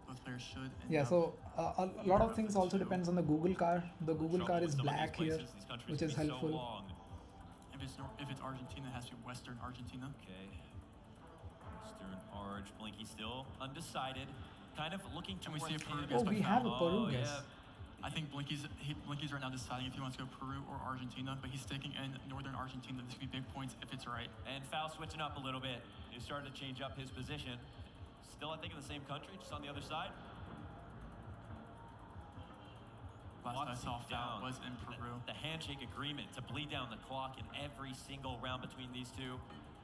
Speaker 16: both players should. end
Speaker 1: Yeah,
Speaker 16: up
Speaker 1: so a lot of things also depends on the Google car. The Google car is black here, which is helpful.
Speaker 16: If it's Argentina, it has to be Western Argentina.
Speaker 10: Okay. Western Arge. Blinky still undecided. Kind of looking
Speaker 16: Can we
Speaker 10: towards
Speaker 16: see a Peru
Speaker 10: Canada.
Speaker 16: guess
Speaker 1: Oh,
Speaker 16: by
Speaker 1: we
Speaker 16: Foul?
Speaker 1: have a Peru
Speaker 10: Oh,
Speaker 1: guess.
Speaker 10: yeah.
Speaker 16: I think Blinky's right now deciding if he wants to go Peru or Argentina, but he's sticking in northern Argentina. This could be big points if it's right.
Speaker 10: And Foul switching up a little bit. He started to change up his position. Still, I think, in the same country, just on the other side.
Speaker 16: Last I
Speaker 10: Walks
Speaker 16: saw
Speaker 10: him
Speaker 16: Foul
Speaker 10: down.
Speaker 16: was in Peru.
Speaker 10: The handshake agreement to bleed down the clock in every single round between these two.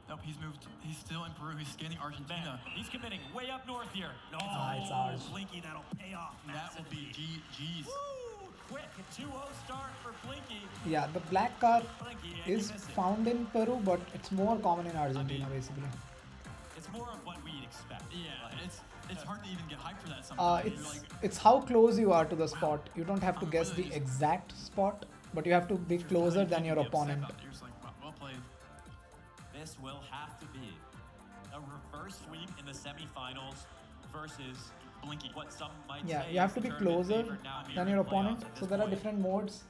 Speaker 16: Nope, he's moved. He's still in Peru. He's scanning Argentina.
Speaker 10: Man, he's committing way up north here. No,
Speaker 1: it's ours.
Speaker 10: Blinky, that'll pay off.
Speaker 16: That will be GG's.
Speaker 10: Woo! Quick, 2-0 start for Blinky.
Speaker 1: Yeah, the black car
Speaker 10: Blinky,
Speaker 1: is
Speaker 10: you missed it.
Speaker 1: found in Peru, but it's more common in Argentina, basically.
Speaker 10: It's more of what we'd expect.
Speaker 16: Yeah, it's hard to even get hyped for that sometimes. You're like,
Speaker 1: It's how close you are to the spot. You don't have to guess the exact spot, but you have to be closer than your opponent.
Speaker 16: you're just like, well played.
Speaker 10: This will have to be a reverse sweep in the semifinals versus
Speaker 16: Blinky.
Speaker 10: what some might
Speaker 1: Yeah,
Speaker 10: say
Speaker 1: you have
Speaker 10: is
Speaker 1: to
Speaker 10: the
Speaker 1: be
Speaker 10: tournament
Speaker 1: closer
Speaker 10: favorite now here
Speaker 1: than
Speaker 10: in
Speaker 1: your
Speaker 10: playoffs
Speaker 1: opponent.
Speaker 10: at
Speaker 1: So
Speaker 10: this
Speaker 1: there are
Speaker 10: point.
Speaker 1: different modes.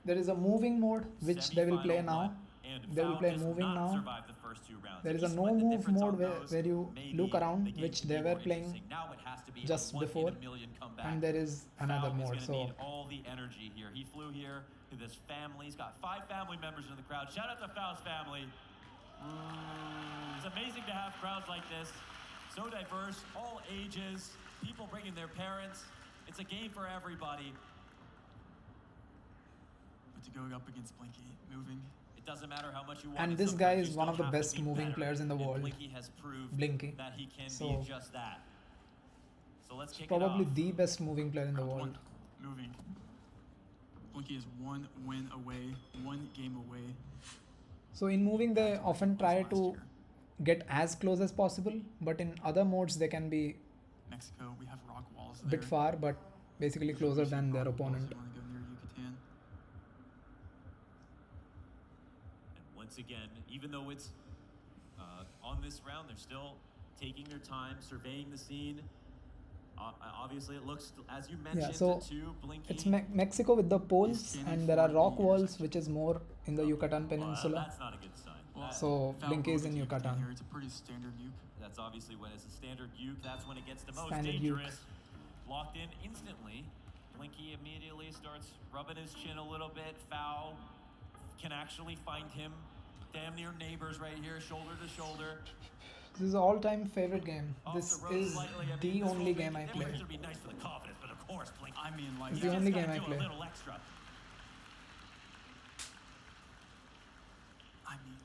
Speaker 1: There is a moving mode, which they will play
Speaker 10: Semifinal
Speaker 1: now.
Speaker 10: one, and
Speaker 1: They will
Speaker 10: Foul
Speaker 1: play
Speaker 10: does
Speaker 1: moving
Speaker 10: not
Speaker 1: now.
Speaker 10: survive the first 2 rounds.
Speaker 1: There
Speaker 10: If
Speaker 1: is a
Speaker 10: he
Speaker 1: no
Speaker 10: split the
Speaker 1: move
Speaker 10: difference
Speaker 1: mode
Speaker 10: on those,
Speaker 1: where you
Speaker 10: maybe
Speaker 1: look around,
Speaker 10: the game
Speaker 1: which
Speaker 10: could
Speaker 1: they
Speaker 10: be
Speaker 1: were
Speaker 10: more
Speaker 1: playing
Speaker 10: interesting. Now it has to be a
Speaker 1: just
Speaker 10: 1 in a
Speaker 1: before,
Speaker 10: million comeback.
Speaker 1: and there is another
Speaker 10: Foul is
Speaker 1: mode.
Speaker 10: gonna
Speaker 1: So
Speaker 10: need all the energy here. He flew here to this family. He's got 5 family members in the crowd. Shout out to Foul's family. It's amazing to have crowds like this. So diverse, all ages, people bringing their parents. It's a game for everybody.
Speaker 16: But to go up against Blinky, moving.
Speaker 10: It doesn't matter how much you want.
Speaker 1: and
Speaker 10: in
Speaker 1: this
Speaker 10: some
Speaker 1: guy
Speaker 10: games,
Speaker 1: is
Speaker 10: you
Speaker 1: one of the
Speaker 10: still have to
Speaker 1: best
Speaker 10: be
Speaker 1: moving
Speaker 10: better.
Speaker 1: players in the
Speaker 10: And
Speaker 1: world.
Speaker 10: Blinky has proved
Speaker 1: Blinky.
Speaker 10: that he can
Speaker 1: So
Speaker 10: be just that. So let's kick
Speaker 1: probably
Speaker 10: it off.
Speaker 1: the best moving player in the
Speaker 16: Round
Speaker 1: world.
Speaker 16: 1, moving. Blinky is 1 win away, 1 game away.
Speaker 1: So in moving, they often try to get as close as possible, but in other modes they can be
Speaker 16: Mexico, we have rock walls
Speaker 1: a
Speaker 16: there.
Speaker 1: bit far, but basically closer than their opponent.
Speaker 16: You want to go near Yucatan.
Speaker 10: once again, even though it's on this round, they're still taking their time, surveying the scene. Obviously, it looks, as you mentioned,
Speaker 1: Yeah, so
Speaker 10: to Blinky.
Speaker 1: it's Mexico with the poles, and there are rock walls, which is more in the Yucatan Peninsula.
Speaker 10: That's not a good sign.
Speaker 1: So Blinky is in Yucatan.
Speaker 16: Here, it's a pretty standard uke.
Speaker 10: That's obviously when it's a standard uke. That's when it gets the most
Speaker 1: Standard uke.
Speaker 10: dangerous. Locked in instantly. Blinky immediately starts rubbing his chin a little bit. Foul can actually find him. Damn near neighbors right here, shoulder to shoulder.
Speaker 1: This is all-time favorite game. This is the only game I play.
Speaker 10: It would be nice for the confidence, but of course, Blinky.
Speaker 16: I mean, like,
Speaker 1: It's the only game I
Speaker 10: do
Speaker 1: play.
Speaker 10: a little extra.
Speaker 16: I mean,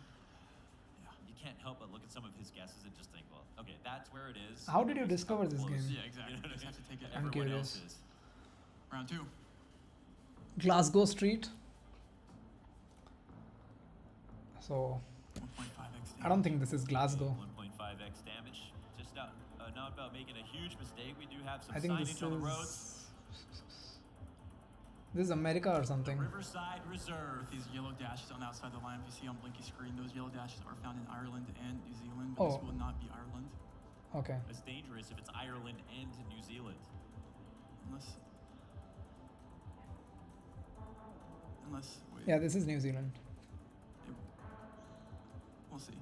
Speaker 10: You can't help but look at some of his guesses and just think, well, okay, that's where it is.
Speaker 1: How did you discover this game?
Speaker 16: yeah, exactly.
Speaker 10: You know
Speaker 16: You just
Speaker 10: what I
Speaker 16: have to take it.
Speaker 1: I'm
Speaker 10: Everyone
Speaker 1: curious.
Speaker 10: else is.
Speaker 16: Round 2.
Speaker 1: Glasgow Street. So
Speaker 16: 1.5x.
Speaker 1: I don't think this is Glasgow.
Speaker 10: 1.5x damage. Just not about making a huge mistake. We do have some
Speaker 1: I think
Speaker 10: signage
Speaker 1: this
Speaker 10: on the roads.
Speaker 1: is America or something.
Speaker 10: Riverside Reserve.
Speaker 16: With these yellow dashes on the outside of the line, if you see on Blinky's screen, those yellow dashes are found in Ireland and New Zealand, but this
Speaker 1: Oh.
Speaker 16: will not be Ireland.
Speaker 1: Okay.
Speaker 10: It's dangerous if it's Ireland and New Zealand.
Speaker 16: Unless, wait.
Speaker 1: Yeah, this is New Zealand.
Speaker 16: We'll see.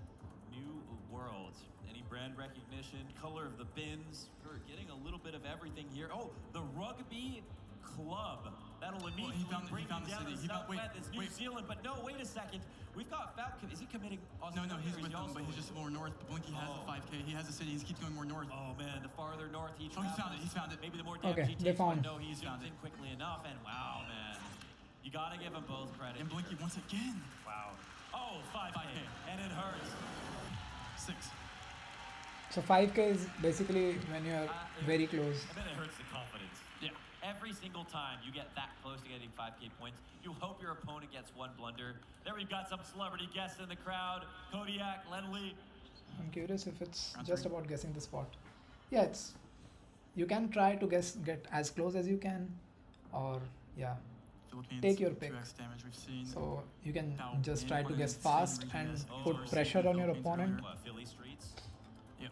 Speaker 10: New world. Any brand recognition? Color of the bins. We're getting a little bit of everything here. Oh, the rugby club. That'll immediately bring you down to the southwest. It's New Zealand, but no, wait a second. We've got Falcon. Is he committing?
Speaker 16: No, he's with them, but he's just more north. Blinky has the 5K. He has the city. He keeps going more north.
Speaker 10: Oh man, the farther north he
Speaker 16: Oh,
Speaker 10: travels.
Speaker 16: he found it.
Speaker 10: Maybe the more damage
Speaker 1: Okay,
Speaker 10: he
Speaker 1: they
Speaker 10: takes. But
Speaker 1: found.
Speaker 10: no, he's zoomed in quickly enough. And wow, man, you gotta give them both credit.
Speaker 16: And Blinky once again.
Speaker 10: Wow. Oh, 5K. And it hurts.
Speaker 16: 6.
Speaker 1: So 5K is basically when you're very close.
Speaker 10: And then it hurts the confidence.
Speaker 16: Yeah.
Speaker 10: Every single time you get that close to getting 5K points, you hope your opponent gets one blunder. There we've got some celebrity guests in the crowd. Kodiak, Lenley.
Speaker 1: I'm curious if it's just about guessing the spot. Yeah, it's. You can try to get as close as you can, or yeah,
Speaker 16: Philippines,
Speaker 1: take your pick.
Speaker 16: 2x damage we've seen.
Speaker 1: So you can
Speaker 16: Foul
Speaker 1: just
Speaker 16: in
Speaker 1: try
Speaker 16: one
Speaker 1: to
Speaker 16: of
Speaker 1: guess
Speaker 16: the
Speaker 1: fast
Speaker 16: same
Speaker 1: and
Speaker 16: regions as
Speaker 1: put
Speaker 16: we've
Speaker 1: pressure
Speaker 16: seen
Speaker 1: on your
Speaker 16: Philippines
Speaker 1: opponent.
Speaker 16: earlier.
Speaker 10: Philly streets.
Speaker 16: Yep.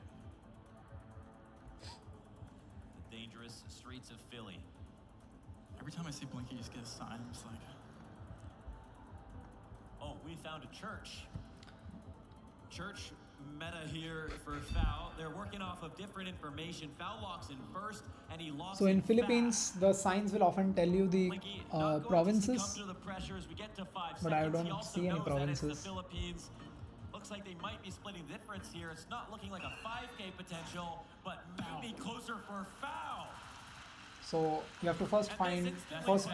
Speaker 10: The dangerous streets of Philly.
Speaker 16: Every time I see Blinky, just get a sign. I'm just like,
Speaker 10: Oh, we found a church. Church meta here for foul. They're working off of different information. Foul locks in first, and he locks
Speaker 1: So in
Speaker 10: in
Speaker 1: Philippines, the signs will often tell you the provinces,
Speaker 10: fast. To the pressures. We get to 5
Speaker 1: but I
Speaker 10: seconds. He
Speaker 1: don't
Speaker 10: also
Speaker 1: see any
Speaker 10: knows that it's
Speaker 1: provinces.
Speaker 10: the Philippines. Looks like they might be splitting the difference here. It's not looking like a 5K potential, but maybe closer for foul.
Speaker 1: So you have to first find first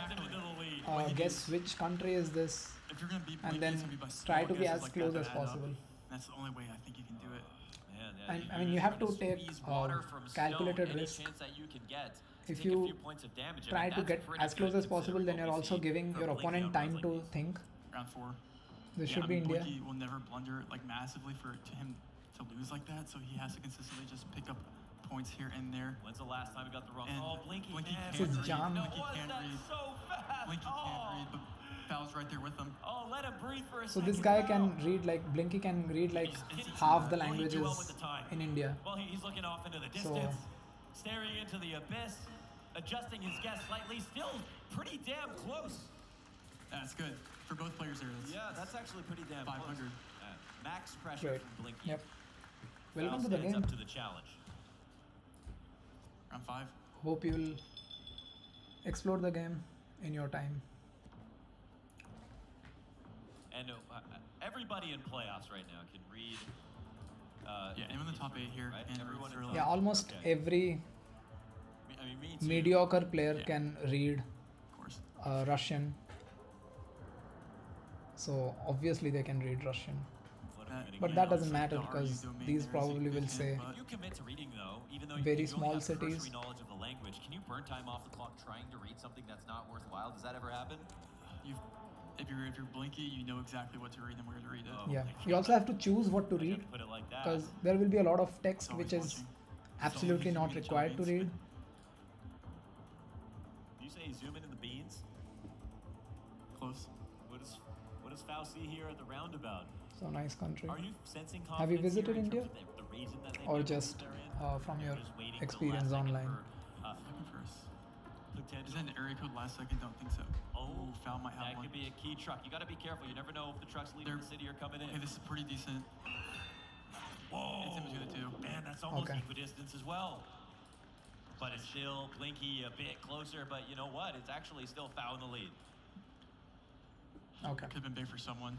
Speaker 1: guess which country is this,
Speaker 16: if you're gonna beat
Speaker 1: and
Speaker 16: Blinky,
Speaker 1: then
Speaker 16: it's gonna be by
Speaker 1: try
Speaker 16: small
Speaker 1: to be
Speaker 16: guesses
Speaker 1: as
Speaker 16: like
Speaker 1: close
Speaker 16: that
Speaker 1: as
Speaker 16: to add up.
Speaker 1: possible.
Speaker 16: That's the only way I think you can do it.
Speaker 10: Man,
Speaker 1: I mean, you have to take calculated risk. If you try to get as close as possible, then you're also giving your opponent time to think.
Speaker 16: Round 4.
Speaker 1: This
Speaker 16: Yeah,
Speaker 1: should
Speaker 16: I
Speaker 1: be
Speaker 16: mean,
Speaker 1: India.
Speaker 16: Blinky will never blunder like massively for him to lose like that, so he has to consistently just pick up points here and there.
Speaker 10: When's the last time we got the wrong?
Speaker 16: And
Speaker 10: Oh, Blinky
Speaker 16: Blinky
Speaker 10: can't
Speaker 16: can't
Speaker 1: This is
Speaker 16: read.
Speaker 1: John.
Speaker 16: Blinky
Speaker 10: Was
Speaker 16: can't
Speaker 10: that
Speaker 16: read.
Speaker 10: so fast?
Speaker 16: Blinky can't read, but Foul's right there with him.
Speaker 10: Oh, let him breathe for a
Speaker 1: So
Speaker 10: second.
Speaker 1: this guy
Speaker 10: Foul.
Speaker 1: can read like Blinky can read like half the languages in India.
Speaker 10: Well, he's looking off into the distance, staring into the abyss, adjusting his guess slightly, still pretty damn close.
Speaker 16: That's good. For both players there.
Speaker 10: Yeah, that's actually pretty damn
Speaker 16: 500.
Speaker 10: close. Max pressure
Speaker 1: Great.
Speaker 10: from Blinky.
Speaker 1: Yep.
Speaker 10: Foul
Speaker 1: Welcome to the
Speaker 10: stands
Speaker 1: game.
Speaker 10: up to the challenge.
Speaker 16: Round 5.
Speaker 1: Hope you'll explore the game in your time.
Speaker 10: And everybody in playoffs right now can read.
Speaker 16: Yeah, anyone in the top 8 here
Speaker 10: right?
Speaker 16: can
Speaker 10: Everyone
Speaker 16: read
Speaker 10: in
Speaker 16: Sterling.
Speaker 1: Yeah, almost every
Speaker 10: I mean, me too.
Speaker 1: mediocre player can read
Speaker 16: Of course.
Speaker 1: Russian. So obviously they can read Russian. But that doesn't matter because these probably will say
Speaker 10: If you commit to reading, though, even though
Speaker 1: very
Speaker 10: you
Speaker 1: small
Speaker 10: only have
Speaker 1: cities.
Speaker 10: cursory knowledge of the language, can you burn time off the clock trying to read something that's not worthwhile? Does that ever happen?
Speaker 16: If you're Blinky, you know exactly what to read and where to read it.
Speaker 1: Yeah, you also have to choose what to read
Speaker 10: Put it like that.
Speaker 1: because there will be a lot of text
Speaker 16: Always
Speaker 1: which is
Speaker 16: watching.
Speaker 1: absolutely not required to read.
Speaker 10: You say zoom into the beans?
Speaker 16: Close.
Speaker 10: What does does Fao see here at the roundabout?
Speaker 1: So nice country.
Speaker 10: Are you sensing confidence
Speaker 1: Have you visited
Speaker 10: here in
Speaker 1: India?
Speaker 10: terms of the region that they
Speaker 1: Or
Speaker 10: may be
Speaker 1: just
Speaker 10: they're in?
Speaker 1: from your
Speaker 10: Just waiting till
Speaker 1: experience
Speaker 10: last second
Speaker 1: online?
Speaker 10: for,
Speaker 16: Looking first.
Speaker 10: potential.
Speaker 16: Is that an area code last second? Don't think so.
Speaker 10: Oh,
Speaker 16: Foul might have
Speaker 10: that
Speaker 16: one.
Speaker 10: could be a key truck. You got to be careful. You never know if the trucks leaving the city are coming in.
Speaker 16: Okay, this is pretty decent.
Speaker 10: Whoa!
Speaker 16: It's him too.
Speaker 10: Man, that's almost
Speaker 1: Okay.
Speaker 10: equidistance as well. But it's still Blinky a bit closer. But you know what? It's actually still Fao in the lead.
Speaker 1: Okay.
Speaker 16: Could have been big for someone.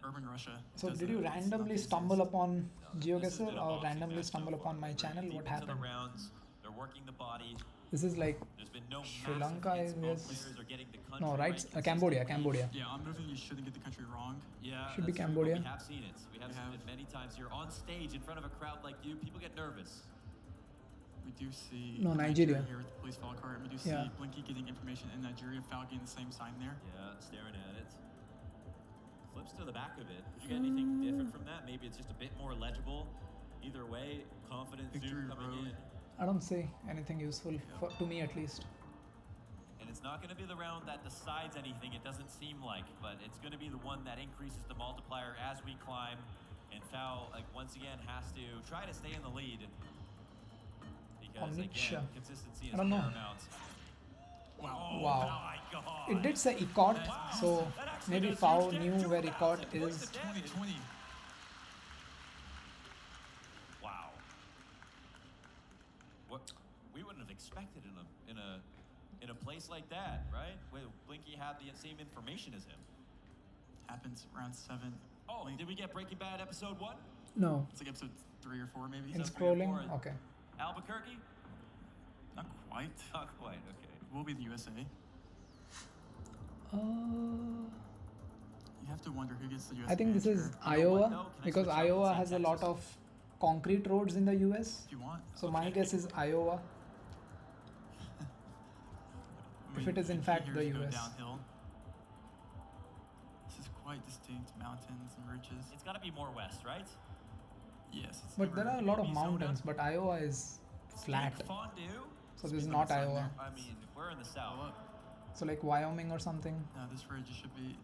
Speaker 16: Urban Russia.
Speaker 1: So
Speaker 16: does
Speaker 1: did
Speaker 16: the
Speaker 1: you randomly
Speaker 16: stuff
Speaker 1: stumble upon
Speaker 10: This
Speaker 1: GeoGuessr
Speaker 10: has been a
Speaker 1: or
Speaker 10: boxing
Speaker 1: randomly
Speaker 10: match so
Speaker 1: stumble upon
Speaker 10: far.
Speaker 1: my
Speaker 10: They're
Speaker 1: channel?
Speaker 10: deep
Speaker 1: What
Speaker 10: into the
Speaker 1: happened?
Speaker 10: rounds. They're working the body.
Speaker 1: This is like
Speaker 10: There's been no
Speaker 1: Sri
Speaker 10: massive
Speaker 1: Lanka, I
Speaker 10: hits. Both
Speaker 1: guess.
Speaker 10: players are getting the country
Speaker 1: No, right?
Speaker 10: consistently.
Speaker 1: Cambodia.
Speaker 16: Yeah, on moving, you shouldn't get the country wrong.
Speaker 10: Yeah,
Speaker 1: Should be
Speaker 10: that's true, but
Speaker 1: Cambodia.
Speaker 10: We have seen it. We have seen it many times here on stage in front of a crowd like you. People get nervous.
Speaker 16: We do see
Speaker 1: No, Nigeria.
Speaker 16: here with the police foul card. We do see
Speaker 1: Yeah.
Speaker 16: Blinky getting information in Nigeria. Foul getting the same sign there.
Speaker 10: Yeah, staring at it. Flips to the back of it. Did you get anything different from that? Maybe it's just a bit more legible. Either way, confident
Speaker 16: Victory
Speaker 10: zoom coming
Speaker 16: Road.
Speaker 10: in.
Speaker 1: I don't see anything useful to me at least.
Speaker 10: And it's not going to be the round that decides anything, it doesn't seem like, but it's going to be the one that increases the multiplier as we climb. And Fao, like, once again, has to try to stay in the lead. Because,
Speaker 1: Omniscia.
Speaker 10: again, consistency is
Speaker 1: I don't know.
Speaker 10: paramount.
Speaker 16: Wow.
Speaker 1: Wow.
Speaker 10: My God.
Speaker 1: It did say Ecot, so maybe Fao knew where Ecot is.
Speaker 16: 2020.
Speaker 10: Wow. What we wouldn't have expected in a place like that, right? Where Blinky had the same information as him.
Speaker 16: Happens round 7.
Speaker 10: Oh, did we get Breaking Bad episode 1?
Speaker 1: No.
Speaker 16: It's like episode 3 or 4 maybe.
Speaker 1: In
Speaker 10: So 3 or
Speaker 1: scrolling?
Speaker 10: 4.
Speaker 1: Okay.
Speaker 10: Albuquerque?
Speaker 16: Not quite.
Speaker 10: Not quite, okay.
Speaker 16: It will be the USA.
Speaker 1: Uh,
Speaker 16: You have to wonder who gets the US.
Speaker 1: I think this is
Speaker 16: manager.
Speaker 1: Iowa because Iowa has a lot of concrete roads in the US.
Speaker 16: If you want.
Speaker 1: So my guess is Iowa. If it is in fact the
Speaker 16: Here's go
Speaker 1: US.
Speaker 16: downhill. This is quite distinct mountains and ridges.
Speaker 10: It's got to be more west, right?
Speaker 16: Yes. It's
Speaker 1: But there
Speaker 16: never-
Speaker 1: are a lot of mountains, but Iowa is flat.
Speaker 10: Fondue?
Speaker 1: So this is not Iowa.
Speaker 10: I mean, we're in the south.
Speaker 1: So like Wyoming or something.
Speaker 16: No, this ridge should be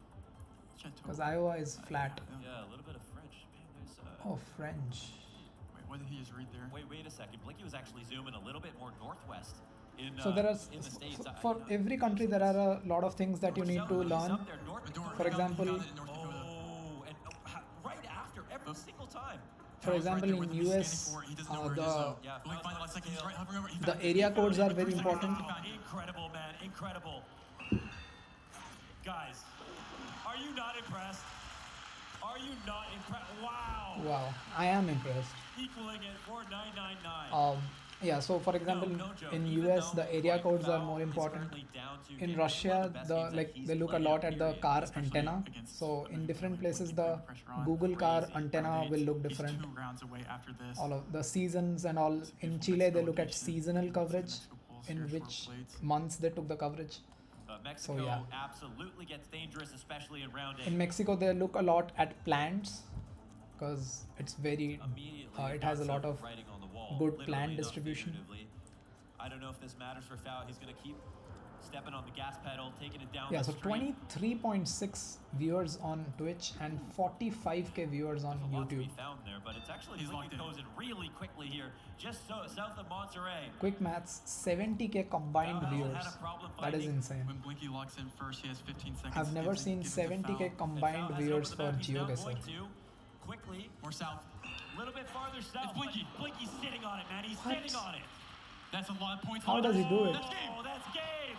Speaker 16: Chateau.
Speaker 1: Because Iowa is flat.
Speaker 10: Yeah, a little bit of French. Man, there's
Speaker 1: Oh, French.
Speaker 16: Wait, what did he just read there?
Speaker 10: Wait a second. Blinky was actually zooming a little bit more northwest. In,
Speaker 1: So there are
Speaker 10: in the States.
Speaker 1: for every country there are a lot of things that you need to learn. For example,
Speaker 10: Oh, and right after every single time.
Speaker 1: for example in US, the area codes are very important.
Speaker 10: Incredible, man, incredible. Guys, are you not impressed? Are you not impressed? Wow.
Speaker 1: Wow, I am impressed.
Speaker 10: Equaling it for 999.
Speaker 1: Yeah, so for example, in US the area codes are more important. In Russia, they look a lot at the car antenna. So in different places, the Google car antenna will look different.
Speaker 16: 2 rounds away after this.
Speaker 1: All of the seasons and all. In Chile, they look at seasonal coverage, in which months they took the coverage.
Speaker 10: Mexico
Speaker 1: So yeah.
Speaker 10: absolutely gets dangerous, especially in round 8.
Speaker 1: In Mexico, they look a lot at plants because it's very. It has a lot of
Speaker 10: writing on the wall,
Speaker 1: good
Speaker 10: literally,
Speaker 1: plant
Speaker 10: not
Speaker 1: distribution.
Speaker 10: figuratively. I don't know if this matters for Fao. He's going to keep stepping on the gas pedal, taking it down
Speaker 1: Yeah,
Speaker 10: the
Speaker 1: so
Speaker 10: street.
Speaker 1: 23.6 viewers on Twitch and 45k viewers on
Speaker 10: A lot to
Speaker 1: YouTube.
Speaker 10: be found there, but it's actually Blinky goes in really quickly here, just south of Monterey.
Speaker 1: Quick maths, 70k combined viewers. That is insane.
Speaker 16: When Blinky locks in first, he has 15 seconds.
Speaker 1: I've never
Speaker 16: gives it-
Speaker 1: seen
Speaker 16: gives it to
Speaker 1: 70k
Speaker 16: Foul.
Speaker 1: combined viewers for
Speaker 10: He's now
Speaker 1: GeoGuessr.
Speaker 10: going to quickly,
Speaker 16: More south.
Speaker 10: a little bit farther south.
Speaker 16: It's Blinky.
Speaker 10: but Blinky's sitting on it, man. He's
Speaker 1: What?
Speaker 10: sitting on it.
Speaker 16: That's a lot of points.
Speaker 1: How does he do it?
Speaker 16: That's game.
Speaker 10: Oh, that's game.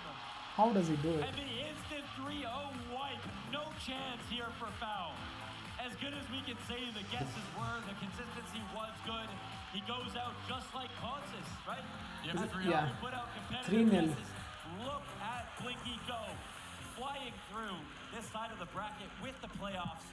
Speaker 1: How does he do it?
Speaker 10: And the instant 3-0 wipe. No chance here for Fao. As good as we can say the guesses were, the consistency was good. He goes out just like Consis, right?
Speaker 16: Yeah,
Speaker 10: After
Speaker 16: 3-0.
Speaker 1: Yeah.
Speaker 10: he put out competitive
Speaker 1: 3-0.
Speaker 10: guesses, look at Blinky go. Flying through this side of the bracket with the playoffs.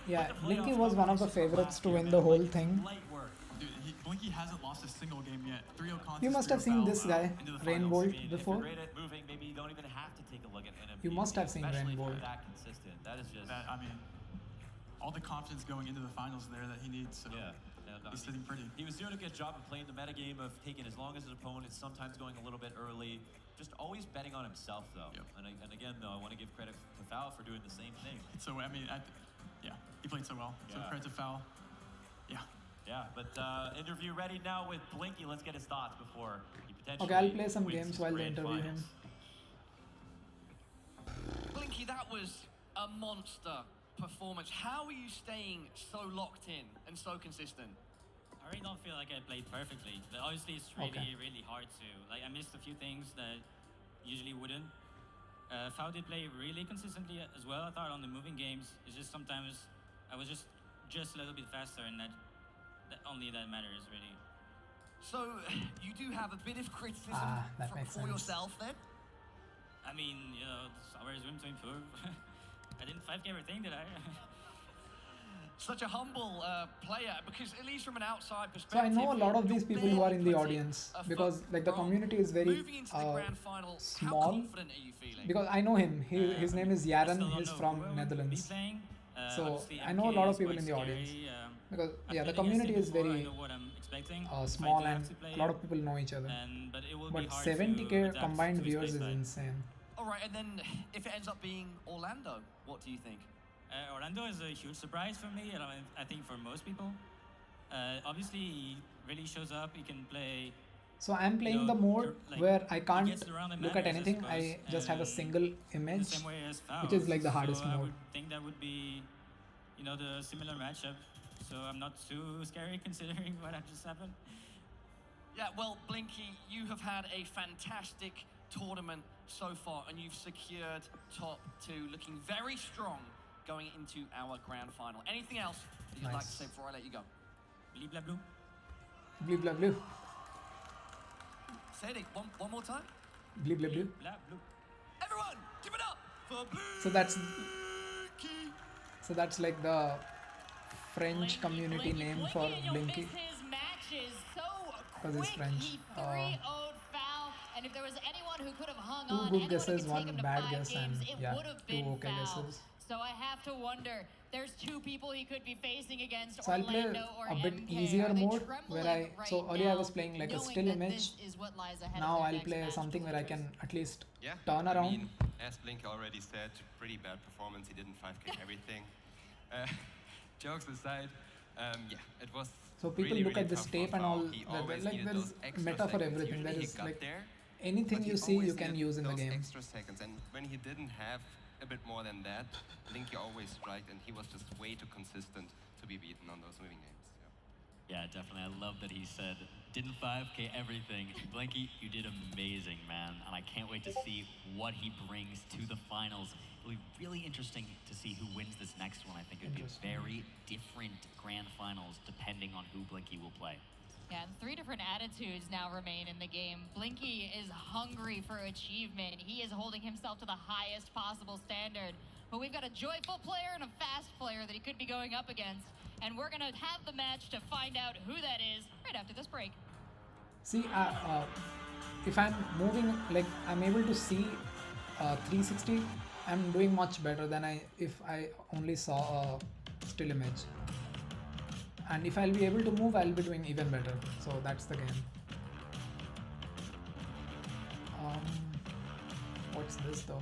Speaker 1: Yeah, Blinky was one of the favorites to win the whole thing.
Speaker 10: Light work.
Speaker 16: Dude, Blinky hasn't lost a single game yet. 3-0 contest.
Speaker 1: You must have
Speaker 16: 3-0
Speaker 1: seen
Speaker 16: Foul,
Speaker 1: this guy,
Speaker 16: into the
Speaker 1: Rain
Speaker 16: finals.
Speaker 1: Bolt,
Speaker 10: I mean,
Speaker 1: before.
Speaker 10: If you're great at moving, maybe you don't even have to take a look at NMP.
Speaker 1: You must have seen
Speaker 10: especially
Speaker 1: Rain
Speaker 10: if you're
Speaker 1: Bolt.
Speaker 10: that consistent. That is just
Speaker 16: That, I mean, all the confidence going into the finals there that he needs. So.
Speaker 10: yeah. And,
Speaker 16: He's sitting pretty.
Speaker 10: He was doing a good job of playing the metagame of taking as long as his opponent, sometimes going a little bit early. Just always betting on himself, though.
Speaker 16: Yep.
Speaker 10: And again, though, I want to give credit to Foul for doing the same thing.
Speaker 16: So, I mean, yeah, he played so well. So
Speaker 10: Yeah.
Speaker 16: credit to Foul. Yeah.
Speaker 10: Yeah, but interview ready now with Blinky. Let's get his thoughts before he potentially
Speaker 1: Okay, I'll play some
Speaker 10: wins
Speaker 1: games
Speaker 10: his
Speaker 1: while they
Speaker 10: grand
Speaker 1: interview
Speaker 10: finals.
Speaker 1: him.
Speaker 19: Blinky, that was a monster performance. How are you staying so locked in and so consistent?
Speaker 12: I really don't feel like I played perfectly, but obviously it's really hard to. Like, I missed a few things that usually wouldn't. Foul did play really consistently as well. I thought on the moving games, it's just sometimes I was just a little bit faster, and that only that matters really.
Speaker 19: So you do have a bit of criticism
Speaker 1: that makes
Speaker 19: for
Speaker 1: sense.
Speaker 19: yourself then?
Speaker 12: I mean, you know, there's always room to improve. I didn't 5K everything, did I?
Speaker 19: Such a humble player, because at least from an outside
Speaker 1: So
Speaker 19: perspective,
Speaker 1: I know a lot of these people who are in the audience
Speaker 19: a
Speaker 1: because
Speaker 19: foot
Speaker 1: like the
Speaker 19: wrong.
Speaker 1: community is very
Speaker 19: Moving into the grand final, how
Speaker 1: small.
Speaker 19: confident are you feeling?
Speaker 1: Because I know him. His name is
Speaker 12: I still
Speaker 1: Yaran.
Speaker 12: don't
Speaker 1: He's
Speaker 12: know
Speaker 1: from
Speaker 12: who I would
Speaker 1: Netherlands.
Speaker 12: be playing.
Speaker 1: So
Speaker 12: Obviously,
Speaker 1: I know a
Speaker 12: MK
Speaker 1: lot of
Speaker 12: is
Speaker 1: people
Speaker 12: quite
Speaker 1: in the audience.
Speaker 12: scary,
Speaker 1: Because
Speaker 12: I've
Speaker 1: yeah, the
Speaker 12: played against
Speaker 1: community
Speaker 12: him
Speaker 1: is
Speaker 12: before, I
Speaker 1: very
Speaker 12: know what I'm expecting if I
Speaker 1: small
Speaker 12: do have
Speaker 1: and
Speaker 12: to play
Speaker 1: a lot
Speaker 12: it.
Speaker 1: of people know each other.
Speaker 12: But it will
Speaker 1: But
Speaker 12: be hard
Speaker 1: 70k
Speaker 12: to adapt
Speaker 1: combined
Speaker 12: to his
Speaker 1: viewers is
Speaker 12: playstyle.
Speaker 1: insane.
Speaker 19: All right, and then if it ends up being Orlando, what do you think?
Speaker 12: Orlando is a huge surprise for me, and I think for most people. Obviously, he really shows up. He can play.
Speaker 1: So I'm playing the mode where I can't look at anything. I just have a single image,
Speaker 12: The same way as
Speaker 1: which is like the
Speaker 12: Fouls.
Speaker 1: hardest
Speaker 12: So I
Speaker 1: mode.
Speaker 12: would think that would be, you know, the similar matchup. So I'm not too scary considering what just happened.
Speaker 19: Yeah, well, Blinky, you have had a fantastic tournament so far, and you've secured top 2, looking very strong going into our grand final. Anything else that you'd like to
Speaker 1: Nice.
Speaker 19: say before I let you go?
Speaker 12: Blee blah blue.
Speaker 1: Blee blah blue.
Speaker 19: Say it one more time.
Speaker 1: Blee blah blue.
Speaker 12: Blah blue.
Speaker 19: Everyone, give it up for Blinky!
Speaker 1: So that's like the French community name for Blinky.
Speaker 2: His matches so
Speaker 1: Because he's
Speaker 2: quick.
Speaker 1: French.
Speaker 2: He 3-0'd Foul, and if there was anyone who could have hung
Speaker 1: Two
Speaker 2: on,
Speaker 1: good
Speaker 2: anyone
Speaker 1: guesses,
Speaker 2: who could take
Speaker 1: one
Speaker 2: him to
Speaker 1: bad
Speaker 2: 5
Speaker 1: guess,
Speaker 2: games,
Speaker 1: and
Speaker 2: it
Speaker 1: yeah,
Speaker 2: would have
Speaker 1: 2
Speaker 2: been
Speaker 1: okay
Speaker 2: Foul.
Speaker 1: guesses.
Speaker 2: So I have to wonder. There's 2 people he could be facing against.
Speaker 1: So I'll play
Speaker 2: Orlando or
Speaker 1: a bit
Speaker 2: MK.
Speaker 1: easier
Speaker 2: Are they
Speaker 1: mode
Speaker 2: trembling
Speaker 1: where so
Speaker 2: right
Speaker 1: earlier I
Speaker 2: now,
Speaker 1: was playing like a
Speaker 2: knowing
Speaker 1: still
Speaker 2: that
Speaker 1: image.
Speaker 2: this is what lies ahead
Speaker 1: Now
Speaker 2: of their
Speaker 1: I'll
Speaker 2: next
Speaker 1: play
Speaker 2: match
Speaker 1: something
Speaker 2: with
Speaker 1: where I
Speaker 2: Lakers.
Speaker 1: can at least
Speaker 4: Yeah,
Speaker 1: turn
Speaker 4: I
Speaker 1: around.
Speaker 4: mean, as Blink already said, pretty bad performance. He didn't 5K everything. Jokes aside, yeah, it was.
Speaker 1: So people
Speaker 4: really,
Speaker 1: look
Speaker 4: really
Speaker 1: at this
Speaker 4: tough
Speaker 1: tape
Speaker 4: for
Speaker 1: and
Speaker 4: Foul.
Speaker 1: all.
Speaker 4: He
Speaker 1: There
Speaker 4: always
Speaker 1: like
Speaker 4: needed
Speaker 1: there is
Speaker 4: those extra
Speaker 1: meta for
Speaker 4: seconds.
Speaker 1: everything. There
Speaker 4: Usually
Speaker 1: is
Speaker 4: he got
Speaker 1: like
Speaker 4: there,
Speaker 1: anything
Speaker 4: but
Speaker 1: you
Speaker 4: he
Speaker 1: see, you
Speaker 4: always
Speaker 1: can
Speaker 4: needed
Speaker 1: use in the
Speaker 4: those
Speaker 1: game.
Speaker 4: extra seconds, and when he didn't have a bit more than that, Blinky always striked, and he was just way too consistent to be beaten on those moving games.
Speaker 3: Yeah, definitely. I love that he said, didn't 5K everything. Blinky, you did amazing, man. And I can't wait to see what he brings to the finals. It'll be really interesting to see who wins this next one. I think it'll be very different grand finals depending on who Blinky will play.
Speaker 2: Yeah, and 3 different attitudes now remain in the game. Blinky is hungry for achievement. He is holding himself to the highest possible standard. But we've got a joyful player and a fast player that he could be going up against. And we're going to have the match to find out who that is right after this break.
Speaker 1: See, if I'm moving, like I'm able to see 360, I'm doing much better than if I only saw a still image. And if I'll be able to move, I'll be doing even better. So that's the game. What's this though?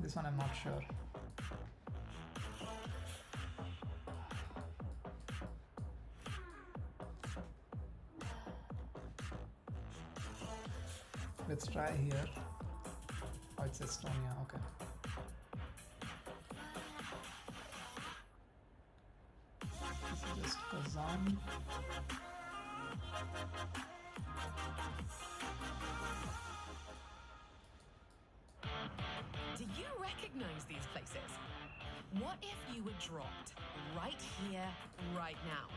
Speaker 1: This one I'm not sure. Let's try here. Oh, it's Estonia, okay. This is just Kazan.
Speaker 5: Do you recognize these places? What if you were dropped right here, right now?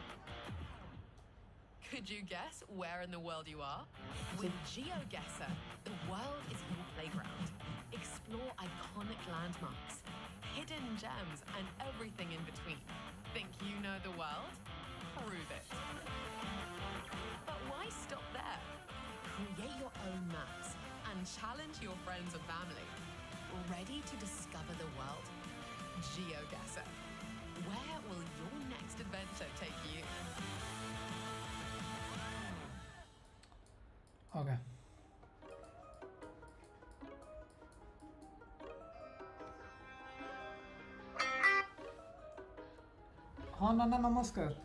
Speaker 5: Could you guess where in the world you are? With GeoGuessr, the world is your playground. Explore iconic landmarks, hidden gems, and everything in between. Think you know the world? Prove it. But why stop there? Create your own maps and challenge your friends and family. Ready to discover the world? GeoGuessr. Where will your next adventure take you?
Speaker 1: Okay. हाँ नाना नमस्कार.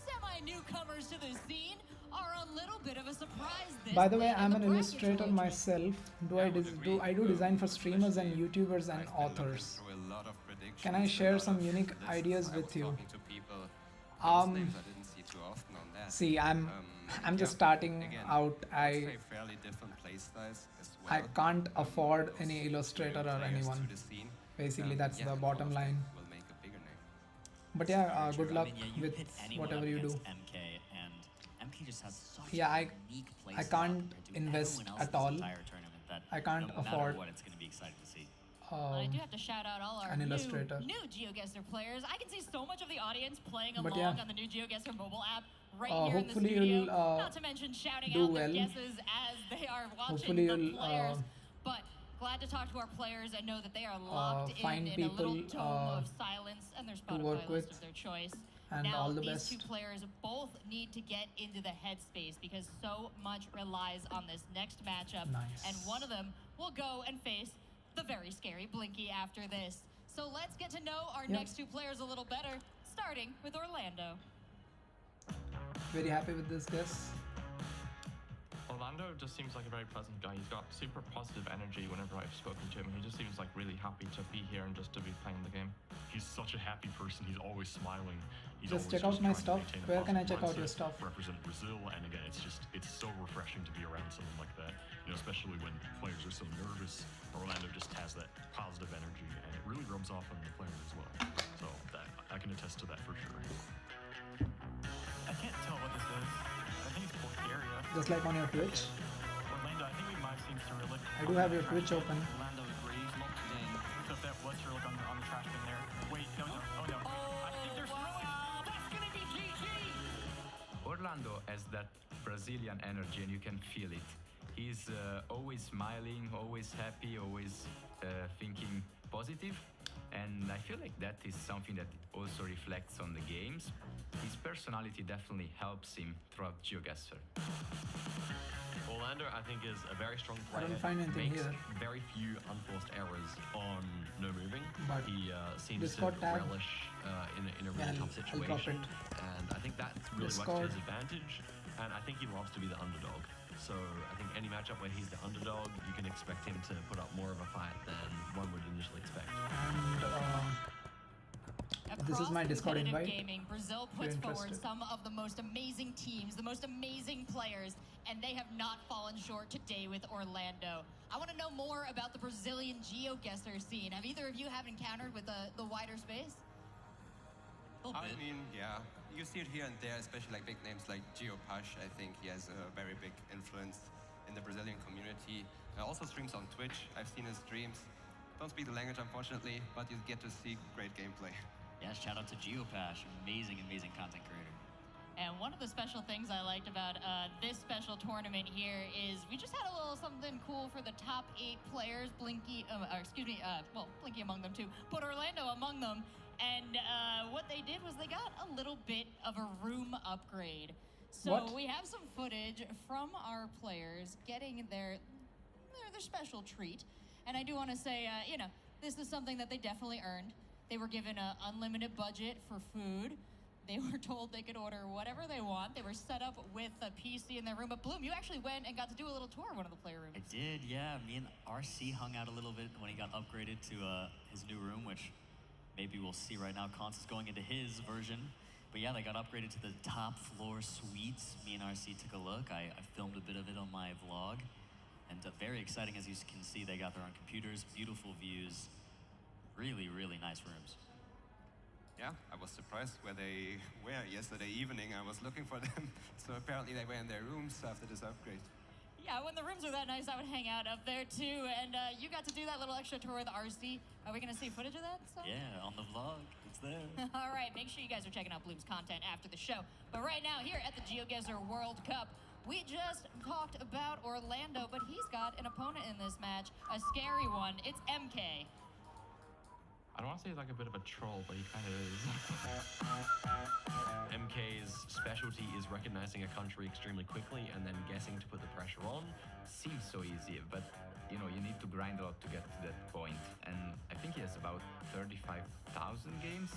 Speaker 2: Semi-newcomers to the scene are a little bit of a surprise this
Speaker 1: By the way,
Speaker 2: late in
Speaker 1: I'm
Speaker 2: the
Speaker 1: an illustrator
Speaker 2: bracket.
Speaker 1: myself. I do design for streamers and YouTubers and authors.
Speaker 4: Through a lot of predictions,
Speaker 1: Can I
Speaker 4: a
Speaker 1: share
Speaker 4: lot
Speaker 1: some
Speaker 4: of
Speaker 1: unique
Speaker 4: lists.
Speaker 1: ideas
Speaker 4: I
Speaker 1: with
Speaker 4: was
Speaker 1: you?
Speaker 4: talking to people whose names I didn't see too often on that.
Speaker 1: See, I'm just
Speaker 4: yeah,
Speaker 1: starting
Speaker 4: again,
Speaker 1: out.
Speaker 4: I would say fairly different play styles as well.
Speaker 1: I can't afford any illustrator or
Speaker 4: players
Speaker 1: anyone.
Speaker 4: to the scene.
Speaker 1: Basically, that's
Speaker 4: yeah,
Speaker 1: the
Speaker 4: and all
Speaker 1: bottom
Speaker 4: of them
Speaker 1: line.
Speaker 4: will make a bigger name.
Speaker 1: But yeah, good luck
Speaker 3: you
Speaker 1: with
Speaker 3: hit anyone
Speaker 1: whatever
Speaker 3: up
Speaker 1: you do.
Speaker 3: against MK, and MK just has such
Speaker 1: Yeah,
Speaker 3: a unique play
Speaker 1: I
Speaker 3: style
Speaker 1: can't
Speaker 3: compared to
Speaker 1: invest
Speaker 3: everyone else
Speaker 1: at
Speaker 3: in this
Speaker 1: all.
Speaker 3: entire tournament that
Speaker 1: I can't
Speaker 3: no
Speaker 1: afford
Speaker 3: matter what, it's going to be exciting to see.
Speaker 2: I do have to shout out all our
Speaker 1: an illustrator.
Speaker 2: new GeoGuessr players. I can see so much of the audience playing
Speaker 1: But
Speaker 2: along
Speaker 1: yeah.
Speaker 2: on the new GeoGuessr mobile app right here in the
Speaker 1: Hopefully
Speaker 2: studio.
Speaker 1: you'll
Speaker 2: Not to mention shouting
Speaker 1: do
Speaker 2: out
Speaker 1: well.
Speaker 2: the guesses as they are watching
Speaker 1: Hopefully
Speaker 2: the
Speaker 1: you'll
Speaker 2: players. But glad to talk to our players and know that they are locked
Speaker 1: find
Speaker 2: in a little
Speaker 1: people,
Speaker 2: dome of silence and their
Speaker 1: to work
Speaker 2: Spotify
Speaker 1: with.
Speaker 2: list of their choice.
Speaker 1: And
Speaker 2: now,
Speaker 1: all the
Speaker 2: these
Speaker 1: best.
Speaker 2: two players both need to get into the headspace because so much relies on this next matchup.
Speaker 1: Nice.
Speaker 2: And one of them will go and face the very scary Blinky after this. So let's get to know our next two players a little better, starting with Orlando.
Speaker 1: Very happy with this guess.
Speaker 21: Orlando just seems like a very pleasant guy. He's got super positive energy whenever I've spoken to him. He just seems like really happy to be here and just to be playing the game.
Speaker 7: He's such a happy person. He's always smiling. He's
Speaker 1: Just
Speaker 7: always
Speaker 1: check out my
Speaker 7: trying to
Speaker 1: stuff.
Speaker 7: maintain a
Speaker 1: Where can I
Speaker 7: positive
Speaker 1: check out your
Speaker 7: mindset,
Speaker 1: stuff?
Speaker 7: Represent Brazil, and again, it's so refreshing to be around someone like that. You know, especially when players are so nervous. Orlando just has that positive energy, and it really rubs off on the players as well. So that I can attest to that for sure.
Speaker 11: I can't tell what this is. I think it's Bulgaria.
Speaker 1: Just like on your Twitch.
Speaker 11: Orlando, I think we might have seen Cyrillic.
Speaker 1: I do have your Twitch open.
Speaker 11: Orlando agrees, locked in. So if that was Cyrillic on the trash bin there. Wait, no. Oh no. I think there's Cyrillic. That's gonna be GG!
Speaker 9: Orlando has that Brazilian energy and you can feel it. He's always smiling, always happy, always thinking positive. And I feel like that is something that also reflects on the games. His personality definitely helps him throughout GeoGuessr.
Speaker 6: Orlando, I think, is a very strong
Speaker 1: I
Speaker 6: player.
Speaker 1: don't find anything
Speaker 6: Makes
Speaker 1: here.
Speaker 6: very few unforced errors on no moving.
Speaker 1: But
Speaker 6: He seems
Speaker 1: Discord
Speaker 6: to
Speaker 1: tab.
Speaker 6: relish in a really
Speaker 1: Yeah,
Speaker 6: tough
Speaker 1: I'll drop
Speaker 6: situation,
Speaker 1: it.
Speaker 6: and I think that really works to
Speaker 1: Discord.
Speaker 6: his advantage. And I think he loves to be the underdog. So I think any matchup where he's the underdog, you can expect him to put up more of a fight than one would initially expect.
Speaker 1: And this is my Discord invite.
Speaker 2: Gaming, Brazil
Speaker 1: if you're
Speaker 2: puts forward
Speaker 1: interested.
Speaker 2: some of the most amazing teams, the most amazing players, and they have not fallen short today with Orlando. I want to know more about the Brazilian GeoGuessr scene. Have either of you have encountered with the wider space?
Speaker 4: I mean, yeah, you see it here and there, especially like big names like GeoPash. I think he has a very big influence in the Brazilian community. Also streams on Twitch. I've seen his streams. Don't speak the language, unfortunately, but you get to see great gameplay.
Speaker 3: Yeah, shout out to Geopash, amazing, amazing content creator.
Speaker 2: And one of the special things I liked about this special tournament here is we just had a little something cool for the top 8 players. Blinky, Blinky among them too. Put Orlando among them. And what they did was they got a little bit of a room upgrade. So
Speaker 1: What?
Speaker 2: we have some footage from our players getting their special treat. And I do want to say, this is something that they definitely earned. They were given an unlimited budget for food. They were told they could order whatever they want. They were set up with a PC in their room. But Bloom, you actually went and got to do a little tour of one of the player rooms.
Speaker 3: I did, yeah. Me and RC hung out a little bit when he got upgraded to his new room, which maybe we'll see right now. Const is going into his version. But yeah, they got upgraded to the top floor suites. Me and RC took a look. I filmed a bit of it on my vlog. And very exciting, as you can see, they got their own computers, beautiful views, really, really nice rooms.
Speaker 4: Yeah, I was surprised where they were yesterday evening. I was looking for them. So apparently they were in their rooms after this upgrade.
Speaker 2: Yeah, when the rooms are that nice, I would hang out up there too. And you got to do that little extra tour with RC. Are we going to see footage of that?
Speaker 3: Yeah, on the vlog. It's there.
Speaker 2: All right, make sure you guys are checking out Bloom's content after the show. But right now, here at the GeoGuessr World Cup, we just talked about Orlando, but he's got an opponent in this match, a scary one. It's MK.
Speaker 21: I don't want to say he's like a bit of a troll, but he kind of is.
Speaker 6: MK's specialty is recognizing a country extremely quickly and then guessing to put the pressure on.
Speaker 9: Seems so easy, but you need to grind a lot to get to that point. And I think he has about 35,000 games.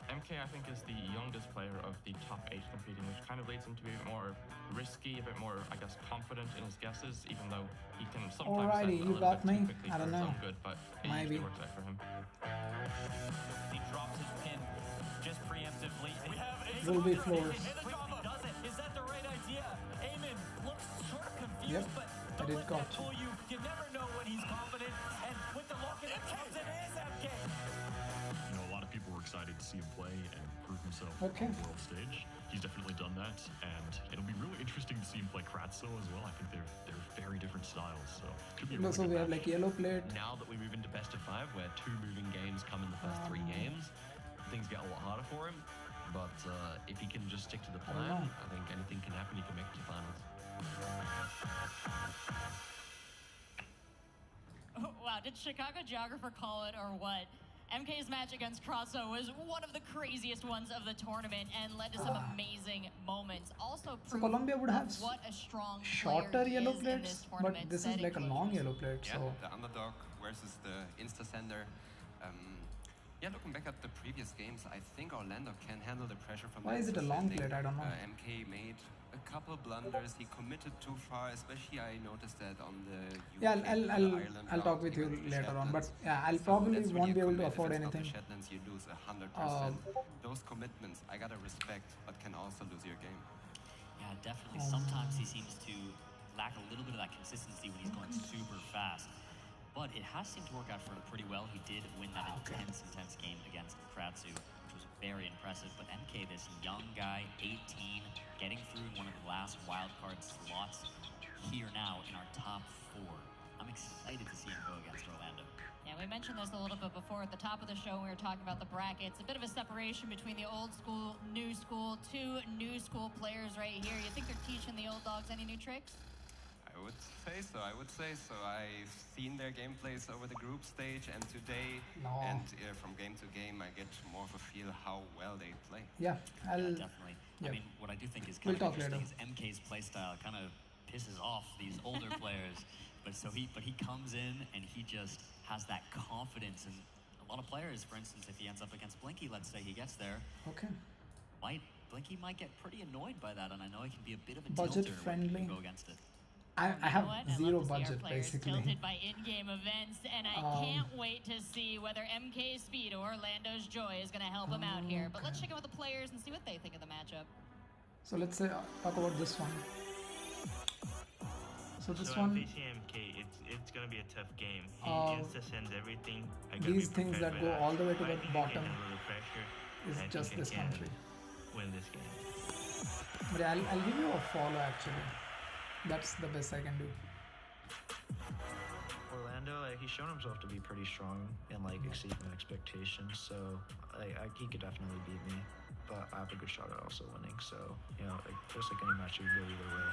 Speaker 21: MK, I think, is the youngest player of the top 8 competing, which kind of leads him to be a bit more risky, a bit more, I guess, confident in his guesses, even though he can sometimes
Speaker 1: Alrighty, you got me. I don't know.
Speaker 21: Good, but it
Speaker 1: Maybe.
Speaker 21: usually works out for him.
Speaker 11: He drops his pin just preemptively. We have a
Speaker 1: Will be floors.
Speaker 11: does it? Is that the right idea? Eamon looks sort of confused,
Speaker 1: Yep,
Speaker 11: but
Speaker 1: I
Speaker 11: don't
Speaker 1: did
Speaker 11: let
Speaker 1: got
Speaker 11: that fool you. You never know when he's confident. And with the lock in, it comes in his MK.
Speaker 7: A lot of people were excited to see him play and prove himself
Speaker 1: Okay.
Speaker 7: on the world stage. He's definitely done that, and it'll be really interesting to see him play Kratzo as well. I think they're very different styles, so could be a really
Speaker 1: So
Speaker 7: good
Speaker 1: we have
Speaker 7: match.
Speaker 1: like yellow plate.
Speaker 6: Now that we move into best of 5, where 2 moving games come in the first 3 games, things get a lot harder for him. But if he can just stick to the
Speaker 1: I don't
Speaker 6: plan,
Speaker 1: know.
Speaker 6: I think anything can happen. He can make it to finals.
Speaker 2: Wow, did Chicago Geographer call it or what? MK's match against Crosso was one of the craziest ones of the tournament and led to some amazing moments. Also
Speaker 1: So
Speaker 2: proof
Speaker 1: Colombia would have
Speaker 2: of what a strong
Speaker 1: shorter
Speaker 2: player he
Speaker 1: yellow
Speaker 2: is in
Speaker 1: plates,
Speaker 2: this
Speaker 1: but
Speaker 2: tournament.
Speaker 1: this is
Speaker 2: setting
Speaker 1: like a long yellow plate,
Speaker 4: Yeah,
Speaker 1: so
Speaker 4: the underdog versus the insta-sender. Yeah, looking back at the previous games, I think Orlando can handle the pressure from
Speaker 1: why
Speaker 4: the
Speaker 1: is it a long
Speaker 4: insta-sending.
Speaker 1: plate? I don't know.
Speaker 4: MK made a couple blunders. He committed too far, especially I noticed that on the UK
Speaker 1: Yeah,
Speaker 4: and the Ireland
Speaker 1: I'll talk
Speaker 4: round,
Speaker 1: with
Speaker 4: he
Speaker 1: you
Speaker 4: went to
Speaker 1: later on, but
Speaker 4: Shetlands.
Speaker 1: yeah, I'll
Speaker 4: So
Speaker 1: probably
Speaker 4: that's
Speaker 1: won't
Speaker 4: really
Speaker 1: be
Speaker 4: a
Speaker 1: able to
Speaker 4: commit. If
Speaker 1: afford
Speaker 4: it's not the
Speaker 1: anything.
Speaker 4: Shetlands, you lose 100%. Those commitments, I gotta respect, but can also lose your game.
Speaker 3: Yeah, definitely. Sometimes he seems to lack a little bit of that consistency when he's going super fast. But it has seemed to work out for him pretty well. He did win that intense game against Kratsu, which was very impressive. But MK, this young guy, 18, getting through in one of the last wildcard slots here now in our top 4. I'm excited to see him go against Orlando.
Speaker 2: Yeah, we mentioned this a little bit before at the top of the show when we were talking about the brackets. A bit of a separation between the old school, new school, 2 new school players right here. You think they're teaching the old dogs any new tricks?
Speaker 4: I would say so. I've seen their gameplays over the group stage and today, and from game to game, I get more of a feel how well they play.
Speaker 1: Yeah,
Speaker 3: definitely.
Speaker 1: Yeah.
Speaker 3: I mean, what I do think is kind
Speaker 1: We'll
Speaker 3: of
Speaker 1: talk
Speaker 3: interesting
Speaker 1: later.
Speaker 3: is MK's playstyle kind of pisses off these older players, but he comes in and he just has that confidence. And a lot of players, for instance, if he ends up against Blinky, let's say he gets there,
Speaker 1: okay.
Speaker 3: Blinky might get pretty annoyed by that, and I know it can be a bit of a
Speaker 1: Budget
Speaker 3: tilter when
Speaker 1: friendly.
Speaker 3: you go against it.
Speaker 1: I have
Speaker 2: I
Speaker 1: zero
Speaker 2: love to see our
Speaker 1: budget
Speaker 2: players
Speaker 1: basically.
Speaker 2: tilted by in-game events, and I can't wait to see whether MK's speed or Orlando's joy is going to help him out here. But let's check in with the players and see what they think of the matchup.
Speaker 1: So let's say talk about this one. So this
Speaker 15: so
Speaker 1: one,
Speaker 15: I'm facing MK. It's gonna be a tough game. He insta sends everything. I gotta
Speaker 1: these
Speaker 15: be
Speaker 1: things
Speaker 15: prepared
Speaker 1: that
Speaker 15: for
Speaker 1: go all the way to
Speaker 15: But I
Speaker 1: the
Speaker 15: think I
Speaker 1: bottom
Speaker 15: can handle the pressure.
Speaker 1: is
Speaker 15: I
Speaker 1: just
Speaker 15: think I
Speaker 1: this
Speaker 15: can
Speaker 1: country.
Speaker 15: Win this game.
Speaker 1: But I'll give you a follow actually. That's the best I can do.
Speaker 15: Orlando, he
Speaker 14: he's shown himself to be pretty strong and like exceed my expectations. So he could definitely beat me, but I have a good shot at also winning. So just like any match, it would go either way.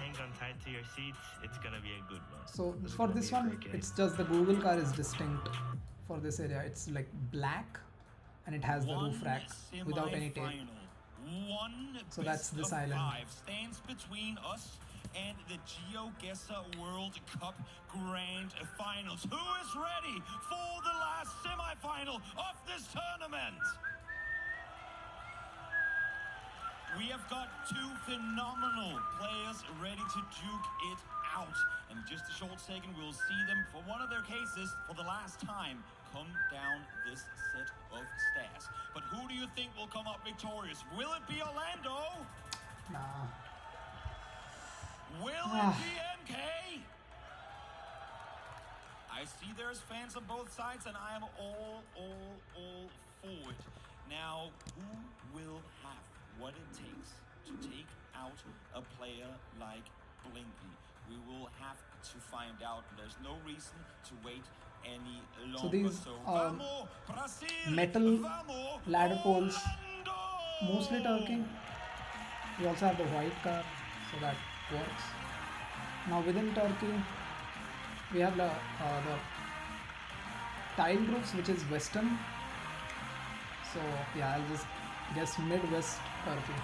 Speaker 15: Hang on tight to your seats. It's gonna be a good one.
Speaker 1: So for this one, it's just the Google car is distinct for this area. It's like black, and it has the roof rack without any tape. So that's this island.
Speaker 13: Stands between us and the GeoGuessr World Cup Grand Finals. Who is ready for the last semi-final of this tournament? We have got two phenomenal players ready to duke it out. And in just a short second, we'll see them, for one of their cases, for the last time, come down this set of stairs. But who do you think will come up victorious? Will it be Orlando?
Speaker 1: Nah.
Speaker 13: Will it be MK? I see there's fans on both sides, and I am all for it. Now, who will have what it takes to take out a player like Blinky? We will have to find out. There's no reason to wait any longer.
Speaker 1: So these
Speaker 13: vamos, Brazil,
Speaker 1: metal
Speaker 13: vamos,
Speaker 1: ladder poles, mostly Turkey. We also have the white car, so that works. Now within Turkey, we have the tile roofs, which is Western. So yeah, I'll just guess Midwest Turkey,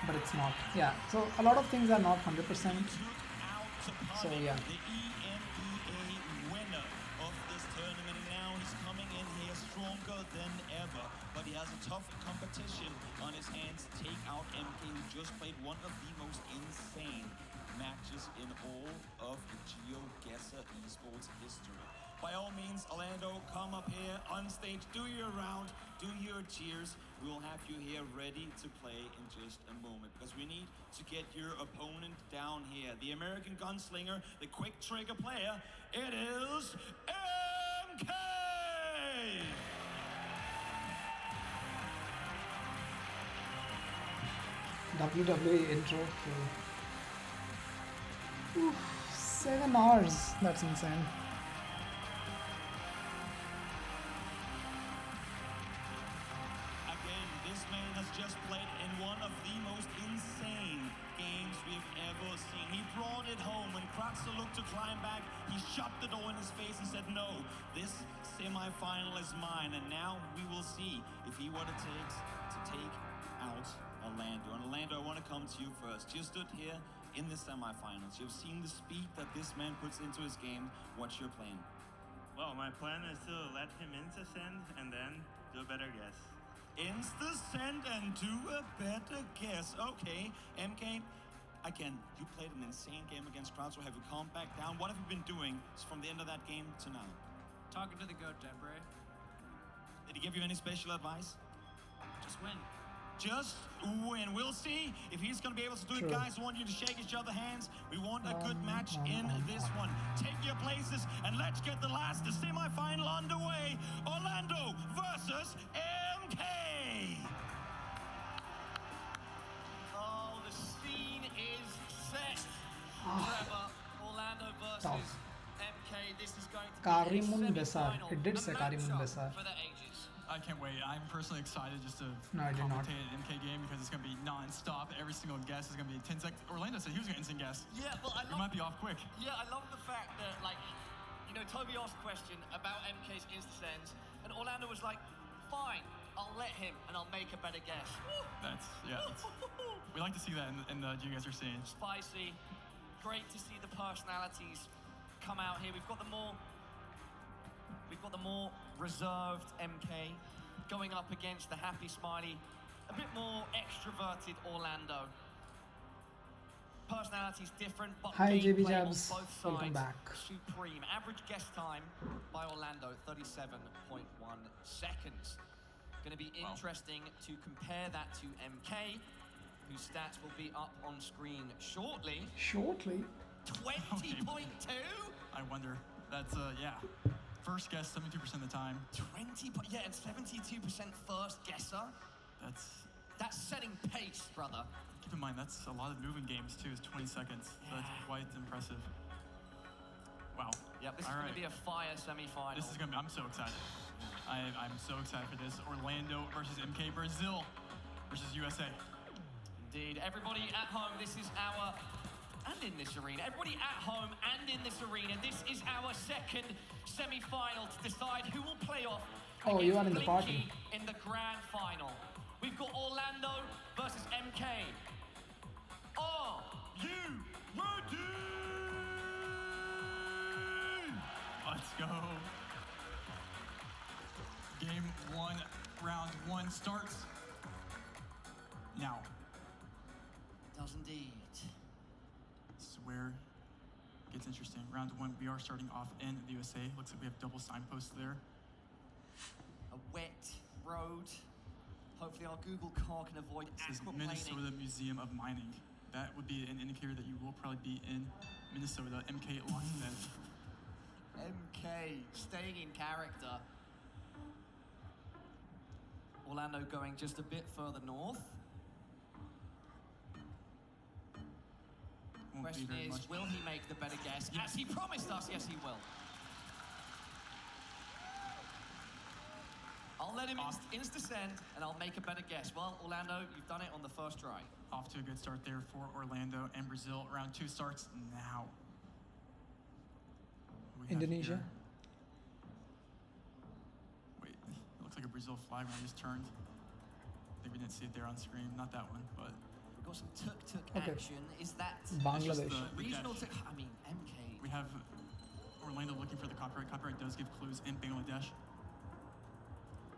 Speaker 1: but it's not. Yeah, so a lot of things are not 100%. So yeah.
Speaker 13: The EMEA winner of this tournament, and now he's coming in here stronger than ever. But he has a tough competition on his hands. Take out MK, who just played one of the most insane matches in all of the GeoGuessr esports history. By all means, Orlando, come up here on stage, do your round, do your cheers. We will have you here ready to play in just a moment, because we need to get your opponent down here. The American gunslinger, the quick trigger player, it is MK!
Speaker 1: WWE intro. Oof, 7 hours. That's insane.
Speaker 13: Again, this man has just played in one of the most insane games we've ever seen. He brought it home. When Kratzer looked to climb back, he shut the door in his face and said, no, this semi-final is mine. And now we will see if he what it takes to take out Orlando. And Orlando, I want to come to you first. You stood here in the semifinals. You've seen the speed that this man puts into his game. What's your plan?
Speaker 15: Well, my plan is to let him insta-send and then do a better guess.
Speaker 13: Insta-send and do a better guess. Okay, MK, again, you played an insane game against Kratzer. Have you calmed back down? What have you been doing from the end of that game to now?
Speaker 20: Talking to the goat, Debre.
Speaker 13: Did he give you any special advice?
Speaker 20: Just win.
Speaker 13: Just win. We'll see if he's going to be able to do it. Guys, I want you to shake each other hands. We want a good match in this one. Take your places and let's get the last semi-final underway. Orlando versus MK.
Speaker 19: Oh, the scene is set. Trevor, Orlando versus MK. This is going to be
Speaker 1: Karimun
Speaker 19: a
Speaker 1: Besar.
Speaker 19: semi-final.
Speaker 1: It did say
Speaker 19: A
Speaker 1: Karimun
Speaker 19: matchup
Speaker 1: Besar.
Speaker 19: for the ages.
Speaker 16: I can't wait. I'm personally excited just to
Speaker 1: No, I did not.
Speaker 16: commentate an MK game because it's going to be non-stop. Every single guess is going to be 10 seconds. Orlando said he was going to instant guess.
Speaker 19: Yeah, but I
Speaker 16: We
Speaker 19: love,
Speaker 16: might be off quick.
Speaker 19: yeah, I love the fact that, like, you know, Toby asked a question about MK's insta-sends, and Orlando was like, fine, I'll let him, and I'll make a better guess.
Speaker 16: That's, yeah. We like to see that in the GeoGuessr scene.
Speaker 19: Spicy. Great to see the personalities come out here. We've got the more reserved MK going up against the happy, smiley, a bit more extroverted Orlando. Personalities different, but
Speaker 1: Hi, JB
Speaker 19: gameplay on
Speaker 1: Jabs.
Speaker 19: both sides
Speaker 1: Welcome back.
Speaker 19: supreme. Average guess time by Orlando, 37.1 seconds. Going to be interesting to compare that to MK, whose stats will be up on screen shortly.
Speaker 1: Shortly.
Speaker 19: 20.2?
Speaker 16: I wonder. That's, yeah. First guess 72% of the time.
Speaker 19: 20, yeah, and 72% first guesser. That's setting pace, brother.
Speaker 16: Keep in mind, that's a lot of moving games too, is 20 seconds. So that's quite impressive. Wow.
Speaker 19: Yep, this is
Speaker 16: All
Speaker 19: going to
Speaker 16: right.
Speaker 19: be a fire semi-final.
Speaker 16: This is gonna be. I'm so excited. I'm so excited for this. Orlando versus MK. Brazil versus USA.
Speaker 19: Indeed. Everybody at home, this is our, and in this arena, everybody at home and in this arena, this is our second semi-final to decide who will play off
Speaker 1: Oh, you are in
Speaker 19: against
Speaker 1: the party.
Speaker 19: Blinky in the grand final. We've got Orlando versus MK. Are you ready?
Speaker 16: Let's go. Game 1, round 1 starts now.
Speaker 19: Does indeed.
Speaker 16: This is where it gets interesting. Round 1, we are starting off in the USA. Looks like we have double signposts there.
Speaker 19: A wet road. Hopefully our Google car can avoid
Speaker 16: This is
Speaker 19: aquaplaning.
Speaker 16: Minnesota Museum of Mining. That would be an indicator that you will probably be in Minnesota. MK locks in.
Speaker 19: MK staying in character. Orlando going just a bit further north.
Speaker 16: Won't be
Speaker 19: Question
Speaker 16: very
Speaker 19: is,
Speaker 16: much.
Speaker 19: will he make the better guess? As he promised us, yes he will. I'll let him insta-send and I'll make a better guess. Well, Orlando, you've done it on the first try.
Speaker 16: Off to a good start there for Orlando and Brazil. Round 2 starts now. We have
Speaker 1: Indonesia.
Speaker 16: here- Wait, it looks like a Brazil flag when I just turned. I think we didn't see it there on screen. Not that one, but
Speaker 19: We've got some tuk-tuk
Speaker 1: Okay.
Speaker 19: action. Is that
Speaker 1: Bangladesh.
Speaker 16: the
Speaker 19: regional
Speaker 16: dash.
Speaker 19: tuk? I mean, MK.
Speaker 16: We have Orlando looking for the copyright. Copyright does give clues in Bangladesh.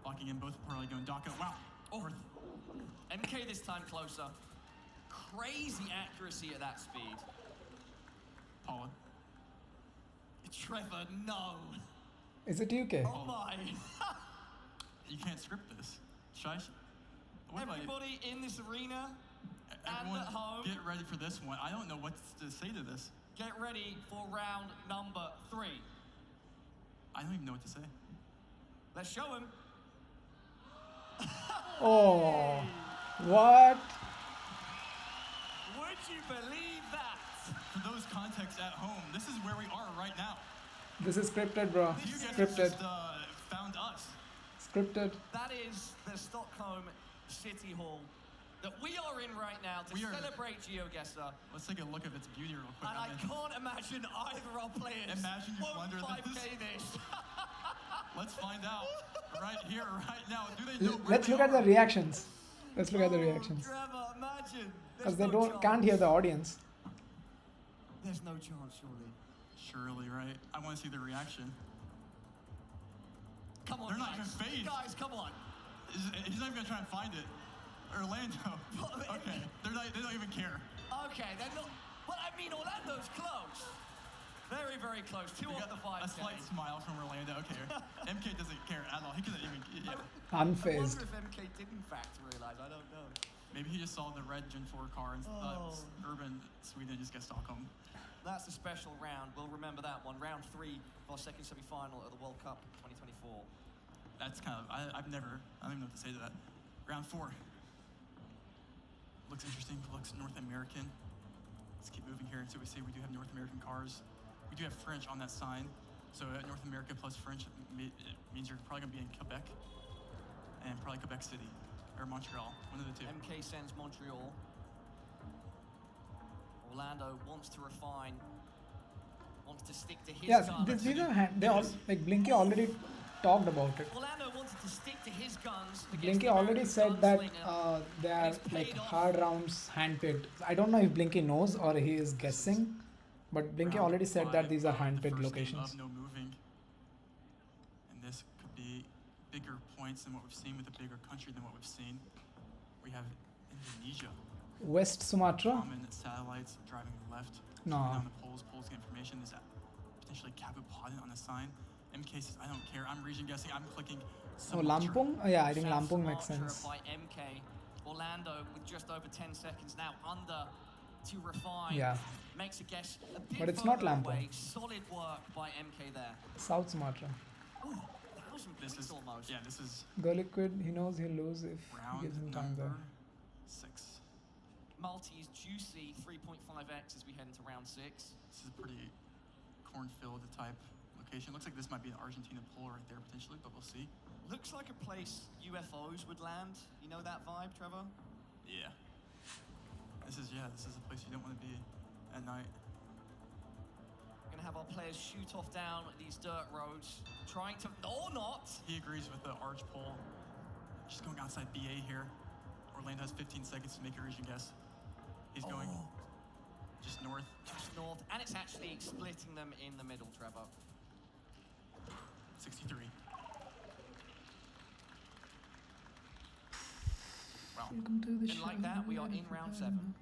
Speaker 16: Locking in both, probably going Dhaka. Wow.
Speaker 19: Oh, MK this time closer. Crazy accuracy at that speed.
Speaker 16: Paula.
Speaker 19: Trevor, no.
Speaker 1: Is it UK?
Speaker 19: Oh my.
Speaker 16: You can't script this. Should I? What if I-
Speaker 19: Everybody in this arena
Speaker 16: Everyone,
Speaker 19: and at home,
Speaker 16: get ready for this one. I don't know what to say to this.
Speaker 19: get ready for round number 3.
Speaker 16: I don't even know what to say.
Speaker 19: Let's show him.
Speaker 1: Oh, what?
Speaker 19: Would you believe that?
Speaker 16: For those contexts at home, this is where we are right now.
Speaker 1: This is scripted, bro.
Speaker 16: You guys
Speaker 1: Scripted.
Speaker 16: just found us.
Speaker 1: Scripted.
Speaker 19: That is the Stockholm City Hall that we are in right now to
Speaker 16: We are-
Speaker 19: celebrate GeoGuessr.
Speaker 16: Let's take a look at its beauty real quick.
Speaker 19: And I can't imagine either our players
Speaker 16: Imagine you
Speaker 19: won't
Speaker 16: wonder
Speaker 19: 5K this.
Speaker 16: Let's find out right here, right now. Do they know where
Speaker 1: Let's
Speaker 16: they
Speaker 1: look at
Speaker 16: are?
Speaker 1: the reactions. Let's look at the reactions.
Speaker 19: Trevor, imagine.
Speaker 1: Because
Speaker 19: There's
Speaker 1: they
Speaker 19: no
Speaker 1: can't hear the audience.
Speaker 19: There's no chance, surely.
Speaker 16: Surely, right? I want to see the reaction.
Speaker 19: Come on,
Speaker 16: They're not
Speaker 19: guys.
Speaker 16: even phased.
Speaker 19: Guys, come on.
Speaker 16: He's not even gonna try and find it. Orlando. Okay, they don't even care.
Speaker 19: Okay, they're not. Well, I mean, Orlando's close. Very, very close. 2
Speaker 16: We
Speaker 19: off
Speaker 16: got
Speaker 19: the 5K.
Speaker 16: a slight smile from Orlando. Okay, MK doesn't care at all. He doesn't even. Yeah.
Speaker 19: I
Speaker 1: Unfazed.
Speaker 19: wonder if MK did in fact realize. I don't know.
Speaker 16: Maybe he just saw the red Gen 4 car and thought urban Sweden just get Stockholm.
Speaker 19: That's a special round. We'll remember that one. Round 3 for our second semi-final of the World Cup 2024.
Speaker 16: That's kind of I don't even know what to say to that. Round 4. Looks interesting. Looks North American. Let's keep moving here until we see we do have North American cars. We do have French on that sign. So North America plus French means you're probably gonna be in Quebec and probably Quebec City or Montreal. One of the two.
Speaker 19: MK sends Montreal. Orlando wants to refine, wants to stick to his
Speaker 1: Yes,
Speaker 19: guns.
Speaker 1: these are they all like Blinky already talked about it.
Speaker 19: Orlando wanted to stick to his guns. against
Speaker 1: Blinky
Speaker 19: the
Speaker 1: already
Speaker 19: American
Speaker 1: said that
Speaker 19: gunslinger.
Speaker 1: they are like hard rounds handpicked. I don't know if Blinky knows or he is guessing, but Blinky
Speaker 16: Round
Speaker 1: already said that
Speaker 16: 5
Speaker 1: these are
Speaker 16: of the
Speaker 1: handpicked
Speaker 16: first game
Speaker 1: locations.
Speaker 16: of no moving. And this could be bigger points than what we've seen with a bigger country than what we've seen. We have Indonesia.
Speaker 1: West Sumatra?
Speaker 16: Common satellites driving left.
Speaker 1: No.
Speaker 16: Down the poles. Poles get information. There's potentially Kabupaten on the sign. MK says, I don't care. I'm region guessing. I'm clicking
Speaker 1: Oh,
Speaker 16: Sumatra.
Speaker 1: Lampung? Oh, yeah, I think
Speaker 19: South
Speaker 1: Lampung makes
Speaker 19: Sumatra
Speaker 1: sense.
Speaker 19: by MK. Orlando with just over 10 seconds now under to refine.
Speaker 1: Yeah.
Speaker 19: Makes a guess a bit
Speaker 1: But it's not
Speaker 19: further
Speaker 1: Lampung.
Speaker 19: away. Solid work by MK there.
Speaker 1: South Sumatra.
Speaker 19: Ooh, 1,000
Speaker 16: This
Speaker 19: points
Speaker 16: is
Speaker 19: almost.
Speaker 16: Yeah, this is
Speaker 1: Go Liquid, he knows he'll lose if he
Speaker 16: round
Speaker 1: gives him time there.
Speaker 16: number 6.
Speaker 19: Maltese juicy 3.5x as we head into round 6.
Speaker 16: This is pretty cornfield type location. Looks like this might be an Argentina pole right there potentially, but we'll see.
Speaker 19: Looks like a place UFOs would land. You know that vibe, Trevor?
Speaker 16: Yeah. This is a place you don't want to be at night.
Speaker 19: We're gonna have our players shoot off down these dirt roads, trying to, or not.
Speaker 16: He agrees with the arch pole. Just going outside BA here. Orlando has 15 seconds to make a region guess. He's going just north.
Speaker 19: Just north, and it's actually splitting them in the middle, Trevor.
Speaker 16: 63. Wow.
Speaker 1: Welcome to the
Speaker 19: and like that, we are in round 7.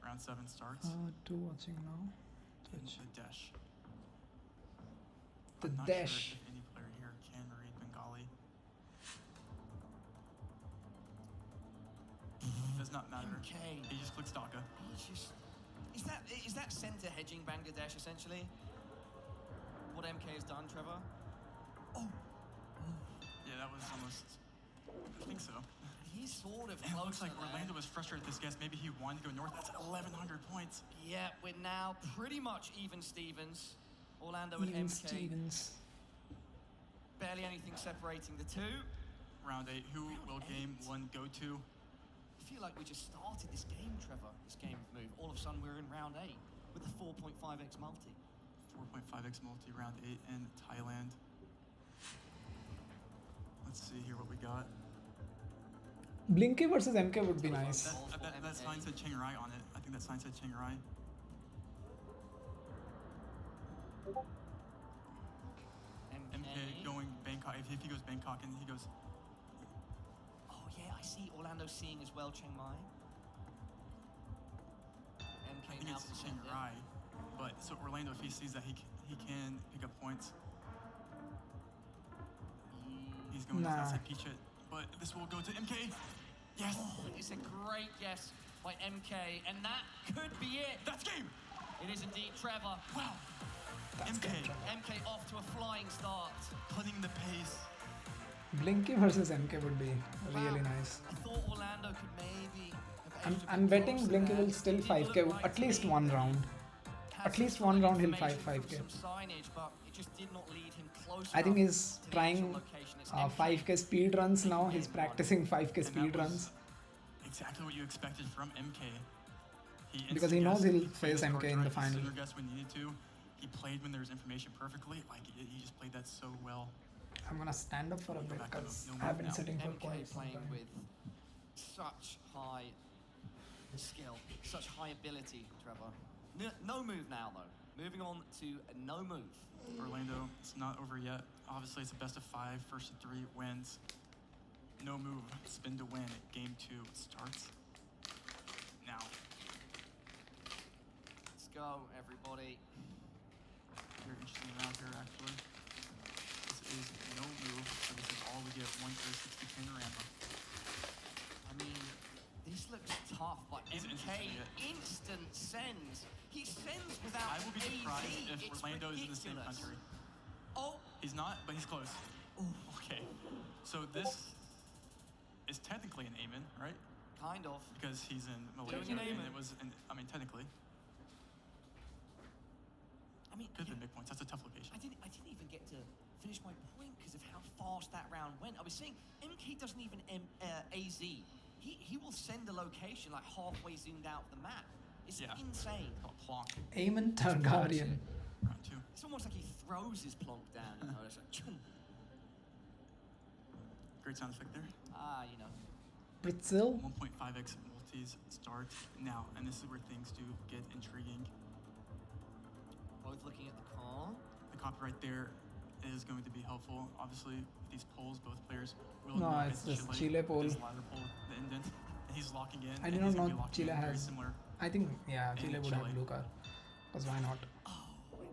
Speaker 16: Round 7 starts.
Speaker 1: To watching now.
Speaker 16: Twitch. The dash.
Speaker 1: The
Speaker 16: I'm not
Speaker 1: dash.
Speaker 16: Sure if any player here can read Bengali. Does not matter.
Speaker 19: Okay.
Speaker 16: He just clicks DACA.
Speaker 19: Is that center hedging Bangladesh essentially? What MK has done, Trevor?
Speaker 16: Yeah, that was almost. I think so.
Speaker 19: He's sort of
Speaker 16: And it looks
Speaker 19: close.
Speaker 16: like Orlando was frustrated with this guess. Maybe he wanted to go north. That's 1,100 points.
Speaker 19: Yeah, we're now pretty much even Stevens. Orlando and
Speaker 1: Even
Speaker 19: MK.
Speaker 1: Stevens.
Speaker 19: Barely anything separating the two.
Speaker 16: Round 8. Who will game 1 go to?
Speaker 19: I feel like we just started this game, Trevor. This game of move. All of a sudden, we're in round 8 with the 4.5x multi.
Speaker 16: 4.5x multi round 8 in Thailand. Let's see here what we got.
Speaker 1: Blinky versus MK would be nice.
Speaker 16: That sign said Chiang Rai on it. I think that sign said Chiang Rai. MK going Bangkok. If he goes Bangkok and he goes.
Speaker 19: Oh yeah, I see Orlando seeing as well Chiang Mai. MK
Speaker 16: I think
Speaker 19: now
Speaker 16: it's Chiang Rai. But so Orlando, if he sees that, he can pick up points. He's going to outside peach it, but this will go to MK. Yes.
Speaker 19: Oh, it's a great guess by MK, and that could be it.
Speaker 16: That's game.
Speaker 19: It is indeed Trevor.
Speaker 16: Wow.
Speaker 19: MK off to a flying start.
Speaker 16: Putting the pace.
Speaker 1: Blinky versus MK would be really nice.
Speaker 19: I thought Orlando could maybe have edged a
Speaker 1: I'm
Speaker 19: bit
Speaker 1: betting
Speaker 19: closer
Speaker 1: Blinky
Speaker 19: there.
Speaker 1: will still
Speaker 19: He
Speaker 1: 5k,
Speaker 19: looked right
Speaker 1: at
Speaker 19: to
Speaker 1: least
Speaker 19: me.
Speaker 1: one round.
Speaker 19: Has
Speaker 1: At least
Speaker 19: some
Speaker 1: one round he'll
Speaker 19: information
Speaker 1: 5k.
Speaker 19: from some signage, but it just did not lead him close
Speaker 1: I think
Speaker 19: enough
Speaker 1: he's
Speaker 19: to the
Speaker 1: trying
Speaker 19: actual location. It's MK.
Speaker 1: 5k speed runs now. He's practicing 5k speed runs.
Speaker 16: Exactly what you expected from MK.
Speaker 1: Because he knows he'll face MK in the final.
Speaker 16: Guess when needed to. He played when there was information perfectly. Like he just played that so well.
Speaker 1: I'm gonna stand up for a bit because I've been sitting for
Speaker 19: MK
Speaker 1: quite some
Speaker 19: playing
Speaker 1: time.
Speaker 19: with such high skill, such high ability, Trevor. No move now, though. Moving on to no move.
Speaker 16: Orlando, it's not over yet. Obviously, it's a best of 5, first of 3 wins. No move, spin to win. Game 2 starts now.
Speaker 19: Let's go, everybody.
Speaker 16: Very interesting round here, actually. This is no move, so this is all we get. 1 360 panorama.
Speaker 19: I mean, this looks tough, but
Speaker 16: He's
Speaker 19: MK
Speaker 16: interesting, yeah.
Speaker 19: instant sends. He sends without
Speaker 16: I will be surprised
Speaker 19: AZ.
Speaker 16: if
Speaker 19: It's
Speaker 16: Orlando is in the same
Speaker 19: ridiculous.
Speaker 16: country.
Speaker 19: Oh,
Speaker 16: He's not, but he's close. Okay. So this is technically an Amen, right?
Speaker 19: kind of.
Speaker 16: Because he's in Malaysia,
Speaker 19: Going in
Speaker 16: and
Speaker 19: Amen.
Speaker 16: it was, technically.
Speaker 19: I mean,
Speaker 16: Could have been big points. That's a tough location.
Speaker 19: I didn't even get to finish my point because of how fast that round went. I was saying MK doesn't even AZ. He will send a location like halfway zoomed out of the map. It's insane.
Speaker 16: Plonk.
Speaker 1: Eamon Targaryen.
Speaker 16: Round 2.
Speaker 19: It's almost like he throws his plonk down. You know, it's like, chum.
Speaker 16: Great sound effect there.
Speaker 19: You know.
Speaker 1: Brazil.
Speaker 16: 1.5x multis start now, and this is where things do get intriguing.
Speaker 19: Both looking at the car.
Speaker 16: The copyright there is going to be helpful. Obviously, with these polls, both players will
Speaker 1: No,
Speaker 16: know
Speaker 1: it's just Chile poll.
Speaker 16: His ladder poll, the indent, and he's locking in.
Speaker 1: I
Speaker 16: and
Speaker 1: did
Speaker 16: he's
Speaker 1: not
Speaker 16: gonna be
Speaker 1: know
Speaker 16: locking
Speaker 1: Chile
Speaker 16: in very
Speaker 1: has.
Speaker 16: similar.
Speaker 1: I think Chile
Speaker 16: in
Speaker 1: would
Speaker 16: Chile.
Speaker 1: have blue car. Because why not?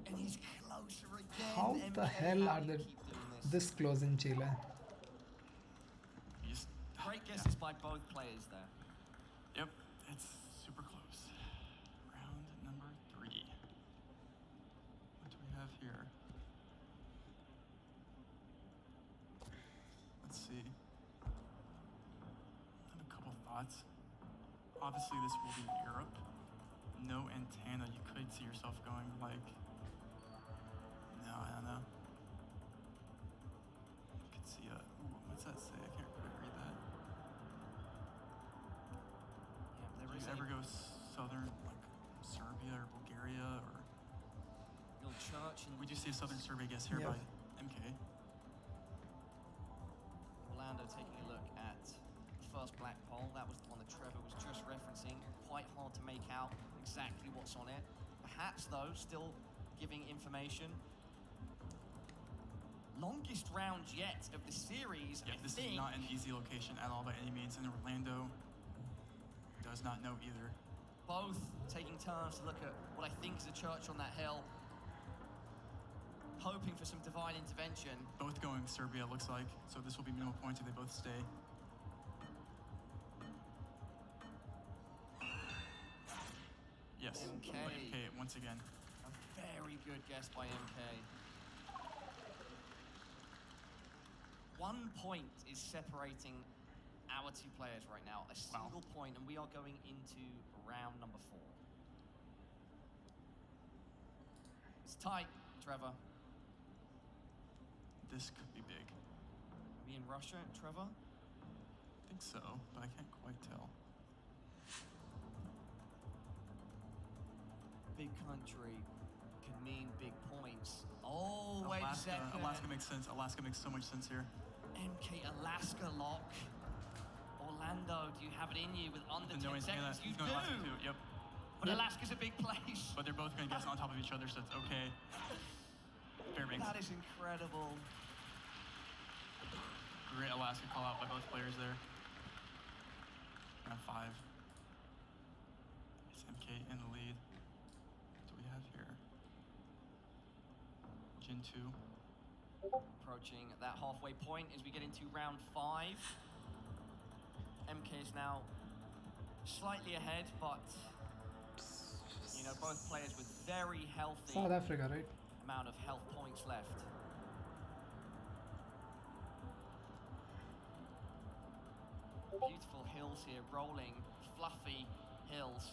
Speaker 19: And he's closer again.
Speaker 1: How the
Speaker 19: MK,
Speaker 1: hell
Speaker 19: how
Speaker 1: are
Speaker 19: do
Speaker 1: they
Speaker 19: you keep doing
Speaker 1: this close in Chile?
Speaker 19: Great guesses by both players there.
Speaker 16: Yep, it's super close. Round number 3. What do we have here? Let's see. I have a couple thoughts. Obviously, this will be Europe. No antenna. You could see yourself going like We do see a Southern Survey guess here by MK.
Speaker 17: Orlando taking a look at the first black pole. That was the one that Trevor was just referencing. Quite hard to make out exactly what's on it. Perhaps, though, still giving information. Longest round yet of the series,
Speaker 16: Yeah, this is not an easy location at all by any means, and Orlando does not know either.
Speaker 17: Both taking turns to look at what I think is a church on that hill, hoping for some divine intervention.
Speaker 16: Both going Serbia, looks like, so this will be minimal points if they both stay. Yes, MK once again.
Speaker 17: A very good guess by MK. 1 point is separating our two players right now. A single point, and we are going into round number 4. It's tight, Trevor.
Speaker 16: This could be big.
Speaker 17: Are we in Russia, Trevor?
Speaker 16: I think so, but I can't quite tell.
Speaker 17: Big country can mean big points. Oh, wait a second.
Speaker 16: Alaska makes sense. Alaska makes so much sense here.
Speaker 17: MK Alaska lock. Orlando, do you have it in you with under 10 seconds? You do.
Speaker 16: Alaska too. Yep.
Speaker 17: But Alaska's a big place.
Speaker 16: But they're both going to guess on top of each other, so it's okay. Fair makes.
Speaker 17: That is incredible.
Speaker 16: Great Alaska call out by both players there. Round 5. It's MK in the lead. What do we have here? Gen 2.
Speaker 17: Approaching that halfway point as we get into round 5. MK is now slightly ahead, but you know, both players with very healthy
Speaker 1: South Africa, right?
Speaker 17: amount of health points left. Beautiful hills here, rolling, fluffy hills.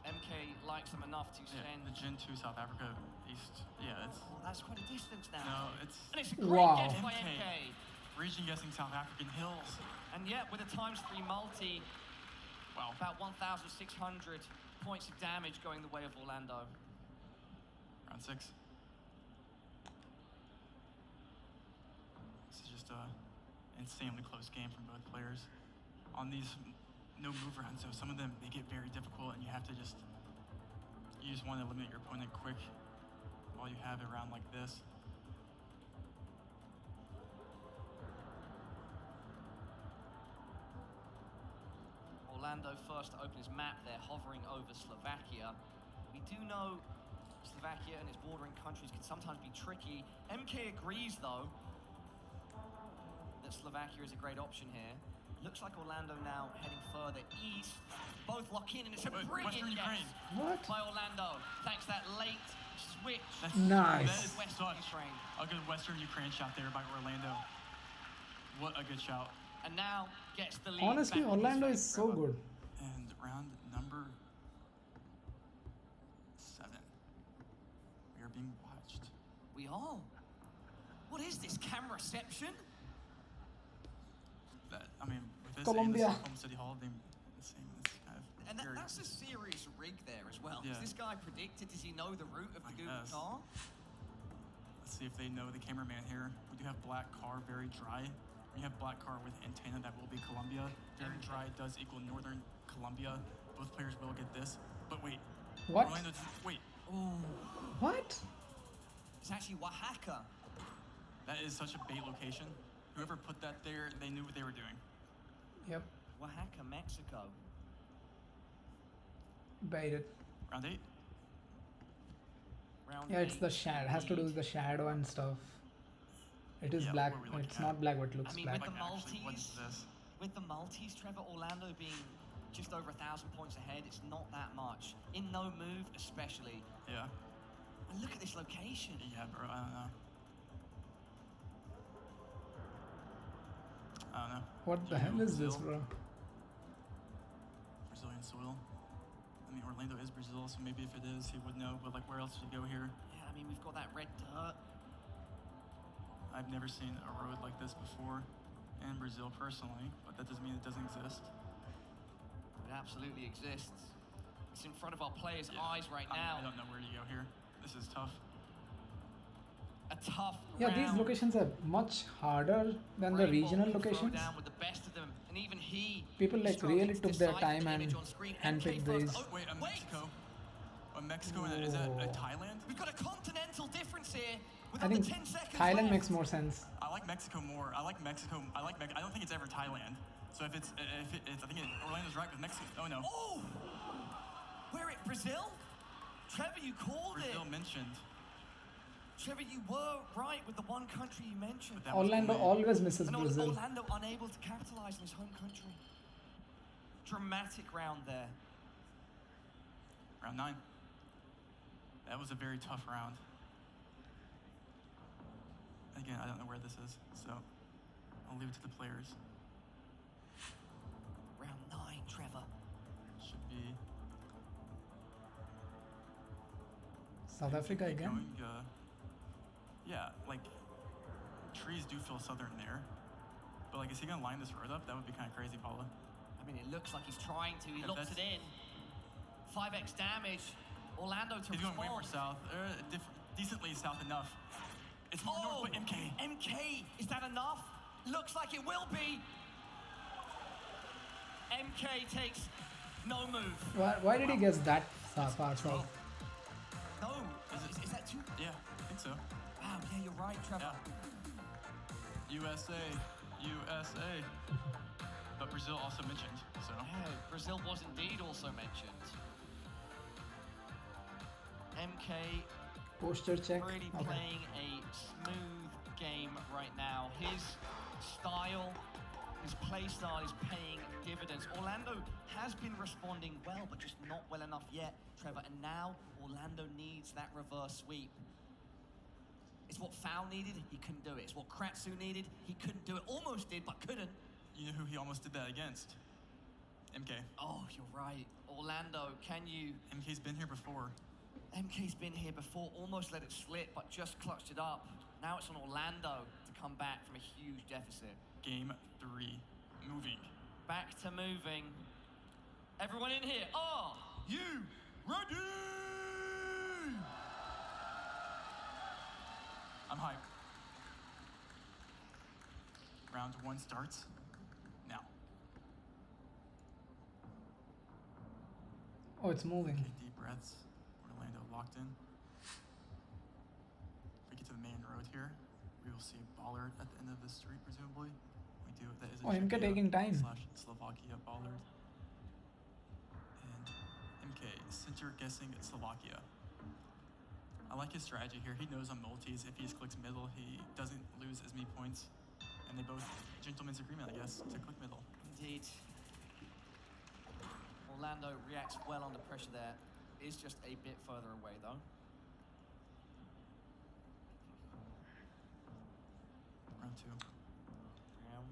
Speaker 17: MK likes them enough to send.
Speaker 16: The Gen 2 South Africa East. Yeah, it's.
Speaker 17: Well, that's quite a distance now.
Speaker 16: No, it's.
Speaker 17: And it's a great guess by MK.
Speaker 16: Region guessing South African hills.
Speaker 17: And yet, with a ×3 multi,
Speaker 16: wow,
Speaker 17: about 1,600 points of damage going the way of Orlando.
Speaker 16: Round 6. This is just a insanely close game from both players. On these no move rounds, so some of them, they get very difficult, and you have to just, you just want to eliminate your opponent quick while you have a round like this.
Speaker 17: Orlando first to open his map there, hovering over Slovakia. We do know Slovakia and its bordering countries can sometimes be tricky. MK agrees, though, that Slovakia is a great option here. Looks like Orlando now heading further east. Both lock in, and it's a brilliant guess by Orlando. Thanks to that late switch.
Speaker 1: Nice.
Speaker 16: That is such a good Western Ukraine shot there by Orlando. What a good shot.
Speaker 17: And now gets the lead.
Speaker 1: Honestly, Orlando is so good.
Speaker 16: And round number 7. We are being watched.
Speaker 17: We are. What is this, camera reception?
Speaker 16: I mean, with this
Speaker 1: Colombia.
Speaker 16: Home City Hall, they same. It's kind of.
Speaker 17: And that's a serious rig there as well.
Speaker 16: Yeah.
Speaker 17: Is this guy predicted? Does he know the route of the Google car?
Speaker 16: Let's see if they know the cameraman here. We do have black car, very dry. We have black car with antenna, that will be Colombia. Very dry does equal northern Colombia. Both players will get this. But wait.
Speaker 1: What?
Speaker 16: Orlando, wait.
Speaker 17: Oh.
Speaker 1: What?
Speaker 17: It's actually Oaxaca.
Speaker 16: That is such a bait location. Whoever put that there, they knew what they were doing.
Speaker 1: Yep.
Speaker 17: Oaxaca, Mexico.
Speaker 1: Baited.
Speaker 16: Round 8.
Speaker 1: Yeah, it's the shadow. It has to do with the shadow and stuff. It is black. It's not black, but it looks black.
Speaker 17: With the Maltese, Trevor, Orlando being just over 1,000 points ahead, it's not that much. In no move, especially.
Speaker 16: Yeah.
Speaker 17: And look at this location.
Speaker 16: Yeah, bro. I don't know. I don't know.
Speaker 1: What the hell is this, bro?
Speaker 16: Brazilian soil. I mean, Orlando is Brazil, so maybe if it is, he would know. But like, where else should you go here?
Speaker 17: Yeah, I mean, we've got that red dirt.
Speaker 16: I've never seen a road like this before in Brazil personally, but that doesn't mean it doesn't exist.
Speaker 17: It absolutely exists. It's in front of our players' eyes right now.
Speaker 16: I don't know where to go here. This is tough.
Speaker 17: A tough
Speaker 1: Yeah, these
Speaker 17: round.
Speaker 1: locations are much harder than the regional locations.
Speaker 17: Down with the best of them, and even he
Speaker 1: People like
Speaker 17: struggled
Speaker 1: really
Speaker 17: to
Speaker 1: took their
Speaker 17: decipher
Speaker 1: time
Speaker 17: the
Speaker 1: and
Speaker 17: image on screen.
Speaker 1: handpicked
Speaker 17: MK first.
Speaker 1: these.
Speaker 17: Oh,
Speaker 16: Wait, Mexico. Mexico, is that Thailand?
Speaker 17: We've got a continental difference here. With
Speaker 1: I
Speaker 17: under
Speaker 1: think
Speaker 17: 10 seconds
Speaker 1: Thailand
Speaker 17: left.
Speaker 1: makes more sense.
Speaker 16: I like Mexico more. I like Mexico. I don't think it's ever Thailand. So if it's, I think Orlando's right with Mexico. Oh no.
Speaker 17: Oh! Where it? Brazil? Trevor, you called
Speaker 16: Brazil
Speaker 17: it.
Speaker 16: mentioned.
Speaker 17: Trevor, you were right with the one country you mentioned.
Speaker 1: Orlando always misses
Speaker 17: And
Speaker 1: Brazil.
Speaker 17: Orlando unable to capitalize on his home country. Dramatic round there.
Speaker 16: Round 9. That was a very tough round. Again, I don't know where this is, so I'll leave it to the players.
Speaker 17: Round 9, Trevor.
Speaker 16: Should be
Speaker 1: South Africa again?
Speaker 16: going, yeah, like, trees do feel southern there. But, like, is he going to line this road up? That would be kind of crazy, Paula.
Speaker 17: I mean, it looks like he's trying to. He locks it in. 5x damage. Orlando to
Speaker 16: He's
Speaker 17: respond.
Speaker 16: going way more south. Decently south enough. It's more north, but MK.
Speaker 17: MK, is that enough? Looks like it will be. MK takes no move.
Speaker 1: Why did he guess that far south?
Speaker 17: No. Is that too?
Speaker 16: Yeah, I think so.
Speaker 17: Wow, yeah, you're right, Trevor.
Speaker 16: USA. But Brazil also mentioned, so.
Speaker 17: Yeah, Brazil was indeed also mentioned. MK
Speaker 1: Posture check.
Speaker 17: really
Speaker 1: Okay.
Speaker 17: playing a smooth game right now. His style, his play style is paying dividends. Orlando has been responding well, but just not well enough yet, Trevor. And now Orlando needs that reverse sweep. It's what Foul needed, he couldn't do it. It's what Kratsu needed, he couldn't do it. Almost did, but couldn't.
Speaker 16: You know who he almost did that against? MK.
Speaker 17: Oh, you're right. Orlando, can you...
Speaker 16: MK's been here before.
Speaker 17: MK's been here before, almost let it slip, but just clutched it up. Now it's on Orlando to come back from a huge deficit.
Speaker 16: Game 3, moving.
Speaker 17: Back to moving. Everyone in here, are you ready?
Speaker 16: I'm hyped. Round 1 starts now.
Speaker 1: Oh, it's moving.
Speaker 16: Okay, deep breaths. Orlando locked in. We get to the main road here. We will see Bollard at the end of the street, presumably. We do. That is a
Speaker 1: Oh, MK
Speaker 16: Czechia
Speaker 1: taking time.
Speaker 16: / Slovakia Bollard. And MK, center guessing Slovakia. I like his strategy here. He knows on multis, if he just clicks middle, he doesn't lose as many points. And they both, gentleman's agreement, I guess, to click middle.
Speaker 17: Indeed. Orlando reacts well under pressure there. Is just a bit further away, though.
Speaker 16: Round 2.
Speaker 17: Round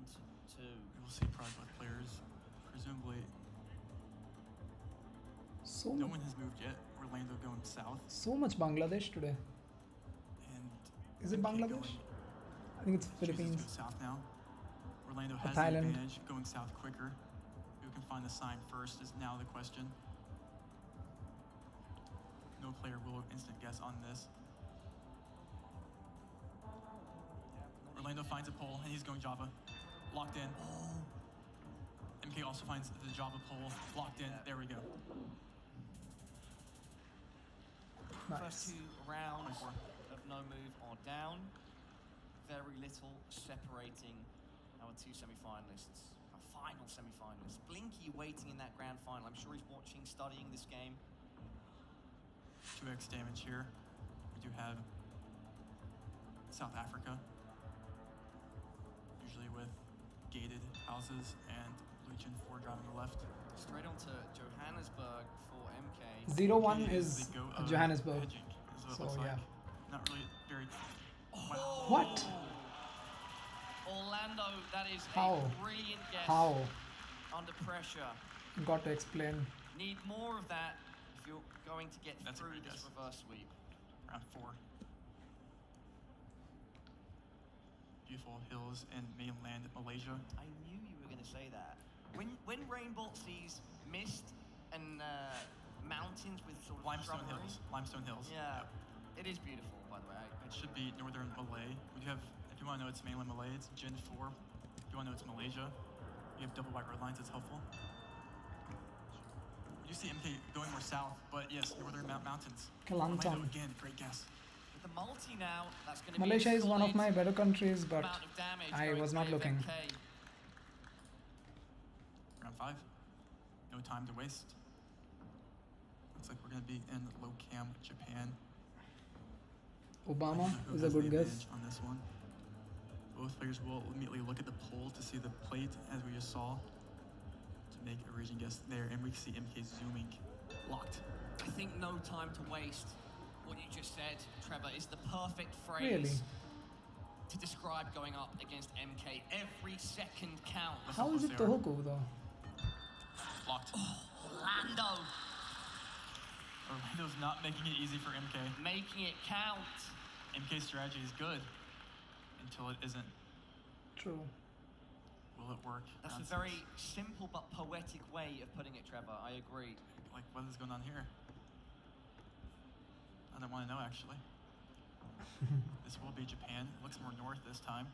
Speaker 17: 2.
Speaker 16: We will see probably both players, presumably. No one has moved yet. Orlando going south.
Speaker 1: So much Bangladesh today.
Speaker 16: And
Speaker 1: Is it Bangladesh? I think it's Philippines.
Speaker 16: Chooses to go south now. Orlando
Speaker 1: Or
Speaker 16: has the
Speaker 1: Thailand.
Speaker 16: advantage, going south quicker. Who can find the sign first is now the question. No player will instant guess on this. Orlando finds a pole and he's going Java. Locked in. MK also finds the Java pole. Locked in. There we go.
Speaker 17: First 2 rounds of no move are down. Very little separating our 2 semi-finalists. Our final semi-finalists. Blinky waiting in that grand final. I'm sure he's watching, studying this game.
Speaker 16: 2x damage here. We do have South Africa. Usually with gated houses and Blue Gen 4 driving the left.
Speaker 17: Straight on to Johannesburg for MK.
Speaker 1: 0-1 is Johannesburg.
Speaker 16: Hedging is what it
Speaker 1: So
Speaker 16: looks
Speaker 1: yeah.
Speaker 16: like. Not really very...
Speaker 17: Oh.
Speaker 1: What?
Speaker 17: Orlando, that is
Speaker 1: How?
Speaker 17: a brilliant guess.
Speaker 1: How?
Speaker 17: Under pressure.
Speaker 1: Got to explain.
Speaker 17: Need more of that if you're going to get
Speaker 16: That's a
Speaker 17: through
Speaker 16: great
Speaker 17: this
Speaker 16: guess.
Speaker 17: reverse sweep.
Speaker 16: Round 4. Beautiful hills in mainland Malaysia.
Speaker 17: I knew you were going to say that. When Rainbolt sees mist and mountains with sort of
Speaker 16: Limestone
Speaker 17: shrubbery.
Speaker 16: hills. Limestone hills.
Speaker 17: Yeah. It is beautiful, by the way.
Speaker 16: It should be Northern Malay. We do have, if you want to know it's mainland Malay, it's Jin 4. If you want to know it's Malaysia, you have double white red lines, it's helpful. You see MK going more south, but yes, Northern Mountains.
Speaker 1: Kelantan.
Speaker 16: Orlando, again, great guess.
Speaker 17: With the multi now, that's going to be
Speaker 1: Malaysia
Speaker 17: a
Speaker 1: is one of
Speaker 17: solid
Speaker 1: my better countries, but
Speaker 17: amount of damage
Speaker 1: I
Speaker 17: going
Speaker 1: was
Speaker 17: to
Speaker 1: not
Speaker 17: the
Speaker 1: looking.
Speaker 17: MK.
Speaker 16: Round 5. No time to waste. Looks like we're going to be in low cam Japan.
Speaker 1: Obama
Speaker 16: Who
Speaker 1: is a
Speaker 16: has
Speaker 1: good
Speaker 16: the
Speaker 1: guess.
Speaker 16: advantage on this one. Both players will immediately look at the poll to see the plate, as we just saw, to make a region guess there, and we see MK zooming. Locked.
Speaker 17: I think no time to waste. What you just said, Trevor, is the perfect phrase
Speaker 1: Really?
Speaker 17: to describe going up against MK. Every second counts.
Speaker 1: How is it Tohoku though?
Speaker 16: Locked.
Speaker 17: Orlando
Speaker 16: Orlando's not making it easy for MK.
Speaker 17: making it count.
Speaker 16: MK's strategy is good until it isn't.
Speaker 1: True.
Speaker 16: Will it work?
Speaker 17: That's a very simple but poetic way of putting it, Trevor. I agree.
Speaker 16: Like, what is going on here? I don't want to know, actually. This will be Japan. It looks more north this time.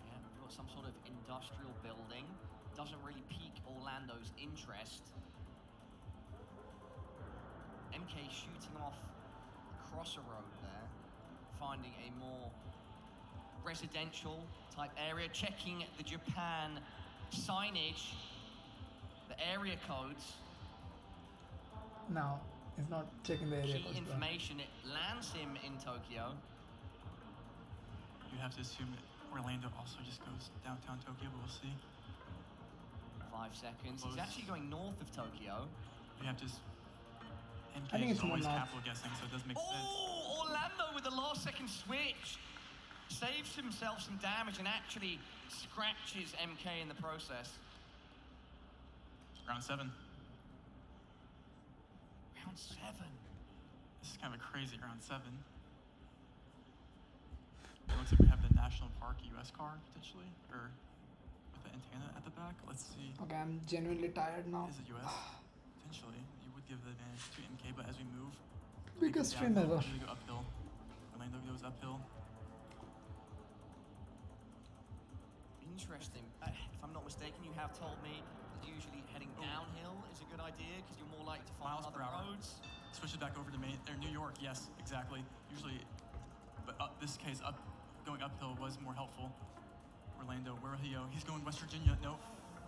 Speaker 17: Yeah, we've got some sort of industrial building. Doesn't really pique Orlando's interest. MK shooting off across a road there, finding a more residential type area, checking the Japan signage, the area codes.
Speaker 1: Now, it's not checking the area
Speaker 17: Key
Speaker 1: codes, bro.
Speaker 17: information, it lands him in Tokyo.
Speaker 16: You have to assume that Orlando also just goes downtown Tokyo, but we'll see.
Speaker 17: 5 seconds.
Speaker 16: Close.
Speaker 17: He's actually going north of Tokyo.
Speaker 16: You have to. MK
Speaker 1: I think
Speaker 16: is
Speaker 1: it's more
Speaker 16: always
Speaker 1: north.
Speaker 16: capital guessing, so it does make sense.
Speaker 17: Oh, Orlando with the last second switch. Saves himself some damage and actually scratches MK in the process.
Speaker 16: Round 7.
Speaker 17: Round 7.
Speaker 16: This is kind of a crazy round 7. It looks like we have the National Park US card, potentially, or with the antenna at the back. Let's see.
Speaker 1: Okay, I'm genuinely tired now.
Speaker 16: Is it US? Potentially. You would give the advantage to MK, but as we move,
Speaker 1: Biggest stream ever.
Speaker 16: we go uphill. Orlando goes uphill.
Speaker 17: Interesting. If I'm not mistaken, you have told me that usually heading downhill is a good idea because you're more likely to find
Speaker 16: Miles per
Speaker 17: other
Speaker 16: hour.
Speaker 17: roads.
Speaker 16: Switches back over to New York. Yes, exactly. Usually, but this case, going uphill was more helpful. Orlando, where will he go? He's going West Virginia. No,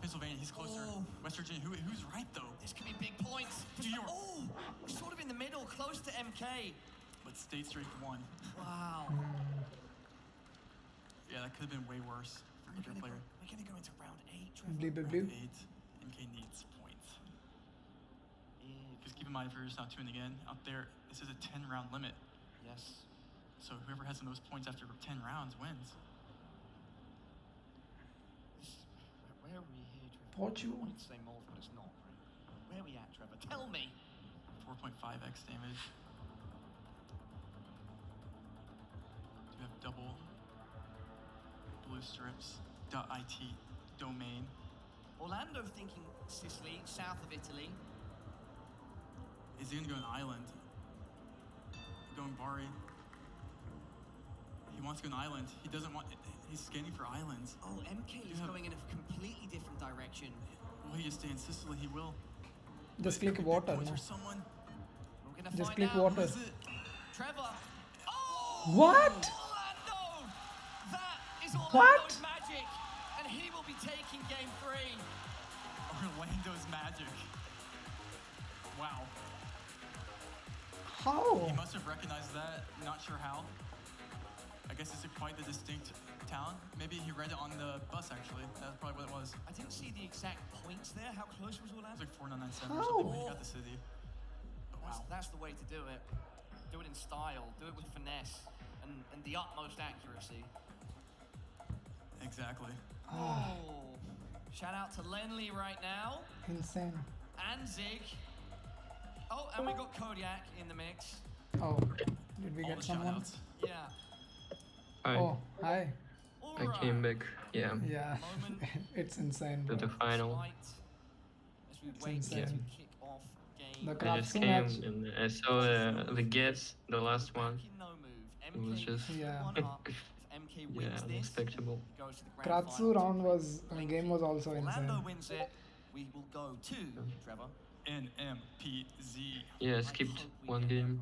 Speaker 16: Pennsylvania. He's closer.
Speaker 17: Oh.
Speaker 16: West Virginia. Who's right though?
Speaker 17: This could be big points.
Speaker 16: New York.
Speaker 17: Oh, sort of in the middle, close to MK.
Speaker 16: But State Street won.
Speaker 17: Wow.
Speaker 16: Yeah, that could have been way worse for either player.
Speaker 17: We're gonna go into round 8, Trevor.
Speaker 1: Bleep, bleep,
Speaker 16: Round
Speaker 1: bleep.
Speaker 16: 8. MK needs points. Because keep in mind, if you're just not tuning in, up there, this is a 10-round limit.
Speaker 17: Yes.
Speaker 16: So whoever has the most points after 10 rounds wins.
Speaker 17: Where are we here, Trevor?
Speaker 1: Portugal.
Speaker 17: I wanted to say Malta, but it's not. Where are we at, Trevor? Tell me.
Speaker 16: 4.5x damage. You have double blue strips. .it domain.
Speaker 17: Orlando thinking Sicily, south of Italy.
Speaker 16: Is he gonna go an island? Going Bari. He wants to go an island. He doesn't want. He's scanning for islands.
Speaker 17: Oh, MK is going in a completely different direction.
Speaker 16: Will he just stay in Sicily? He will.
Speaker 1: Just click water.
Speaker 16: Points
Speaker 1: No?
Speaker 16: for someone.
Speaker 17: We're gonna
Speaker 1: Just
Speaker 17: find
Speaker 1: click
Speaker 17: out.
Speaker 1: water.
Speaker 16: Is it?
Speaker 17: Trevor. Oh!
Speaker 1: What?
Speaker 17: Orlando! That is
Speaker 1: What?
Speaker 17: Orlando's magic, and he will be taking game 3.
Speaker 16: Orlando's magic. Wow.
Speaker 1: How?
Speaker 16: He must have recognized that. Not sure how. I guess it's quite the distinct town. Maybe he read it on the bus, actually. That's probably what it was.
Speaker 17: I didn't see the exact points there. How close was
Speaker 16: It
Speaker 17: Orlando?
Speaker 16: was like 4997 or
Speaker 1: How?
Speaker 16: something when he got the city. But wow.
Speaker 17: That's the way to do it. Do it in style. Do it with finesse and the utmost accuracy.
Speaker 16: Exactly.
Speaker 17: Oh. Shout out to Lenley right now.
Speaker 1: Insane.
Speaker 17: And Zig. Oh, and we got Kodiak in the mix.
Speaker 1: Oh, did we
Speaker 16: All
Speaker 1: get
Speaker 16: the
Speaker 1: someone?
Speaker 16: shoutouts.
Speaker 17: Yeah.
Speaker 8: Hi,
Speaker 1: Oh, hi.
Speaker 8: I came back. Yeah,
Speaker 1: Yeah, it's insane.
Speaker 8: to
Speaker 1: Bro.
Speaker 8: the final.
Speaker 17: As wait to
Speaker 1: insane.
Speaker 17: kick off game.
Speaker 1: The
Speaker 8: I just
Speaker 1: Kratsu
Speaker 8: came
Speaker 1: match.
Speaker 8: and I saw the guess, the last one. It was just
Speaker 1: Yeah.
Speaker 8: yeah, unexpectable.
Speaker 17: Goes to the grand final.
Speaker 1: Kratsu round was game was also insane.
Speaker 17: Orlando wins it. We will go to Trevor.
Speaker 16: NMPZ.
Speaker 8: Yeah, I skipped one game.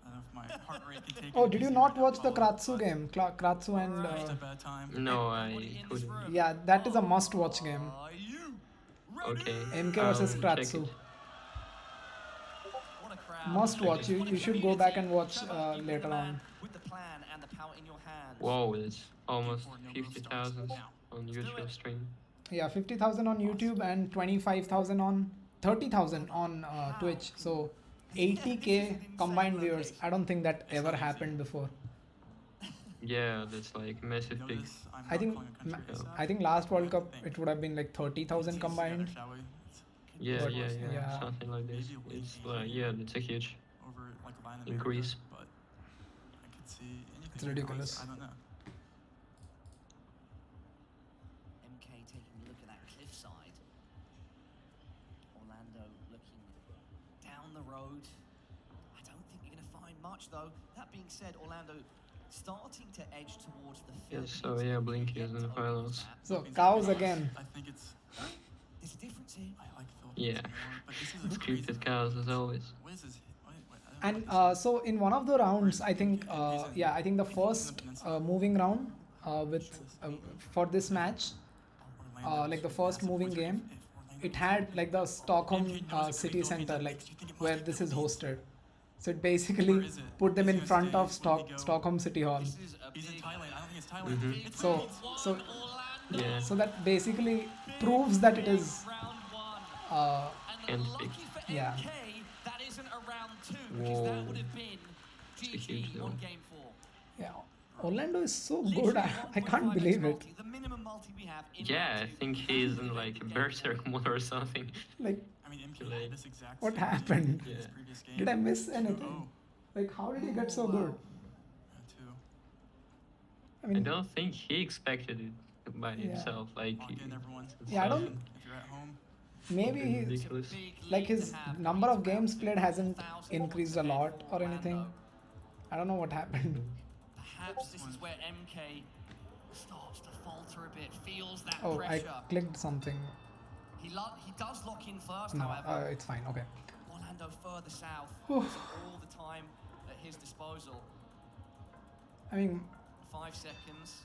Speaker 16: I don't know if my heart rate can take
Speaker 1: Oh,
Speaker 16: it.
Speaker 1: did you not watch the Kratsu game? Kratsu and
Speaker 16: Just a bad time.
Speaker 8: No, I couldn't.
Speaker 1: yeah, that is a must-watch game.
Speaker 8: Okay.
Speaker 1: MK
Speaker 8: I'll
Speaker 1: versus
Speaker 8: check
Speaker 1: Kratsu.
Speaker 8: it.
Speaker 1: Must watch. You should go back and watch later on.
Speaker 17: With the plan and the power in your hands.
Speaker 8: Whoa, it's almost 50,000 on YouTube stream.
Speaker 1: Yeah, 50,000 on YouTube and 25,000 on 30,000 on Twitch. So 80k combined viewers. I don't think that ever happened before.
Speaker 8: Yeah, that's like massive big.
Speaker 1: I think last World Cup it would have been like 30,000 combined.
Speaker 8: Yeah,
Speaker 1: But,
Speaker 8: yeah, something like this. It's like yeah, that's a huge increase.
Speaker 16: But I could see
Speaker 1: It's ridiculous.
Speaker 16: I don't know.
Speaker 17: MK taking a look at that cliffside. Orlando looking down the road. I don't think you're going to find much though. That being said, Orlando starting to edge towards the
Speaker 8: Yes, so yeah, Blinky is in the finals.
Speaker 1: So cows again.
Speaker 16: I think it's.
Speaker 17: There's a difference here.
Speaker 16: I like
Speaker 8: Yeah, scripted cows as always.
Speaker 1: And so in one of the rounds, I think I think the first moving round with for this match, like the first moving game, it had like the Stockholm city center, like where this is hosted. So it basically put them in front of Stockholm City Hall.
Speaker 16: He's in Thailand. I don't think it's Thailand.
Speaker 1: So
Speaker 8: yeah.
Speaker 1: So that basically proves that it is.
Speaker 8: Can't speak.
Speaker 1: Yeah.
Speaker 17: That isn't a round two because that would have been GG on game 4.
Speaker 1: Yeah. Orlando is so good. I can't believe it.
Speaker 17: The minimum multi we have in
Speaker 8: Yeah, I think he's in like a berserk mode or something.
Speaker 1: Like,
Speaker 16: I mean, MK had this exact
Speaker 1: what
Speaker 16: same
Speaker 1: happened?
Speaker 16: in his previous game.
Speaker 1: Did I miss anything? Like, how did he get so good? I mean,
Speaker 8: I don't think he expected it by himself. Like,
Speaker 1: yeah, I don't.
Speaker 16: If you're at home,
Speaker 1: Maybe he,
Speaker 8: ridiculous.
Speaker 1: like his number of games played hasn't increased a lot or anything. I don't know what happened.
Speaker 17: Perhaps this is where MK starts to falter a bit, feels that
Speaker 1: Oh,
Speaker 17: pressure.
Speaker 1: I clicked something.
Speaker 17: He does lock in first,
Speaker 1: No,
Speaker 17: however.
Speaker 1: it's fine. Okay.
Speaker 17: Orlando further south,
Speaker 1: Whew.
Speaker 17: all the time at his disposal.
Speaker 1: I mean,
Speaker 17: 5 seconds,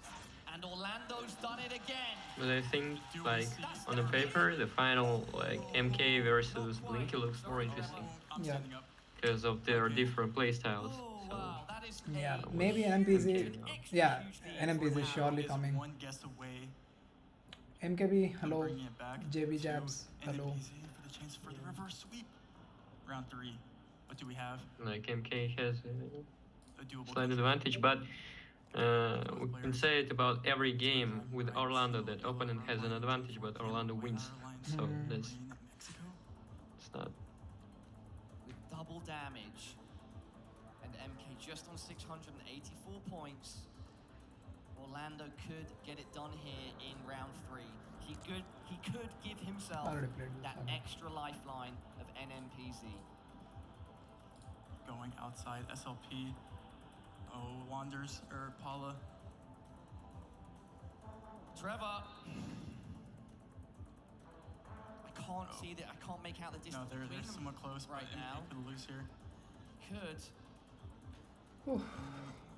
Speaker 17: and Orlando's done it again.
Speaker 8: But I think, like, on the paper, the final, like, MK versus Blinky looks more interesting.
Speaker 1: Yeah.
Speaker 8: Because of their different playstyles. So,
Speaker 1: yeah, maybe NMPZ. Yeah, NMPZ is surely coming.
Speaker 16: one guess away.
Speaker 1: MKB, hello.
Speaker 16: Bringing it back
Speaker 1: JB
Speaker 16: to
Speaker 1: Jabs, hello.
Speaker 16: NMPZ for the chance for the reverse sweep. Round 3. What do we have?
Speaker 8: like, MK has
Speaker 16: A doable
Speaker 8: slight advantage, but we can say it about every game with Orlando that opponent has an advantage, but Orlando wins. So that's it's not.
Speaker 17: With double damage, and MK just on 684 points. Orlando could get it done here in round 3. He could give himself
Speaker 1: Already played this,
Speaker 17: that
Speaker 1: okay.
Speaker 17: extra lifeline of NMPZ.
Speaker 16: Going outside SLP. Oh, Wanders or Paula.
Speaker 17: Trevor. I can't see that. I can't make out the distance
Speaker 16: No, they're
Speaker 17: between them
Speaker 16: somewhat close
Speaker 17: right
Speaker 16: but
Speaker 17: now.
Speaker 16: MK could lose here.
Speaker 17: Could.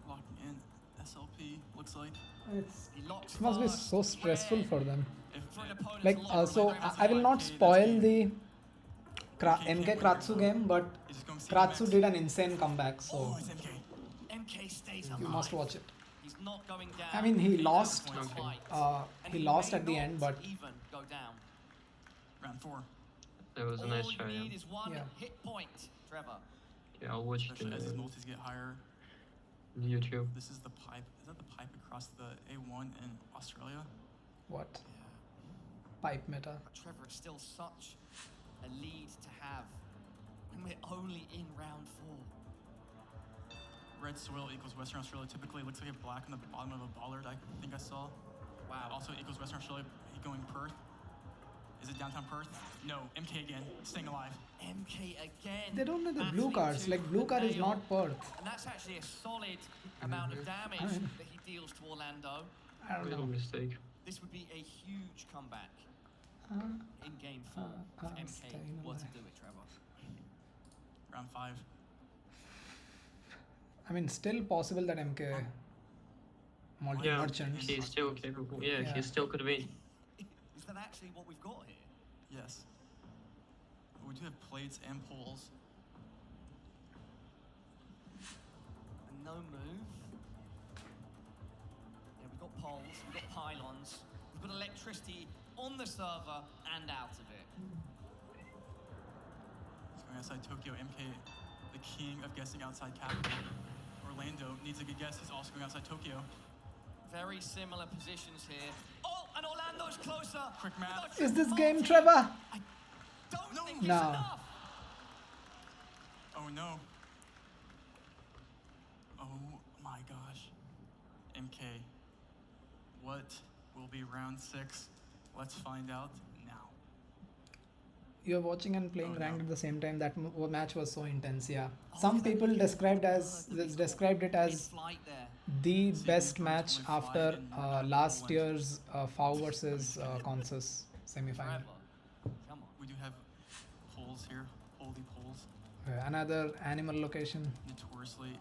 Speaker 16: Locking in SLP looks like.
Speaker 1: It must be so stressful for them. Like, so I will not spoil
Speaker 16: game.
Speaker 1: the MK Kratsu game, but Kratsu did an insane comeback, so
Speaker 17: MK stays
Speaker 1: you must watch it.
Speaker 17: He's not going down.
Speaker 1: I mean, he lost. He lost at the end, but
Speaker 17: even go down.
Speaker 16: Round 4.
Speaker 8: That was a nice
Speaker 17: All
Speaker 8: try.
Speaker 17: you
Speaker 8: Yeah.
Speaker 17: need is one
Speaker 1: Yeah.
Speaker 17: hit point, Trevor.
Speaker 8: Yeah, I'll watch it
Speaker 16: Especially as his multis get higher.
Speaker 8: on YouTube.
Speaker 16: This is the pipe. Is that the pipe across the A1 in Australia?
Speaker 1: what? Pipe meta.
Speaker 17: But Trevor, it's still such a lead to have when we're only in round 4.
Speaker 16: Red soil equals Western Australia. Typically, it looks like a black on the bottom of a bollard. I think I saw.
Speaker 17: Wow.
Speaker 16: Also equals Western Australia. He going Perth. Is it downtown Perth? No, MK again, staying alive.
Speaker 17: MK again.
Speaker 1: They don't know the blue
Speaker 17: battling
Speaker 1: cards.
Speaker 17: to
Speaker 1: Like blue
Speaker 17: the
Speaker 1: card is
Speaker 17: nail.
Speaker 1: not Perth.
Speaker 17: And that's actually a solid amount of damage
Speaker 1: I mean-
Speaker 17: that he deals to Orlando.
Speaker 1: I don't
Speaker 8: Little
Speaker 1: know.
Speaker 8: mistake.
Speaker 17: This would be a huge comeback
Speaker 1: Uh,
Speaker 17: in game 4 if MK
Speaker 1: staying
Speaker 17: were to
Speaker 1: alive.
Speaker 17: do it, Trevor.
Speaker 16: Round 5.
Speaker 1: I mean, still possible that MK multi
Speaker 8: Yeah,
Speaker 1: merchants.
Speaker 8: he's still capable. Yeah,
Speaker 1: Yeah.
Speaker 8: he still could win.
Speaker 17: Is that actually what we've got here?
Speaker 16: Yes. We do have plates and poles.
Speaker 17: And no move. Yeah, we've got poles, we've got pylons, we've got electricity on the server and out of it.
Speaker 16: He's going outside Tokyo. MK, the king of guessing outside capital. Orlando needs a good guess. He's also going outside Tokyo.
Speaker 17: Very similar positions here. Oh, and Orlando's closer.
Speaker 16: Quick math.
Speaker 1: Is this game, Trevor?
Speaker 17: Don't think it's
Speaker 1: No.
Speaker 17: enough.
Speaker 16: Oh no. Oh my gosh. MK. What will be round 6? Let's find out now.
Speaker 1: You're watching and playing ranked at the same time. That match was so intense. Yeah. Some people described it as
Speaker 17: Flight there.
Speaker 1: the best match after last year's FAO versus Consus semi-final.
Speaker 17: Come on.
Speaker 16: We do have poles here. Holy poles.
Speaker 1: Another animal location.
Speaker 16: Notoriously.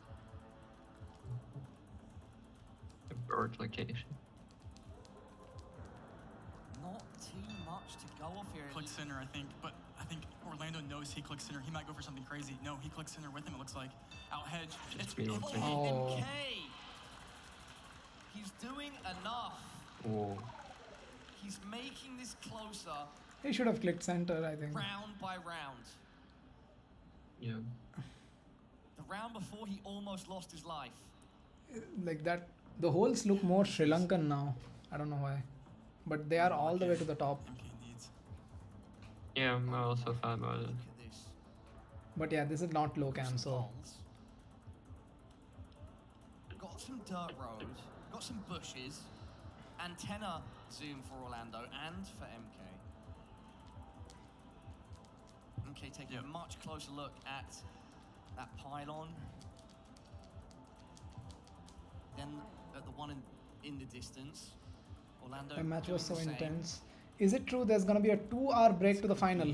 Speaker 8: The bird location.
Speaker 17: Not too much to go off here.
Speaker 16: Click center, I think. But I think Orlando knows he clicks center. He might go for something crazy. No, he clicks center with him, it looks like. Out hedge. It's
Speaker 1: Oh.
Speaker 17: MK. He's doing enough.
Speaker 8: Oh.
Speaker 17: He's making this closer
Speaker 1: He should have clicked center, I think.
Speaker 17: round by round.
Speaker 8: Yeah.
Speaker 17: The round before, he almost lost his life.
Speaker 1: Like that, the holes look more Sri Lankan now. I don't know why, but they are all the way to the top.
Speaker 16: MK needs.
Speaker 8: Yeah, I'm also fan about it.
Speaker 17: Look at this.
Speaker 1: But yeah, this is not low cam, so
Speaker 17: Poles. Got some dirt road, got some bushes, antenna zoom for Orlando and for MK. MK taking a much closer look at that pylon. Then at the one in the distance. Orlando.
Speaker 1: the match was so
Speaker 17: doing the same.
Speaker 1: intense. Is it true there's gonna be a 2-hour break to the final?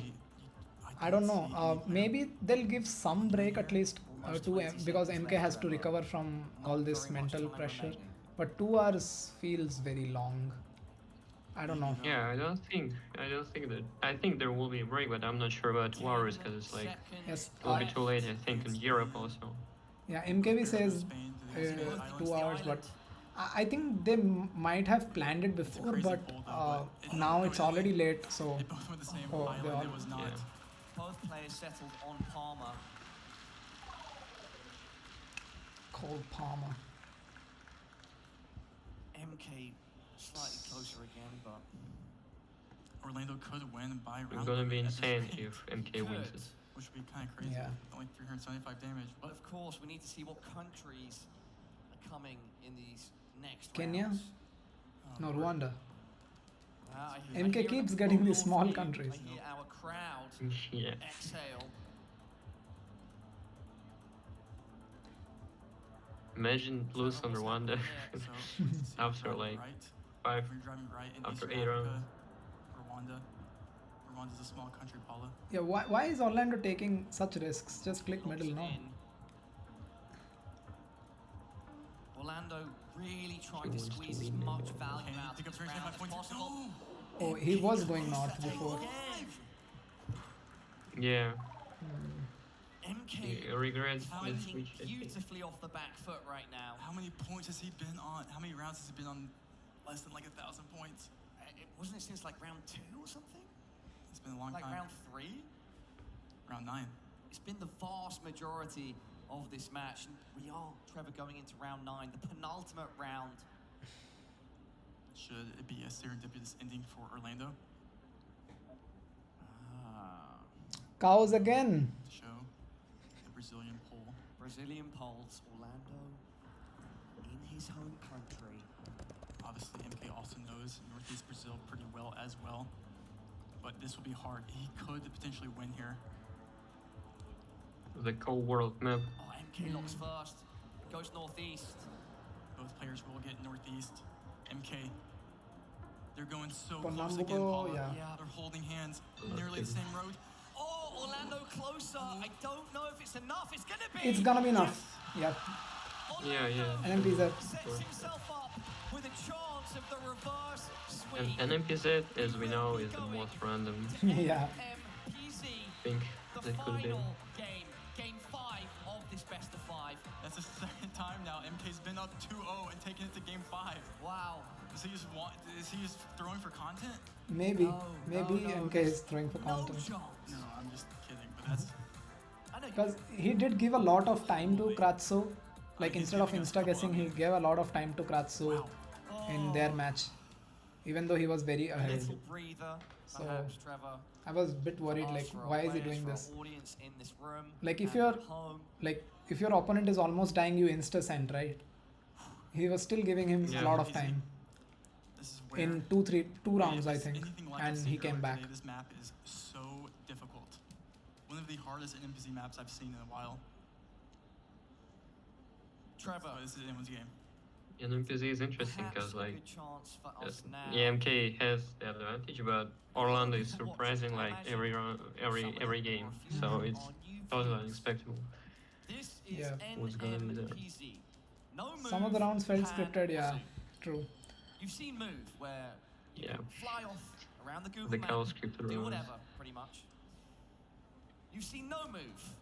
Speaker 1: I don't know. Maybe they'll give some break at least because MK has to recover from all this mental pressure. But 2 hours feels very long. I don't know.
Speaker 8: Yeah, I don't think that. I think there will be a break, but I'm not sure about 2 hours because it's like
Speaker 1: Yes.
Speaker 8: it will be too late. I think in Europe also.
Speaker 1: Yeah, MKV says 2 hours, but I think they might have planned it before, but now it's already late, so.
Speaker 16: They both went the same
Speaker 1: Oh,
Speaker 16: island.
Speaker 1: they all-
Speaker 16: It was not.
Speaker 8: yeah.
Speaker 17: Both players settled on Palmer.
Speaker 1: Cole Palmer.
Speaker 17: MK slightly closer again, but
Speaker 16: Orlando could win by
Speaker 8: It's
Speaker 16: round
Speaker 8: gonna be
Speaker 16: at this
Speaker 8: insane
Speaker 16: rate,
Speaker 8: if MK wins
Speaker 17: Could.
Speaker 8: it.
Speaker 16: which would be kind of crazy.
Speaker 1: Yeah.
Speaker 16: Only 375 damage,
Speaker 17: But
Speaker 16: but
Speaker 17: of course, we need to see what countries are coming in these next
Speaker 1: Kenya?
Speaker 17: rounds.
Speaker 1: No, Rwanda.
Speaker 17: I
Speaker 1: MK
Speaker 17: hear
Speaker 1: keeps
Speaker 17: the
Speaker 1: getting these
Speaker 17: applause
Speaker 1: small
Speaker 17: from you.
Speaker 1: countries.
Speaker 17: I hear our crowd
Speaker 8: Yeah.
Speaker 17: exhale.
Speaker 8: Imagine lose on Rwanda
Speaker 16: so let's see
Speaker 8: after
Speaker 16: driving
Speaker 8: like
Speaker 16: right.
Speaker 8: 5.
Speaker 16: If you're driving right in
Speaker 8: after
Speaker 16: Eastern
Speaker 8: 8
Speaker 16: Africa,
Speaker 8: rounds.
Speaker 16: Rwanda. Rwanda's a small country, Paula.
Speaker 1: Yeah, why is Orlando taking such risks? Just click middle now.
Speaker 17: In. Orlando really trying to
Speaker 8: wants to
Speaker 17: squeeze as
Speaker 8: win
Speaker 17: much
Speaker 8: it.
Speaker 17: value
Speaker 16: Okay,
Speaker 17: out
Speaker 16: pick
Speaker 17: of
Speaker 16: up
Speaker 17: this round
Speaker 16: 25
Speaker 17: as
Speaker 16: points.
Speaker 17: possible.
Speaker 16: No!
Speaker 1: Oh, he was going north before.
Speaker 8: Yeah.
Speaker 17: MK
Speaker 8: I regret the
Speaker 17: fighting
Speaker 8: switch. I think.
Speaker 17: beautifully off the back foot right now.
Speaker 16: How many points has he been on? How many rounds has he been on less than like 1,000 points?
Speaker 17: Wasn't it since like round 2 or something?
Speaker 16: It's been a long
Speaker 17: Like
Speaker 16: time.
Speaker 17: round 3?
Speaker 16: Round 9.
Speaker 17: It's been the vast majority of this match. And we are, Trevor, going into round 9, the penultimate round.
Speaker 16: Should it be a serendipitous ending for Orlando?
Speaker 1: Cows again.
Speaker 16: To show the Brazilian pole.
Speaker 17: Brazilian poles, Orlando in his home country.
Speaker 16: Obviously, MK also knows Northeast Brazil pretty well as well. but this will be hard. He could potentially win here.
Speaker 8: The co-world map.
Speaker 17: Oh, MK locks first. Goes northeast.
Speaker 16: Both players will get northeast. MK. They're going so close again,
Speaker 1: Pernambuco,
Speaker 16: Paula.
Speaker 1: yeah.
Speaker 16: They're holding hands. Nearly the same road.
Speaker 17: Oh, Orlando closer. I don't know if it's enough. It's gonna be.
Speaker 1: It's gonna be enough. Yep.
Speaker 8: Yeah.
Speaker 1: NMPZ.
Speaker 17: Sets himself up with a chance of the reverse sweep.
Speaker 8: And NMPZ, as we know, is the most random
Speaker 1: Yeah.
Speaker 8: thing
Speaker 17: The
Speaker 8: that could be.
Speaker 17: final game. Game 5 of this best of 5.
Speaker 16: That's the second time now. MK's been up 2-0 and taken it to game 5.
Speaker 17: Wow.
Speaker 16: Is he just throwing for content?
Speaker 1: Maybe. Maybe MK is throwing for content.
Speaker 16: No, I'm just kidding. But that's
Speaker 1: Because he did give a lot of time to Kratso. Like instead of insta guessing, he gave a lot of time to Kratso in their match. Even though he was very ahead.
Speaker 17: Little breather,
Speaker 1: So
Speaker 17: perhaps, Trevor.
Speaker 1: I was a bit worried, like,
Speaker 17: For
Speaker 1: why is he
Speaker 17: awareness
Speaker 1: doing
Speaker 17: for our
Speaker 1: this?
Speaker 17: audience in this room
Speaker 1: Like if
Speaker 17: and
Speaker 1: you're
Speaker 17: at home.
Speaker 1: like if your opponent is almost dying, you insta send, right? He was still giving him a lot of time. In two rounds, I think, and he came back.
Speaker 16: This map is so difficult. One of the hardest NPC maps I've seen in a while.
Speaker 17: Trevor.
Speaker 16: So this is anyone's game.
Speaker 8: NMPZ is interesting because like
Speaker 17: chance for us now.
Speaker 8: EMK has the advantage, but Orlando is surprising like every round, every game, so it's totally unexpected.
Speaker 17: This is
Speaker 1: Yeah.
Speaker 8: What's gonna be there?
Speaker 17: NMPZ. No move
Speaker 1: Some of the rounds felt
Speaker 17: can
Speaker 1: scripted, yeah,
Speaker 17: resume.
Speaker 1: true.
Speaker 17: You've seen move where you
Speaker 8: Yeah.
Speaker 17: can fly off around the Google
Speaker 8: The
Speaker 17: map,
Speaker 8: cow scripted
Speaker 17: do
Speaker 8: rounds.
Speaker 17: whatever, pretty much. You've seen no move,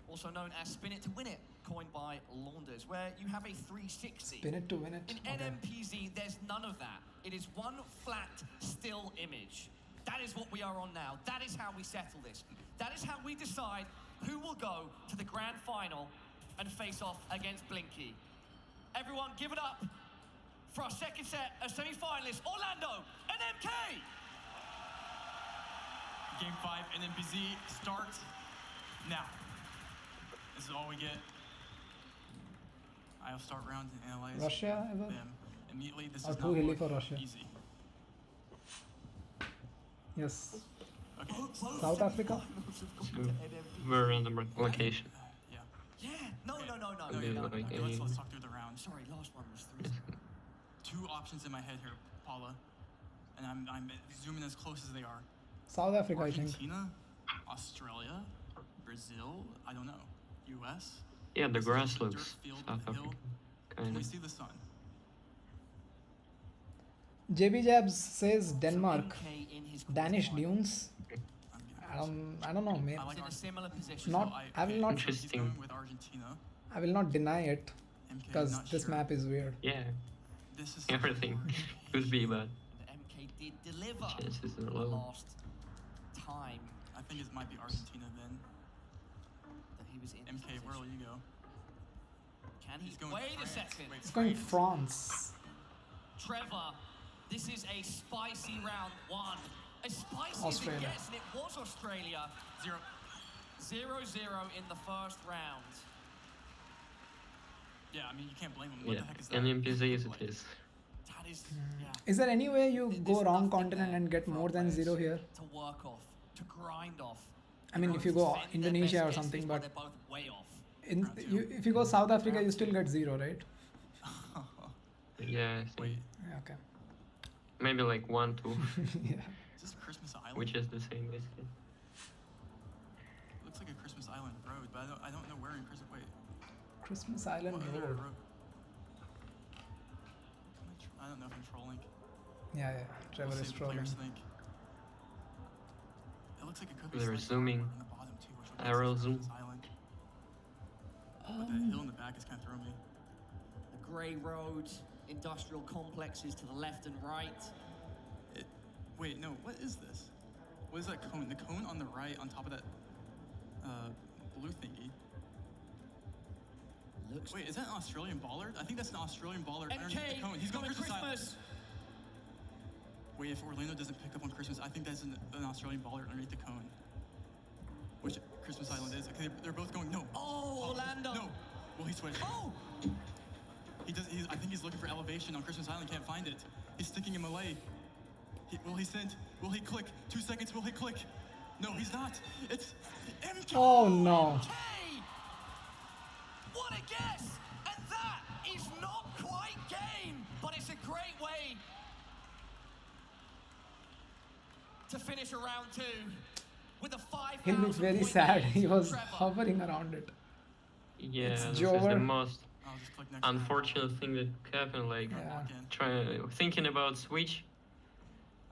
Speaker 17: also known as spin it to win it, coined by Launders, where you have a 360.
Speaker 1: Spin it to win it.
Speaker 17: In
Speaker 1: Okay.
Speaker 17: NMPZ, there's none of that. It is one flat, still image. That is what we are on now. That is how we settle this. That is how we decide who will go to the grand final and face off against Blinky. Everyone, give it up for our second set of semi-finalists, Orlando and MK!
Speaker 16: Game 5 NMPZ starts now. This is all we get. I'll start round and analyze
Speaker 1: Russia ever?
Speaker 16: them immediately. This
Speaker 1: Or
Speaker 16: is
Speaker 1: too
Speaker 16: not
Speaker 1: hilly
Speaker 16: look
Speaker 1: for Russia?
Speaker 16: easy.
Speaker 1: Yes.
Speaker 16: Okay.
Speaker 1: South Africa?
Speaker 8: Very random location.
Speaker 17: Yeah, no.
Speaker 8: Could be like
Speaker 16: Okay,
Speaker 8: any-
Speaker 16: let's talk through the rounds.
Speaker 17: Sorry, last one was 3.
Speaker 16: Two options in my head here, Paula, and I'm zooming as close as they are.
Speaker 1: South Africa, I think.
Speaker 16: Argentina, Australia, Brazil, I don't know, US.
Speaker 8: Yeah, the
Speaker 16: This is
Speaker 8: grass
Speaker 16: just a
Speaker 8: looks
Speaker 16: dirt field
Speaker 8: South
Speaker 16: with a hill.
Speaker 8: African,
Speaker 16: Can
Speaker 8: kind
Speaker 16: we
Speaker 8: of.
Speaker 16: see the sun?
Speaker 1: JB Jabs says Denmark.
Speaker 17: MK in his
Speaker 1: Danish
Speaker 17: quarterfinal.
Speaker 1: dunes. I don't know, man.
Speaker 17: He's in a similar position.
Speaker 1: Not. I will not.
Speaker 16: He's going with Argentina.
Speaker 1: I will not deny it,
Speaker 16: MK,
Speaker 1: because
Speaker 16: not
Speaker 1: this
Speaker 16: sure.
Speaker 1: map is weird.
Speaker 8: Yeah,
Speaker 16: This is
Speaker 8: everything could be, but
Speaker 17: MK did deliver
Speaker 8: chances are
Speaker 17: the
Speaker 8: low.
Speaker 17: last time
Speaker 16: I think it might be Argentina then.
Speaker 17: that he was in. this
Speaker 16: MK, where will
Speaker 17: position.
Speaker 16: you go?
Speaker 17: Can he?
Speaker 16: He's going
Speaker 17: Wait a
Speaker 16: France.
Speaker 17: second.
Speaker 16: Wait,
Speaker 1: It's going France.
Speaker 17: Trevor, this is a spicy round 1. As spicy
Speaker 1: Australia.
Speaker 17: as it gets, and it was Australia. 0-0 in the first round.
Speaker 16: Yeah, I mean, you can't blame him. What
Speaker 8: Yeah,
Speaker 16: the heck is that?
Speaker 8: NMPZ is it is.
Speaker 17: That is,
Speaker 1: Is there any way you
Speaker 17: There's
Speaker 1: go wrong
Speaker 17: nothing
Speaker 1: continent
Speaker 17: there
Speaker 1: and get
Speaker 17: for our
Speaker 1: more than
Speaker 17: players
Speaker 1: 0 here?
Speaker 17: to work off, to grind off.
Speaker 1: I mean, if you go Indonesia or something, but
Speaker 17: they're both way off.
Speaker 1: if you go South Africa, you still get 0, right?
Speaker 8: Yeah, I think
Speaker 1: Yeah, okay.
Speaker 8: maybe like 1, 2,
Speaker 1: Yeah.
Speaker 16: Is this Christmas Island?
Speaker 8: which is the same basically.
Speaker 16: Looks like a Christmas Island road, but I don't know where in Christmas. Wait.
Speaker 1: Christmas Island
Speaker 16: What other
Speaker 1: Road.
Speaker 16: road? I don't know if I'm trolling.
Speaker 1: Yeah, yeah. Trevor
Speaker 16: We'll
Speaker 1: is
Speaker 16: see what the
Speaker 1: trolling.
Speaker 16: players think. It looks like it could be
Speaker 8: They're
Speaker 16: slightly
Speaker 8: zooming.
Speaker 16: awkward on the bottom too, which would make
Speaker 8: Arrow
Speaker 16: sense for
Speaker 8: zoom.
Speaker 16: Christmas Island. But that hill in the back is kind of throwing me.
Speaker 17: The grey roads, industrial complexes to the left and right.
Speaker 16: Wait, no. What is this? What is that cone? The cone on the right, on top of that blue thingy.
Speaker 17: Looks.
Speaker 16: Wait, is that an Australian bollard? I think that's an Australian bollard underneath the
Speaker 17: MK,
Speaker 16: cone. He's going Christmas Island.
Speaker 17: Christmas.
Speaker 16: Wait, if Orlando doesn't pick up on Christmas, I think that's an Australian bollard underneath the cone. Which Christmas Island is. Okay, they're both going, no.
Speaker 17: Oh, Orlando.
Speaker 16: No. Well, he switched.
Speaker 17: Oh.
Speaker 16: I think he's looking for elevation on Christmas Island, can't find it. He's sticking in Malay. Will he send? Will he click? 2 seconds, will he click? No, he's not. It's MK!
Speaker 1: Oh no.
Speaker 19: What a guess! And that is not quite game, but it's a great way to finish a round 2 with a 5,000
Speaker 1: He looks very sad. He was hovering around it.
Speaker 8: Yeah,
Speaker 1: It's
Speaker 8: this is
Speaker 1: Jover.
Speaker 8: the most unfortunate thing that happened. Like, thinking about Switch,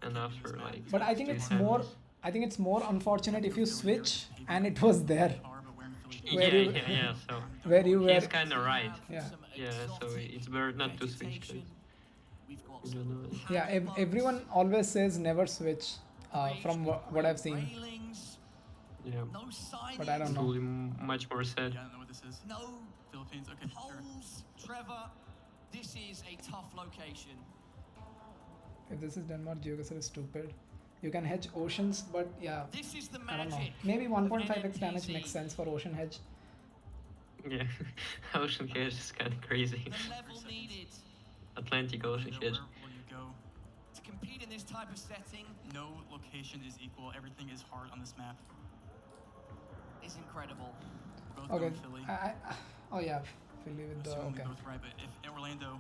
Speaker 8: and after like.
Speaker 1: But I think it's more. I think it's more unfortunate if you switch and it was there.
Speaker 8: Yeah. So
Speaker 1: where you were.
Speaker 8: he's kind of right.
Speaker 1: Yeah.
Speaker 8: Yeah. So it's better not to switch. 'Cause you don't know.
Speaker 1: Yeah. Everyone always says never switch. From what I've seen.
Speaker 8: Yeah.
Speaker 1: But I don't know.
Speaker 8: Probably much more sad.
Speaker 16: Yeah, I don't know what this is.
Speaker 19: No.
Speaker 16: Philippines, okay, sure.
Speaker 19: Trevor, this is a tough location.
Speaker 1: If this is Denmark, GeoGuessr is stupid. You can hedge oceans, but yeah,
Speaker 19: This is the
Speaker 1: I don't know.
Speaker 19: magic
Speaker 1: Maybe 1.5x damage makes sense for ocean hedge.
Speaker 8: Yeah. Ocean hedge is kind of crazy.
Speaker 19: The level needed
Speaker 8: Atlantic Ocean hedge.
Speaker 16: Where will you go?
Speaker 19: to compete in this type of setting
Speaker 16: No location is equal. Everything is hard on this map.
Speaker 19: is incredible.
Speaker 16: Both
Speaker 1: Okay.
Speaker 16: go Philly.
Speaker 1: Oh yeah, Philly with the
Speaker 16: Assuming
Speaker 1: okay.
Speaker 16: both right, but if Orlando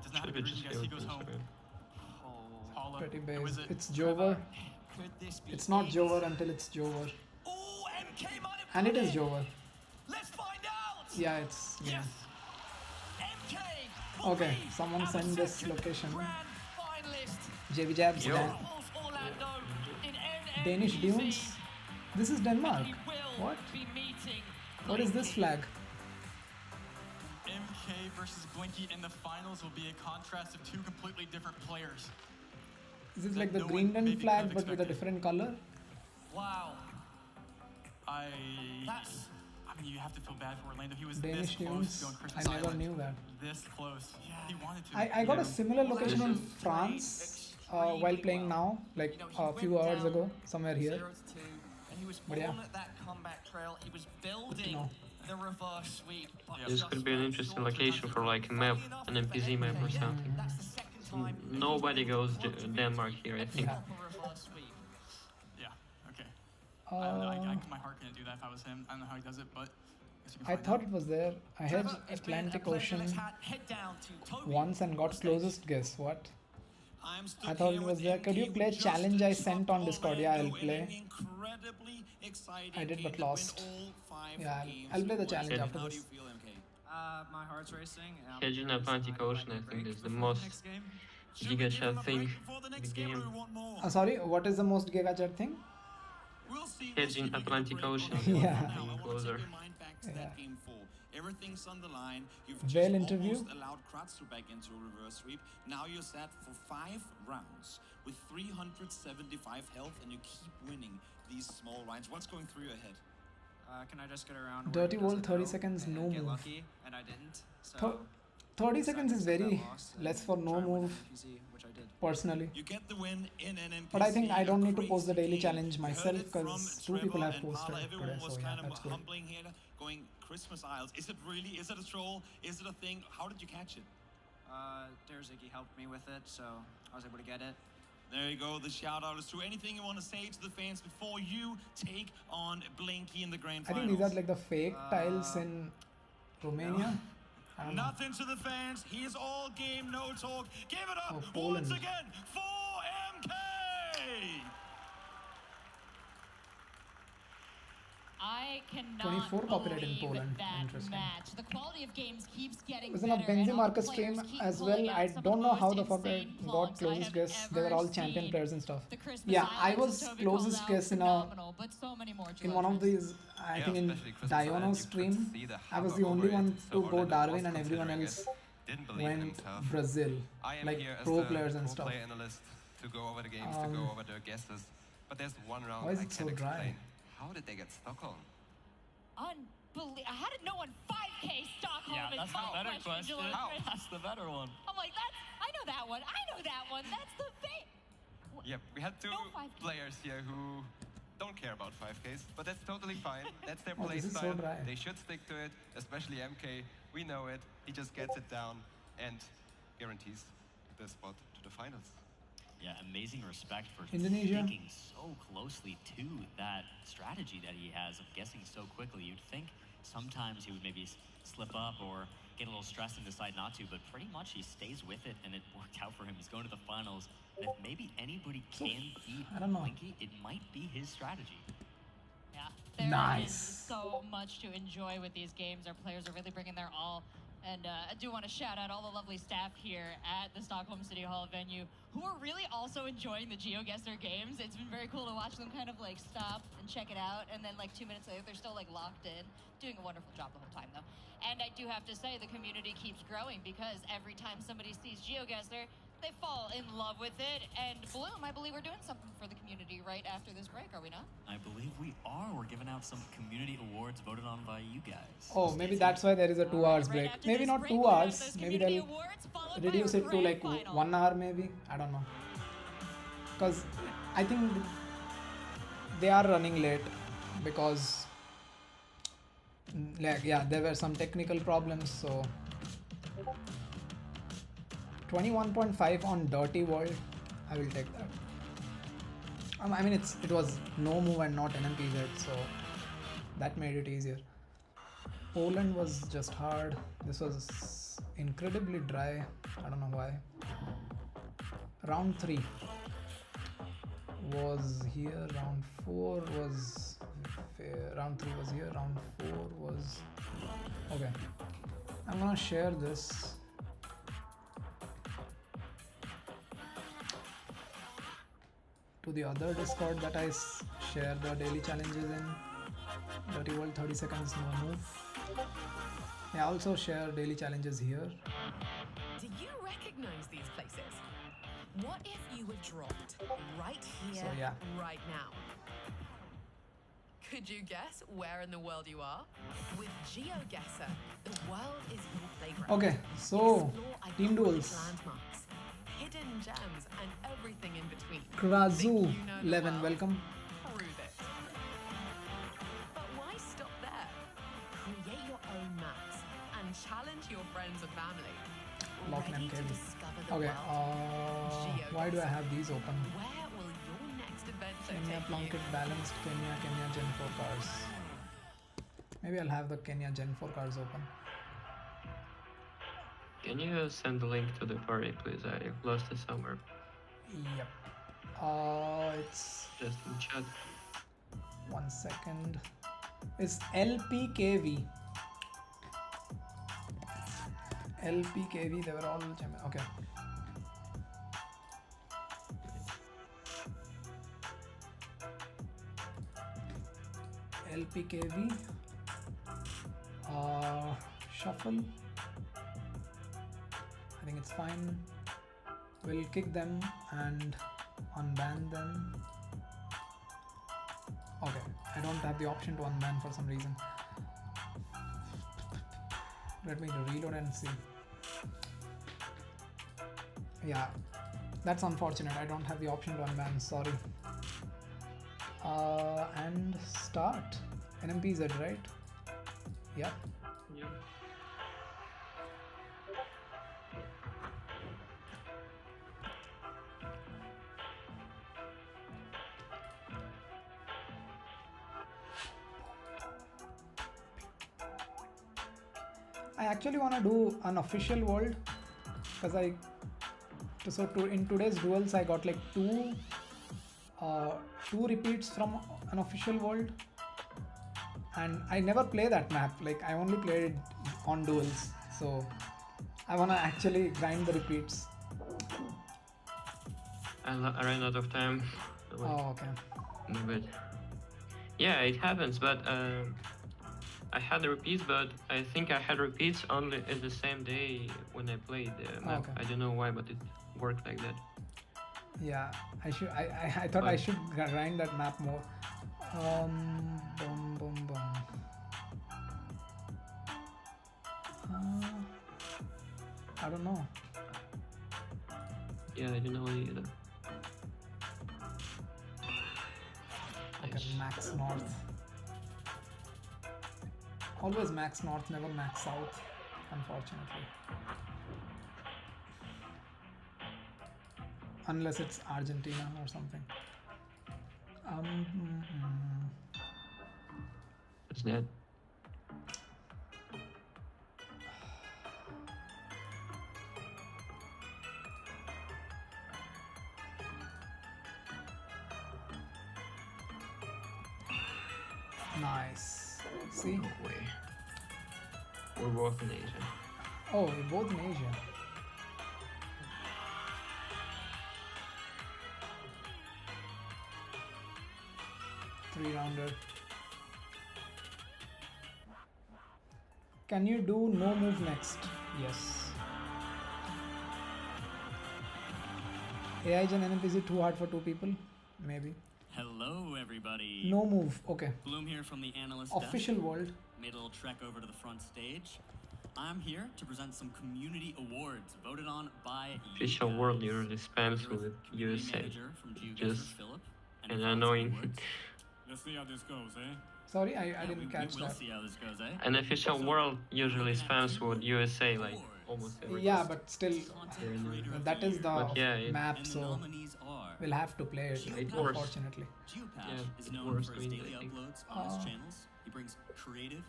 Speaker 16: does not have a
Speaker 8: Should've
Speaker 16: good reason,
Speaker 8: just
Speaker 16: guys, he
Speaker 8: killed
Speaker 16: goes
Speaker 8: this,
Speaker 16: home.
Speaker 8: right?
Speaker 16: Paula,
Speaker 1: Pretty
Speaker 16: who is
Speaker 1: base.
Speaker 16: it?
Speaker 1: It's Jover.
Speaker 19: Could this be
Speaker 1: It's not
Speaker 19: it?
Speaker 1: Jover until it's Jover.
Speaker 19: Oh, MK might have
Speaker 1: And it
Speaker 19: done
Speaker 1: is Jover.
Speaker 19: Let's find out.
Speaker 1: Yeah, it's yeah.
Speaker 19: MK.
Speaker 1: Okay, someone send this location.
Speaker 19: Finalist.
Speaker 1: JB Jabs.
Speaker 19: Orlando in
Speaker 1: Danish Duels. This is Denmark. What?
Speaker 19: be meeting
Speaker 1: What is this flag?
Speaker 16: MK versus Blinky in the finals will be a contrast of two completely different players.
Speaker 1: Is it
Speaker 16: That
Speaker 1: like the
Speaker 16: no one
Speaker 1: Greenland
Speaker 16: maybe
Speaker 1: flag
Speaker 16: could have
Speaker 1: but with a
Speaker 16: expected.
Speaker 1: different color?
Speaker 19: Wow.
Speaker 16: I mean, you have to feel bad for Orlando. He was
Speaker 1: Danish
Speaker 16: this close
Speaker 1: Duels.
Speaker 16: to going
Speaker 1: I
Speaker 16: Christmas
Speaker 1: never
Speaker 16: Island.
Speaker 1: knew that.
Speaker 16: This close. He wanted to.
Speaker 1: I got a similar location in France while playing now, like a few hours ago, somewhere here.
Speaker 19: 0-2, and he was
Speaker 1: But yeah.
Speaker 19: on that comeback trail. He was building
Speaker 1: know.
Speaker 19: the reverse sweep. But
Speaker 8: This
Speaker 19: just
Speaker 8: could be an interesting location for like a map, an NPC map or something.
Speaker 19: that's the second time
Speaker 8: Nobody goes Denmark here, I think.
Speaker 19: proper reverse sweep.
Speaker 16: Yeah, okay. I don't know, my heart couldn't do that if I was him. I don't know how he does it, but guess you can
Speaker 1: I
Speaker 16: find
Speaker 1: thought
Speaker 16: out.
Speaker 1: it was there. I had Atlantic Ocean once and got closest guess. What? I thought it was there. Could you play challenge I sent on Discord? Yeah, I'll play. I did but lost. Yeah, I'll play the challenge
Speaker 8: Okay.
Speaker 1: after this.
Speaker 20: My heart's racing.
Speaker 8: Hedge in Atlantic Ocean, I think, is the most giga chat thing in the game.
Speaker 1: Sorry, what is the most Giga Chat thing?
Speaker 8: Hedge in Atlantic Ocean.
Speaker 1: Yeah.
Speaker 8: Being closer.
Speaker 1: Yeah.
Speaker 18: Everything's on the line. You've
Speaker 1: Whale
Speaker 18: just
Speaker 1: interview?
Speaker 18: almost allowed Kratzu back into a reverse sweep. Now you're set for 5 rounds with 375 health, and you keep winning these small rounds. What's going through your head?
Speaker 20: Can I just get around?
Speaker 1: Dirty
Speaker 20: where he
Speaker 1: Wall,
Speaker 20: doesn't
Speaker 1: 30
Speaker 20: know
Speaker 1: seconds,
Speaker 20: and
Speaker 1: no
Speaker 20: get
Speaker 1: move.
Speaker 20: lucky, and I didn't. So
Speaker 1: 30 seconds is very less for no move,
Speaker 20: which I did.
Speaker 1: personally.
Speaker 18: You get the win in an NPC.
Speaker 1: But I think I don't need to
Speaker 18: a
Speaker 1: post the daily
Speaker 18: crazy
Speaker 1: challenge
Speaker 18: game.
Speaker 1: myself
Speaker 18: You heard it from
Speaker 1: because 2 people
Speaker 18: Trevor
Speaker 1: have
Speaker 18: and
Speaker 1: posted
Speaker 18: Paula.
Speaker 1: today,
Speaker 18: Everyone
Speaker 1: so
Speaker 18: was
Speaker 1: yeah,
Speaker 18: kind of
Speaker 1: that's good.
Speaker 18: humbling here, going Christmas Isles. Is it really? Is it a troll? Is it a thing? How did you catch it?
Speaker 20: Derziki helped me with it, so I was able to get it.
Speaker 18: There you go. The shout out is true. Anything you want to say to the fans before you take on Blinky in the grand
Speaker 1: I
Speaker 18: finals?
Speaker 1: think these are like the fake tiles in Romania. I don't know.
Speaker 18: Nothing to the fans. He is all game, no talk. Give it up
Speaker 1: Poland.
Speaker 18: once again for MK.
Speaker 2: I cannot
Speaker 1: 24 copyright in
Speaker 2: believe
Speaker 1: Poland.
Speaker 2: that
Speaker 1: Interesting.
Speaker 2: match. The quality of games keeps getting
Speaker 1: It was on a
Speaker 2: better. and all the
Speaker 1: Benzimarcus
Speaker 2: players
Speaker 1: stream
Speaker 2: keep
Speaker 1: as
Speaker 2: pulling
Speaker 1: well.
Speaker 2: out
Speaker 1: I
Speaker 2: some of
Speaker 1: don't
Speaker 2: the
Speaker 1: know how
Speaker 2: most
Speaker 1: the fuck I
Speaker 2: insane
Speaker 1: got
Speaker 2: plogs I
Speaker 1: closest
Speaker 2: have
Speaker 1: guess. They were
Speaker 2: ever
Speaker 1: all champion
Speaker 2: seen.
Speaker 1: players and stuff.
Speaker 2: The Christmas
Speaker 1: Yeah, I
Speaker 2: Islands,
Speaker 1: was
Speaker 2: as Toby
Speaker 1: closest
Speaker 2: called out,
Speaker 1: guess in a,
Speaker 2: phenomenal, but so many more
Speaker 1: in one of these, I think in Diono's stream. I was the only one to go Darwin and everyone else went Brazil,
Speaker 4: I am
Speaker 1: like
Speaker 4: here as
Speaker 1: pro
Speaker 4: the
Speaker 1: players and
Speaker 4: pro
Speaker 1: stuff.
Speaker 4: player analyst to go over the games, to go over the guesses. But there's one round
Speaker 1: Why is
Speaker 4: I
Speaker 1: it so
Speaker 4: can't
Speaker 1: dry?
Speaker 4: explain. How did they get Stockholm?
Speaker 2: How did no one 5K Stockholm
Speaker 12: Yeah,
Speaker 2: is
Speaker 12: that's
Speaker 2: my
Speaker 12: the better question.
Speaker 2: July
Speaker 12: How?
Speaker 2: Chris.
Speaker 12: That's the better one.
Speaker 2: I'm like, I know that one. I know that one. That's the thing.
Speaker 4: Yep, we had 2
Speaker 2: No 5K.
Speaker 4: players here who don't care about 5Ks, but that's totally fine. That's their
Speaker 1: Oh,
Speaker 4: play
Speaker 1: this is so
Speaker 4: style.
Speaker 1: dry.
Speaker 4: They should stick to it, especially MK. We know it. He just gets it down and guarantees the spot to the finals.
Speaker 3: Yeah, amazing respect for
Speaker 1: Indonesia.
Speaker 3: sticking so closely to that strategy that he has of guessing so quickly. You'd think sometimes he would maybe slip up or get a little stressed and decide not to, but pretty much he stays with it, and it worked out for him. He's going to the finals. And if maybe anybody can beat
Speaker 1: I don't know.
Speaker 3: Blinky, it might be his strategy.
Speaker 2: Yeah, there
Speaker 1: Nice.
Speaker 2: is so much to enjoy with these games. Our players are really bringing their all. And I do want to shout out all the lovely staff here at the Stockholm City Hall venue who are really also enjoying the GeoGuessr games. It's been very cool to watch them kind of like stop and check it out. And then like 2 minutes later, they're still like locked in, doing a wonderful job the whole time though. And I do have to say the community keeps growing because every time somebody sees GeoGuessr, they fall in love with it. And Bloom, I believe we're doing something for the community right after this break, are we not?
Speaker 3: I believe we are. We're giving out some community awards voted on by you guys.
Speaker 1: Oh, maybe that's why there is a 2 hours break. Maybe not 2 hours. Maybe they'll reduce it to like 1 hour maybe. I don't know. Because I think they are running late because like yeah, there were some technical problems, so 21.5 on Dirty World, I will take that. I mean it was no move and not NMPZ, so that made it easier. Poland was just hard. This was incredibly dry. I don't know why. Round 3 was here. Round 4 was fair. Round 3 was here. Round 4 was okay. I'm gonna share this. To the other Discord that I share the daily challenges in. Dirty World 30 seconds no move. I also share daily challenges here.
Speaker 5: Do you recognize these places? What if you were dropped right here,
Speaker 1: So, yeah.
Speaker 5: right now? Could you guess where in the world you are? With GeoGuessr, the world is your playground.
Speaker 1: Okay, so
Speaker 5: Explore
Speaker 1: Team
Speaker 5: iconic
Speaker 1: Duels.
Speaker 5: landmarks, hidden gems, and everything in between.
Speaker 1: Krazu
Speaker 5: Think you know the
Speaker 1: 11,
Speaker 5: world?
Speaker 1: welcome.
Speaker 5: Prove it. But why stop there? Create your own maps and challenge your friends and family.
Speaker 1: Lock
Speaker 5: Ready
Speaker 1: and
Speaker 5: to
Speaker 1: carry.
Speaker 5: discover the
Speaker 1: Okay,
Speaker 5: world?
Speaker 1: why do I have these open?
Speaker 5: Where will your next adventure
Speaker 1: Kenya
Speaker 5: take
Speaker 1: Plunkett balanced, Kenya Gen 4 cars. Maybe I'll have the Kenya Gen 4 cars open.
Speaker 8: Can you send the link to the party, please? I lost it somewhere.
Speaker 1: Yep. It's
Speaker 8: Just in chat.
Speaker 1: 1 second. It's LPKV. LPKV, they were all Gemini. Okay. LPKV. Shuffle. I think it's fine. We'll kick them and unban them. Okay, I don't have the option to unban for some reason. Let me reload and see. Yeah, that's unfortunate. I don't have the option to unban, sorry. And start. NMPZ, right? Yep.
Speaker 8: Yep.
Speaker 1: I actually want to do an official world because in today's duels I got like two repeats from an official world, and I never play that map. Like I only played it on duels, so I want to actually grind the repeats.
Speaker 8: I ran out of time.
Speaker 1: Oh, okay.
Speaker 8: No, but yeah, it happens. But I had the repeats, but I think I had repeats only at the same day when I played the map.
Speaker 1: Okay.
Speaker 8: I don't know why, but it worked like that.
Speaker 1: Yeah, I thought I should grind that map more. Boom, boom, boom. I don't know.
Speaker 8: Yeah, I don't know either.
Speaker 1: Okay, max north. Always max north, never max south, unfortunately. unless it's Argentina or something.
Speaker 8: What's that?
Speaker 1: Nice. See?
Speaker 8: No way. We're both in Asia.
Speaker 1: Oh, we're both in Asia. Three-rounder. Can you do no move next? Yes. AI Gen NPC too hard for two people? Maybe.
Speaker 3: Hello, everybody.
Speaker 1: No move. Okay.
Speaker 3: Bloom here from the analyst
Speaker 1: Official
Speaker 3: desk.
Speaker 1: world.
Speaker 3: Made a little trek over to the front stage. I'm here to present some community awards voted on by
Speaker 8: Official world usually spams with USA. Just an annoying.
Speaker 7: Let's see how this goes, eh?
Speaker 1: Sorry, I didn't catch
Speaker 3: we'll
Speaker 1: that.
Speaker 3: see how this goes, eh?
Speaker 8: An official world usually spams with USA like almost every.
Speaker 1: Yeah, but still, that is the
Speaker 8: But yeah,
Speaker 1: map, so we'll have to play it,
Speaker 8: It works.
Speaker 1: unfortunately.
Speaker 3: GeoGuessr is known for his daily uploads on his channels. He brings creative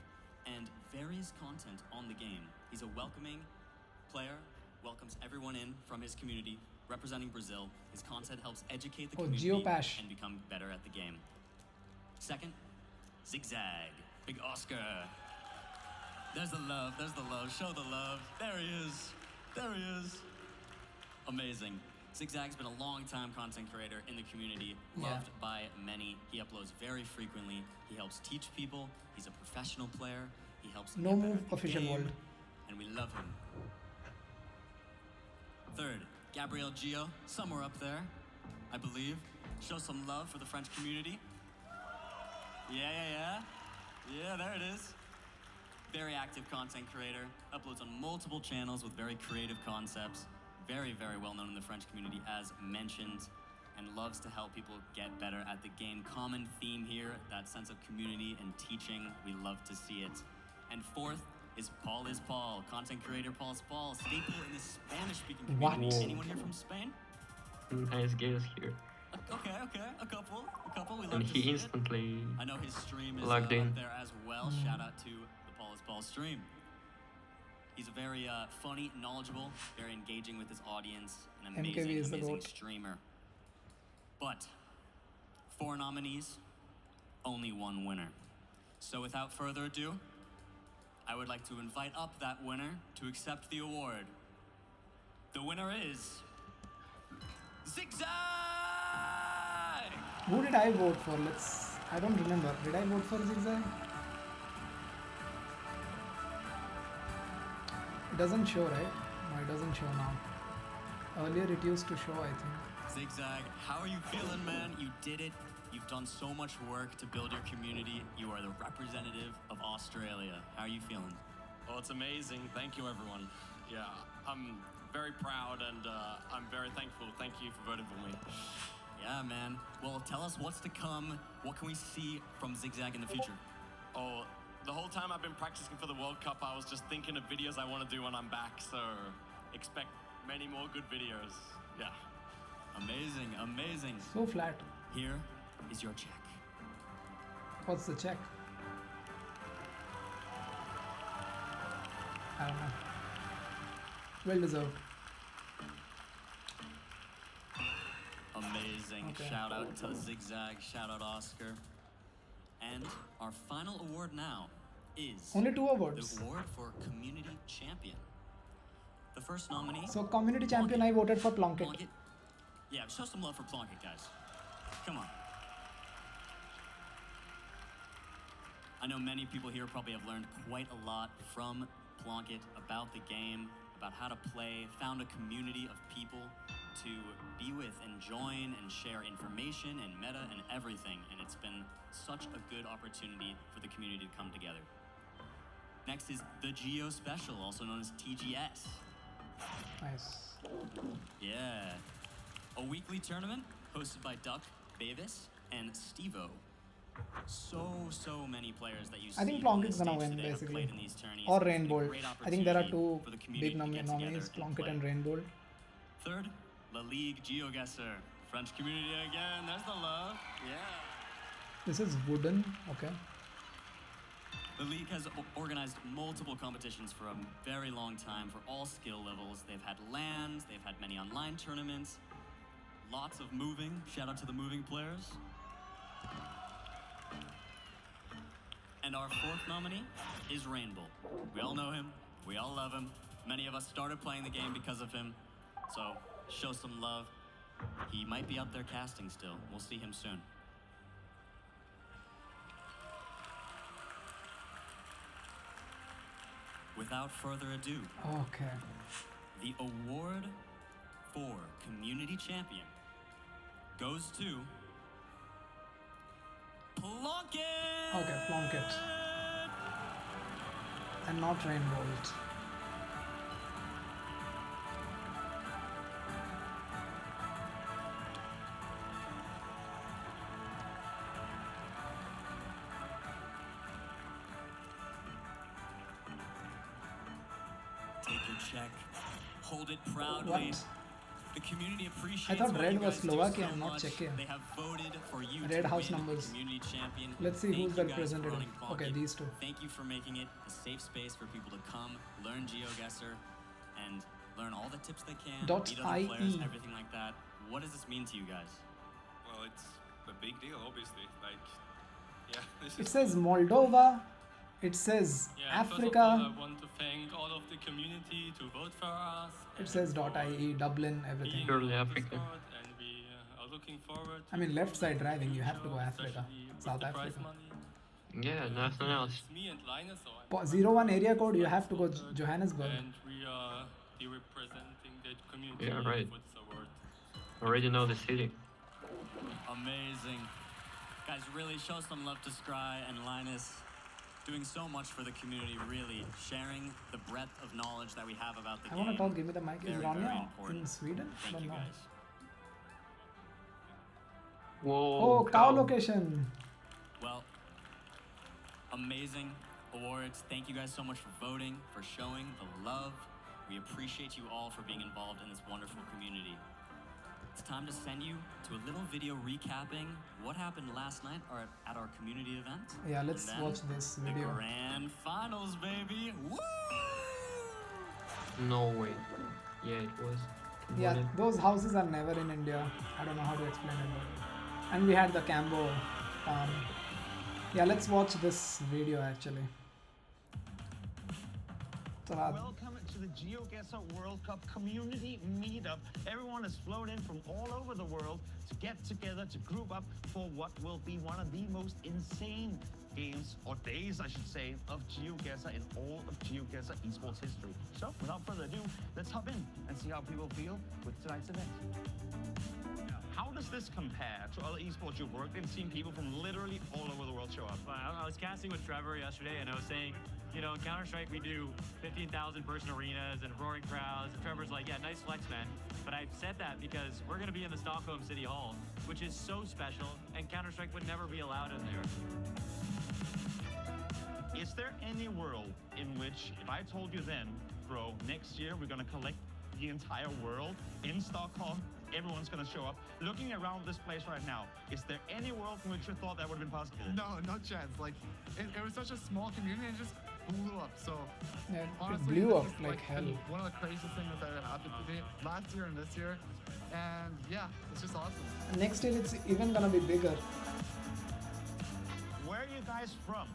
Speaker 3: and various content on the game. He's a welcoming player, welcomes everyone in from his community, representing Brazil. His content helps educate the community and become better at the game. Second, Zigzag. Big Oscar. There's the love, there's the love. Show the love. There he is. There he is. Amazing. Zigzag's been a long-time content creator in the community, loved by many. He uploads very frequently. He helps teach people. He's a professional player. He helps
Speaker 1: No
Speaker 3: get better
Speaker 1: move
Speaker 3: at the
Speaker 1: official
Speaker 3: game,
Speaker 1: world.
Speaker 3: and we love him. Third, Gabriel Gio, somewhere up there, I believe. Show some love for the French community. Yeah, there it is. Very active content creator, uploads on multiple channels with very creative concepts. Very, very well known in the French community, as mentioned, and loves to help people get better at the game. Common theme here, that sense of community and teaching. We love to see it. And fourth is Paul is Paul, content creator Paul's Paul, staple in the Spanish-speaking community.
Speaker 8: What?
Speaker 3: Anyone here from Spain?
Speaker 8: Nice guess here.
Speaker 3: Okay, a couple. We love
Speaker 8: And
Speaker 3: to
Speaker 8: he
Speaker 3: see
Speaker 8: instantly
Speaker 3: it. I know his stream is
Speaker 8: logged in.
Speaker 3: up there as well. Shout out to the Paul is Paul stream. He's a very funny, knowledgeable, very engaging with his audience, an
Speaker 1: MKV
Speaker 3: amazing,
Speaker 1: is the
Speaker 3: amazing
Speaker 1: GOAT.
Speaker 3: streamer. But 4 nominees, only 1 winner. So without further ado, I would like to invite up that winner to accept the award. The winner is Zigzag!
Speaker 1: Who did I vote for? I don't remember. Did I vote for Zigzag? It doesn't show, right? No, it doesn't show now. Earlier it used to show, I think.
Speaker 3: Zigzag, how are you feeling, man? You did it. You've done so much work to build your community. You are the representative of Australia. How are you feeling?
Speaker 6: Well, it's amazing. Thank you, everyone. Yeah, I'm very proud and I'm very thankful. Thank you for voting for me.
Speaker 3: Yeah, man. Well, tell us what's to come. What can we see from Zigzag in the future?
Speaker 6: Oh, the whole time I've been practicing for the World Cup, I was just thinking of videos I want to do when I'm back, so expect many more good videos. Yeah.
Speaker 3: Amazing, amazing.
Speaker 1: So flat.
Speaker 3: Here is your check.
Speaker 1: What's the check? I don't know. Well deserved.
Speaker 3: Amazing.
Speaker 1: Okay.
Speaker 3: Shout out to Zigzag. Shout out Oscar. And our final award now is
Speaker 1: Only 2 awards.
Speaker 3: the award for Community Champion. The first nominee.
Speaker 1: So community champion, I voted for Plunkett.
Speaker 3: Yeah, show some love for Plunkett, guys. Come on. I know many people here probably have learned quite a lot from Plunkett about the game, about how to play, found a community of people to be with and join and share information and meta and everything, and it's been such a good opportunity for the community to come together. Next is the Geo Special, also known as TGS.
Speaker 1: Nice.
Speaker 3: Yeah. A weekly tournament hosted by Duck, Bavis, and Stevo. So many players that you see
Speaker 1: I think
Speaker 3: on
Speaker 1: Plonkett's
Speaker 3: the
Speaker 1: gonna
Speaker 3: stage
Speaker 1: win,
Speaker 3: today have
Speaker 1: basically.
Speaker 3: played in these tourneys.
Speaker 1: Or
Speaker 3: It's been a
Speaker 1: Rainbow.
Speaker 3: great
Speaker 1: I think there are
Speaker 3: opportunity
Speaker 1: 2
Speaker 3: for the community
Speaker 1: big
Speaker 3: to get together
Speaker 1: nominees,
Speaker 3: and
Speaker 1: Plunkett
Speaker 3: play.
Speaker 1: and Rainbow.
Speaker 3: Third, La Ligue GeoGuessr. French community again. There's the love. Yeah.
Speaker 1: This is wooden. Okay.
Speaker 3: The league has organized multiple competitions for a very long time for all skill levels. They've had LANs, they've had many online tournaments, lots of moving. Shout out to the moving players. And our fourth nominee is Rainbow. We all know him, we all love him. Many of us started playing the game because of him. So show some love. He might be out there casting still. We'll see him soon. Without further ado,
Speaker 1: Okay.
Speaker 3: the award for Community Champion goes to Plunkett!
Speaker 1: Okay, Plunkett. And not Rainbolt.
Speaker 3: Take your check. Hold it proudly.
Speaker 1: What?
Speaker 3: The community appreciates
Speaker 1: I thought
Speaker 3: what
Speaker 1: Red
Speaker 3: you
Speaker 1: was
Speaker 3: guys do
Speaker 1: Slovakia,
Speaker 3: so
Speaker 1: not
Speaker 3: much.
Speaker 1: Czechia.
Speaker 3: They have voted for you
Speaker 1: Red
Speaker 3: to
Speaker 1: house
Speaker 3: win
Speaker 1: numbers.
Speaker 3: Community Champion.
Speaker 1: Let's see
Speaker 3: Thank
Speaker 1: who's
Speaker 3: you
Speaker 1: the
Speaker 3: guys for
Speaker 1: representative.
Speaker 3: voting
Speaker 1: Okay,
Speaker 3: Plunkett.
Speaker 1: these two.
Speaker 3: Thank you for making it a safe space for people to come, learn GeoGuessr, and learn all the tips they can, meet other players,
Speaker 1: .ie.
Speaker 3: everything like that. What does this mean to you guys?
Speaker 10: Well, it's a big deal, obviously. Like, yeah, this
Speaker 1: It
Speaker 10: is
Speaker 1: says Moldova. It says
Speaker 22: Yeah, first of all,
Speaker 1: Africa.
Speaker 22: I want to thank all of the community to vote for us.
Speaker 1: It says .ie, Dublin, everything.
Speaker 22: Purely Africa. And we are looking forward.
Speaker 1: I mean, left side driving, you have to go Africa, South
Speaker 22: the prize
Speaker 1: Africa.
Speaker 22: money.
Speaker 8: Yeah, nothing else.
Speaker 22: It's me and Linus, so
Speaker 1: 01 area code, you have to go Johannesburg.
Speaker 22: and we are the representing the community
Speaker 8: Yeah, right.
Speaker 22: for this award.
Speaker 8: Already know the city.
Speaker 3: Amazing. Guys, really show some love to Scry and Linus. Doing so much for the community, really. Sharing the breadth of knowledge that we have about the
Speaker 1: I
Speaker 3: game.
Speaker 1: want to talk, give me the mic. Is
Speaker 3: Very,
Speaker 1: Ronja
Speaker 3: very
Speaker 1: in
Speaker 3: important.
Speaker 1: Sweden? I
Speaker 3: Thank
Speaker 1: don't
Speaker 3: you
Speaker 1: know.
Speaker 3: guys.
Speaker 8: Whoa.
Speaker 1: Oh, cow location.
Speaker 3: Well, amazing awards. Thank you guys so much for voting, for showing the love. We appreciate you all for being involved in this wonderful community. It's time to send you to a little video recapping what happened last night at our community event.
Speaker 1: Yeah, let's
Speaker 3: And then
Speaker 1: watch this
Speaker 3: the
Speaker 1: video.
Speaker 3: grand finals, baby. Woo!
Speaker 8: No way. Yeah, it was.
Speaker 1: Yeah,
Speaker 8: converted.
Speaker 1: those houses are never in India. I don't know how to explain it. But... And we had the Cambo farm. Yeah, let's watch this video actually.
Speaker 13: Welcome to the GeoGuessr World Cup community meetup. Everyone has flown in from all over the world to get together to group up for what will be one of the most insane games, or days I should say, of GeoGuessr in all of GeoGuessr esports history. So without further ado, let's hop in and see how people feel with tonight's event. How does this compare to other esports you've worked in, seeing people from literally all over the world show up?
Speaker 23: I was casting with Trevor yesterday, and I was saying, you know, in Counter-Strike we do 15,000 person arenas and roaring crowds, and Trevor's like, yeah, nice flex, man. But I've said that because we're going to be in the Stockholm City Hall, which is so special, and Counter-Strike would never be allowed in there.
Speaker 13: Is there any world in which, if I told you then, bro, next year we're going to collect the entire world in Stockholm, everyone's going to show up, looking around this place right now, is there any world in which you thought that would have been possible?
Speaker 24: No chance. Like, it was such a small community and it just blew up. So,
Speaker 1: Yeah, it
Speaker 24: honestly,
Speaker 1: blew
Speaker 24: this
Speaker 1: up
Speaker 24: is,
Speaker 1: like hell.
Speaker 24: one of the craziest things that happened to me last year and this year. And yeah, it's just awesome.
Speaker 1: Next year it's even gonna be bigger.
Speaker 13: Where are you guys from?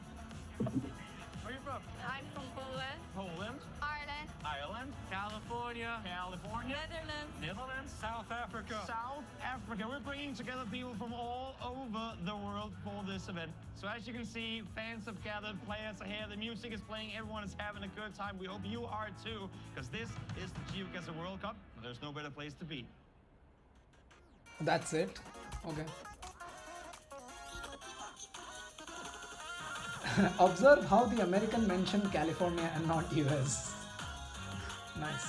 Speaker 13: Where are you from?
Speaker 25: I'm from Poland,
Speaker 13: Poland,
Speaker 25: Ireland,
Speaker 13: Ireland,
Speaker 23: California,
Speaker 25: Netherlands,
Speaker 13: Netherlands,
Speaker 23: South Africa.
Speaker 13: South Africa. We're bringing together people from all over the world for this event. So as you can see, fans have gathered, players are here, the music is playing, everyone is having a good time. We hope you are too, because this is the GeoGuessr World Cup. There's no better place to be.
Speaker 1: That's it. Okay. Observe how the American mentioned California and not US. Nice.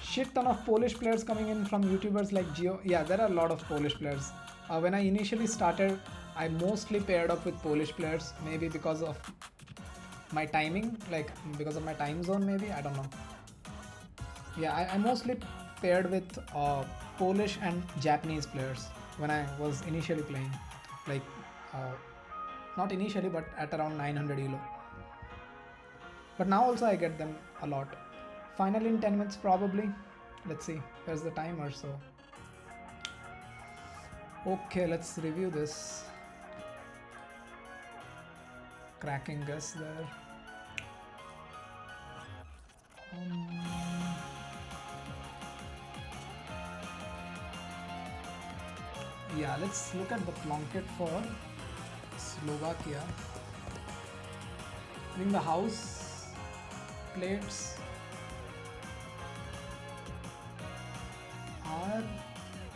Speaker 1: Shit ton of Polish players coming in from YouTubers like Geo. Yeah, there are a lot of Polish players. When I initially started, I mostly paired up with Polish players, maybe because of my timing, like because of my time zone maybe, I don't know. Yeah, I mostly paired with Polish and Japanese players when I was initially playing, like not initially but at around 900 elo. But now also I get them a lot. Finally in 10 minutes probably. Let's see, there's the timer, so okay, let's review this. Cracking guess there. Yeah, let's look at the plunket for Slovakia. I think the house plates are,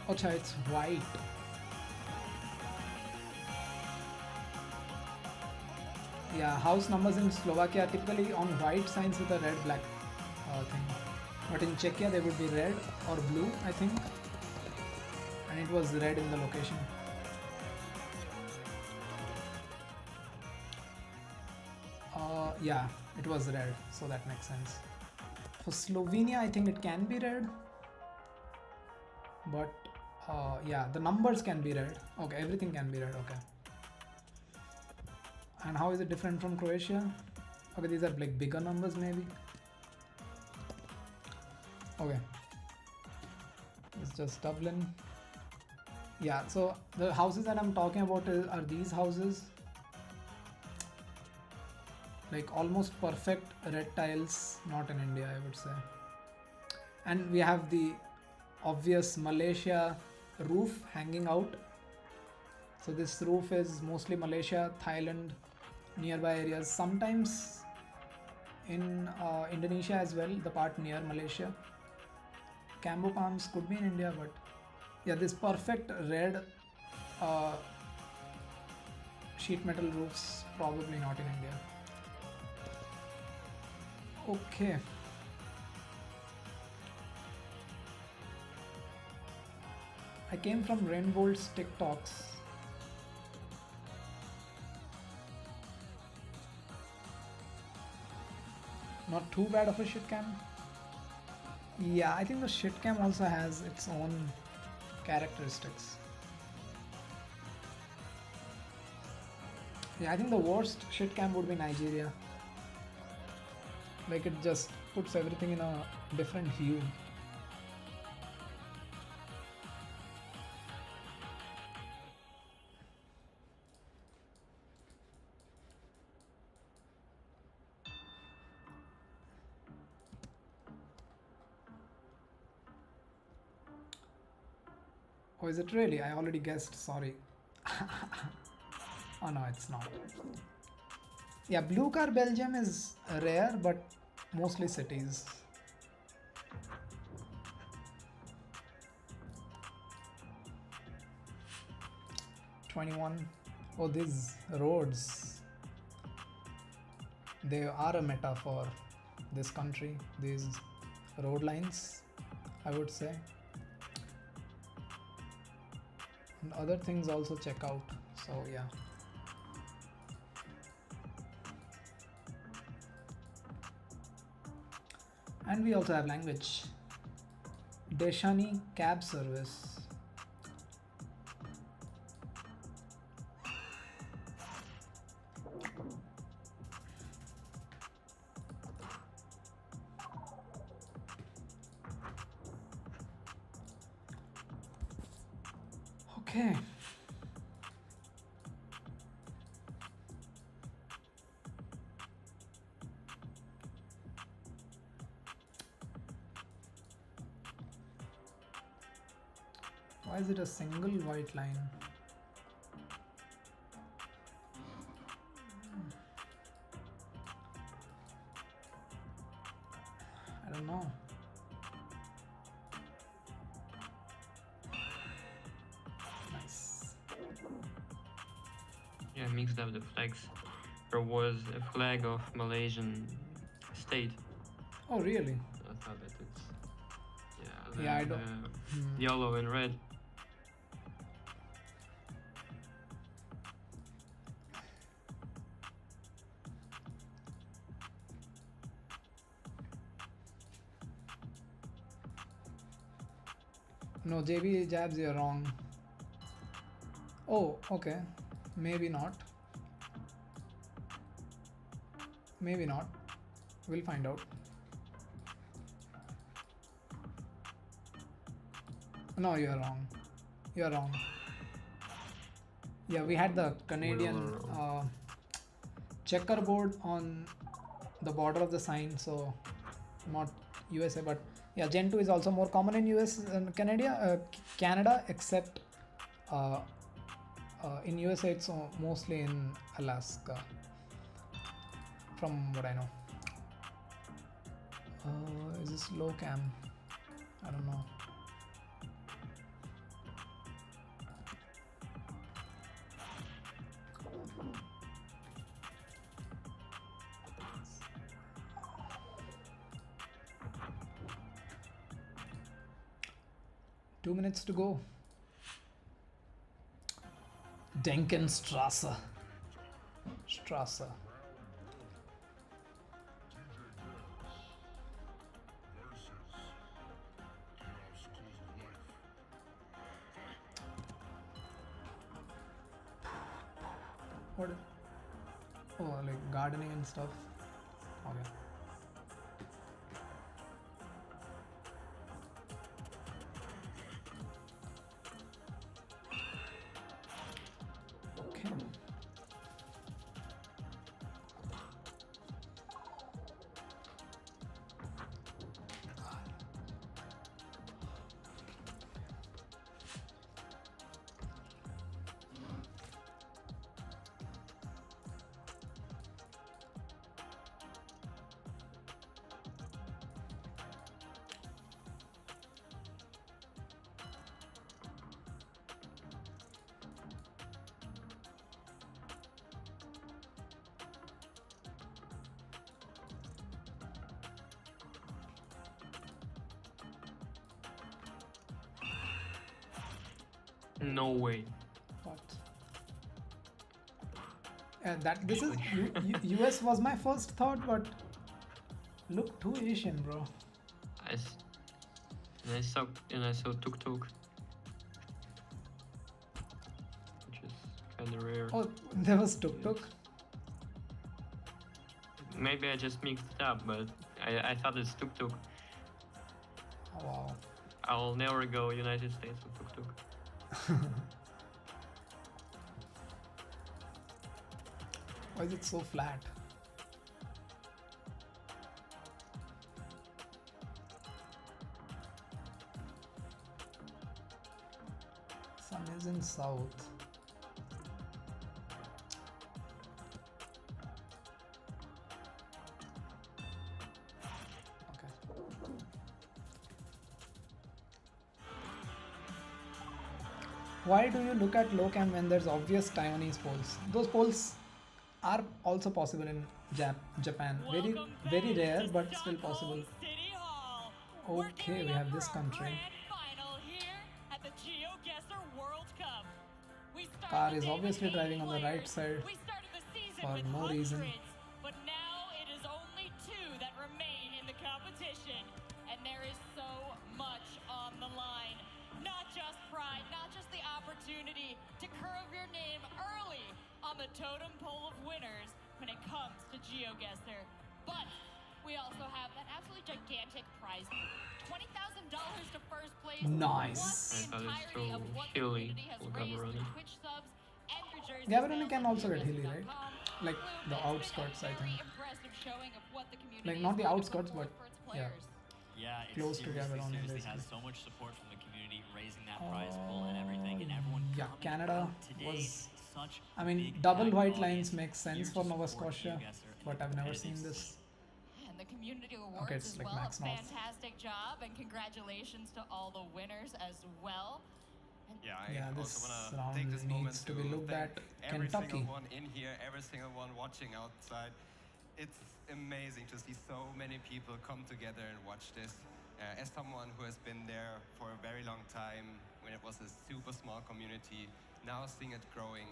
Speaker 1: okay, it's white. Yeah, house numbers in Slovakia are typically on white signs with a red black thing, but in Czechia they would be red or blue, I think, and it was red in the location. Yeah, it was red, so that makes sense. For Slovenia, I think it can be red, but yeah, the numbers can be red. Okay, everything can be red. Okay. And how is it different from Croatia? Okay, these are like bigger numbers maybe. Okay, it's just Dublin. Yeah, so the houses that I'm talking about are these houses, like almost perfect red tiles, not in India I would say. And we have the obvious Malaysia roof hanging out. So this roof is mostly Malaysia, Thailand, nearby areas, sometimes in Indonesia as well, the part near Malaysia. Cambo palms could be in India, but yeah, this perfect red sheet metal roofs probably not in India. Okay. I came from Rainbolt's TikToks. Not too bad of a shit cam. Yeah, I think the shit cam also has its own characteristics. Yeah, I think the worst shit cam would be Nigeria. Like it just puts everything in a different hue. Oh, is it really? I already guessed, sorry. Oh no, it's not. Yeah, blue car Belgium is rare, but mostly cities. Oh, these roads, they are a meta for this country, these road lines, I would say. And other things also check out, so yeah. And we also have language. Deshani cab service. Okay. Why is it a single white line? I don't know. Nice.
Speaker 8: Yeah, I mixed up the flags. There was a flag of Malaysian state.
Speaker 1: Oh, really?
Speaker 8: I thought that it's
Speaker 1: yeah, I don't.
Speaker 8: Yellow and red.
Speaker 1: No, JB Jabs, you're wrong. Oh, okay. Maybe not. Maybe not. We'll find out. No, you're wrong. You're wrong. Yeah, we had the Canadian checkerboard on the border of the sign, so not USA, but yeah, Gen 2 is also more common in US and Canada, except in USA it's mostly in Alaska, from what I know. Is this low cam? I don't know. Two minutes to go. Denkenstrasse. Strasse. What? Oh, like gardening and stuff. Okay. Okay.
Speaker 8: No way.
Speaker 1: What? That this is US was my first thought, but look too Asian, bro.
Speaker 8: I saw Tuk Tuk, which is kind of rare.
Speaker 1: Oh, there was Tuk Tuk.
Speaker 8: Maybe I just mixed it up, but I thought it's Tuk Tuk.
Speaker 1: Oh, wow.
Speaker 8: I'll never go United States with Tuk Tuk.
Speaker 1: Why is it so flat? Sun is in south. Why do you look at low cam when there's obvious Taiwanese polls? Those polls are also possible in Japan. Very rare, but still possible. Okay, we have this country. Car is obviously driving on the right side for no reason.
Speaker 2: But now it is only two that remain in the competition, and there is so much on the line. Not just pride, not just the opportunity to curve your name early on the totem pole of winners when it comes to GeoGuessr, but we also have that absolutely gigantic prize pool. $20,000 to first place.
Speaker 1: Nice.
Speaker 2: Plus the entirety of what the community has raised through Twitch subs and through jerseys.
Speaker 1: Gaborone can also get hilly, right? Like the outskirts, I think. Like not the outskirts, but yeah.
Speaker 3: Yeah,
Speaker 1: close to Gaborone.
Speaker 3: Seriously has so much support from the community, raising that prize pool and everything, and everyone.
Speaker 1: Yeah, Canada was.
Speaker 3: Such
Speaker 1: I mean, double white lines make sense for Nova Scotia, but I've never seen this.
Speaker 2: And the community awards
Speaker 1: Okay, it's
Speaker 2: as
Speaker 1: like
Speaker 2: well.
Speaker 1: Max North.
Speaker 2: Fantastic job, and congratulations to all the winners as well.
Speaker 4: I
Speaker 1: this
Speaker 4: also want to
Speaker 1: round
Speaker 4: take this moment
Speaker 1: needs
Speaker 4: to
Speaker 1: to be looked
Speaker 4: thank
Speaker 1: at.
Speaker 4: every
Speaker 1: Kentucky.
Speaker 4: single one in here, every single one watching outside. It's amazing to see so many people come together and watch this. As someone who has been there for a very long time, when it was a super small community, now seeing it growing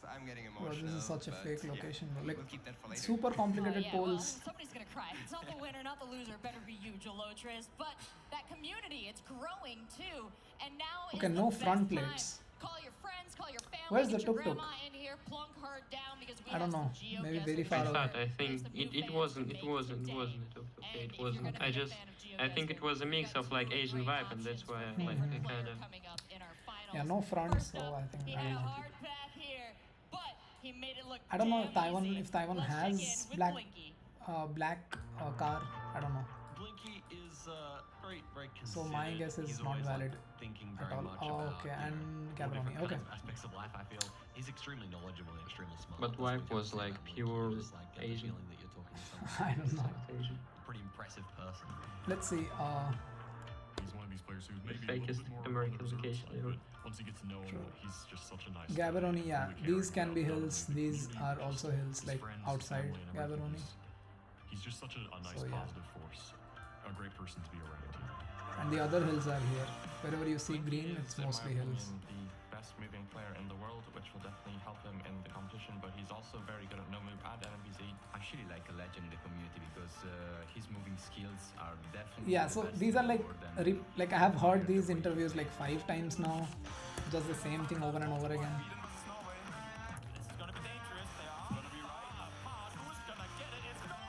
Speaker 4: I'm getting
Speaker 1: Bro,
Speaker 4: emotional.
Speaker 1: this is such a fake
Speaker 4: yeah,
Speaker 1: location, bro. Like,
Speaker 4: we'll keep that for later.
Speaker 1: super complicated polls.
Speaker 2: Well, somebody's gonna cry. It's not the winner, not the loser. Better be you, Jolotris. But that community, it's growing too. And now
Speaker 1: Okay,
Speaker 2: is
Speaker 1: no
Speaker 2: the
Speaker 1: front
Speaker 2: best
Speaker 1: plates.
Speaker 2: time. Call your friends, call your family,
Speaker 1: Where's the
Speaker 2: get your
Speaker 1: tuk-tuk?
Speaker 2: grandma in here, plunk her down because we
Speaker 1: I don't
Speaker 2: have
Speaker 1: know.
Speaker 2: some
Speaker 1: Maybe
Speaker 2: GeoGuessr
Speaker 1: very
Speaker 8: In
Speaker 1: far away.
Speaker 8: fact, I think it wasn't okay. It wasn't. I just I think it was a mix of like Asian vibe, and that's why I like I kind of.
Speaker 1: Yeah, no front, so I think
Speaker 2: He
Speaker 1: I
Speaker 2: had
Speaker 1: don't
Speaker 2: a
Speaker 1: know.
Speaker 2: hard path here, but he made it look
Speaker 1: I don't know
Speaker 2: damn easy.
Speaker 1: if Taiwan
Speaker 2: Let's check
Speaker 1: has
Speaker 2: in with
Speaker 1: black
Speaker 2: Blinky.
Speaker 1: car. I don't know.
Speaker 6: Blinky is very, very
Speaker 1: So
Speaker 6: considered.
Speaker 1: my guess is
Speaker 6: He's
Speaker 1: not
Speaker 6: always,
Speaker 1: valid
Speaker 6: thinking
Speaker 1: at
Speaker 6: very
Speaker 1: all.
Speaker 6: much
Speaker 1: Oh,
Speaker 6: about,
Speaker 1: okay,
Speaker 6: you know,
Speaker 1: and
Speaker 6: all
Speaker 1: Gaborone.
Speaker 6: different
Speaker 1: Okay.
Speaker 6: kinds of aspects of life. I feel he's extremely knowledgeable and extremely smart.
Speaker 8: But
Speaker 6: That's what
Speaker 8: wife
Speaker 6: you
Speaker 8: was
Speaker 6: have to say
Speaker 8: like
Speaker 6: about Blinky.
Speaker 8: pure
Speaker 6: You just like get the
Speaker 8: Asian.
Speaker 6: feeling that you're talking to someone
Speaker 1: I don't know.
Speaker 8: Asian.
Speaker 6: a pretty impressive person.
Speaker 1: Let's see.
Speaker 7: He's one of these players who
Speaker 8: The
Speaker 7: maybe a little
Speaker 8: fakest
Speaker 7: bit more
Speaker 8: American
Speaker 7: on the reserve
Speaker 8: vacation
Speaker 7: side,
Speaker 8: ever.
Speaker 7: but once you get to know him, he's just such a nice
Speaker 1: Gaborone,
Speaker 7: guy.
Speaker 1: yeah.
Speaker 7: Really
Speaker 1: These
Speaker 7: caring
Speaker 1: can be
Speaker 7: about not
Speaker 1: hills.
Speaker 7: only the
Speaker 1: These
Speaker 7: community,
Speaker 1: are
Speaker 7: but
Speaker 1: also
Speaker 7: just
Speaker 1: hills,
Speaker 7: his
Speaker 1: like
Speaker 7: friends,
Speaker 1: outside
Speaker 7: family, and everything.
Speaker 1: Gaborone.
Speaker 7: He's just such a nice,
Speaker 1: So, yeah.
Speaker 7: positive force. A great person to be around.
Speaker 1: And the other hills are here. Wherever you see green, it's mostly hills.
Speaker 9: The best moving player in the world, which will definitely help him in the competition, but he's also very good at no move at NMBZ. Actually like a legend in the community because his moving skills are definitely
Speaker 1: Yeah, so these are like like I have heard these interviews like 5 times now, just the same thing over and over again.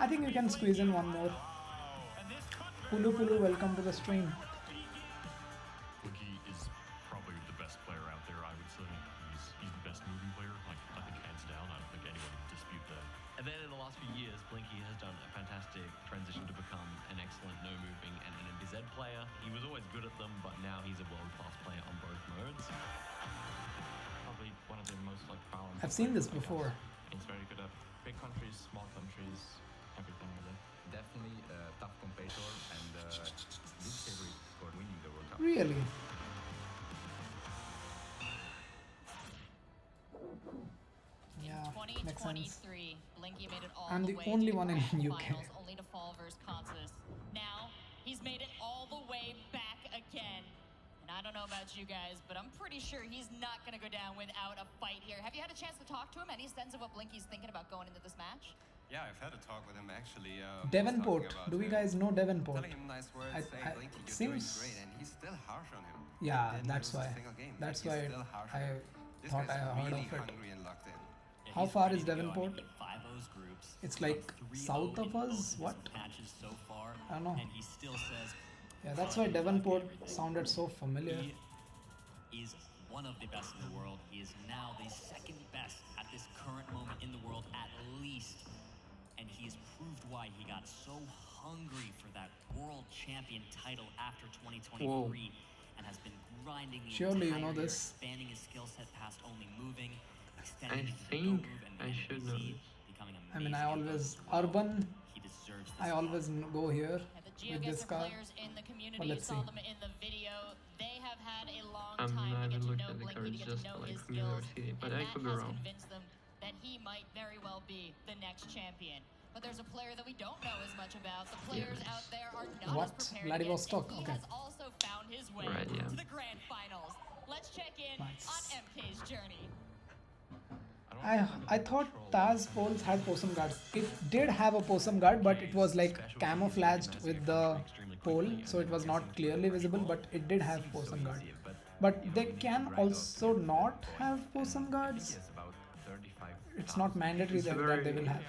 Speaker 1: I think you can squeeze in one more. Pulu Pulu, welcome to the stream.
Speaker 7: Blinky is probably the best player out there, I would say. He's the best moving player, like I think hands down. I don't think anyone would dispute that.
Speaker 6: And then in the last few years, Blinky has done a fantastic transition to become an excellent no-moving and an NBZ player. He was always good at them, but now he's a world-class player on both modes.
Speaker 9: Probably one of the most like balanced.
Speaker 1: I've seen this
Speaker 9: players, I
Speaker 1: before.
Speaker 9: guess. He's very good at big countries, small countries, everything really.
Speaker 11: Definitely a tough competitor and big favorite for winning the World Cup.
Speaker 1: Really? Yeah, makes sense.
Speaker 2: 2023, Blinky made it all
Speaker 1: I'm
Speaker 2: the
Speaker 1: the
Speaker 2: way
Speaker 1: only
Speaker 2: to
Speaker 1: one in
Speaker 2: grand
Speaker 1: UK.
Speaker 2: finals, only to fall versus Consus. Now, he's made it all the way back again. And I don't know about you guys, but I'm pretty sure he's not going to go down without a fight here. Have you had a chance to talk to him? Any sense of what Blinky's thinking about going into this match?
Speaker 4: Yeah, I've had a talk with him actually.
Speaker 1: Devonport. Do we guys know Devonport?
Speaker 4: Telling him nice words, saying Blinky, you're doing
Speaker 1: seems.
Speaker 4: great, and he's still harsh on him.
Speaker 1: Yeah,
Speaker 4: Didn't
Speaker 1: that's
Speaker 4: lose a
Speaker 1: why.
Speaker 4: single game.
Speaker 1: That's
Speaker 4: He's
Speaker 1: why
Speaker 4: still harsh
Speaker 1: I
Speaker 4: on him. This
Speaker 1: thought I
Speaker 4: guy's
Speaker 1: heard
Speaker 4: really
Speaker 1: of it.
Speaker 4: hungry and locked in.
Speaker 1: How
Speaker 3: he's
Speaker 1: far
Speaker 3: ready
Speaker 1: is
Speaker 3: to go. I mean,
Speaker 1: Devonport?
Speaker 3: in 5-0's groups,
Speaker 1: It's like
Speaker 3: 3-0
Speaker 1: south
Speaker 3: in
Speaker 1: of
Speaker 3: both
Speaker 1: us.
Speaker 3: his
Speaker 1: What?
Speaker 3: matches so far,
Speaker 1: I don't know.
Speaker 3: and he still says
Speaker 1: Yeah, that's why Devonport sounded so familiar.
Speaker 3: he is one of the best in the world. He is now the second best at this current moment in the world, at least. And he has proved why he got so hungry for that world champion title after 2023.
Speaker 1: Whoa.
Speaker 3: And has been grinding the
Speaker 1: Surely you
Speaker 3: entire
Speaker 1: know
Speaker 3: year,
Speaker 1: this.
Speaker 3: expanding his skill set past only moving,
Speaker 8: I
Speaker 3: extending into no
Speaker 8: think
Speaker 3: move and
Speaker 8: I should know
Speaker 3: NPC,
Speaker 8: this.
Speaker 3: becoming
Speaker 1: I mean,
Speaker 3: amazing
Speaker 1: I
Speaker 3: at
Speaker 1: always
Speaker 3: those as well.
Speaker 1: urban.
Speaker 3: He deserves this
Speaker 1: I always go here
Speaker 2: The
Speaker 1: with this
Speaker 2: GeoGuessr
Speaker 1: car.
Speaker 2: players in the community,
Speaker 1: But
Speaker 2: you
Speaker 1: let's
Speaker 2: saw
Speaker 1: see.
Speaker 2: them in the video. They have had a long
Speaker 8: I'm
Speaker 2: time
Speaker 8: not
Speaker 2: to get
Speaker 8: even
Speaker 2: to
Speaker 8: looking
Speaker 2: know
Speaker 8: at the
Speaker 2: Blinky,
Speaker 8: card,
Speaker 2: to
Speaker 8: it's
Speaker 2: get
Speaker 8: just
Speaker 2: to know
Speaker 8: like
Speaker 2: his
Speaker 8: familiar
Speaker 2: skills,
Speaker 8: city, but
Speaker 2: and
Speaker 8: I
Speaker 2: that
Speaker 8: could be
Speaker 2: has
Speaker 8: wrong.
Speaker 2: convinced them that he might very well be the next champion. But there's a player that we don't know as much about. The players out there are not
Speaker 1: What?
Speaker 2: as prepared
Speaker 1: Vladivostok,
Speaker 2: against, and he
Speaker 1: okay.
Speaker 2: has also found his way
Speaker 8: Right, yeah.
Speaker 2: to the grand finals. Let's check in
Speaker 1: Nice.
Speaker 2: on MK's journey.
Speaker 1: I thought Taz poles had possum guards. It did have a possum guard, but it was like camouflaged with the pole, so it was not clearly visible, but it did have possum guard. But they can also not have possum guards. It's not mandatory
Speaker 8: It's a
Speaker 1: that they will have.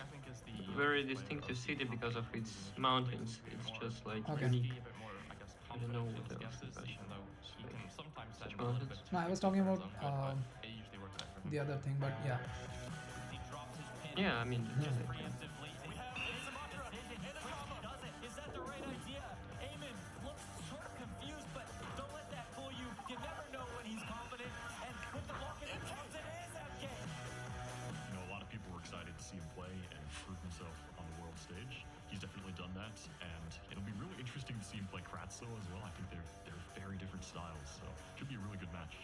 Speaker 8: very distinctive city because of its mountains. It's just like
Speaker 1: Okay.
Speaker 8: unique. I don't know what else is special. Such mountains.
Speaker 1: No, I was talking about the other thing, but yeah.
Speaker 8: Yeah, I mean, just like,
Speaker 19: Is that the right idea? Eamon looks sort of confused, but don't let that fool you. You never know when he's confident. And with the block in it comes, it is MK.
Speaker 7: You know, a lot of people were excited to see him play and prove himself on the world stage. He's definitely done that, and it'll be really interesting to see him play Kratzo as well. I think they're very different styles, so it should be a really good match.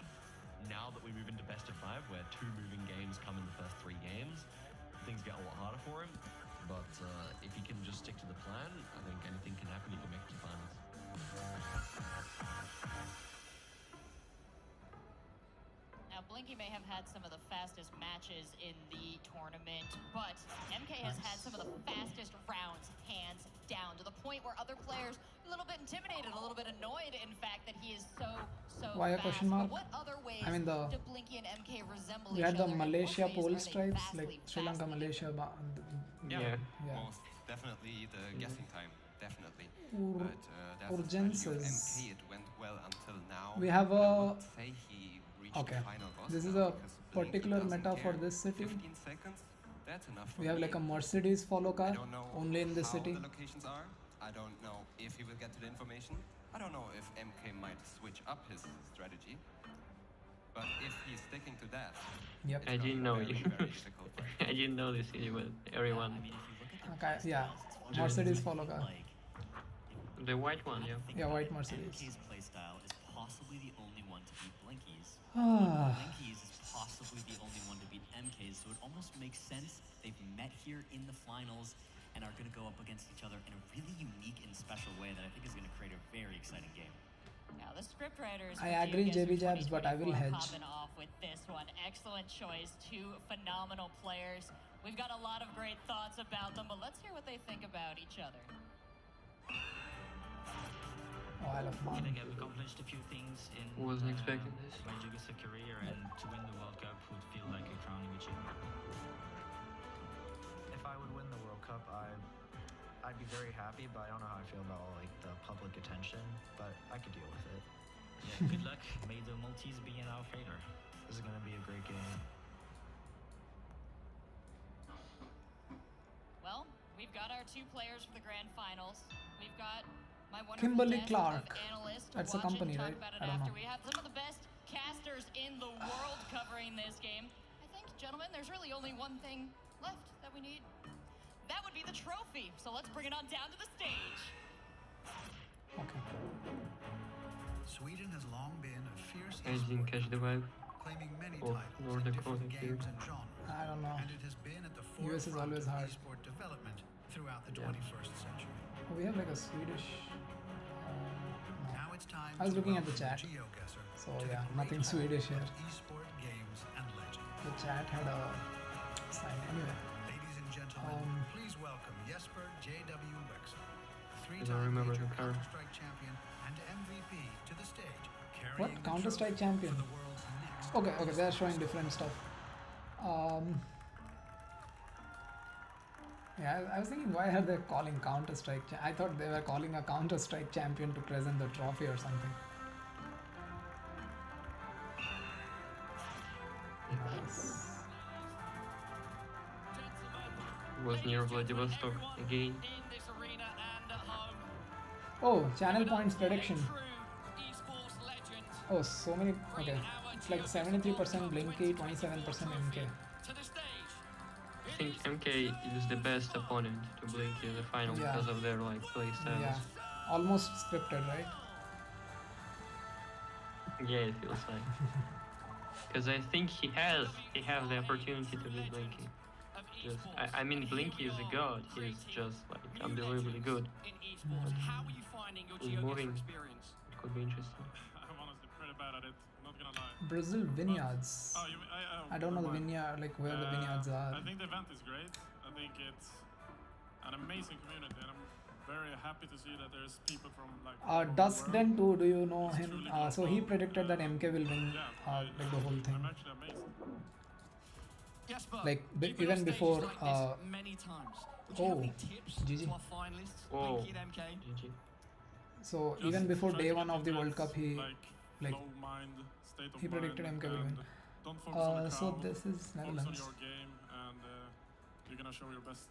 Speaker 6: Now that we move into best of 5, where 2 moving games come in the first 3 games, things get a lot harder for him. But if he can just stick to the plan, I think anything can happen. He can make it to finals.
Speaker 2: Now, Blinky may have had some of the fastest matches in the tournament, but MK has had some of the fastest rounds, hands down, to the point where other players a little bit intimidated, a little bit annoyed, in fact, that he is so
Speaker 1: Why a
Speaker 2: fast.
Speaker 1: question mark?
Speaker 2: But what other ways
Speaker 1: I mean,
Speaker 2: do Blinky and MK resemble
Speaker 1: we
Speaker 2: each
Speaker 1: had the
Speaker 2: other? and
Speaker 1: Malaysia
Speaker 2: what ways
Speaker 1: pole
Speaker 2: are they
Speaker 1: stripes,
Speaker 2: vastly,
Speaker 1: like Sri Lanka,
Speaker 2: vastly
Speaker 1: Malaysia.
Speaker 4: Yeah,
Speaker 1: Yeah.
Speaker 4: most definitely the guessing time, definitely.
Speaker 1: Ur-
Speaker 4: But that's the strategy of
Speaker 1: Urgences.
Speaker 4: MK. It went well until now.
Speaker 1: We have
Speaker 4: I
Speaker 1: a.
Speaker 4: would say he reached
Speaker 1: Okay.
Speaker 4: the final boss
Speaker 1: This is
Speaker 4: now
Speaker 1: a
Speaker 4: because Blinky
Speaker 1: particular
Speaker 4: doesn't
Speaker 1: meta for
Speaker 4: care.
Speaker 1: this city.
Speaker 4: 15 seconds, that's enough for
Speaker 1: We have
Speaker 4: me.
Speaker 1: like a Mercedes follow car
Speaker 4: I don't know
Speaker 1: only in this
Speaker 4: how
Speaker 1: city.
Speaker 4: the locations are. I don't know if he will get to the information. I don't know if MK might switch up his strategy. But if he's sticking to that,
Speaker 1: Yep.
Speaker 4: it's
Speaker 8: I
Speaker 4: gonna
Speaker 8: didn't
Speaker 4: be
Speaker 8: know
Speaker 4: very,
Speaker 8: you.
Speaker 4: very difficult for him.
Speaker 8: I didn't know this city, but everyone.
Speaker 1: Okay, yeah. Mercedes follow car.
Speaker 8: The white one, yeah.
Speaker 1: Yeah, white Mercedes.
Speaker 3: MK's playstyle is possibly the only one to beat Blinky's.
Speaker 1: Ah.
Speaker 3: Blinky's is possibly the only one to beat MK's, so it almost makes sense they've met here in the finals and are going to go up against each other in a really unique and special way that I think is going to create a very exciting game.
Speaker 2: Now, the scriptwriters
Speaker 1: I agree, JB Jabs, but I will hedge.
Speaker 2: Popping off with this one. Excellent choice. Two phenomenal players. We've got a lot of great thoughts about them, but let's hear what they think about each other.
Speaker 1: Oh, I love
Speaker 12: I
Speaker 1: Man.
Speaker 12: think I've accomplished a few things in
Speaker 8: Wasn't expecting this.
Speaker 12: my GeoGuessr career, and to win the World Cup would feel like a crowning achievement.
Speaker 14: If I would win the World Cup, I'd be very happy, but I don't know how I feel about all like the public attention, but I could deal with it.
Speaker 12: Yeah, good luck. May the Maltese be in our favor.
Speaker 14: This is going to be a great game.
Speaker 2: Well, we've got our two players for the grand finals. We've got my wonderful
Speaker 1: Kimberly
Speaker 2: desk
Speaker 1: Clark.
Speaker 2: of analysts to
Speaker 1: That's a
Speaker 2: watch
Speaker 1: company,
Speaker 2: it and talk
Speaker 1: right?
Speaker 2: about it
Speaker 1: I don't
Speaker 2: after.
Speaker 1: know.
Speaker 2: We have some of the best casters in the world covering this game. I think, gentlemen, there's really only one thing left that we need. That would be the trophy. So let's bring it on down to the stage.
Speaker 1: Okay.
Speaker 15: Sweden has long been a fierce
Speaker 8: I didn't catch the vibe.
Speaker 15: claiming many
Speaker 8: Of
Speaker 15: titles
Speaker 8: North
Speaker 15: in
Speaker 8: Dakota
Speaker 15: different
Speaker 8: here.
Speaker 15: games and genres.
Speaker 1: I don't know.
Speaker 15: And it has been at the
Speaker 1: US is
Speaker 15: forefront
Speaker 1: always
Speaker 15: of
Speaker 1: hard.
Speaker 15: esport development throughout the
Speaker 8: Yeah.
Speaker 15: 21st century.
Speaker 1: Oh, we have like a Swedish.
Speaker 15: Now it's time
Speaker 1: I was
Speaker 15: to
Speaker 1: looking at the
Speaker 15: welcome
Speaker 1: chat.
Speaker 15: GeoGuessr
Speaker 1: So
Speaker 15: to the
Speaker 1: yeah,
Speaker 15: great
Speaker 1: nothing
Speaker 15: hall
Speaker 1: Swedish here.
Speaker 15: of esport games and legend.
Speaker 1: The chat had a sign anyway.
Speaker 15: Ladies and gentlemen, please welcome Jesper J.W. Wexler,
Speaker 8: I don't remember
Speaker 15: three-time
Speaker 8: the car.
Speaker 15: Counter-Strike champion and MVP to the stage, carrying
Speaker 1: What?
Speaker 15: the
Speaker 1: Counter-Strike
Speaker 15: trophy
Speaker 1: champion?
Speaker 15: for the world's next
Speaker 1: Okay, okay, they're showing different stuff. Yeah, I was thinking, why are they calling Counter-Strike? I thought they were calling a Counter-Strike champion to present the trophy or something. Nice.
Speaker 8: Was near Vladivostok again.
Speaker 1: Oh, channel points prediction. Oh, so many. Okay, it's like 73% Blinky, 27% MK.
Speaker 8: I think MK is the best opponent to Blinky in the final
Speaker 1: Yeah.
Speaker 8: because of their like play styles.
Speaker 1: Yeah, almost scripted, right?
Speaker 8: Yeah, it feels like. Because I think he has the opportunity to beat Blinky. Just, I mean, Blinky is a god. He's just like unbelievably good. But in moving, it could be interesting.
Speaker 10: I'm honestly pretty bad at it. I'm not gonna lie.
Speaker 1: Brazil vineyards.
Speaker 10: Oh,
Speaker 1: I don't know the vineyard, like where the vineyards are.
Speaker 10: I think the event is great. I think it's an amazing community, and I'm very happy to see that there's people from like. all over the
Speaker 1: Dusk
Speaker 10: world.
Speaker 1: Den too, do you know him? So he predicted that MK will win like the whole thing.
Speaker 10: I'm actually amazed.
Speaker 19: Jesper,
Speaker 1: Like
Speaker 19: you've been on
Speaker 1: even
Speaker 19: stages
Speaker 1: before.
Speaker 19: like this many times. Would you have
Speaker 1: Oh,
Speaker 19: any tips
Speaker 1: GG.
Speaker 19: to our finalists,
Speaker 8: Oh,
Speaker 19: Blinky and MK?
Speaker 8: GG.
Speaker 1: So
Speaker 10: Just
Speaker 1: even before
Speaker 10: try to
Speaker 1: day
Speaker 10: get
Speaker 1: one of the
Speaker 10: into
Speaker 1: World
Speaker 10: it,
Speaker 1: Cup, he like
Speaker 10: flow mind, state of
Speaker 1: he predicted
Speaker 10: mind,
Speaker 1: MK will win.
Speaker 10: and Don't focus on the
Speaker 1: So
Speaker 10: crowd,
Speaker 1: this is
Speaker 10: focus on
Speaker 1: Netherlands.
Speaker 10: your game, and you're gonna show your best.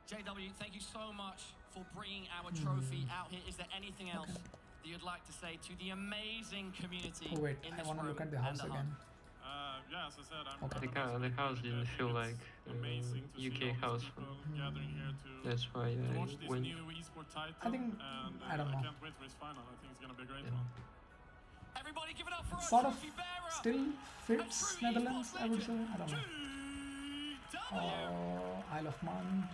Speaker 19: JW, thank you so much for bringing our trophy out here. Is there anything else that you'd like to say to the amazing community
Speaker 1: Oh wait,
Speaker 19: in
Speaker 1: I
Speaker 19: this
Speaker 1: want to
Speaker 19: room
Speaker 1: look at the
Speaker 19: and
Speaker 1: house
Speaker 19: at home?
Speaker 1: again.
Speaker 10: Yeah, as I said, I'm
Speaker 1: Okay.
Speaker 8: The house didn't feel like
Speaker 10: amazing to see
Speaker 8: UK
Speaker 10: all
Speaker 8: house.
Speaker 10: these people gathering here to
Speaker 8: That's why
Speaker 10: to
Speaker 8: I
Speaker 10: watch this
Speaker 8: went.
Speaker 10: new esport title.
Speaker 1: I think-
Speaker 10: and
Speaker 1: I don't know.
Speaker 10: I can't wait for his final. I think it's gonna be a great one.
Speaker 19: Everybody give it up for our
Speaker 1: Sort of
Speaker 19: trophy bearer.
Speaker 1: still fits Netherlands, I would say. I don't know. Isle of Man,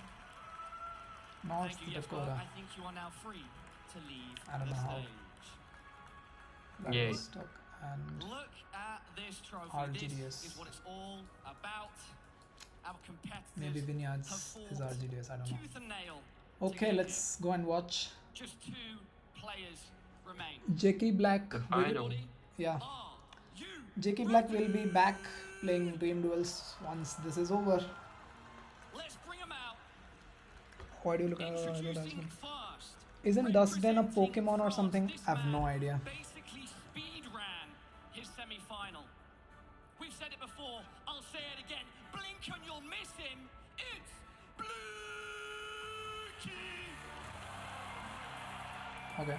Speaker 1: North
Speaker 19: Thank you, Jesper.
Speaker 1: Dakota.
Speaker 19: I think you are now free to leave
Speaker 1: I don't
Speaker 19: the
Speaker 1: know how.
Speaker 19: stage.
Speaker 1: Vladivostok and
Speaker 19: Look at this trophy.
Speaker 1: RGDS.
Speaker 19: This is what it's all about. Our competitors
Speaker 1: maybe
Speaker 19: have
Speaker 1: Vineyards
Speaker 19: fought
Speaker 1: is RGDS. I don't know.
Speaker 19: tooth and nail.
Speaker 1: Okay, let's go and watch.
Speaker 19: just 2 players remain.
Speaker 1: Jackie Black.
Speaker 8: The final.
Speaker 1: Yeah. Jackie Black will be back playing Dream Duels once this is over.
Speaker 19: Let's bring him out.
Speaker 1: Why do you look at advertisement? Isn't Dustden a Pokemon or something? I have no idea.
Speaker 19: Basically speed ran his semi-final. We've said it before, I'll say it again. Blink and you'll miss him. It's Blinky!
Speaker 1: Okay.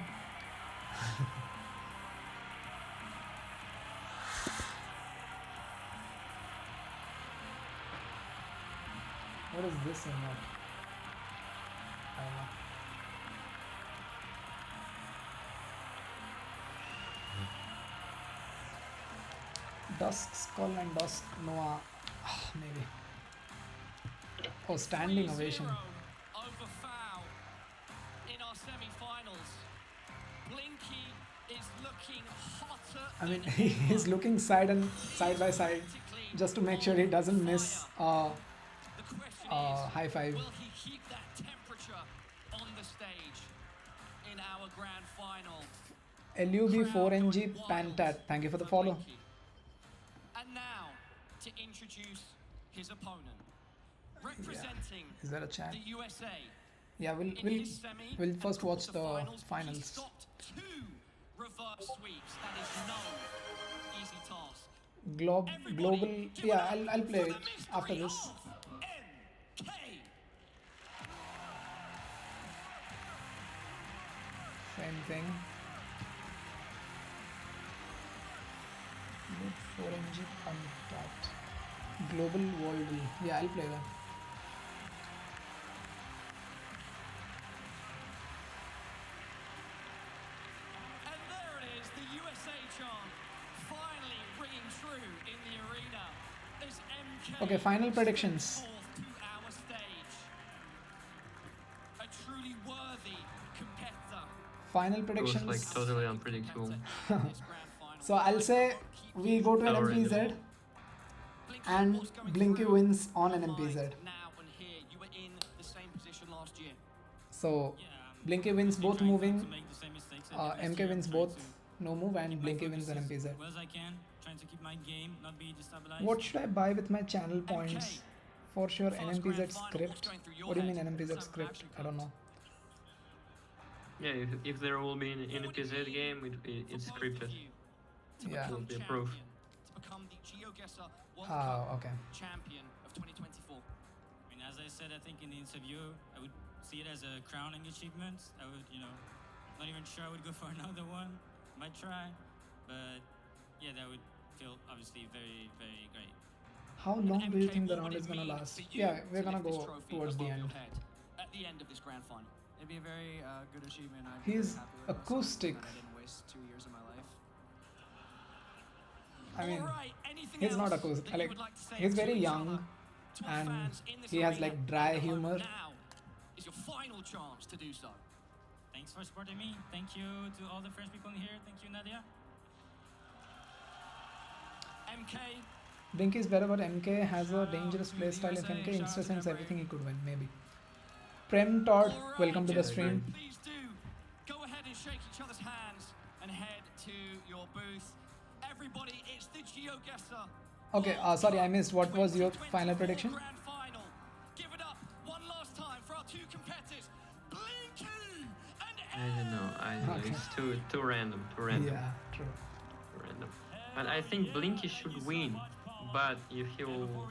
Speaker 1: What is this in that? I don't know. Dusk Skull and Dusk Noah. Maybe. Oh, standing ovation.
Speaker 19: Over foul in our semi-finals. Blinky is looking hotter.
Speaker 1: I mean, he's looking side by side just to make sure he doesn't miss high five.
Speaker 19: Will he keep that temperature on the stage in our grand final?
Speaker 1: LUB4NG Pantat, thank you for the follow.
Speaker 19: And now to introduce his opponent, representing
Speaker 1: Is there a chat?
Speaker 19: the USA.
Speaker 1: Yeah, we'll first watch the finals.
Speaker 19: 2 reverse sweeps. That is no easy task.
Speaker 1: Global. Yeah, I'll play it after this. Same thing. Mid 4NG contact. Global World. Yeah, I'll play that.
Speaker 19: And there it is, the USA chant finally ringing true in the arena as MK
Speaker 1: Okay, final predictions.
Speaker 19: to our stage. A truly worthy competitor.
Speaker 1: Final
Speaker 8: It was
Speaker 1: predictions.
Speaker 8: like totally unpredictable.
Speaker 1: So I'll say we go to an MPZ and Blinky wins on an MPZ.
Speaker 19: Now and here, you were in the same position last year.
Speaker 1: So Blinky wins both moving, MK wins both no move, and Blinky wins an MPZ.
Speaker 12: Well as I can, trying to keep my game, not be destabilized.
Speaker 1: What should I buy with my channel points? For sure, NMPZ script. What do you mean NMPZ script? I don't know.
Speaker 8: Yeah, if there will be an NPZ game, it's scripted.
Speaker 1: Yeah.
Speaker 8: It will be approved.
Speaker 19: To become the GeoGuessr World
Speaker 1: Oh,
Speaker 19: Cup
Speaker 1: okay.
Speaker 19: champion of 2024.
Speaker 12: I mean, as I said, I think in the interview, I would see it as a crowning achievement. I would, not even sure I would go for another one. Might try, but yeah, that would feel obviously very, very great.
Speaker 1: How long do you think the round is gonna last? Yeah, we're gonna go towards the end.
Speaker 19: At the end of this grand final.
Speaker 16: It'd be a very good achievement. I'd
Speaker 1: He's
Speaker 16: be happy with it.
Speaker 1: acoustic.
Speaker 16: That I didn't waste 2 years of my life.
Speaker 1: I mean, he's not acoustic. Like, he's very young and he has like dry humor.
Speaker 19: Now is your final chance to do so.
Speaker 12: Thanks for supporting me. Thank you to all the French people in here. Thank you, Nadia.
Speaker 19: MK.
Speaker 1: Blinky is better, but MK has a dangerous playstyle. If MK insta-sends everything, he could win, maybe. Prem Todd, welcome to the stream.
Speaker 19: Please do go ahead and shake each other's hands and head to your booth. Everybody, it's the GeoGuessr.
Speaker 1: Okay, sorry, I missed. What was your final prediction?
Speaker 19: Grand final. Give it up one last time for our 2 competitors, Blinky and
Speaker 8: I don't know.
Speaker 1: Okay.
Speaker 8: It's too random. Too random.
Speaker 1: Yeah, true.
Speaker 8: Too random. But I think Blinky should win. But if he will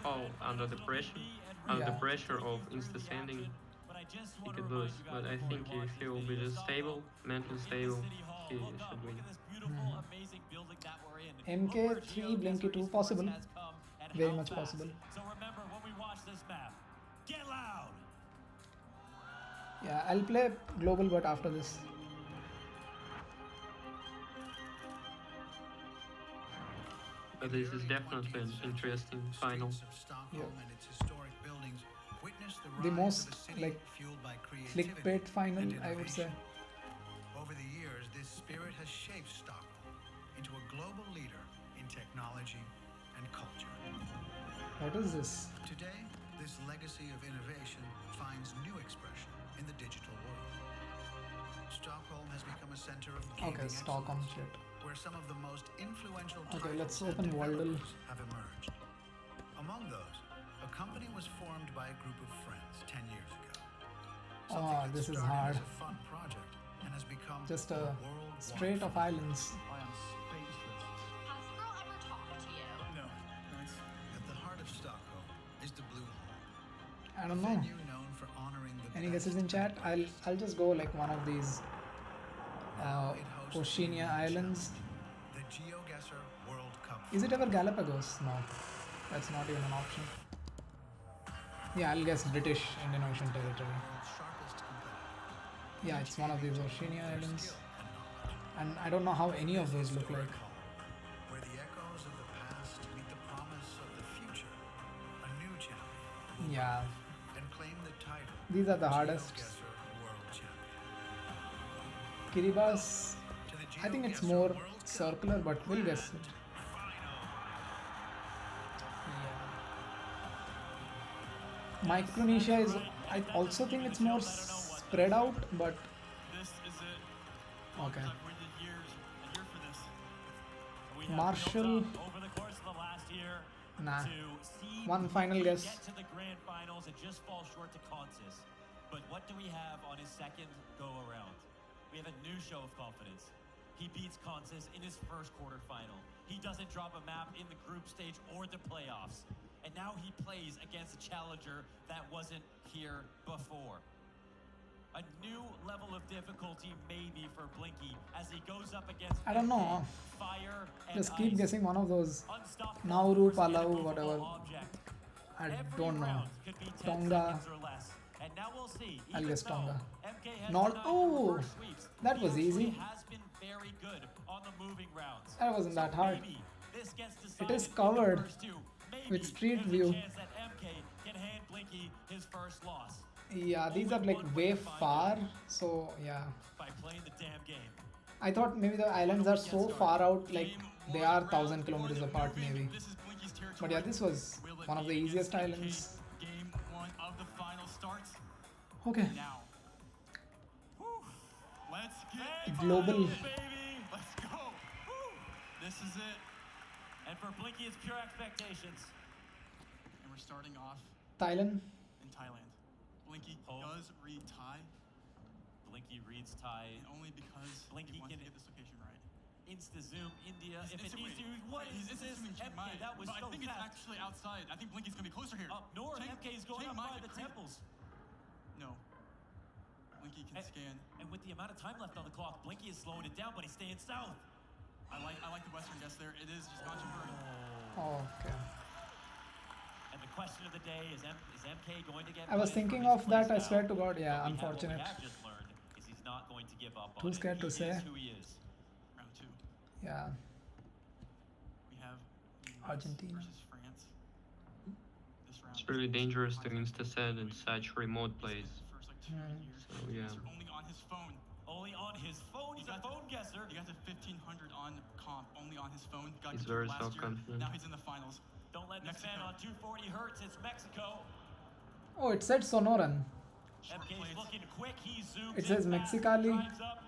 Speaker 8: fall under the pressure, of insta sending, he could lose. But I think if he will be just stable, mentally stable, he should win.
Speaker 1: MK3, Blinky 2, possible. Very much possible.
Speaker 17: So remember, when we watch this map, get loud.
Speaker 1: Yeah, I'll play global, but after this.
Speaker 8: But this is definitely an interesting final.
Speaker 1: Yeah. The most like clickbait final, I would say.
Speaker 15: Over the years, this spirit has shaped Stockholm into a global leader in technology and culture.
Speaker 1: What is this?
Speaker 15: Today, this legacy of innovation finds new expression in the digital world. center of
Speaker 1: Okay,
Speaker 15: gaming
Speaker 1: Stockholm
Speaker 15: excellence,
Speaker 1: shit.
Speaker 15: where some of the most influential
Speaker 1: Okay, let's
Speaker 15: titles
Speaker 1: open
Speaker 15: and
Speaker 1: Waldel.
Speaker 15: developers have emerged. Among those, a company was formed by a group of friends 10 years ago. Something that
Speaker 1: This is
Speaker 15: started
Speaker 1: hard.
Speaker 15: as a fun project and has become
Speaker 1: Just
Speaker 15: a
Speaker 1: a
Speaker 15: worldwide
Speaker 1: strait of
Speaker 15: phenomenon.
Speaker 1: islands.
Speaker 5: I am speechless.
Speaker 25: Has the girl ever talked to you?
Speaker 10: No. Nice.
Speaker 15: At the heart of Stockholm is the Blue Hall,
Speaker 1: I
Speaker 15: a
Speaker 1: don't know.
Speaker 15: venue known for honoring the
Speaker 1: Any
Speaker 15: best
Speaker 1: guesses in chat? I'll just go like one of these
Speaker 15: Now it hosts the
Speaker 1: Oceania
Speaker 15: unique
Speaker 1: Islands.
Speaker 15: challenge, the GeoGuessr World Cup.
Speaker 1: Is it ever Galapagos? No, that's not even an option. Yeah, I'll guess British Indian Ocean Territory.
Speaker 15: World's sharpest competitor,
Speaker 1: Yeah, it's one of these Oceania Islands. And I don't know how any of those look like.
Speaker 15: where the echoes of the past meet the promise of the future. A new champion will
Speaker 1: Yeah,
Speaker 15: rise and claim the title.
Speaker 1: these are the hardest.
Speaker 15: GeoGuessr World Champion.
Speaker 1: Kiribati,
Speaker 15: To the
Speaker 1: I think it's
Speaker 15: GeoGuessr
Speaker 1: more
Speaker 15: World Cup
Speaker 1: circular, but we'll guess it. Micronesia is, I also think it's more spread out, but
Speaker 10: This is it.
Speaker 1: okay.
Speaker 10: I've waited years for this.
Speaker 12: We have
Speaker 1: Marshall,
Speaker 12: built up over the course of the last year
Speaker 1: nah.
Speaker 12: to see
Speaker 1: One final
Speaker 12: Blinky
Speaker 1: guess.
Speaker 12: get to the grand finals and just fall short to Consis. But what do we have on his second go around? We have a new show of confidence. He beats Consis in his first quarterfinal. He doesn't drop a map in the group stage or the playoffs. And now he plays against a challenger that wasn't here before. A new level of difficulty maybe for Blinky as he goes up against
Speaker 1: I don't know.
Speaker 12: fire and
Speaker 1: Just keep
Speaker 12: ice.
Speaker 1: guessing one of those.
Speaker 12: Unstoppable
Speaker 1: Nauru,
Speaker 12: force and
Speaker 1: Palau,
Speaker 12: immovable
Speaker 1: whatever.
Speaker 12: object.
Speaker 1: I
Speaker 12: Every
Speaker 1: don't know.
Speaker 12: round could be 10
Speaker 1: Tonga.
Speaker 12: seconds or less. And now we'll see.
Speaker 1: I'll
Speaker 12: Even
Speaker 1: guess
Speaker 12: though
Speaker 1: Tonga.
Speaker 12: MK has
Speaker 1: Not.
Speaker 12: denied
Speaker 1: Oh,
Speaker 12: reverse sweeps,
Speaker 1: that
Speaker 12: he
Speaker 1: was
Speaker 12: actually
Speaker 1: easy.
Speaker 12: has been very good on the moving rounds.
Speaker 1: That wasn't that hard.
Speaker 12: Maybe this gets
Speaker 1: It
Speaker 12: decided
Speaker 1: is
Speaker 12: in the
Speaker 1: covered
Speaker 12: first two. Maybe
Speaker 1: with Street
Speaker 12: there's a
Speaker 1: View.
Speaker 12: chance that MK can hand Blinky his first loss
Speaker 1: Yeah, these are like way far, so yeah.
Speaker 12: by playing the damn game.
Speaker 1: I thought maybe the islands are so far out, like they are 1,000 kilometers apart, maybe. But yeah, this was one of the easiest islands.
Speaker 10: Game 1 of the final starts
Speaker 1: Okay.
Speaker 10: now. Whew. Let's get
Speaker 1: Global.
Speaker 10: baby. Let's go. Whew. This is it.
Speaker 12: And for Blinky, it's pure expectations.
Speaker 10: And we're starting off
Speaker 1: Thailand.
Speaker 10: in Thailand. Blinky
Speaker 12: Home.
Speaker 10: does read Thai,
Speaker 12: Blinky reads Thai.
Speaker 10: and only because
Speaker 12: Blinky
Speaker 10: he wants
Speaker 12: can
Speaker 10: to get this location right.
Speaker 12: Insta zoom India.
Speaker 10: He's
Speaker 12: if it needs to,
Speaker 10: insta-waiting.
Speaker 12: what
Speaker 10: He's
Speaker 12: is this?
Speaker 10: insta-zooming Chiang Mai,
Speaker 12: MK, that was
Speaker 10: but
Speaker 12: so
Speaker 10: I think
Speaker 12: fast.
Speaker 10: it's actually outside. I think Blinky's gonna be closer here.
Speaker 12: Up north,
Speaker 10: Chiang-
Speaker 12: MK is going
Speaker 10: Chiang
Speaker 12: up
Speaker 10: Mai
Speaker 12: by the
Speaker 10: could crazy-
Speaker 12: temples.
Speaker 10: No. Blinky can scan.
Speaker 12: And with the amount of time left on the clock, Blinky is slowing it down, but he's staying south.
Speaker 10: I like the Western guess there. It is just Gotcha Bird.
Speaker 1: Oh, okay.
Speaker 12: And the question of the day is MK going to get
Speaker 1: I was
Speaker 12: played
Speaker 1: thinking
Speaker 12: from his
Speaker 1: of that, I
Speaker 12: playstyle?
Speaker 1: swear to God. Yeah,
Speaker 12: But
Speaker 1: unfortunate.
Speaker 12: What we have just learned is he's not going to give up on
Speaker 1: Too
Speaker 12: it.
Speaker 1: scared to
Speaker 12: He
Speaker 1: say.
Speaker 12: is who he is.
Speaker 10: Round 2.
Speaker 1: Yeah.
Speaker 10: We have US
Speaker 1: Argentina.
Speaker 10: versus France. This round
Speaker 8: It's really dangerous to insta-set in such remote place.
Speaker 10: first like 2
Speaker 1: Hmm.
Speaker 10: years.
Speaker 8: So yeah.
Speaker 10: Guesser only on his phone.
Speaker 12: Only on his phone. He's a phone guesser.
Speaker 10: He got to 1500 on comp only on his phone. Got
Speaker 8: He's
Speaker 10: to
Speaker 8: very
Speaker 10: last year.
Speaker 8: self-confident.
Speaker 10: Now he's in the finals.
Speaker 12: Don't let this man
Speaker 10: Mexico.
Speaker 12: on 240 hertz. It's Mexico.
Speaker 1: Oh, it said Sonoran.
Speaker 12: MK's looking quick. He zooms
Speaker 1: It says
Speaker 12: in fast,
Speaker 1: Mexicali.
Speaker 12: drives up.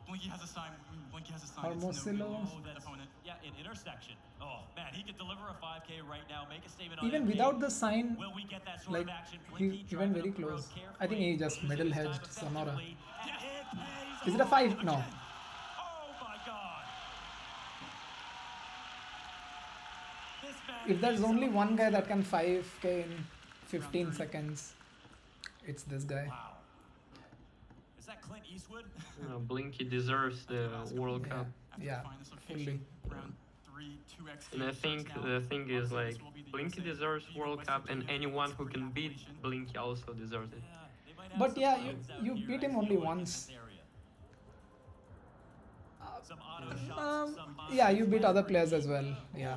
Speaker 10: Blinky has a sign. Blinky has a sign.
Speaker 1: Hermosillo.
Speaker 10: It's no
Speaker 12: Oh,
Speaker 10: good
Speaker 12: that's
Speaker 10: opponent.
Speaker 12: yeah, an intersection. Oh man, he could deliver a 5K right now. Make a statement on
Speaker 1: Even
Speaker 12: MK.
Speaker 1: without the sign,
Speaker 12: Will we get that sort
Speaker 1: like
Speaker 12: of action?
Speaker 1: he
Speaker 12: Blinky
Speaker 1: went
Speaker 12: driving
Speaker 1: very
Speaker 12: up the road
Speaker 1: close. I
Speaker 12: carefully,
Speaker 1: think he just
Speaker 12: using
Speaker 1: middle
Speaker 12: his time
Speaker 1: hedged Sonora.
Speaker 12: effectively, and it pays
Speaker 1: Is it a
Speaker 12: off
Speaker 1: 5? No.
Speaker 12: again. Oh my god. This man
Speaker 1: If there's
Speaker 12: is
Speaker 1: only
Speaker 12: a
Speaker 1: one guy that can 5k in 15 seconds, it's this guy.
Speaker 12: Wow. Is that Clint Eastwood?
Speaker 8: Blinky deserves the World Cup.
Speaker 1: Yeah,
Speaker 10: Find this
Speaker 1: fully.
Speaker 10: location. Round 3, 2x.
Speaker 8: And I think the thing is like Blinky deserves World Cup, and anyone who can beat Blinky also deserves it.
Speaker 1: But yeah, you beat him only once.
Speaker 12: Some auto shots, some
Speaker 1: Yeah, you beat other players as well. Yeah.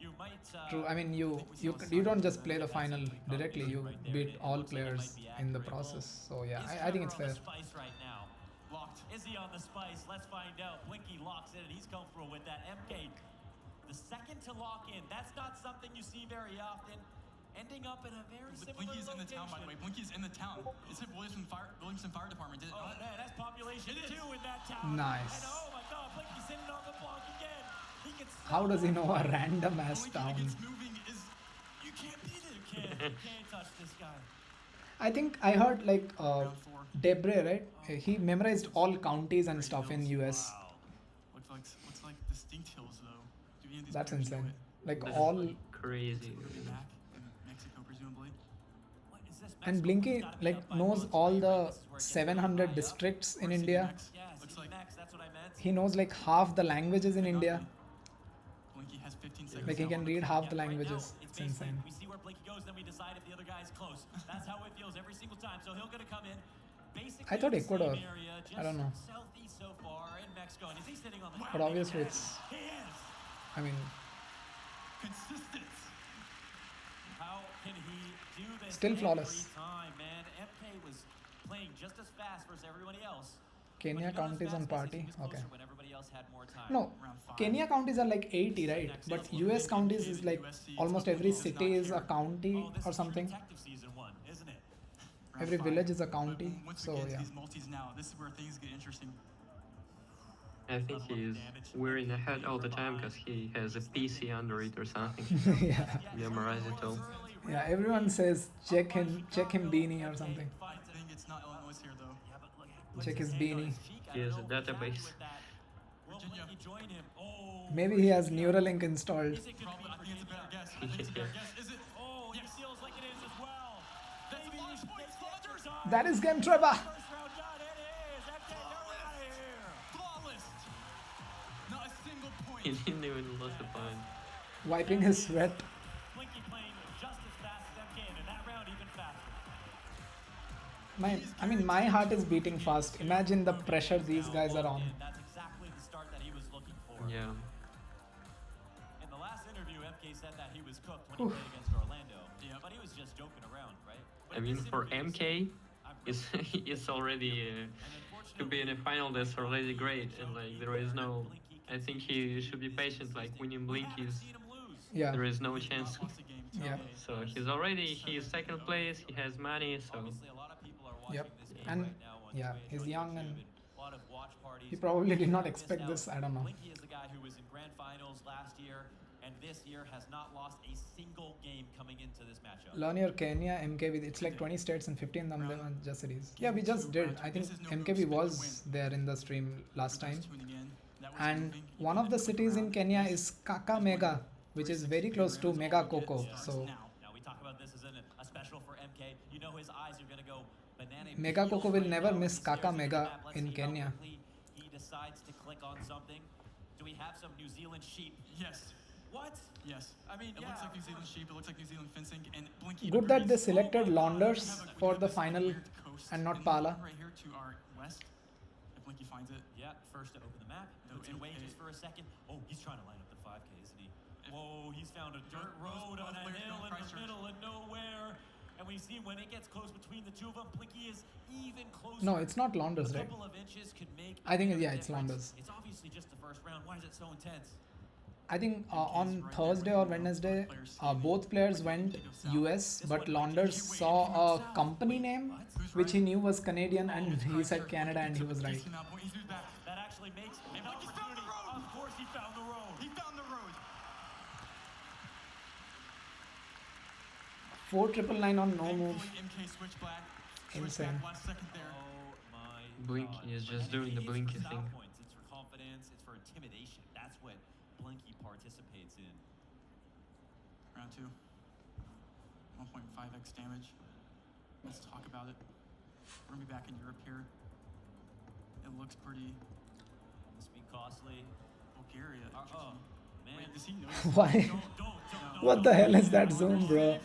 Speaker 12: You might,
Speaker 1: True. I mean, you don't just play the final directly. You beat all players in the process. So yeah, I think it's fair.
Speaker 12: Spice right now. Locked. Is he on the spice? Let's find out. Blinky locks in, and he's comfortable with that. MK, the second to lock in. That's not something you see very often.
Speaker 19: ending up in a very similar
Speaker 5: Blinky's in the
Speaker 19: location.
Speaker 5: town, by the way. Blinky's in the town. It's at Williamson Fire Department. Did it
Speaker 19: Oh
Speaker 5: not?
Speaker 19: man, that's population 2 in that town.
Speaker 1: Nice.
Speaker 19: And oh my god, Blinky's sitting on the block again. He can
Speaker 1: How does he know a random ass town?
Speaker 5: Moving is
Speaker 19: You can't beat it. You can't touch this guy.
Speaker 1: I think I heard like Debre, right? He memorized all counties and stuff in US.
Speaker 5: Looks like distinct hills though. Do any of these
Speaker 1: That's
Speaker 5: players know
Speaker 1: insane.
Speaker 5: it?
Speaker 1: Like
Speaker 8: This
Speaker 1: all.
Speaker 8: is crazy.
Speaker 5: Back in Mexico, presumably.
Speaker 1: And Blinky like knows all the 700 districts in India.
Speaker 19: Looks like that's what I meant.
Speaker 1: He knows like half the languages in India.
Speaker 5: Blinky has 15 seconds.
Speaker 1: Like he can read half the languages.
Speaker 19: It's
Speaker 1: It's insane.
Speaker 19: we see where Blinky goes, then we decide if the other guy is close. That's how it feels every single time. So he'll gonna come in. Basically
Speaker 1: I thought
Speaker 19: the same
Speaker 1: Ecuador.
Speaker 19: area,
Speaker 1: I don't know.
Speaker 19: just southeast so far in Mexico. And is he sitting on the
Speaker 1: But obviously it's.
Speaker 19: He is.
Speaker 1: I mean,
Speaker 5: Consistent.
Speaker 19: How can he do this
Speaker 1: Still flawless.
Speaker 19: every time, man? MK was playing just as fast versus everybody else.
Speaker 1: Kenya counties on party. Okay.
Speaker 19: When everybody else had more time.
Speaker 1: No, Kenya counties are like 80, right? But US counties is like almost every city is a county or something.
Speaker 19: Detective season 1, isn't it?
Speaker 1: Every village is a county.
Speaker 5: Once
Speaker 1: So
Speaker 5: we get to
Speaker 1: yeah.
Speaker 5: these multis now, this is where things get interesting.
Speaker 8: I think he's wearing a hat all the time because he has a PC under it or something.
Speaker 1: Yeah.
Speaker 8: Memorize it all.
Speaker 1: Yeah, everyone says check him beanie or something.
Speaker 5: I think it's not Illinois here though.
Speaker 1: Check his beanie.
Speaker 8: He has a database.
Speaker 5: Virginia.
Speaker 1: Maybe he has Neuralink installed.
Speaker 5: Probably, I think it's a better guess. I think it's a better guess. Is it?
Speaker 19: Oh, he feels like it is as well.
Speaker 5: That's a lot of points, Rogers.
Speaker 1: That is game Trevor.
Speaker 19: First round done, it is. MK, no one out of here.
Speaker 5: Flawless. Not a single point.
Speaker 8: He didn't even lose the point.
Speaker 1: Wiping his sweat.
Speaker 19: Blinky playing just as fast as MK, and in that round even faster.
Speaker 1: I mean, my heart is beating fast. Imagine the pressure these guys are on.
Speaker 19: That's exactly the start that he was looking for.
Speaker 8: Yeah.
Speaker 19: In the last interview, MK said that he was cooked when he played against Orlando. Yeah. But he was just joking around, right? But
Speaker 8: I mean,
Speaker 19: this
Speaker 8: for
Speaker 19: interview,
Speaker 8: MK, it's already to be in a final. That's already great, and like there is no. I think he should be patient. Like winning Blinkies,
Speaker 1: Yeah.
Speaker 8: there is no chance.
Speaker 1: Yeah.
Speaker 8: So he's second place. He has money. So
Speaker 1: Yep. And yeah, he's young and he probably did not expect this. I don't know.
Speaker 19: Blinky is the guy who was in grand finals last year, and this year has not lost a single game coming into this matchup.
Speaker 1: Learn your Kenya MKB. It's like 20 states and 15 of them are just cities. Yeah, we just did. I think MKB was there in the stream last time. And one of the cities in Kenya is Kakamega, which is very close to Mega Coco. So
Speaker 19: Now we talk about this as a special for MK. You know his eyes are gonna go banana.
Speaker 1: Mega Coco will never miss Kakamega in Kenya.
Speaker 19: He decides to click on something. Do we have some New Zealand sheep?
Speaker 5: Yes.
Speaker 19: What?
Speaker 5: Yes.
Speaker 19: I mean,
Speaker 5: it looks like New Zealand sheep. It looks like New Zealand fencing. And Blinky.
Speaker 1: good that they selected Launders for the final and not Pala.
Speaker 5: Right here to our west. If Blinky finds it.
Speaker 19: Yeah, first to open the map. Puts it away just for a second. Oh, he's trying to line up the 5K, isn't he? Whoa, he's found a dirt road on a hill in the middle of nowhere. And we see when it gets close between the two of them, Blinky is even closer.
Speaker 1: No, it's not Launders,
Speaker 19: A
Speaker 1: right?
Speaker 19: couple of inches could make
Speaker 1: I think,
Speaker 19: a
Speaker 1: yeah, it's
Speaker 19: difference.
Speaker 1: Launders.
Speaker 19: It's obviously just the first round. Why is it so intense?
Speaker 1: I think on Thursday or Wednesday, both players went US, but Launders saw a company name which he knew was Canadian and he said Canada and he was right.
Speaker 19: That actually makes an opportunity. Of course he found the road.
Speaker 5: He found the road.
Speaker 1: 4999 on no move.
Speaker 5: MK switch back.
Speaker 1: Insane.
Speaker 5: Last second there.
Speaker 19: Oh my.
Speaker 8: Blinky is just doing the Blinky thing.
Speaker 19: Points. It's for confidence. It's for intimidation. That's what Blinky participates in.
Speaker 5: Round 2. 1.5x damage. Let's talk about it. We're gonna be back in Europe here. It looks pretty.
Speaker 19: Must be costly.
Speaker 5: Bulgaria.
Speaker 19: Oh, man.
Speaker 5: Wait, does he know?
Speaker 1: Why? What the hell is that zoom, bro?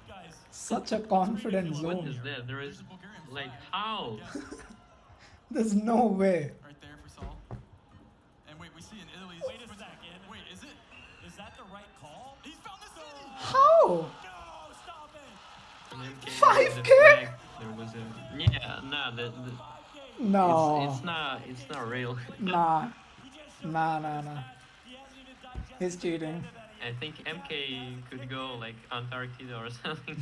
Speaker 19: Guys.
Speaker 1: Such a confident
Speaker 8: What
Speaker 1: zoom.
Speaker 8: is that? There is like how?
Speaker 1: There's no way.
Speaker 5: Right there for Saul. And wait, we see in Italy's.
Speaker 19: Wait a second.
Speaker 5: Wait, is it?
Speaker 19: Is that the right call?
Speaker 5: He's found the city.
Speaker 1: How?
Speaker 19: No, stop it.
Speaker 8: And then came
Speaker 1: 5K?
Speaker 8: the flag. There was a
Speaker 1: No.
Speaker 8: It's not real.
Speaker 1: Nah. Nah. He's cheating.
Speaker 8: I think MK could go like Antarctica or something.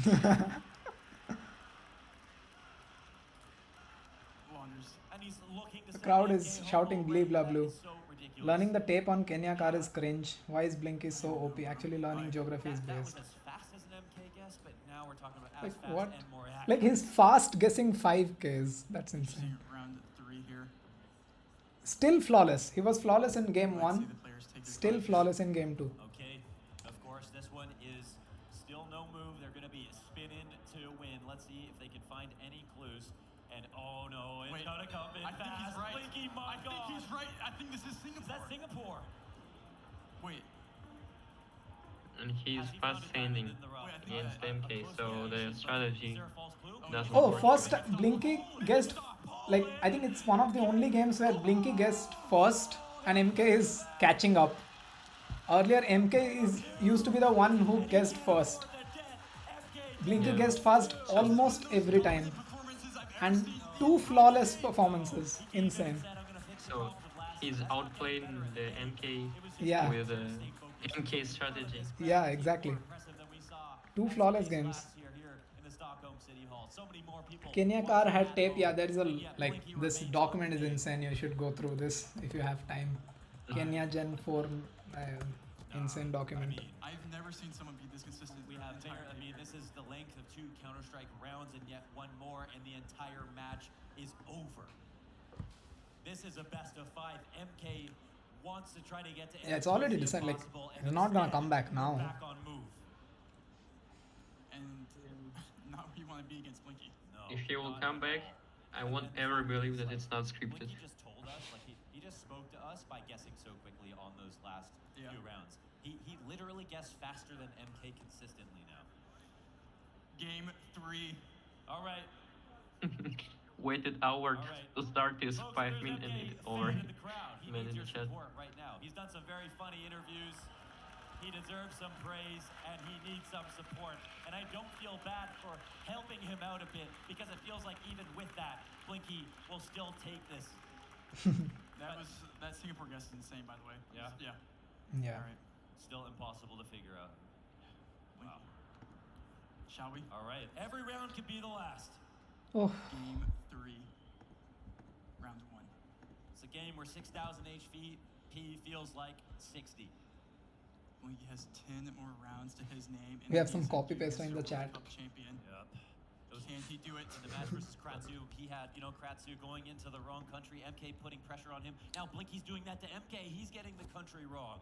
Speaker 17: And he's looking to
Speaker 1: The
Speaker 17: send
Speaker 1: crowd
Speaker 17: MK
Speaker 1: is
Speaker 17: home
Speaker 1: shouting
Speaker 17: already.
Speaker 1: blee blah
Speaker 17: That
Speaker 1: blue.
Speaker 17: is so ridiculous.
Speaker 1: Learning the tape on Kenya car is cringe. Why is Blinky so OP? Actually learning geography is
Speaker 17: That was
Speaker 1: based.
Speaker 17: as fast as an MK guess, but now we're talking about as
Speaker 1: Like
Speaker 17: fast
Speaker 1: what?
Speaker 17: and more accurate.
Speaker 1: Like he's fast guessing 5Ks. That's insane.
Speaker 5: Round 3 here.
Speaker 1: Still flawless. He was flawless in game 1. Still flawless in game 2.
Speaker 17: Okay, of course, this one is still no move. They're going to be spinning to win. Let's see if they can find any clues. And oh no, it's going to come in
Speaker 5: I
Speaker 17: fast.
Speaker 5: think he's right.
Speaker 17: Blinky, my
Speaker 5: I
Speaker 17: God.
Speaker 5: think he's right. I think this is Singapore.
Speaker 17: Is that Singapore?
Speaker 5: Wait.
Speaker 8: And he's fast standing against MK, so the strategy doesn't
Speaker 1: Oh,
Speaker 8: work.
Speaker 1: first Blinky guessed. Like I think it's one of the only games where Blinky guessed first and MK is catching up. Earlier MK is used to be the one who guessed first. Blinky guessed first almost every time. And 2 flawless performances. Insane.
Speaker 8: So he's outplaying the MK
Speaker 1: Yeah.
Speaker 8: with the MK strategy.
Speaker 1: Yeah, exactly. 2 flawless games. Kenya car had tape. Yeah, there is a like this document is insane. You should go through this if you have time. Kenya Gen 4 insane document.
Speaker 5: I've never seen someone be this consistent.
Speaker 17: We have this is the length of 2 Counter-Strike rounds and yet one more and the entire match is over. This is a best of 5. MK wants to try to get to
Speaker 1: Yeah, it's already decided. Like he's not gonna come back now.
Speaker 17: back on move.
Speaker 5: And not where you want to be against Blinky.
Speaker 8: If he will come back, I won't ever believe that it's not scripted.
Speaker 17: He just told us, like he just spoke to us by guessing so quickly on those last few rounds. He literally guessed faster than MK consistently now.
Speaker 5: Game 3.
Speaker 17: All right.
Speaker 8: Waited hours to start this 5 minutes and it's over.
Speaker 17: He
Speaker 8: Man
Speaker 17: needs
Speaker 8: in
Speaker 17: your
Speaker 8: the chat.
Speaker 17: support right now. He's done some very funny interviews. He deserves some praise and he needs some support. And I don't feel bad for helping him out a bit because it feels like even with that, Blinky will still take this.
Speaker 5: That Singapore guess is insane, by the way.
Speaker 17: Yeah?
Speaker 5: Yeah.
Speaker 1: Yeah.
Speaker 5: All right.
Speaker 17: Still impossible to figure out. Wow.
Speaker 5: Shall we?
Speaker 17: All right. Every round could be the last.
Speaker 1: Oh.
Speaker 5: Game 3. Round 1.
Speaker 17: It's a game where 6,000 HP feels like 60.
Speaker 5: Blinky has 10 more rounds to his name.
Speaker 1: We have some copy paste in the chat.
Speaker 5: Champion.
Speaker 17: Yep.
Speaker 5: Can he do it?
Speaker 17: In the match versus Kratzu, he had, Kratzu going into the wrong country, MK putting pressure on him. Now Blinky's doing that to MK. He's getting the country wrong.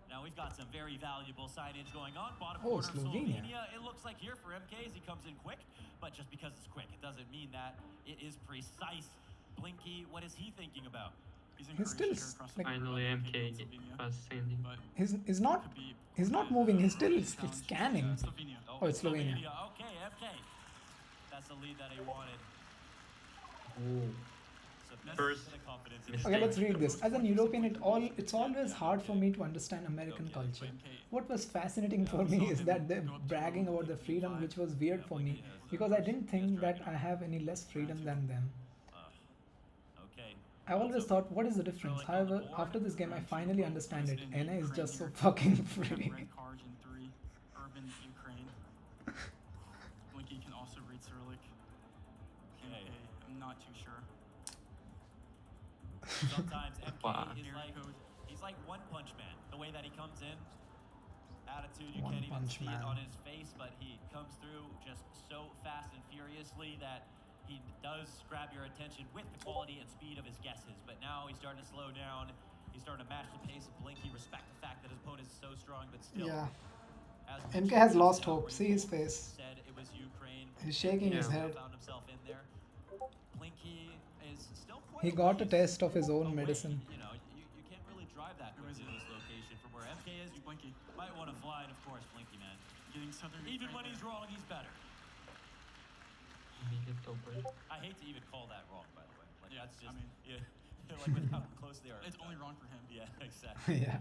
Speaker 17: Now we've got some very valuable signage going on. Bottom corner of Slovenia. It looks like here for MK as he comes in quick, but just because it's quick, it doesn't mean that it is precise. Blinky, what is he thinking about?
Speaker 1: He's still like
Speaker 8: Finally MK fast standing.
Speaker 1: he's not moving. He's still scanning. Oh, it's Slovenia.
Speaker 17: Okay, MK. That's the lead that he wanted.
Speaker 8: First
Speaker 1: Okay, let's read this. As an European, it's always hard for me to understand American culture. What was fascinating for me is that they're bragging about the freedom, which was weird for me because I didn't think that I have any less freedom than them. I always thought, what is the difference? However, after this game, I finally understand it. NA is just so fucking free.
Speaker 5: Red card in 3. Urban Ukraine. Blinky can also read Cyrillic. MK, I'm not too sure.
Speaker 17: Sometimes MK is he's like One Punch Man. The way that he comes in, attitude, you can't even see it on his face, but he comes through just so fast and furiously that he does grab your attention with the quality and speed of his guesses. But now he's starting to slow down. He's starting to match the pace of Blinky. Respect the fact that his opponent is so strong, but still.
Speaker 1: Yeah. MK has lost hope. See his face.
Speaker 17: Said it was Ukraine.
Speaker 1: He's shaking his head.
Speaker 17: Found himself in there. Blinky is still quite
Speaker 1: He got a taste of his own medicine.
Speaker 17: You can't really drive that to this location from where MK is. You
Speaker 5: Blinky
Speaker 17: might want to fly, and of course, Blinky, man.
Speaker 5: Getting southern.
Speaker 17: Even when he's wrong, he's better. I hate to even call that wrong, by the way. Like that's just like with how close they are.
Speaker 5: It's only wrong for him.
Speaker 17: Yeah, exactly.
Speaker 1: Yeah.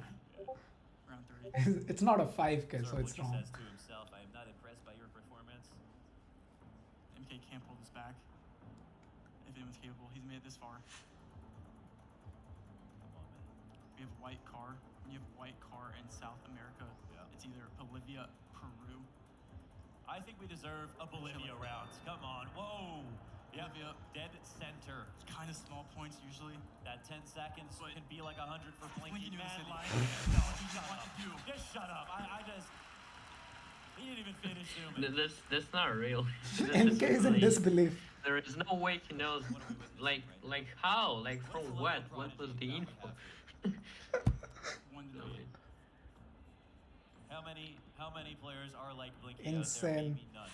Speaker 5: Round 3.
Speaker 1: It's not a 5K, so it's wrong.
Speaker 17: Says to himself, I am not impressed by your performance.
Speaker 5: MK can't pull this back. If anyone's capable, he's made it this far.
Speaker 17: Come on, man.
Speaker 5: We have white car. when you have white car in South America, it's either Bolivia, Peru.
Speaker 17: I think we deserve a Bolivia round. Come on. Whoa.
Speaker 5: Bolivia.
Speaker 17: Dead center.
Speaker 5: It's kind of small points usually.
Speaker 17: That 10 seconds can be like 100 for Blinky.
Speaker 5: Blinky knew the
Speaker 17: Man,
Speaker 5: city.
Speaker 17: like,
Speaker 5: No, what to do.
Speaker 17: just shut up. I just... He didn't even finish zooming.
Speaker 8: That's not real.
Speaker 1: MK is in disbelief.
Speaker 8: There is no way he knows. Like how? Like from what? What was the info?
Speaker 5: No way.
Speaker 17: How many players are like Blinky
Speaker 1: Insane.
Speaker 17: out there? Maybe none.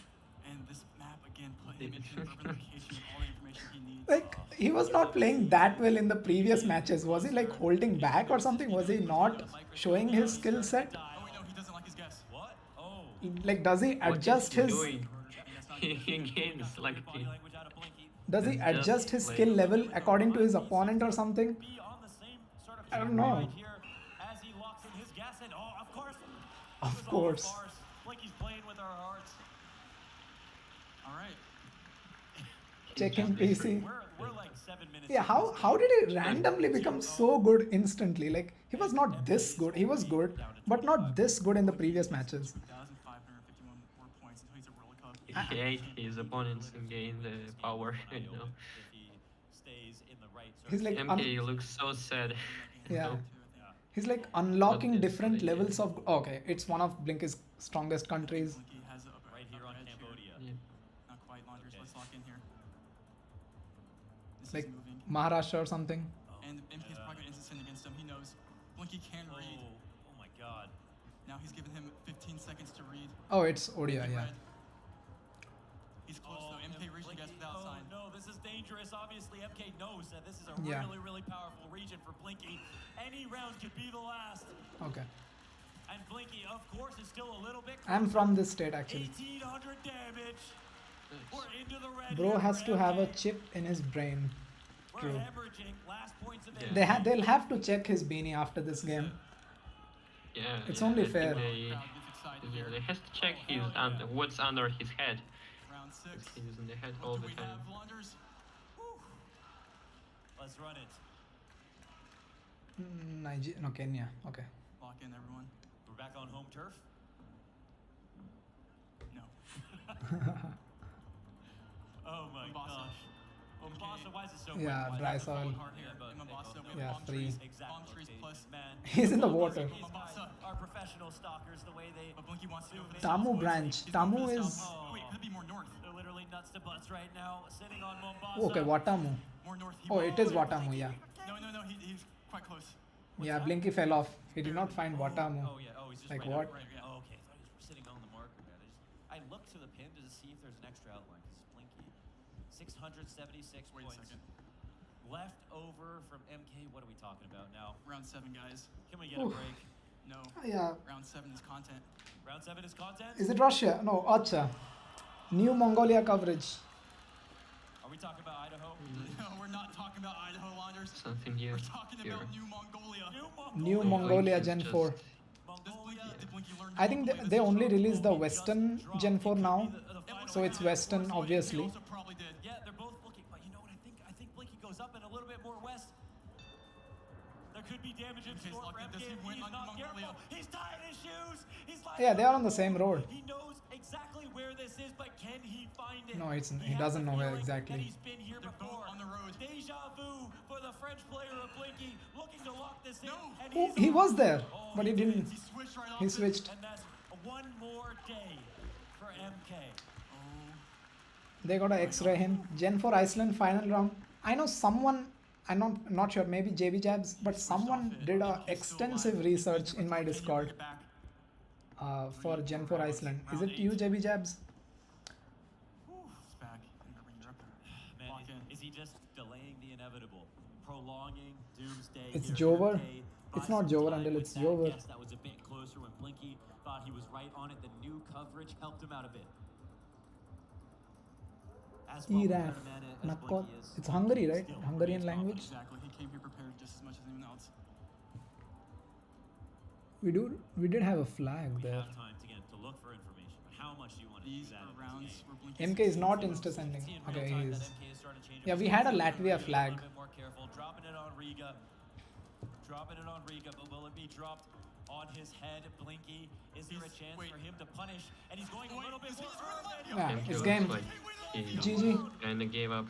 Speaker 5: And this map again put him into an urban location with all the information he needs.
Speaker 1: Like, he was not playing that well in the previous matches. Was he like holding back or something? Was he not showing his skill set?
Speaker 5: Oh wait, no, he doesn't like his guess.
Speaker 17: What? Oh.
Speaker 1: Like, does he adjust his...
Speaker 8: He gains like
Speaker 1: Does he adjust his skill level according to his opponent or something? I don't know.
Speaker 17: Right here as he locks in his gas and of course.
Speaker 1: Of course.
Speaker 17: Blinky's playing with our hearts.
Speaker 5: All right.
Speaker 1: Checking PC.
Speaker 17: We're like 7 minutes.
Speaker 1: Yeah, how did he randomly become so good instantly? Like, he was not this good. He was good, but not this good in the previous matches.
Speaker 5: 1,551 more points until he's a World Cup.
Speaker 8: He ate his opponents and gained the power, you know.
Speaker 1: He's like...
Speaker 8: MK looks so sad.
Speaker 1: Yeah. He's like unlocking different levels of... Okay, it's one of Blinky's strongest countries.
Speaker 5: Blinky has a
Speaker 17: Right here on Cambodia.
Speaker 5: Not quite, Launders. Let's lock in here. This
Speaker 1: Like
Speaker 5: is moving.
Speaker 1: Maharashtra or something.
Speaker 5: And MK's probably going to instant against him. He knows. Blinky can read.
Speaker 17: Oh my god.
Speaker 5: Now he's given him 15 seconds to read.
Speaker 1: Oh, it's Odia, yeah.
Speaker 5: He's close though. MK reaching guess without sign.
Speaker 17: No, this is dangerous. Obviously, MK knows that this is a
Speaker 1: Yeah.
Speaker 17: really powerful region for Blinky. Any round could be the last.
Speaker 1: Okay.
Speaker 17: And Blinky, of course, is still a little bit
Speaker 1: I'm from this state actually.
Speaker 17: 1800 damage. We're into the red.
Speaker 1: Bro
Speaker 17: here
Speaker 1: has
Speaker 17: for
Speaker 1: to have a
Speaker 17: MK.
Speaker 1: chip in his brain.
Speaker 17: We're
Speaker 1: True.
Speaker 17: hemorrhaging. Last points of it.
Speaker 1: They'll have to check his beanie after this game.
Speaker 8: Yeah.
Speaker 1: It's only
Speaker 8: I think
Speaker 1: fair.
Speaker 8: They has to check his what's under his head.
Speaker 5: Round 6.
Speaker 8: He's in the head all the time.
Speaker 17: Let's run it.
Speaker 1: Nigeria, no, Kenya. Okay.
Speaker 5: Lock in, everyone.
Speaker 17: We're back on home turf.
Speaker 5: No.
Speaker 17: Oh my gosh. Mombasa, why is it so
Speaker 1: Yeah,
Speaker 17: quick?
Speaker 1: dry soil.
Speaker 5: Mombasa, we
Speaker 1: Yeah,
Speaker 5: have palm
Speaker 1: free.
Speaker 5: trees.
Speaker 17: Exactly.
Speaker 5: Palm trees plus.
Speaker 17: Man.
Speaker 1: He's in the water.
Speaker 17: These guys are professional stalkers the way they.
Speaker 5: But Blinky wants to go for the
Speaker 1: Tamu
Speaker 5: south
Speaker 1: branch.
Speaker 5: coast. He's
Speaker 1: Tamu
Speaker 5: going for the
Speaker 1: is...
Speaker 5: south. Oh, wait, could be more north.
Speaker 17: They're literally nuts to butts right now, sitting on Mombasa.
Speaker 1: Okay, Watamu.
Speaker 5: More north.
Speaker 1: Oh, it is Watamu, yeah.
Speaker 5: No, he's quite close.
Speaker 1: Yeah, Blinky fell off. He did not find Watamu.
Speaker 17: Oh yeah. Oh, he's just
Speaker 1: Like
Speaker 17: right
Speaker 1: what?
Speaker 17: Right, yeah. Oh, okay. I thought he was sitting on the marker, man. I looked to the pin to see if there's an extra outline because Blinky, 676
Speaker 5: Wait a
Speaker 17: points
Speaker 5: second.
Speaker 17: left over from MK. What are we talking about now?
Speaker 5: Round 7, guys.
Speaker 17: Can we get a break?
Speaker 5: No.
Speaker 1: Yeah.
Speaker 5: Round 7 is content.
Speaker 17: Round 7 is content.
Speaker 1: Is it Russia? No, Acha. New Mongolia coverage.
Speaker 17: Are we talking about Idaho?
Speaker 5: No, we're not talking about Idaho, Launders.
Speaker 8: Something new.
Speaker 5: We're talking about New Mongolia.
Speaker 1: New Mongolia Gen 4.
Speaker 5: Did Blinky learn
Speaker 1: I think they only released the Western Gen 4 now. So it's Western, obviously.
Speaker 5: also probably did.
Speaker 17: Yeah, they're both looking, but you know what I think? I think Blinky goes up and a little bit more west. There could be damage in store for MK.
Speaker 5: Does he
Speaker 17: if
Speaker 5: win
Speaker 17: he's
Speaker 5: on
Speaker 17: not
Speaker 5: Mongolia?
Speaker 17: careful. He's tying his shoes. He's like,
Speaker 1: Yeah, they are on the same road.
Speaker 17: He knows exactly where this is, but can he find it?
Speaker 1: No, he doesn't know where
Speaker 17: That
Speaker 1: exactly.
Speaker 17: he's been here before. On the road. Deja vu for the French player of Blinky, looking to lock this in. And
Speaker 1: Oh,
Speaker 17: he's
Speaker 1: he was there, but he didn't.
Speaker 5: He switched right off.
Speaker 1: He switched.
Speaker 17: And that's one more day for MK.
Speaker 1: They gotta X-ray him. Gen 4 Iceland final round. I know someone, I'm not sure, maybe JB Jabs, but someone did a extensive research in my Discord for Gen 4 Iceland. Is it you, JB Jabs?
Speaker 5: It's back. I'm gonna bring you up.
Speaker 17: Man,
Speaker 5: Lock in.
Speaker 17: is he just delaying the inevitable? Prolonging doomsday.
Speaker 1: It's
Speaker 17: here for
Speaker 1: Jover.
Speaker 17: MK.
Speaker 1: It's
Speaker 17: Buy
Speaker 1: not
Speaker 17: some
Speaker 1: Jover
Speaker 17: time
Speaker 1: until
Speaker 17: with
Speaker 1: it's
Speaker 17: that.
Speaker 1: Jover.
Speaker 17: Yes, that was a bit closer when Blinky thought he was right on it. The new coverage helped him out a bit. As well,
Speaker 1: Iraf.
Speaker 17: as
Speaker 1: Nakot.
Speaker 17: Blinky is.
Speaker 1: It's Hungary, right? Hungarian language.
Speaker 5: Exactly. He came here prepared just as much as anyone else.
Speaker 1: We did have a flag
Speaker 17: We
Speaker 1: there.
Speaker 17: have time to look for information, but how much do you want to
Speaker 5: These
Speaker 17: do that?
Speaker 5: are rounds where Blinky
Speaker 1: MK is not insta sending.
Speaker 17: See in real
Speaker 1: Okay,
Speaker 17: time
Speaker 1: he
Speaker 17: that
Speaker 1: is.
Speaker 17: MK is starting to change
Speaker 1: Yeah,
Speaker 17: up
Speaker 1: we
Speaker 17: his
Speaker 1: had a
Speaker 17: stance.
Speaker 1: Latvia
Speaker 17: Really
Speaker 1: flag.
Speaker 17: A little bit more careful, dropping it on Riga. dropping it on Rika, but will it be dropped on his head? Blinky, is there a chance for him to punish? And he's going a little bit more urban.
Speaker 1: Yeah, it's game. GG.
Speaker 8: Kinda gave up.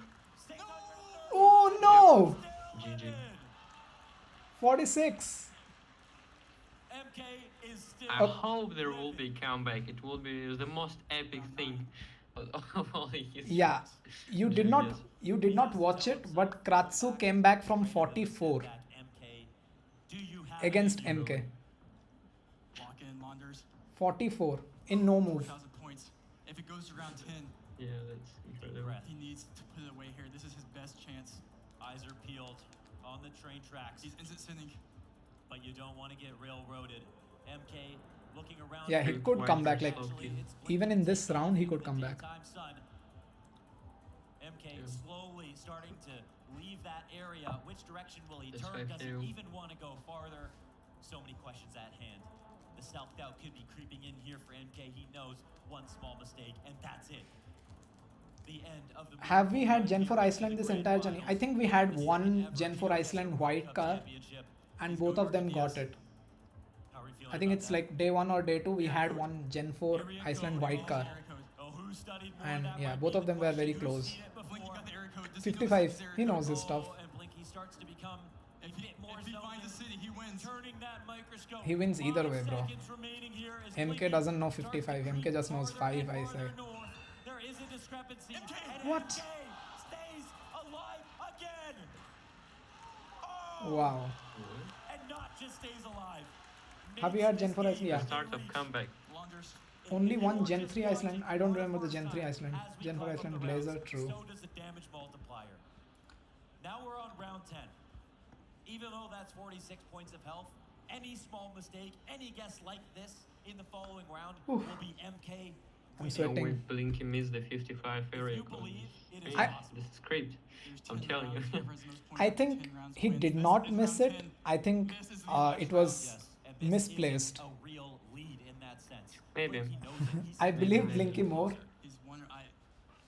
Speaker 1: Oh no!
Speaker 8: GG.
Speaker 1: 46.
Speaker 17: MK is still.
Speaker 8: I hope there will be comeback. It will be the most epic thing of all his
Speaker 1: Yeah, you did not watch it, but Kratsu came back from 44 against MK.
Speaker 5: Lock in, Launders.
Speaker 1: 44 in no move.
Speaker 5: 4,000 points. If it goes to round 10,
Speaker 8: Yeah, that's incredible.
Speaker 5: he needs to put it away here. This is his best chance.
Speaker 17: Eyes are peeled on the train tracks.
Speaker 5: He's instant sending.
Speaker 17: But you don't want to get railroaded. MK looking around.
Speaker 1: Yeah, he could come back. Like even in this round, he could come back.
Speaker 17: MK slowly starting to leave that area. Which direction will he
Speaker 8: This
Speaker 17: turn?
Speaker 8: way
Speaker 17: Does
Speaker 8: too.
Speaker 17: he even want to go farther? So many questions at hand. The self-doubt could be creeping in here for MK. He knows one small mistake, and that's it. The end of the.
Speaker 1: Have we had Gen 4 Iceland this entire journey? I think we had one Gen 4 Iceland white car, and both of them got it. I think it's like day 1 or day 2 we had one Gen 4 Iceland white car, and yeah, both of them were very close. 55, he knows his stuff. He wins either way, bro. MK doesn't know 55, MK just knows 5, I say.
Speaker 17: There is a discrepancy.
Speaker 1: What?
Speaker 17: Stays alive again.
Speaker 1: Wow.
Speaker 17: And not just stays alive.
Speaker 1: Have you had Gen 4 Iceland? Yeah.
Speaker 8: Start of comeback.
Speaker 1: Only one Gen 3 Iceland. I don't remember the Gen 3 Iceland. Gen 4 Iceland Glazer, true.
Speaker 17: So does the damage multiplier. Now we're on round 10. Even though that's 46 points of health, any small mistake, any guess like this in the following round will be MK.
Speaker 1: I'm sweating.
Speaker 8: With Blinky missed the 55 area code. This is script. I'm telling you.
Speaker 1: I think he did not miss it. I think it was misplaced.
Speaker 8: Maybe.
Speaker 1: I believe Blinky more.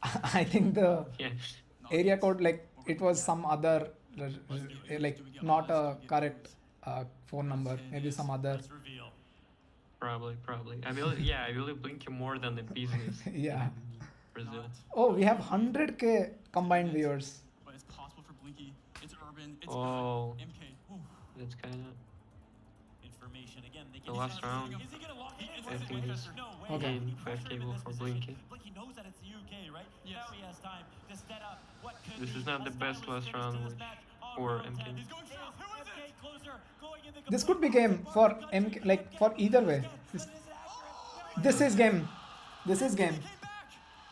Speaker 1: I think the area code, like, it was some other, like, not a correct phone number. Maybe some other.
Speaker 8: Probably. I believe Blinky more than the business.
Speaker 1: Yeah.
Speaker 8: in Brazil.
Speaker 1: Oh, we have 100k combined viewers.
Speaker 5: But it's possible for Blinky. It's Urban. It's
Speaker 8: Oh,
Speaker 5: MK. Ooh.
Speaker 8: that's kind of
Speaker 17: information again.
Speaker 8: the last round.
Speaker 17: Is he gonna lock it in?
Speaker 8: I think this
Speaker 1: Okay.
Speaker 8: game 5 cable for Blinky.
Speaker 17: Blinky knows that it's the UK, right? Now he has time to set up what could
Speaker 8: This
Speaker 17: be
Speaker 8: is not the best last round for MK.
Speaker 1: This could be game for MK, like for either way. This is game. This is game.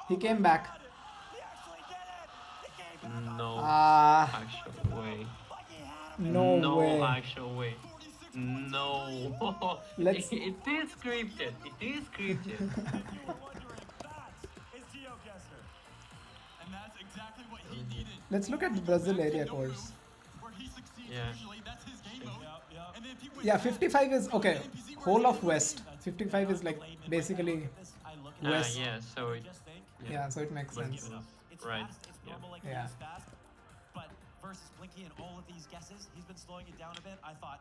Speaker 1: He came back.
Speaker 8: No
Speaker 1: Ah.
Speaker 8: actual way.
Speaker 1: No way.
Speaker 8: Actual way. No.
Speaker 1: Let's-
Speaker 8: It is scripted. It is scripted.
Speaker 5: And that's exactly what he needed.
Speaker 1: Let's look at the Brazil area codes.
Speaker 5: Where he succeeds
Speaker 8: Yeah.
Speaker 5: usually, that's his game mode. And then people
Speaker 1: Yeah, 55 is okay. Whole of West. 55 is like basically West.
Speaker 8: Yeah, so it.
Speaker 1: Yeah, so it makes
Speaker 8: Blinky
Speaker 1: sense.
Speaker 8: was right. Yeah.
Speaker 1: Yeah.
Speaker 17: But versus Blinky and all of these guesses, he's been slowing it down a bit. I thought,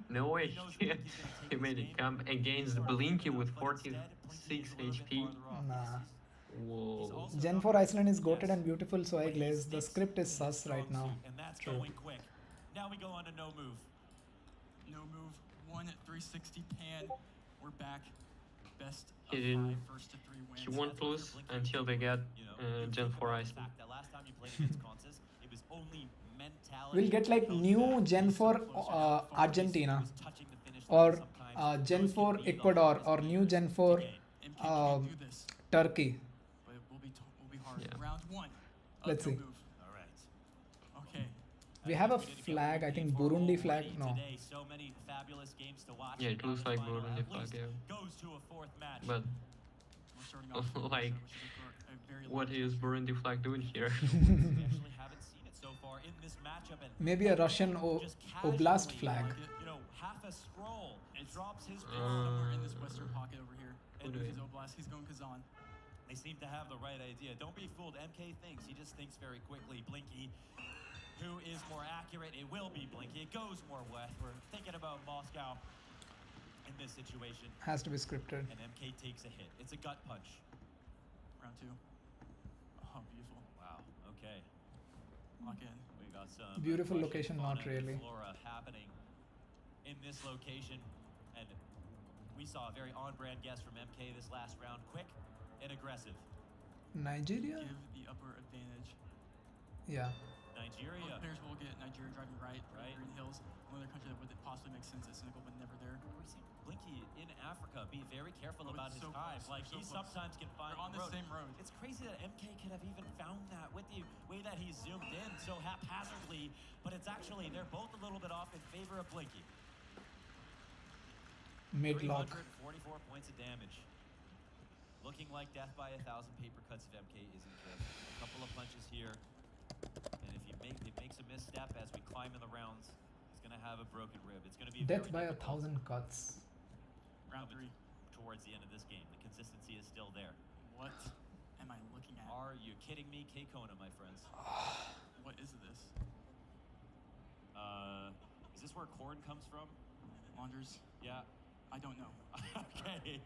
Speaker 8: No way.
Speaker 17: knows that he's gonna take
Speaker 8: He
Speaker 17: this
Speaker 8: made
Speaker 17: game.
Speaker 8: it come against Blinky with 46 HP.
Speaker 1: Nah.
Speaker 8: Whoa.
Speaker 1: Gen 4 Iceland is goated and beautiful, so I glaze. The script is sus right now.
Speaker 17: And that's
Speaker 1: True.
Speaker 17: going quick. Now we go on to no move.
Speaker 5: No move. 1 at 360 pan. We're back. Best
Speaker 8: He
Speaker 5: of
Speaker 8: didn't.
Speaker 5: 5, first to 3 wins.
Speaker 8: He won't lose until they get Gen 4 Iceland.
Speaker 17: That last time you played against Consus, it was only mentality.
Speaker 1: We'll get like new Gen 4 Argentina or Gen 4 Ecuador or new Gen 4 Turkey.
Speaker 5: But it will be hard.
Speaker 8: Yeah.
Speaker 5: Round 1.
Speaker 1: Let's see.
Speaker 5: Move.
Speaker 17: All right.
Speaker 5: Okay.
Speaker 1: We have a flag, I think Burundi flag. No.
Speaker 17: Today, so many fabulous games to watch.
Speaker 8: Yeah, it looks like
Speaker 17: Final
Speaker 8: Burundi
Speaker 17: at
Speaker 8: flag,
Speaker 17: least
Speaker 8: yeah.
Speaker 17: Goes to a fourth match.
Speaker 8: But
Speaker 5: We're starting off with
Speaker 8: like,
Speaker 5: which is a very
Speaker 8: what is Burundi flag doing here?
Speaker 17: we actually haven't seen it so far in this matchup. And
Speaker 1: Maybe a Russian Oblast flag.
Speaker 17: you know, half a scroll. It drops his
Speaker 5: somewhere in this western pocket over here. And
Speaker 8: What
Speaker 5: with
Speaker 8: do
Speaker 5: his
Speaker 8: we-
Speaker 5: Oblast, he's going Kazan.
Speaker 17: They seem to have the right idea. Don't be fooled. MK thinks. He just thinks very quickly. Blinky who is more accurate. It will be Blinky. It goes more west. We're thinking about Moscow in this situation.
Speaker 1: Has to be scripted.
Speaker 17: And MK takes a hit. It's a gut punch.
Speaker 5: Round 2. Oh, beautiful.
Speaker 17: Wow. Okay.
Speaker 5: Lock in.
Speaker 17: We got some
Speaker 1: Beautiful
Speaker 17: Russian
Speaker 1: location,
Speaker 17: fauna
Speaker 1: not really.
Speaker 17: and flora happening in this location, and we saw a very on-brand guess from MK this last round. Quick and aggressive.
Speaker 1: Nigeria?
Speaker 5: Give the upper advantage.
Speaker 1: Yeah.
Speaker 17: Nigeria.
Speaker 5: Both players will get Nigeria driving right. Green Hills. Another country that would possibly make sense at Cynical, but never there.
Speaker 17: We've seen Blinky in Africa be very careful
Speaker 5: Oh,
Speaker 17: about
Speaker 5: it's
Speaker 17: his
Speaker 5: so
Speaker 17: time.
Speaker 5: close.
Speaker 17: Like,
Speaker 5: They're
Speaker 17: he
Speaker 5: so close.
Speaker 17: sometimes can find
Speaker 5: They're on the same road.
Speaker 17: It's crazy that MK could have even found that with the way that he zoomed in so haphazardly, but it's actually, they're both a little bit off in favor of Blinky.
Speaker 1: Mid-lock.
Speaker 17: 344 points of damage. Looking like death by 1,000 paper cuts if MK isn't careful. A couple of punches here, and if he makes a misstep as we climb in the rounds, he's going to have a broken rib. It's going to be
Speaker 1: Death
Speaker 17: very
Speaker 1: by
Speaker 17: difficult
Speaker 1: 1,000 cuts.
Speaker 5: Round 3.
Speaker 17: Towards the end of this game, the consistency is still there.
Speaker 5: What am I looking at?
Speaker 17: Are you kidding me, K Kona, my friends?
Speaker 5: What is this?
Speaker 17: Is this where corn comes from?
Speaker 5: Launders?
Speaker 17: Yeah.
Speaker 5: I don't know.
Speaker 17: Okay.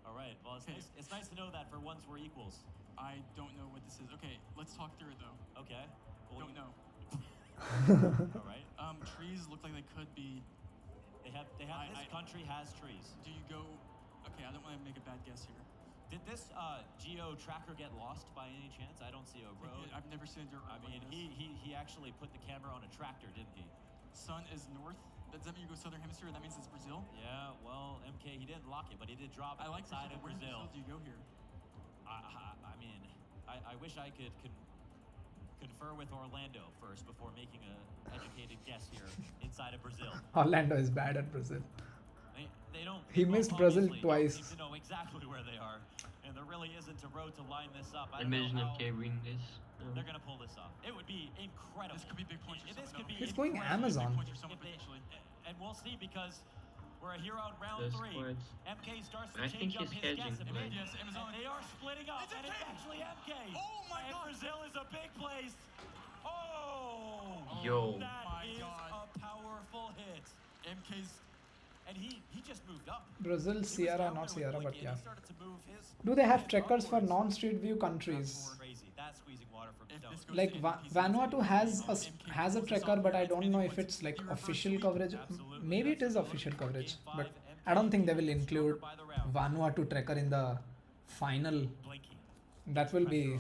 Speaker 17: All right. Well, it's nice to know that for once we're equals.
Speaker 5: I don't know what this is. Okay, let's talk through it though.
Speaker 17: Okay. Well,
Speaker 5: don't know.
Speaker 17: All right.
Speaker 5: Trees look like they could be.
Speaker 17: This country has trees.
Speaker 5: Do you go? Okay, I don't want to make a bad guess here.
Speaker 17: Did this geo tracker get lost by any chance? I don't see a road.
Speaker 5: I've never seen a dirt road.
Speaker 17: I mean,
Speaker 5: like
Speaker 17: he actually put the camera on a tractor, didn't he?
Speaker 5: Sun is north. Does that mean you go southern hemisphere? That means it's Brazil.
Speaker 17: Yeah. Well, MK, he didn't lock it, but he did drop it inside of
Speaker 5: Where in
Speaker 17: Brazil.
Speaker 5: do you go here?
Speaker 17: I mean, I wish I could confer with Orlando first before making a educated guess here inside of Brazil.
Speaker 1: Orlando is bad at Brazil.
Speaker 17: They don't.
Speaker 1: He missed Brazil twice.
Speaker 17: Don't seem to know exactly where they are, and there really isn't a road to line this up. I don't
Speaker 8: Imagine
Speaker 17: know how
Speaker 8: MK win this.
Speaker 17: they're gonna pull this off. It would be incredible.
Speaker 5: This could be big points for
Speaker 17: This
Speaker 5: someone.
Speaker 17: could be.
Speaker 1: He's going
Speaker 17: incredible.
Speaker 1: Amazon.
Speaker 17: And we'll see because we're here on round
Speaker 8: Those
Speaker 17: 3.
Speaker 8: squads.
Speaker 17: MK starts to
Speaker 8: I
Speaker 17: change
Speaker 8: think
Speaker 17: up
Speaker 8: he's
Speaker 17: his
Speaker 8: hedging
Speaker 17: guess a
Speaker 8: the
Speaker 17: bit.
Speaker 8: play.
Speaker 5: Yes, Amazon.
Speaker 17: And they are splitting up, and it's actually MK.
Speaker 5: Oh my
Speaker 17: and
Speaker 5: God.
Speaker 17: Brazil is a big place. Oh.
Speaker 8: Yo.
Speaker 17: That is a powerful hit.
Speaker 5: MK's.
Speaker 17: And he just moved up.
Speaker 1: Brazil,
Speaker 17: He was
Speaker 1: Sierra,
Speaker 17: down
Speaker 1: not
Speaker 17: there with
Speaker 1: Sierra,
Speaker 17: Blinky,
Speaker 1: but
Speaker 17: and
Speaker 1: yeah.
Speaker 17: he started to move his
Speaker 1: Do they have
Speaker 17: hand
Speaker 1: trackers for
Speaker 17: upwards.
Speaker 1: non-street view countries?
Speaker 17: Crazy. That's squeezing water from stone.
Speaker 1: Like Vanuatu has a tracker, but I don't know if it's like official coverage. Maybe it is official coverage, but I don't think they will include Vanuatu tracker in the final. That will be.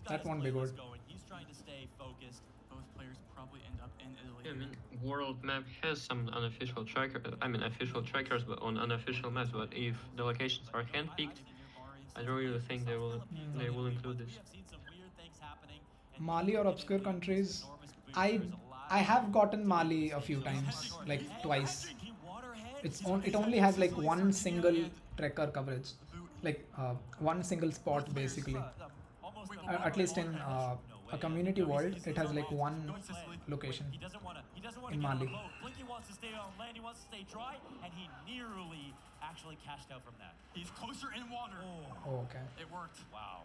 Speaker 1: That won't be good.
Speaker 17: He's trying to stay focused.
Speaker 5: Both players probably end up in Italy.
Speaker 8: Yeah, I mean, world map has some unofficial tracker. I mean, official trackers, but on unofficial maps. But if the locations are handpicked, I don't really think they will include this.
Speaker 1: Mali or obscure countries. I have gotten Mali a few times, like twice. It only has like one single tracker coverage, like one single spot basically. At least in a community world, it has like one location in Mali.
Speaker 17: Blinky wants to stay on land, he wants to stay dry, and he nearly actually cashed out from that.
Speaker 5: He's closer in water.
Speaker 1: Oh, okay.
Speaker 5: It worked.
Speaker 17: Wow.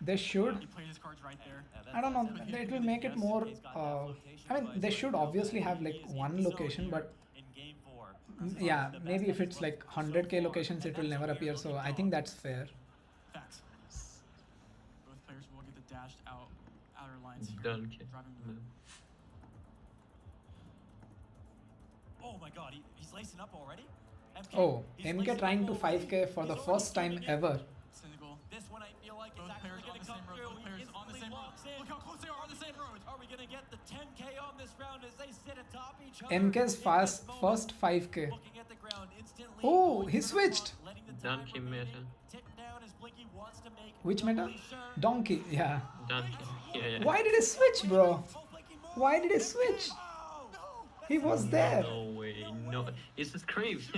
Speaker 1: They should.
Speaker 5: He played his cards right there.
Speaker 1: I don't know. It will make it more. I mean, they should obviously have like one location, but yeah, maybe if it's like 100k locations, it will never appear. So I think that's fair.
Speaker 5: Facts. Both players will get the dashed out outer lines here.
Speaker 8: Done, kid.
Speaker 5: Driving blue.
Speaker 17: Oh my god, he's lacing up already? MK,
Speaker 1: Oh,
Speaker 17: he's
Speaker 1: MK
Speaker 17: lacing
Speaker 1: trying
Speaker 17: up
Speaker 1: to
Speaker 17: already.
Speaker 1: 5k for the first time ever.
Speaker 5: Cynical.
Speaker 17: This one I feel like
Speaker 5: Both
Speaker 17: is actually
Speaker 5: players on
Speaker 17: going
Speaker 5: the
Speaker 17: to come
Speaker 5: same road.
Speaker 17: through.
Speaker 5: Both players on the same road. Look how close they are on the same road.
Speaker 17: Are we going to get the 10k on this round as they sit atop each other?
Speaker 1: MK's first 5k.
Speaker 17: Looking at the ground instantly.
Speaker 1: Oh, he switched.
Speaker 8: Donkey meta.
Speaker 17: Tick down as Blinky wants to make
Speaker 1: Which meta? Donkey, yeah.
Speaker 8: Donkey. Yeah.
Speaker 1: Why did he switch, bro? Why did he switch? He was there.
Speaker 8: No way. No. It's just Crave.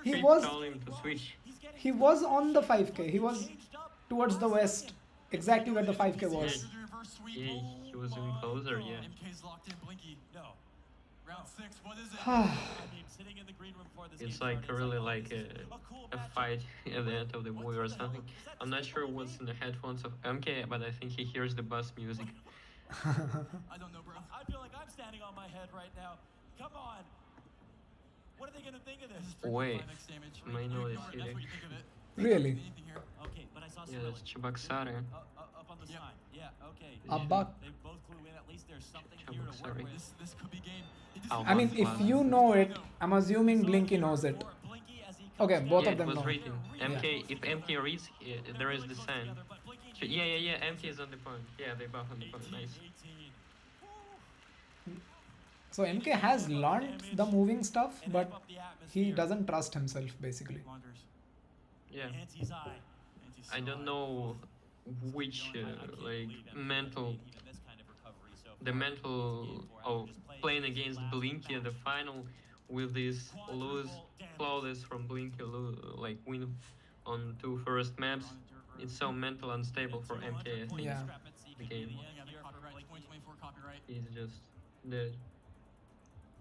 Speaker 1: He
Speaker 8: Crave
Speaker 1: was.
Speaker 8: told him to switch.
Speaker 1: He was on the 5k. He was towards the west, exactly where the 5k was.
Speaker 8: Yeah, he was even closer. Yeah.
Speaker 5: MK's locked in. Blinky.
Speaker 17: No.
Speaker 5: Round 6, what is it?
Speaker 17: I mean, sitting in the green room for this
Speaker 8: It's
Speaker 17: game
Speaker 8: like
Speaker 17: started,
Speaker 8: really
Speaker 17: oh,
Speaker 8: like
Speaker 17: this is cool
Speaker 8: a
Speaker 17: matchup.
Speaker 8: fight at the end of the movie or something. I'm not sure what's in the headphones of MK, but I think he hears the bus music.
Speaker 5: I don't know, bro.
Speaker 17: I feel like I'm standing on my head right now. Come on. What are they gonna think of this?
Speaker 8: Wait,
Speaker 5: 5x damage.
Speaker 8: I know this
Speaker 5: That's
Speaker 8: here.
Speaker 5: what you think of it.
Speaker 1: Really?
Speaker 5: Anything here?
Speaker 17: Okay, but I saw
Speaker 8: Yeah,
Speaker 17: Cyrillic.
Speaker 8: that's Chibok-Sare.
Speaker 17: Up on the sign. Yeah, okay.
Speaker 1: Abak.
Speaker 17: They both clue in. At least there's something here to work with.
Speaker 5: This could be game.
Speaker 1: I mean, if you know it, I'm assuming Blinky knows it. Okay, both
Speaker 8: Yeah,
Speaker 1: of them
Speaker 8: it was
Speaker 1: know.
Speaker 8: written. MK, if MK reads, there is the sign. So, yeah, MK is on the point. Yeah, they both on the point. Nice.
Speaker 1: So MK has learned the moving stuff, but he doesn't trust himself, basically.
Speaker 8: Yeah. I don't know which like mental, the mental of playing against Blinky in the final with this lose flawless from Blinky like win on 2 first maps. It's so mental unstable for MK. I think
Speaker 1: Yeah.
Speaker 8: the game.
Speaker 5: Copyright.
Speaker 8: He's just dead.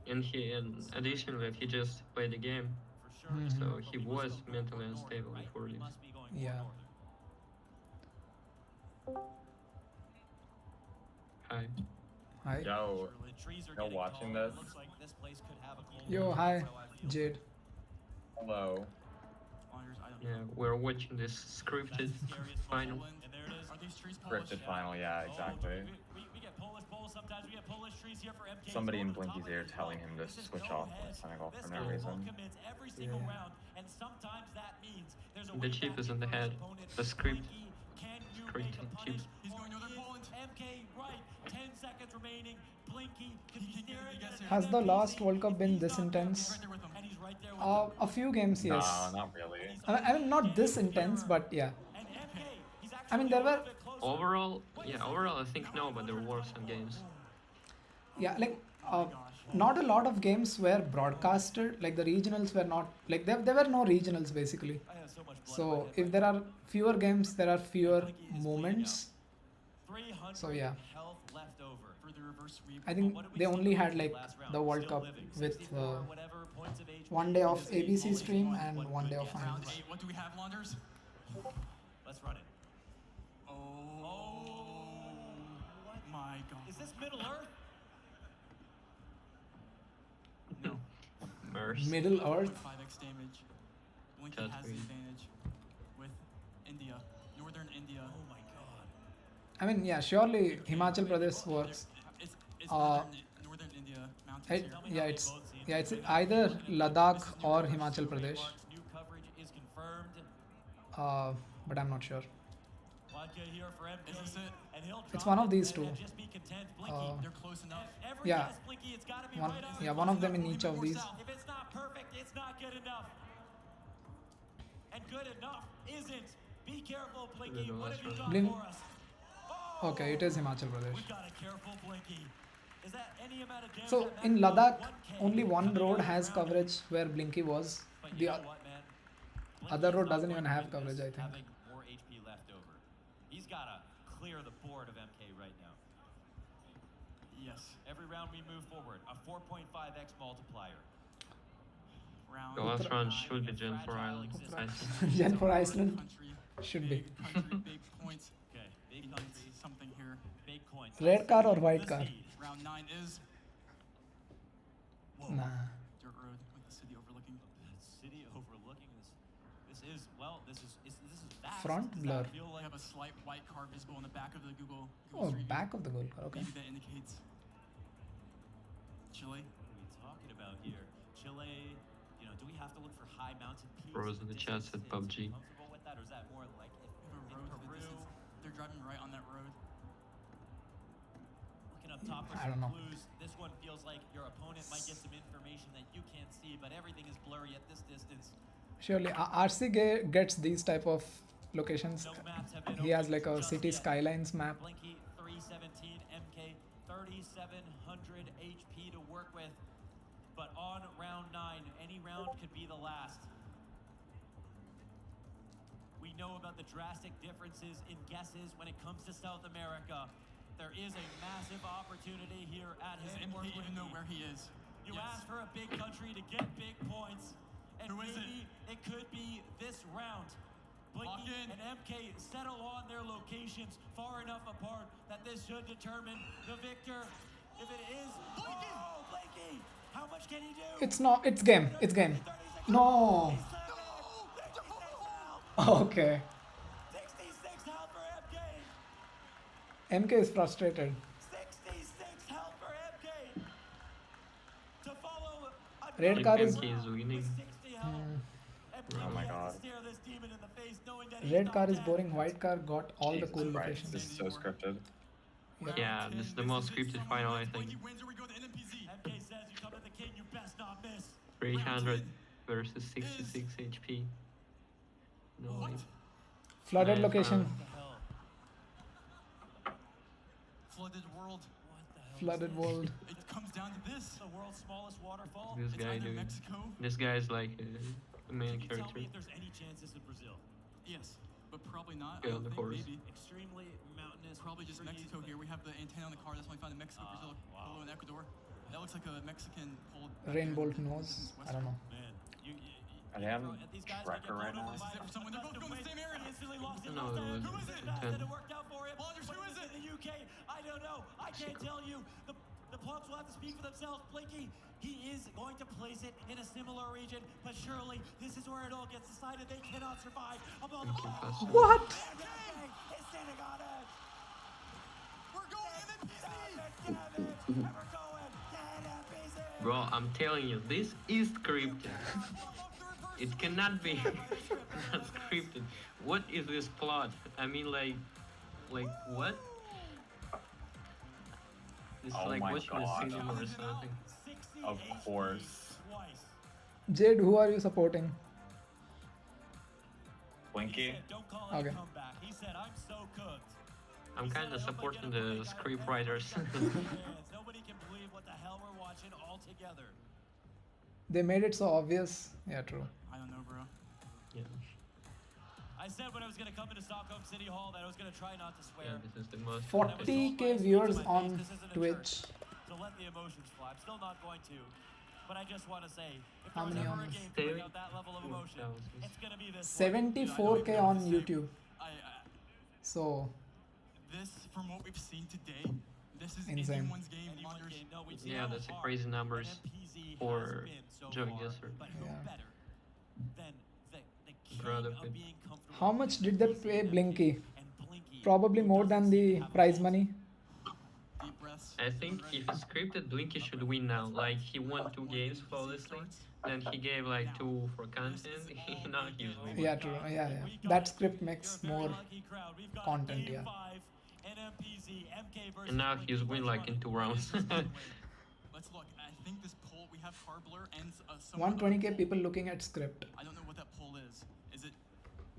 Speaker 8: And in addition to that, he just played the game, so he was mentally unstable before this.
Speaker 1: Yeah.
Speaker 8: Hi.
Speaker 1: Hi.
Speaker 18: Yo, you're watching this?
Speaker 1: Yo, hi, Jade.
Speaker 18: Hello.
Speaker 8: Yeah, we're watching this scripted final.
Speaker 18: Scripted final, yeah, exactly.
Speaker 17: We get Polish bowls, sometimes we get Polish trees here for MK.
Speaker 18: Somebody in Blinky's ear telling him to switch off from Senegal for no reason.
Speaker 17: Every single round, and sometimes that means there's a
Speaker 8: The chip is in the head. The script. Scripting chip.
Speaker 17: He's going to Poland. MK right. 10 seconds remaining. Blinky could be staring.
Speaker 1: Has the last World Cup been this intense? A few games, yes.
Speaker 18: No, not really.
Speaker 1: I mean, not this intense, but yeah. I mean, there were...
Speaker 8: Overall, I think no, but there were some games.
Speaker 1: Yeah, like, not a lot of games were broadcasted. Like, the regionals were not... Like, there were no regionals, basically. So, if there are fewer games, there are fewer moments. So, yeah. I think they only had, like, the World Cup with 1 day of ABC stream and 1 day of finals.
Speaker 5: What do we have, Launders?
Speaker 17: Let's run it.
Speaker 5: My God.
Speaker 17: Is this Middle Earth?
Speaker 5: No.
Speaker 1: Middle Earth?
Speaker 5: 5x damage. Blinky has the advantage with India. Northern India. Oh my God.
Speaker 1: I mean, yeah, surely Himachal Pradesh works.
Speaker 5: It's northern India mountains here.
Speaker 1: It's either Ladakh or Himachal Pradesh.
Speaker 17: New coverage is confirmed.
Speaker 1: But I'm not sure.
Speaker 17: Here for MK,
Speaker 5: is this it?
Speaker 17: And he'll
Speaker 1: It's one of these two.
Speaker 17: just be content. Blinky,
Speaker 5: they're close enough.
Speaker 1: Yeah,
Speaker 17: Blinky, it's gotta be
Speaker 1: one,
Speaker 17: right on.
Speaker 1: yeah, one of them in each of these.
Speaker 17: If it's not perfect, it's not good enough. And good enough isn't. Be careful, Blinky. What have you got for us?
Speaker 1: Okay, it is Himachal Pradesh.
Speaker 17: We got a careful Blinky. Is that any amount of damage?
Speaker 1: So in Ladakh, only one road has coverage where Blinky was. The other road doesn't even have coverage, I think.
Speaker 17: Having more HP left over. He's got to clear the board of MK right now.
Speaker 5: Yes.
Speaker 17: Every round we move forward, a 4.5x multiplier.
Speaker 8: The last round should be Gen for Ireland.
Speaker 1: Gen for Iceland should be.
Speaker 5: Big points.
Speaker 17: Okay, big country.
Speaker 5: Something here.
Speaker 17: Big coins.
Speaker 1: Red car or white car?
Speaker 5: Round 9 is
Speaker 1: Nah.
Speaker 5: dirt road with the city overlooking.
Speaker 17: City overlooking this. This is vast.
Speaker 1: Front
Speaker 17: Does
Speaker 1: blur.
Speaker 17: that feel
Speaker 5: We
Speaker 17: like
Speaker 5: have a slight white car visible in the back of the Google
Speaker 1: Oh,
Speaker 5: Street View.
Speaker 1: back of the goal car. Okay.
Speaker 5: Maybe that indicates Chile.
Speaker 17: What are we talking about here? Chile, do we have to look for high mountain peaks?
Speaker 8: Bros in the chat said PUBG.
Speaker 17: Comfortable with that, or is that more like
Speaker 5: We have a road to the distance. They're driving right on that road.
Speaker 17: looking up top for
Speaker 1: I don't
Speaker 17: some
Speaker 1: know.
Speaker 17: clues? This one feels like your opponent might get some information that you can't see, but everything is blurry at this distance.
Speaker 1: Surely RC gets these type of locations. He has like a city skylines map.
Speaker 17: Blinky 317, MK 3700 HP to work with. But on round 9, any round could be the last. We know about the drastic differences in guesses when it comes to South America. There is a massive opportunity here at
Speaker 5: Does
Speaker 17: him.
Speaker 5: MK even know where he is?
Speaker 17: You ask for a big country to get big points, and
Speaker 5: Who is
Speaker 17: maybe it could be this round. Blinky and MK settle on their locations far enough apart that this should determine the victor. If it is Blinky! Oh, Blinky! How much can he do?
Speaker 1: It's not. It's game. It's game. No. Okay.
Speaker 17: 66 health for MK.
Speaker 1: MK is frustrated.
Speaker 17: 66 health for MK. To follow a
Speaker 1: Red car is.
Speaker 8: MK is winning.
Speaker 18: Oh my god.
Speaker 17: stare this demon in the face, knowing that he's
Speaker 1: Red
Speaker 17: not
Speaker 1: car is
Speaker 17: dead.
Speaker 1: boring. White car got all the cool
Speaker 18: Jesus Christ,
Speaker 1: locations.
Speaker 18: this is so scripted.
Speaker 8: Yeah, this is the most scripted final, I think.
Speaker 17: MK says you come to the king, you best not miss.
Speaker 8: 300 versus 66 HP. No way.
Speaker 1: Flooded
Speaker 8: Nice
Speaker 1: location.
Speaker 8: round.
Speaker 5: Flooded world.
Speaker 1: Flooded world.
Speaker 5: It comes down to this.
Speaker 17: The world's smallest waterfall.
Speaker 8: This
Speaker 5: It's
Speaker 8: guy,
Speaker 5: either
Speaker 8: dude.
Speaker 5: Mexico.
Speaker 8: This guy is like a main
Speaker 17: Tell
Speaker 8: character.
Speaker 17: me if there's any chance this is Brazil.
Speaker 5: Yes, but probably not.
Speaker 8: Yeah,
Speaker 5: I don't
Speaker 8: of
Speaker 5: think,
Speaker 8: course.
Speaker 5: maybe.
Speaker 17: Extremely mountainous.
Speaker 5: Probably just
Speaker 17: trees,
Speaker 5: Mexico
Speaker 17: but-
Speaker 5: here. We have the antenna on the car. That's why we found in Mexico, Brazil, Peru, and Ecuador. That looks like a Mexican pulled.
Speaker 1: Rainbow knows. I don't know.
Speaker 17: Man,
Speaker 18: Are they on tracker right now?
Speaker 5: This is it for someone. They're both going the same area.
Speaker 17: He instantly lost his
Speaker 8: No,
Speaker 17: mustache.
Speaker 8: it was
Speaker 17: Who is it?
Speaker 8: 10.
Speaker 17: That it worked out for him.
Speaker 5: Blonders, who is
Speaker 17: But
Speaker 5: it?
Speaker 17: in the UK, I don't know. I can't tell you. The punks will have to speak for themselves. Blinky, he is going to place it in a similar region, but surely this is where it all gets decided. They cannot survive above the
Speaker 1: What?
Speaker 17: It's standing on it.
Speaker 5: We're going
Speaker 17: Damn it. And we're going NPC.
Speaker 8: Bro, I'm telling you, this is scripted. It cannot be not scripted. What is this plot? I mean, like what? It's
Speaker 18: Oh
Speaker 8: like
Speaker 18: my
Speaker 8: watching a
Speaker 18: God.
Speaker 8: cinema or something.
Speaker 18: Of course.
Speaker 1: Jade, who are you supporting?
Speaker 18: Blinky?
Speaker 17: Don't call it
Speaker 1: Okay.
Speaker 17: a comeback. He said, I'm so cooked.
Speaker 8: I'm kind of supporting the script writers.
Speaker 17: Nobody can believe what the hell we're watching all together.
Speaker 1: They made it so obvious. Yeah, true.
Speaker 5: I don't know, bro.
Speaker 8: Yeah,
Speaker 17: I said when I was going to come into Stockholm City Hall that I was going to try not to swear.
Speaker 8: yeah, this is the most.
Speaker 1: 40k viewers on Twitch.
Speaker 17: So let the emotions fly. I'm still not going to. But I just want to say, if
Speaker 1: How
Speaker 17: there was
Speaker 1: many
Speaker 17: ever
Speaker 1: on
Speaker 17: a game to bring out that level of emotion, it's going to be this one.
Speaker 1: 74k on YouTube.
Speaker 5: I
Speaker 1: So
Speaker 5: this, from what we've seen today, this is
Speaker 1: Insane.
Speaker 5: anyone's game. Blonders.
Speaker 8: Yeah, that's crazy numbers for GeoGuessr.
Speaker 17: But who
Speaker 1: Yeah.
Speaker 17: better than the king
Speaker 8: Proud of
Speaker 17: of
Speaker 8: it.
Speaker 17: being comfortable?
Speaker 1: how much did they pay Blinky?
Speaker 17: And Blinky,
Speaker 1: Probably more than the prize money.
Speaker 5: Deep breaths.
Speaker 8: I think if it's scripted, Blinky should win now. Like he won 2 games flawlessly, then he gave like 2 for content. Now he's winning.
Speaker 1: Yeah, true. Yeah, yeah. That script makes more content. Yeah.
Speaker 8: And now he's win like in 2 rounds.
Speaker 5: Let's look. I think this poll we have Carbler and someone.
Speaker 1: 120k people looking at script.
Speaker 5: I don't know what that poll is. Is it?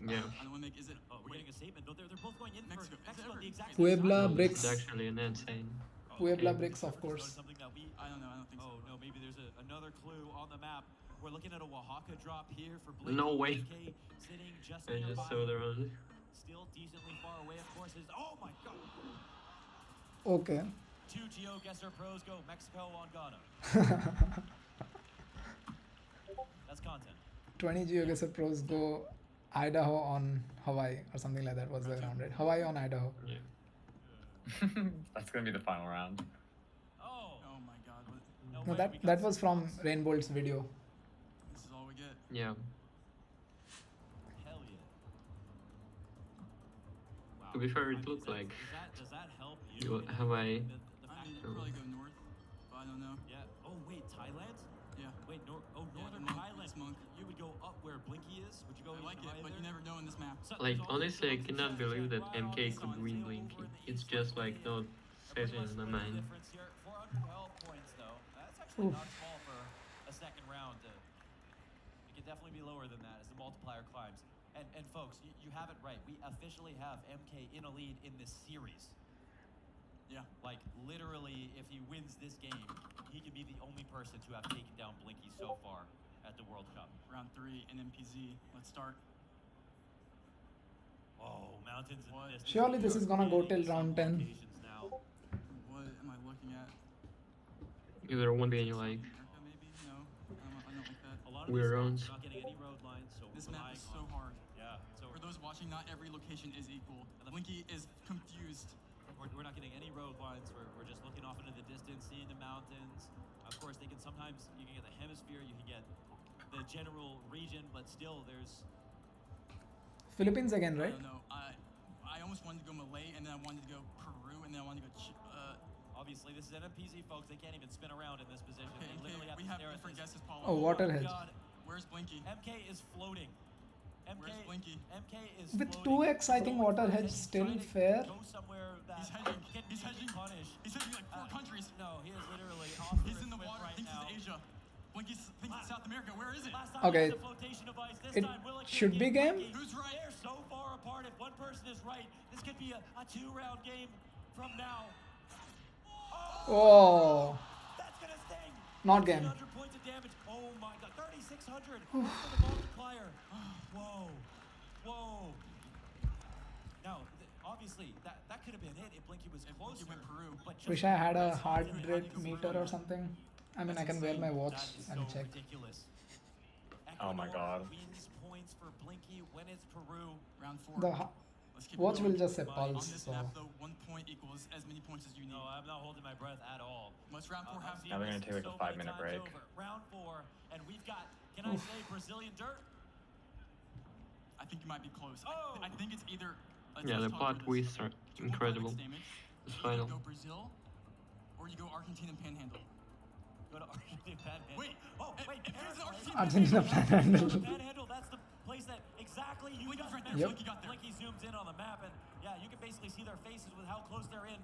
Speaker 8: Yeah.
Speaker 5: I don't want to make. Is it?
Speaker 17: We're getting a statement. They're both going in
Speaker 5: Mexico.
Speaker 17: for Mexico at the exact
Speaker 1: Puebla
Speaker 8: It's
Speaker 1: bricks.
Speaker 8: actually an insane.
Speaker 1: Puebla bricks, of course.
Speaker 17: Something that we.
Speaker 5: I don't know. I don't think so.
Speaker 17: Oh no, maybe there's another clue on the map. We're looking at a Oaxaca drop here for Blinky.
Speaker 8: No way.
Speaker 17: BK sitting just
Speaker 8: I just
Speaker 17: nearby.
Speaker 8: saw the run.
Speaker 17: Still decently far away, of course. Oh my god!
Speaker 1: Okay.
Speaker 17: 2 GeoGuessr pros go Mexico on Ghana. That's content.
Speaker 1: 20 GeoGuessr pros go Idaho on Hawaii or something like that was the round, right? Hawaii on Idaho.
Speaker 8: Yeah.
Speaker 18: That's gonna be the final round.
Speaker 17: Oh.
Speaker 5: Oh my God. What?
Speaker 1: No, that was from Rainbolt's video.
Speaker 5: This is all we get.
Speaker 8: Yeah.
Speaker 17: Hell yeah. Wow.
Speaker 8: To be fair, it looked like
Speaker 17: Does that help
Speaker 8: you
Speaker 17: you?
Speaker 8: Hawaii.
Speaker 5: I mean, probably go north, but I don't know.
Speaker 17: Yeah. Oh wait, Thailand?
Speaker 5: Yeah.
Speaker 17: Wait, northern
Speaker 5: monk,
Speaker 17: Thailand.
Speaker 5: this monk.
Speaker 17: You would go up where Blinky is? Would you go
Speaker 5: I like
Speaker 17: even
Speaker 5: it,
Speaker 17: higher
Speaker 5: but you
Speaker 17: there?
Speaker 5: never know in this map.
Speaker 8: Like honestly, I cannot believe that MK could win Blinky. It's just like not setting in my mind.
Speaker 17: Difference here. 412 points though. That's actually not small for a second round. It can definitely be lower than that as the multiplier climbs. And folks, you have it right. We officially have MK in a lead in this series.
Speaker 5: Yeah.
Speaker 17: Like literally, if he wins this game, he can be the only person to have taken down Blinky so far at the World Cup.
Speaker 5: Round 3 in MPZ. Let's start.
Speaker 17: Oh, mountains and distance.
Speaker 1: Surely this is gonna go till round 10.
Speaker 17: Now.
Speaker 5: What am I looking at?
Speaker 8: There won't be any like
Speaker 12: lot of
Speaker 8: weird
Speaker 12: these
Speaker 8: rounds.
Speaker 12: spots, we're not getting any road lines, so
Speaker 5: This map
Speaker 12: relying
Speaker 5: is so
Speaker 12: on-
Speaker 5: hard.
Speaker 12: Yeah. So
Speaker 5: For those watching, not every location is equal. Blinky is confused.
Speaker 12: we're not getting any road lines. We're just looking off into the distance, seeing the mountains. Of course, they can sometimes you can get the hemisphere, you can get the general region, but still there's
Speaker 1: Philippines again,
Speaker 5: I
Speaker 1: right?
Speaker 5: don't know. I almost wanted to go Malay, and then I wanted to go Peru, and then I wanted to go.
Speaker 12: obviously this is NMPZ, folks. They can't even spin around in this position.
Speaker 5: Okay,
Speaker 12: They literally have
Speaker 5: we
Speaker 12: to
Speaker 5: have
Speaker 12: stare at
Speaker 5: different
Speaker 12: this.
Speaker 5: guesses, Paulo.
Speaker 1: Oh, water hedge.
Speaker 12: God.
Speaker 5: Where's Blinky?
Speaker 12: MK is floating. MK,
Speaker 5: Where's Blinky?
Speaker 12: MK is
Speaker 1: With
Speaker 12: floating.
Speaker 1: 2x, I think water hedge still fair.
Speaker 12: Go somewhere that
Speaker 5: He's hedging.
Speaker 12: can
Speaker 5: He's
Speaker 12: be
Speaker 5: hedging.
Speaker 12: punished.
Speaker 5: He's hedging like 4 countries.
Speaker 12: No, he is literally off.
Speaker 5: He's in the water.
Speaker 12: right
Speaker 5: Thinks
Speaker 12: now.
Speaker 5: it's Asia. Blinky thinks it's South America. Where is it?
Speaker 12: Last time
Speaker 1: Okay.
Speaker 12: he used the flotation device. This
Speaker 1: It
Speaker 12: time, will it
Speaker 1: should be
Speaker 12: get
Speaker 1: game.
Speaker 12: Blinky?
Speaker 5: Who's right?
Speaker 12: They're so far apart. If one person is right, this could be a 2-round game from now.
Speaker 1: Oh,
Speaker 12: That's gonna sting.
Speaker 1: not game.
Speaker 12: 100 points of damage. Oh my god, 3,600 for the multiplier. Whoa, whoa. Now, obviously, that could have been it if Blinky was closer.
Speaker 5: Blinky went Peru.
Speaker 12: But just
Speaker 1: Wish I had a
Speaker 12: because
Speaker 1: heart
Speaker 12: he
Speaker 1: rate
Speaker 12: had to go
Speaker 1: meter
Speaker 12: Peru.
Speaker 1: or something. I mean,
Speaker 12: That's
Speaker 1: I can wear my
Speaker 12: insane.
Speaker 1: watch
Speaker 12: That is
Speaker 1: and
Speaker 12: so
Speaker 1: check.
Speaker 12: ridiculous.
Speaker 18: Oh my
Speaker 12: Ecuador
Speaker 18: God.
Speaker 12: wins points for Blinky when it's Peru.
Speaker 5: Round 4.
Speaker 1: The
Speaker 5: Let's keep it
Speaker 1: watch
Speaker 5: going.
Speaker 1: will just say
Speaker 5: On
Speaker 1: pulse.
Speaker 5: this
Speaker 1: So
Speaker 5: map, though, 1 point equals as many points as you need.
Speaker 12: No, I'm not holding my breath at all.
Speaker 5: What's round 4
Speaker 12: I've
Speaker 5: have?
Speaker 12: seen
Speaker 18: Now they're gonna
Speaker 12: this
Speaker 18: take like a
Speaker 12: so
Speaker 18: 5-minute
Speaker 12: many
Speaker 18: break.
Speaker 12: times over. Round 4, and we've got, can I say Brazilian dirt?
Speaker 5: I think you might be close.
Speaker 12: Oh!
Speaker 5: I think it's either.
Speaker 8: Yeah, the
Speaker 5: let's talk
Speaker 8: plot
Speaker 5: through this.
Speaker 8: twists are
Speaker 5: You won't
Speaker 8: incredible.
Speaker 5: find damage.
Speaker 8: This
Speaker 5: You
Speaker 8: final.
Speaker 5: either go Brazil, or you go Argentina and Panhandle.
Speaker 12: Go to Argentina Panhandle.
Speaker 5: Wait,
Speaker 12: wait,
Speaker 5: if it's
Speaker 12: Panhandle.
Speaker 1: Argentina Panhandle.
Speaker 12: Panhandle, that's the place that exactly you
Speaker 5: Blinky's
Speaker 12: just
Speaker 5: right there.
Speaker 12: mentioned.
Speaker 1: Yep.
Speaker 5: Blinky got there.
Speaker 12: Blinky zooms in on the map, and yeah, you can basically see their faces with how close they're in.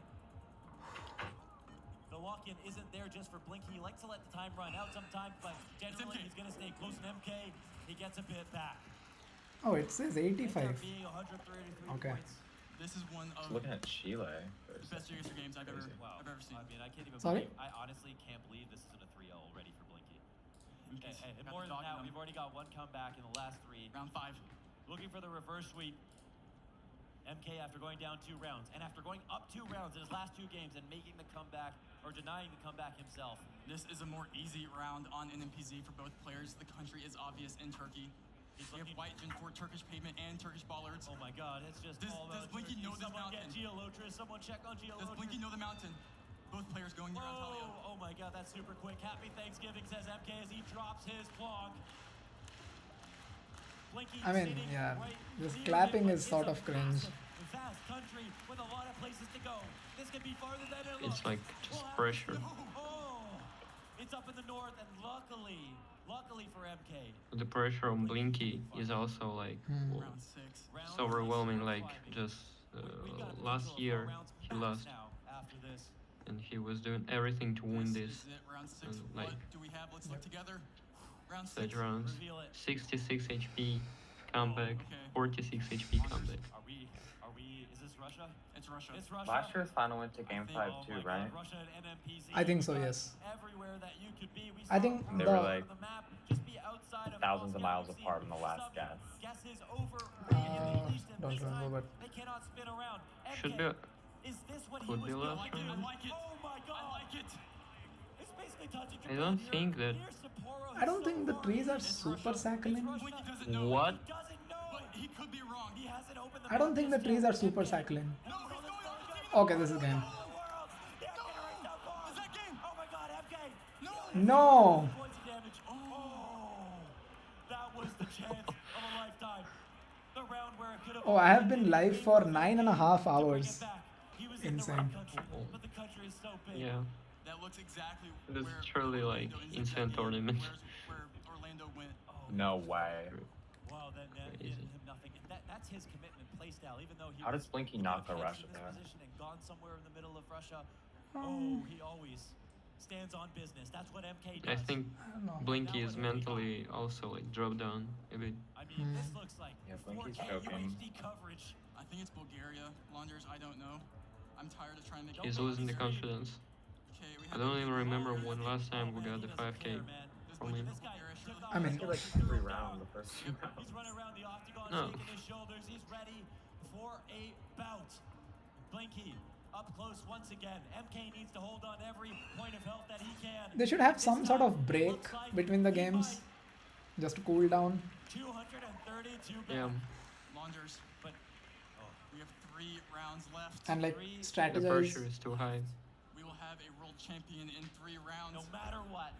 Speaker 12: The lock-in isn't there just for Blinky. He likes to let the time run out sometimes, but generally
Speaker 5: MK.
Speaker 12: he's going to stay close to MK. He gets a bit back.
Speaker 1: oh, it says
Speaker 12: Ends
Speaker 1: 85.
Speaker 12: up being 133
Speaker 1: Okay.
Speaker 12: points.
Speaker 5: This is one of
Speaker 18: Looking at Chile.
Speaker 5: the best GeoGuessr games I've ever seen.
Speaker 12: I mean, I can't even
Speaker 1: Sorry?
Speaker 12: believe, I honestly can't believe this isn't a 3-0 already for Blinky.
Speaker 5: MK's
Speaker 12: And
Speaker 5: got
Speaker 12: more
Speaker 5: the
Speaker 12: than
Speaker 5: dog
Speaker 12: that,
Speaker 5: in
Speaker 12: we've
Speaker 5: him.
Speaker 12: already got 1 comeback in the last 3.
Speaker 5: Round 5.
Speaker 12: Looking for the reverse sweep. MK after going down 2 rounds, and after going up 2 rounds in his last 2 games and making the comeback, or denying the comeback himself.
Speaker 5: This is a more easy round on NMPZ for both players. The country is obvious in Turkey. We have white Gen 4 Turkish pavement and Turkish bollards.
Speaker 12: Oh my god, it's just
Speaker 5: Does
Speaker 12: all about
Speaker 5: Blinky
Speaker 12: Turkey.
Speaker 5: know this
Speaker 12: Someone
Speaker 5: mountain?
Speaker 12: get Geolotris, someone check on Geolotris.
Speaker 5: Does Blinky know the mountain? Both players going near Antalya.
Speaker 12: Oh my god, that's super quick. Happy Thanksgiving, says MK as he drops his clog. Blinky
Speaker 1: I mean,
Speaker 12: sitting
Speaker 1: yeah,
Speaker 12: right
Speaker 1: this
Speaker 12: near
Speaker 1: clapping
Speaker 12: him,
Speaker 1: is
Speaker 12: but
Speaker 1: sort
Speaker 12: it's
Speaker 1: of
Speaker 12: a
Speaker 1: cringe.
Speaker 12: massive, vast country with a lot of places to go. This could be farther than it looks.
Speaker 8: It's like just
Speaker 12: We'll have to
Speaker 8: pressure.
Speaker 12: Oh, it's up in the north, and luckily for MK,
Speaker 8: The pressure on Blinky is also like
Speaker 5: Round 6.
Speaker 8: it's overwhelming. Like just last year he lost,
Speaker 12: now after this.
Speaker 8: and he was doing everything to win
Speaker 5: This
Speaker 8: this.
Speaker 5: is it. Round 6.
Speaker 8: Like
Speaker 5: What do we have? Let's look together. Round 6.
Speaker 8: stage rounds,
Speaker 12: Reveal it.
Speaker 8: 66 HP comeback,
Speaker 5: okay.
Speaker 8: 46 HP comeback.
Speaker 12: Are we, is this Russia?
Speaker 5: It's Russia.
Speaker 12: It's Russia.
Speaker 18: Last year's final went to game
Speaker 5: think-
Speaker 18: 5
Speaker 12: Oh
Speaker 18: too,
Speaker 12: my
Speaker 18: right?
Speaker 12: God, Russia and NMPZ.
Speaker 1: I think so,
Speaker 12: We've got
Speaker 1: yes.
Speaker 12: Everywhere that you could be. We
Speaker 1: I
Speaker 12: saw
Speaker 1: think
Speaker 18: They
Speaker 1: the
Speaker 18: were like
Speaker 12: the map, just be outside of
Speaker 18: thousands of
Speaker 12: Moscow.
Speaker 18: miles
Speaker 12: We've seen
Speaker 18: apart in the last
Speaker 12: some
Speaker 18: guess.
Speaker 12: Guesses over in the east, and
Speaker 1: don't
Speaker 12: this
Speaker 1: remember,
Speaker 12: time
Speaker 1: but
Speaker 12: they cannot spin around.
Speaker 8: Should
Speaker 12: MK,
Speaker 8: be.
Speaker 12: is this what he
Speaker 8: Could
Speaker 12: was
Speaker 8: be
Speaker 12: doing?
Speaker 8: last
Speaker 5: I
Speaker 8: round.
Speaker 5: like it.
Speaker 12: Oh my god!
Speaker 5: I like it.
Speaker 12: It's basically touching
Speaker 8: I don't
Speaker 12: Japan
Speaker 8: think
Speaker 12: here.
Speaker 8: that-
Speaker 12: Here's Sapporo,
Speaker 1: I don't
Speaker 12: he's so
Speaker 1: think the
Speaker 12: far
Speaker 1: trees
Speaker 12: in.
Speaker 1: are
Speaker 12: It's
Speaker 1: super
Speaker 12: Russia.
Speaker 1: saccharine.
Speaker 12: It's
Speaker 5: Blinky
Speaker 12: Russia.
Speaker 5: doesn't know.
Speaker 8: What?
Speaker 12: He doesn't know.
Speaker 5: But he could be wrong.
Speaker 12: He hasn't opened the
Speaker 1: I don't
Speaker 12: map
Speaker 1: think the
Speaker 12: just
Speaker 1: trees
Speaker 12: yet.
Speaker 1: are super
Speaker 12: MK.
Speaker 1: saccharine.
Speaker 5: No, he's going
Speaker 1: Okay, this is game.
Speaker 5: Is that game?
Speaker 12: Oh my god, MK!
Speaker 5: No.
Speaker 1: No!
Speaker 12: Points of damage. Oh! That was the chance of a lifetime. The round where it could have
Speaker 1: Oh, I have been live for 9.5 hours.
Speaker 12: He was in the
Speaker 1: Insane.
Speaker 12: right country, but the country is so big.
Speaker 8: Yeah,
Speaker 5: That looks exactly
Speaker 8: this
Speaker 5: where
Speaker 8: is truly like
Speaker 5: Orlando ends up
Speaker 8: insane
Speaker 5: at the end,
Speaker 8: tournament.
Speaker 5: Where Orlando went.
Speaker 18: No way.
Speaker 12: Wow, that net
Speaker 8: Crazy.
Speaker 12: did him nothing. And that's his commitment playstyle, even though he
Speaker 18: How
Speaker 12: was,
Speaker 18: does Blinky
Speaker 12: you know,
Speaker 18: not go
Speaker 12: hedged
Speaker 18: Russia
Speaker 12: in this
Speaker 18: there?
Speaker 12: position and gone somewhere in the middle of Russia. Oh, he always stands on business. That's what MK
Speaker 8: I
Speaker 12: does.
Speaker 8: think
Speaker 1: I don't know.
Speaker 8: Blinky is mentally also like dropped down a bit.
Speaker 12: I mean, this looks like
Speaker 18: Yeah, Blinky's
Speaker 12: 4K
Speaker 18: choking.
Speaker 12: UHD coverage.
Speaker 5: I think it's Bulgaria. Launders, I don't know. I'm tired of trying to make
Speaker 8: He's losing the confidence.
Speaker 5: Okay, we
Speaker 8: I
Speaker 5: have
Speaker 8: don't
Speaker 5: the
Speaker 8: even remember
Speaker 5: Bulgaria.
Speaker 8: when last time we got the
Speaker 12: He doesn't
Speaker 8: 5K
Speaker 12: care, man.
Speaker 8: from him.
Speaker 12: This guy took off
Speaker 1: I mean-
Speaker 12: his
Speaker 18: Like
Speaker 12: shoulders,
Speaker 18: every
Speaker 12: threw
Speaker 18: round,
Speaker 12: down.
Speaker 18: the first few
Speaker 12: He's
Speaker 18: rounds.
Speaker 12: running around the octagon,
Speaker 8: No.
Speaker 12: shaking his shoulders. He's ready for a bout. Blinky up close once again. MK needs to hold on every point of health that he can.
Speaker 1: They should have some sort of break between the games. just to cool down.
Speaker 17: 232
Speaker 8: Yeah.
Speaker 5: Launders, but we have 3 rounds left.
Speaker 1: And like
Speaker 8: The
Speaker 1: strategize.
Speaker 8: pressure is too high.
Speaker 5: We will have a world champion in 3 rounds.
Speaker 17: No matter what.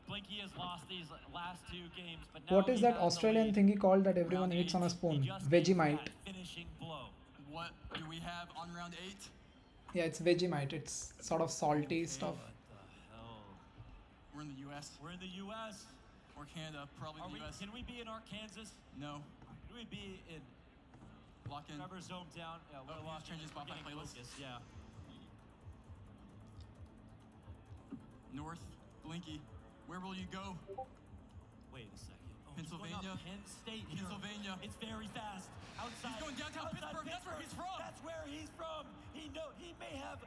Speaker 17: Blinky has lost these last 2 games, but now
Speaker 1: What is
Speaker 17: he
Speaker 1: that
Speaker 17: has the
Speaker 1: Australian
Speaker 17: lead.
Speaker 1: thingy called that everyone
Speaker 5: Round
Speaker 1: eats on a
Speaker 5: 8.
Speaker 1: spoon?
Speaker 17: He just needs
Speaker 1: Vegemite.
Speaker 17: that finishing blow.
Speaker 5: What do we have on round 8?
Speaker 1: Yeah, it's Vegemite. It's sort of salty stuff.
Speaker 17: What the hell?
Speaker 5: We're in the U.S.
Speaker 17: We're in the U.S.
Speaker 5: or Canada, probably the U.S.
Speaker 17: Can we be in Arkansas?
Speaker 5: No.
Speaker 17: Can we be in
Speaker 5: Lock in.
Speaker 17: Trevor's hometown? Yeah, we're
Speaker 5: Oh,
Speaker 17: locked in.
Speaker 5: changes
Speaker 17: We're
Speaker 5: Spotify
Speaker 17: getting
Speaker 5: playlist.
Speaker 17: focused, yeah.
Speaker 5: North, Blinky. Where will you go?
Speaker 17: Wait a second. Oh,
Speaker 5: Pennsylvania.
Speaker 17: He's going up Penn State here.
Speaker 5: Pennsylvania.
Speaker 17: It's very fast. Outside.
Speaker 5: He's going downtown
Speaker 17: outside
Speaker 5: Pittsburgh. That's where he's from.
Speaker 17: That's where he's from. He may have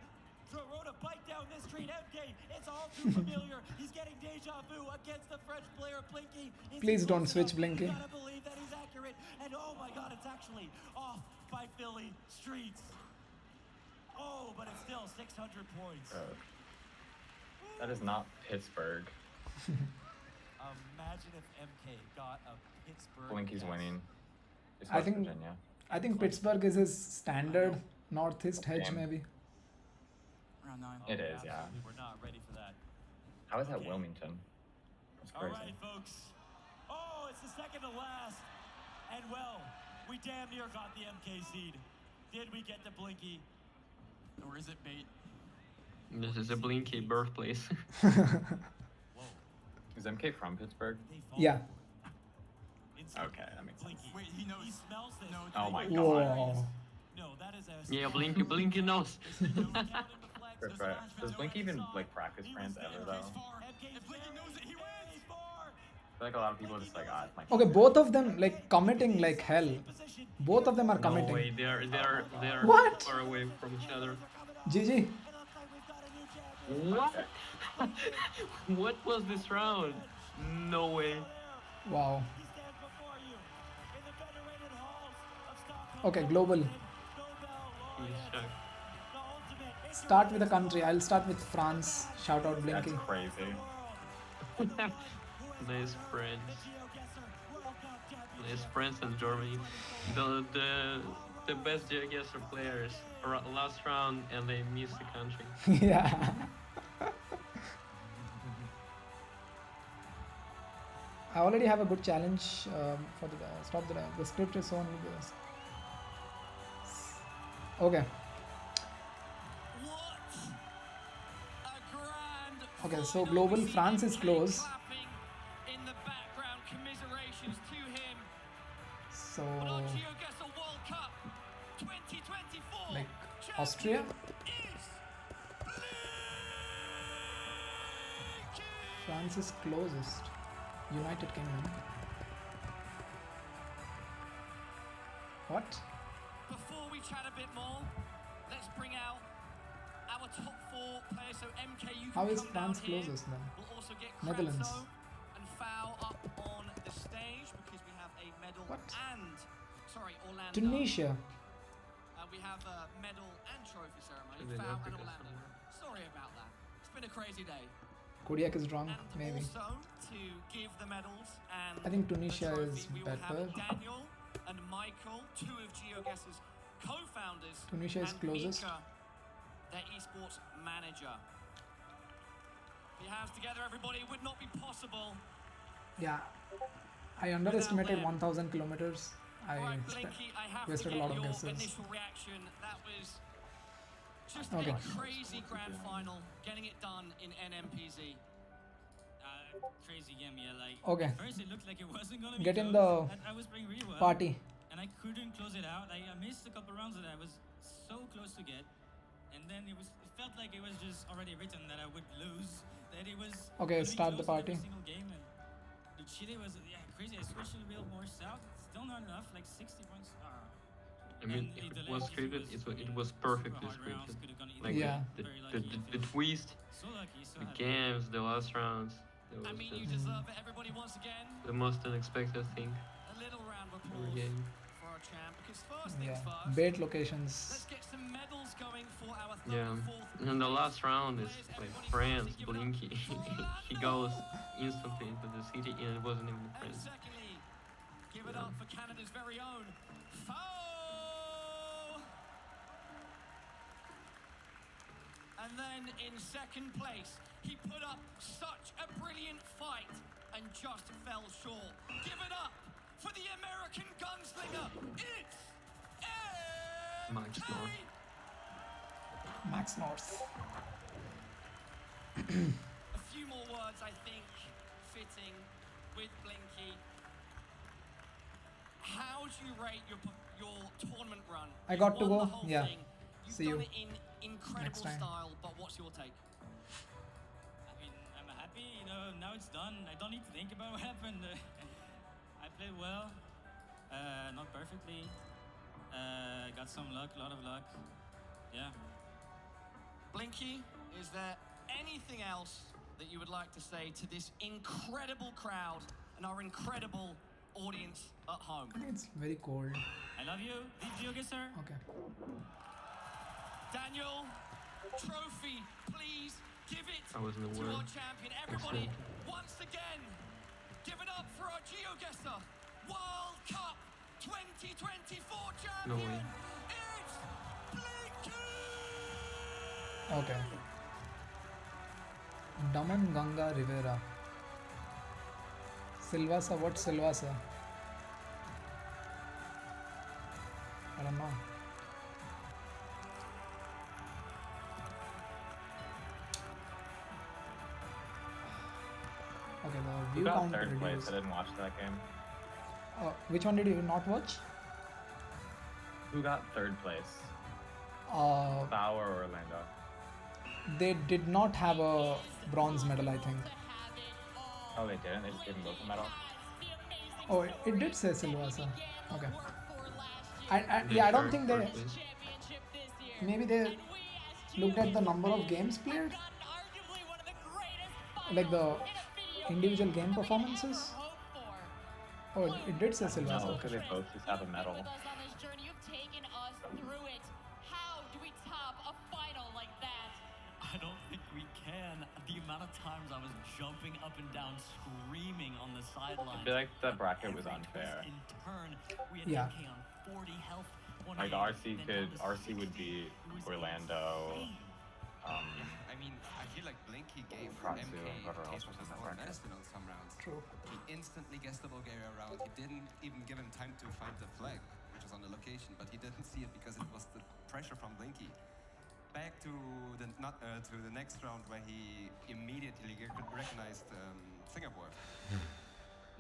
Speaker 17: rode a bike down this street. MK, it's all too familiar. He's getting deja vu against the French player Blinky. Is
Speaker 1: Please
Speaker 17: he
Speaker 1: don't
Speaker 17: close
Speaker 1: switch
Speaker 17: enough?
Speaker 1: Blinky.
Speaker 17: You gotta believe that he's accurate. And oh my God, it's actually off by Philly streets. Oh, but it's still 600 points.
Speaker 18: That is not Pittsburgh.
Speaker 17: Imagine if MK got a Pittsburgh.
Speaker 18: Blinky's
Speaker 17: guess.
Speaker 18: winning. It's
Speaker 1: I
Speaker 18: West
Speaker 1: think
Speaker 18: Virginia.
Speaker 1: I think Pittsburgh is his standard northeast hedge
Speaker 18: Damn.
Speaker 1: maybe.
Speaker 5: Round 9.
Speaker 18: It is, yeah.
Speaker 17: Absolutely, we're not ready for that.
Speaker 18: How is that Wilmington? That's
Speaker 17: All
Speaker 18: crazy.
Speaker 17: right, folks. Oh, it's the second to last. And well, we damn near got the MK seed. Did we get the Blinky?
Speaker 5: Or is it bait?
Speaker 8: This is a Blinky birthplace.
Speaker 18: Is MK from Pittsburgh?
Speaker 1: Yeah.
Speaker 18: Okay, that makes sense.
Speaker 5: Wait, he knows.
Speaker 17: He smells this.
Speaker 5: No,
Speaker 18: Oh my
Speaker 1: Whoa.
Speaker 18: god.
Speaker 17: No, that is a
Speaker 8: Yeah, Blinky knows.
Speaker 18: Does Blinky even like practice France ever though?
Speaker 5: If Blinky knows it, he wins.
Speaker 18: I feel like a lot of people are just like, ah, it's my
Speaker 1: Okay, both of them like committing like hell. Both of them are
Speaker 8: No
Speaker 1: committing.
Speaker 8: way, they're
Speaker 1: What?
Speaker 8: far away from each other.
Speaker 1: GG.
Speaker 8: What? What was this round? No way.
Speaker 1: Wow. Okay, global.
Speaker 8: He's shocked.
Speaker 1: Start with a country. I'll start with France. Shout out Blinky.
Speaker 18: That's crazy.
Speaker 8: Nice friends. Nice friends and Germany. The best GeoGuessr players last round and they missed the country.
Speaker 1: Yeah. I already have a good challenge for the stop the script is only this. Okay. Okay, so global France is close.
Speaker 19: In the background, commiserations to him.
Speaker 1: So
Speaker 19: But on GeoGuessr World Cup 2024,
Speaker 1: like Austria. France is closest. United Kingdom. What?
Speaker 19: Before we chat a bit more, let's bring out our top 4 players. So MK, you can
Speaker 1: How is
Speaker 19: come down
Speaker 1: France
Speaker 19: here.
Speaker 1: closest then?
Speaker 19: We'll also get
Speaker 1: Netherlands.
Speaker 19: Kratzo and Foul up on the stage because we have a medal and Orlando.
Speaker 1: Tunisia.
Speaker 19: We have a medal and trophy ceremony.
Speaker 8: Should be in
Speaker 19: Foul and
Speaker 8: Africa
Speaker 19: Orlando. Sorry about that. It's been a crazy day.
Speaker 1: Kodiak is drunk, maybe.
Speaker 19: Also, to give the medals and
Speaker 1: I think Tunisia
Speaker 19: the
Speaker 1: is
Speaker 19: trophy, we will
Speaker 1: better.
Speaker 19: have Daniel and Michael, 2 of GeoGuessr's co-founders.
Speaker 1: Tunisia is
Speaker 19: and
Speaker 1: closest.
Speaker 19: Mika, their esports manager. Your hands together, everybody. It would not be possible.
Speaker 1: Yeah. I underestimated 1,000 kilometers.
Speaker 19: Right, Blinky, I have
Speaker 1: wasted
Speaker 19: to
Speaker 1: a lot
Speaker 19: get
Speaker 1: of
Speaker 19: your
Speaker 1: guesses.
Speaker 19: initial reaction. That was just
Speaker 1: Okay.
Speaker 19: a crazy grand final, getting it done in NMPZ.
Speaker 12: Crazy game, yeah. Like
Speaker 1: Okay.
Speaker 12: at first it looked like it wasn't gonna be
Speaker 1: Get in
Speaker 12: close,
Speaker 1: the
Speaker 12: and I was playing really well.
Speaker 1: party.
Speaker 12: And I couldn't close it out. I missed a couple rounds that I was so close to get, and then it felt like it was just already written that I would lose. That it was
Speaker 1: Okay,
Speaker 12: gonna be
Speaker 1: start the
Speaker 12: close in
Speaker 1: party.
Speaker 12: every single game, and the Chile was crazy. I switched a little more south. Still not enough. Like 60 points.
Speaker 8: I mean, if it was scripted, it was perfectly scripted. Like
Speaker 1: Yeah.
Speaker 8: the twist, the games, the last rounds. That was
Speaker 19: You
Speaker 8: just
Speaker 19: deserve it, everybody, once again.
Speaker 8: the most unexpected thing
Speaker 19: A little round of
Speaker 8: every
Speaker 19: applause
Speaker 8: game.
Speaker 19: for our champ, because first things
Speaker 1: Yeah.
Speaker 19: first,
Speaker 1: Bait locations.
Speaker 19: let's get some medals going going for our third
Speaker 8: Yeah,
Speaker 19: and fourth.
Speaker 8: and the last round is like France, Blinky. He goes instantly into the city and it wasn't even a
Speaker 19: And
Speaker 8: friend.
Speaker 19: secondly, give it up for Canada's very own Foe. And then in second place, he put up such a brilliant fight and just fell short. Give it up for the American gunslinger. It's
Speaker 8: Max North.
Speaker 1: Max North.
Speaker 19: A few more words, I think, fitting with Blinky. How do you rate your tournament run?
Speaker 1: I
Speaker 19: You
Speaker 1: got to
Speaker 19: won
Speaker 1: go.
Speaker 19: the whole
Speaker 1: Yeah.
Speaker 19: thing. You've
Speaker 1: See
Speaker 19: done
Speaker 1: you
Speaker 19: it in incredible
Speaker 1: next time.
Speaker 19: style, but what's your take?
Speaker 12: I mean, I'm happy, you know, now it's done. I don't need to think about what happened. I played well, not perfectly. Got some luck, a lot of luck. Yeah.
Speaker 19: Blinky, is there anything else that you would like to say to this incredible crowd and our incredible audience at home?
Speaker 1: I think it's very cold.
Speaker 12: I love you. Leave GeoGuessr.
Speaker 1: Okay.
Speaker 19: Daniel, trophy, please give it
Speaker 8: I was in the
Speaker 19: to
Speaker 8: word.
Speaker 19: our champion. Everybody, once again, give it up for our GeoGuessr World Cup 2024
Speaker 8: No
Speaker 19: champion.
Speaker 8: way.
Speaker 19: It's Blinky!
Speaker 1: Okay. Daman Ganga Rivera. Silvassa, what's Silvassa? I don't know. Okay, the
Speaker 18: Who
Speaker 1: view
Speaker 18: got
Speaker 1: count
Speaker 18: third place?
Speaker 1: reduced.
Speaker 18: I didn't watch that game.
Speaker 1: Which one did you not watch?
Speaker 18: Who got third place?
Speaker 1: Power
Speaker 18: or Orlando?
Speaker 1: They did not have a bronze medal, I think.
Speaker 18: Oh, they didn't? They just gave them both a medal?
Speaker 1: Oh, it did say Silvassa. Okay. Yeah, I don't think they. Maybe they looked at the number of games played, like the individual game performances. Oh, it did say Silvassa.
Speaker 18: No,
Speaker 1: Okay.
Speaker 18: because they both just have a medal.
Speaker 3: I don't think we can. The amount of times I was jumping up and down, screaming on the sideline.
Speaker 18: I feel like the bracket was unfair.
Speaker 3: In turn, we had
Speaker 1: Yeah.
Speaker 3: MK on 40 health.
Speaker 18: Like RC would beat Orlando.
Speaker 4: I mean, I feel like Blinky gave
Speaker 18: Pratsu,
Speaker 4: MK a
Speaker 18: whoever else
Speaker 4: taste of
Speaker 18: was in
Speaker 4: his
Speaker 18: that
Speaker 4: own
Speaker 18: bracket.
Speaker 4: medicine on some rounds.
Speaker 1: True.
Speaker 4: He instantly guessed the Bulgaria round. He didn't even give him time to find the flag, which was on the location, but he didn't see it because it was the pressure from Blinky. Back to the next round where he immediately recognized Singapore.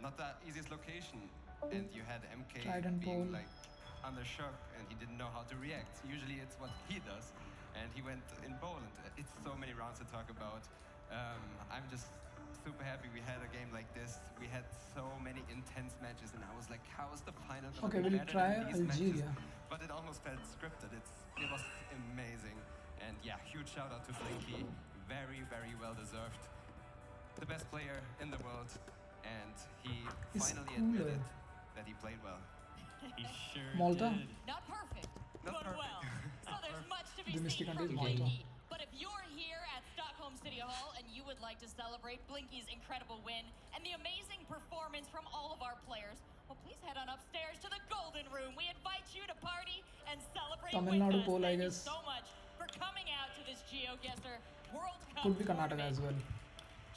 Speaker 4: Not the easiest location, and you had MK
Speaker 1: Trident
Speaker 4: being
Speaker 1: pole.
Speaker 4: like under shock, and he didn't know how to react. Usually it's what he does, and he went in bowl, and it's so many rounds to talk about. I'm just super happy we had a game like this. We had so many intense matches, and I was like, how is the final gonna
Speaker 1: Okay,
Speaker 4: be
Speaker 1: we'll
Speaker 4: better
Speaker 1: try
Speaker 4: than these matches?
Speaker 1: Algeria.
Speaker 4: But it almost felt scripted. It was amazing. And yeah, huge shout out to Blinky. Very, very well deserved. The best player in the world. And he
Speaker 1: It's
Speaker 4: finally
Speaker 1: cooler.
Speaker 4: admitted that he played well.
Speaker 3: He sure
Speaker 1: Malta?
Speaker 3: did.
Speaker 2: Not perfect,
Speaker 4: Not
Speaker 2: but
Speaker 4: perfect.
Speaker 2: well. So there's much to be
Speaker 1: The mystic
Speaker 2: seen
Speaker 1: country
Speaker 2: from
Speaker 1: is Malta.
Speaker 2: Blinky. But if you're here at Stockholm City Hall and you would like to celebrate Blinky's incredible win and the amazing performance from all of our players, well, please head on upstairs to the Golden Room. We invite you to party and celebrate
Speaker 1: Tamil
Speaker 2: with
Speaker 1: Nadu
Speaker 2: us.
Speaker 1: poll, I
Speaker 2: Thank you
Speaker 1: guess.
Speaker 2: so much for coming out to this GeoGuessr World Cup
Speaker 1: Could be Karnataka
Speaker 2: tournament.
Speaker 1: as well.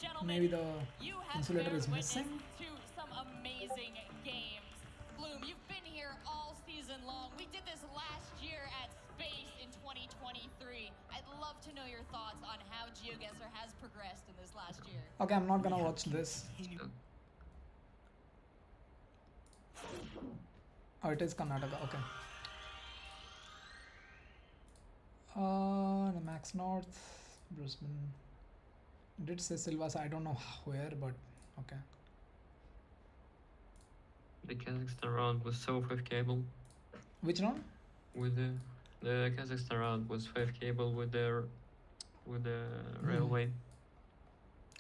Speaker 2: Gentlemen,
Speaker 1: Maybe the
Speaker 2: you have
Speaker 1: insulator
Speaker 2: bear
Speaker 1: is
Speaker 2: witness
Speaker 1: missing.
Speaker 2: to some amazing games. Bloom, you've been here all season long. We did this last year at Space in 2023. I'd love to know your thoughts on how GeoGuessr has progressed in this last year.
Speaker 1: Okay, I'm not gonna watch this. Oh, it is Karnataka. Okay. The Max North, Brisbane. It did say Silvassa. I don't know where, but okay.
Speaker 8: The Kazakhstan round was so 5 cable.
Speaker 1: Which round?
Speaker 8: With the Kazakhstan round was 5 cable with the railway.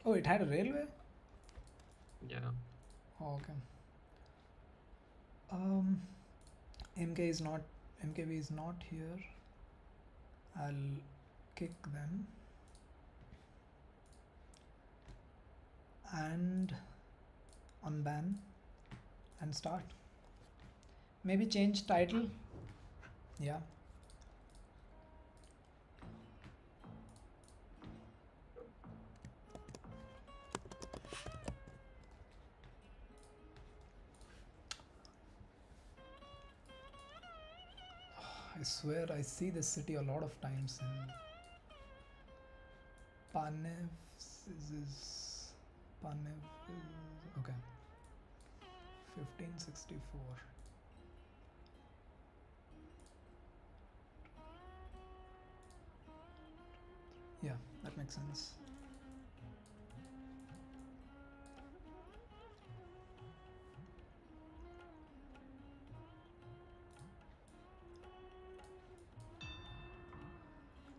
Speaker 1: Oh, it had a railway?
Speaker 8: Yeah.
Speaker 1: Oh, okay. MKB is not here I'll kick them and unban and start. Maybe change title. Yeah. I swear I see this city a lot of times in Panev. Panev is okay. 1564. Yeah, that makes sense.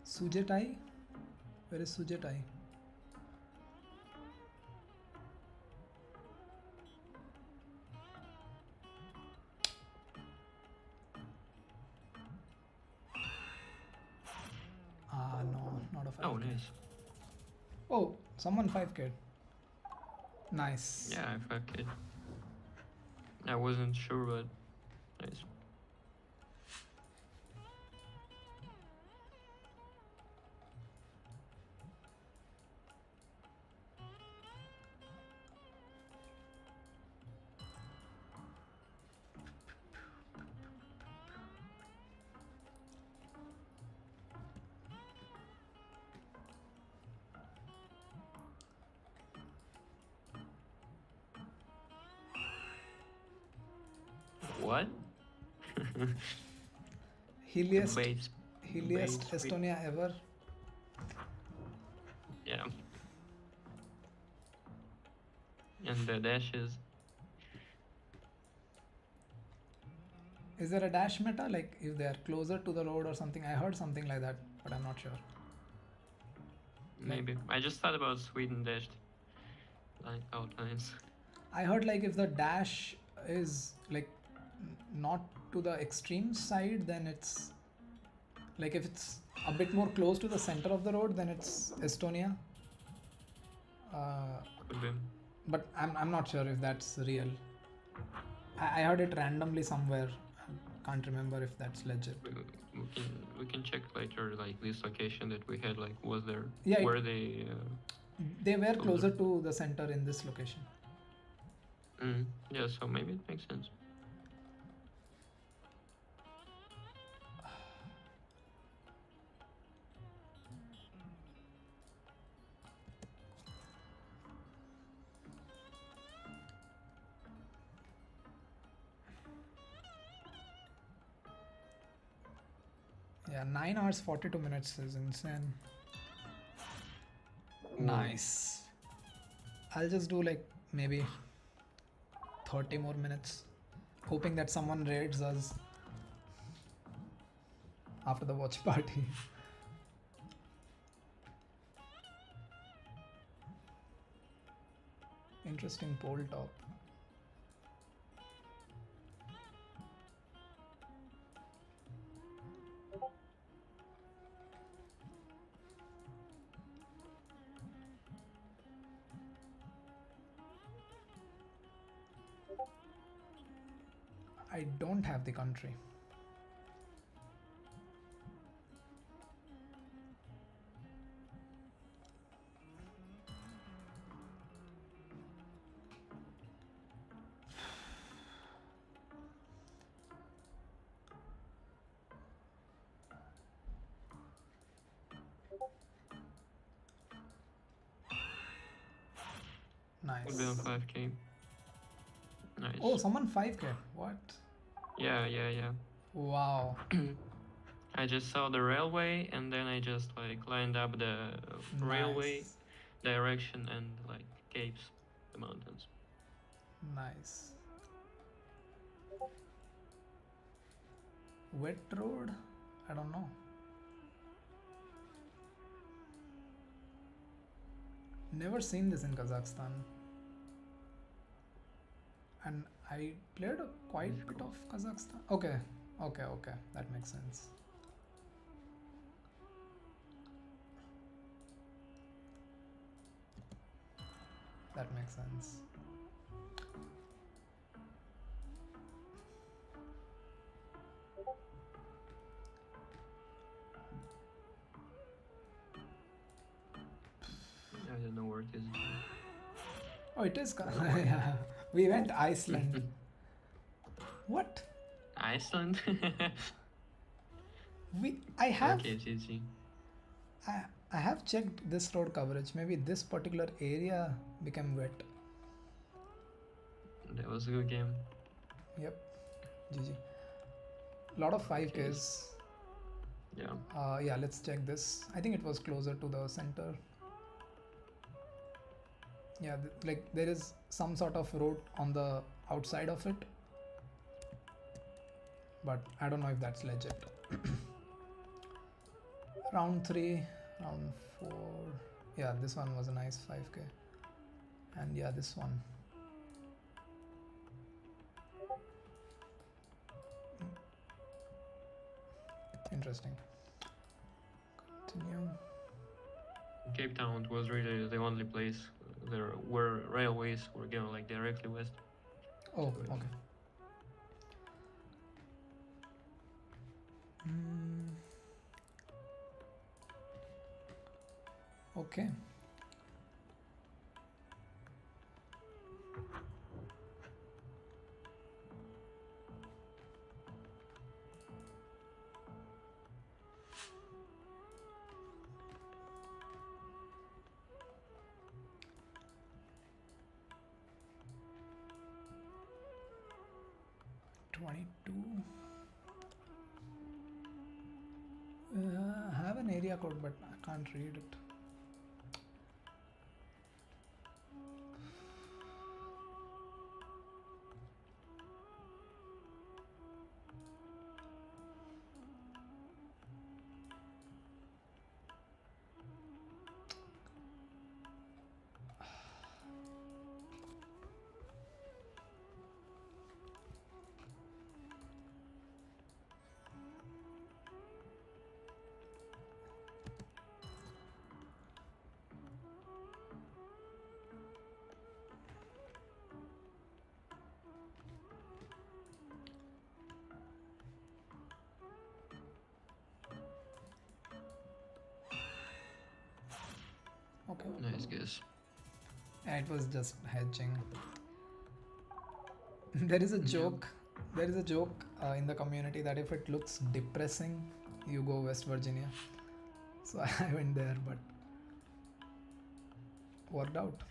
Speaker 1: Sujetai? Where is Sujetai? Ah, no, not a 5K.
Speaker 8: Oh, nice.
Speaker 1: Oh, someone 5K. Nice.
Speaker 8: Yeah, I 5K. I wasn't sure, but nice. What?
Speaker 1: Hilliest
Speaker 8: Base
Speaker 1: Estonia ever.
Speaker 8: Yeah. And the dashes.
Speaker 1: Is there a dash meta? Like if they are closer to the road or something? I heard something like that, but I'm not sure.
Speaker 8: Maybe. I just thought about Sweden dashed outlines.
Speaker 1: I heard like if the dash is like not to the extreme side, then it's like if it's a bit more close to the center of the road, then it's Estonia.
Speaker 8: Could be.
Speaker 1: But I'm not sure if that's real. I heard it randomly somewhere. I can't remember if that's legit.
Speaker 8: We can check later. Like this location that we had, like was there?
Speaker 1: Yeah,
Speaker 8: were they?
Speaker 1: They were closer to the center in this location.
Speaker 8: Yeah, so maybe it makes sense.
Speaker 1: Yeah, 9 hours 42 minutes is insane. Nice. I'll just do like maybe 30 more minutes, hoping that someone raids us after the watch party. Interesting pole top. I don't have the country. Nice.
Speaker 8: Would be on 5K. Nice.
Speaker 1: Oh, someone 5K. What?
Speaker 8: Yeah.
Speaker 1: Wow.
Speaker 8: I just saw the railway and then I just like lined up the railway direction and like caves, the mountains.
Speaker 1: Nice. Wet road? I don't know. Never seen this in Kazakhstan. And I played quite a bit of Kazakhstan. Okay, that makes sense. That makes sense.
Speaker 8: I don't know where it is.
Speaker 1: Oh, it is. Yeah. We went Iceland. What?
Speaker 8: Iceland?
Speaker 1: I have.
Speaker 8: Okay, it's easy.
Speaker 1: I have checked this road coverage. Maybe this particular area became wet.
Speaker 8: That was a good game.
Speaker 1: Yep. GG. Lot of 5Ks.
Speaker 8: Yeah.
Speaker 1: Yeah, let's check this. I think it was closer to the center. Yeah, like there is some sort of road on the outside of it, but I don't know if that's legit. Round 3, round 4. Yeah, this one was a nice 5K. And yeah, this one. Interesting. Continue.
Speaker 8: Cape Town was really the only place there where railways were going like directly west.
Speaker 1: Oh,
Speaker 8: so
Speaker 1: okay. Okay. I have an area code, but I can't read it. Okay.
Speaker 8: Nice guess.
Speaker 1: Yeah, it was just hedging. There is a joke. There is a joke in the community that if it looks depressing, you go West Virginia. So I went there, but worked out.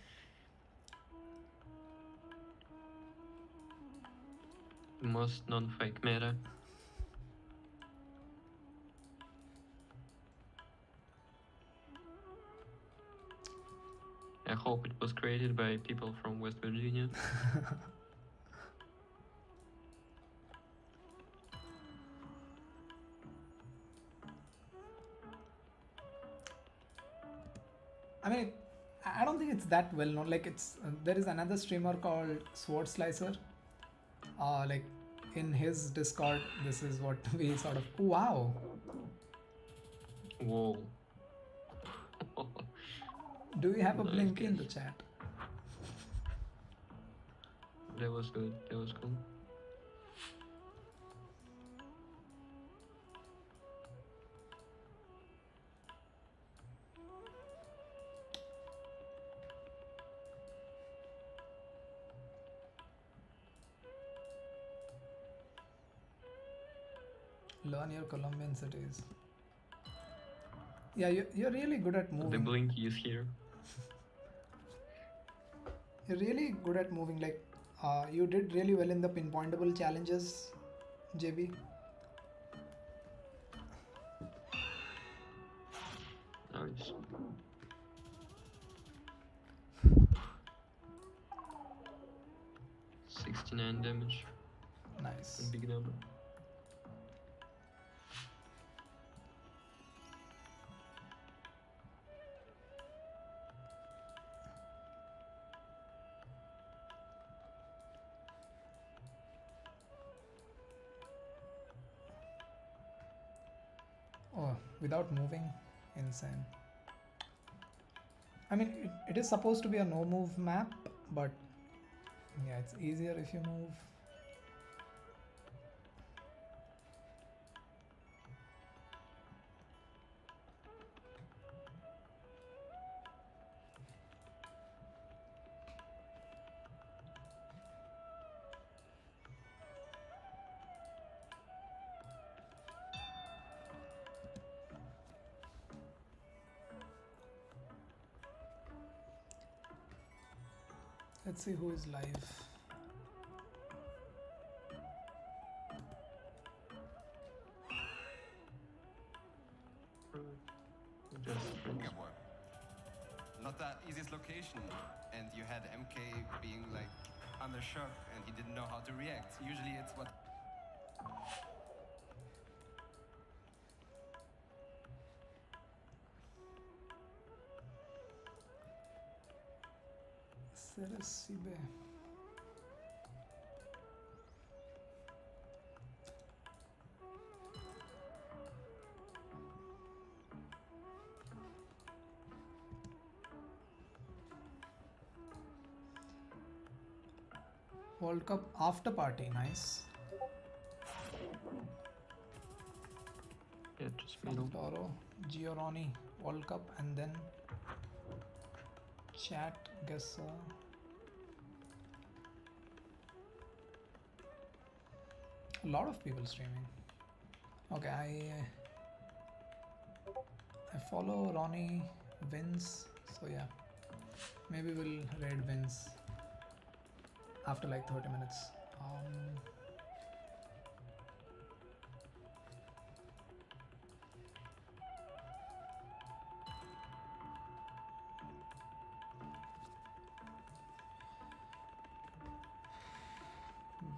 Speaker 8: Most non-fake meta. I hope it was created by people from West Virginia.
Speaker 1: I mean, I don't think it's that well known. Like it's there is another streamer called Sword Slicer. Like in his Discord, this is what we sort of. Wow.
Speaker 8: Whoa.
Speaker 1: Do we have a
Speaker 8: Nice
Speaker 1: blink in
Speaker 8: guess.
Speaker 1: the chat?
Speaker 8: That was good. That was cool.
Speaker 1: Learn your Colombian cities. Yeah, you're really good at moving.
Speaker 8: The Blinky is here.
Speaker 1: You're really good at moving. Like, you did really well in the pinpointable challenges, JB.
Speaker 8: Nice. $69 damage.
Speaker 1: Nice.
Speaker 8: A big number.
Speaker 1: Oh, without moving, insane. I mean, it is supposed to be a no move map, but yeah, it's easier if you move. Let's see who is live.
Speaker 4: Not the easiest location, and you had MK being like under shock and he didn't know how to react. Usually it's what...
Speaker 1: Seresibe. World Cup after party, nice.
Speaker 8: Yeah, just middle.
Speaker 1: Toro, Gioroni, World Cup, and then chat guesser. A lot of people streaming. Okay, I follow Ronnie Vince, so yeah, maybe we'll raid Vince after like 30 minutes.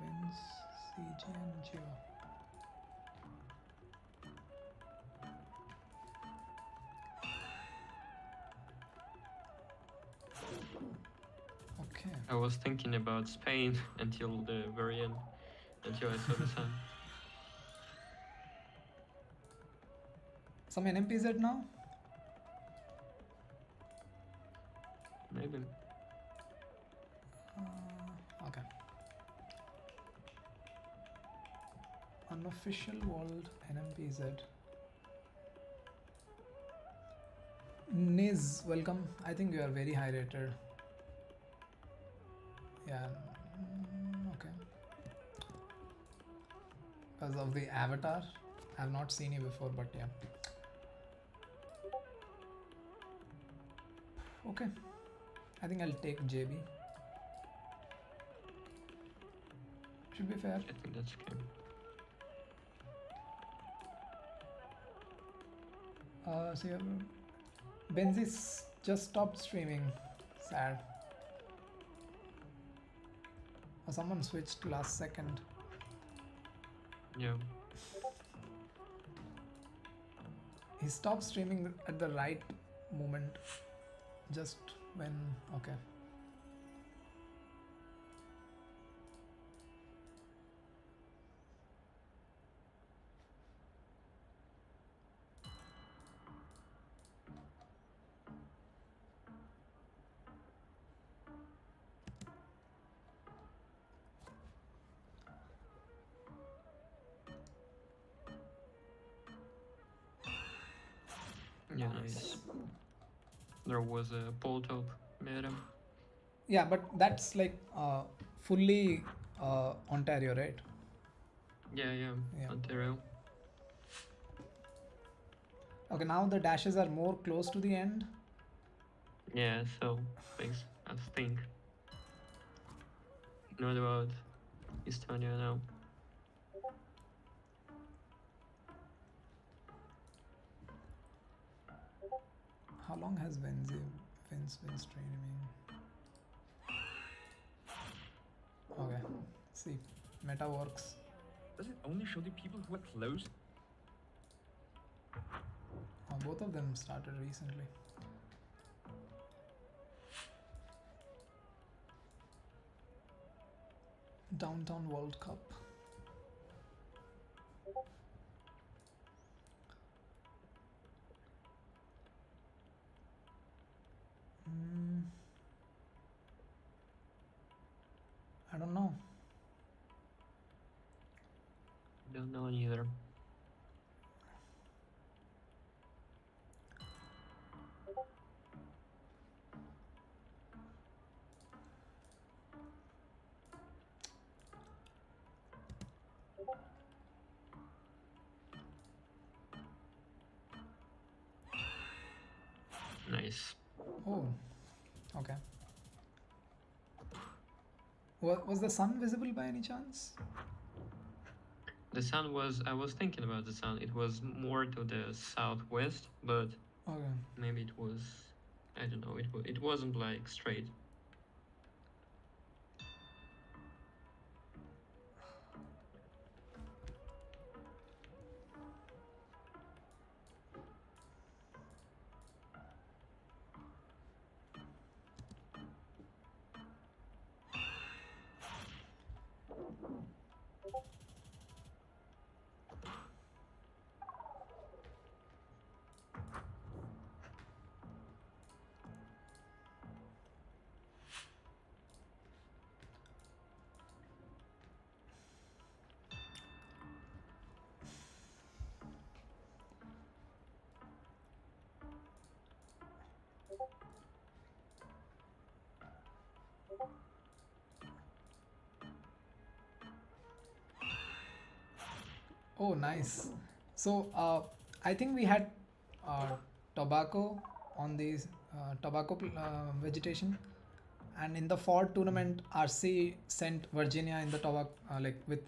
Speaker 1: Vince, CJ and Geo. Okay.
Speaker 8: I was thinking about Spain until the very end, until I saw the sun.
Speaker 1: Some NMPZ now?
Speaker 8: Maybe.
Speaker 1: Okay. Unofficial world NMPZ. Niz, welcome. I think you are very high rated. Yeah. Okay. Because of the avatar. I have not seen you before, but yeah. Okay. I think I'll take JB. Should be fair.
Speaker 8: I think that's okay.
Speaker 1: So you Benzis just stopped streaming. Sad. Or someone switched last second.
Speaker 8: Yeah.
Speaker 1: He stopped streaming at the right moment. Just when... Okay.
Speaker 8: Yeah, nice. There was a pole top meta.
Speaker 1: Yeah, but that's like fully Ontario, right?
Speaker 8: Yeah, Ontario.
Speaker 1: Okay, now the dashes are more close to the end.
Speaker 8: Yeah, so makes us think. Not about Estonia now.
Speaker 1: How long has Vince been streaming? Okay, see, meta works.
Speaker 20: Does it only show the people who are close?
Speaker 1: Oh, both of them started recently. Downtown World Cup.
Speaker 8: no, neither. Nice.
Speaker 1: Oh, okay. Was the sun visible by any chance?
Speaker 8: The sun was, I was thinking about the sun. It was more to the southwest, but
Speaker 1: Okay.
Speaker 8: maybe it was, I don't know, it wasn't like straight.
Speaker 1: Oh, nice. So, I think we had tobacco on these tobacco vegetation, and in the Ford tournament, RC sent Virginia in the tobacco like with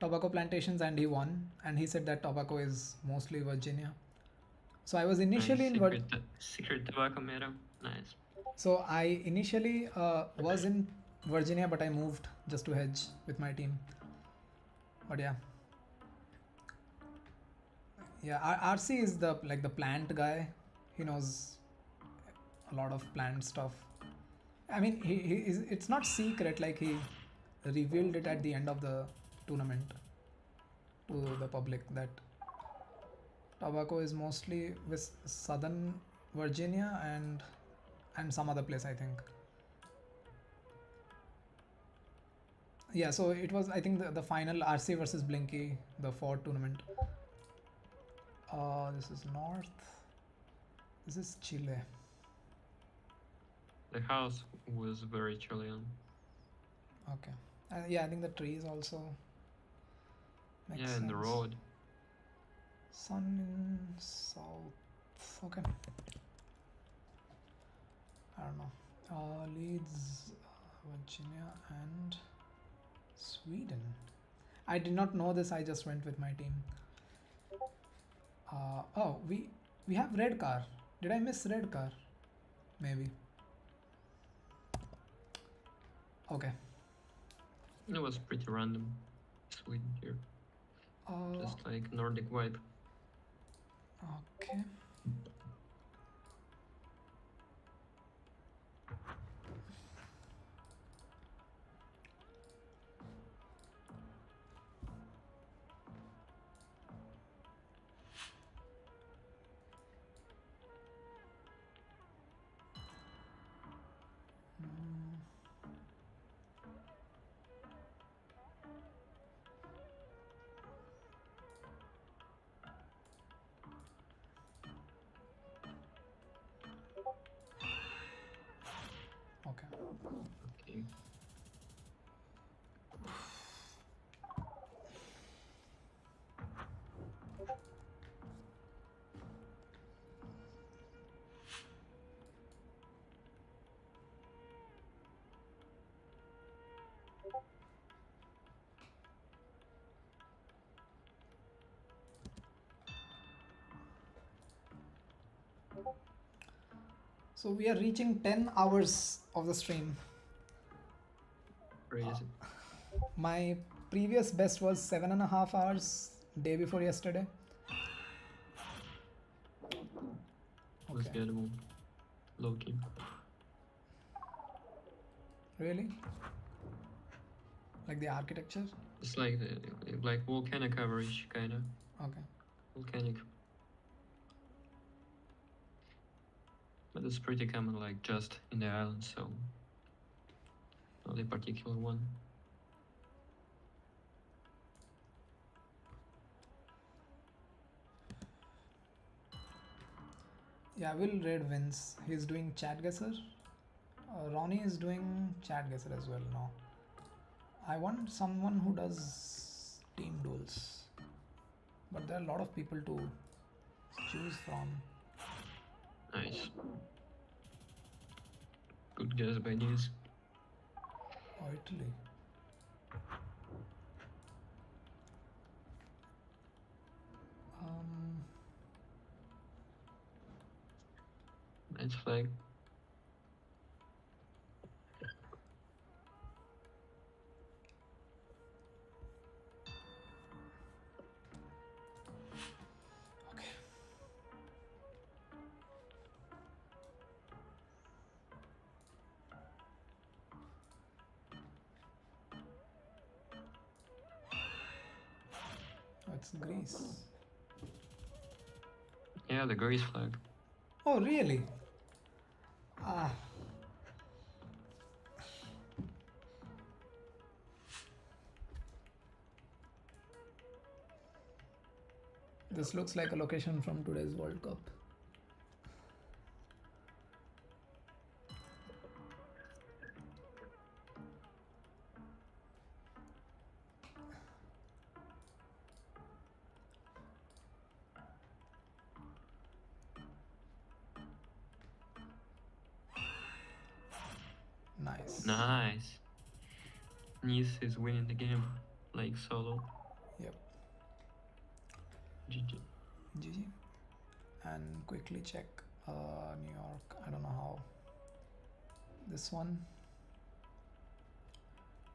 Speaker 1: tobacco plantations, and he won. And he said that tobacco is mostly Virginia. So I was initially
Speaker 8: Nice.
Speaker 1: in
Speaker 8: Secret tobacco meadow. Nice.
Speaker 1: So I initially was in Virginia, but I moved just to hedge with my team. But yeah. Yeah, RC is the plant guy. He knows a lot of plant stuff. I mean, he is. It's not secret. Like he revealed it at the end of the tournament to the public that tobacco is mostly with Southern Virginia and some other place, I think. Yeah, so it was, I think, the final RC versus Blinky, the Ford tournament. This is north. This is Chile.
Speaker 8: The house was very Chilean.
Speaker 1: Okay. Yeah, I think the trees also make sense.
Speaker 8: And the road.
Speaker 1: Sun in south. Okay. I don't know. Leeds, Virginia, and Sweden. I did not know this. I just went with my team. Oh, we have red car. Did I miss red car? Maybe. Okay.
Speaker 8: It was pretty random. Sweden here. Just like Nordic vibe.
Speaker 1: Okay.
Speaker 8: Okay.
Speaker 1: So we are reaching 10 hours of the stream.
Speaker 8: Crazy.
Speaker 1: My previous best was 7.5 hours day before yesterday.
Speaker 8: Was gettable. Low key.
Speaker 1: Really? Like the architecture?
Speaker 8: It's like volcanic coverage, kinda.
Speaker 1: Okay.
Speaker 8: Volcanic. But it's pretty common, like just in the island, so not a particular one.
Speaker 1: Yeah, Will Raid wins. He's doing chat guesser. Ronnie is doing chat guesser as well now. I want someone who does team duels, but there are a lot of people to choose from.
Speaker 8: Nice. Good guess by Nils.
Speaker 1: Oh, Italy.
Speaker 8: Nice flag.
Speaker 1: It's Greece.
Speaker 8: Yeah, the Greece flag.
Speaker 1: Oh, really? Ah. This looks like a location from today's World Cup. Nice.
Speaker 8: Nice. Nice is winning the game, like solo.
Speaker 1: Yep.
Speaker 8: GG.
Speaker 1: GG. And quickly check New York. I don't know how. This one.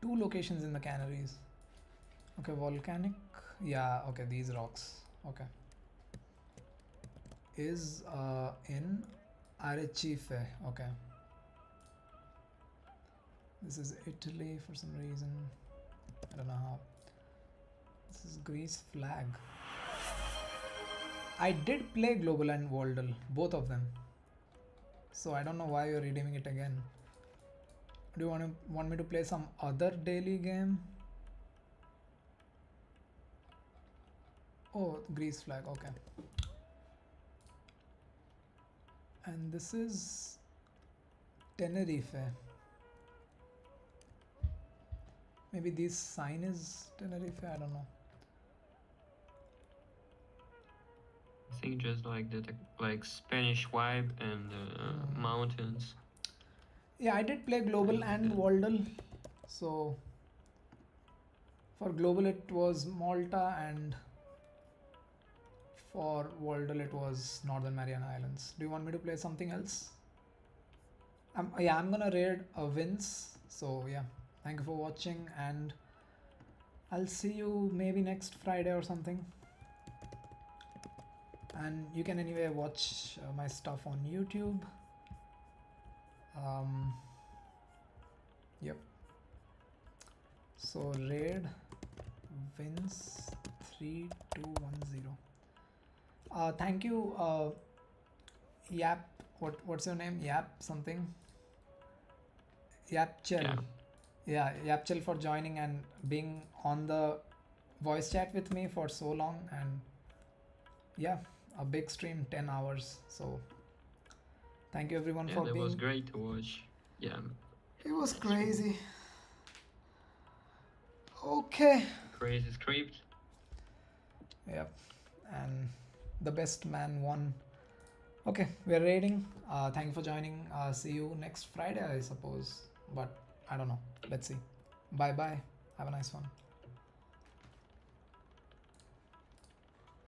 Speaker 1: 2 locations in the Canaries. Okay, volcanic. Yeah, okay, these rocks. Okay. Is in Arrecife. Okay. This is Italy for some reason. I don't know how. This is Greece flag. I did play Global and Voldal, both of them. So I don't know why you're redeeming it again. Do you want me to play some other daily game? Oh, Greece flag, okay. And this is Tenerife. Maybe this sign is Tenerife, I don't know.
Speaker 8: I think just like the like Spanish vibe and mountains.
Speaker 1: Yeah, I did play Global and Voldal. So for Global it was Malta, and for Voldal it was Northern Mariana Islands. Do you want me to play something else? Yeah, I'm gonna raid wins. So yeah, thank you for watching, and I'll see you maybe next Friday or something. And you can anyway watch my stuff on YouTube. Yep. So raid wins 3210. Thank you, Yap. What's your name? Yap something. Yapchel. Yeah, Yapchel for joining and being on the voice chat with me for so long. And yeah, a big stream, 10 hours. So thank you everyone for being.
Speaker 8: It was great to watch. Yeah.
Speaker 1: It was crazy. Okay.
Speaker 8: Crazy script.
Speaker 1: Yep. And the best man won. Okay, we're raiding. Thank you for joining. See you next Friday, I suppose. But I don't know. Let's see. Bye bye. Have a nice one.